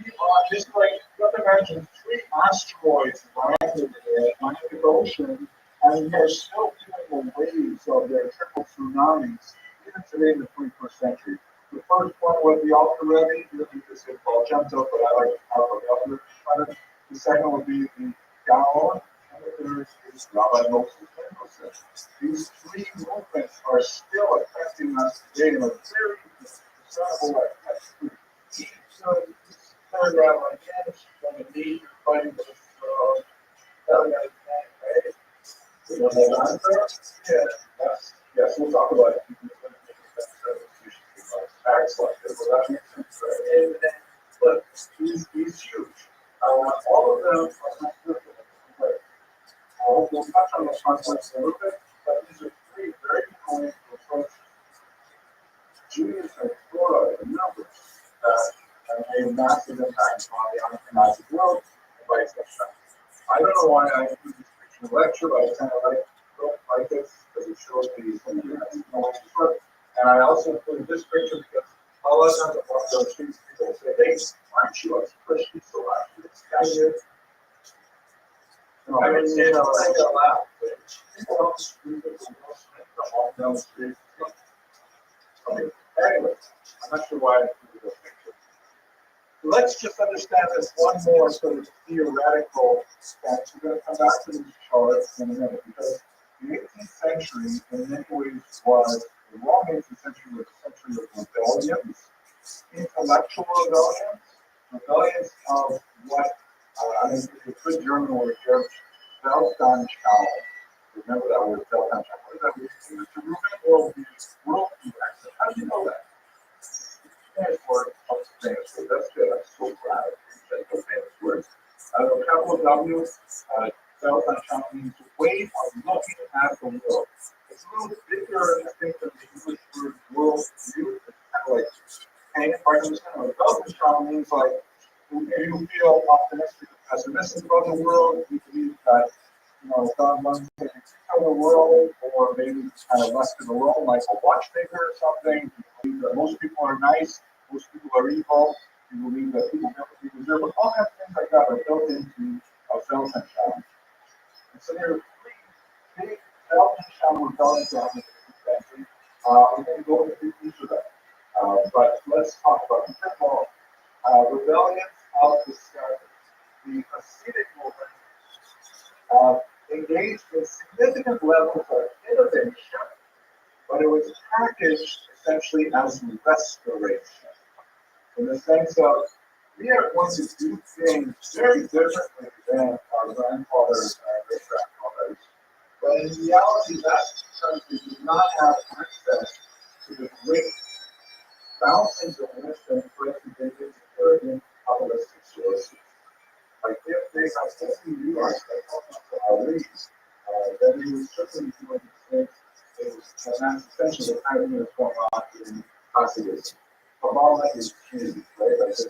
we are just like, you have to imagine 3 asteroids landed in the Atlantic Ocean, and they're still feeling the waves of their triple tsunamis, even today in the 21st century. The first one was the Alter Rebbe, you just said Volcento, but I like to talk about the other. The second would be the Gaon, there's Rabbi Moses Mendelssohn. These three movements are still affecting us today in a very discernible way. Each paragraph again, from the need fighting this right? You know, the yeah, yes, we'll talk about it. Tax like this, well, that makes sense, right? But he's huge. All of them are not different. We'll touch on those concepts in a little bit, but these are three very important approaches. Genius and Florida, the numbers that have made massive impact on the unrecognized world and vice versa. I don't know why I do this picture lecture, but I kind of like this because it shows these things. And I also included this picture because a lot of times I watch those things, people say, hey, aren't you a Christian? So this guy here. I would say that out loud. People on the street, down the street. Anyway, I'm not sure why I included those pictures. Let's just understand this one more sort of theoretical stance. We're going to come back to these charts in a minute because the 18th century, in many ways, was the wrong 18th century was a century of rebellions, intellectual rebellions of what I mean, it's a good German word here, Weltanschauung. Remember that word, Weltanschauung. What does that mean? It's a worldview accent. How do you know that? Famous word, famous word. That's good. I'm so proud of you. That's a famous word. The capital W, Weltanschauung means way of looking at the world. It's a little bigger, I think, than the English word worldview. It's kind of like hanging part of this kind of Weltanschauung means like, you feel optimistic or pessimistic about the world, you believe that, God wants to take the world, or maybe it's kind of left it alone, like a watchmaker or something. You believe that most people are nice, most people are evil, you believe that people never be deserved, but all kinds of things like that are built into a Weltanschauung. And so there are three big Weltanschauung rebellions in the 18th century. We're going to go into each of them. But let's talk about them. First of all, rebellions of discovery. The Hasidic movement engaged in significant levels of innovation, but it was packaged essentially as restoration, in the sense of we are going to do things very differently than our grandfathers and great-grandfathers. But in reality, that's because we do not have access to the great fountains of wisdom present in kabbalistic sources. Like if they have something new like our leads, then we would certainly be doing these things, and that's essentially the kind of thing that's going on in Hasidism. Kabbalah is huge, right? Like this.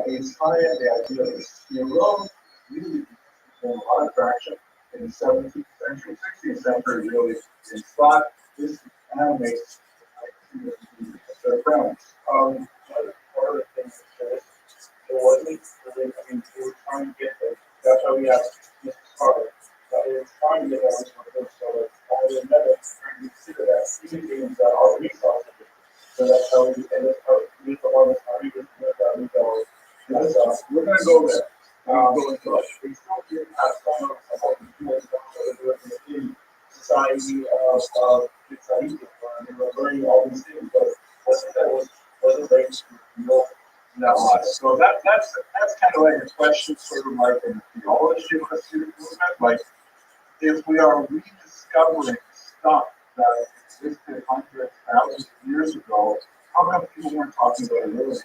Inspired the idea of the Spirone really became a lot of traction in the 17th century, 16th century, really in thought. This animates their friends. One of the things that there wasn't really, I mean, we were trying to get the, that's why we have Mr. Carter. But we were trying to get that so that all the methods trying to consider that even things that are resources. So that's how we, and that's how we the one that's how we just we go. We're going to go there. We still didn't have some of the tools that we're doing in society of Israeli, and we're learning all these things, but wasn't very no. So that's kind of like a question, sort of like in theology of the Hasidic movement, like if we are rediscovering stuff that existed hundreds, thousands of years ago, how come people weren't talking about it earlier?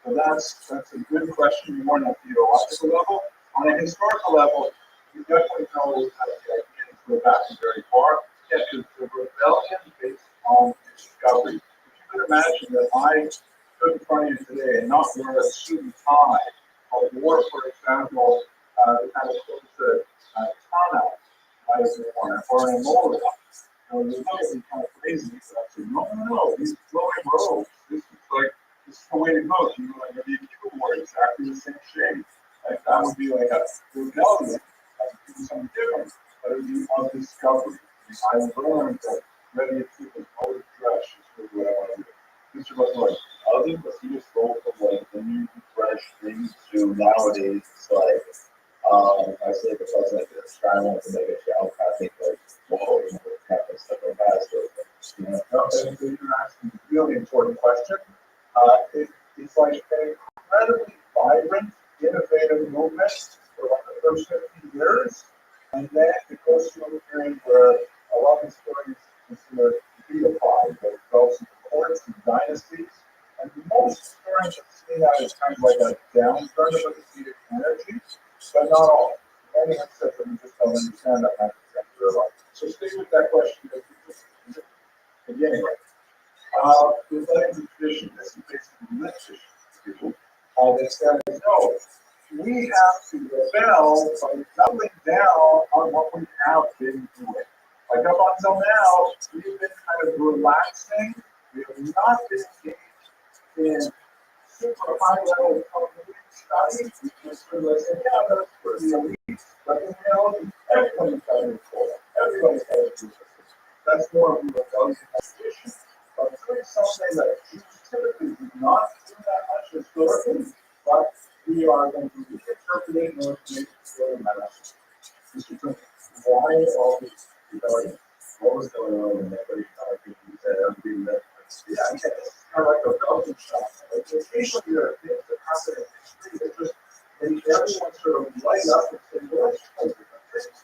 So that's a good question more on a theological level. On a historical level, you definitely know how the ideas go back very far. Yeah, because the rebellion based on discovery. If you could imagine that I stood in front of you today and not wear a suit and tie, or wore, for example, the kind of clothes that Tana might have worn, or an Emola. You look at me kind of crazy, so I said, no, these flowing robes. This is the way to go. So you know, like maybe if you wore exactly the same shade, like that would be like a rebellion. That would be something different, but it would be of discovery. I learned that maybe if people's old dress is what I want to do. Mr. Buckler, I think the biggest goal from like the new fresh things to nowadays, it's like I say because like this guy wants to make a shout, I think like, whoa, you know, kind of stuff like that. So, you know, You're asking a really important question. It's like an incredibly vibrant, innovative movement for like the first 50 years. And then it goes through a period where a lot of historians consider deified, that it goes into courts and dynasties. And most historians have seen that as kind of like a downturn of the Hasidic energy, but not all. Many have said that we just don't understand that kind of secular life. So stay with that question at the beginning. The Vatican tradition, this is basically lit tradition, that says, no, we have to rebel by doubling down on what we have been doing. Like up until now, we've been kind of relaxing. We have not been engaged in super high level cognitive study. We just sort of say, yeah, that's for the elite. But in reality, everybody's got to report. Everybody's got to do this. That's more of a rebellion tradition. But doing something that Jews typically do not do that much historically, but we are going to reinterpret it in order to make it really matter. Mr. Trump, why all these rebellions? what was going on in that? But it's not like you said, I'm being that. Yeah, it's kind of like a Belgian shot. Like, occasionally there are things that happen in history that just make everyone sort of light up and say, well, that's kind of different things.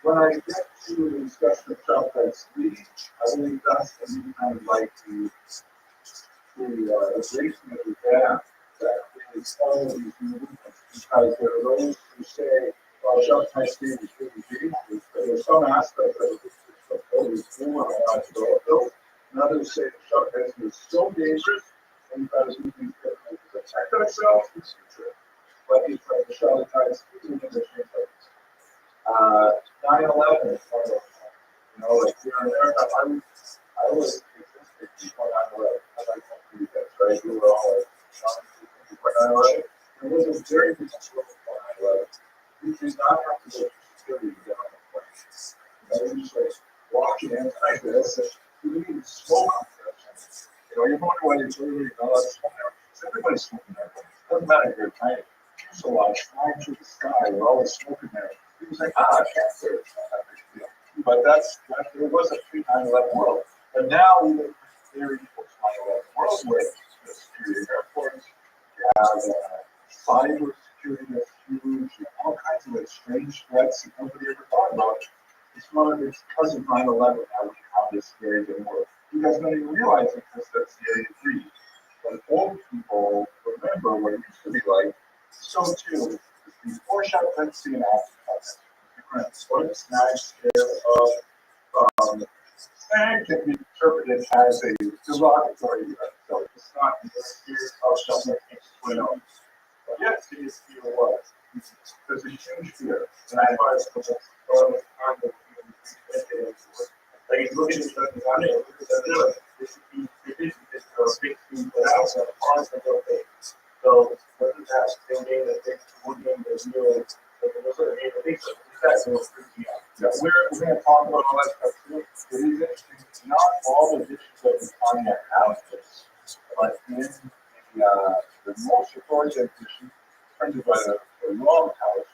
When I get to the discussion of Southwest League, I believe that's the new kind of like the racing that we have that really follow these movements, because there are those who say, well, Southwest League is really dangerous, but there's some aspects of it that's totally cool and not developed. And others say the Southwest is so dangerous, and we've got to do things differently to protect ourselves in the future. But it's like the Charlotte speaking in the same place. 9/11 is one of those. You know, like here in America, I was existed before 9/11. I like to do that, right? We were all like, before 9/11. There was a very big struggle before 9/11. We did not have to go through security to get on the plane. You know, we just like walking in like this, and we didn't even smoke on the airplane. You know, you're wondering why there's literally not a lot of smoke there. Everybody's smoking there. It doesn't matter if you're tiny. Fuselage flying through the sky, we're always smoking there. He was like, cancer. But there was a pre-9/11 world. But now we live in a very post-9/11 world where the security airports, you have cyber security that's huge, you have all kinds of like strange threats that nobody ever thought about. It's because of 9/11 now we have this scary big world. You guys don't even realize it because that's the area 3. But old people remember what it used to be like. So too, before Shakuhachi and after what snag snag can be interpreted as a derogatory event. So it's not the fear of Shakuhachi. But yes, it is fear was. There's a huge fear. And I advise people all the time that like look at this on it, this is a big thing that out there, honestly, okay. So whether that's the game that takes one game that's new, like there's a game that takes that's a little freaky out. We're going to talk about all that stuff too. It is interesting. Not all the dishes that we find at houses, but in the most authoritative dishes printed by the Rome house,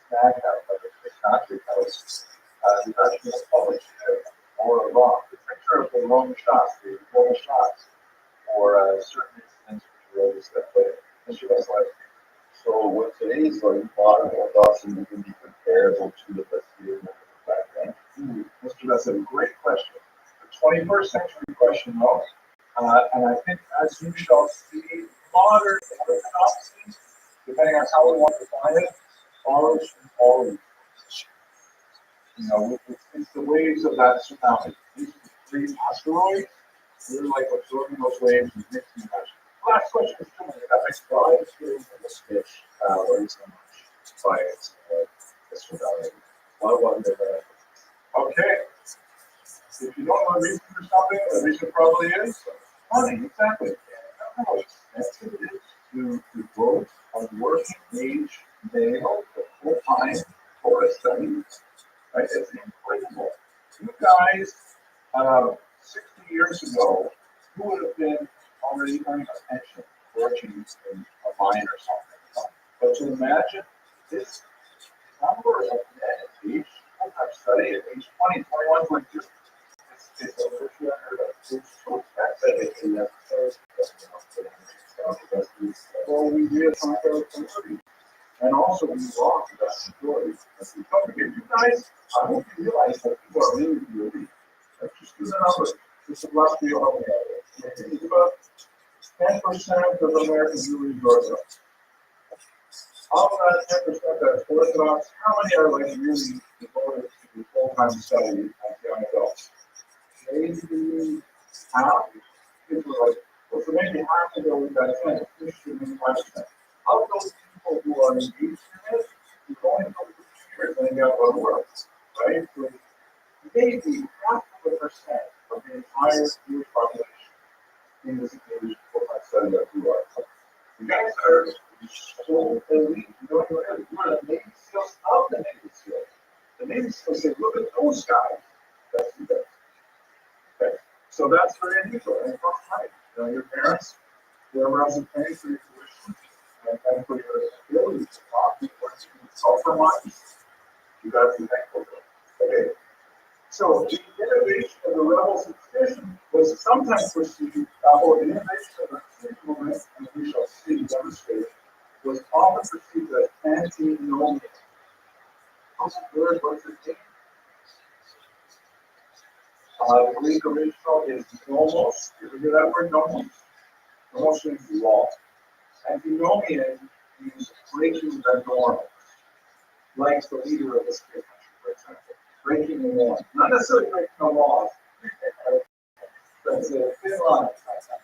snack house, like the Catholic house, the actually published there, or Rome. The picture of the Rome shots, the Rome shots, or certain incidents which were always that way. So with today's like modern adoption, you can be comparable to the Western background. Mr. That's a great question. The 21st century question, though. And I think as you shall see, modern orthodoxy, depending on how we want to define it, follows from all of these. You know, it's the waves of that tsunami. These 3 asteroids, we're like absorbing those waves and mixing them. Last question is coming. That makes why is feeling in this fish worry so much by its tsunami? Why wasn't there? Okay. If you don't know the reason for something, the reason probably is money. Exactly. I don't know how expensive it is to devote a working age male the full time for a study. Right? It's incredible. You guys, 60 years ago, who would have been already earning a pension, working in a mine or something? But to imagine this number of men at age full-time study at age 20, 21, 22, it's over 200. It's so fascinating. Well, we reassigned our priorities. And also, we lost that story. Don't forget, you guys, I hope you realize that people are really really. Just do the numbers. This is last year. It's about 10% of Americans really Georgia. Of that 10% that's Orthodox, how many are like really devoted to full-time study as young adults? Maybe half. People are like, well, so maybe half of those that 10, this should be 5%. Of those people who are engaged in it, you're going to go for 2 years and they got to work, right? So maybe half of a percent of the entire Jewish population in this engaged full-time study that we are. You guys are so elite. You don't know what you're the Navy SEALs of the Navy SEALs. The Navy SEALs say, look at those guys. That's you guys. Okay. So that's very unusual. And it's not right. You know, your parents, they're around paying for your tuition and for your ability to talk, what you compromise. You got to be thankful for it. Okay. So the innovation of the rebel succession was sometimes perceived, or the innovation of the succession movement, and we shall see demonstrated, was often perceived as antinomian. What's the word? What's the name? The Greek original is nomos. You ever hear that word, nomos? Nomos means law. Antinomian means breaking the norm, like the leader of this country, for example. Breaking the norm. Not necessarily breaking the laws, but it's a thin line,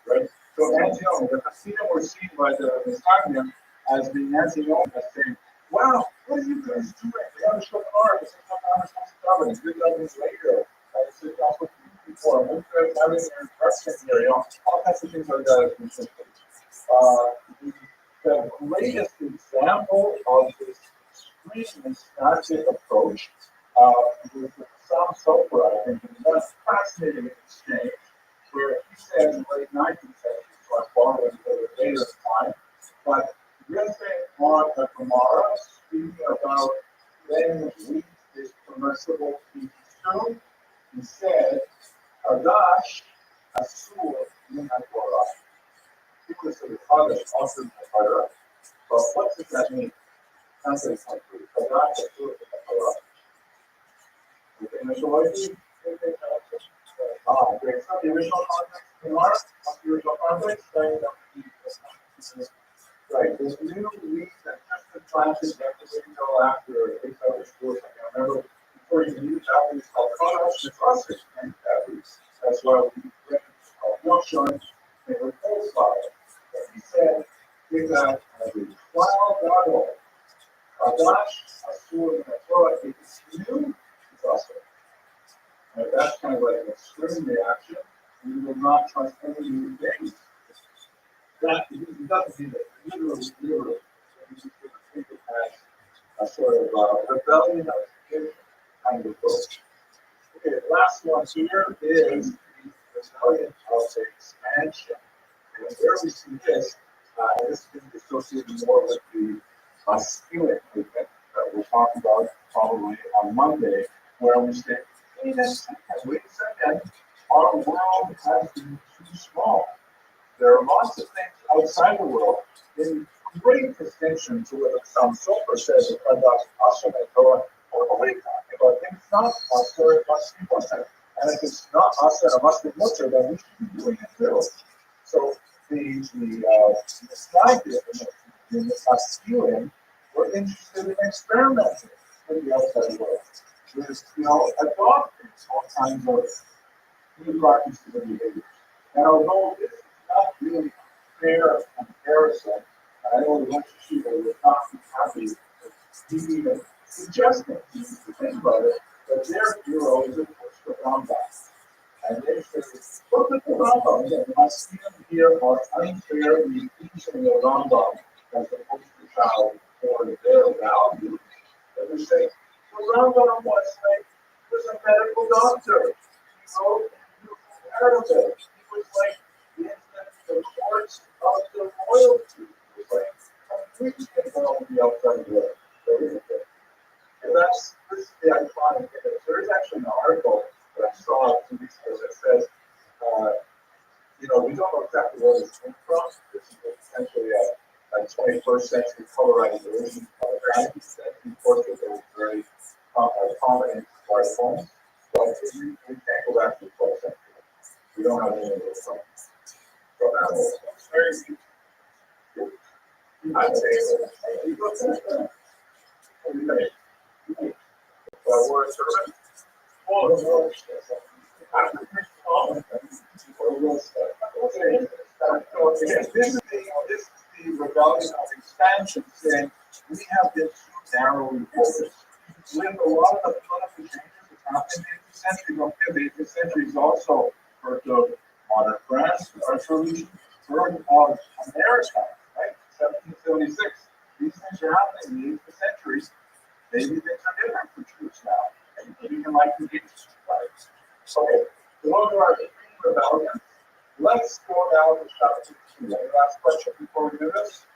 right? So antinomian, the Hasidim were seen by the Messiah as being antinomian, as saying, wow, what are you guys doing? We have a short car, this is not how much government. 3 governments later, that's what people are moving, having their impression here, you know, all kinds of things like that. The greatest example of this extreme nostalgic approach was the Sam Sofer, I think, and that's fascinating exchange, where he said in the late 19th century, so I'm borrowing the later time, but riffing on the Gemara, speaking about when wheat is permissible to be consumed, he said, Hadash Asur Min HaTorah. People say the Hadash also in the Torah, but what does that mean? Translate something. Hadash Asur Min HaTorah. Okay, initial idea? Great. So the original context of Gemara, what's the original context? Right, there's new weeks that just been planted, you have to wait until after 8 hours school. I can remember before you use batteries called cutoffs, the process and batteries. That's why we bring called Rothschild, they were full fire. But he said, give that as a cloud battle. Kadash, Asur, and Torah, if it's new, it's also. Right, that's kind of like an extreme reaction. We will not trust any new things. That he doesn't do that. Literally. You just think it as a sort of rebellion of the kind of book. Okay, the last one here is the rebellion of the expansion. And where we see this, this is associated more with the skillet movement that we'll talk about probably on Monday, where we say, wait a second, our world has been too small. There are lots of things outside the world in great distinction to what some Sofer says about Asher or what are you talking about? If it's not Asher, it must be Asher. And if it's not Asher, it must be Mutter, then we should be doing it too. So the slide in the Askelim were interested in experimenting with the outside world. With, adopting all kinds of new practices and behaviors. And although this is not really fair comparison, I only want to see that we're not happy with even suggesting to think about it, that their hero is of course the Rambam. And they say, look at the Rambam, again, my students here are unfairly teaching the Rambam as the poster child for their values. But we say, the Rambam was a medical doctor. He wrote in Arabic. He was like the courts of the royalty. It was like completely involved in the outside world. So don't know exactly where this came from. This is essentially a 21st century colorized version of a 19th century portrait that was very common in art forms. But we can't go back to the 12th century. We don't have any of those from animals. It's very deep. I'd say that. We're a servant. This is the rebellion of expansion, saying we have been too narrowly focused. With a lot of the political changes that happened in the 18th century, don't forget the 18th century is also birth of modern France, French Revolution, birth of America, right? 1776. These things are happening in the 18th century. Maybe things are different for Jews now. And you can like the Jesus, right? So, those are our three rebellions. Let's go down to chapter 2. Any last question before we do this?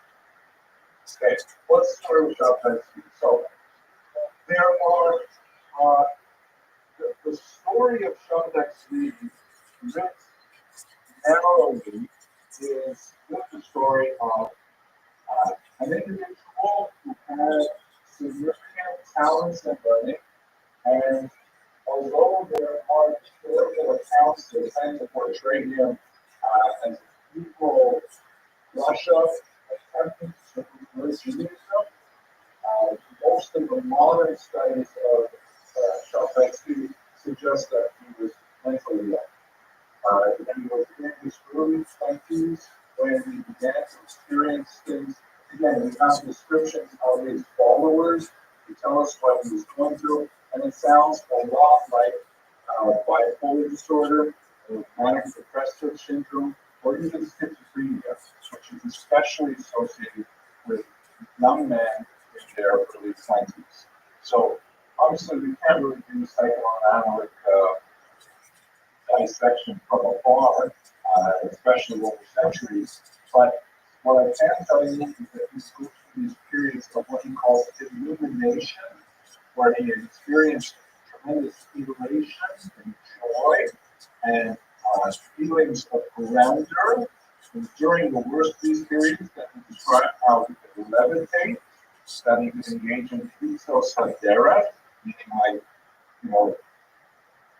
Okay, let's start with chapter 2. So, there are the story of Shabbat Tzvi writ narrowly is with the story of an individual who had significant talents and learning, and although there are historical accounts that tend to portray him as a equal Russia attempting to convert Judaism, most of the modern studies of Shabbat suggest that he was mentally ill. He was in his early 20s when he began to experience things. Again, we have descriptions of his followers to tell us what he was going through, and it sounds a lot like bipolar disorder, or manic depressive syndrome, or even schizophrenia, which is especially associated with young men in their early 20s. So, obviously, we can't really do psychoanalytic dissection from afar, especially over centuries, but what I can tell you is that he's going through these periods of what he calls illumination, where he experienced tremendous elation and joy and feelings of grandeur. And during the worst of these periods, that he described how he could levitate, that he could engage in physos hadera, meaning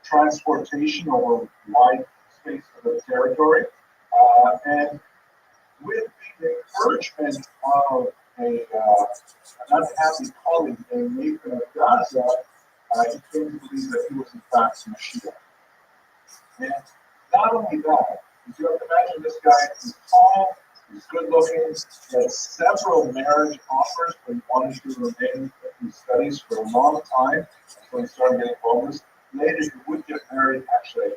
transportation over wide space of the territory, and with the encouragement of an unhappy colleague named Nathan of Gaza, he came to believe that he was in fact Mashiach. And not only that, you have to imagine this guy is tall, he's good looking, he had several marriage offers, but he wanted to remain in his studies for a long time until he started getting bonus. Later, he would get married actually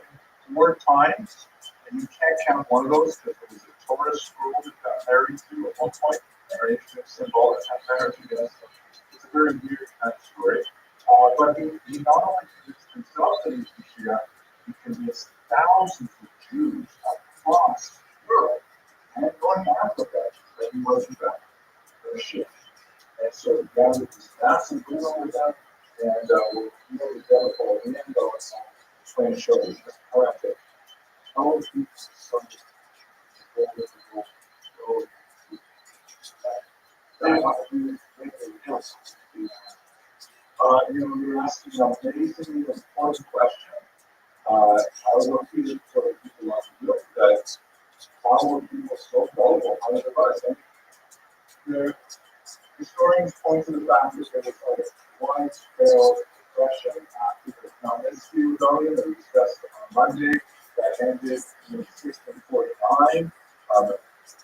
4 times, and you can't count one of those because it was a Torah school that got married to at one point. Very interesting symbol that got married to. Yes. It's a very weird kind of story. But he not only convinced himself that he's Mashiach, he convinced thousands of Jews across Europe and North Africa that he was in fact the Mashiach. And so he gathered this massive group with them, and we'll really develop the end of it. Trying to show you just correct it. All of these subjects you're asking an amazingly important question. I was repeat it for the people on the field that how were people so gullible? How did they the historians point to the fact that there was a widespread depression after the Magnitsky rebellion that we discussed on Monday that ended in 1649. The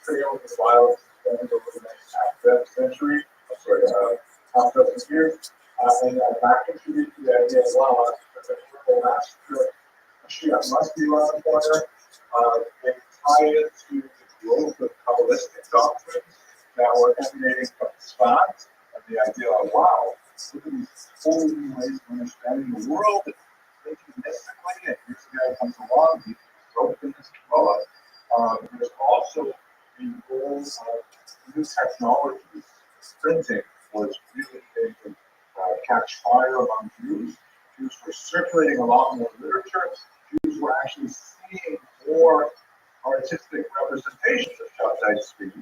trail of violence extended over the next half dozen years. And that contributed to the idea as well that the triple massacre Mashiach must be around the corner. They tie it to the growth of Kabbalistic doctrines that were emanating from Tzfat, and the idea of, wow, look at these whole new ways of understanding the world, and thinking mystically, and here's a guy who comes along, he's broken this Kabbalah. There's also the role of new technologies. Printing was really big to catch fire among Jews. Jews were circulating a lot more literature. Jews were actually seeing more artistic representations of Shoptite speech,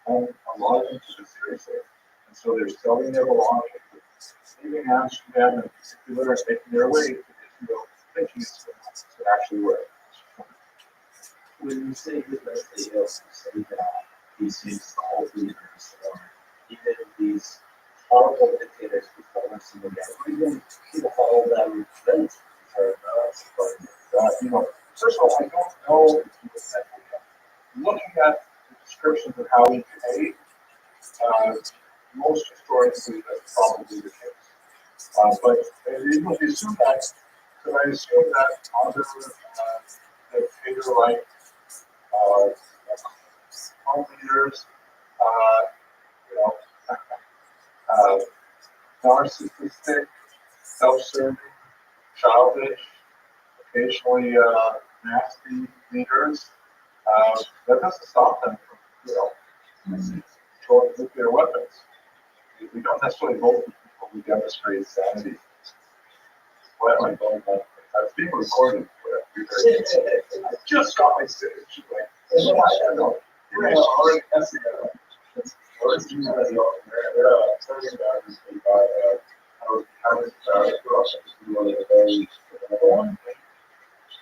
and a lot of them took it seriously. And so they're selling their belongings, leaving Amsterdam in particular, and making their way to Israel, thinking it's going to actually work. When you say good mental health, you say that these things all leaders, or even these horrible dictators who follow us in the game, even people follow them then are not supporting First of all, I don't know if he was mentally ill. Looking at the descriptions of how he behaved, most historians believe that's probably the case. But even if you assume that, could I assume that other dictator-like home leaders, you know, narcissistic, self-serving, childish, occasionally nasty leaders, that doesn't stop them from, controlling nuclear weapons. We don't necessarily vote for people who demonstrate sanity. Why am I going on? I was being recorded. I just got my signature. I know. You're already testing it. First, you know,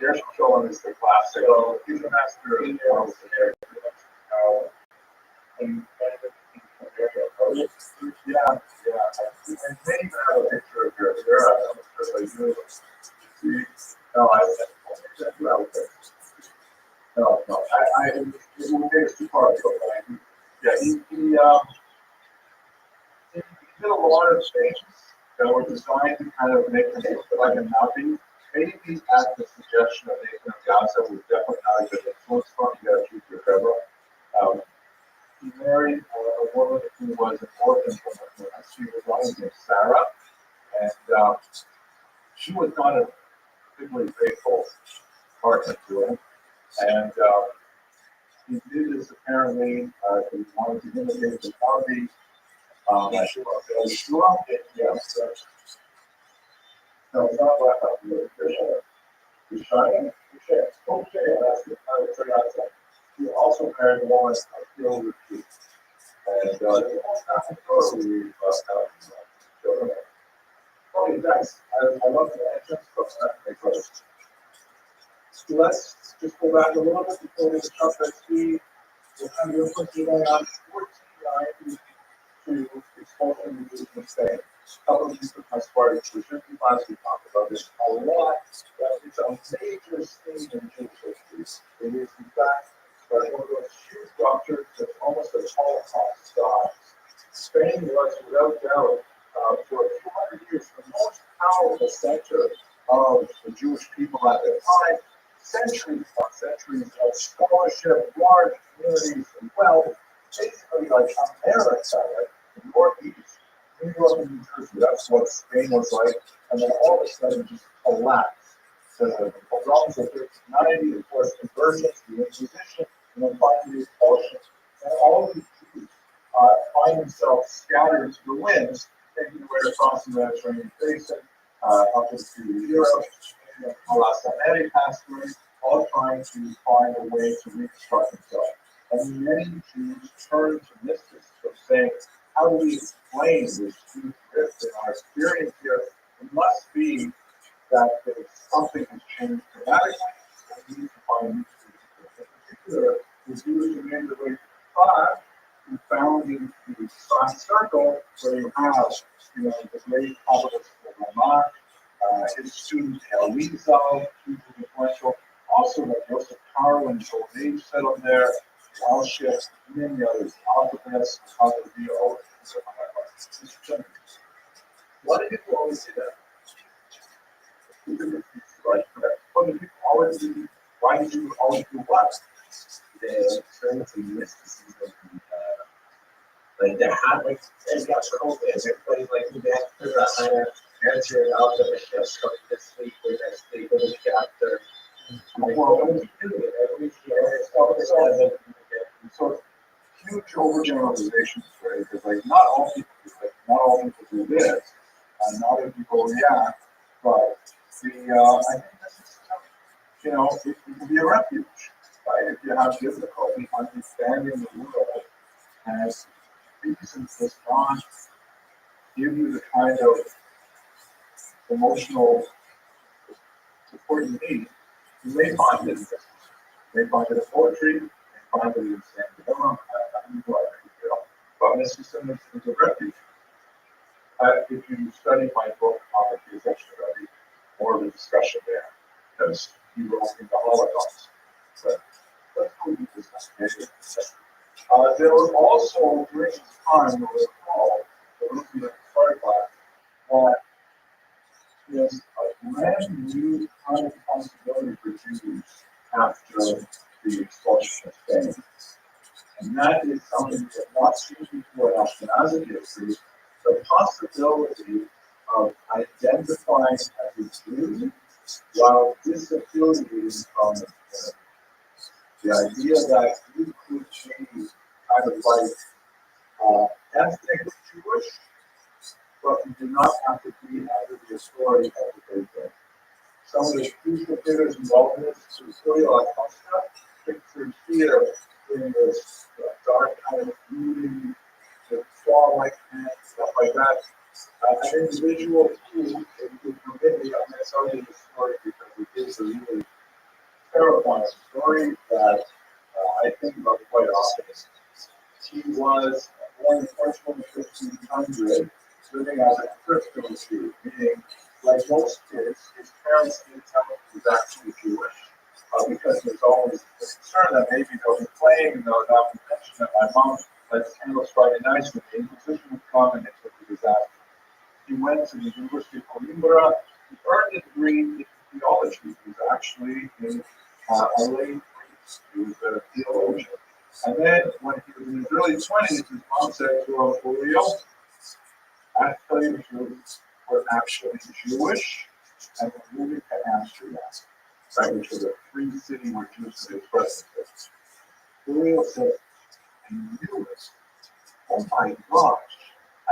There's Sean is the classic. He's a master of yeah. And maybe I have a picture of your no, it will take us too far. Yeah, he did a lot of changes that were designed to kind of make him look like a Nazi. Maybe at the suggestion of Nathan Gaza was definitely not a good influence for him. You gotta choose your Deborah. He married a woman who was an orphan from her. She was named Sarah, and she was not a particularly faithful partner to him. And he did this apparently. He wanted to imitate the Saudi. Yeshua? Yes. No, it's not black out here. You're shining? Okay, that's the kind of thing I said. He also married a woman filled with peace. And he almost got to totally bust out. Okay, thanks. I love the entrance, but that's my question. So let's just go back a little bit before we start to see the kind of quickly going on 14 to expulsion movement saying. A couple of these as far as Jewish class, we talked about this a lot. It's a major thing in Jewish history. It is, in fact, one of those huge ruptures that's almost a Holocaust style. Spain was, without doubt, for 200 years, the most powerful center of the Jewish people at the time. Centuries upon centuries of scholarship, large communities, and wealth, basically like America, right? The Northeast. New York and New Jersey, that's what Spain was like, and then all of a sudden just collapsed. The pogroms of 1390, the forced conversions, the Inquisition, and then finally the expulsion. And all of these Jews find themselves scattered to the winds, taking their way across the Mediterranean basin, up into Europe, and Latin America passage, all trying to find a way to reconstruct themselves. And many Jews turn to mysticism, saying, how do we explain this huge rift in our experience here? It must be that something has changed dramatically, and we need to find new truths. In particular, the Jewish community of 85 who founded the Science Circle, where you have, the great publicist Rabbi, his student Elisa, hugely influential, also like Joseph Caro and Joel Nage settled there. Alshif, many others, Alphabets, Alphabet, why do people always say that? Right, correct. Why do people always do? Why do you always do what? the experience of mysticism. Like they had they got COVID. Everybody's like, you have to figure out how to answer it out of the ship this week or next week or the week after. Well, we do it every year. So huge overgeneralizations, right? Because like not all people do it, not all people do this, and not all people react. But the I think this is it can be a refuge. right? If you have difficulty understanding the world, and reason does not give you the kind of emotional support you need, you may find it in this. You may find it in poetry, you may find it in saying, but Mr. Simmons is a refuge. If you study my book on the possession of Rabbi, more of a discussion there, because he wrote in the Holocaust. But let's go into this. There was also during this time, there was a call, the looking at the start class, that is a brand new kind of possibility for Jews after the expulsion of Spain. And that is something we have not seen before in Ashkenazi history, the possibility of identifying as a Jew while disaffiliating from the community. The idea that you could be kind of like ethnic Jewish, but you do not have to be under the authority of the faith. Some of the crucial figures involved in this, Cecilia Acosta, pictured here in this dark kind of brooding, the claw-like hands, stuff like that. An individual who, if you permit me, I'm going to tell you the story because it is a really terrifying story that I think about quite often. He was born in Portugal in 1500, living as a Christian Jew, meaning, like most kids, his parents didn't tell him he was actually Jewish, because there's always the concern that maybe they'll be playing and they'll not mention that my mom lights candles Friday nights with the Inquisition would come and it took a disaster. He went to the University of Coimbra, he earned a degree in theology. He was actually in a lay priest. He was a theologian. And then when he was in his early 20s, his mom said to him, Julio, I have to tell you the truth, we're actually Jewish, and we're moving to Amsterdam, right, which was a free city where Jews could express themselves. Julio said, I knew it. Oh my gosh.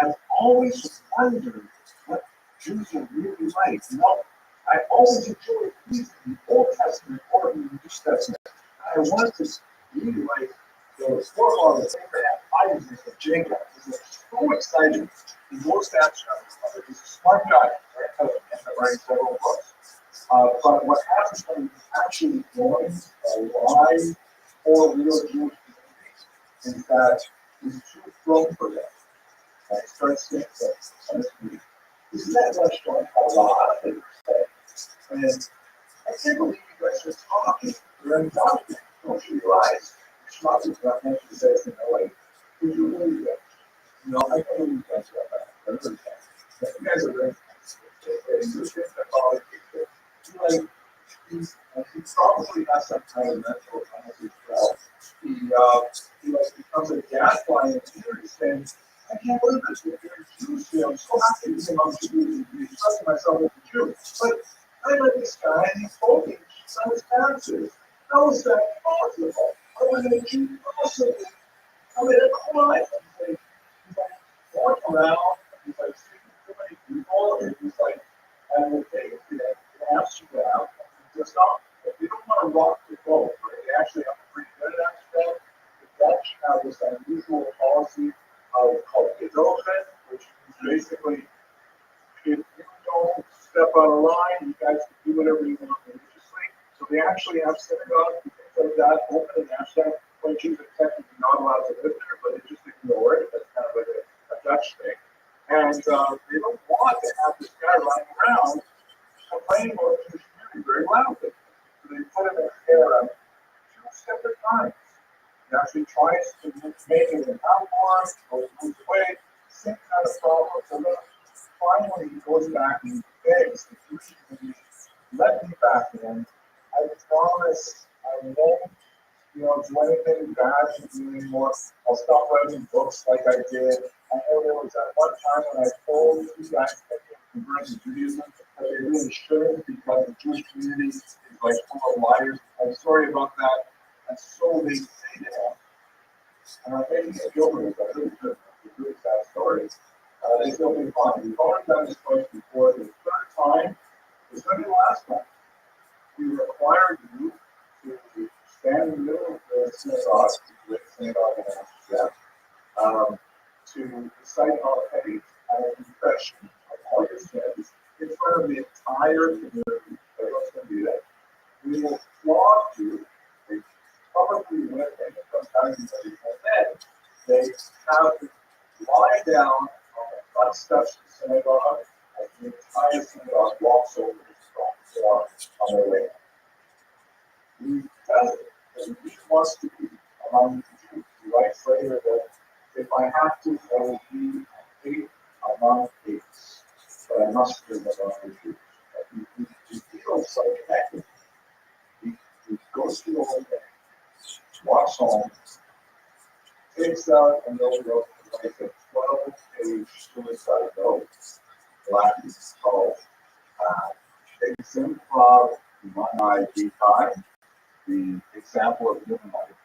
I've always wondered what Jews are really like. You know, I always enjoyed reading the Old Testament or the New Testament. I wanted to be like the forefathers of Abraham, Isaac, and Jacob. He was so excited. He goes to Amsterdam. He's a smart guy, right? And writing several books. But what happens when he actually joins a live or real Jewish community is that he's too grown for them. I started saying that isn't that restaurant a lot of things? And I can't believe you guys are talking during talking. Don't you realize Schmuck is not meant to say in LA? Would you believe that? You know, I can't believe you guys are that. I really can't. You guys are very like he probably has some kind of mental illness as well. He like becomes a gaslighting and he's saying, I can't believe this. If you're Jews, I'm so happy to be among Jews and be expressing myself as a Jew. But I met this guy and he told me he's on his taxes. How is that possible? I mean, a Jew possibly. I mean, come on. He's like walking around, he's like speaking to many people, and he's like, and the day they ask you out, does not, if you don't want to rock the boat, right? They actually have a pretty good accent. The Dutch have this unusual policy called Gedogen, which is basically if you don't step out of line, you guys can do whatever you want religiously. So they actually have synagogues and things like that open in Amsterdam. When Jews are technically not allowed to live there, but they just ignore it. That's kind of like a Dutch thing. And they don't want to have this guy running around complaining about the Jewish community very loudly. So they put him in care 2 separate times. He actually tries to make it an outdoor, or moves away, same kind of problem. So then finally he goes back and he begs the Jewish community, let me back in. I promise I won't, do anything bad to you anymore. I'll stop writing books like I did. I know there was that one time when I told you guys that you convert to Judaism, but they really shouldn't because the Jewish community is like full of liars. I'm sorry about that. And so they say to him, and I think he's guilty of that. It's a really sad story. They still be fine. We've already done this twice before. The third time is going to be the last time. We require you to stand in the middle of the synagogue, with synagogue in Amsterdam, to recite our faith and a confession of all your sins in front of the entire community. Everyone's going to do that. We will flog you. They publicly went and sometimes and then they have to lie down on the front steps of the synagogue as the entire synagogue walks over the floor on their way. We tell it that we want to be among the Jews. He writes later that if I have to, I will be hate among hates, but I must be among the Jews. He feels so connected. He goes through the whole thing, walks home, takes out a notebook, and writes a 12-page suicide note. Latin is called Exemplar Humanae Vitae, the example of human life,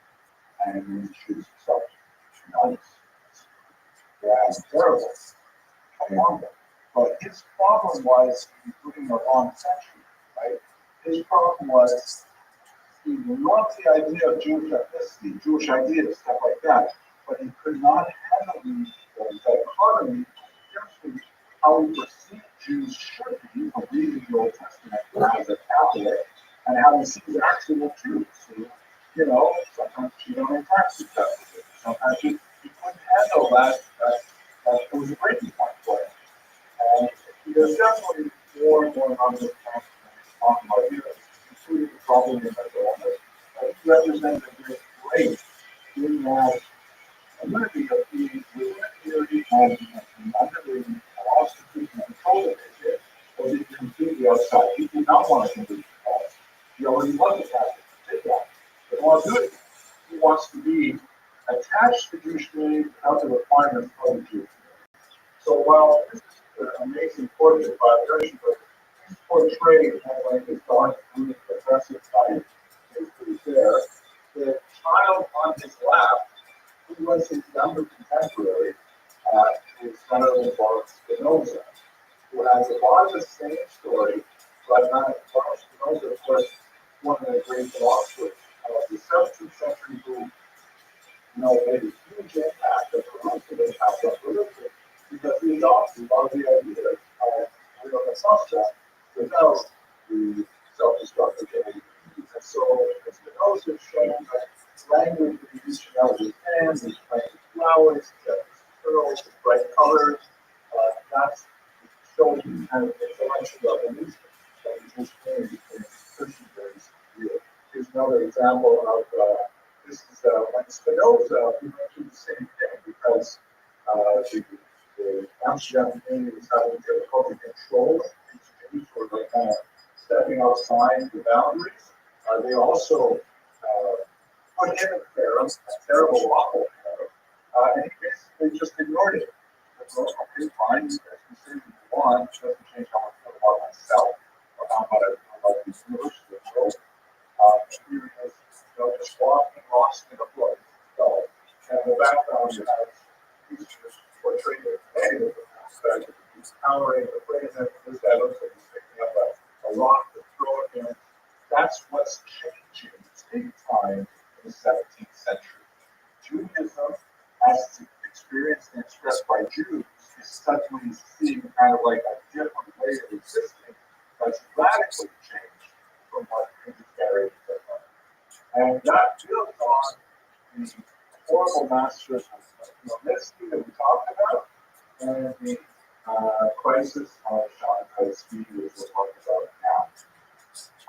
and then choose himself. Nice. Yeah, terrible. Horrible. But his problem was including the wrong century, right? His problem was he loved the idea of Jewish ethnicity, Jewish ideas, stuff like that, but he could not handle the dichotomy of how we perceive Jews should be from reading the Old Testament as a Catholic, and how we see actual Jews who, sometimes cheat on their taxes, sometimes he couldn't handle that it was a breaking point for him. And there's definitely more going on in this country than talking about here, including the problem in mental illness. He represents a great in that community of being within a theory and under the constitution and control of it, or being completely outside. He did not want to complete the cause. He already was a Catholic. He did that. But he wants to do it. He wants to be attached to the Jewish community without the requirements of the Jewish community. So while this is an amazing portrait by Rothschild, he's portrayed as like this dark, brooding, progressive type, is pretty fair. The child on his lap, who was his younger contemporary, is Senator Baruch Spinoza, who has a lot of the same story, but not Baruch Spinoza, of course, one of the great philosophers of the 17th century who made a huge impact, a corrosive impact on religion, because he adopted a lot of the ideas of real Costa without the self-destructive behavior. And so Spinoza showing that language that he's reaching out with his hands, he's playing with flowers, he's got these curls, with bright colors, that's showing kind of intellectual evolution that he's experiencing in Christian days. Here's another example of this is when Spinoza, he went through the same thing because the Amsterdam community was having difficulty controlling these Jews who were kind of stepping outside the boundaries. They also put him in Pharaoh, a terrible waffle Pharaoh, and he basically just ignored it. Well, okay, fine, you guys can say what you want, it doesn't change how I feel about myself or how I feel about the university of the world. Here he is, just walking, lost in a book. So, and in the background, you have these portrayed as negative aspect. He's powering the president. This guy looks like he's picking up a rock to throw at him. That's what's changing big time in the 17th century. Judaism, as experienced and expressed by Jews, is suddenly seeing kind of like a different way of existing that's radically changed from what previous generations have done. And that builds on the horrible masters of honesty that we talked about, and the crisis of Shanghai speed, which we're talking about now.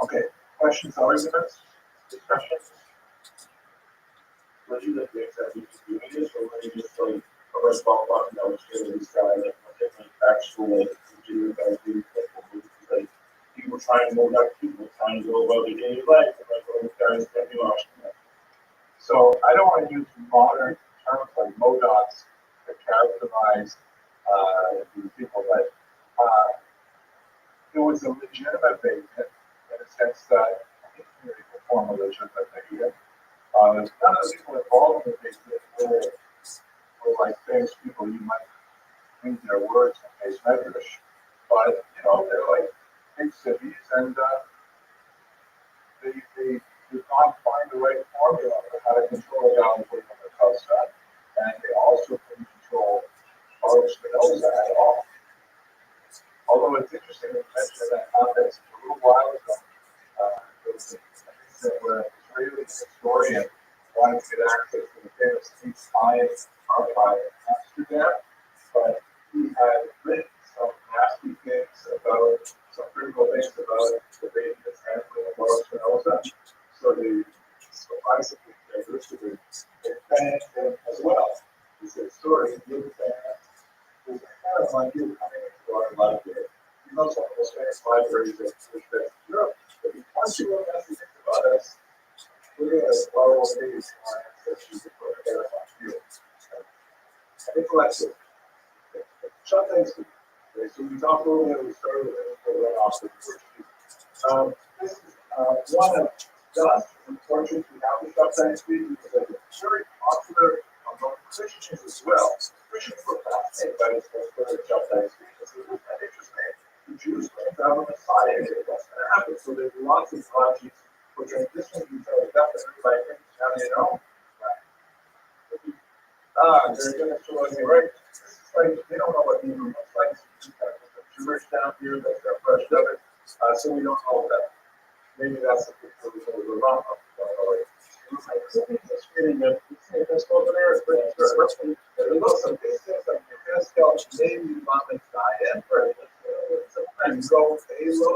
Okay, questions, arguments, discussions? Would you like to accept these images, or would you just like a response button that would show this guy like a different factual Jewish ideas like people trying to move up, people trying to go about their daily life, and like those guys that you are. So I don't want to use modern terms like modocs to characterize these people, but it was a legitimate faith in a sense that I think really perform religion, but they none of the people involved in the faith were like famous people. You might read their words in face measures, but they're like big cities, and they did not find the right formula for how to control a down quick on the Rothschild, and they also couldn't control Baruch Spinoza at all. Although it's interesting to mention in that context, a little while ago, there was an incident where an Israeli historian wanted to get access to the famous East Science archive in Amsterdam, but he had written some nasty things about, some critical things about the baby that's handling of Baruch Spinoza. So basically, they listed they banned him as well. He said, sorry, you're banned. It was kind of like you coming into our library. You know some of those famous libraries that Europe. But once you learn nasty things about us, we're going to borrow these from our ancestors and put a hair on you. Intellectual. Shut things to. Okay, so we talked a little bit, we started with it for run off the first sheet. This is one of just unfortunately we have the shut things speed because it's very popular among Christians as well. Christians were fascinated by this for the shut things speed because it was that interesting. The Jews went down on the side and what's going to happen. So there's lots of projects for transitioning each other. Definitely by now you know. They're going to show us here, right? This is like, they don't know what Hebrew looks like. It's Jewish down here, that's their first of it. So we don't know that. Maybe that's the wrong one. It's reading that it's over there. It looks like these things like your best help, maybe mom and diet, right? Sometimes go Halo,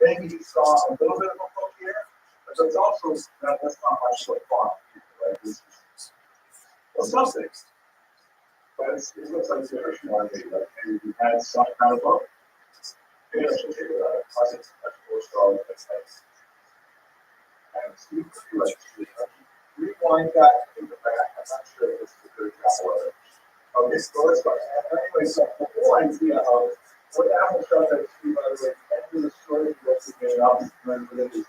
maybe you saw a little bit of a book here, but there's also that's not much like fun. Right? Well, something. But it looks like the Christian one, maybe we had some kind of book. Maybe I should take it out. I think that's more strong. And Steve, rewind that in the back. I'm not sure if it's a good example of it. Okay, so let's go. Anyway, so the whole idea of what Apple shot that Steve, by the way, and the story that he made up with it is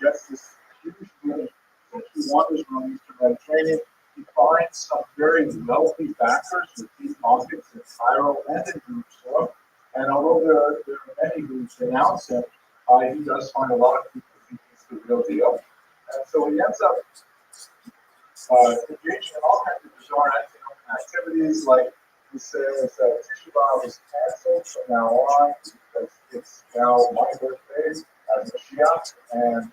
just this huge money that he wanted from Eastern Mediterranean. He finds some very wealthy backers with these objects in Cairo and in Jerusalem. And although there are many who denounce him, he does find a lot of people who think he's the real deal. And so he ends up engaging in all kinds of bizarre activities, like he says that Tisha B'Av is canceled from now on because it's now my birthday as Mashiach, and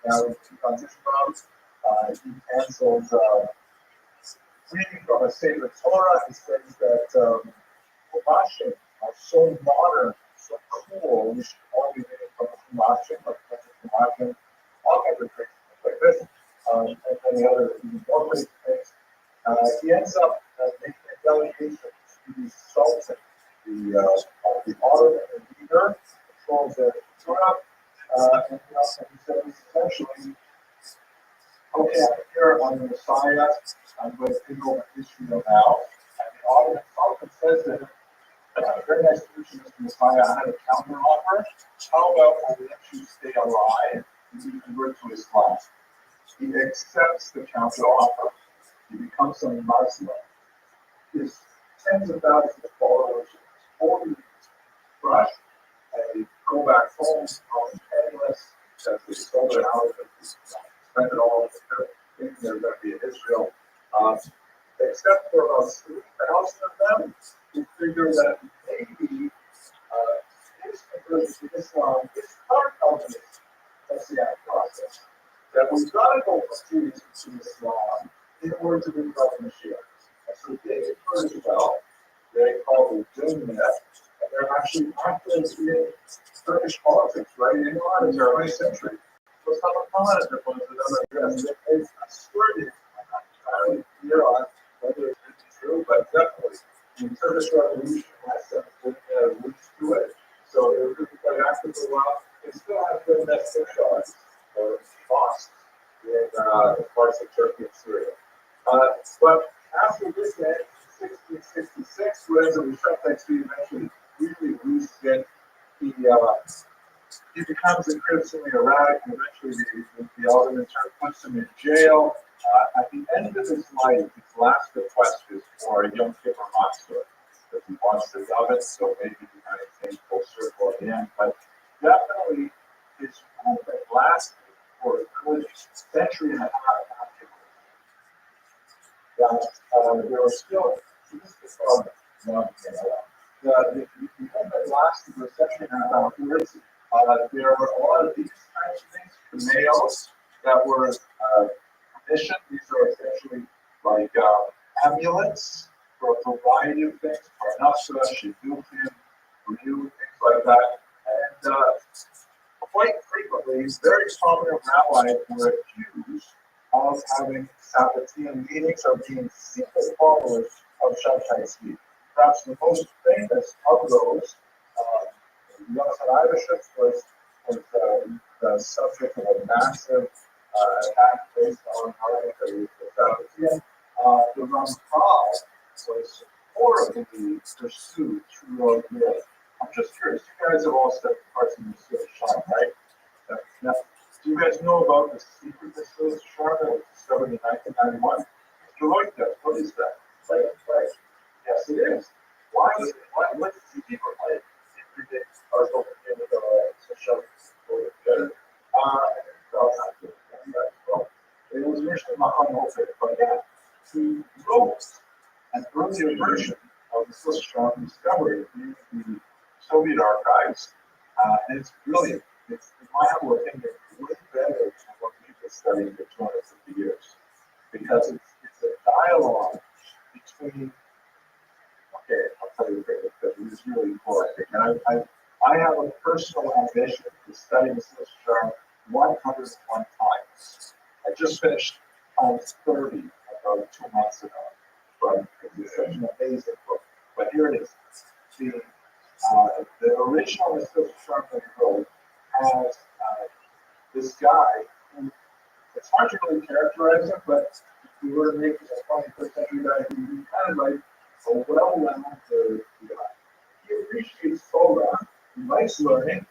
now on Tisha B'Av, he cancels reading from a sacred Torah. He says that Mashim are so modern, so cool, we should all be reading from Mashim, like Mashim, all kinds of things like this, and many other even more crazy things. He ends up making a delegation to the Sultan, the Ottoman leader, controls the Torah, and he says essentially, okay, I'm here, I'm the Messiah, I'm going to take over Israel now. And the Ottoman Sultan says to him, very nice to meet you, Mr. Messiah, I had a counter offer. How about I let you stay alive and you convert to Islam? He accepts the counter offer. He becomes a Muslim. His tens of thousands of followers totally crushed, and they go back home, penniless, because they sold their houses, spent it all, thinking they're going to be in Israel. Except for about 3,000 of them, who figure that maybe his conversion to Islam is part of this Messianic process. That we've got to go from Judaism to Islam in order to bring about the Mashiach. And so they heard as well, they call it doing that, and they're actually active in Turkish politics, right? In Iran in the 20th century. So it's not a comment was another address. They've asserted, I'm not entirely clear on whether it's true, but definitely the Turkish Revolution has some roots to it. So they were really quite active for a while. They still have good message or mosques in parts of Turkey and Syria. But after this end, 1666, whereas the Shephex eventually really loses it, he becomes increasingly erratic, and eventually the Ottoman Turk puts him in jail. At the end of his life, his last request is for a Yom Kippur Matzah, because he wants to love it, so maybe he kind of came full circle at the end. But definitely his movement lasted for a good century and a half afterwards. There were still, this is the problem. The movement lasted for a century and a half afterwards. There were a lot of these kinds of things, canals that were commissioned. These are essentially like amulets for a variety of things, parnassa, shidduchim, review, things like that. And quite frequently, very prominent rabbis were accused of having Sabbatean meetings or being secret followers of Shabtai Tzvi. Perhaps the most famous of those, Yonatan Eibeshitz was the subject of a massive attack based on the Sabbatean. The Ramchal was horribly pursued throughout Europe. I'm just curious, you guys have all studied parts of the Mesilas Yesharim, right? Now, do you guys know about the secret Mesilas Yesharim that was discovered in 1991? Mr. Lloyd does. What is that? Right. Yes, it is. Why was it? What did you people like? It predicts our whole thing with Yesharim. It was originally Muhammad, but yeah, he wrote an earlier version of the Mesilas Yesharim discovered in the Soviet archives, and it's brilliant. It's, in my humble opinion, way better than what we've been studying for 250 years, because it's a dialogue between. Okay, I'll tell you later, because it is really important. And I have a personal ambition to study this literature 101 times. I just finished times 30 about 2 months ago. But it's such an amazing book. But here it is. The original Mesilas Yesharim that he wrote has this guy who, it's hard to really characterize him, but if we were to make a 21st century guy, he'd be kind of like a well-rounded guy. He appreciates Torah, he likes learning,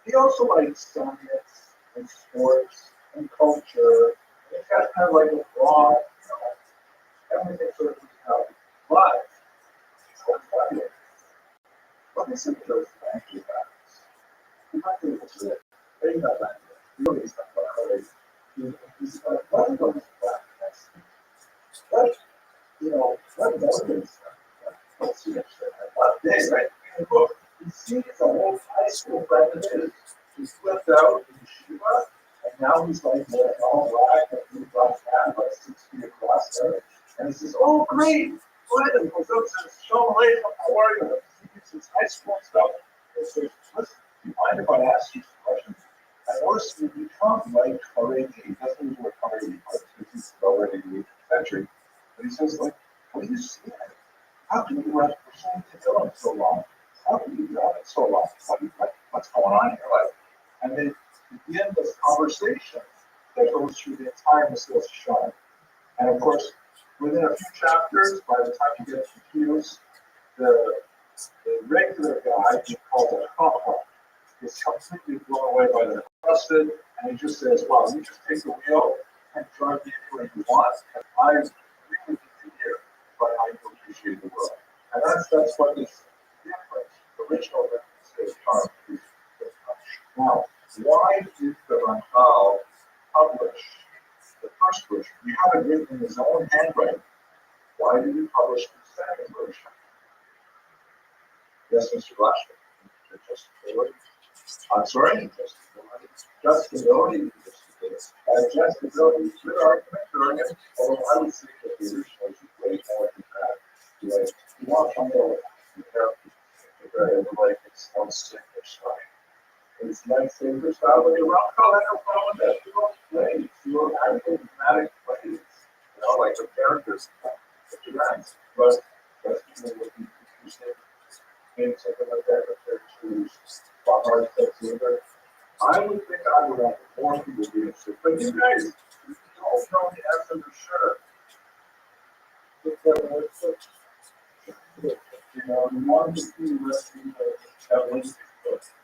he also likes science and sports and culture. He's got kind of like a broad, everything sort of personality. But what is it those fancy facts? You might be able to bring that back. You know these stuff about how he's like, what are those facts? What, what motivates them? What's the interesting? One day, right, in the book, he sees a whole high school friend of his who flipped out in Shiva, and now he's like all black and blue black hat, like 6 feet across there. And he says, oh, great! Good. And goes up to Shalom Aleichem, how are you? His high school stuff. And says, listen, do you mind if I ask you some questions? I noticed you become like Haredi. He doesn't use the word Haredi because he's already in the 18th century. But he says, like, what do you see? How can you run for so so long? How can you run it so long? What's going on in your life? And they begin this conversation that goes through the entire Mesilas Yesharim. And of course, within a few chapters, by the time you get confused, the regular guy, he calls it Chacham, is completely blown away by the trusted, and he just says, well, you just take the wheel and drive me anywhere you want, and I agree with you here, but I appreciate the world. And that's what this difference, the original difference is. Now, why did the Ramchal publish the first version? He had it written in his own handwriting. Why did he publish the second version? Yes, Mr. Blaschman. I'm sorry? Justability. Justability is good argument, although I would say that the original is way more than that. You want to know like it's non-sticker style. It's lightsaber style, but the Ramchal had no problem with that. You don't play. You don't have any dramatic plays. Like the characters. But that's what you say. And something like that, if they're too hard to say. I would think I would have more people be interested. But you guys, you don't know the answer for sure. You want to see what that links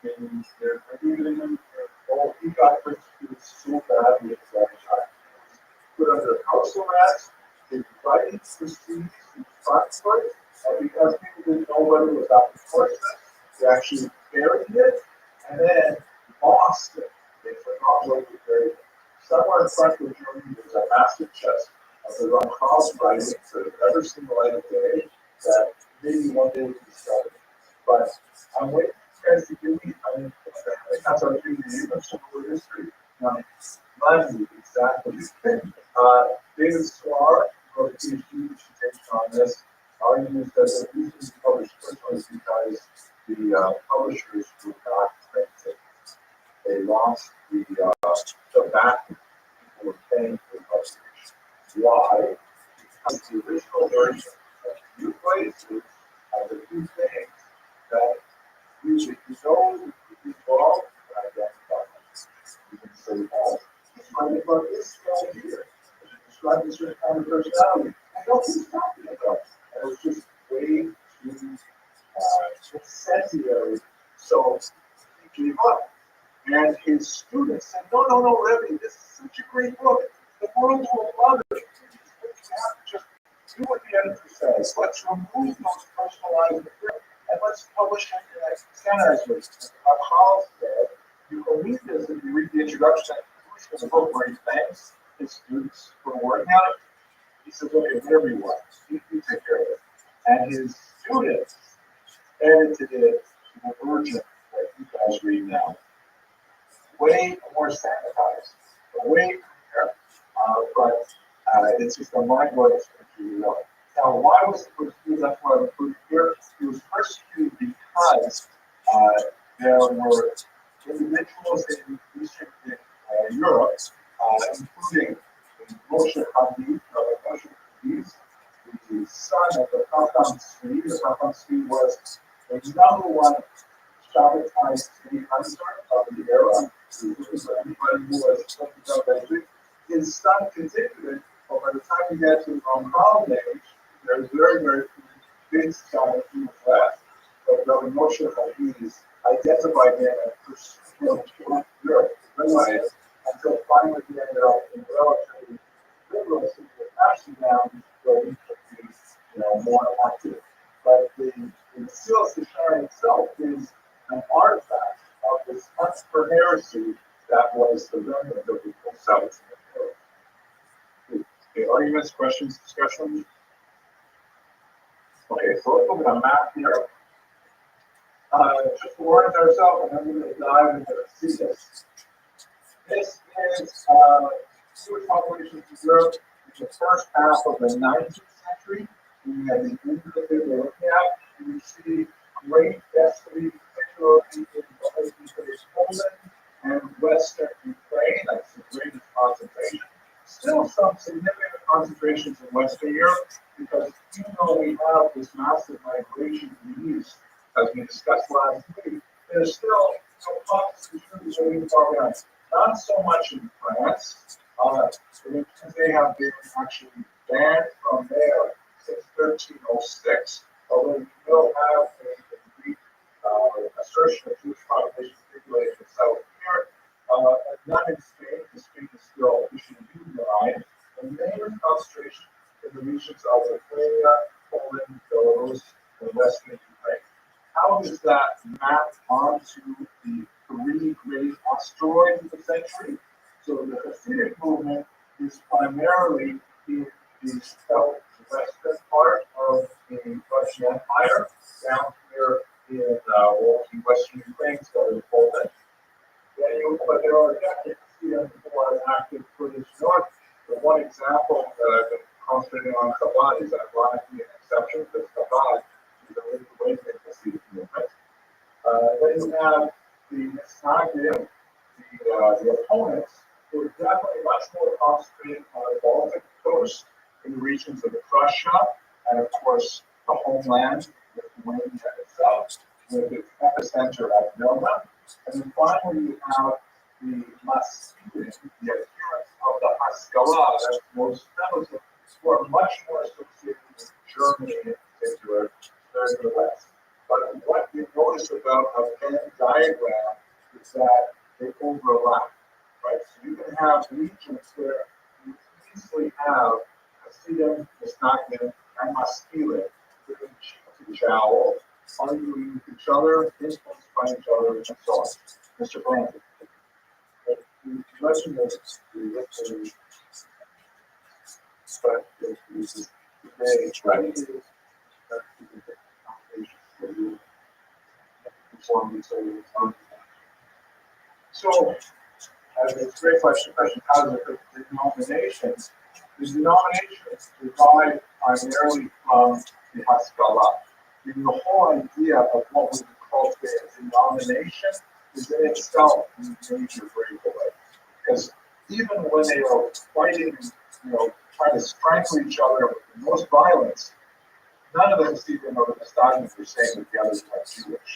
and they're even in all he got persecuted so badly at that time. Put under house arrest, they tried to see Rothschild, and because people didn't know whether it was out of enforcement, they actually buried it, and then lost it. They forgot what it was very. Somewhere in Franklin, Germany, there's a massive chest of the Rothschild writings that have never seen the light of day that maybe one day will be discovered. But I'm waiting for you guys to give me, I mean, that's our thing, the English and history. Money, exactly. David Swar wrote a PhD which he takes on this, argues that the reason he published quickly is because the publishers would not print it. They lost the backing people were paying for the publication. Why? Because the original version of few places have a few things that usually you know the involved identify. You can say, oh, it's funny about this guy here. Describe this kind of personality. I know what he's talking about. And it was just way too incendiary. So he gave up. And his students said, no, Rabbi, this is such a great book. The world will love it. You have to just do what the editor says. Let's remove those personalized material and let's publish it in a standardized way. How said, you can read this if you read the introduction to the book where he thanks his students for working on it. He says, okay, whatever you want, you take care of it. And his students edited it to the version that you guys read now. Way more sanitized, way better. But it's just a mind-blowing experience, you know. Now, why was it persecuted? That's why I put here. It was persecuted because there were individuals in Eastern Europe, including Moshe Hadid, the son of the Chacham Tzvi. The Chacham Tzvi was the number one Shabbatized Tzvi hunter of the era. Anybody who was talking his son continued it, but by the time he got to the Rothschild age, there's very, very few big scholars who was left. But Rabbi Moshe Hadid identified him and pursued him to Europe, until finally he ended up in relatively liberal city of Amsterdam, where he could be, more active. But the Seals Shari itself is an artifact of this hunt for heresy that was the remnant of the South. Okay, arguments, questions, discussions? Okay, so let's look at a map here. Just to orient ourselves, and then we're going to dive into this. This is Jewish populations in Europe in the first half of the 19th century. We have the images that we're looking at. You see great density, particularly in what is Poland and Western Ukraine. That's the greatest concentration. Still some significant concentrations in Western Europe, because even though we have this massive migration to the east, as we discussed last week, there's still some pockets of Jews living far behind. Not so much in France, because they have been actually banned from there since 1306, although we still have a Greek assertion of Jewish population, particularly in the south here. Not in Spain, because Spain is still officially unionized. The main concentration in the regions of Lithuania, Poland, Belarus, and Western Ukraine. How does that map onto the three great asteroids of the century? So the Hasidic movement is primarily in the southwestern part of the Russian Empire, down here in Western Ukraine, southern Poland. But there are definitely Hasidim who are active further north. The one example that I've been concentrating on Chabad is ironically an exception, because Chabad is a really awakening Hasidic movement. Then you have the Misnagdim, the opponents, who are definitely much more concentrated on the Baltic coast, in the regions of Prussia, and of course the homeland, Lithuania itself, with its epicenter at Vilna. And then finally you have the Maskilim, the adherents of the Haskalah, that's most Muslims, who are much more associated with Germany in particular, than the West. But what you notice about a Venn diagram is that they overlap, right? So you can have regions where you easily have Hasidim, Misnagdim, and Maskilim living cheek to jowl, arguing with each other, influenced by each other, and so on. Mr. Brandon. question is, so, it's a great question. How does the denominations? The denominations derive primarily from the Haskalah. And the whole idea of what we call a denomination is in itself a major breakaway. Because even when they are fighting, trying to strangle each other with the most violence, none of them see them over the Stalin for saying that the others are Jewish.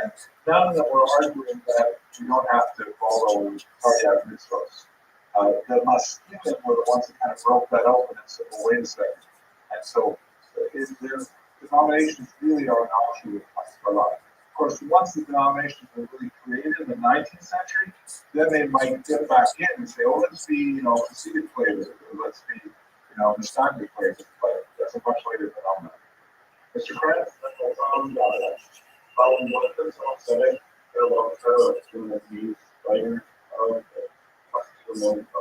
And none of them were arguing that you don't have to follow cardiac mitzvahs. The Maskilim were the ones that kind of broke that open and said, well, wait a second. And so their denominations really are an offshoot of Haskalah. Of course, once the denominations were really created in the 19th century, then they might get back in and say, oh, let's be, Hasidic flavors, or let's be, Mustang flavors. But that's a much later phenomenon. Mr. Krantz? Following one of those offsetting, they're long-term to use writers of the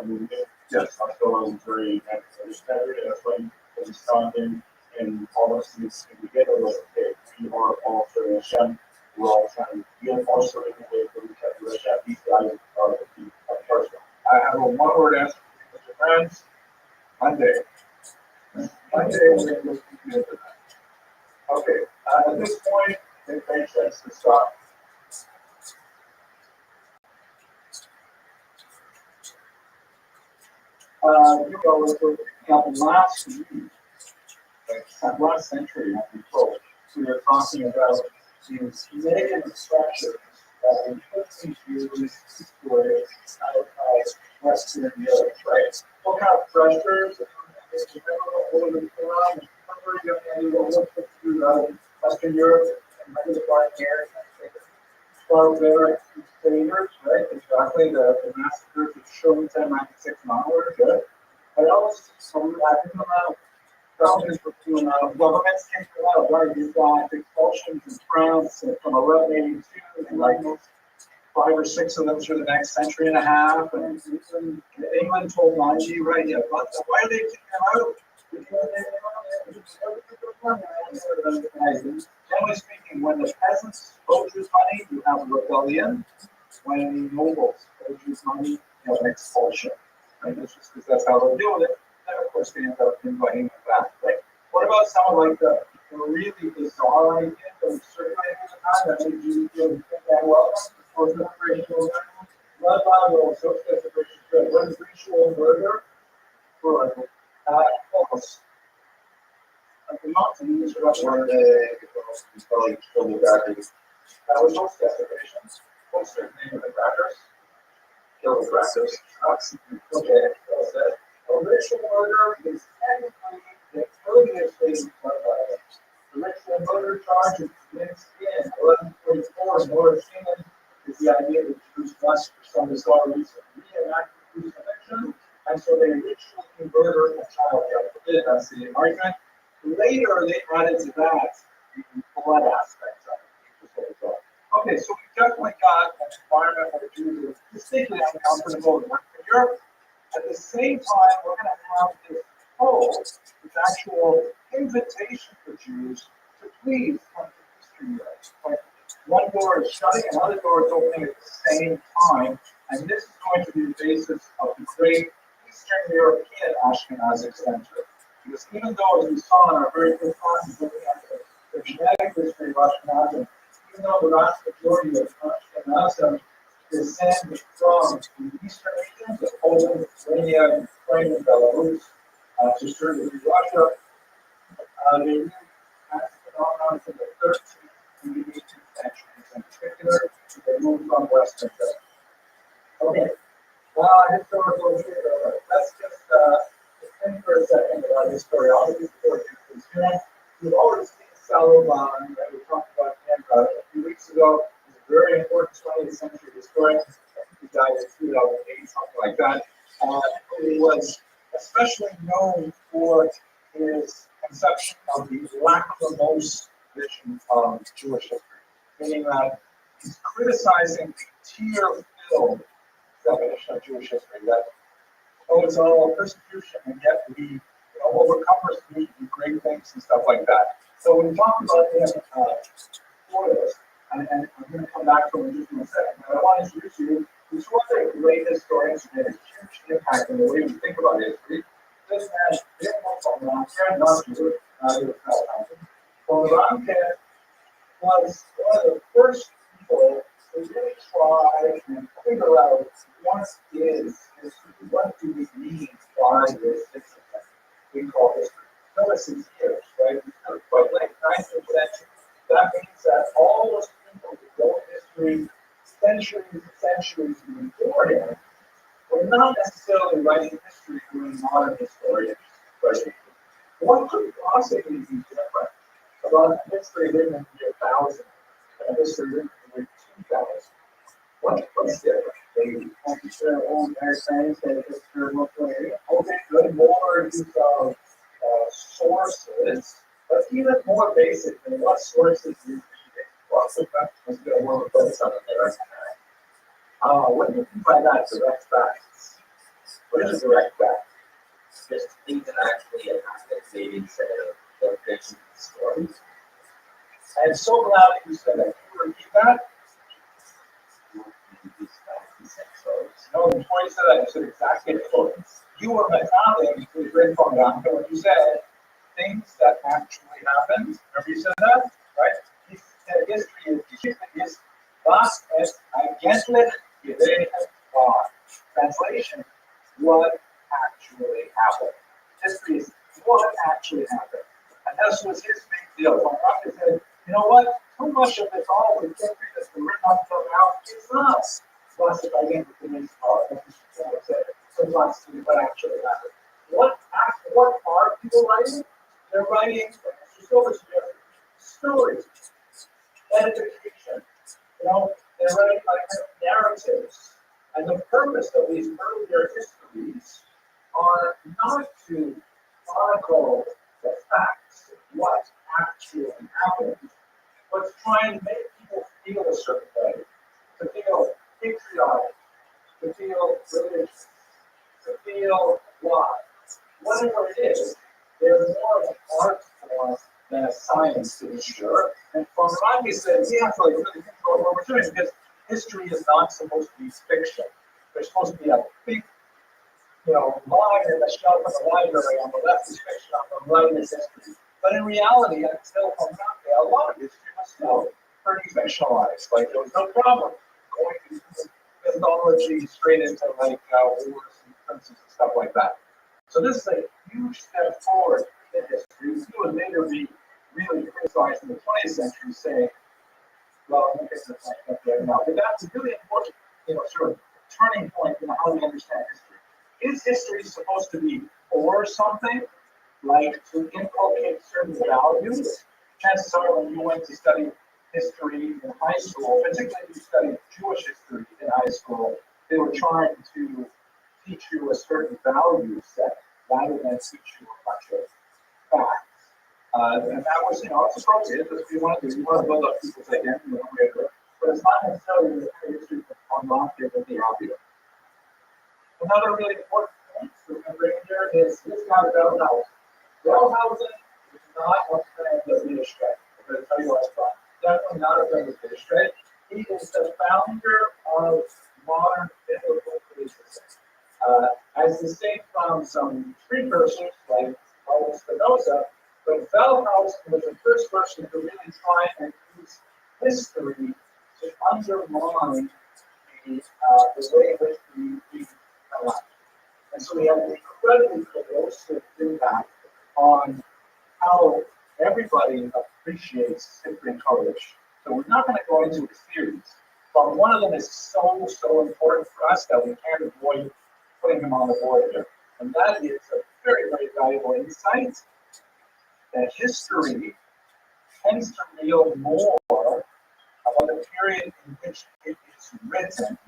movement. Yes, I'm still very understanding, and that's why I'm responding and all of these together with it. We are all serving Hashem. We're all trying to be also in the way that we can do Hashem. These guys are the person. I have a one-word answer for Mr. Krantz. Monday. Monday, we're going to look into that. Okay, at this point, it makes sense to stop. Last week, last century, we were talking about these negative structures that we put use for outside Western Europe, right? What kind of pressures? Western Europe and the here. Barbaric crusaders, right? Exactly, the massacres of Showtime 96 onward, good. But also, some Latin governments were doing governments came out, right? You've got expulsions in France from 1182, and like 5 or 6 of them through the next century and a half. And England told Manji, right? Yeah, but why are they kicking them out? Generally speaking, when the peasants vote use money, you have a rebellion. When the nobles vote use money, you have an expulsion. Right? That's just because that's how they're doing it. And of course, they end up inviting them back. Right? What about some of like the really bizarre ideas that were circulating at the time that made you feel that welcome? Or is it racial? Blood libel, social separation, good. What is ritual murder? Almost. Not to use one day, it's probably kill the crackers. That was most desecrations. What's their name of the crackers? Kill the crackers. Okay, well said. Ritual murder is technically the earliest phase of blood libel. The ritual murder charge is mixed in 1144 in North England is the idea that Jews must, for some bizarre reason, reenact the crucifixion, and so they ritually murder a child. That's the argument. Later, they added to that the blood aspect of it. Okay, so we've definitely got an environment where Jews are distinctly uncomfortable in Europe. At the same time, we're going to have this whole, this actual invitation for Jews to please come to Eastern Europe. Like one door is shutting, another door is opening at the same time, and this is going to be the basis of the great Eastern European Ashkenazic Center. Because even though, as we saw in our very good classes looking at the genetic history of Ashkenazim, even though the vast majority of Ashkenazim descend from the eastern regions of Poland, Lithuania, Ukraine, and Belarus, to certain degree Russia, they really had phenomenon from the 13th and the 18th centuries in particular. They moved from Western Europe. Okay, historical here. Let's just think for a second about historiography before we continue. We've already seen Salomon, that we talked about him a few weeks ago. He's a very important 20th century historian. I think he died in 2008, something like that. He was especially known for his conception of the lachrymose vision of Jewish history, meaning that he's criticizing the tear-filled definition of Jewish history, that it's all persecution, and yet we overcome persecution, do great things and stuff like that. So when we talk about Floridas, and I'm going to come back to it in just a second, but I want to introduce you to two other great historians who made a huge impact in the way we think about history. This man, not Jewish, was one of the first people to really try and figure out what is history, what do we mean by this discipline we call history. Notice his years, right? Quite late 19th century. That means that all those people who wrote history centuries and centuries before him were not necessarily writing history doing modern historians. Right? What could possibly be different about a history written in the year 1000 and a history written in the year 2000? What's different? Maybe their own saying that history looks like okay, good more use of sources, but even more basic than what sources you read. Let's get a little focus on it there. What do you mean by that? Direct facts. What is a direct fact? Just things that actually happened, maybe instead of fiction stories. I'm so glad that you said that. Can you repeat that? No, before you said that, you said exactly what you were McConnell, who was written from that, when you said things that actually happened. Remember you said that? Right? He said history is Geschichte ist, was es eigentlich gewesen war. Translation, what actually happened. History is what actually happened. And this was his big deal. When Rothschild said, you know what? Too much of this all the history that's been written up until now is not what it identity is for. Sometimes what actually happened. What are people writing? They're writing stories, edification. They're writing narratives. And the purpose of these earlier histories are not to chronicle the facts of what actually happened, but to try and make people feel a certain way, to feel patriotic, to feel religious, to feel why. Whatever it is, they're more of an art form than a science, to be sure. And from Rabbi said, we have to really think about what we're doing, because history is not supposed to be fiction. There's supposed to be a big, line in the shelf of the library. On the left is fiction, on the right is history. But in reality, until from Rabbi, a lot of history was still pretty fictionalized. Like, there was no problem going to mythology straight into wars and princes and stuff like that. So this is a huge step forward in history. He would later be really criticized in the 20th century, saying, well, I guess that's not there now. But that's a really important, sort of turning point in how we understand history. Is history supposed to be for something, like to inculcate certain values? Chances are, when you went to study history in high school, particularly if you studied Jewish history in high school, they were trying to teach you a certain value set rather than teach you a bunch of facts. And that was, it's appropriate because we want to build up people's identity, but it's not necessarily the history on Rothschild with the obvious. Another really important point to remember here is this guy, Rothschild. Rothschild is not a friend of Rothschild. I'm going to tell you what I thought. Definitely not a friend of Rothschild. He is the founder of modern biblical criticism. As distinct from some precursors like Paul Spinoza, but Wellhouse was the first person to really try and use history to undermine the way in which we read our life. And so we have an incredibly corrosive impact on how everybody appreciates history and courage. So we're not going to go into the theories, but one of them is so important for us that we can't avoid putting them on the board here. And that is a very, very valuable insight that history tends to reveal more about the period in which it is written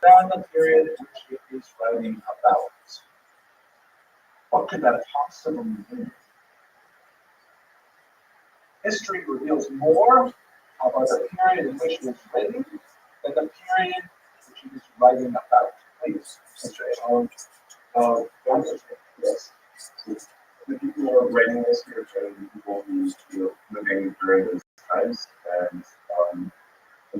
than the period in which it is writing about. What could that possibly mean? History reveals more about the period in which it is written than the period in which it is writing about? Please, Mr. A. Yes. The people who are writing this here are trying to be people who living during those times, and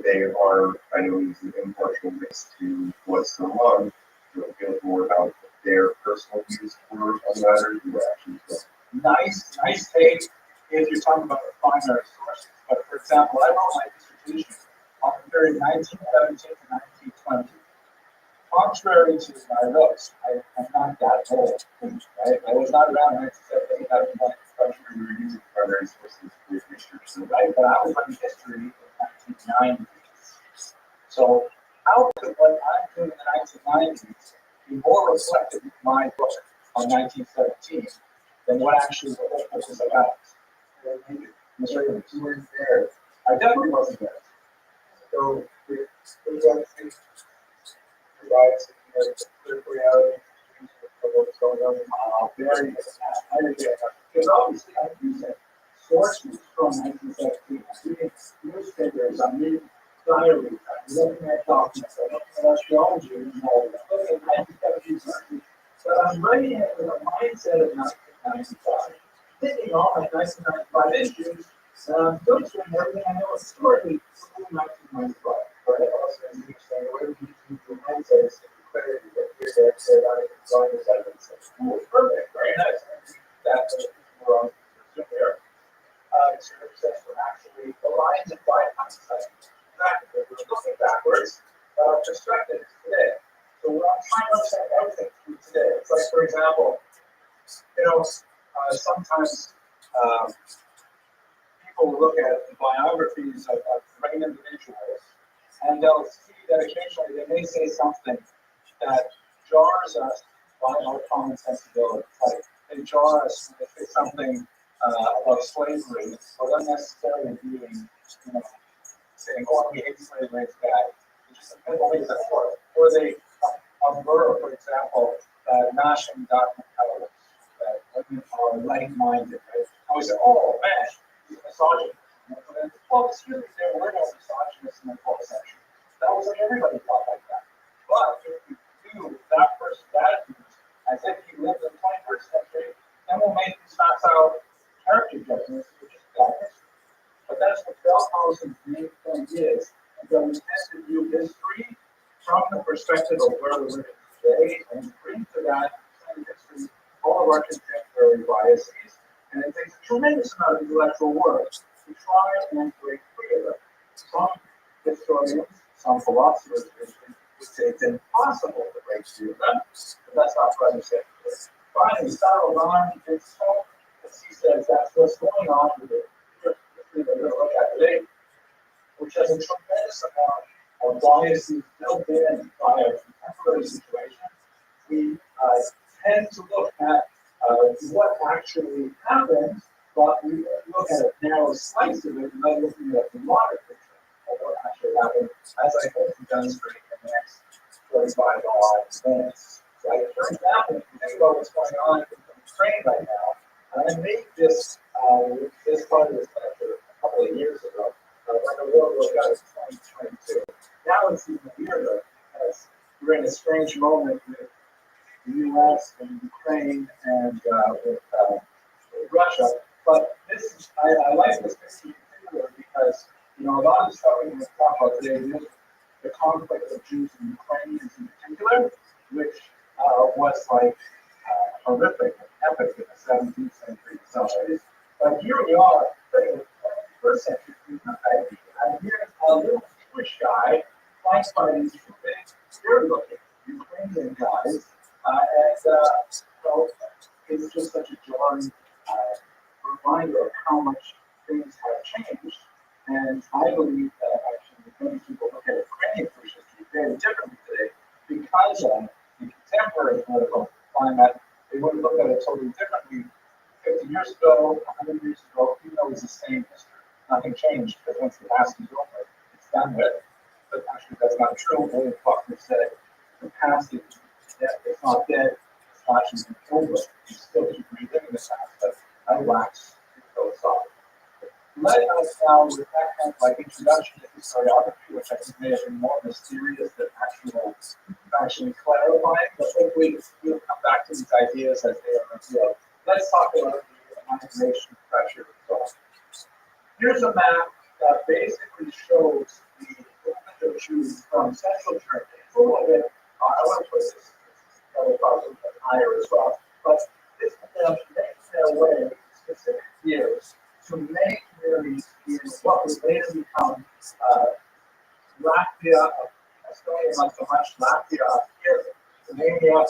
they are kind of using impartial mix to what's going on. Feel more about their personal views for on matters who are actually Nice take if you're talking about the primary sources. But for example, I wrote my dissertation on the period 1917 to 1920. Contrary to my notes, I'm not that old, right? I was not around in 1917. I was like you were using primary sources for research. So right, but I was writing history in 1990. So how could what I'm doing in the 1990s be more reflective of my book on 1917 than what actually the whole book is about? Mr. You weren't there. I definitely wasn't there. So there's actually provides critical reality of what's going on. Very I regret that. Because obviously I'm using sources from 1917. I'm reading newspapers, I'm reading diaries, I'm looking at documents, I'm looking at archaeology and all that. I'm looking at 1917. But I'm writing it with a mindset of 1995. Thinking all my 1995 issues, going through everything I know historically through 1995. But I also understand the way we use the mindset is to clarity that here they're not even drawing this evidence at school. Perfect, very nice. That's wrong there. Services were actually aligned by hindsight. Exactly. We're looking backwards, perspective today. So what I'm trying to understand everything through today. It's like, for example, sometimes people will look at the biographies of great individuals, and they'll see that occasionally they may say something that jars us by our common sensibility. Like they jar us when they say something about slavery, without necessarily being, saying, "Oh, we hate slavery, it's bad." It's just a belief that's for it. Or they aver, for example, that mashing document colors, that women are like-minded, right? I would say, "Oh man, he's a misogynist." Well, excuse me, there were no misogynists in the 12th century. That was like everybody thought like that. But if we do that person's attitudes as if he lived in the 21st century, then we'll make these facile character judgments, which is bad history. But that's what Bellhausen's main point is, that we tend to view history from the perspective of where we're living today and bring to that history all of our contemporary biases. And it takes a tremendous amount of intellectual work to try and break free of them. Some historians, some philosophers would say it's impossible to break free of them, but that's not what I'm saying. Finally, Saruman did so, as he says, that's what's going on with the history that we're going to look at today, which has a tremendous amount of biases built in by our contemporary situation. We tend to look at what actually happened, but we look at a narrow slice of it, not looking at the broader picture of what actually happened, as I hope to demonstrate in the next 45 minutes. Right? For example, if you think about what's going on in Ukraine right now, and I made this part of this lecture a couple of years ago, when the war broke out in 2022. Now it's even a year ago, because we're in a strange moment with the U.S. and Ukraine and with Russia. But this, I like this picture in particular because, a lot of stuff we're going to talk about today is the conflict of Jews and Ukrainians in particular, which was like horrific and epic in the 17th century in some ways. But here we are, in the 21st century, and here's a little Jewish guy flanked by these two big, weird-looking Ukrainian guys, it's just such a jarring reminder of how much things have changed. And I believe that actually many people look at Ukrainian Jewish history very differently today because of the contemporary political climate. They would look at it totally differently 50 years ago, 100 years ago, even though it's the same history. Nothing changed because once the past is over, it's done with. But actually, that's not true. William Faulkner said the past is dead. It's not dead. It's actually been over. You still keep reliving the past, but I wax philosophical. Let us now, with that kind of like introduction to historiography, which I think may have been more mysterious than actually clarifying, but hopefully we'll come back to these ideas as they are revealed. Let's talk about the immigration pressure result. Here's a map that basically shows the movement of Jews from central Germany. It's a little bit, I want to put this probably higher as well, but this makes their way specific years to many communities in what would later become Latvia, Estonia, not so much, Latvia here, Romania,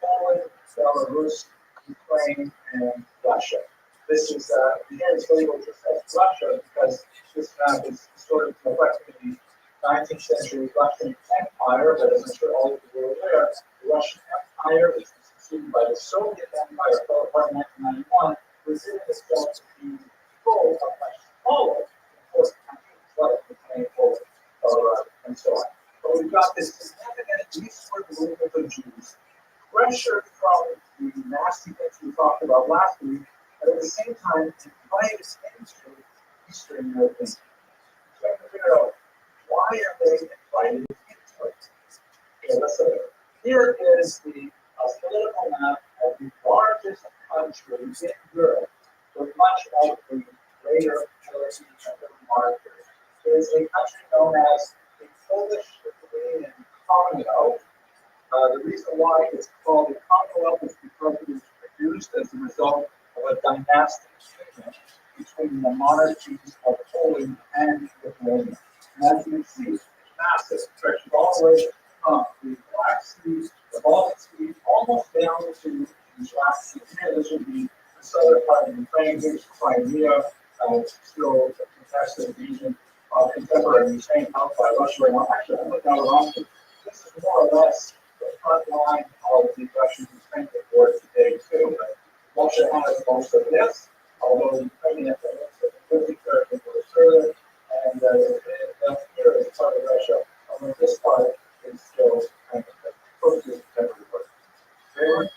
Poland, Belarus, Ukraine, and Russia. This is, here it's labeled just as Russia because this map is sort of reflecting the 19th century Russian Empire, but as I'm sure all of you are aware, the Russian Empire is succeeded by the Soviet Empire, fell apart in 1991, revealing itself to be full of much smaller, important countries like Ukraine, Poland, and so on. But we've got this significant eastward movement of Jews, pressure from the nasty things we talked about last week, but at the same time, invited into Eastern Europeans. So I have to figure out why are they invited into it? Okay, let's look at it. Here is the political map of the largest country in Europe, with much of the later European monarchies. It is a country known as the Polish-Lithuanian Commonwealth. The reason why it's called the Commonwealth is because it was produced as a result of a dynastic union between the monarchies of Poland and Lithuania. And as you can see, it's massive, stretches all the way from the Black Sea, the Baltic Sea, almost down to the Black Sea. Here, this would be the southern part of Ukraine. Here's Crimea, still a contested region of contemporary Ukraine held by Russia right now. Actually, I'm looking at Rothschild. This is more or less the front line of the Russian-Ukraine war today, too. But Russia has most of this, although Ukraine has a 50 territory goes further, and here is part of Russia, although this part is still kind of close to contemporary war. Very much.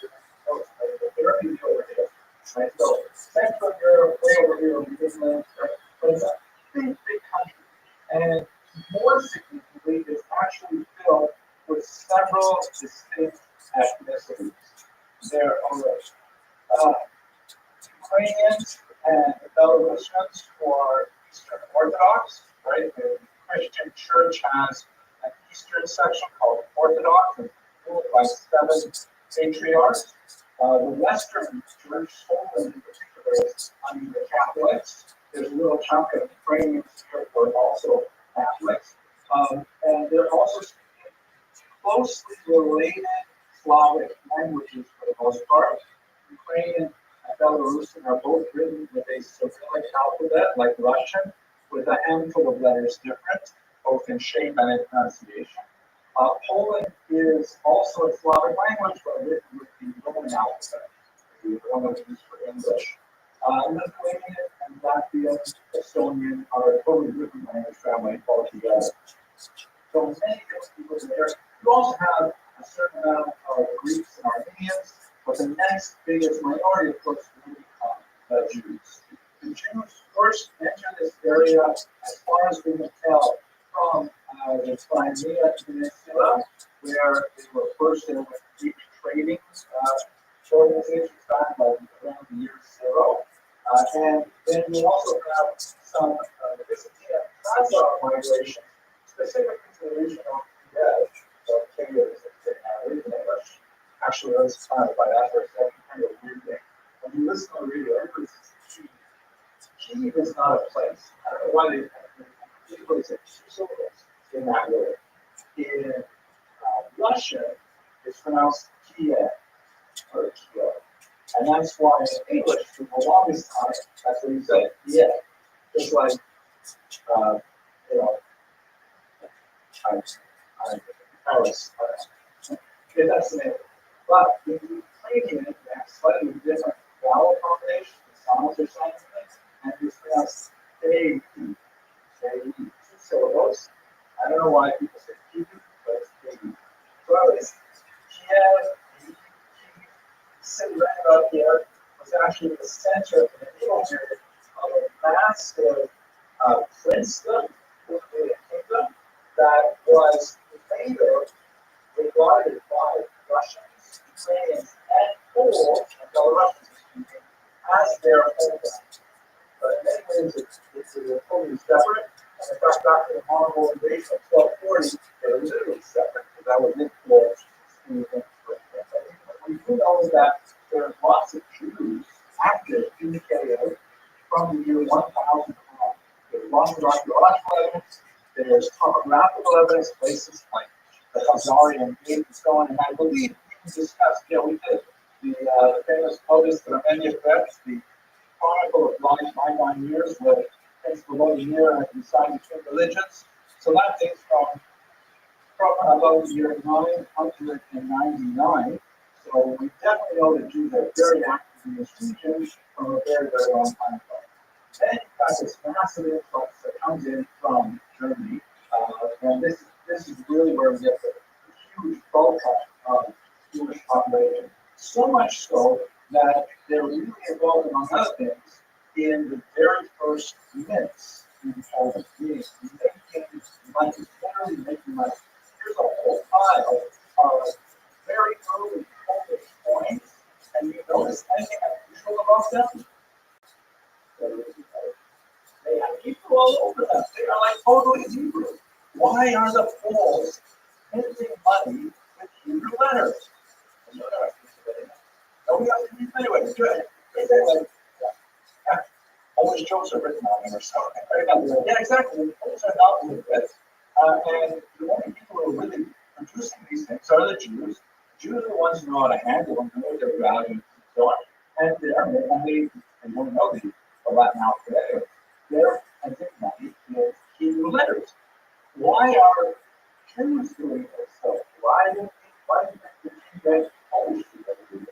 Over here. Right? So, Central Europe, way over here, we just land, right? But it's a big, big country. And more significantly, it's actually filled with several distinct ethnicities. There are Ukrainians and Belarusians who are Eastern Orthodox, right? The Christian church has an Eastern section called Orthodox, and ruled by 7 patriarchs. The Western church, Poland in particular, is under the Catholics. There's a little chunk of Ukrainians here who are also Catholics. And they're also speaking closely related Slavic languages for the most part. Ukrainian and Belarusian are both written with a Cyrillic alphabet, like Russian, with a handful of letters different, both in shape and in pronunciation. Poland is also a Slavic language, but written with the Roman alphabet, the one that's used for English. Lithuanian and Latvian, Estonian are a totally different language family altogether. So many different people there. You also have a certain amount of Greeks and Armenians, but the next biggest minority, of course, will become Jews. The Jews first entered this area, as far as we can tell, from the Crimea Peninsula, where they were first in with Greek trading organizations back by around the year 0. And then you also have some Byzantine and Khazar migration, specifically to the region of Kiev, or Kiev is in English. Actually, let's clarify that for a second, kind of a weird thing. When you listen to the radio, everybody says Kiev is not a place. I don't know why they put two syllables in that word. In Russian, it's pronounced Kiev, or Kiev. And that's why in English, for the longest time, that's what you say, yeah. Just like, I'm Paris. Yeah, that's the name. But in Ukrainian, they have slightly different vowel combinations, the sounds are something, and it's pronounced A, two syllables. I don't know why people say Kiev, but it's Kiev. So it's Kiev, sitting right about here, was actually the center of the middle period of a massive princedom, kingdom, that was later regarded by Russians, Ukrainians, and Poles, and Belarusians as their homeland. But in many ways, it's totally separate. And in fact, after the Mongol invasion of 1240, they were literally separate because that was influenced. We do know that there are lots of Jews active in the KO from the year 1000 on. There's lots of archaeological evidence, there's topographical evidence, places like the Khazarian Gate and so on. And I believe we discussed, we did the famous Otis that many of reps, the Chronicle of Blind Bygone Years, where it takes below the year and decided between religions. So that dates from about the year 999. So we definitely know that Jews are very active in this region from a very, very long time ago. Then you've got this massive influx that comes in from Germany, and this is really where we get the huge bulk of Jewish population. So much so that they're really involved, among other things, in the very first mints in Poland, making money, literally making money. Here's a whole pile of very early Polish coins, and you notice anything unusual about them? They have Hebrew all over them. They are like totally Hebrew. Why are the Poles minting money with Hebrew letters? Anyway, good. Polish jokes are written on them or something. Yeah, exactly. The Poles are not literate. And the only people who are really producing these things are the Jews. Jews are the ones who know how to handle them, know their values, and so on. And they're only, and you don't know the Latin alphabet, they're printing money with Hebrew letters. Why are Jews doing this? So why do you think that Polish people do this?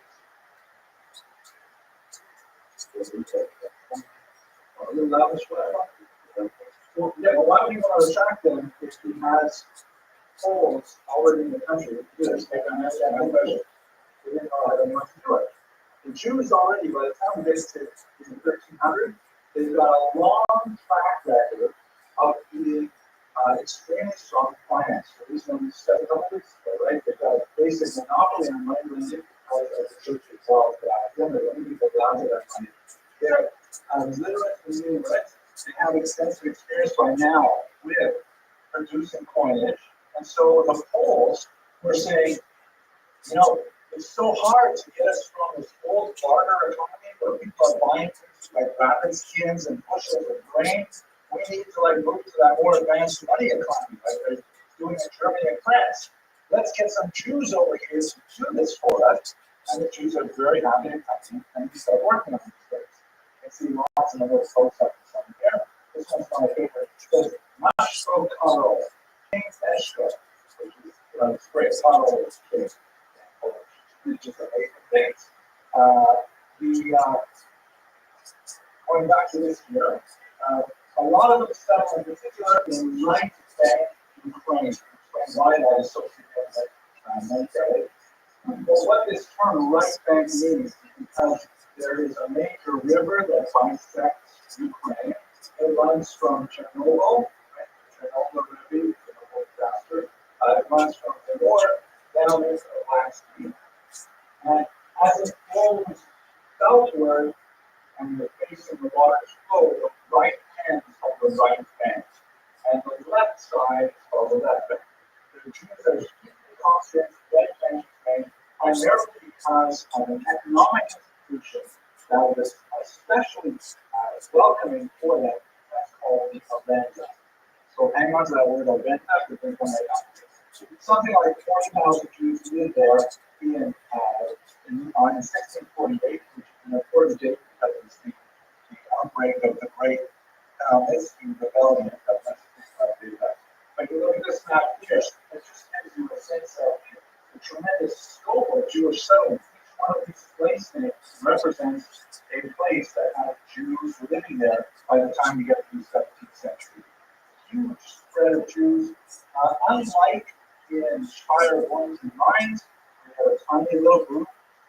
Well, yeah, but why do you want to attract them if he has Poles already in the country? Yes, they can ask that question. They didn't know how to do it. The Jews already, by the time they get to 1300, they've got a long track record of being extremely strong finance. So these are the 700s, right? They've got a basic monopoly on money lending because of the church itself. Then the only people down to that money. They're literate in numerate. They have extensive experience by now with producing coinage. And so the Poles were saying, it's so hard to get us from this old barter economy where people are buying things like rabbit skins and bushels of grain. We need to move to that more advanced money economy like they're doing in Germany and France. Let's get some Jews over here to do this for us. And the Jews are very happy to come in and start working on these things. You can see lots of little folks up in here. This one's my favorite. It says, Mashko Karo, King Eshko, which is great Karo is king. Which is amazing things. Going back to this year, a lot of them settle in particular in right bank Ukraine. Explain why that is so significant momentarily. But what this term right bank means is because there is a major river that bisects Ukraine. It runs from Chernobyl, right? Chernobyl Rabbi, Chernobyl disaster. It runs from the north down into the Black Sea. And as it flows southward and the face of the water's flow, the right hand is called the right bank. And the left side is called the left bank. The Jews are deeply constant right bank primarily because of an economic institution that was especially welcoming for them. That's called the Avenda. So hang on to that word Avenda because they're going to something like 40,000 Jews lived there in 1648, which is an important date because it's the outbreak of the Great History Rebellion. But you look at this map here, it just gives you a sense of the tremendous scope of Jewish settlement. Each one of these place names represents a place that had Jews living there by the time you get to the 17th century. Huge spread of Jews, unlike in Shire ones and mines, we have a tiny little group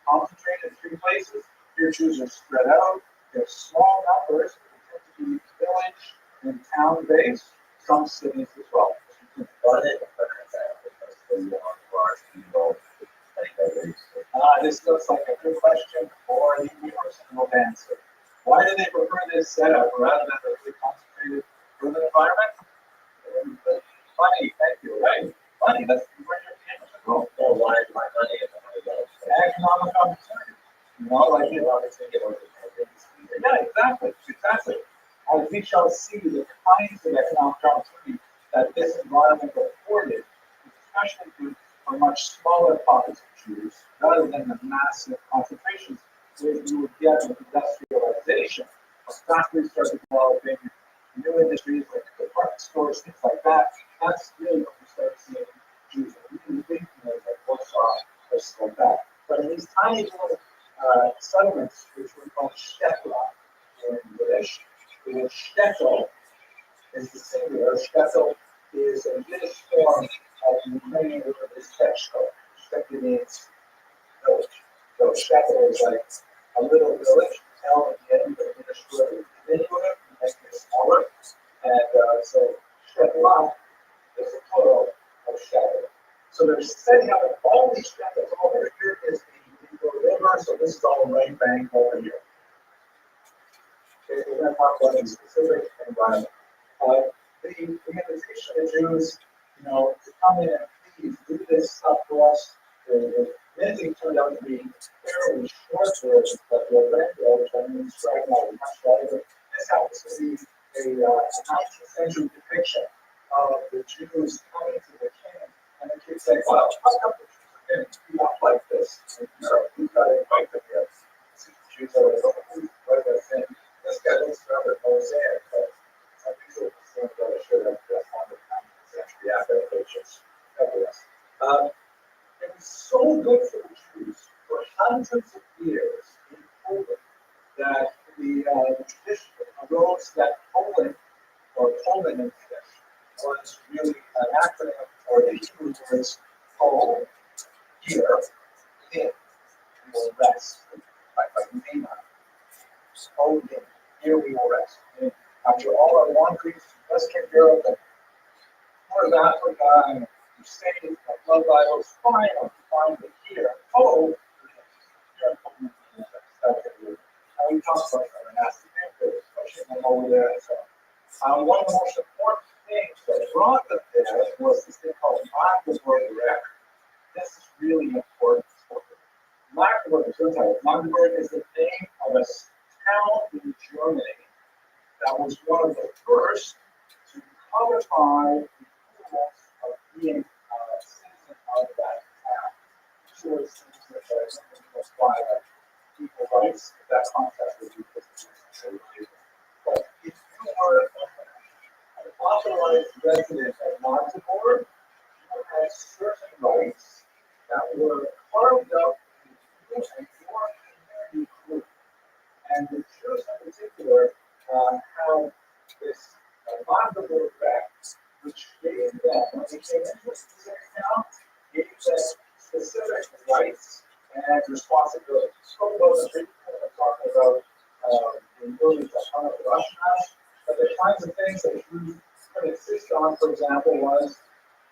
concentrated in 3 places. Here, Jews are spread out. They're small numbers. They tend to be village and town based, some cities as well. Why did they put that? Because they want large people. This looks like a good question for the universal answer. Why do they prefer this setup rather than the really concentrated urban environment? Money, thank you, right? Money, that's where your payments are going. Well, why is my money in the money goes? Economic opportunity. You know, like you know, yeah, exactly. As we shall see, the kinds of economic opportunity that this environment afforded, especially good for much smaller pockets of Jews, rather than the massive concentrations where you would get with industrialization. Factories started developing new industries like department stores, things like that. That's really what we start seeing Jews really big, like Warsaw, places like that. But in these tiny little settlements, which we call shtetla in Yiddish, the word shtetl is the singular. Shtetl is a Yiddish form of the Ukrainian word is shtetl. Shtetl means village. So shtetl is like a little village. L at the end of the Yiddish word is diminutive, makes it smaller. And so shtetla is a plural of shtetl. So they're setting up all these shtetls over here is the river, so this is all right bank over here. Okay, we're going to talk about a specific environment. The invitation of Jews, you know, to come in and please do this stuff for us. The minting turned out to be fairly short versions, but the Evangel, which I'm going to describe now, is much longer. This happens to be a 19th century depiction of the Jews coming to the king, and the king saying, well, how come the Jews are getting beat up like this? And we've got to invite them here. The Jews are like, oh, who's right there saying, this guy looks rather mosaic, but some people think that I should have just on the 19th century adaptations of this. It was so good for the Jews for hundreds of years in Poland that the tradition arose that Poland, or Poland in English, was really an acronym for the Hebrew words Pol, here, in, we will rest, like Nina. Poland, here we will rest. And after all our wanderings to Western Europe and North Africa and Crusades and blood Bibles, finally here, here in Poland, and we talk about our nasty things, especially them over there. So, one of the most important things that brought them there was this thing called Magdeburg Recht. This is really important. Magdeburg is the name of a town in Germany that was one of the first to codify the rules of being a citizen of that town. Sure, citizenship was by equal rights, that concept would be but if you were an authorized resident of Magdeburg, you had certain rights that were carved up in you and your community group. And the Jews in particular have this Magdeburg Recht, which gave them, when they came into a specific town, gave them specific rights and responsibilities. So those are talking about the ability to hunt Rothschild, but the kinds of things that Jews could insist on, for example, was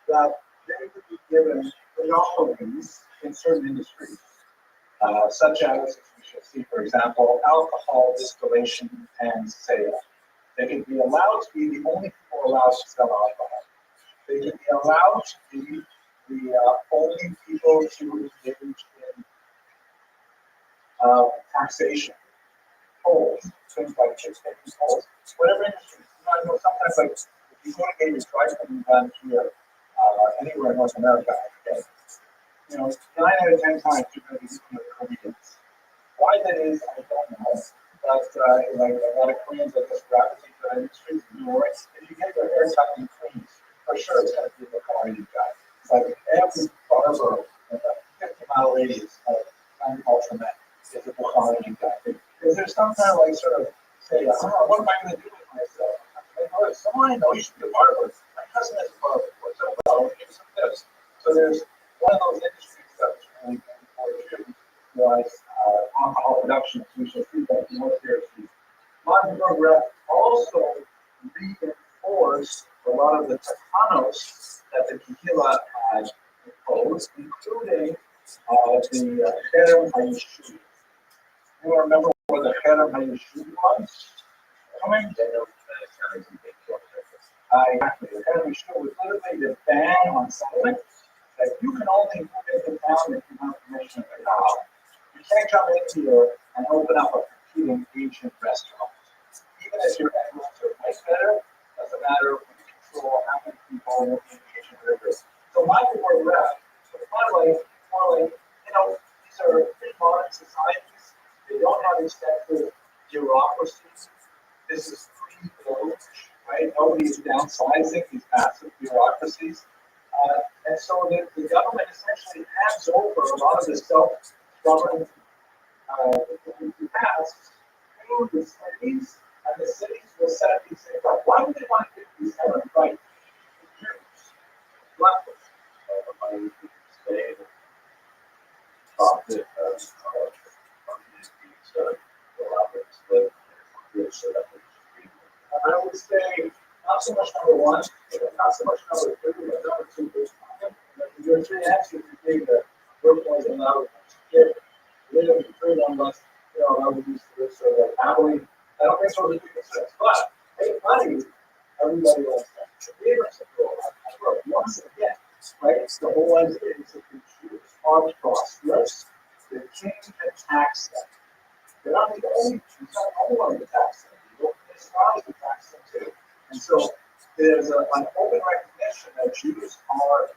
that they could be given monopolies in certain industries. Such as, we shall see, for example, alcohol distillation and sale. They can be allowed to be the only people allowed to sell alcohol. They can be allowed to be the only people to engage in taxation, tolls, things like taking tolls, whatever industry. You know, sometimes like if you go to get your driving done here, anywhere in North America, okay, you know, 9 out of 10 times you're going to be using the Koreans. Why that is, I don't know. But like a lot of Koreans that just gravitate to that industry, if you get your hair cut in Queens, for sure it's going to be the Korean guy. It's like every barber in a 50-mile radius of agriculture men is a Korean guy. Because there's some kind of like sort of say, what am I going to do with myself? Like, oh, someone I know, you should be a barber. My cousin is a barber. What's up? Well, we'll give some tips. So there's one of those industries that was really important was alcohol production. We shall see that more seriously. Magdeburg Recht also reinforced a lot of the takanos that of the Cherem HaYeshuv. You remember what the Cherem HaYeshuv was? Coming? Exactly. The Cherem HaYeshuv was literally the ban on settlement that you can only move into town if you have permission of the town. You can't come in here and open up a competing Asian restaurant. Even if your animals are way better, doesn't matter when you control how many people will be in the Asian rivers. So my word rep, but finally, these are pretty modern societies. They don't have extensive bureaucracies. This is pre-built, right? Nobody is downsizing these massive bureaucracies. And so the government essentially hands over a lot of the self-governing tasks to the cities, and the cities will set these things up. Why would they want to give these seven rights to Jews? Leftists. I would say not so much number one, not so much number two, but number two is fine. Your three answers you gave the first one is allowed to get rid of the third one, but I would use this sort of happily. I don't think so would be concerns. But hey, money, everybody wants that. The neighbors are once again, right? The whole idea is that the Jews are prosperous. The king can tax them. They're not the only one to tax them. The municipalities can tax them too. And so there's an open recognition that Jews are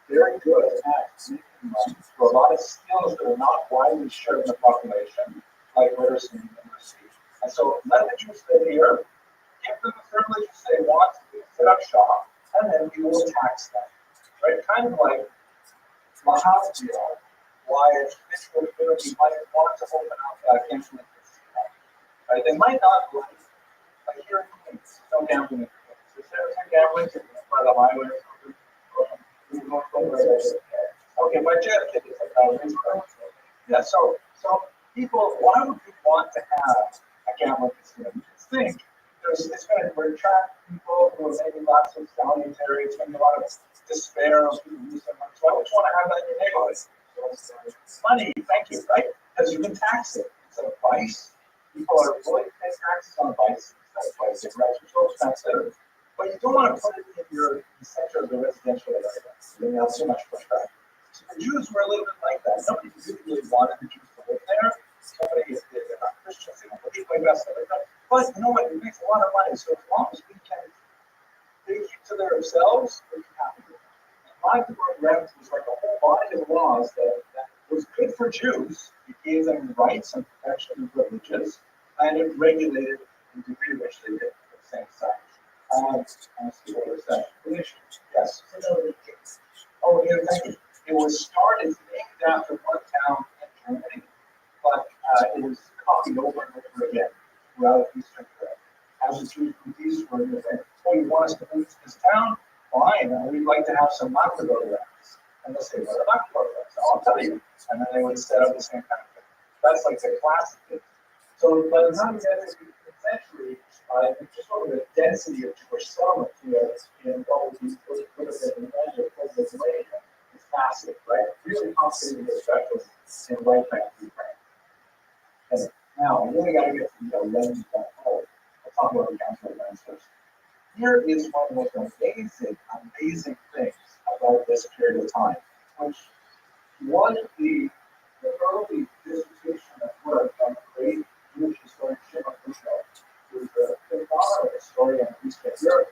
very good at making money for a lot of skills that are not widely shared in the population, like literacy and numeracy. And so let the Jews live here, give them the privileges they want to set up shop, and then we will tax them. Right? Kind of like Mahavir, why a traditional community might want to open up a gambling casino. Right? They might not like here in Queens, no gambling in Queens. Is there a gambling by the highway or something? Okay, but JFK is like yeah, so people, why would you want to have a gambling casino? You just think it's going to attract people who are maybe lots of salutary, it's going to be a lot of despair of people lose their money. So I would want to have that in your neighborhood. Money, thank you, right? Because you can tax it. Instead of vice, people are willing to pay taxes on vice instead of vice. It's actually so expensive. But you don't want to put it in the center of the residential area. You have so much pushback. So the Jews were a little bit like that. Nobody really wanted the Jews to live there. Somebody is not Christians, they don't believe like that. But you know what? It makes a lot of money. So as long as we can take it to themselves, we're happy with it. My rent was like a whole body of laws that was good for Jews. It gave them rights and protection and privileges, and it regulated the degree to which they did at the same time. See what was that? Yes. Oh, yeah, thank you. It was started named after one town in Germany, but it was copied over and over again throughout Eastern Europe. As the Jews from the East were saying, oh, you want us to move to this town? Fine, we'd like to have some Magdeburg rats. And they'll say, what are Magdeburg rats? I'll tell you. And then they would set up the same kind of thing. That's like the classic thing. So by the time we get to the 18th century, just over the density of Jewish settlement here in what would have been the edge of Pennsylvania is massive, right? Really complicated, especially in right back to Ukraine. And now, we really got to get to the lens of that whole. I'll talk about the council of ministers. Here is one of the most amazing things about this period of time, which one of the early dissertation at work on the great Jewish historian Shimon Rothschild, who was the father of historian of Eastern Europe.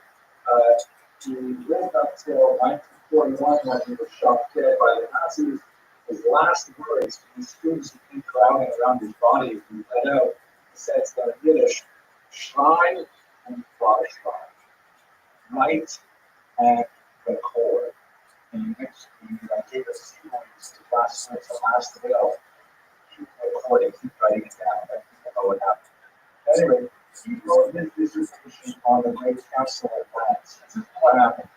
He lived until 1941 when he was shot dead by the Nazis. His last words to the students who came crowding around his body, he let out, he says that in Yiddish, Schrein and Vorschrein. Night and the core. And next, he gave us sequence to last night, the last will. Keep recording, keep writing it down, let people know what happened. Anyway, he wrote his dissertation on the Great Council of France. This is what happened.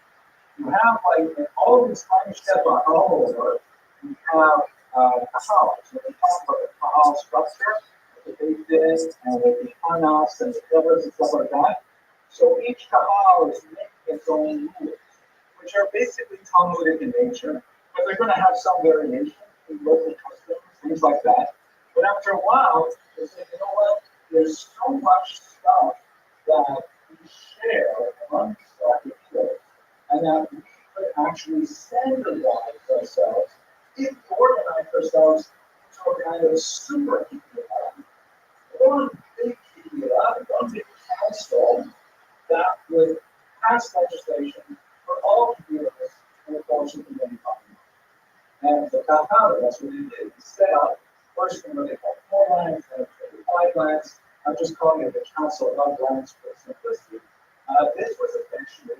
You have, like, in all of these tiny steps all over, you have a house. When we talk about the Kahal structure, the big din, and with the panas and the pillars and stuff like that. So each Kahal is making its own rules, which are basically Talmudic in nature, but they're going to have some variation local customs, things like that. But after a while, they said, you know what? There's so much stuff that we share amongst our people, and that we could actually standardize ourselves if we organize ourselves into a kind of super community, one big community, one big council that would pass legislation for all communities in the course of the many population. And the compound, that's what he did. He set up first thing what they call four lands, then 5 lands. I'm just calling it the Council of Lands for simplicity. This was essentially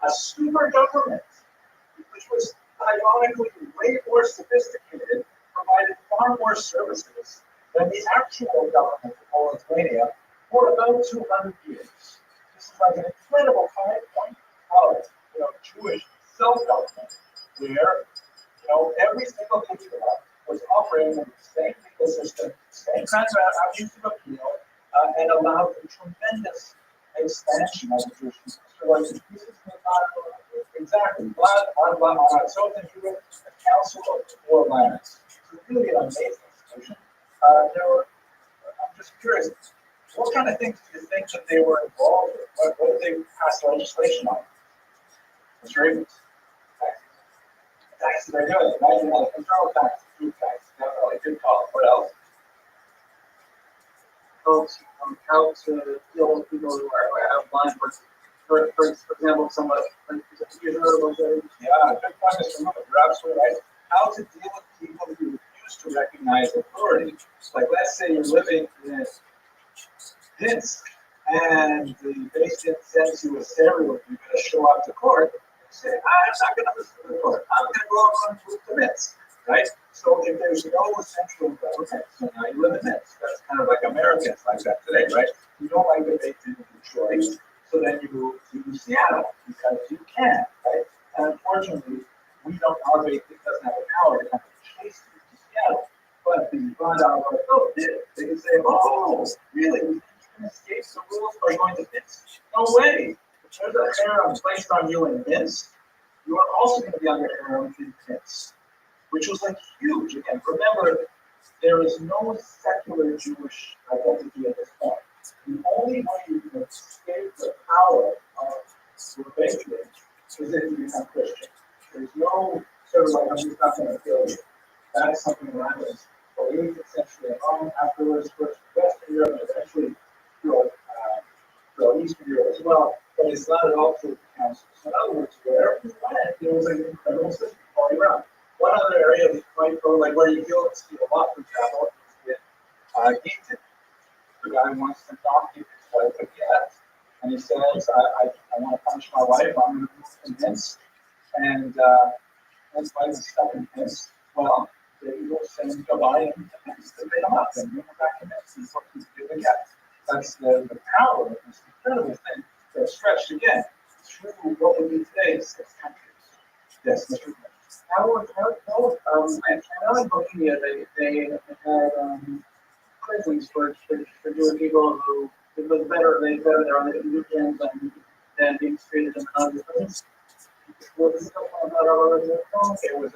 a super government, which was ironically way more sophisticated, provided far more services than the actual government of Lithuania for about 200 years. This is like an incredible high point of Jewish self-government, where every single community was operating in the same legal system, same kinds of avenues of appeal, and allowed a tremendous expansion of the Jewish people. So, like, this is exactly, so if you were a council of 4 lands, it's really an amazing institution. I'm just curious, what kind of things do you think that they were involved with? What did they pass legislation on? Mr. Evans? Taxes are good, right? Control tax, food tax, definitely good call. What else? How to deal with people who are blind, for example, someone like you heard about that. Yeah, good point, Mr. Miller. You're absolutely right. How to deal with people who refuse to recognize authority. Like, let's say you're living in Minsk, and the patient sends you a serial, you're going to show up to court. Say, I'm not going to listen to the court. I'm going to go out and move to Minsk, right? So if there's no central government, so now you live in Minsk. That's kind of like Americans like that today, right? You don't like the big in Detroit, so then you move to Seattle because you can, right? And unfortunately, our base doesn't have the power to kind of chase you to Seattle. But the $5 vote did. They can say, oh, really? You can escape the rules by going to Minsk? No way. If there's a harem placed on you in Minsk, you are also going to be under harem in Minsk, which was like huge. Again, remember, there is no secular Jewish identity at this point. The only way you can escape the power of your patronage is if you become Christian. There's no sort of like, I'm just not going to kill you. That is something that happens for 8th century on, afterwards, first Western Europe, and eventually Eastern Europe as well. But it's not at all true for councils. In other words, wherever you went, there was an incredible system all around. One other area that might go, like where you see a lot, for example, is in Eaton. The guy wants to knock his wife again, and he says, I want to punish my wife, I'm going to move to Minsk. And his wife is stuck in Minsk. Well, they will send goodbye and Minsk to pick him up and bring him back to Minsk. He's what he's doing again. That's the power of this incredible thing that's stretched again through what would be today 6 countries. Yes, Mr. I know in Bohemia they had prisons for Jewish people who it was better they're on the weekends than being treated in other prisons. It was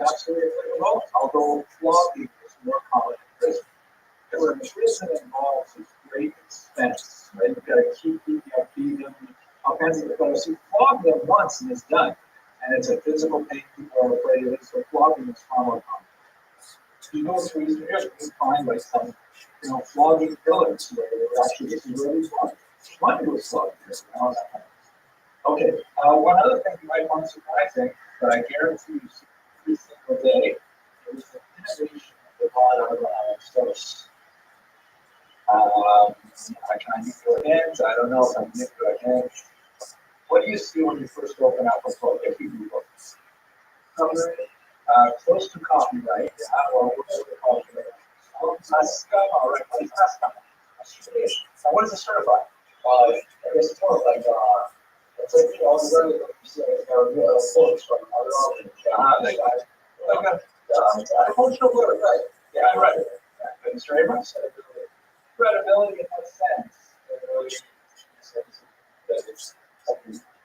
absolutely applicable, although flogging is more common in prison. Because in prison involves this great expense, right? You've got to keep people, feed them, all kinds of things. So you flog them once and it's done. And it's a physical pain, people are afraid of it, so flogging is far more common. So you go through Eastern Europe, you find like some, flogging villages where they were actually just really flogging. Money was flogging, Okay, one other thing you might find surprising, but I guarantee you see every single day, is the innovation of the lot of source. I need to a hint. I don't know if I'm into a hint. What do you see when you first open up a book, if you do books? Close to copyright, yeah, or whatever the copyright. All right, what is Ascom? Now, what is it certified? I guess it's more like, it's like, all the very books from other authors. Like functional word, right? Yeah, right. Mr. Abrams? Credibility in what sense?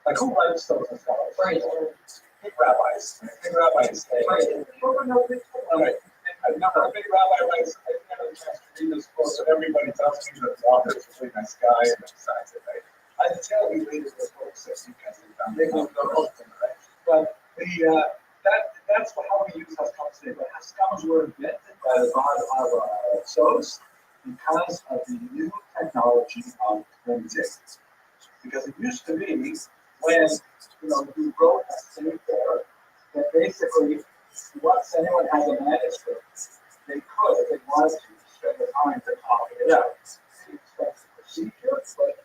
Like who writes those and stuff? Right. Big rabbis. Big rabbis say, right. I I've never, a big rabbi writes, I've never had a chance to read this book, and everybody tells me that the author is a really nice guy and decides it, right? I can tell you read this book, so you guys have done it, right? But that's how we use Haskamas today. But Haskamas were invented by the God of Sos because of the new technology of printing. Because it used to be when you wrote a state there, that basically once anyone had a manuscript, they could, if they wanted to, spend the time to copy it out. It's the procedure, but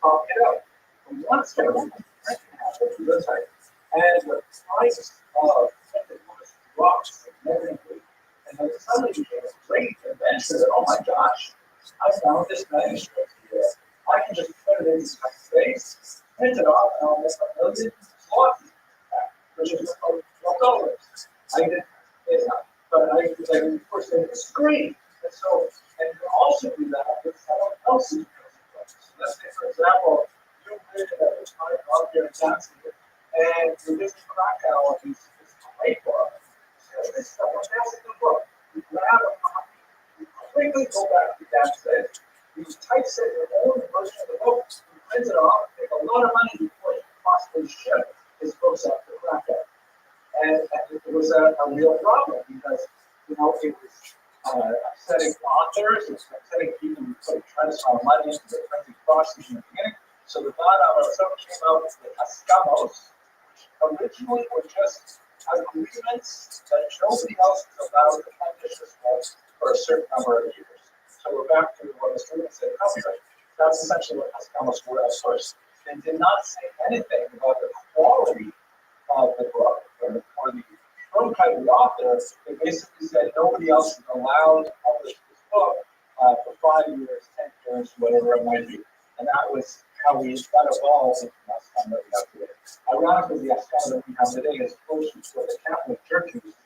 copy it out. And once everything happened, this way, and the price of printed books dropped significantly, and then suddenly became a great invention that, oh my gosh, I found this manuscript here. I can just put it in space, print it off, and I'll make a million slots, which is $12. I did it, but of course, it's great. And so, and you can also do that with someone else's books. Let's say, for example, you read at the time out here in Johnson, and you're just Krakow, and it's a great book. So this is a fantastic book. You grab a copy, you quickly go back to that set, you typeset your own version of the book, you print it off, take a lot of money before you possibly ship his books out to Krakow. And it was a real problem because, it was upsetting authors, it was upsetting people who put a tremendous amount of money into the printing process in the beginning. So the God of Sos came out with Haskamos, which originally were just agreements that nobody else was allowed to publish this book for a certain number of years. So we're back to what Mr. Rubin said, copyright. That's essentially what Haskamos were at first. They did not say anything about the quality of the book or the prototype of the author. They basically said nobody else is allowed to publish this book for 5 years, 10 years, whatever it might be. And that was how that evolved into the Haskam that we have today. Ironically, the Haskam that we have today is closer to what the Catholic Church uses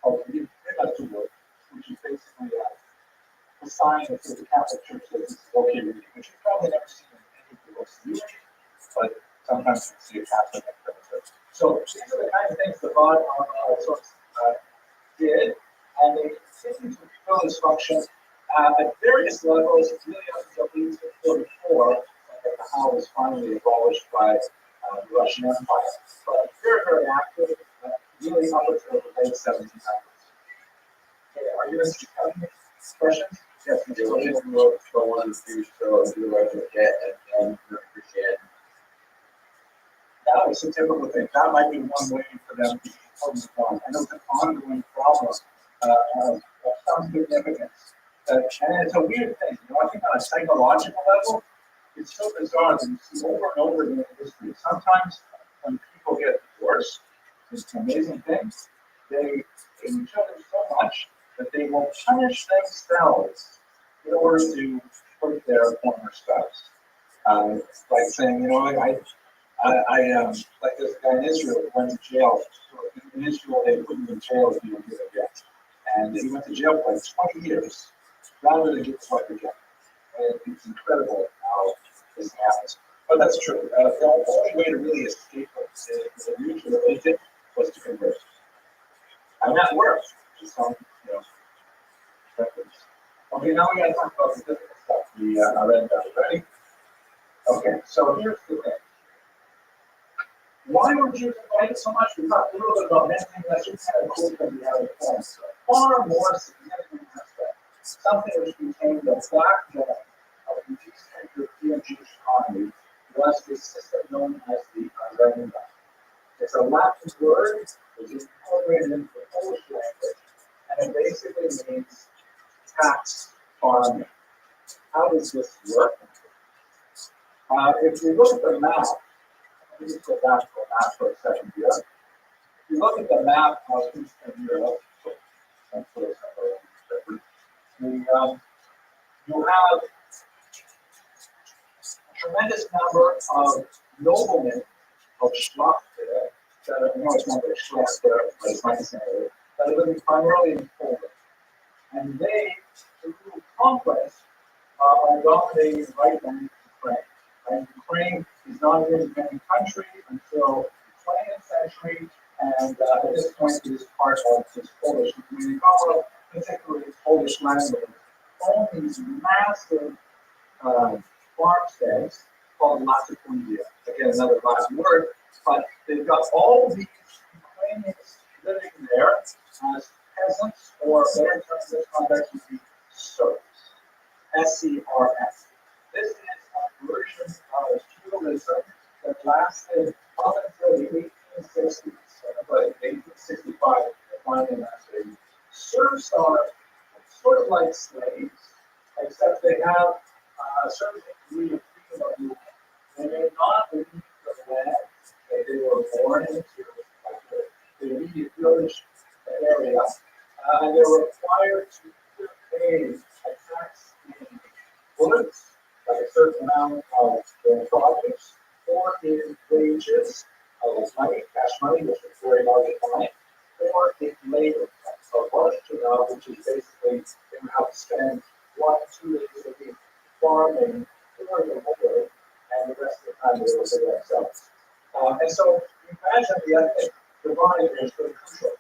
called the Immature, which is basically a sign that the Catholic Church says this is okay reading, which you've probably never seen in any of the books you read, but sometimes you see a Catholic church. So these are the kind of things the God of Sos did, and they continue to fulfill this function at various levels, really up until 1844, when the Kahal was finally abolished by the Russian Empire. But very, very active, really up until the late 1700s. Okay, are you interested in any questions? Yes, They were just wrote for one of the shows, you were to get and Christianity. That was a typical thing. That might be one way for them to focus on. I know it's an ongoing problem of some significance. And it's a weird thing. I think on a psychological level, it's so bizarre that you see over and over in history. Sometimes when people get divorced, it's an amazing thing. They hate each other so much that they will punish themselves in order to hurt their former spouse. Like saying, I like this guy in Israel who went to jail. In Israel, they put him in jail if he would get a gift. And he went to jail for like 20 years rather than get his wife again. And it's incredible how this happens. But that's true. The only way to really escape the mutual religion was to convert. And that worked to some, perspectives. Okay, now we got to talk about the difficult stuff. We read that. Ready? Okay, so here's the thing. Why were Jews invited so much? We talked a little bit about mentioning that just kind of cool from the other points. Far more significant aspect, something which became the backbone of the Eastern European Jewish economy, was the system known as the Rabbi. It's a Latin word which is incorporated into the Polish language, and it basically means tax farming. How does this work? If you look at the map, let me just go back to the map for a second here. If you look at the map of Eastern Europe, you have a tremendous number of noblemen of Schloss there, that are, it's not very Schloss there, but it's nice to say, that are living primarily in Poland. And they, through conquest, are dominating right now Ukraine. And Ukraine is not an independent country until the 20th century, and at this point it is part of this Polish community. particularly Polish landlords, own these massive farmsteads called latifundia. Again, another Latin word, but they've got all these Ukrainians living there as peasants, or better term in this context would be serfs. S-C-R-S. This is a version of feudalism that lasted up until the 1860s, but 1865, defining as a serfs are sort of like slaves, except they have a certain degree of freedom of movement. They may not leave the land that they were born into, like the immediate village area, and they're required to pay a tax in bullets, like a certain amount of their produce, or in wages, money, cash money, which is very large amount, or in labor. So which is basically they would have to spend 1-2 days a week farming for the labor, and the rest of the time they were for themselves. And so imagine the ethnic divide is really crucial.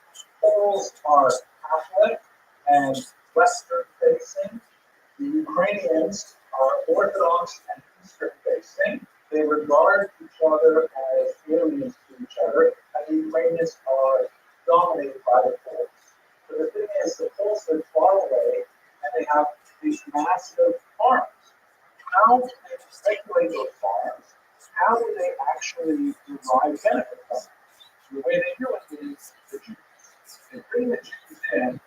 Poles are Catholic and Western facing. The Ukrainians are Orthodox and Eastern facing. They regard each other as aliens to each other, and the Ukrainians are dominated by the Poles. So the thing is, the Poles live far away, and they have these massive farms. How do they speculate those farms? How do they actually derive benefit from them? The way they do it is the Jews. They bring the Jews in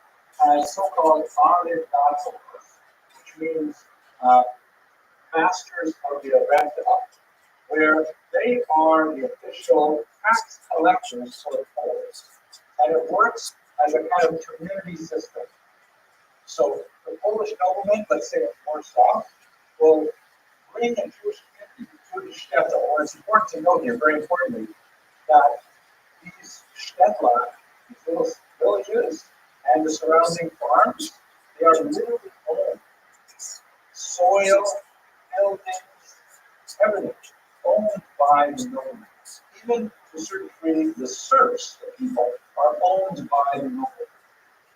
as so-called Aridatos, which means masters of the Arenda, where they are the official tax collectors for the Poles. And it works as a kind of community system. So the Polish government, let's say in Warsaw, will bring a Jewish community to the shtetl. Or it's important to note here, very importantly, that these shtetl, these little villages, and the surrounding farms, they are literally owned. Soil, buildings, everything owned by the noblemen. Even to a certain degree, the serfs, the people, are owned by the noblemen.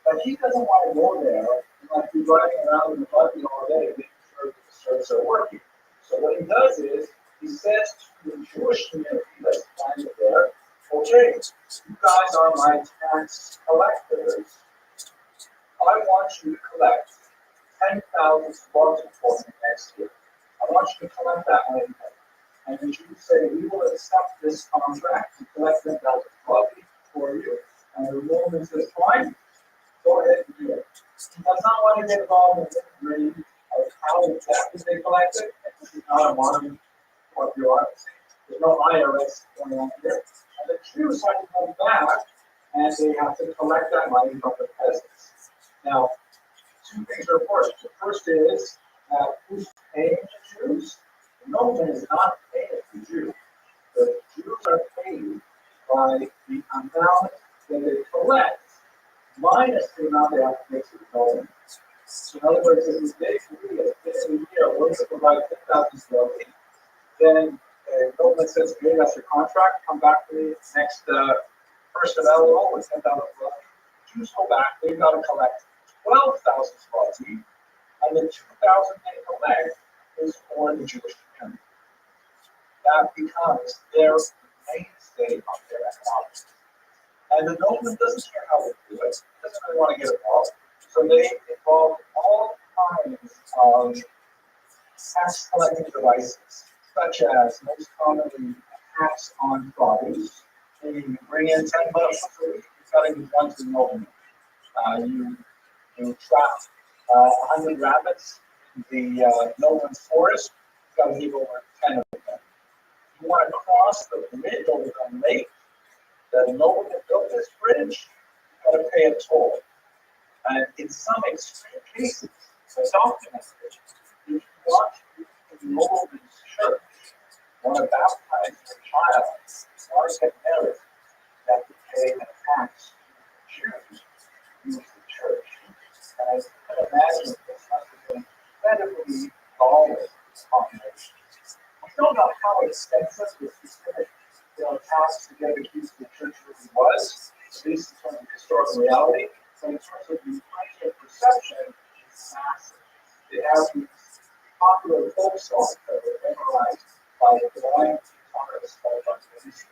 But he doesn't want to go there and like be driving around in the buggy all day, making sure that the serfs are working. So what he does is he says to the Jewish community that's planted there, okay, you guys are my tax collectors. I want you to collect 10,000 zlotys for me next year. I want you to collect that money. And the Jews say, we will accept this contract to collect 10,000 zlotys for you. And the Roman says, fine, go ahead and do it. He does not want to get involved in the nitty-gritty of how exactly they collect it. This is not a modern or bureaucracy. There's no IRS going on here. And the Jews have to go back and they have to collect that money from the peasants. Now, two things are important. The first is who's paying the Jews? The nobleman is not paying the Jews. The Jews are paid by the amount that they collect minus the amount they have to pay to the nobleman. So in other words, if they agree at the end of the year, we're going to provide 10,000 zloty, then the nobleman says, okay, that's your contract, come back to me next first of Elul with 10,000 zloty. Jews go back, they've got to collect 12,000 zloty, and the 2,000 they collect is for the Jewish community. That becomes their mainstay of their economics. And the nobleman doesn't care how they do it, doesn't really want to get involved. So they involve all kinds of tax collecting devices, such as most commonly tax on produce. You bring in 10 bucks a week, you've got to give one to the nobleman. You trap 100 rabbits in the nobleman's forest, you've got to give over 10 of them. You want to cross the bridge over the lake, the nobleman built this bridge, you've got to pay a toll. And in some extreme cases, it's documented, if you want to be in the nobleman's church, want to baptize your child, or get married, you have to pay a tax to Jews use the church. And as you can imagine, this must have been incredibly galling combination. We don't know how extensive the specific tax to get accused of the church really was, at least in terms of historical reality. but in terms of the Ukrainian perception, it's massive. They have these popular folk songs that were memorized by the blind guitarist called Rothschild.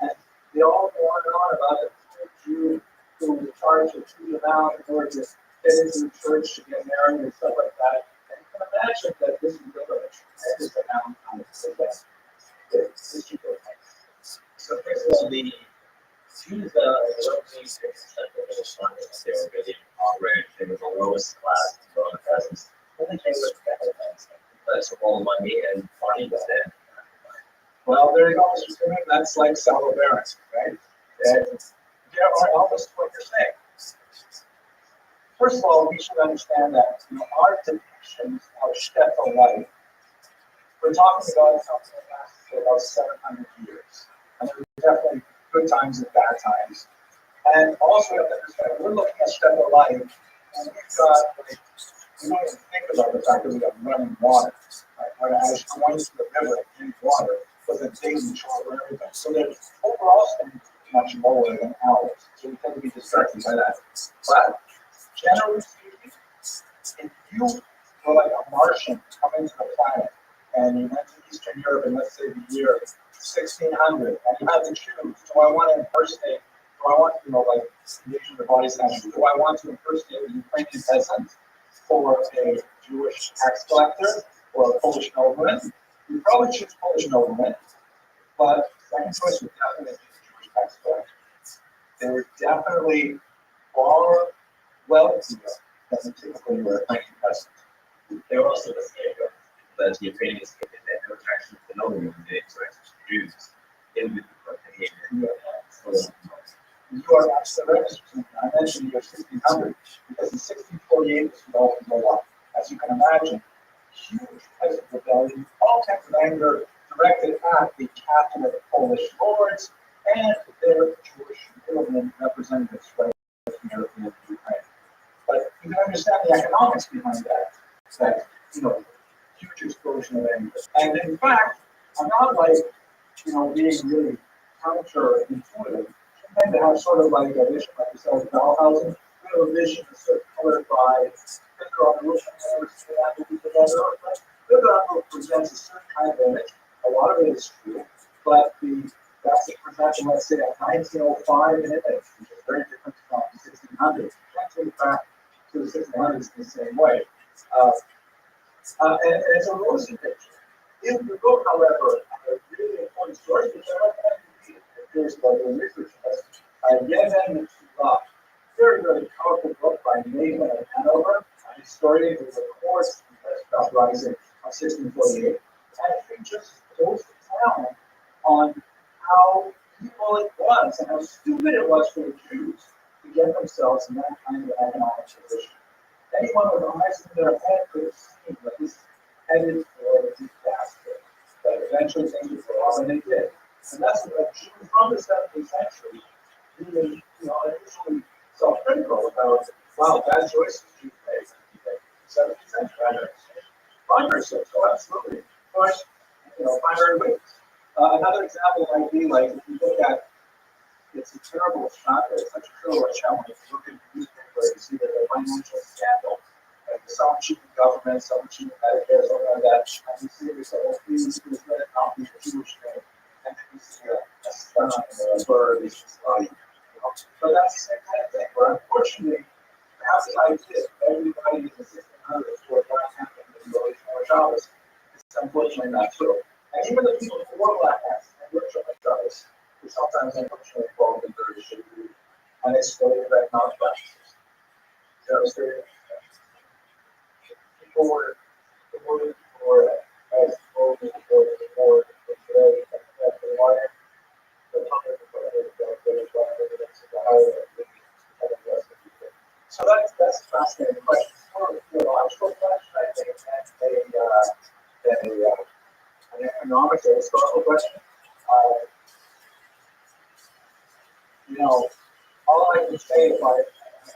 And they all go on about the Jew who was charged with choosing them out in order to get into the church to get married and stuff like that. And you can imagine that this is really a tremendous amount of history. So first of all, the Jews they were really already they were the lowest class of the peasants. Only came with better things. That's all money and money was there. Well, there you go, Mr. Freeman. That's like salvo barons, right? And there are almost what you're saying. First of all, we should understand that our depictions of shtetl life, we're talking about something that lasts for about 700 years. And there were definitely good times and bad times. And also, you have to understand, we're looking at shtetl life, and we've got, like, we don't even think about the fact that we got running water. Right? When I was going to the river and drink water, was a daily chore for everything. So their overall standard is much lower than ours. So we tend to be distracted by that. But generally speaking, if you were like a Martian coming to the planet and you went to Eastern Europe in, let's say, the year 1600, and you had to choose, do I want to impersonate, do I want, like, invasion of the body snatchers, do I want to impersonate a Ukrainian peasant or a Jewish tax collector or a Polish nobleman? You probably choose Polish noblemen, but second choice would definitely be the Jewish tax collectors. They were definitely far wealthier than the typical Ukrainian peasant. They were also the scapegoat. That the Ukrainians came in there, they were actually the noblemen, they were actually Jews in the Ukraine. You are absolutely right. I mentioned the year 1600 because in 1648 was developed a lot. As you can imagine, huge peasant rebellion, all kinds of anger directed at the Catholic Polish lords and their Jewish noblemen representatives right from European Ukraine. But you can understand the economics behind that. That, huge explosion of anger. And in fact, I'm not like, being really counterintuitive. I tend to have sort of like a vision, like you said, with Bauhausing. We have a vision that's sort of colored by Fiddler on the Roof, and never seen that movie together. But Fiddler on the Roof presents a certain kind of image. A lot of it is true, but that's the perception, let's say, of 1905 in image, which is very different from 1600. You can't take it back to the 1600s in the same way. And it's a rosy picture. In the book, however, a really important story, which I recommend you read, if there's like a research test, Yemen Tula, very, very powerful book by Nathan of Hanover, a historian who records the uprising of 1648, and it features goes to town on how evil it was and how stupid it was for the Jews to get themselves in that kind of economic position. Anyone with eyes in their head could have seen that this headed for a disaster. That eventually things would go on, and they did. And that's what Jews from the 17th century really, initially self-critical about, wow, bad choices Jews made in the 17th century. Primary source, so absolutely. Of course, primary weights. Another example might be like if you look at, it's a terrible shocker, it's such a terrible challenge. If you look at the newspaper, you see that the financial scandal, like someone cheating government, someone cheating Medicare, something like that, and you see this whole please let it not be a Jewish name, and then you see a son or a bird, it's just like, But that's the same kind of thing, where unfortunately, perhaps the idea that everybody in the 1600s were black happened in the early Shabbos, it's unfortunately not true. And even the people who wore black hats and were Shabbos, who sometimes unfortunately fall into very shitty and exploited economic practices. Devastating. People were as old as before today, at the water, the public, so that's a fascinating question. For a theological question, I think, and an economic or historical question. All I can say is I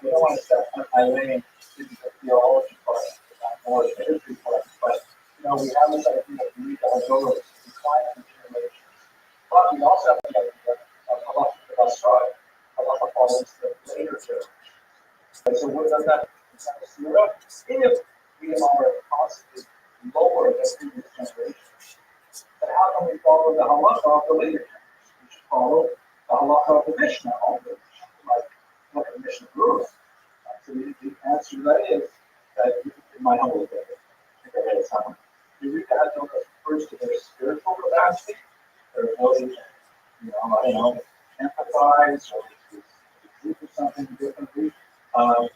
don't want to step on my lane into the theology part, more the history part, but we have this idea that we need to go to decline in generations. But we also have the idea of halacha follows the later generations. Right, so what does that zero? If we are constantly lower than previous generations, then how can we follow the halacha of the later generations? We should follow the halacha of the Mishnah, like what the Mishnah rules. So the answer to that is that in my humble opinion, I think I read it somewhere. You read that don't refers to their spiritual capacity, their ability to, I don't know, empathize or to do something differently, but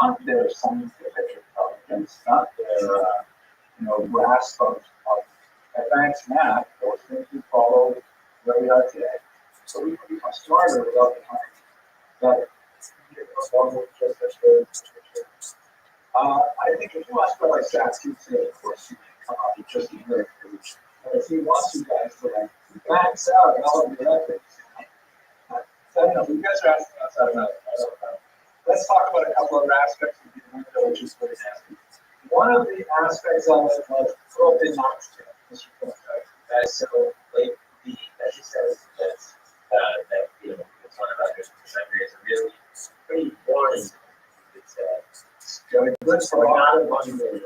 not their scientific intelligence, not their grasp of advanced math. Those things we follow where we are today. So we can become smarter without the time. But I think if you ask Rabbi Sachs, he'd say, of course, you can come out with just a year. But if he wants you guys to max out all of your ethics, so I don't know, you guys are asking us, I don't know. Let's talk about a couple of aspects of the window, which is very nasty. One of the aspects of it was broken knots. So, like, as you said, that's, that, it's one of our memory is really pretty boring. It's Good for not motivated.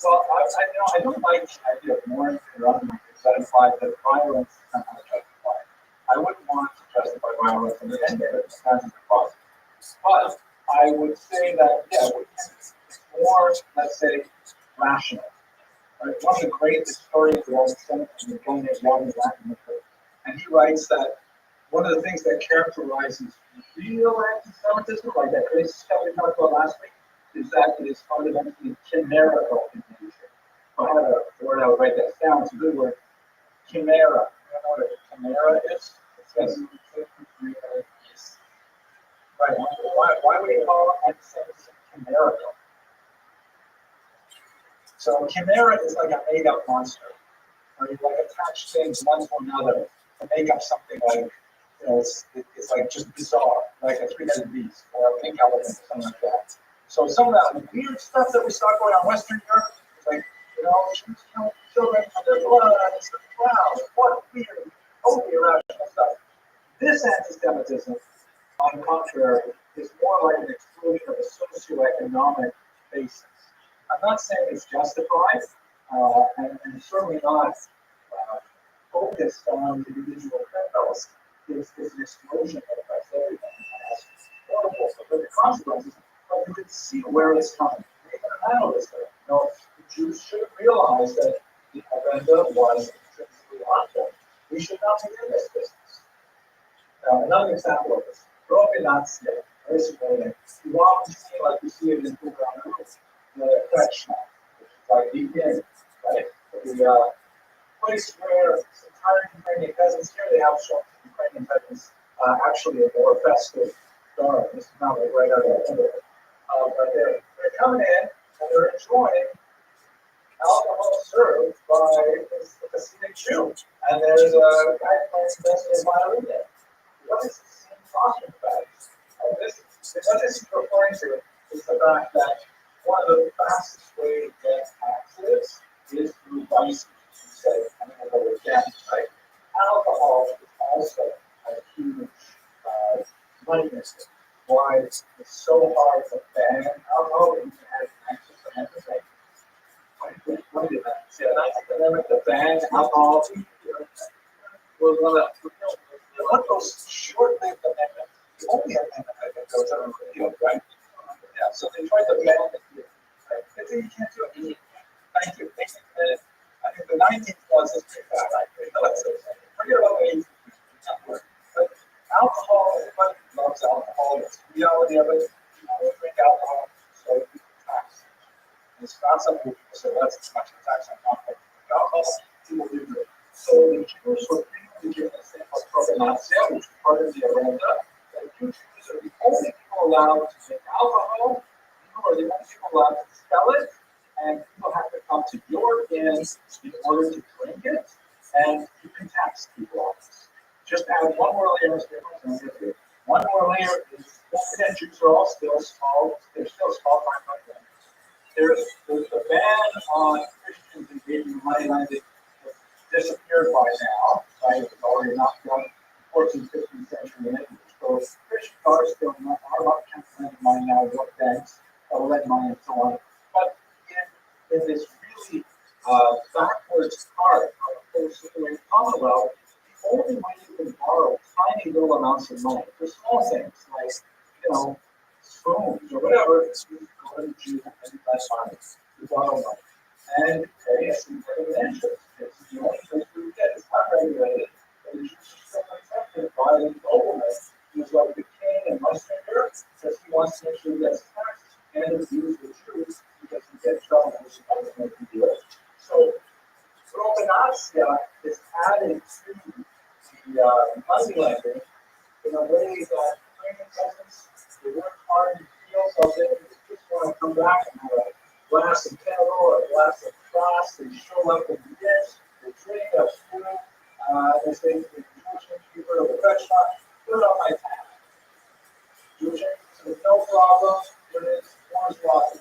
Well, I don't like the idea of more interrupting because that implies that violence is somehow justified. I wouldn't want to justify violence in the end of it, it's not even possible. But I would say that, it's more, let's say, rational. Right? One of the great historians of all the Senate is a guy named Rabbi, and he writes that one of the things that characterizes real anti-Semitism, like that racist stuff we talked about last week, is that it is fundamentally chimerical in nature. If I had a word, I would write that down. It's a good word. Chimera. You know what a chimera is? Yes. Right. Why would you call anti-Semitism chimerical? So chimera is like a made-up monster. Or you like attach things one to another to make up something like, it's like just bizarre, like a three-headed beast or a pink elephant or something like that. So some of that weird stuff that we saw going on in Western Europe, like, children and their blood, it's wow, what weird, totally irrational stuff. This anti-Semitism, on the contrary, is more like an explosion of a socioeconomic basis. I'm not saying it's justified, and certainly not focused on individual criminals. It's an explosion that affects everything. It's horrible, but the consequences, but you can see where it's coming. Even an analyst, the Jews should realize that the agenda was intrinsically harmful. We should not be in this business. Now, another example of this, broken knots, very significant. You often see, like you see it in the French knot, which is like the end, right? The place where entire Ukrainian peasants here, they have some Ukrainian peasants actually a more festive garb. This is not like right out of the window. But they're coming in and they're enjoying alcohol served by a Hasidic Jew. And there's a guy playing the violin there. What is this same costume fact? What this is referring to is the fact that one of the fastest ways to get taxes is through vices. I'm going to go again, right? Alcohol is also a huge money maker. Why it's so hard to ban alcohol, and you can have an access to everything. Why did that? See, an academic to ban alcohol. We're going to want those short-lived amendments. The only amendment that goes on the field, right? Yeah, so they tried to ban the field. Right? They say you can't do it. Thank you. I think the 19th clause is pretty bad. Forget about the 18th. But alcohol, everybody loves alcohol. It's the reality of it. People will drink alcohol, so you can tax. It's not something people say, that's too much of a tax on alcohol. People do it. So the Jews were frequently given a thing called propanatsia, which is part of the agenda. The Jews are the only people allowed to drink alcohol. People are the only people allowed to sell it. And people have to come to your inn in order to drink it, and you can tax people on this. Just add one more layer of difference. One more layer is, again, Jews are all still small, they're still small time like There's a ban on Christians engaging in money lending that disappeared by now, right? It's already not done 14th, 15th century, which goes pretty British cars still are about 10% of mine now, what banks, lead money and so on. But in this really backwards part of the whole situation, Commonwealth, the only way you can borrow tiny little amounts of money for small things like, spoons or whatever, is you go to the Jew and invest money, you borrow money. And pay a significant interest. It's the only place you get. It's not regulated. But it's just so accepted by the nobleman who's like the king and Mustanger, because he wants to make sure he gets taxed and abuse the Jews because he gets trouble with the government to do it. So Provenantia is added to the money lending in a way that Ukrainian peasants, they work hard in the fields all day, they just want to come back and have a glass of kettle or a glass of cross, they show up in the dish, they drink up food, they say to the Jewish innkeeper of the restaurant, put it on my tab. Jewish innkeeper says, no problem, here it is, one's water.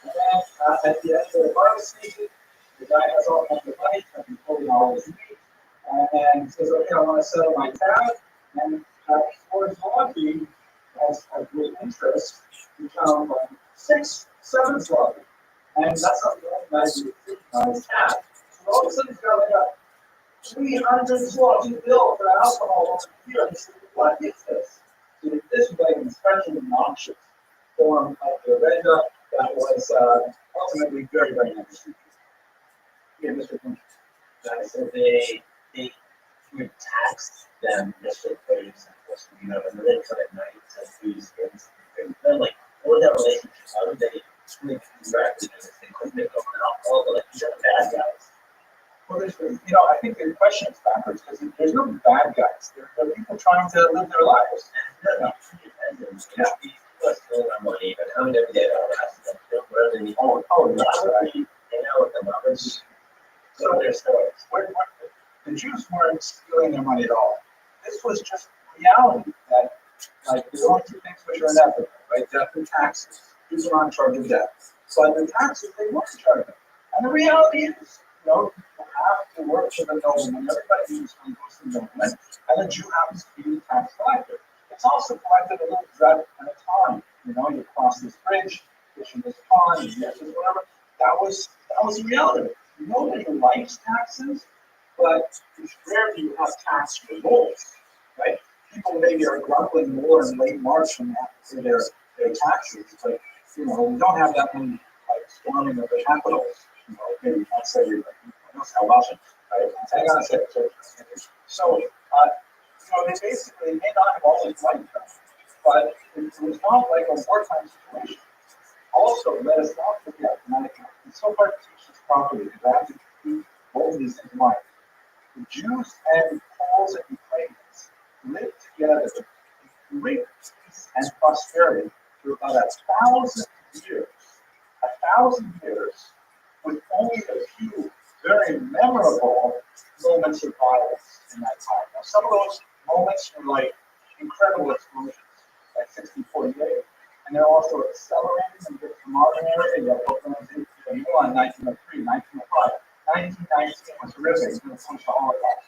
And then at the end of the harvest season, the guy has all kinds of money, and he's holding all his meat, and he says, okay, I want to settle my tab, and for his laundry has a great interest, we found like 6, 7 zloty. And that's not the only value on his tab. So all of a sudden he's got like a 300 zloty bill for alcohol over here. And he said, what is this? So this was like an especially noxious form of the renda that was ultimately very, very interesting. Yeah, Mr. Finch. So they would tax them just for produce and and then they come at night and food skins. And then like what was that relationship? How did they interact with this? They couldn't make up alcohol, but like these are bad guys. Well, I think the question is backwards because there's no bad guys. There are people trying to live their lives. And they're not independent. These people are stealing our money, but how did they get out of that? Where they need that's right. They know what the numbers. So their stories. The Jews weren't stealing their money at all. This was just reality that, like, there's only two things which are inevitable, right? Death and taxes. Jews are on charge of death. But the taxes, they weren't charged. And the reality is, you have to work for the nobleman. Everybody needs to go to the nobleman. And the Jew happens to be the tax collector. It's also collected a little drip at a time. You cross this bridge, fish in this pond, whatever. That was the reality. Nobody likes taxes, but it's rare you have tax revolts, right? People maybe are grumbling more in late March when they have to pay their taxes, but we don't have that many like storming of the capitals. Maybe not say how often, right? Hang on a second. So, they basically may not have always liked them, but it was not like a wartime situation. Also, let us not forget, and it's so hard to teach this properly because I have to keep both of these in mind. The Jews and Poles and Ukrainians lived together in great peace and prosperity for about 1,000 years. 1,000 years with only a few very memorable moments of violence in that time. Now, some of those moments were like incredible explosions, like 1648. And they're also accelerating in the modern era. You have programs in the war in 1903, 1905. 1919 was horrific, it was the Holocaust.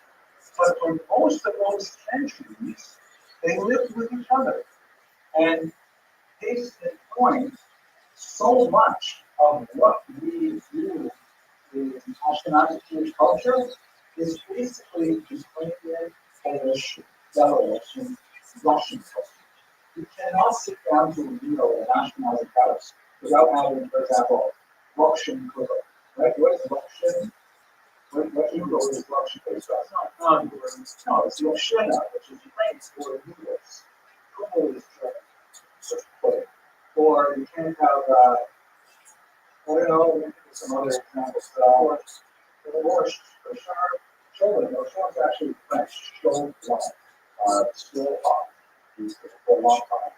But for most of those centuries, they lived with each other. And case in point, so much of what we do in Ashkenazi Jewish culture is basically Ukrainian, Polish, Belarusian, and Russian culture. You cannot sit down to a meal in Ashkenazi house without having, for example, Russian cooking. Right? What is Russian? What noodle is Russian based on? It's not non-Ukrainian. No, it's Yoshina, which is Ukrainian for noodles. Kumel is German. Or you can have, I don't know, some other examples. Borscht, for sure. Cholent. No, Cholent is actually French. Cholent. Still hot. For a long time.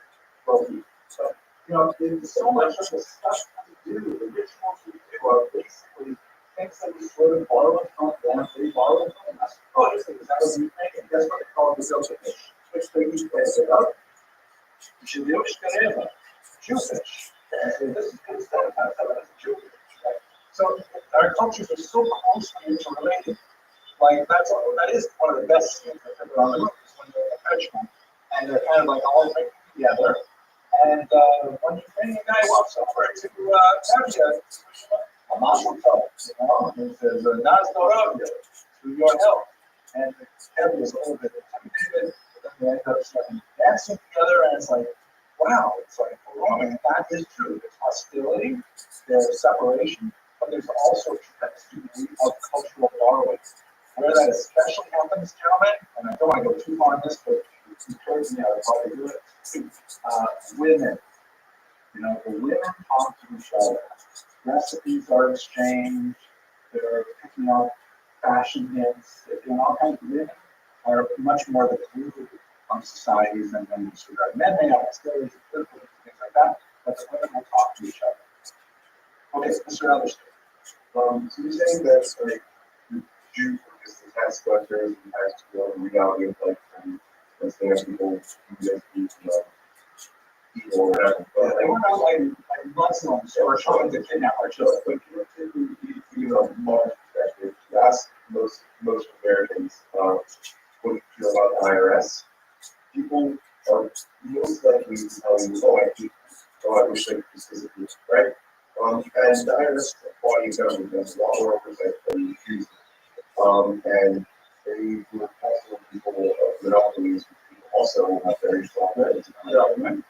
So, there's so much of the stuff to do, the rituals we do are basically things that we sort of borrow from them, they borrow from us. Oh, this is that was Ukrainian. That's what they call the Zeltifish. Which they use as it up. Jewfish. This is good stuff. That's Jewfish. So our cultures are so closely interrelated. Like that is one of the best things I've ever on the road is when you're in a Frenchman. And they're kind of like all like have you a mazel tov, it says, Nas Doravia, to your health. And Kevin was a little bit intimidated, but then they ended up starting dancing together, and it's like, wow, it's like, oh, and that is true. There's hostility, there's separation, but there's also a tremendous degree of cultural borrowing. Where that especially happens, gentlemen, and I don't want to go too far on this, but encourage me, I would probably do it, women. The women talk to each other. Recipes are exchanged. They're picking up fashion hints. They're doing all kinds of women are much more the glue of societies than men disregard. Men may have stories of political things like that, but the women will talk to each other. Okay, Mr. Elderson. So you're saying that like the Jews were just the tax collectors and tax people in reality of like let's say people who just evil or whatever. But they were not like Muslims or trying to kidnap our children. But you know, modern perspective, you ask most Americans what do you feel about the IRS? People are most likely to tell you, oh, I hate them. Oh, I wish I could specifically, right? And the IRS body of government does a lot more oversight than you use. And they would also people of monopolies also have very strong ratings in the government.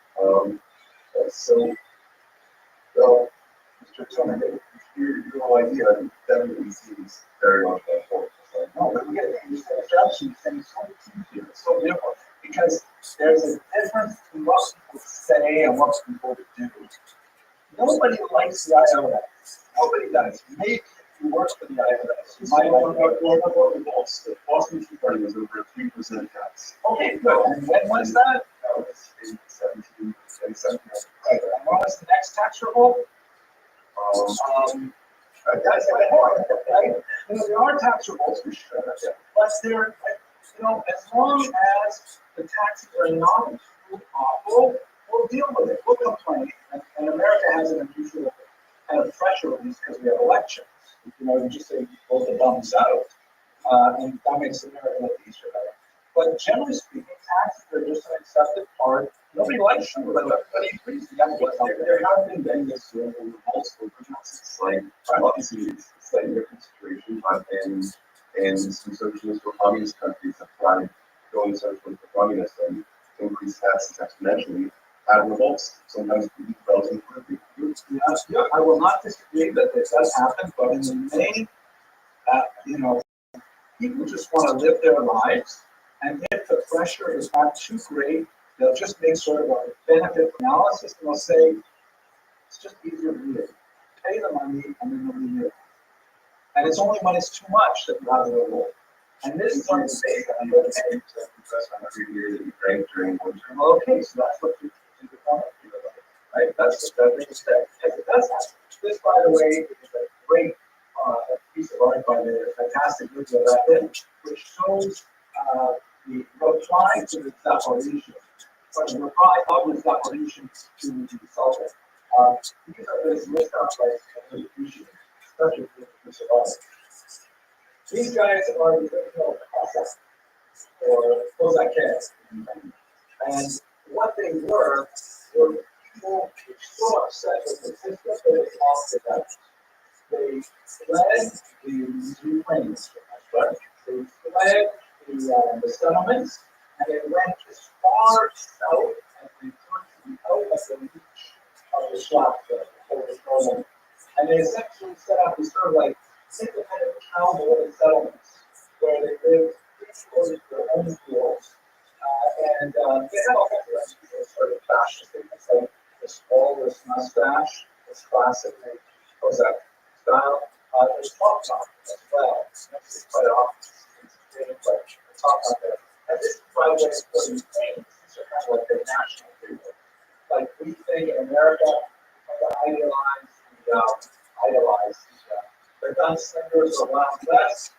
So, Mr. Tony, your idea definitely seems very much like forward. No, but we get these strategies and it's so different because there's a difference between what people say and what people do. Nobody likes the IRS. Nobody does. Maybe if you work for the IRS, you might like the Boston Tea Party was over 3% tax. okay, good. And when was that? That was in 17. Right. And when was the next tax revolt? That's what I want, right? There are tax revolts for sure, but they're, as long as the taxes are not too awful, we'll deal with it. We'll complain. And America has an unusual kind of pressure release because we have elections. You just say, pull the thumbs out. And that makes America look easier. But generally speaking, taxes are just an accepted part. Nobody likes them, but everybody agrees. There have been many revolts over taxes. It's like, obviously, it's like a different situation, but in some socialist or communist countries that tried going socialist or communist and increase taxes exponentially, had revolts, sometimes relatively quickly. Yeah, I will not disagree that this does happen, but in the main, people just want to live their lives, and if the pressure is not too great, they'll just make sort of a benefit analysis, and they'll say, it's just easier to live. Pay the money, and then they'll live. And it's only when it's too much that you have the revolt. And this is one thing that I'm going to say, every year that you drank during winter. okay, so that's what you do the comment, right? That's the thing to say. Yes, it does happen. This, by the way, is a great piece of art by the fantastic video that I did, which shows the reply to the Zaporizhian, or the reply of the Zaporizhian to the Sultan. These are this list of like appreciate, especially for the piece of art. These guys are the original Cossacks, or Cossacks. And what they were people who were so upset with the system that they lost the Dutch. They fled the Ukrainians, right? They fled the settlements, and they went as far south as they could out of the reach of the Schlachta, or and they essentially set up these sort of like independent cowboy settlements where they lived close to their own schools. And they had all kinds of sort of fashion things, like this walrus mustache, this classic Cossack style. There's top knot as well. It's quite often but top knot there. And this is, by the way, for the Ukrainians. These are kind of like their national people. Like we think in America, we idolize the gunslingers or Wild West,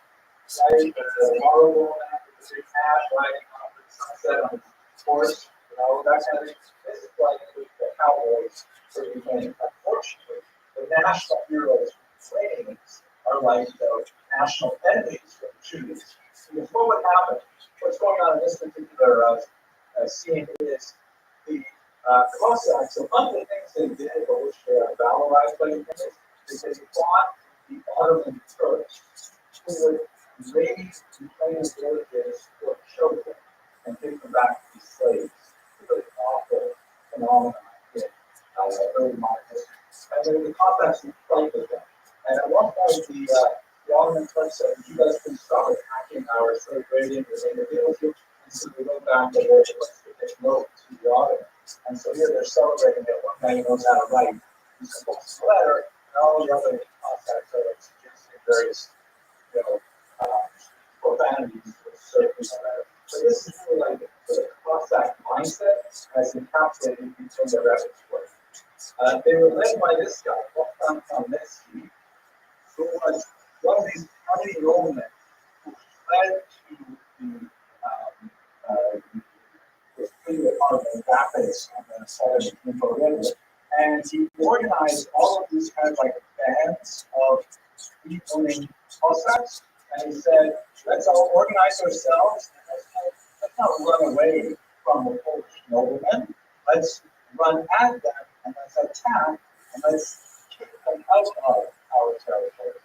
right? The horrible after the big cash riding off the sunset on his horse, that kind of thing. This is like the cowboys for Ukraine. Unfortunately, the national heroes for Ukraine are like the national enemies for the Jews. Because what would happen? What's going on in this particular scene is the Cossacks. So one of the things they did, which valorized by the Finnish, is they fought the Ottoman Turks, who would raise Ukrainian villages for children and take them back to be slaves. It's a really awful phenomenon in early modern history. And then the Cossacks would fight with them. And at one point, the Ottoman Turks said, "You guys can stop attacking our slave raiding, we're going to deal with you." And so they went back to their note to the Ottomans. And so here they're celebrating that one guy knows how to write. He's supposed to letter, and all the other Cossacks are like suggesting various, you know, profanities to assert the letter. So this is really like the Cossack mindset as encapsulated in their repertoire. They were led by this guy, Rothschild, who was one of these hardy noblemen who fled to the freedom of the rapids on the southern Info River. And he organized all of these kind of like bands of free-running Cossacks. And he said, let's all organize ourselves and let's not run away from the Polish noblemen. Let's run at them and let's attack and let's kick them out of our territory.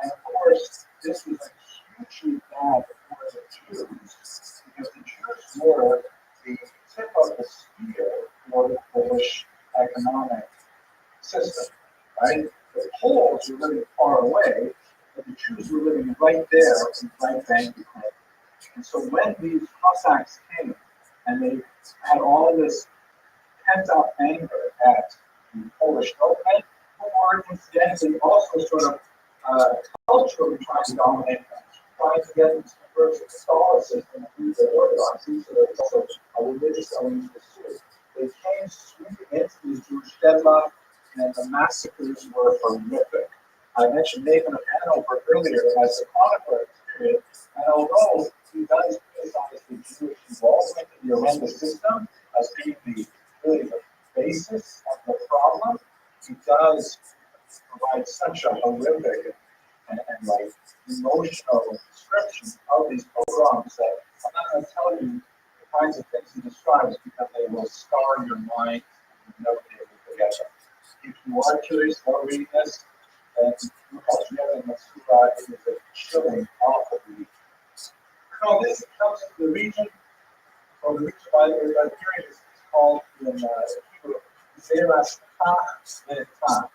And of course, this was a hugely bad for the Jews, because the Jews were the tip of the spear for the Polish economic system, right? The Poles were living far away, but the Jews were living right there in right bank Ukraine. And so when these Cossacks came and they had all this pent-up anger at the Polish noblemen, who were incidentally also sort of culturally trying to dominate them, trying to get them to convert to Catholicism and leave their orthodoxy, so there's also a religious element to it. They came sweeping into these Jewish deadlock, and the massacres were horrific. I mentioned Nathan of Hanover earlier as a chronicler of the period, and although he does criticize the Jewish involvement in the horrendous system as being really the basis of the problem, he does provide such a horrific and like emotional description of these pogroms that I'm not going to tell you the kinds of things he describes because they will scar your mind and you'll never be able to forget them. If you are curious about reading this, then look up Yevon Matsura. It is a chilling, awful read. Now this comes to the region, or the region by the period is called in Hebrew Zeras Tach and Tach.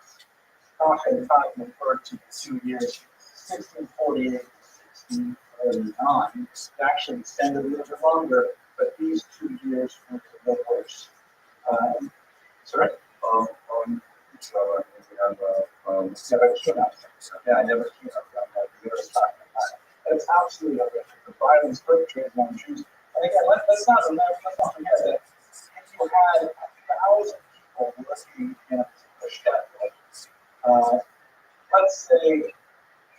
Tach and Tach referred to the 2 years 1648 to 1639. It actually extended a little bit longer, but these 2 years were the worst. Sorry? Yeah, I never came up with that. It's absolutely horrific. The violence perpetrated on Jews. And again, let's not forget that if you had 1,000 people working in a particular shed, let's say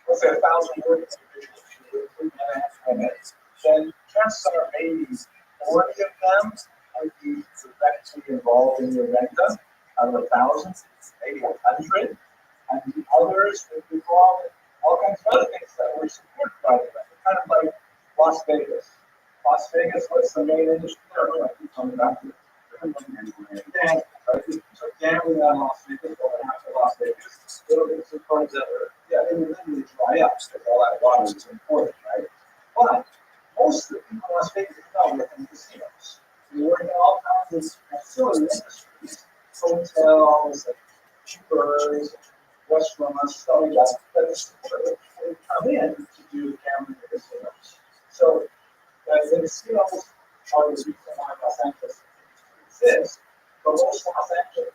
1,000 working individuals who were men and women, then chances are maybe 40 of them would be directly involved in the agenda out of 1,000, maybe 100, and the others would be involved in all kinds of other things that were supported by the agenda, kind of like Las Vegas. Las Vegas, what's the main industry there? I keep coming back to it. Gambling, right? So gambling on Las Vegas, or after Las Vegas, little bits of cards that were, they would literally dry up because all that water was important, right? But most of the people in Las Vegas now work in casinos. They work in all kinds of ancillary industries, hotels, and cheapers, restaurants, stuff like that. But they come in to do gambling in casinos. So the casinos are the reason why Los Angeles exists, but most Las Vegas,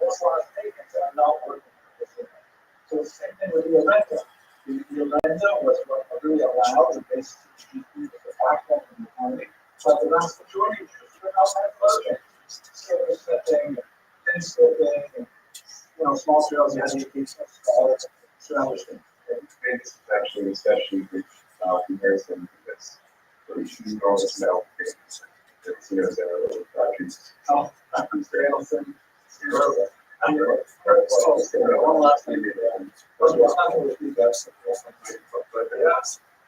most Las Vegas are not working for casinos. So the same thing with the Orlando. The Orlando was what really allowed the basic GDP as a backbone of the economy, but the vast majority of Jews were outside of Orlando. Silver slipping, pin slipping, and small trails, you had the occasional scholars, travelers. This is actually especially good comparison because the shoes are always metal. Casinos that are little factories. Trails and one last thing. First of all, I'm not going to repeat that.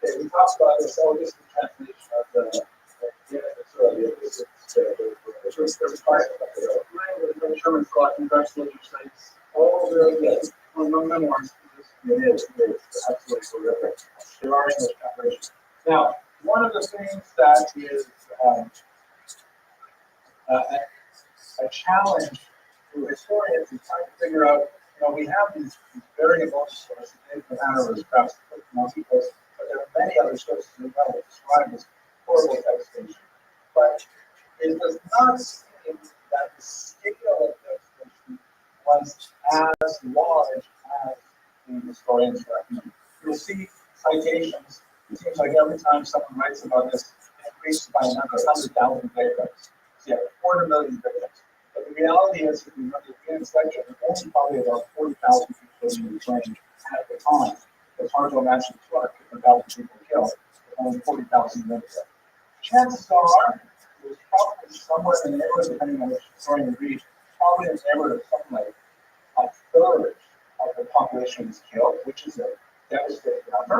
But we talked about this, this is the translation of the bestseller sites, all really good. On my memoirs. It is absolutely terrific. There are English translations. Now, one of the things that is a challenge to historians is trying to figure out, we have these variable sources, the manner of perhaps most people, but there are many other sources as well that describe this horrible devastation. But it does not seem that the scale of devastation was as large as the historians recommend. You'll see citations. It seems like every time someone writes about this, it increases by another 100,000 victims. So yeah, 250,000 victims. But the reality is, if you look at the lecture, there were only probably about 40,000 people in Ukraine at the time. It's hard to imagine 250,000 people killed, with only 40,000 victims. Chances are, it was probably somewhere in the neighborhood, depending on which historian you read, probably in the neighborhood of something like a third of the population was killed, which is a devastating number.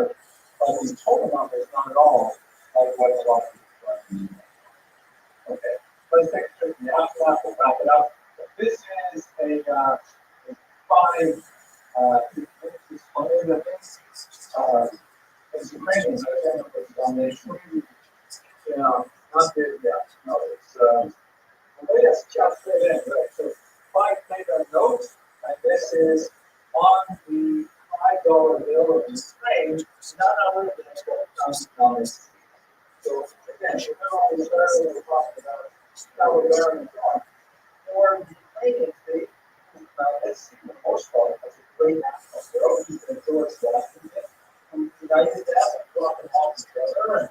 But the total number is not at all like what a lot of people are. Okay, let's take a trip. We'll wrap it up. This is a 5 display that it's Ukrainian, but I don't know if it's domination. Yeah, not good yet. No, it's let's just fit in, right? So 5 paper notes, and this is on the $5 bill of Ukraine, none other than $12,000. So again, you know, we started talking about how we're learning from. For the Ukrainian state, it's the most part as a great national hero. You can endorse that. And the United States brought them all together and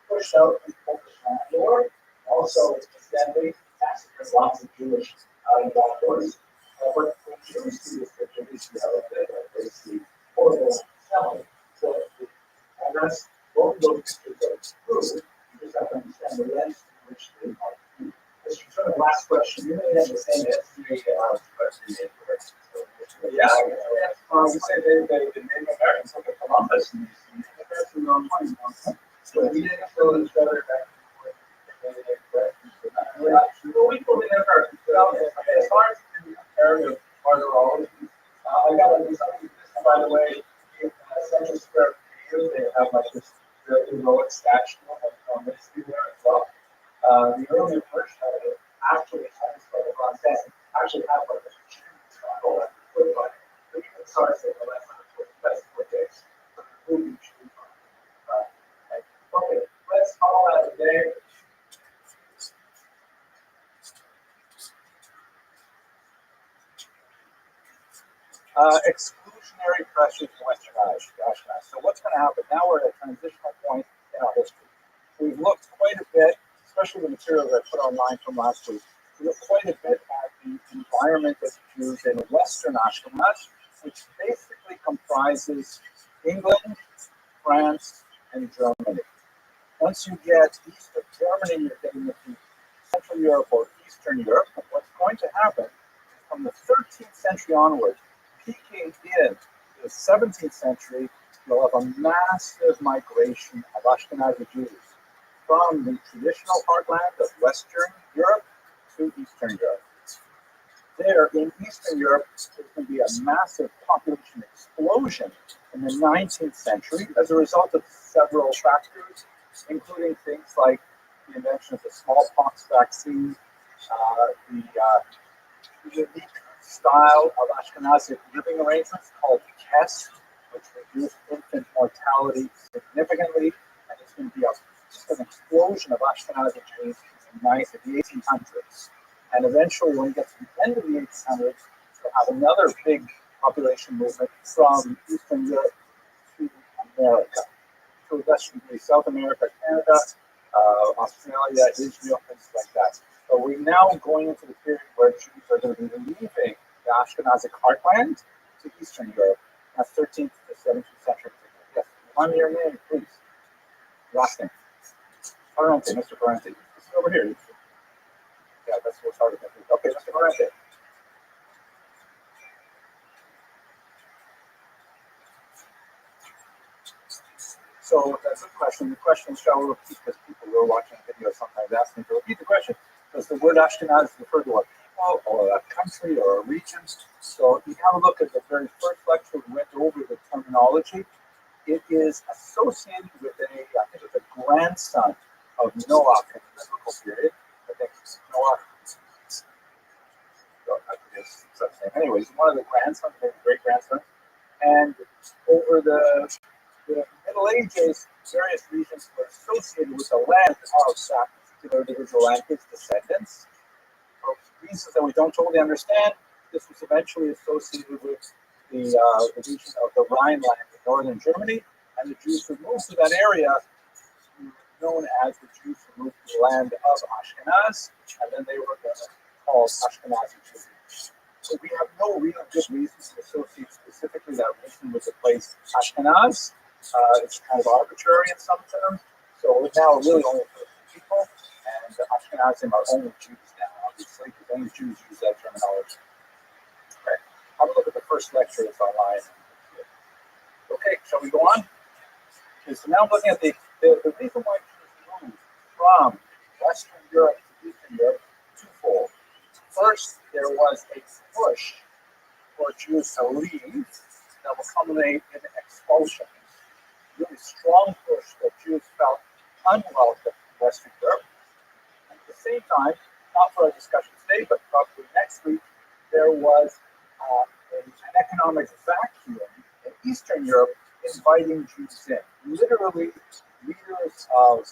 pushed out the Polish landlord. Also, incidentally, massacred lots of Jewish outdoors. But when Jews see this picture, they see how they see horrible selling. So, and that's both of those pictures are true. You just have to understand the lens in which they are viewed. As you turn to the last question, you may have the same history question. Yeah, we say the Native Americans look at Columbus and the person on point. So we didn't kill each other back and forth. Well, we put in our as far as the comparative martyrology, I got to do something. By the way, in Central Square, they have like this very heroic statue on this there as well. The earlier version of it actually has like a process, actually have like a struggle at the foot line. Sorry, say the last one, that's what it is. Okay, let's call that a day. Exclusionary pressures in Western Irish. So what's going to happen? Now we're at a transitional point in our history. We've looked quite a bit, especially the materials I put online from last week. We looked quite a bit at the environment of Jews in Western Ashkenaz, which basically comprises England, France, and Germany. Once you get east of Germany, you're getting into Central Europe or Eastern Europe. And what's going to happen from the 13th century onward, peaking in the 17th century, you'll have a massive migration of Ashkenazi Jews from the traditional heartland of Western Europe to Eastern Europe. There, in Eastern Europe, there's going to be a massive population explosion in the 19th century as a result of several factors, including things like the invention of the smallpox vaccine, the unique style of Ashkenazic living arrangements called KESS, which reduced infant mortality significantly, and it's going to be just an explosion of Ashkenazi Jews in the 1800s. And eventually, when we get to the end of the 1800s, we'll have another big population movement from Eastern Europe to America, to eventually South America, Canada, Australia, Israel, things like that. So we're now going into the period where Jews are going to be leaving the Ashkenazic heartland to Eastern Europe. That's 13th to 17th century. Yes, on your name, please. Last name. Parente, Mr. Parente. This is over here. Yeah, that's what's hard to think. Okay, Mr. Parente. So that's a question. The question shall repeat because people who are watching the video sometimes ask me to repeat the question. Does the word Ashkenaz refer to a or a country or a region. So if you have a look at the very first lecture, we went over the terminology. It is associated with I think it's a grandson of Noah in the biblical period. I think Noah, I forget his name. Anyways, one of the grandsons, maybe great grandson. And over the Middle Ages, various regions were associated with the land of that particular individual and his descendants. For reasons that we don't totally understand, this was eventually associated with the region of the Rhineland in northern Germany, and the Jews who moved to that area were known as the Jews who moved to the land of Ashkenaz, and then they were called Ashkenazi Jews. So we have no real good reasons to associate specifically that region with the place Ashkenaz. It's kind of arbitrary in some terms. So we're now really only for people, and the Ashkenazim are only Jews now, obviously, because only Jews use that terminology. Okay, have a look at the first lecture that's online. Okay, shall we go on? Okay, so now I'm looking at the reason why Jews moved from Western Europe to Eastern Europe twofold. First, there was a push for Jews to leave that will culminate in expulsion. Really strong push that Jews felt unwelcome in Western Europe. And at the same time, not for our discussion today, but probably next week, there was an economic vacuum in Eastern Europe inviting Jews in. Literally, leaders of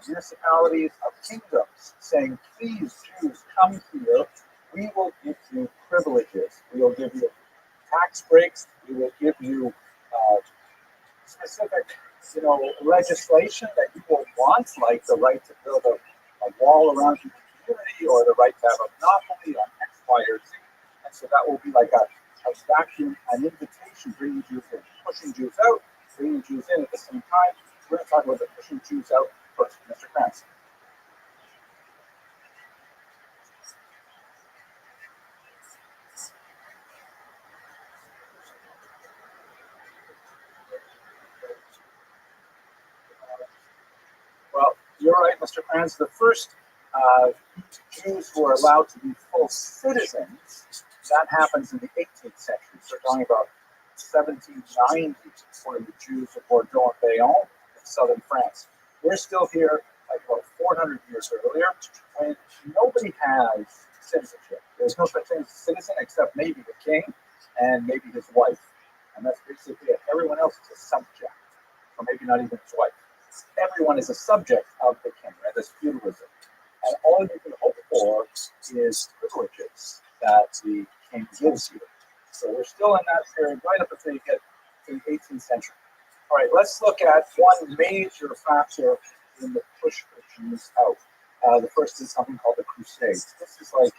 municipalities, of kingdoms, saying, please, Jews, come here. We will give you privileges. We will give you tax breaks. We will give you specific, legislation that you will want, like the right to build a wall around your community or the right to have a monopoly on X, Y, or Z. And so that will be like a vacuum, an invitation, bringing Jews in, pushing Jews out, bringing Jews in at the same time. We're going to talk about the pushing Jews out first. Mr. Krantz. Well, you're right, Mr. Krantz. The first Jews who are allowed to be full citizens, that happens in the 18th century. So we're talking about 1790 for the Jews of Bordeaux and Bayonne in southern France. We're still here like about 400 years earlier, when nobody has citizenship. There's no such thing as a citizen except maybe the king and maybe his wife. And that's basically it. Everyone else is a subject, or maybe not even his wife. Everyone is a subject of the king, right? That's feudalism. And all you can hope for is privileges that the king gives you. So we're still in that period right up until you get to the 18th century. All right, let's look at one major factor in the push for Jews out. The first is something called the Crusades. This is like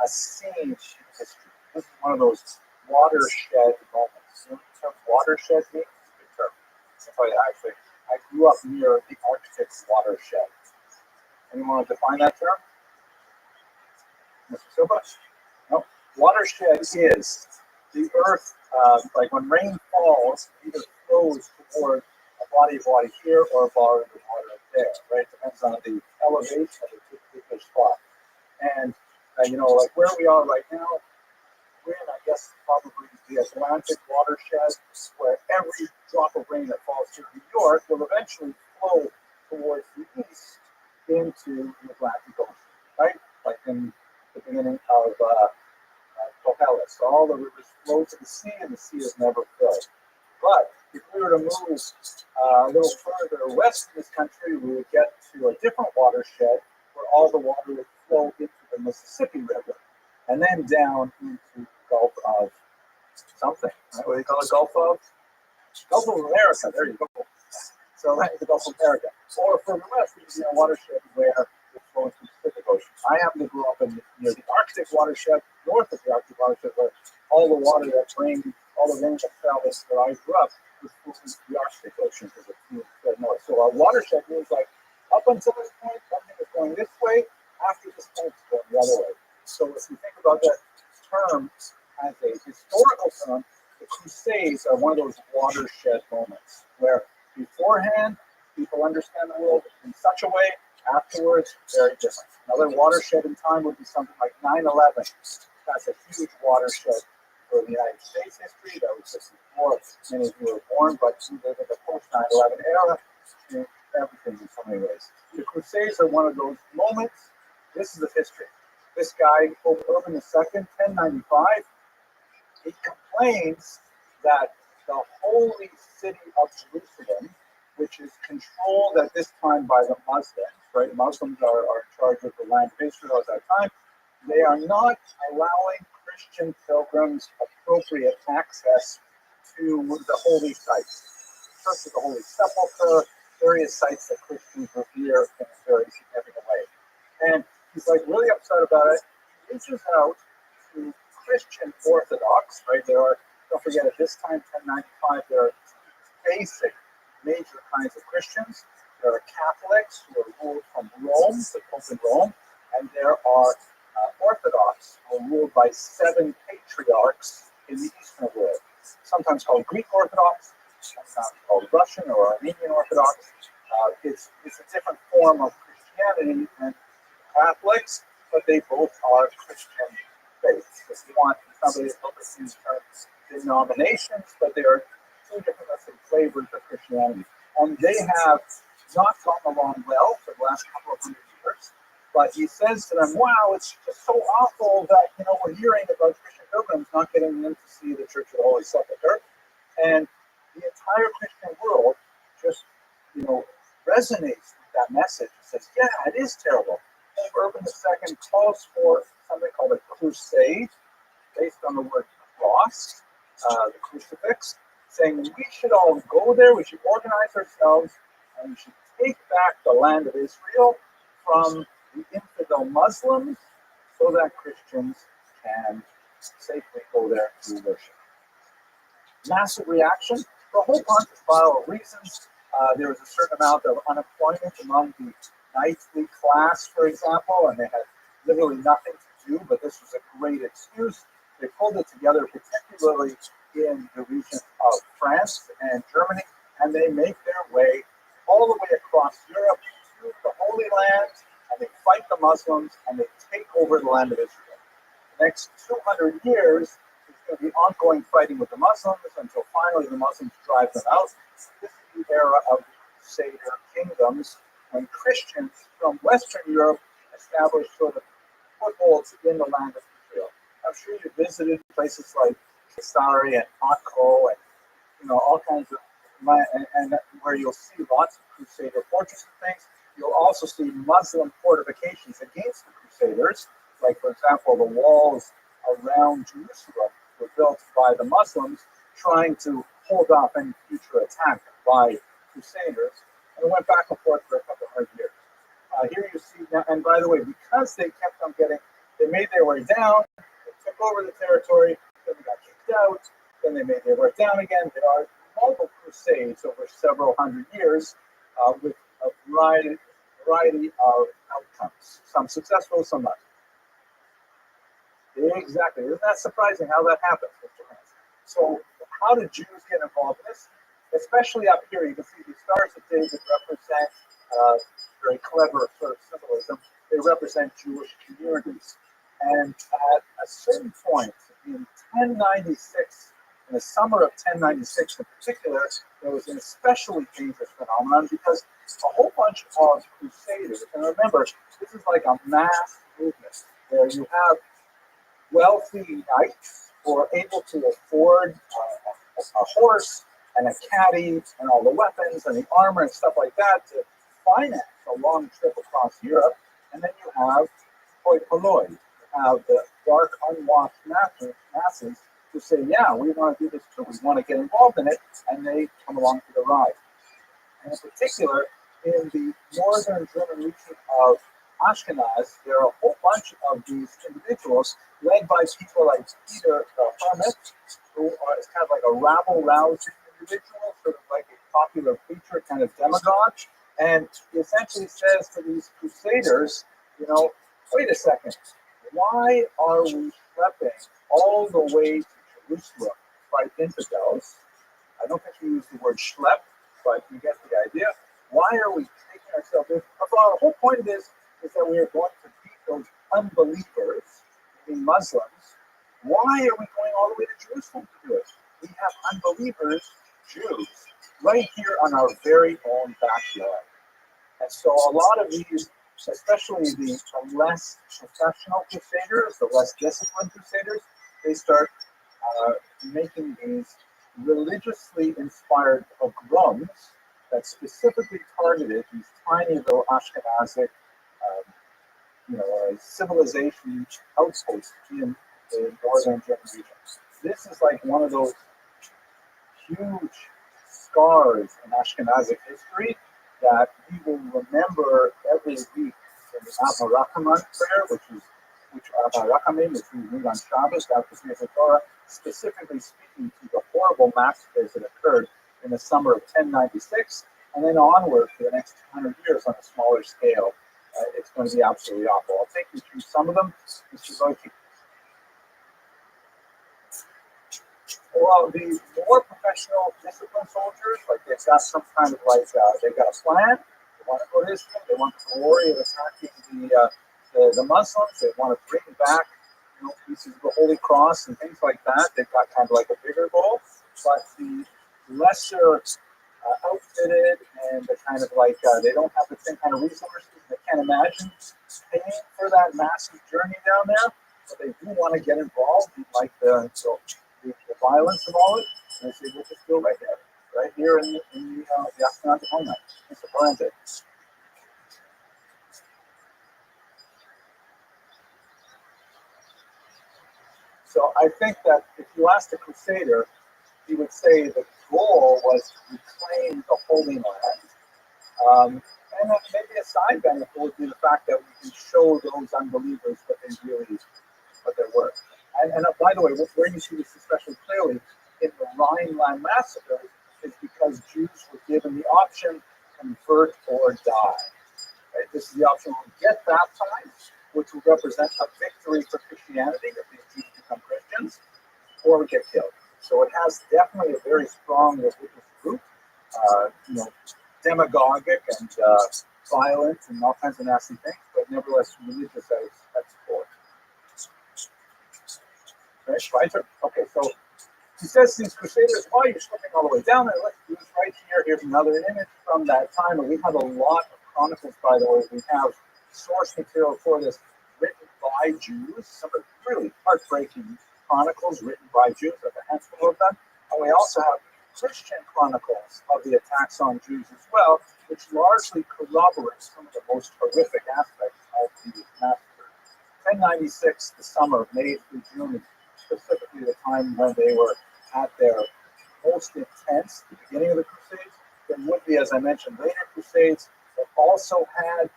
a scene in history. This is one of those watershed moments. You know what the term watershed means? It's a good term. I'll tell you, actually, I grew up near the Arctic watershed. Anyone want to define that term? Mr. Silva? No. Watershed is the earth, like when rain falls, either flows toward a body of water here or a body of water there, right? It depends on the elevation of the particular spot. And, like where we are right now, we're in, I guess, probably the Atlantic watershed, where every drop of rain that falls here in New York will eventually flow towards the east into the Atlantic Ocean, right? Like in the beginning of Kohelet. So all the rivers flow to the sea, and the sea is never filled. But if we were to move a little further west in this country, we would get to a different watershed where all the water would flow into the Mississippi River and then down into the Gulf of something. Right? What do you call it? Gulf of America. There you go. So that's the Gulf of America. Or further west, we see a watershed where it flows to the Pacific Ocean. I happen to grow up near the Arctic watershed, north of the Arctic watershed, where all the water that rained, all the rain that fell where I grew up was flowing to the Arctic Ocean because it flew north. So a watershed means like up until this point, something is going this way. After this point, it's going the other way. So if you think about that term as a historical term, the Crusades are one of those watershed moments where beforehand people understand the world in such a way. Afterwards, very different. Another watershed in time would be something like 9/11. That's a huge watershed for the United States history. That was just before many of you were born, but we live in the post 9/11 era. And everything in so many ways. The Crusades are one of those moments. This is the history. This guy, Pope Urban II, 1095, he complains that the holy city of Jerusalem, which is controlled at this time by the Muslims, right? Muslims are in charge of the land of Israel at that time. They are not allowing Christian pilgrims appropriate access to the holy sites. Church of the Holy Sepulchre, various sites that Christians revere in a very significant way. And he's like really upset about it. He reaches out to Christian Orthodox, right? There are, don't forget, at this time, 1095, there are basic major kinds of Christians. There are Catholics who are ruled from Rome, the Pope in Rome, and there are Orthodox who are ruled by 7 patriarchs in the Eastern world, sometimes called Greek Orthodox, sometimes called Russian or Armenian Orthodox. It's a different form of Christianity than Catholics, but they both are Christian faiths. If you want, somebody to look at these terms, denominations, but they are 2 different, let's say, flavors of Christianity. And they have not gone along well for the last couple of hundred years. But he says to them, wow, it's just so awful that, we're hearing about Christian pilgrims not getting in to see the Church of the Holy Sepulchre. And the entire Christian world just, resonates with that message. It says, yeah, it is terrible. Pope Urban II calls for something called a crusade, based on the word cross, the crucifix, saying we should all go there, we should organize ourselves, and we should take back the land of Israel from the infidel Muslims so that Christians can safely go there to worship. Massive reaction for a whole bunch of reasons. There was a certain amount of unemployment among the knightly class, for example, and they had literally nothing to do, but this was a great excuse. They pulled it together, particularly in the region of France and Germany, and they make their way all the way across Europe to the Holy Land, and they fight the Muslims, and they take over the land of Israel. The next 200 years, there's going to be ongoing fighting with the Muslims until finally the Muslims drive them out. This is the era of the Crusader kingdoms, when Christians from Western Europe established sort of footholds in the land of Israel. I'm sure you visited places like Caesarea and Akko and all kinds of and where you'll see lots of Crusader fortresses and things. You'll also see Muslim fortifications against the Crusaders, like for example the walls around Jerusalem were built by the Muslims trying to hold off any future attack by Crusaders, and it went back and forth for a couple of hundred years. Here you see now, and by the way, because they kept on they made their way down, they took over the territory, then they got kicked out, then they made their way down again. There are multiple crusades over several hundred years with a variety of outcomes, some successful, some not. Exactly. Isn't that surprising how that happens, Mr. Hans? So how did Jews get involved in this? Especially up here, you can see the Stars of David represent very clever sort of symbolism. They represent Jewish communities. And at a certain point in 1096, in the summer of 1096 in particular, there was an especially dangerous phenomenon because a whole bunch of crusaders, and remember, this is like a mass movement where you have wealthy knights who are able to afford a horse and a caddy and all the weapons and the armor and stuff like that to finance a long trip across Europe. And then you have hoi polloi, you have the dark, unwashed masses who say, yeah, we want to do this too, we want to get involved in it, and they come along for the ride. And in particular, in the northern German region of Ashkenaz, there are a whole bunch of these individuals led by people like Peter the Hermit, who is kind of like a rabble-rousing individual, sort of like a popular preacher, kind of demagogue, and he essentially says to these crusaders, wait a second, why are we schlepping all the way to Jerusalem to fight infidels? I don't think he used the word schlep, but you get the idea. Why are we taking ourselves. Our whole point of this is that we are going to beat those unbelievers, meaning Muslims. Why are we going all the way to Jerusalem to do it? We have unbelievers, Jews, right here on our very own backyard. And so a lot of these, especially the less professional crusaders, the less disciplined crusaders, they start making these religiously inspired pogroms that specifically targeted these tiny little Ashkenazic, civilization outposts in the northern German region. This is like one of those huge scars in Ashkenazic history that we will remember every week in the Abba Rachamim prayer, which Abba Rachamim, which we read on Shabbos, after the Torah, specifically speaking to the horrible massacres that occurred in the summer of 1096, and then onward for the next 200 years on a smaller scale. It's going to be absolutely awful. I'll take you through some of them. Mr. Zoyke. Well, the more professional, disciplined soldiers, like they've got some kind of they've got a plan. They want to go to Israel. They want the glory of attacking the Muslims. They want to bring back, pieces of the Holy Cross and things like that. They've got kind of like a bigger goal. But the lesser outfitted and the kind of they don't have the same kind of resources. They can't imagine paying for that massive journey down there. But they do want to get involved in the violence of all it, and they say, we'll just go right here in the Ashkenazi homeland. Mr. Parente. So I think that if you asked a crusader, he would say the goal was to reclaim the Holy Land. And then maybe a side benefit would be the fact that we can show those unbelievers what they're worth. And by the way, where you see this especially clearly in the Rhineland massacre is because Jews were given the option convert or die. Right? This is the option: we get baptized, which will represent a victory for Christianity if these Jews become Christians, or we get killed. So it has definitely a very strong religious root, demagogic and violent and all kinds of nasty things, but nevertheless religious at support. Right? Okay, so he says to these crusaders, why are you slipping all the way down there? Let's do this right here. Here's another image from that time. And we have a lot of chronicles, by the way. We have source material for this written by Jews, some of the really heartbreaking chronicles written by Jews, like a handful of them. And we also have Christian chronicles of the attacks on Jews as well, which largely corroborate some of the most horrific aspects of the massacre. 1096, the summer, May through June, specifically the time when they were at their most intense, the beginning of the Crusades. There would be, as I mentioned, later Crusades that also had,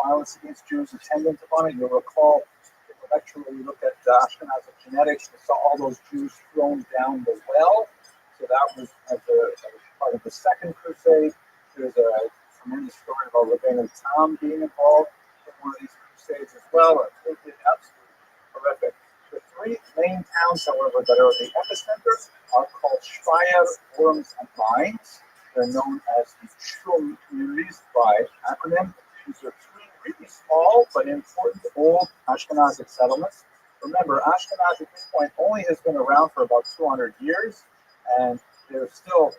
violence against Jews attendant upon it. You'll recall in the lecture where we looked at Ashkenazic genetics, we saw all those Jews thrown down the well. So that was as part of the Second Crusade. There's a tremendous story about Rabbi Tam being involved in one of these crusades as well. It was absolutely horrific. The three main towns, however, that are the epicenter are called Speyer, Worms, and Mainz. They're known as the Schum communities by acronym. These are three really small but important old Ashkenazic settlements. Remember, Ashkenaz at this point only has been around for about 200 years, and there's still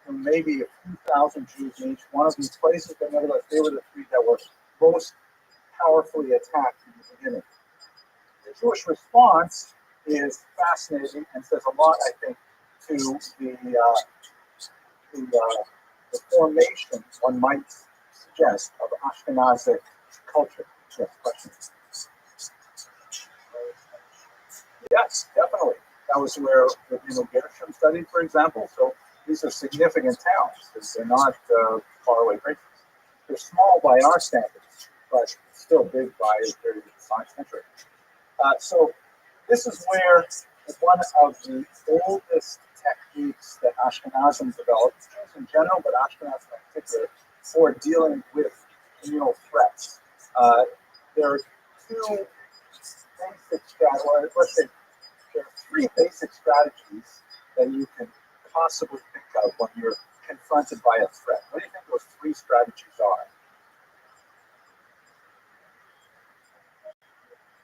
maybe a few thousand Jews in each one of these places, but nevertheless, they were the three that were most powerfully attacked in the beginning. The Jewish response is fascinating and says a lot, I think, to the formation, one might suggest, of Ashkenazic culture. Yes, questions? Yes, definitely. That was where Gershom studied, for example. So these are significant towns. They're not faraway places. They're small by our standards, but still big by the 9th century. So this is where one of the oldest techniques that Ashkenazim developed, Jews in general, but Ashkenazim in particular, for dealing with communal threats. There are there are three basic strategies that you can possibly think of when you're confronted by a threat. What do you think those three these strategies are.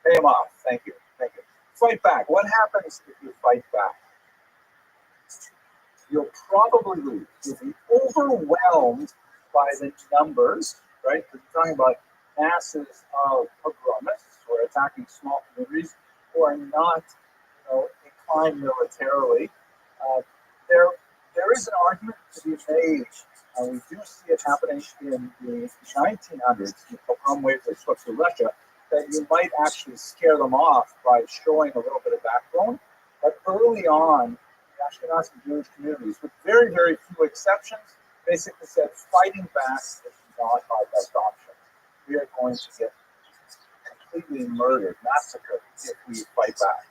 Pay them off. Thank you. Thank you. Fight back. What happens if you fight back? You'll probably lose. You'll be overwhelmed by the numbers, right? Because we're talking about masses of pogromists who are attacking small communities who are not, inclined militarily. There is an argument to be made, and we do see it happening in the 1900s, the pogrom waves that swept through Russia, that you might actually scare them off by showing a little bit of backbone. But early on, the Ashkenazi Jewish communities, with very, very few exceptions, basically said fighting back is not our best option. We are going to get completely murdered, massacred if we fight back.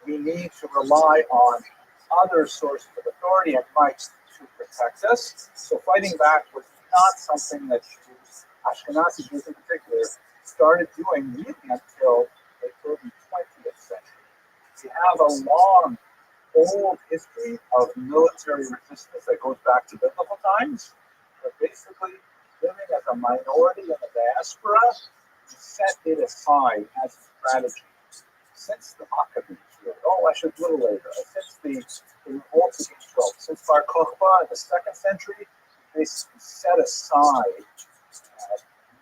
We need to rely on other sources of authority and might to protect us. So fighting back was not something that Jews, Ashkenazi Jews in particular, started doing really until the early 20th century. We have a long, old history of military resistance that goes back to biblical times, but basically living as a minority in the diaspora, we set it aside as a strategy. Since the Maccabees, actually a little later, since the revolt against Rome, since Bar Kokhba in the 2nd century, they set aside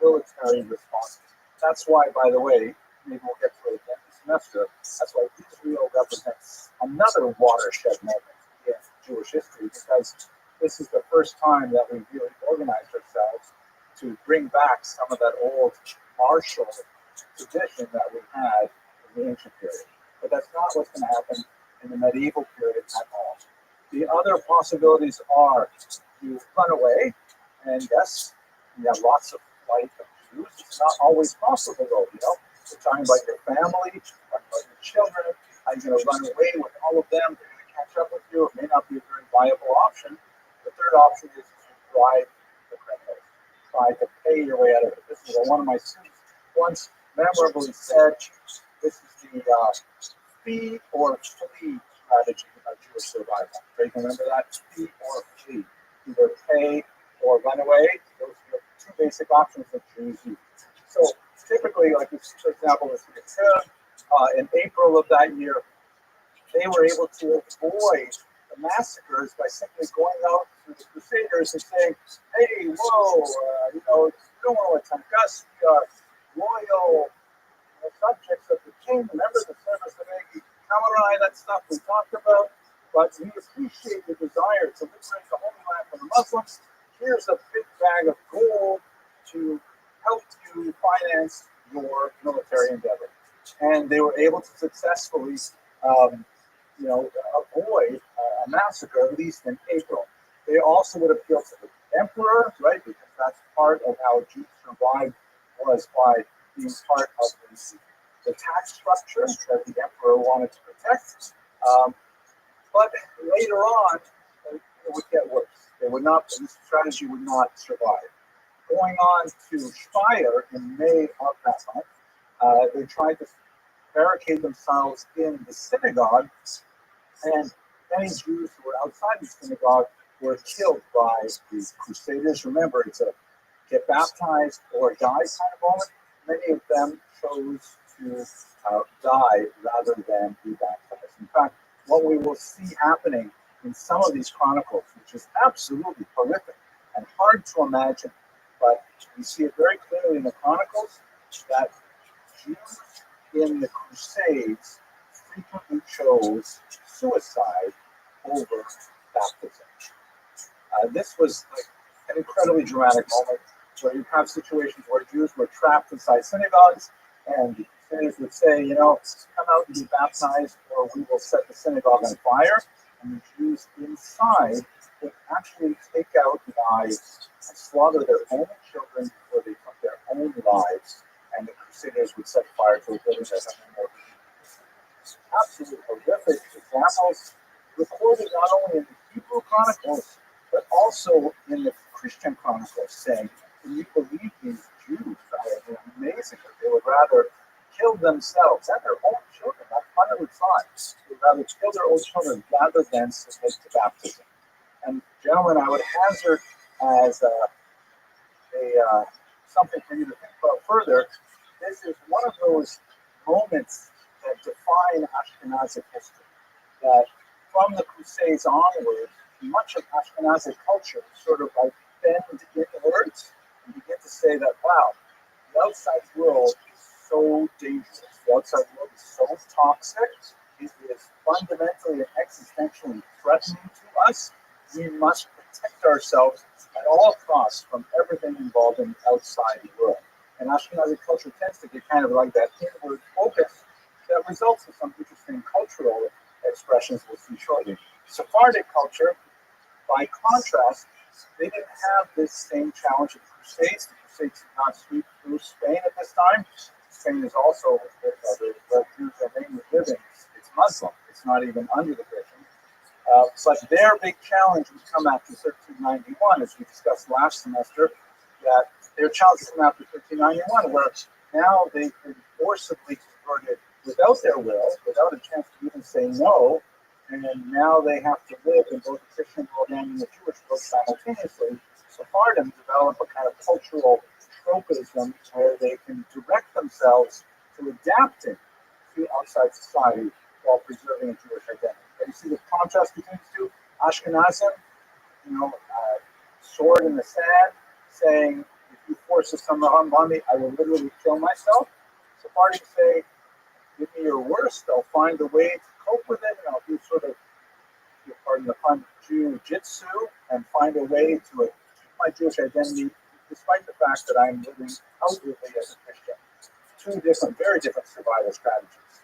military responses. That's why, by the way, maybe we'll get to it again this semester, that's why Israel represents another watershed moment in Jewish history, because this is the first time that we really organized ourselves to bring back some of that old martial tradition that we had in the ancient period. But that's not what's going to happen in the medieval period at all. The other possibilities are you run away, and yes, we have lots of flight of Jews. It's not always possible, though, We're talking about your family, talking about your children. How you're going to run away with all of them? They're going to catch up with you. It may not be a very viable option. The third option is to bribe the criminals. Try to pay your way out of it. This is what one of my students once memorably said. This is the fee or flee strategy of Jewish survival. So you can remember that, fee or flee. Either pay or run away. Those are the two basic options that Jews use. So typically, like for example, in April of that year, they were able to avoid the massacres by simply going out to the Crusaders and saying, "Hey, whoa, you don't want to attack us. We are loyal subjects of the king. Remember the service of Agi Kamarai, that stuff we talked about. But we appreciate the desire to liberate the Holy Land from the Muslims. Here's a big bag of gold to help you finance your military endeavor." And they were able to successfully, avoid a massacre, at least in April. They also would appeal to the emperor, right? Because that's part of how Jews survived, was by being part of the tax structure that the emperor wanted to protect. But later on, it would get worse. This strategy would not survive. Going on to Speyer in May of that month, they tried to barricade themselves in the synagogue, and many Jews who were outside the synagogue were killed by the Crusaders. Remember, it's a get baptized or die kind of moment. Many of them chose to die rather than be baptized. In fact, what we will see happening in some of these chronicles, which is absolutely horrific and hard to imagine, but we see it very clearly in the chronicles that Jews in the Crusades frequently chose suicide over baptism. This was like an incredibly dramatic moment where you have situations where Jews were trapped inside synagogues, and the Crusaders would say, come out and be baptized, or we will set the synagogue on fire. And the Jews inside would actually take out knives and slaughter their own children before they took their own lives, and the Crusaders would set fire to a building that had no more. Absolutely horrific examples recorded not only in the Hebrew Chronicles, but also in the Christian Chronicles, saying, "Can you believe these Jews? They're amazing. They would rather kill themselves and their own children, not 100 times. They would rather kill their own children rather than submit to baptism." And gentlemen, I would hazard as something for you to think about further. This is one of those moments that define Ashkenazic history. That from the Crusades onward, much of Ashkenazic culture sort of like bend inwards and begin to say that, wow, the outside world is so dangerous. The outside world is so toxic. It is fundamentally and existentially threatening to us. We must protect ourselves at all costs from everything involved in the outside world. And Ashkenazi culture tends to get kind of like that inward focus that results in some interesting cultural expressions we'll see shortly. Sephardic culture, by contrast, they didn't have this same challenge of the Crusades. The Crusades did not sweep through Spain at this time. Spain is also, where Jews are mainly living, it's Muslim. It's not even under the Christians. But their big challenge would come after 1391, as we discussed last semester, that their challenge would come after 1391, where now they've been forcibly converted without their will, without a chance to even say no, and now they have to live in both the Christian world and in the Jewish world simultaneously. Sephardim develop a kind of cultural tropism where they can direct themselves to adapting to outside society while preserving a Jewish identity. And you see the contrast between the two. Ashkenazim, sword in the sand, saying, if you force this on me, I will literally kill myself. Sephardim say, give me your worst, I'll find a way to cope with it, and I'll do sort of, pardon the pun, Jiu-jitsu, and find a way to keep my Jewish identity, despite the fact that I'm living outwardly as a Christian. Two different, very different survival strategies.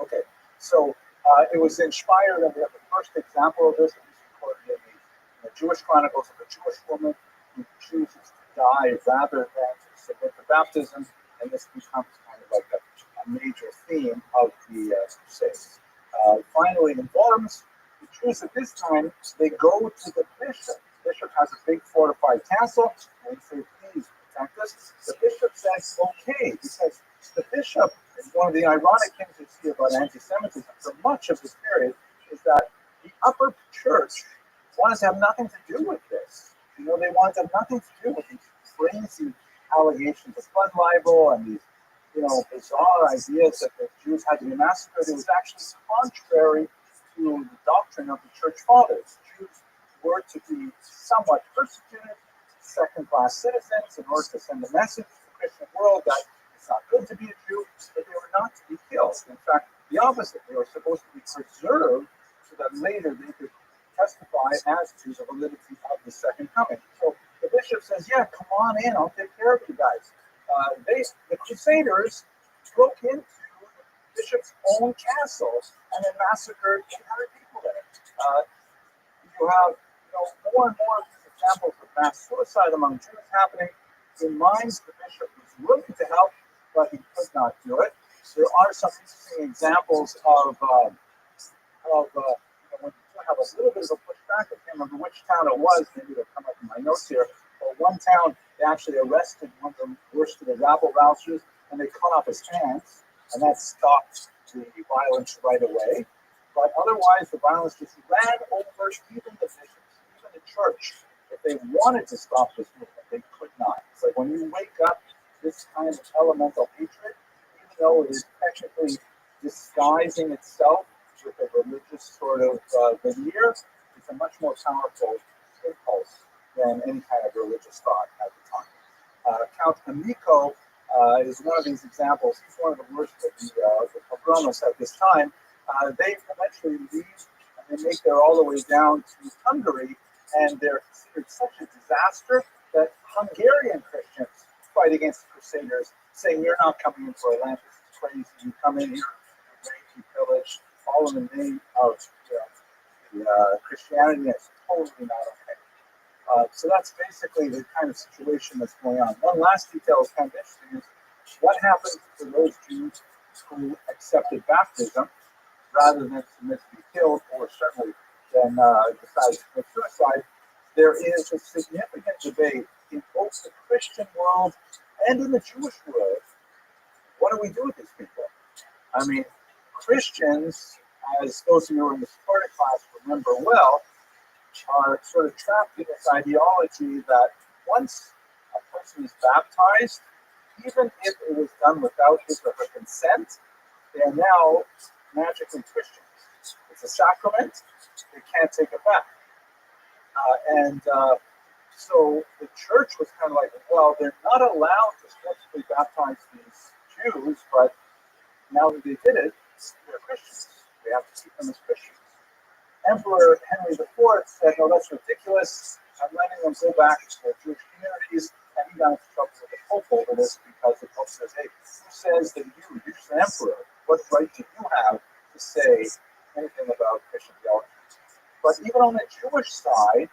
Okay, so it was inspired, and we have the first example of this, it was recorded in the Jewish Chronicles of a Jewish woman who chooses to die rather than to submit to baptism, and this becomes kind of like a major theme of the Crusades. Finally, in Worms, the Jews at this time, they go to the bishop. The bishop has a big fortified castle, and they say, please protect us. The bishop says, okay, because the bishop, and one of the ironic things you see about anti-Semitism for much of this period is that the upper church wanted to have nothing to do with this. They wanted to have nothing to do with these crazy allegations of blood libel and these bizarre ideas that the Jews had to be massacred. It was actually contrary to the doctrine of the church fathers. Jews were to be somewhat persecuted, second-class citizens, in order to send a message to the Christian world that it's not good to be a Jew, but they were not to be killed. In fact, the opposite. They were supposed to be preserved so that later they could testify as to the validity of the second coming. So the bishop says, yeah, come on in, I'll take care of you guys. The Crusaders broke into the bishop's own castle and then massacred 800 people there. You have more and more examples of mass suicide among Jews happening. In minds, the bishop was willing to help, but he could not do it. There are some interesting examples of when you have a little bit of a pushback. I can't remember which town it was. Maybe it'll come up in my notes here. But one town, they actually arrested one of the worst of the rabble-rousers, and they cut off his hands, and that stopped the violence right away. But otherwise, the violence just ran over even the bishops, even the church. If they wanted to stop this movement, they could not. It's like when you wake up this kind of elemental hatred, even though it is technically disguising itself with a religious sort of veneer, it's a much more powerful impulse than any kind of religious thought at the time. Count Amico is one of these examples. He's one of the worst of the pogromists at this time. They eventually leave and they make their all the way down to Hungary, and they're considered such a disaster that Hungarian Christians fight against the Crusaders, saying, you're not coming into our land, this is crazy, you come in here, you rape, you pillage, all in the name of Christianity, and it's totally not okay. So that's basically the kind of situation that's going on. One last detail is kind of interesting is what happens to those Jews who accepted baptism rather than submit to be killed, or certainly then decide to commit suicide. There is a significant debate in both the Christian world and in the Jewish world. What do we do with these people? I mean, Christians, as those of you who are in the Sephardic class remember well, are sort of trapped in this ideology that once a a person is baptized, even if it was done without his or her consent, they are now magically Christians. It's a sacrament, they can't take it back. So the church was kind of like, well, they're not allowed to forcibly baptize these Jews, but now that they did it, they're Christians. We have to keep them as Christians. Emperor Henry IV said, no, that's ridiculous. I'm letting them go back to their Jewish communities, and he got into trouble with the Pope over this because the Pope says, hey, who says that you're the emperor? What right do you have to say anything about Christian theology? But even on the Jewish side,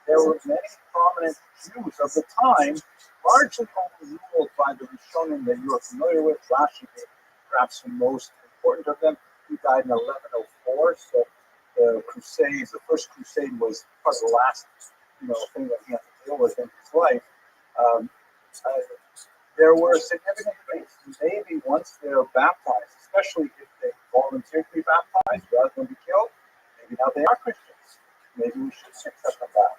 there were many prominent Jews of the time, largely overruled by the Rishonim that you are familiar with. Rashi being perhaps the most important of them. He died in 1104, so the Crusades, the first Crusade was part of the last, thing that he had to deal with in his life. There were significant debates. Maybe once they're baptized, especially if they volunteer to be baptized rather than be killed, maybe now they are Christians. Maybe we should accept them back.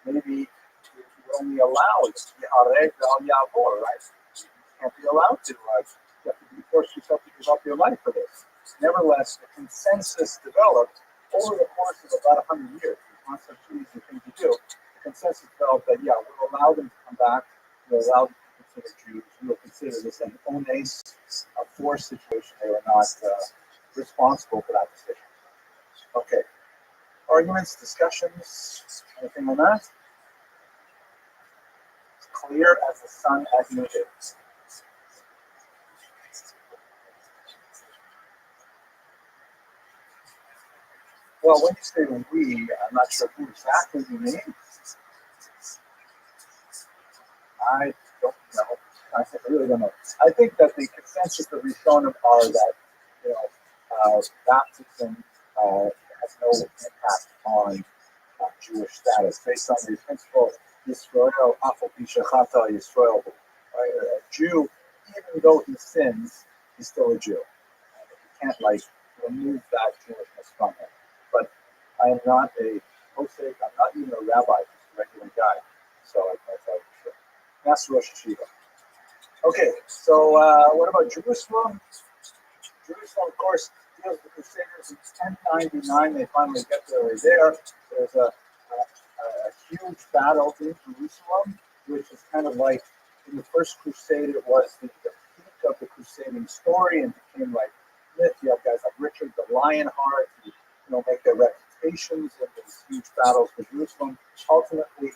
Maybe we're only allowed to be areg al yavor, right? You can't be allowed to. You have to be forced yourself to give up your life for this. Nevertheless, the consensus developed over the course of about 100 years. It's not such an easy thing to do. The consensus developed that, yeah, we'll allow them to come back. We'll allow them to consider Jews. We'll consider this an ones, a forced situation. They were not responsible for that decision. Okay. Arguments, discussions, anything on that? It's clear as the sun at noonday. Well, when you say we, I'm not sure who exactly you mean. I don't know. I really don't know. I think that the consensus of Rishonim are that, baptism has no impact on Jewish status based on the principle Yisrael Afal Pishachata Yisrael. A Jew, even though he sins, he's still a Jew. You can't remove that Jewishness from him. But I am not a posek, I'm not even a rabbi, just a regular guy. So I can't tell you for sure. That's Rosh Hashiva. Okay, so what about Jerusalem? Jerusalem, of course, deals with the Crusaders in 1099. They finally get there. There's a huge battle in Jerusalem, which is kind of like in the First Crusade, it was the peak of the crusading story and became like myth. You have guys like Richard the Lionheart who make their reputations in these huge battles for Jerusalem. Ultimately,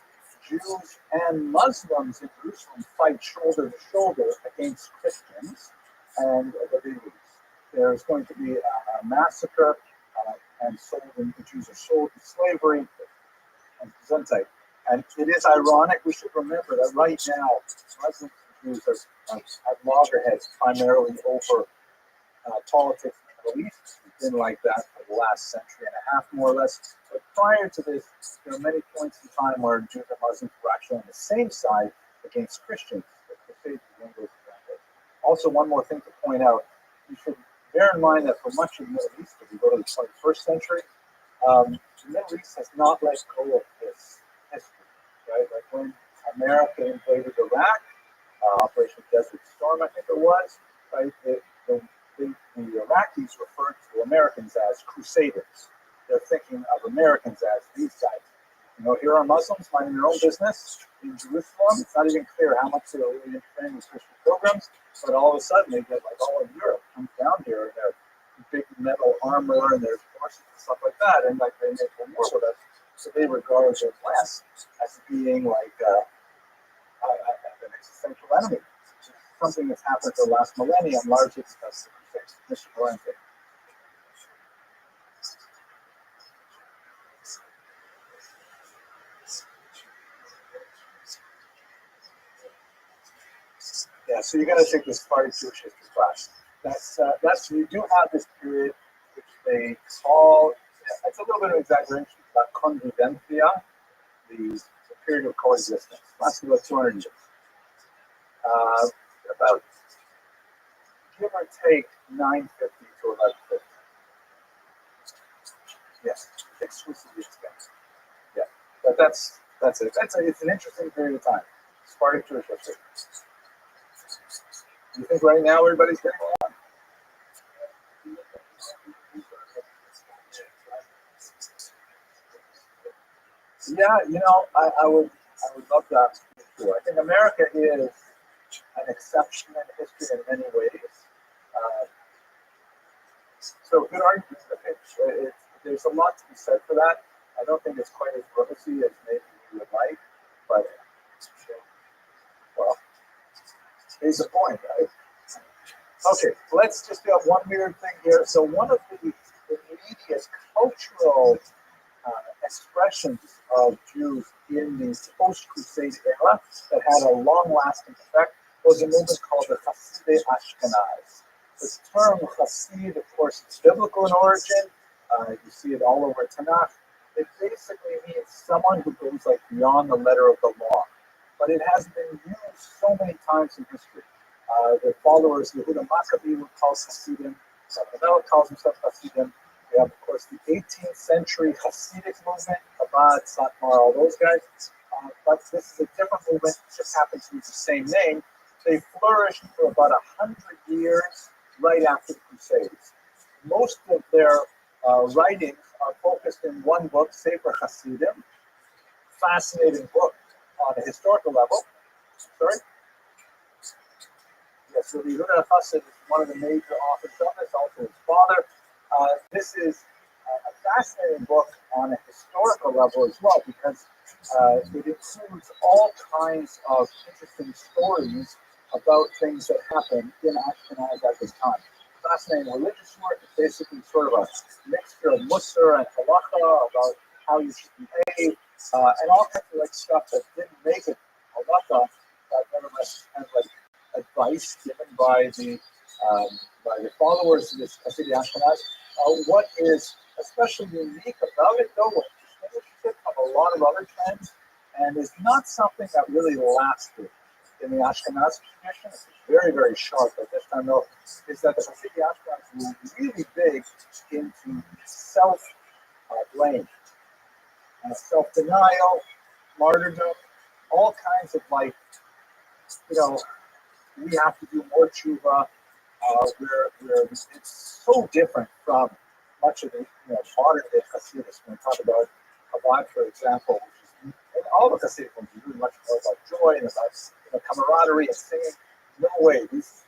Jews and Muslims in Jerusalem fight shoulder to shoulder against Christians, and they lose. There's going to be a massacre, and the Jews are sold to slavery and Gesundheit. And it is ironic, we should remember that right now, Muslims and Jews have loggerheads primarily over politics in the Middle East. It's been like that for the last century and a half, more or less. But prior to this, there are many points in time where Jews and Muslims were actually on the same side against Christians. Also, one more thing to point out, you should bear in mind that for much of the Middle East, if you go to the 21st century, the Middle East has not let go of this history, right? Like when America invaded Iraq, Operation Desert Storm, I think it was, right? The Iraqis referred to Americans as crusaders. They're thinking of Americans as these guys. Here are Muslims minding their own business in Jerusalem. It's not even clear how much they're really interfering with Christian pilgrims, but all of a sudden they get all of Europe comes down here in their big metal armor and their horses and stuff like that, and they make a war with us. So they regard the West as being an existential enemy. Something that's happened for the last millennium, largely because of the Crusades. Mr. Valente. Yeah, so you got to take this part of Jewish history class. That's you do have this period which they call, it's a little bit of exaggeration, about convivencia, the period of coexistence. Lasting about 200 years. About give or take 950 to 1150. Yes, exclusively expensive. Yeah, but that's it. It's an interesting period of time. Sephardic Jewish history. You think right now everybody's getting along? Yeah, I would love that too. I think America is an exception in history in many ways. Uh, so good argument. There's a lot to be said for that. I don't think it's quite as rosy as maybe we would like, but well, here's the point, right? Okay, let's just do one weird thing here. So one of the immediate cultural expressions of Jews in the post-Crusade era that had a long-lasting effect was a movement called the Hasidei Ashkenaz. The term Hasid, of course, is biblical in origin. You see it all over Tanakh. It basically means someone who goes like beyond the letter of the law. But it has been used so many times in history. The followers of Yehuda Maccabi were called Hasidim. Samuel calls himself Hasidim. We have, of course, the 18th century Hasidic movement, Chabad, Satmar, all those guys. But this is a different movement. It just happens to be the same name. They flourished for about 100 years right after the Crusades. Most of their writings are focused in one book, Sefer Hasidim. Fascinating book on a historical level. Sorry? Yes, so the Yehuda Hasid is one of the major authors of this, also his father. This is a fascinating book on a historical level as well because it includes all kinds of interesting stories about things that happened in Ashkenaz at this time. Fascinating religious work. It's basically sort of a mixture of Musar and Halacha about how you should behave, and all kinds of like stuff that didn't make it Halacha, but nevertheless kind of like advice given by the followers of this Hasidic Ashkenaz. What is especially unique about it, though, what distinguishes it from a lot of other trends, and is not something that really lasted in the Ashkenaz tradition. It's very, very sharp at this time, though, is that the Hasidic Ashkenaz were really big into self-blame, self-denial, martyrdom, all kinds of like, we have to do more tshuva. Where it's so different from much of the modern day Hasidus. When we talk about Chabad, for example, which is in all the Hasidic ones, is really much more about joy and about camaraderie and singing. No way, these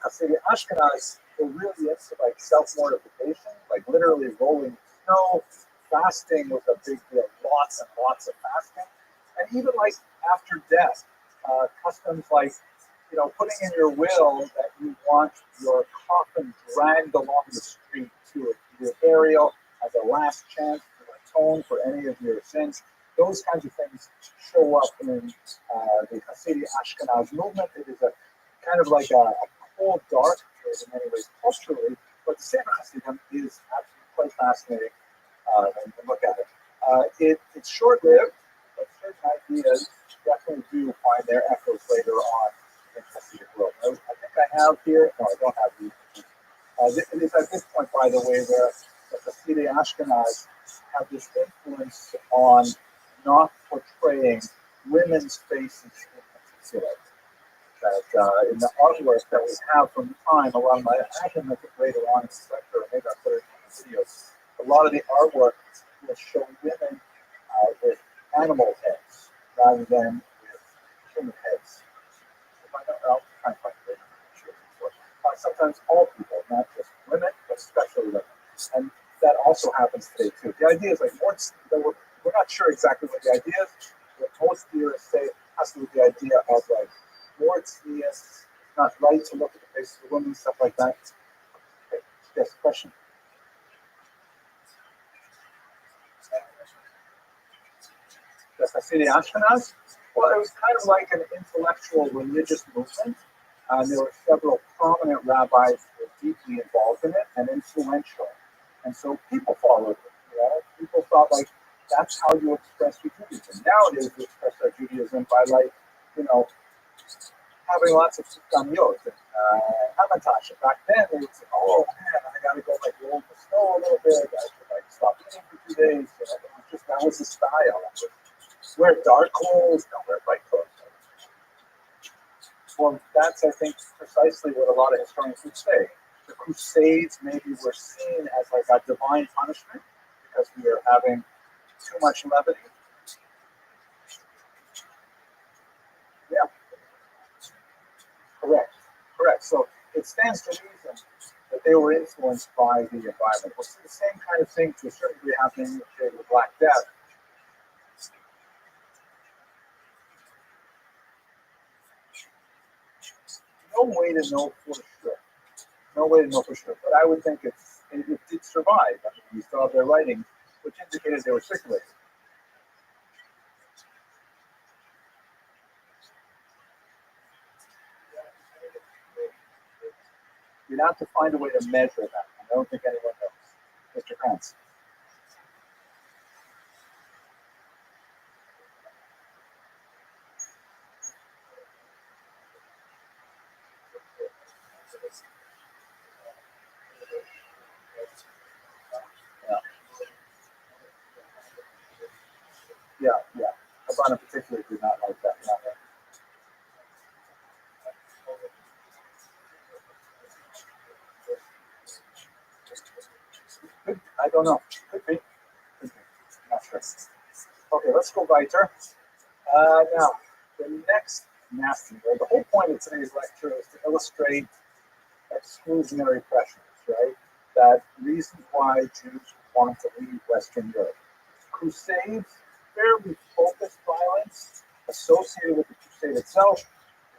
Hasidic Ashkenaz were really into like self-mortification, like literally rolling snow. Fasting was a big deal, lots and lots of fasting, and even like after death, customs like putting in your will that you want your coffin dragged along the street to your burial as a last chance to atone for any of your sins. Those kinds of things show up in the Hasidic Ashkenaz movement. It is a kind of like a cold, dark period in many ways culturally, but the Sefer Hasidim is actually quite fascinating when you look at it. It's short-lived, but certain ideas definitely do find their echoes later on in Hasidic world. I think I have here, no, I don't have these. It is at this point, by the way, where the Hasidic Ashkenaz have this influence on not portraying women's faces in particular. That in the artwork that we have from the time, a lot of my, I can look at later on in the sector, or maybe I'll put it in the videos. A lot of the artwork will show women with animal heads rather than with human heads. I'll try and find it. Sometimes all people, not just women, but especially women. And that also happens today too. The idea is like we're not sure exactly what the idea is. What most theorists say has to do with the idea of like more it's not right to look at the faces of women, stuff like that. Okay. Yes, question. The Hasidic Ashkenaz? Well, it was kind of like an intellectual religious movement. There were several prominent rabbis who were deeply involved in it and influential. And so people followed it. People thought like that's how you express your Judaism. Nowadays we express our Judaism by like, having lots of sukkamiot and hamatasha. Back then they would say, oh man, I gotta go like roll the snow a little bit, I should like stop eating for 2 days. That was the style. Wear dark clothes, don't wear bright clothes. Well, that's, I think, precisely what a lot of historians would say. The Crusades maybe were seen as like a divine punishment because we are having too much levity. Yeah, correct. So it stands to reason that they were influenced by the environment. We'll see the same kind of thing to a certain degree happening with the Black Death. No way to know for sure. No way to know for sure. But I would think it did survive. I mean, we still have their writings, which indicated they were circulating. You'd have to find a way to measure that. I don't think anyone knows. Mr. Pence. Yeah. Habana particularly did not like that. I don't know. Could be. Not sure. Okay, let's go weiter. Now, the next nasty, right? The whole point of today's lecture is to illustrate exclusionary pressures, right? That reasons why Jews want to leave Western Europe. Crusades, fairly focused violence associated with the crusade itself.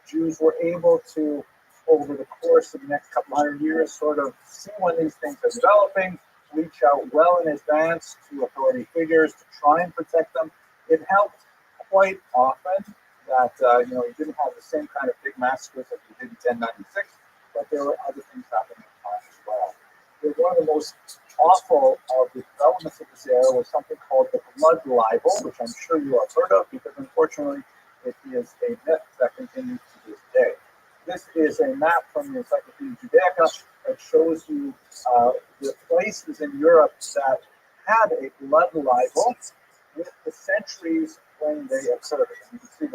The Jews were able to, over the course of the next couple hundred years, sort of see when these things are developing, reach out well in advance to authority figures to try and protect them. It helped quite often that you didn't have the same kind of big massacres that you did in 1096, but there were other things happening at the time as well. One of the most awful of the developments of this era was something called the blood libel, which I'm sure you have heard of because unfortunately it is a myth that continues to this day. This is a map from the Encyclopedia Judaica that shows you the places in Europe that had a blood libel with the centuries when they occurred. And you can see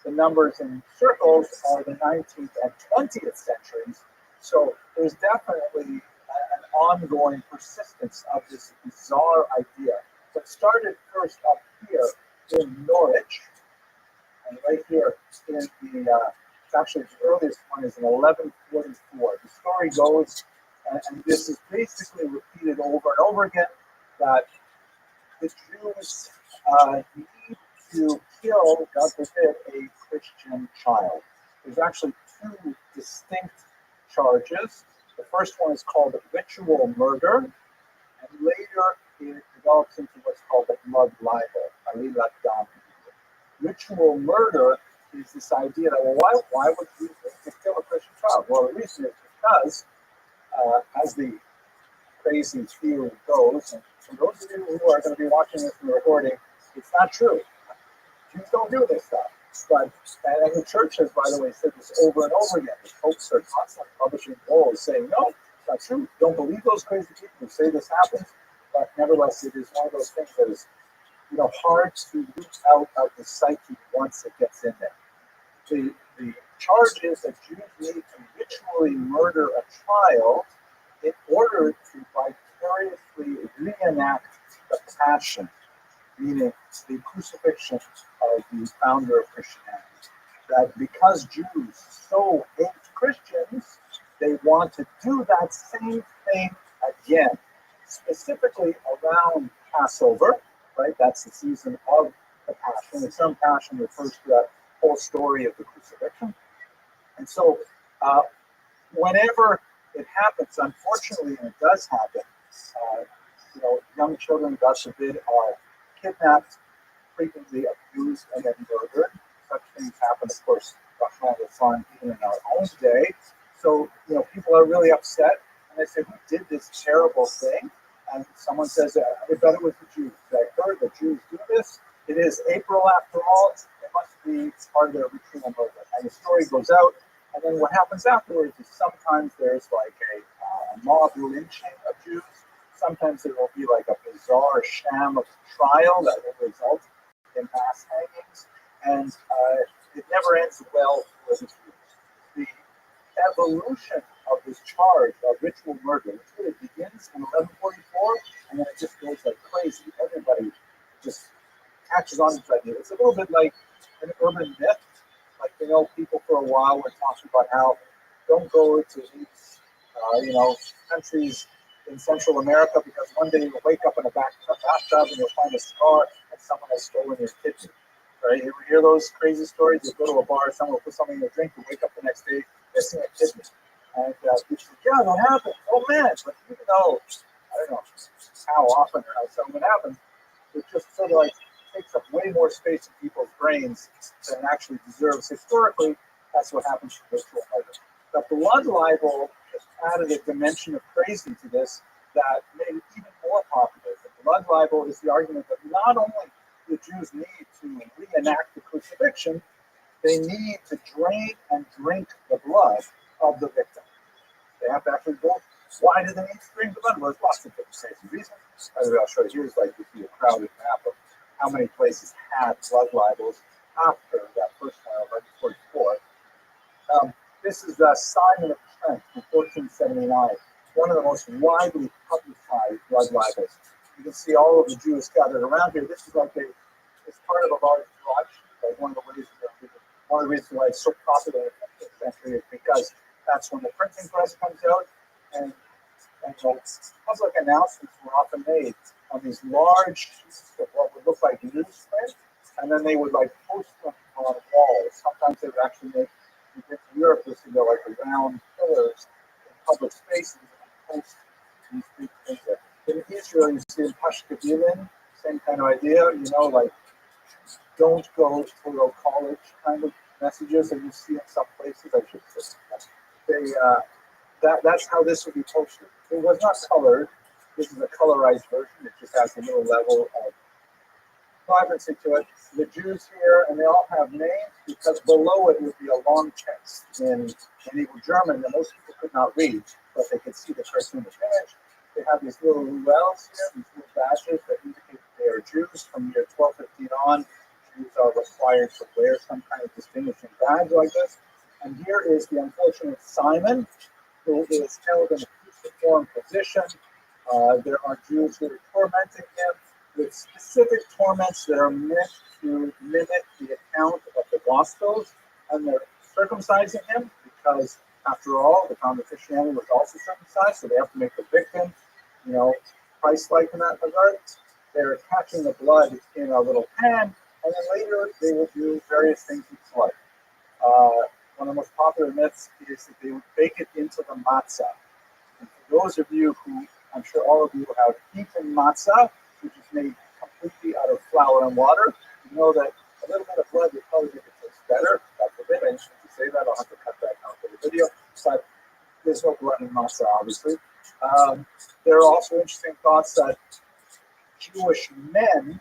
the numbers in circles are the 19th and 20th centuries. So there's definitely an ongoing persistence of this bizarre idea that started first up here in Norwich, and right here in the, actually the earliest one is in 1144. The story goes, and this is basically repeated over and over again, that the Jews need to kill, God forbid, a Christian child. There's actually two distinct charges. The first one is called ritual murder, and later it develops into what's called the blood libel. Ritual murder is this idea that, well, why would you think to kill a Christian child? Well, the reason is because, as the crazy theory goes, and for those of you who are going to be watching this in the recording, it's not true. Jews don't do this stuff. But, and the church has, by the way, said this over and over again. The popes are constantly publishing bulls saying, no, it's not true. Don't believe those crazy people who say this happens. But nevertheless, it is one of those things that is, hard to root out of the psyche once it gets in there. The charge is that Jews need to ritually murder a child in order to vicariously reenact the passion, meaning the crucifixion of the founder of Christianity. That because Jews so hate Christians, they want to do that same thing again, specifically around Passover, right? That's the season of the Passion. The term Passion refers to that whole story of the crucifixion. And so whenever it happens, unfortunately, and it does happen, young children, God forbid, are kidnapped, frequently abused, and then murdered. Such things happen, of course, even in our own day. So, people are really upset, and they say, who did this terrible thing? And someone says, I bet it was the Jews. I heard the Jews do this. It is April after all. It must be part of their ritual murder. And the story goes out, and then what happens afterwards is sometimes there's like a mob lynching of Jews. Sometimes there will be like a bizarre sham of trial that will result in mass hangings, and it never ends well for the Jews. evolution of this charge of ritual murder, which really begins in 1144, and then it just goes like crazy. Everybody just catches on to this idea. It's a little bit like an urban myth. Like, people for a while were talking about how don't go to these, countries in Central America because one day you'll wake up in a bathtub and you'll find a scar and someone has stolen your kidney. Right? You ever hear those crazy stories? You go to a bar, someone will put something in your drink, you wake up the next day, missing a kidney. And you say, yeah, that happened. Oh man, but even though, I don't know how often or how seldom it happens, it just sort of like takes up way more space in people's brains than it actually deserves. Historically, that's what happens to ritual murder. The blood libel just added a dimension of crazy to this that made it even more popular. The blood libel is the argument that not only do Jews need to reenact the crucifixion, they need to drain and drink the blood of the victim. They have to actually go. Why do they need to drink the blood? Well, there's lots of different reasons. As I'll show you, here's like you see a crowded map of how many places had blood libels after that first trial, right before the war. This is Simon of Trent from 1479, one of the most widely publicized blood libels. You can see all of the Jews gathered around here. This is like it's part of a large Rothschild. Like one of the reasons why it's so popular in the 15th century is because that's when the printing press comes out, and public announcements were often made on these large sheets of what would look like newsprint, and then they would like post them on walls. Sometimes they would actually make, in Europe, this would go like around pillars in public spaces and post these big things there. In Israel, you see in Pashkevillin, same kind of idea, like don't go to a college kind of messages that you see in some places. I should say that's how this would be posted. It was not colored. This is a colorized version. It just has a little level of vibrancy to it. The Jews here, and they all have names because below it would be a long text in medieval German that most people could not read, but they could see the cartoonish image. They have these little ruels here, these little badges that indicate that they are Jews. From year 1215 on, Jews are required to wear some kind of distinguishing badge like this. And here is the unfortunate Simon, who is held in a cruciform position. There are Jews who are tormenting him with specific torments that are meant to mimic the account of the Gospels, and they're circumcising him because, after all, the founding of Christianity was also circumcised, so they have to make the victim, Christ-like in that regard. They're catching the blood in a little pan, and then later they will do various things with blood. One of the most popular myths is that they would bake it into the matzah. And for those of you who, I'm sure all of you have eaten matzah, which is made completely out of flour and water, you know that a little bit of blood would probably make it taste better. God forbid, I just need to say that. I'll have to cut that out for the video. But there's no blood in matzah, obviously. There are also interesting thoughts that Jewish men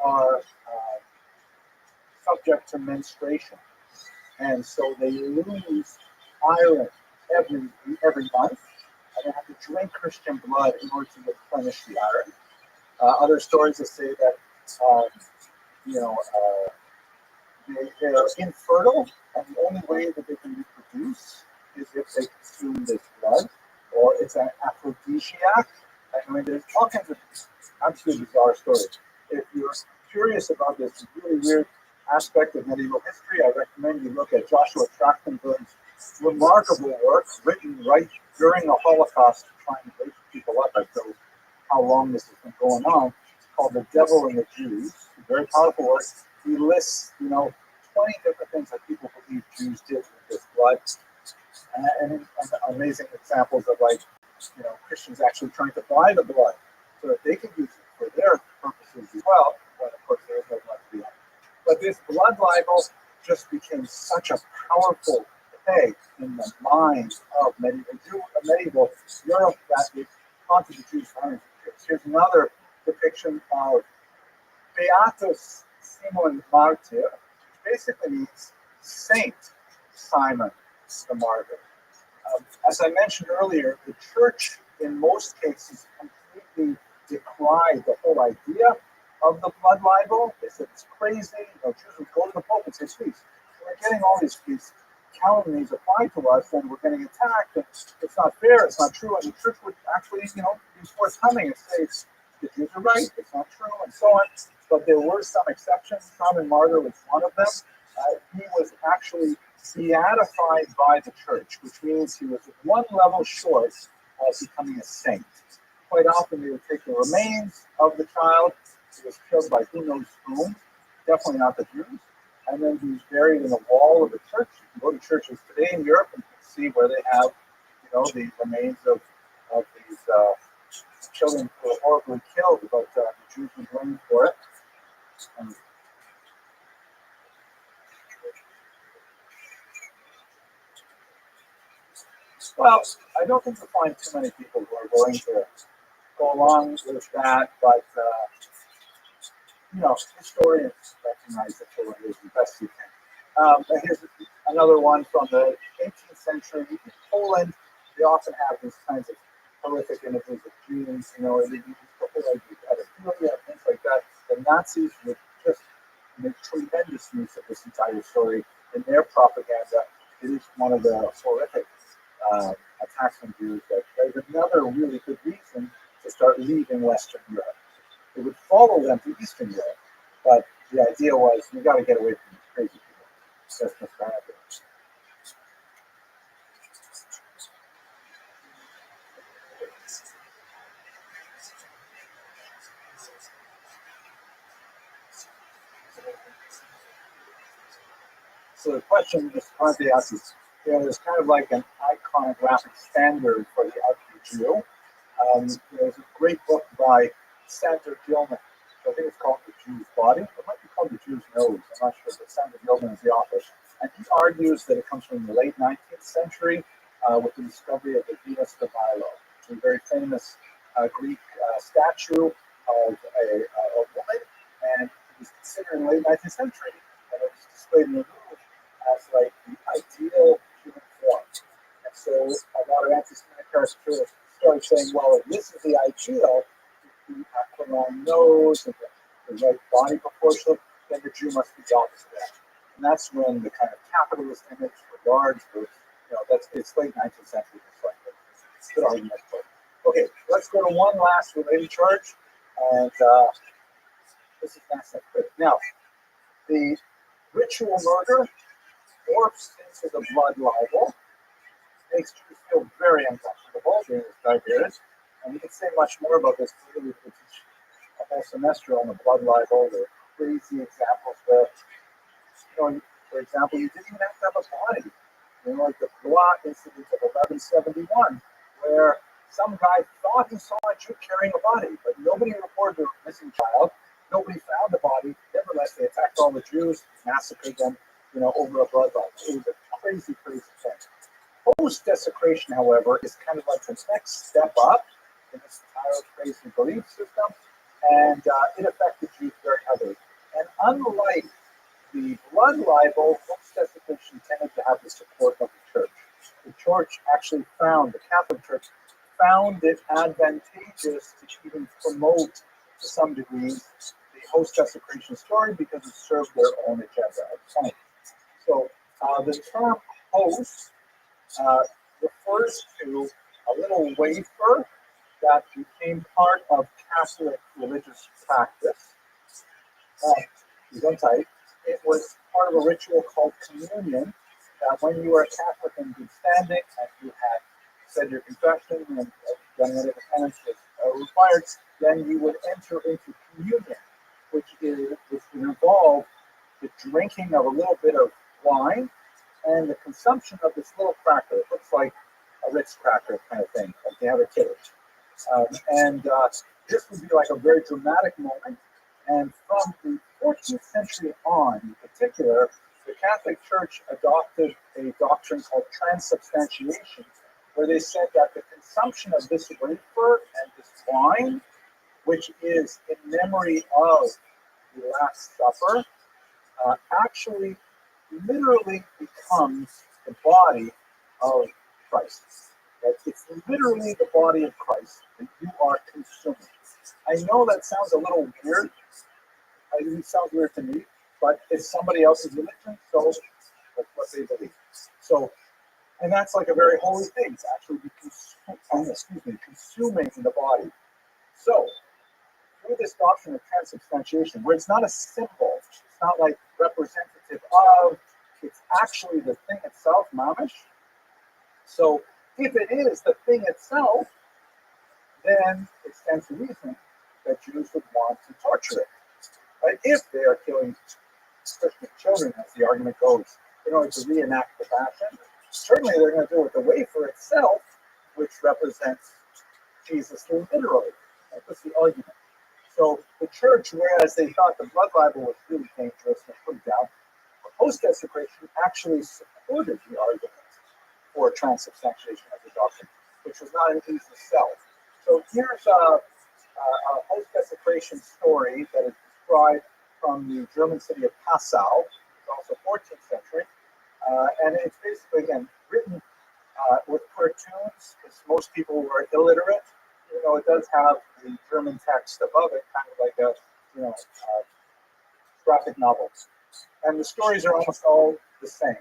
are subject to menstruation. And so they lose iron every month, and they have to drink Christian blood in order to replenish the iron. Other stories that say that they are infertile, and the only way that they can reproduce is if they consume this blood, or it's an aphrodisiac. I mean, there's all kinds of absolutely bizarre stories. If you're curious about this really weird aspect of medieval history, I recommend you look at Joshua Trachtenberg's remarkable work written right during the Holocaust to try and wake people up as to how long this has been going on. It's called The Devil and the Jews. It's a very powerful work. He lists, 20 different things that people believe Jews did with this blood. And amazing examples of Christians actually trying to buy the blood so that they can use it for their purposes as well. But of course, there is no blood to be on. But this blood libel just became such a powerful peg in the minds of medieval Europe that it haunted the Jews for hundreds of years. Here's another depiction of Beatus Simon Martyr, which basically means Saint Simon the Martyr. As I mentioned earlier, the church in most cases completely decried the whole idea of the blood libel. They said it's crazy. Jews would go to the Pope and say, please, we're getting all these calumnies applied to us, and we're getting attacked, and it's not fair, it's not true, and the church would actually, be forthcoming and say, the Jews are right, it's not true, and so on. But there were some exceptions. Common Martyr was one of them. He was actually beatified by the church, which means he was one level short of becoming a saint. Quite often they would take the remains of the child who was killed by who knows whom, definitely not the Jews, and then he was buried in the wall of the church. You can go to churches today in Europe and see where they have, the remains of these children who were horribly killed, but the Jews were blamed for it. And well, I don't think you'll find too many people who are going to go along with that, but historians recognize it for what it is the best you can. Here's another one from the 18th century in Poland. They often have these kinds of horrific images of Jews, they use pedophilia, things like that. The Nazis would just make tremendous use of this entire story in their propaganda. It is one of the horrific attacks on Jews. That there's another really good reason to start leaving Western Europe. It would follow them to Eastern Europe, but the idea was you got to get away from these crazy people. That's what's going on. So the question is, Conte asks is, there's kind of like an iconographic standard for the ugly Jew. There's a great book by Sandra Gilman. I think it's called The Jew's Body. It might be called The Jew's Nose. I'm not sure, but Sandra Gilman is the author. And he argues that it comes from the late 19th century with the discovery of the Venus de Milo, which is a very famous Greek statue of a woman, and it was considered in the late 19th century, and it was displayed in the Louvre as like the ideal human form. And so a lot of anti-Semitic caricaturists started saying, well, if this is the ideal, the aquiline nose and the right body proportion, then the Jew must be the opposite. And that's when the kind of capitalist image for large groups, it's late 19th century. It's good argument. Okay, let's go to one last related charge, and this is next. Now, the ritual murder morphs into the blood libel, makes Jews feel very uncomfortable during this time period. And we can say much more about this. We could teach a whole semester on the blood libel, the crazy examples where, for example, you didn't even have to have a body. Like the Blois incident of 1171, where some guy thought he saw a Jew carrying a body, but nobody reported a missing child. Nobody found the body. Nevertheless, they attacked all the Jews, massacred them, over a blood libel. It was a crazy, crazy thing. Post-desecration, however, is kind of like the next step up in this entire crazy belief system, and it affected Jews very heavily. And unlike the blood libel, post-desecration tended to have the support of the church. The church actually the Catholic Church found it advantageous to even promote, to some degree, the post-desecration story because it served their own agenda at the time. So the term post refers to a little wafer that became part of Catholic religious practice. It was part of a ritual called communion, that when you were a Catholic in good standing and you had said your confession and done whatever penance was required, then you would enter into communion, which would involve the drinking of a little bit of wine and the consumption of this little cracker. It looks like a Ritz cracker kind of thing, like they have a cage. This would be like a very dramatic moment. And from the 14th century on, in particular, the Catholic Church adopted a doctrine called transubstantiation, where they said that the consumption of this wafer and this wine, which is in memory of the Last Supper, actually literally becomes the body of Christ. That it's literally the body of Christ that you are consuming. I know that sounds a little weird. It sounds weird to me, but it's somebody else's religion, so that's what they believe. So, and that's like a very holy thing. It's actually consuming the body. So, through this doctrine of transubstantiation, where it's not a symbol, it's not like representative of, it's actually the thing itself, mamish. So, if it is the thing itself, then it stands to reason that Jews would want to torture it, right? If they are killing Christian children, as the argument goes, in order to reenact the passion, certainly they're going to do it the wafer itself, which represents Jesus literally. That's the argument. So the church, whereas they thought the blood libel was really dangerous and put it down, post-desecration actually supported the argument for transubstantiation as a doctrine, which was not an easy sell. So here's a post-desecration story that is described from the German city of Passau, it's also 14th century, and it's basically, again, written with cartoons, because most people were illiterate. You know, it does have the German text above it, kind of like a, graphic novels. And the stories are almost all the same.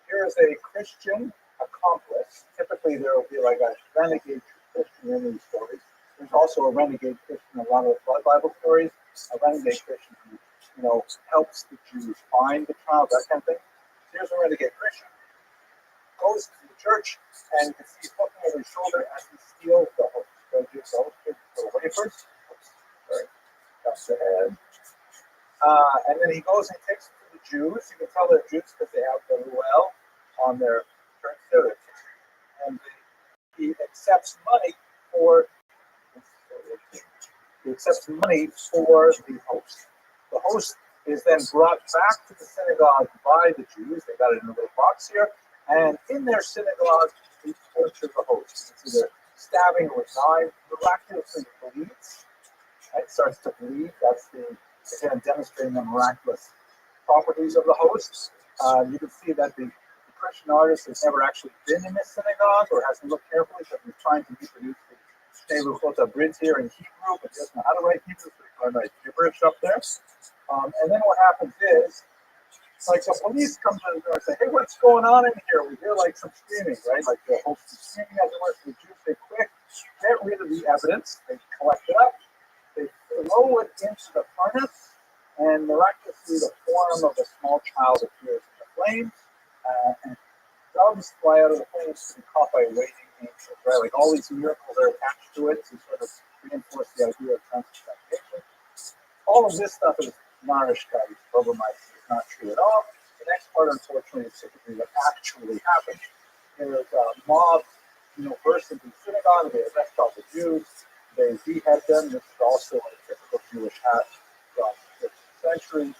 Here is a Christian accomplice. Typically, there will be like a renegade Christian in these stories. There's also a renegade Christian in a lot of the blood Bible stories. A renegade Christian who, helps the Jews find the child, that kind of thing. Here's a renegade Christian. Goes to the church, and you can see he's looking over his shoulder as he steals the host. So he gives the host the wafers. Sorry, that's the head. And then he goes and takes it to the Jews. You can tell they're Jews because they have the ruel on their shirt. And he accepts money for the host. The host is then brought back to the synagogue by the Jews. They got it in a little box here. And in their synagogue, they torture the host. It's either stabbing with knives, miraculously bleeds. It starts to bleed. That's again, demonstrating the miraculous properties of the host. You can see that the Christian artist has never actually been in this synagogue or hasn't looked carefully because he's trying to reproduce the Nebuchadnezzar bridge here in Hebrew, but he doesn't know how to write Hebrew, so he's trying to write gibberish up there. And then what happens is, like the police come to the door and say, hey, what's going on in here? We hear like some screaming, right? Like the host is screaming as it were. So the Jews say, quick, get rid of the evidence. They collect it up. They throw it into the furnace, and miraculously the form of a small child appears in the flames, and doves fly out of the flames to be caught by waiting angels, right? Like all these miracles are attached to it to sort of reinforce the idea of transubstantiation. All of this stuff is nourished by these Robomites. It's not true at all. The next part, unfortunately, is typically what actually happened. There's a mob, bursts into the synagogue. They arrest all the Jews. They behead them. This is also a typical Jewish act from the 5th century.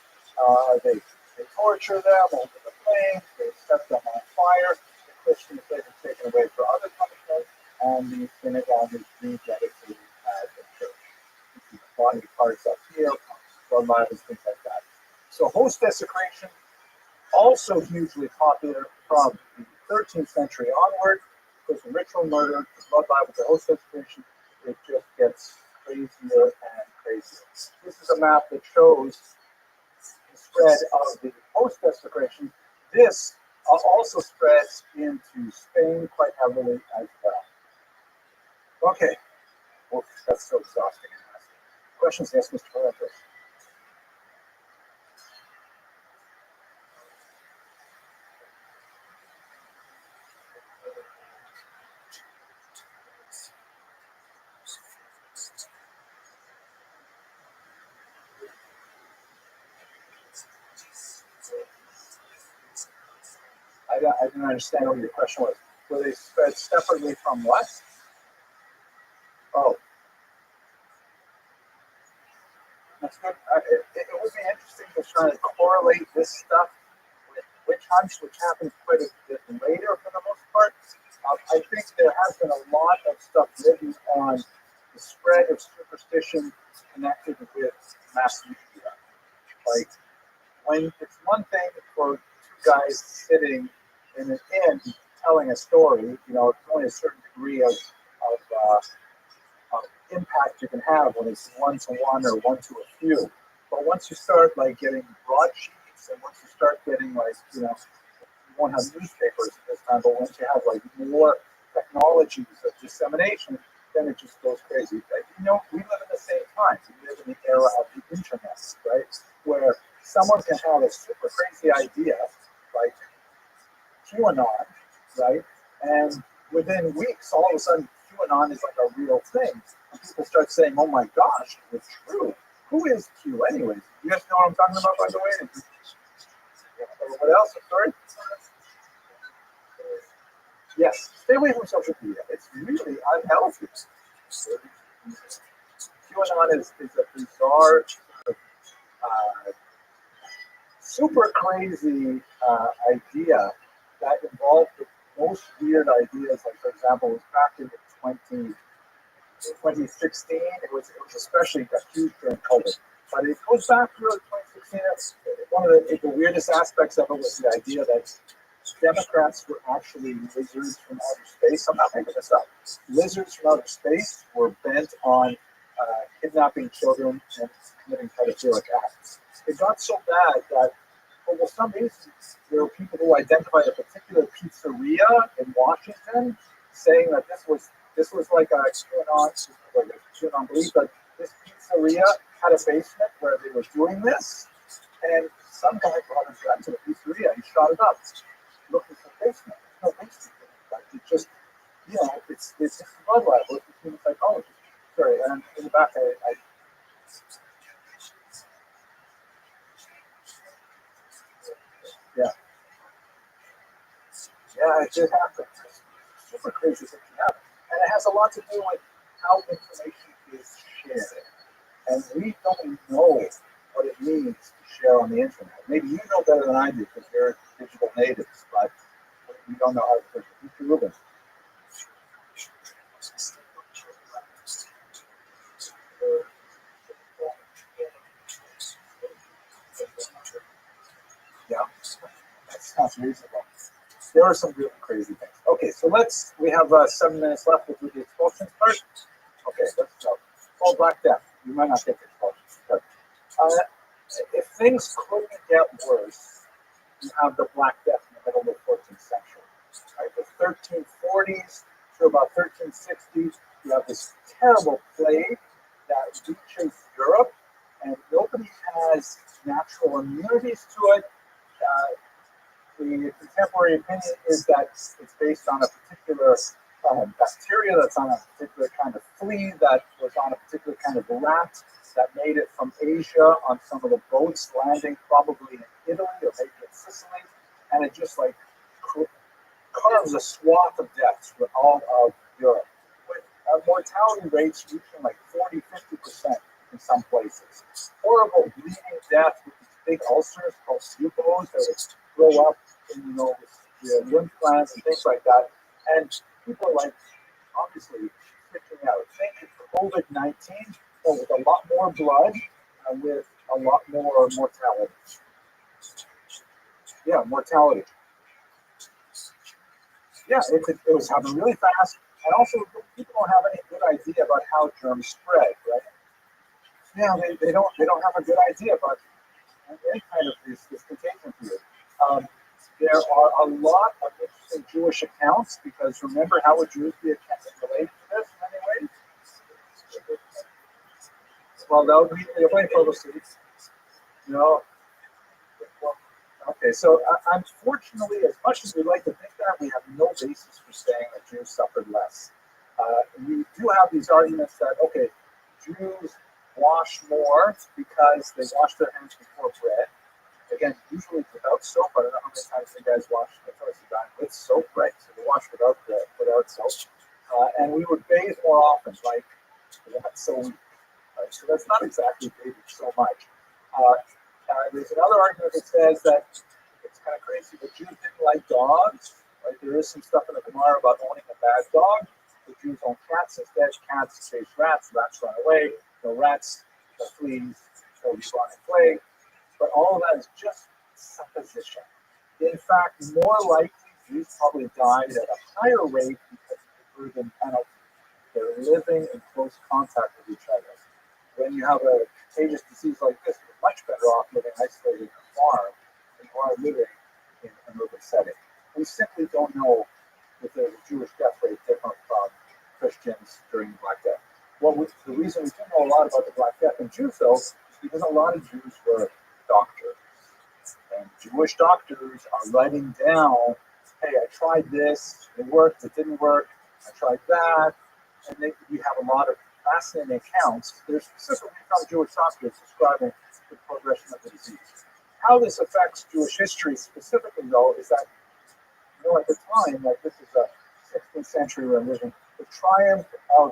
They torture them over the flames. They set them on fire. The Christians later taken away for other punishments, and the synagogue is rededicated as a church. You see the body parts up here, blood libels, things like that. So host desecration, also hugely popular from the 13th century onward, because the ritual murder, the blood libel, the host desecration, it just gets crazier and crazier. This is a map that shows the spread of the post desecration. This also spreads into Spain quite heavily as well. Okay, well, that's so exhausting. Questions? Yes, Mr. Valentine. I didn't understand what your question was. Were they spread separately from what? Oh. That's good. It would be interesting to try to correlate this stuff with witch hunts, which happens quite a bit later for the most part. I think there has been a lot of stuff written on the spread of superstition connected with mass media. Like, when it's one thing for two guys sitting in an inn telling a story, it's only a certain degree of impact you can have when it's one-to-one or one-to-a-few. But once you start like getting broadsheets, and once you start getting like won't have newspapers at this time, but once you have like more technologies of dissemination, then it just goes crazy. Like, you know, we live in the same time. We live in the era of the internet, right? Where someone can have a super crazy idea, like QAnon, right? And within weeks, all of a sudden, QAnon is like a real thing. And people start saying, oh my gosh, it's true. Who is Q anyways? You guys know what I'm talking about, by the way? What else? I'm sorry? Yes, stay away from social media. It's really unhealthy. QAnon is a bizarre, super crazy idea that involved the most weird ideas. Like, for example, it was back in 2016. It was especially huge during COVID. But it goes back to 2016. One of the weirdest aspects of it was the idea that Democrats were actually lizards from outer space. I'm not making this up. Lizards from outer space were bent on kidnapping children and committing pedophilic acts. It got so bad that, for some reason, there were people who identified a particular pizzeria in Washington, saying that this was like a QAnon belief, but this pizzeria had a basement where they were doing this, and some guy brought a gun to the pizzeria and shot it up, looking for the basement. There's no basement. Like, it just, you know, it's just a blood libel between psychologists. Sorry, and in the back, yeah, it did happen. It's super crazy thing to happen, and it has a lot to do with how information is shared. And we don't know what it means to share on the internet. Maybe you know better than I do because you're digital natives, but we don't know how to push it. Mr. Rubin. Yeah, that sounds reasonable. There are some really crazy things. Okay, so we have 7 minutes left. We'll do the expulsions part. Okay, let's go. Oh, Black Death. You might not get the expulsions. But, if things couldn't get worse, you have the Black Death in the middle of the 14th century. Right? The 1340s to about 1360s, you have this terrible plague that reaches Europe, and nobody has natural immunities to it. The contemporary opinion is that it's based on a particular bacteria that's on a particular kind of flea that was on a particular kind of rat that made it from Asia on some of the boats landing probably in Italy or maybe in Sicily, and it just like carves a swath of deaths for all of Europe, with mortality rates reaching like 40-50% in some places. Horrible bleeding death with these big ulcers called bucos that would grow up in, you know, the lymph glands and things like that. And people are like, obviously, freaking out. Thank you for COVID-19, but with a lot more blood and with a lot more mortality. Yeah, mortality. Yeah, it was happening really fast. And also, people don't have any good idea about how germs spread, right? Yeah, they don't have a good idea about any kind of this contagion period. There are a lot of interesting Jewish accounts because remember, how would Jews be related to this in any way? Well, they're playing photo seats. No. Okay, so unfortunately, as much as we'd like to think that, we have no basis for saying that Jews suffered less. We do have these arguments that, okay, Jews wash more because they wash their hands before bread. Again, usually without soap. I don't know how many times you guys wash the toilet with soap, right? So we wash without soap. And we would bathe more often, like that. So so that's not exactly bathing so much. There's another argument that says that it's kind of crazy, but Jews didn't like dogs. Right? There is some stuff in the Gemara about owning a bad dog. The Jews own cats instead. Cats chase rats. Rats run away. No rats, the fleas, no bubonic plague. But all of that is just supposition. In fact, more likely, Jews probably died at a higher rate because of the Bergen penalty. They're living in close contact with each other. When you have a contagious disease like this, you're much better off living isolated in a farm than you are living in an urban setting. we simply don't know if there's a Jewish death rate different from Christians during the Black Death. The reason we do know a lot about the Black Death in Jews, though, is because a lot of Jews were doctors. And Jewish doctors are writing down, hey, I tried this, it worked, it didn't work, I tried that. And we have a lot of fascinating accounts. They're specifically from Jewish doctors describing the progression of the disease. How this affects Jewish history specifically, though, is that, at the time, like this is a 16th century religion, the triumph of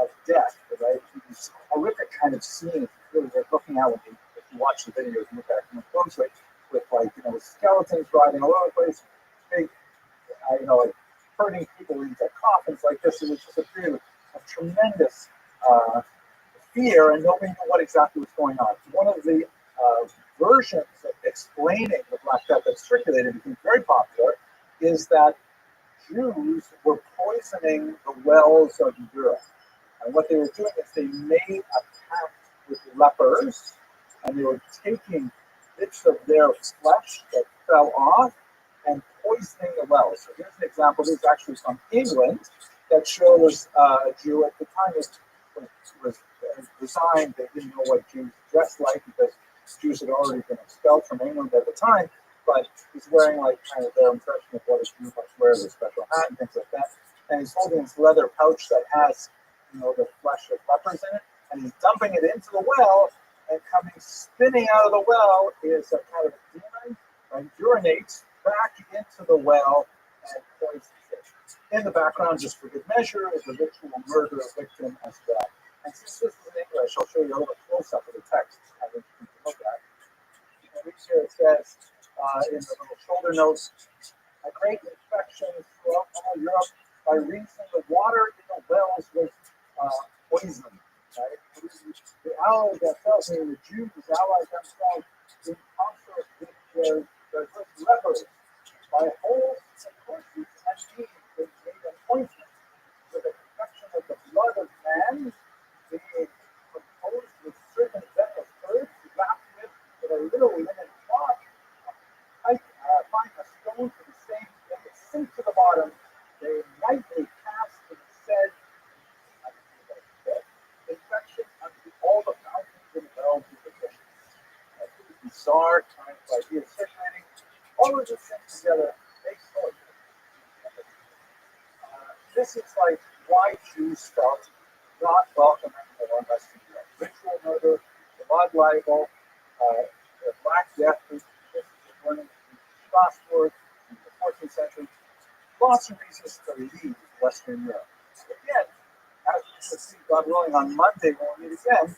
of death, right? These horrific kind of scenes, really worth looking at when if you watch the videos and look at it more closely, with skeletons riding all over the place, big, like hurting people into coffins like this. It was just a period of tremendous fear, and nobody knew what exactly was going on. One of the versions of explaining the Black Death that circulated, became very popular, is that Jews were poisoning the wells of Europe. And what they were doing is they made a pact with lepers, and they were taking bits of their flesh that fell off and poisoning the wells. So here's an example. This is actually from England that shows a Jew at the time was resigned. They didn't know what Jews dressed like because Jews had already been expelled from England at the time. But he's wearing kind of their impression of what a Jew must wear, with a special hat and things like that. And he's holding this leather pouch that has, the flesh of lepers in it, and he's dumping it into the well, and coming spinning out of the well is a kind of a demon, and urinates back into the well and poisons it. In the background, just for good measure, is a ritual murder victim as well. And since this is in English, I'll show you a little close-up of the text. I think you can look at. And here it says, in the little shoulder notes, a great infection throughout all Europe by reason the water in the wells was poisoned. Right? The allies that fell here, the Jews allied themselves in concert with their lepers by holes and horses and beams that made an ointment for the protection of the blood of man, being composed with certain venomous herbs wrapped with a little linen cloth. Find a stone for the same thing, sink to the bottom. They nightly cast the said infection unto all the fountains and wells of the fish. Bizarre kind of idea circulating. All of this things together makes poetry. This is why Jews felt not welcome anymore in Western Europe. Ritual murder, blood libel, the Black Death, this is running Strasbourg in the 14th century. Lots of reasons to leave Western Europe. Again, as we will see, God willing, on Monday when we meet again,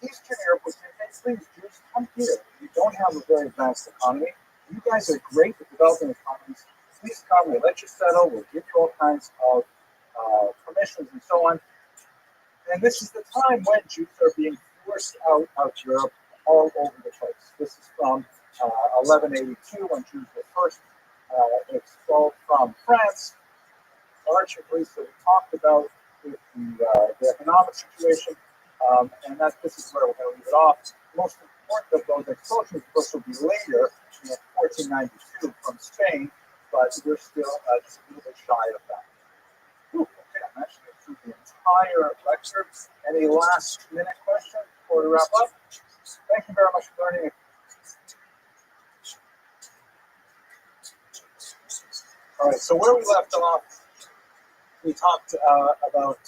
Eastern Europe was saying, hey, please, Jews, come here. You don't have a very advanced economy. You guys are great at developing economies. Please come. We'll let you settle. We'll give you all kinds of permissions and so on. And this is the time when Jews are being forced out of Europe all over the place. This is from 1182, when Jews were first expelled from France. Largely, that we talked about with the economic situation, and this is where we're going to leave it off. The most important of those expulsions, of course, will be later in 1492 from Spain, but we're still just a little bit shy of that. Okay, I'm actually going through the entire lecture. Any last minute questions before we wrap up? Thank you very much for learning. All right, so where we left off, we talked about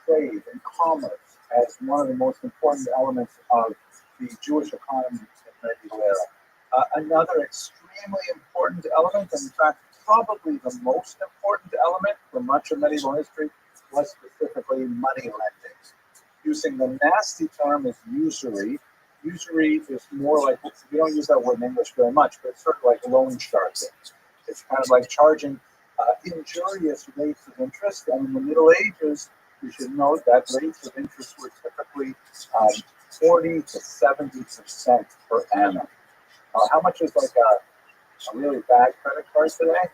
trade and commerce as one of the most important elements of the Jewish economy in the medieval era. Another extremely important element, and in fact, probably the most important element for much of medieval history, was specifically money lending. Using the nasty term is usury. Usury is more like, we don't use that word in English very much, but it's sort of like loan sharking. It's kind of like charging injurious rates of interest. And in the Middle Ages, you should note that rates of interest were typically 40 to 70% per annum. How much is like a really bad credit card today?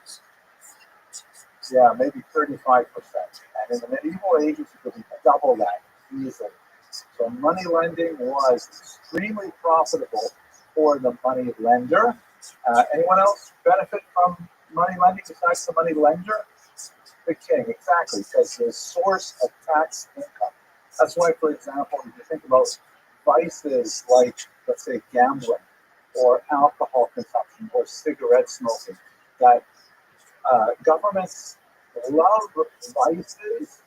Yeah, maybe 35%. And in the medieval ages, it could be double that easily. So money lending was extremely profitable for the money lender. Anyone else benefit from money lending besides the money lender? The king, exactly, because the source of tax income. That's why, for example, if you think about vices like, let's say, gambling or alcohol consumption or cigarette smoking, that governments love vices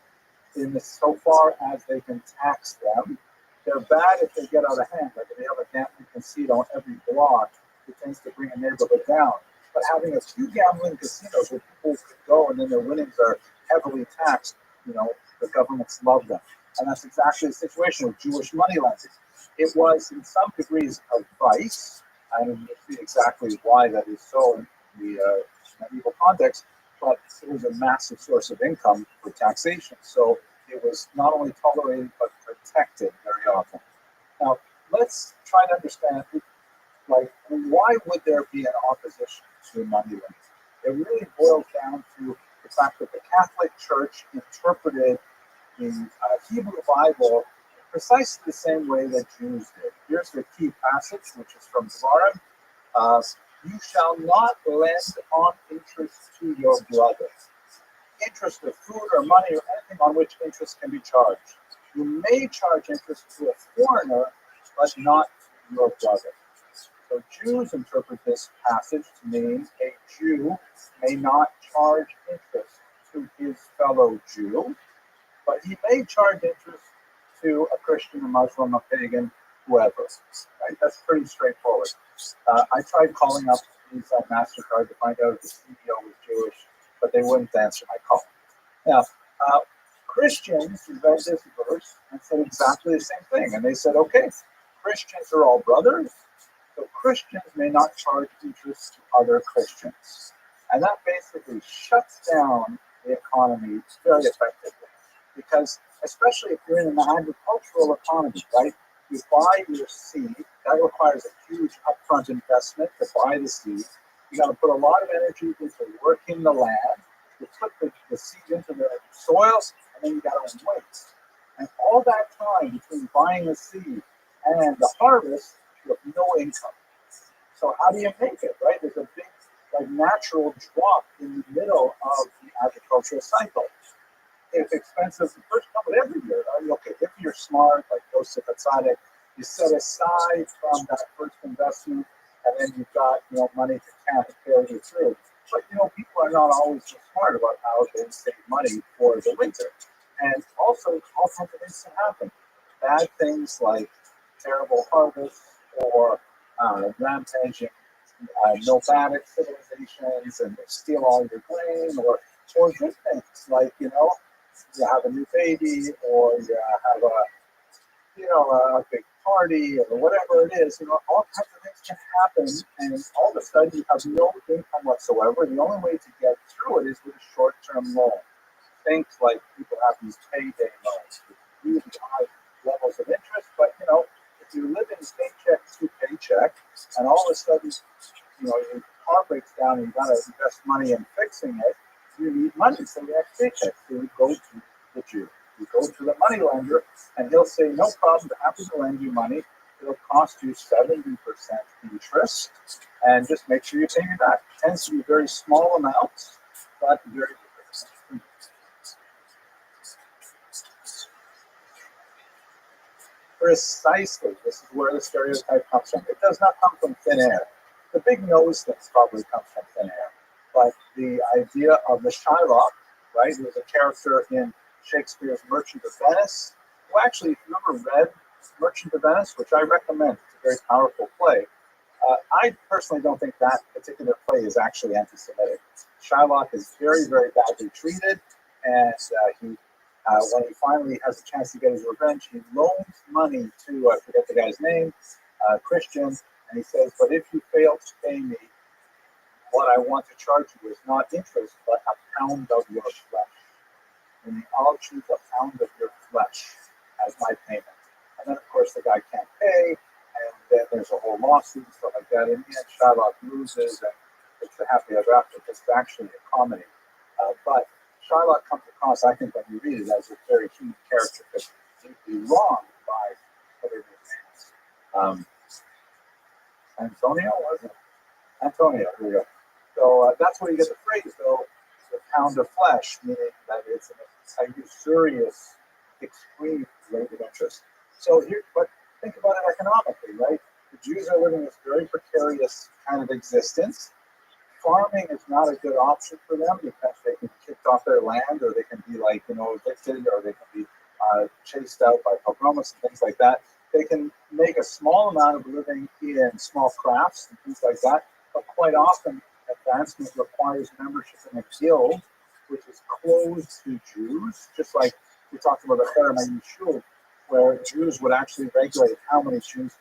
in so far as they can tax them. They're bad if they get out of hand. Like if they have a gambling casino on every block, it tends to bring a neighborhood down. But having a few gambling casinos where people could go and then their winnings are heavily taxed, the governments love them. And that's exactly the situation with Jewish money lending. It was in some degrees a vice, and you see exactly why that is so in the medieval context, but it was a massive source of income for taxation. So it was not only tolerated, but protected very often. Now, let's try to understand, why would there be an opposition to money lending? It really boils down to the fact that the Catholic Church interpreted the Hebrew Bible precisely the same way that Jews did. Here's the key passage, which is from Devarim. You shall not lend on interest to your brother. Interest of food or money or anything on which interest can be charged. You may charge interest to a foreigner, but not to your brother. So Jews interpret this passage to mean a Jew may not charge interest to his fellow Jew, but he may charge interest to a Christian, a Muslim, a pagan, whoever. Right? That's pretty straightforward. I tried calling up Visa MasterCard to find out if the CEO was Jewish, but they wouldn't answer my call. Now, Christians read this verse and said exactly the same thing. And they said, okay, Christians are all brothers, so Christians may not charge interest to other Christians. And that basically shuts down the economy very effectively. Because especially if you're in an agricultural economy, right? You buy your seed, that requires a huge upfront investment to buy the seed. You got to put a lot of energy into working the land. You put the seed into the soil, and then you got to wait. And all that time between buying the seed and the harvest, you have no income. So how do you make it, right? There's a big, natural drop in the middle of the agricultural cycle. It's expensive the first couple every year. Okay, if you're smart, like Joseph Atzadik, you set aside from that first investment, and then you've got money to carry you through. But people are not always so smart about how they save money for the winter. And also, all kinds of things can happen. Bad things like terrible harvests or rampaging nomadic civilizations and they steal all your grain, or good things like you have a new baby, or you have a big party, or whatever it is. All kinds of things can happen, and all of a sudden you have no income whatsoever. The only way to get through it is with a short-term loan. Things like people have these payday loans with really high levels of interest, but if you live in paycheck to paycheck, and all of a sudden your car breaks down and you got to invest money in fixing it, you need money for the next paycheck. So you go to the Jew. You go to the money lender, and he'll say, no problem, happy to lend you money. It'll cost you 70% interest, and just make sure you pay me back. It tends to be very small amounts, but very good. Precisely, this is where the stereotype comes from. It does not come from thin air. The big nose thing probably comes from thin air. But the idea of the Shylock, right, who was a character in Shakespeare's Merchant of Venice, who actually, if you ever read Merchant of Venice, which I recommend, it's a very powerful play, I personally don't think that particular play is actually anti-Semitic. Shylock is very, very badly treated, and when he finally has a chance to get his revenge, he loans money to, I forget the guy's name, Christian, and he says, but if you fail to pay me, what I want to charge you is not interest, but a pound of your flesh. And I'll choose a pound of your flesh as my payment. And then, of course, the guy can't pay, and then there's a whole lawsuit and stuff like that. In the end, Shylock loses, and it's a happy ever after. It's actually a comedy. But Shylock comes across, I think, when you read it, as a very human character, because he's deeply wronged by whatever his name is. Antonio, wasn't it? Antonio, here we go. So that's where you get the phrase, though, the pound of flesh, meaning that it's a usurious, extreme rate of interest. So here, but think about it economically, right? The Jews are living this very precarious kind of existence. Farming is not a good option for them because they can be kicked off their land, or they can be evicted, or they can be chased out by pogroms and things like that. They can make a small amount of living in small crafts and things like that, but quite often advancement requires membership in a guild, which is closed to Jews, just like we talked about the Karaman Shul, where Jews would actually regulate how many Jews